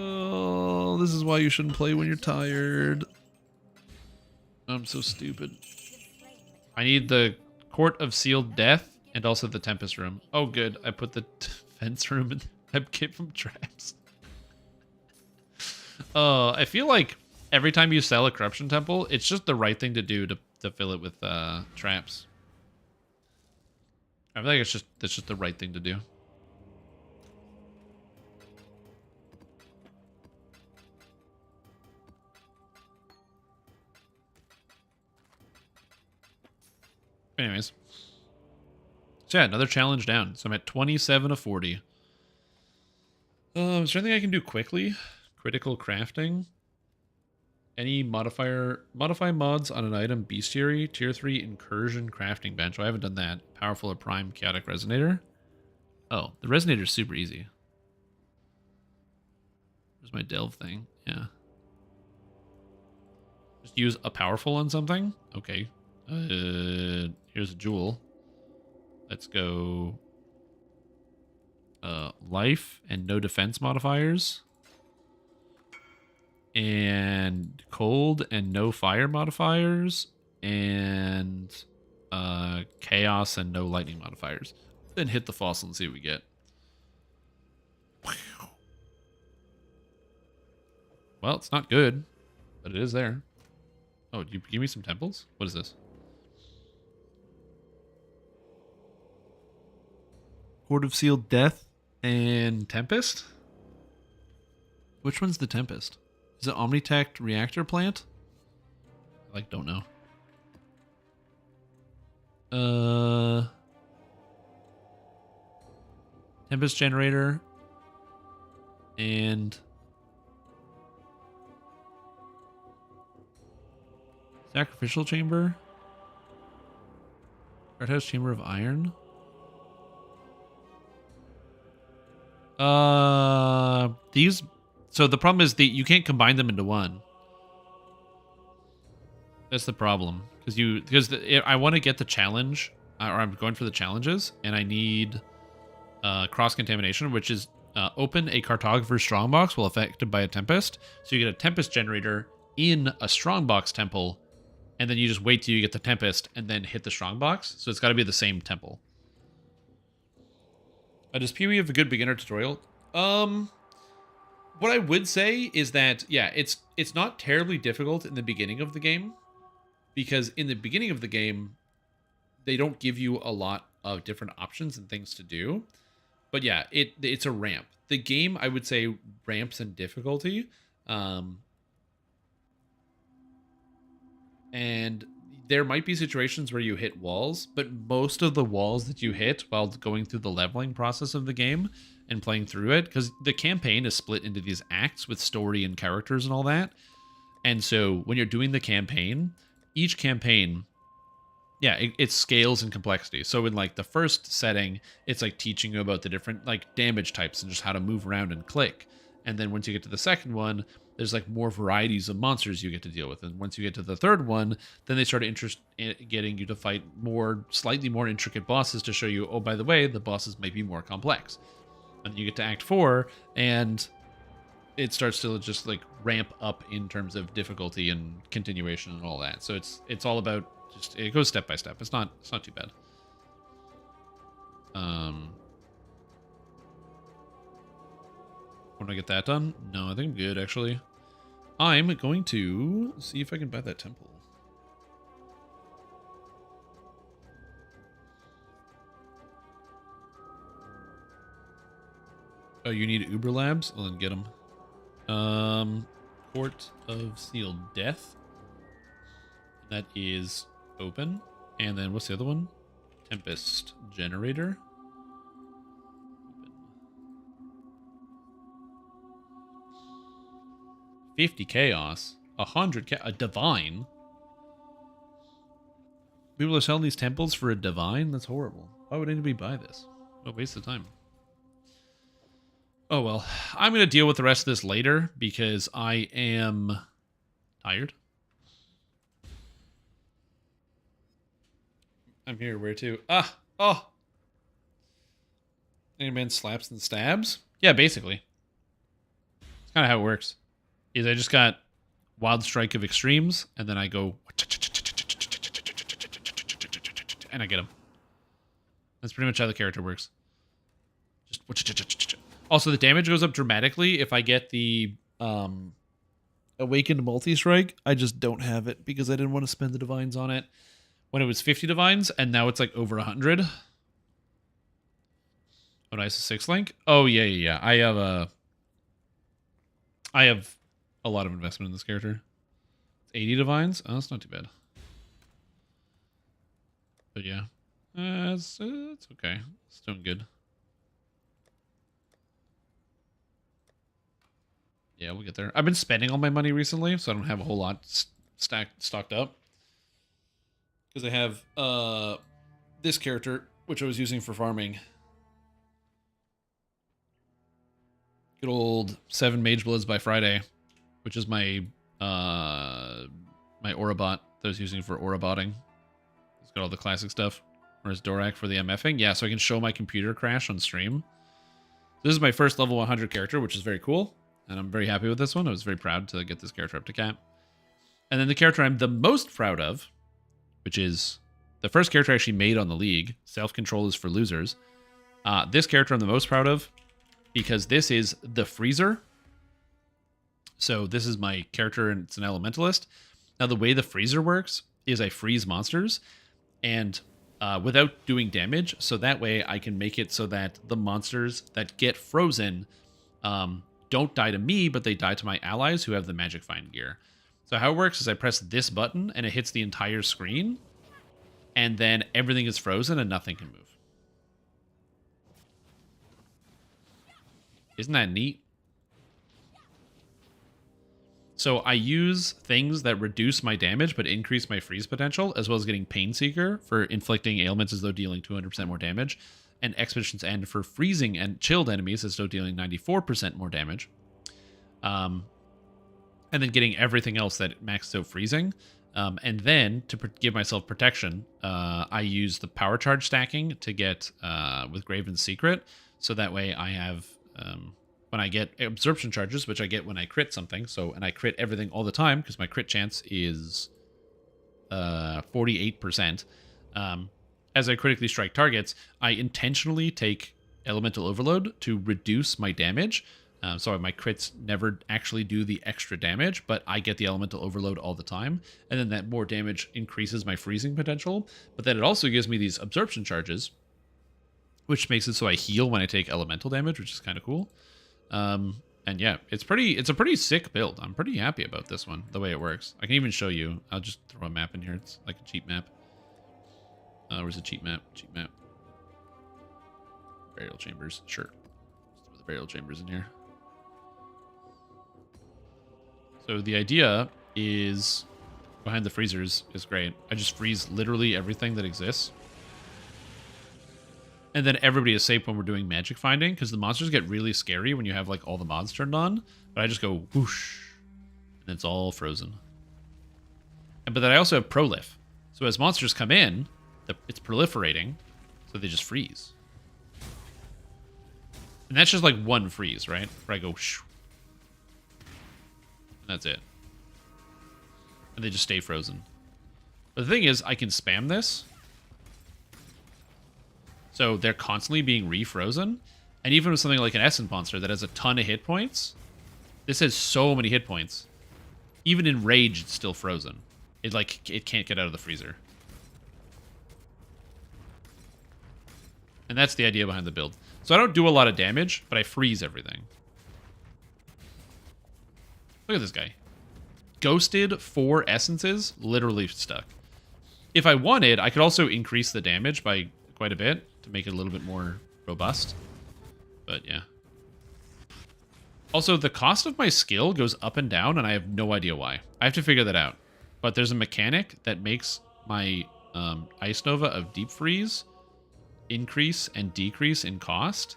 Oh, this is why you shouldn't play when you're tired. I'm so stupid. I need the Court of Sealed Death and also the Tempest room. Oh, good. I put the Defense room in. I kept from traps. I feel like every time you sell a Corruption Temple, it's just the right thing to do to fill it with traps. I feel like that's just the right thing to do. Anyways. So yeah, another challenge down. So I'm at 27 of 40. Is there anything I can do quickly? Critical crafting. Any modify mods on an item bestiary, tier 3 incursion crafting bench. Oh, I haven't done that. Powerful or prime chaotic resonator. Oh, the resonator is super easy. Where's my delve thing? Yeah. Just use a powerful on something? Okay. Here's a jewel. Let's go life and no defense modifiers. And cold and no fire modifiers. And chaos and no lightning modifiers. Then hit the fossil and see what we get. Well, it's not good, but it is there. Oh, did you give me some temples? What is this? Court of Sealed Death and Tempest? Which one's the Tempest? Is it Omnitect Reactor Plant? I don't know. Tempest generator. And sacrificial chamber. Arthouse chamber of iron. These. So the problem is that you can't combine them into one. That's the problem because I want to get the challenge, or I'm going for the challenges, and I need cross contamination, which is open a cartographer's strongbox while affected by a tempest. So you get a tempest generator in a strongbox temple, and then you just wait till you get the tempest and then hit the strongbox. So it's got to be the same temple. Does PoE have a good beginner tutorial? What I would say is that, yeah, it's not terribly difficult in the beginning of the game, because in the beginning of the game, they don't give you a lot of different options and things to do. But yeah, it's a ramp. The game, I would say, ramps in difficulty. And there might be situations where you hit walls, but most of the walls that you hit while going through the leveling process of the game and playing through it, because the campaign is split into these acts with story and characters and all that. And so when you're doing the campaign, each campaign, yeah, it scales in complexity. So in like the first setting, it's like teaching you about the different like damage types and just how to move around and click. And then once you get to the second one, there's like more varieties of monsters you get to deal with. And once you get to the third one, then they start getting you to fight slightly more intricate bosses to show you, oh, by the way, the bosses might be more complex. And you get to Act 4, and it starts to just like ramp up in terms of difficulty and continuation and all that. So it's all about it goes step by step. It's not too bad. Want to get that done? No, I think I'm good actually. I'm going to see if I can buy that temple. Oh, you need Uber Labs? Well, then get them. Court of Sealed Death. That is open. And then what's the other one? Tempest Generator. Open. 50 Chaos. 100 a Divine. People are selling these temples for a Divine? That's horrible. Why would anybody buy this? What a waste of time. Oh well, I'm going to deal with the rest of this later because I am tired. I'm here, where to? Oh! Any man slaps and stabs? Yeah, basically. It's kind of how it works. Is I just got Wild Strike of Extremes, and then I go... and I get him. That's pretty much how the character works. Just... Also, the damage goes up dramatically if I get the Awakened Multi-Strike. I just don't have it because I didn't want to spend the Divines on it when it was 50 Divines, and now it's like over 100. Oh, nice, a 6-link? Oh, yeah. I have a lot of investment in this character. 80 Divines? Oh, that's not too bad. But yeah, it's okay. It's doing good. Yeah, we'll get there. I've been spending all my money recently, so I don't have a whole lot stocked up. Because I have this character, which I was using for farming. Good old 7 Mage Bloods by Friday, which is my my Aura bot that I was using for Aura botting. It's got all the classic stuff. Whereas Dorak for the MFing. Yeah, so I can show my computer crash on stream. This is my first level 100 character, which is very cool. And I'm very happy with this one. I was very proud to get this character up to cap. And then the character I'm the most proud of, which is the first character I actually made on the league. Self-control is for losers. This character I'm the most proud of because this is the Freezer. So this is my character and it's an elementalist. Now the way the Freezer works is I freeze monsters and without doing damage. So that way I can make it so that the monsters that get frozen don't die to me, but they die to my allies who have the Magic Find gear. So how it works is I press this button and it hits the entire screen. and then everything is frozen and nothing can move. Isn't that neat? So I use things that reduce my damage but increase my freeze potential, as well as getting Pain Seeker for inflicting ailments as though dealing 200% more damage, and Expedition's End for freezing and chilled enemies as though dealing 94% more damage. And then getting everything else that maxes out freezing. And then to give myself protection, I use the power charge stacking to get with Graven's Secret. So that way I have... when I get absorption charges, which I get when I crit something, and I crit everything all the time because my crit chance is 48%. As I critically strike targets, I intentionally take Elemental Overload to reduce my damage. So my crits never actually do the extra damage, but I get the Elemental Overload all the time. And then that more damage increases my freezing potential. But then it also gives me these absorption charges, which makes it so I heal when I take elemental damage, which is kind of cool. And yeah, it's a pretty sick build. I'm pretty happy about this one, the way it works. I can even show you. I'll just throw a map in here. It's like a cheat map. Where's the cheat map? Cheat map. Burial chambers. Sure. Let's throw the burial chambers in here. So the idea is, behind the freezers is great. I just freeze literally everything that exists. And then everybody is safe when we're doing magic finding, because the monsters get really scary when you have like all the mods turned on. But I just go whoosh, and it's all frozen. But then I also have prolif. So as monsters come in, it's proliferating, so they just freeze. And that's just like one freeze, right? Where I go shh. And that's it. And they just stay frozen. But the thing is, I can spam this. So they're constantly being refrozen. And even with something like an Essence Monster that has a ton of hit points, this has so many hit points. Even in Rage, it's still frozen. It can't get out of the freezer. And that's the idea behind the build. So I don't do a lot of damage, but I freeze everything. Look at this guy. Ghosted 4 essences, literally stuck. If I wanted, I could also increase the damage by quite a bit to make it a little bit more robust. But yeah. Also, the cost of my skill goes up and down, and I have no idea why. I have to figure that out. But there's a mechanic that makes my Ice Nova of Deep Freeze increase and decrease in cost.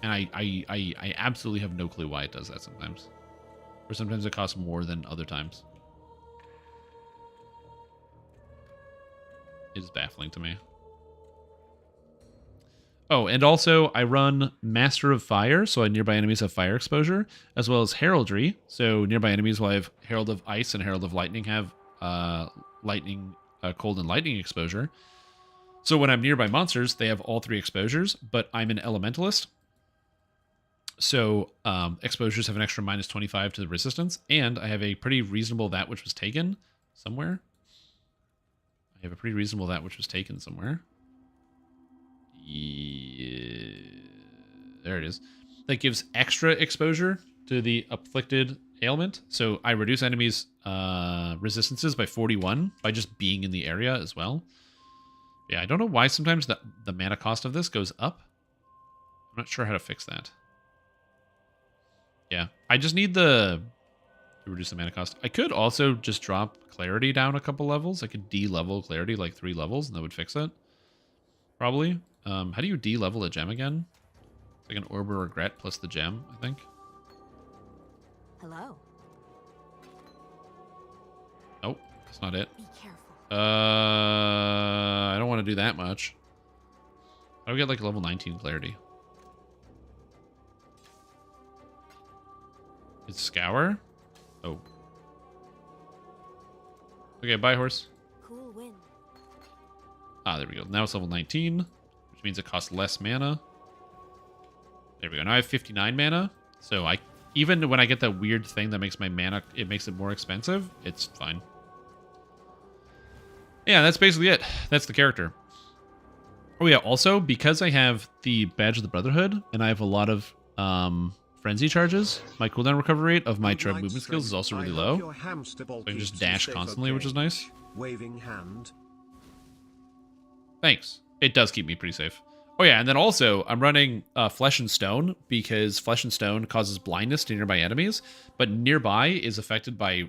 And I absolutely have no clue why it does that sometimes. Or sometimes it costs more than other times. It is baffling to me. Oh, and also I run Master of Fire, so nearby enemies have fire exposure, as well as Heraldry, so nearby enemies will have Herald of Ice and Herald of Lightning have cold and lightning exposure. So when I'm nearby monsters, they have all 3 exposures, but I'm an Elementalist. So exposures have an extra minus 25 to the resistance, and I have a pretty reasonable that which was taken somewhere. I have a pretty reasonable that which was taken somewhere. Yeah, there it is. That gives extra exposure to the afflicted ailment. So I reduce enemies' resistances by 41 by just being in the area as well. Yeah, I don't know why sometimes the mana cost of this goes up. I'm not sure how to fix that. Yeah, I just need to reduce the mana cost. I could also just drop Clarity down a couple levels. I could de-level Clarity like 3 levels, and that would fix it. Probably. How do you de-level a gem again? It's like an Orb of Regret plus the gem, I think. Hello. Nope, that's not it. Be careful. I don't want to do that much. How do we get like level 19 Clarity? It's Scour? Oh. Okay, bye, horse. Cool wind. Ah, there we go. Now it's level 19, which means it costs less mana. There we go. Now I have 59 mana. So even when I get that weird thing that makes my mana, it makes it more expensive, it's fine. Yeah, that's basically it. That's the character. Oh yeah, also, because I have the Badge of the Brotherhood, and I have a lot of frenzy charges, my cooldown recovery rate of my tribe movement skills is also really low. So I can just dash constantly, which is nice. Waving hand. Thanks. It does keep me pretty safe. Oh yeah, and then also I'm running Flesh and Stone because Flesh and Stone causes blindness to nearby enemies, but nearby is affected by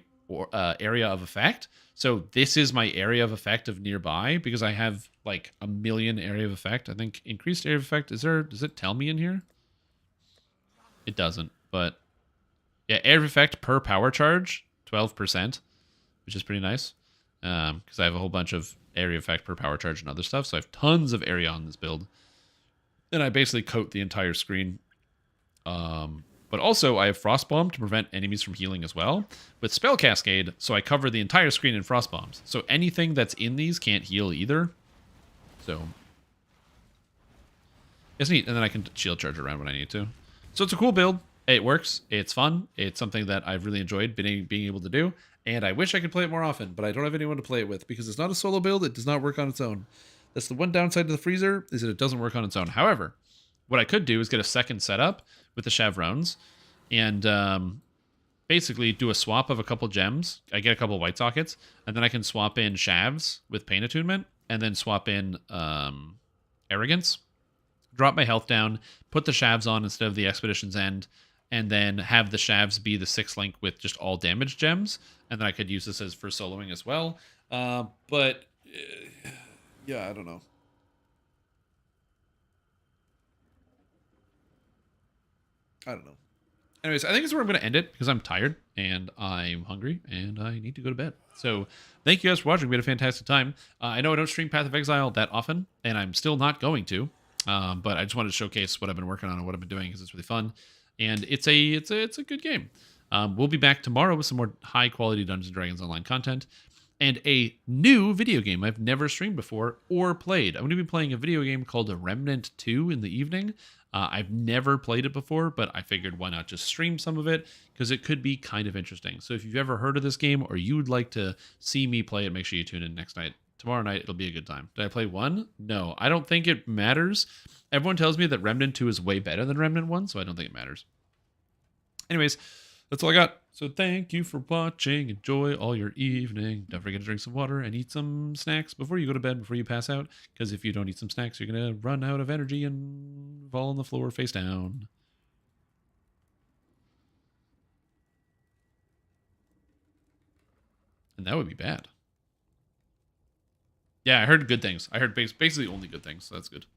area of effect. So this is my area of effect of nearby because I have like a million area of effect. I think increased area of effect, does it tell me in here? It doesn't, but yeah, area of effect per power charge, 12%, which is pretty nice. Because I have a whole bunch of area effect per power charge and other stuff, so I have tons of area on this build. And I basically coat the entire screen. But also, I have Frostbomb to prevent enemies from healing as well, with Spell Cascade, so I cover the entire screen in Frostbombs. So anything that's in these can't heal either. So, it's neat, and then I can shield charge around when I need to. So it's a cool build. It works. It's fun. It's something that I've really enjoyed being able to do. And I wish I could play it more often, but I don't have anyone to play it with because it's not a solo build. It does not work on its own. That's the one downside to the freezer, is that it doesn't work on its own. However, what I could do is get a second setup with the Chevrons and basically do a swap of a couple gems. I get a couple white sockets, and then I can swap in Shavs with Pain Attunement, and then swap in Arrogance, drop my health down, put the Shavs on instead of the Expedition's End, and then have the Shavs be the 6 link with just all damage gems. And then I could use this as for soloing as well. Yeah, I don't know. Anyways, I think this is where I'm going to end it because I'm tired and I'm hungry and I need to go to bed. So thank you guys for watching. We had a fantastic time. I know I don't stream Path of Exile that often, and I'm still not going to. But I just wanted to showcase what I've been working on and what I've been doing because it's really fun. And it's a good game. We'll be back tomorrow with some more high quality Dungeons & Dragons Online content and a new video game I've never streamed before or played. I'm going to be playing a video game called Remnant 2 in the evening. I've never played it before, but I figured why not just stream some of it because it could be kind of interesting. So if you've ever heard of this game or you would like to see me play it, make sure you tune in next night. Tomorrow night, it'll be a good time. Did I play 1? No, I don't think it matters. Everyone tells me that Remnant 2 is way better than Remnant 1, so I don't think it matters. Anyways, that's all I got. So thank you for watching. Enjoy all your evening. Don't forget to drink some water and eat some snacks before you go to bed, before you pass out. Because if you don't eat some snacks, you're going to run out of energy and fall on the floor face down. And that would be bad. Yeah, I heard good things. I heard basically only good things, so that's good.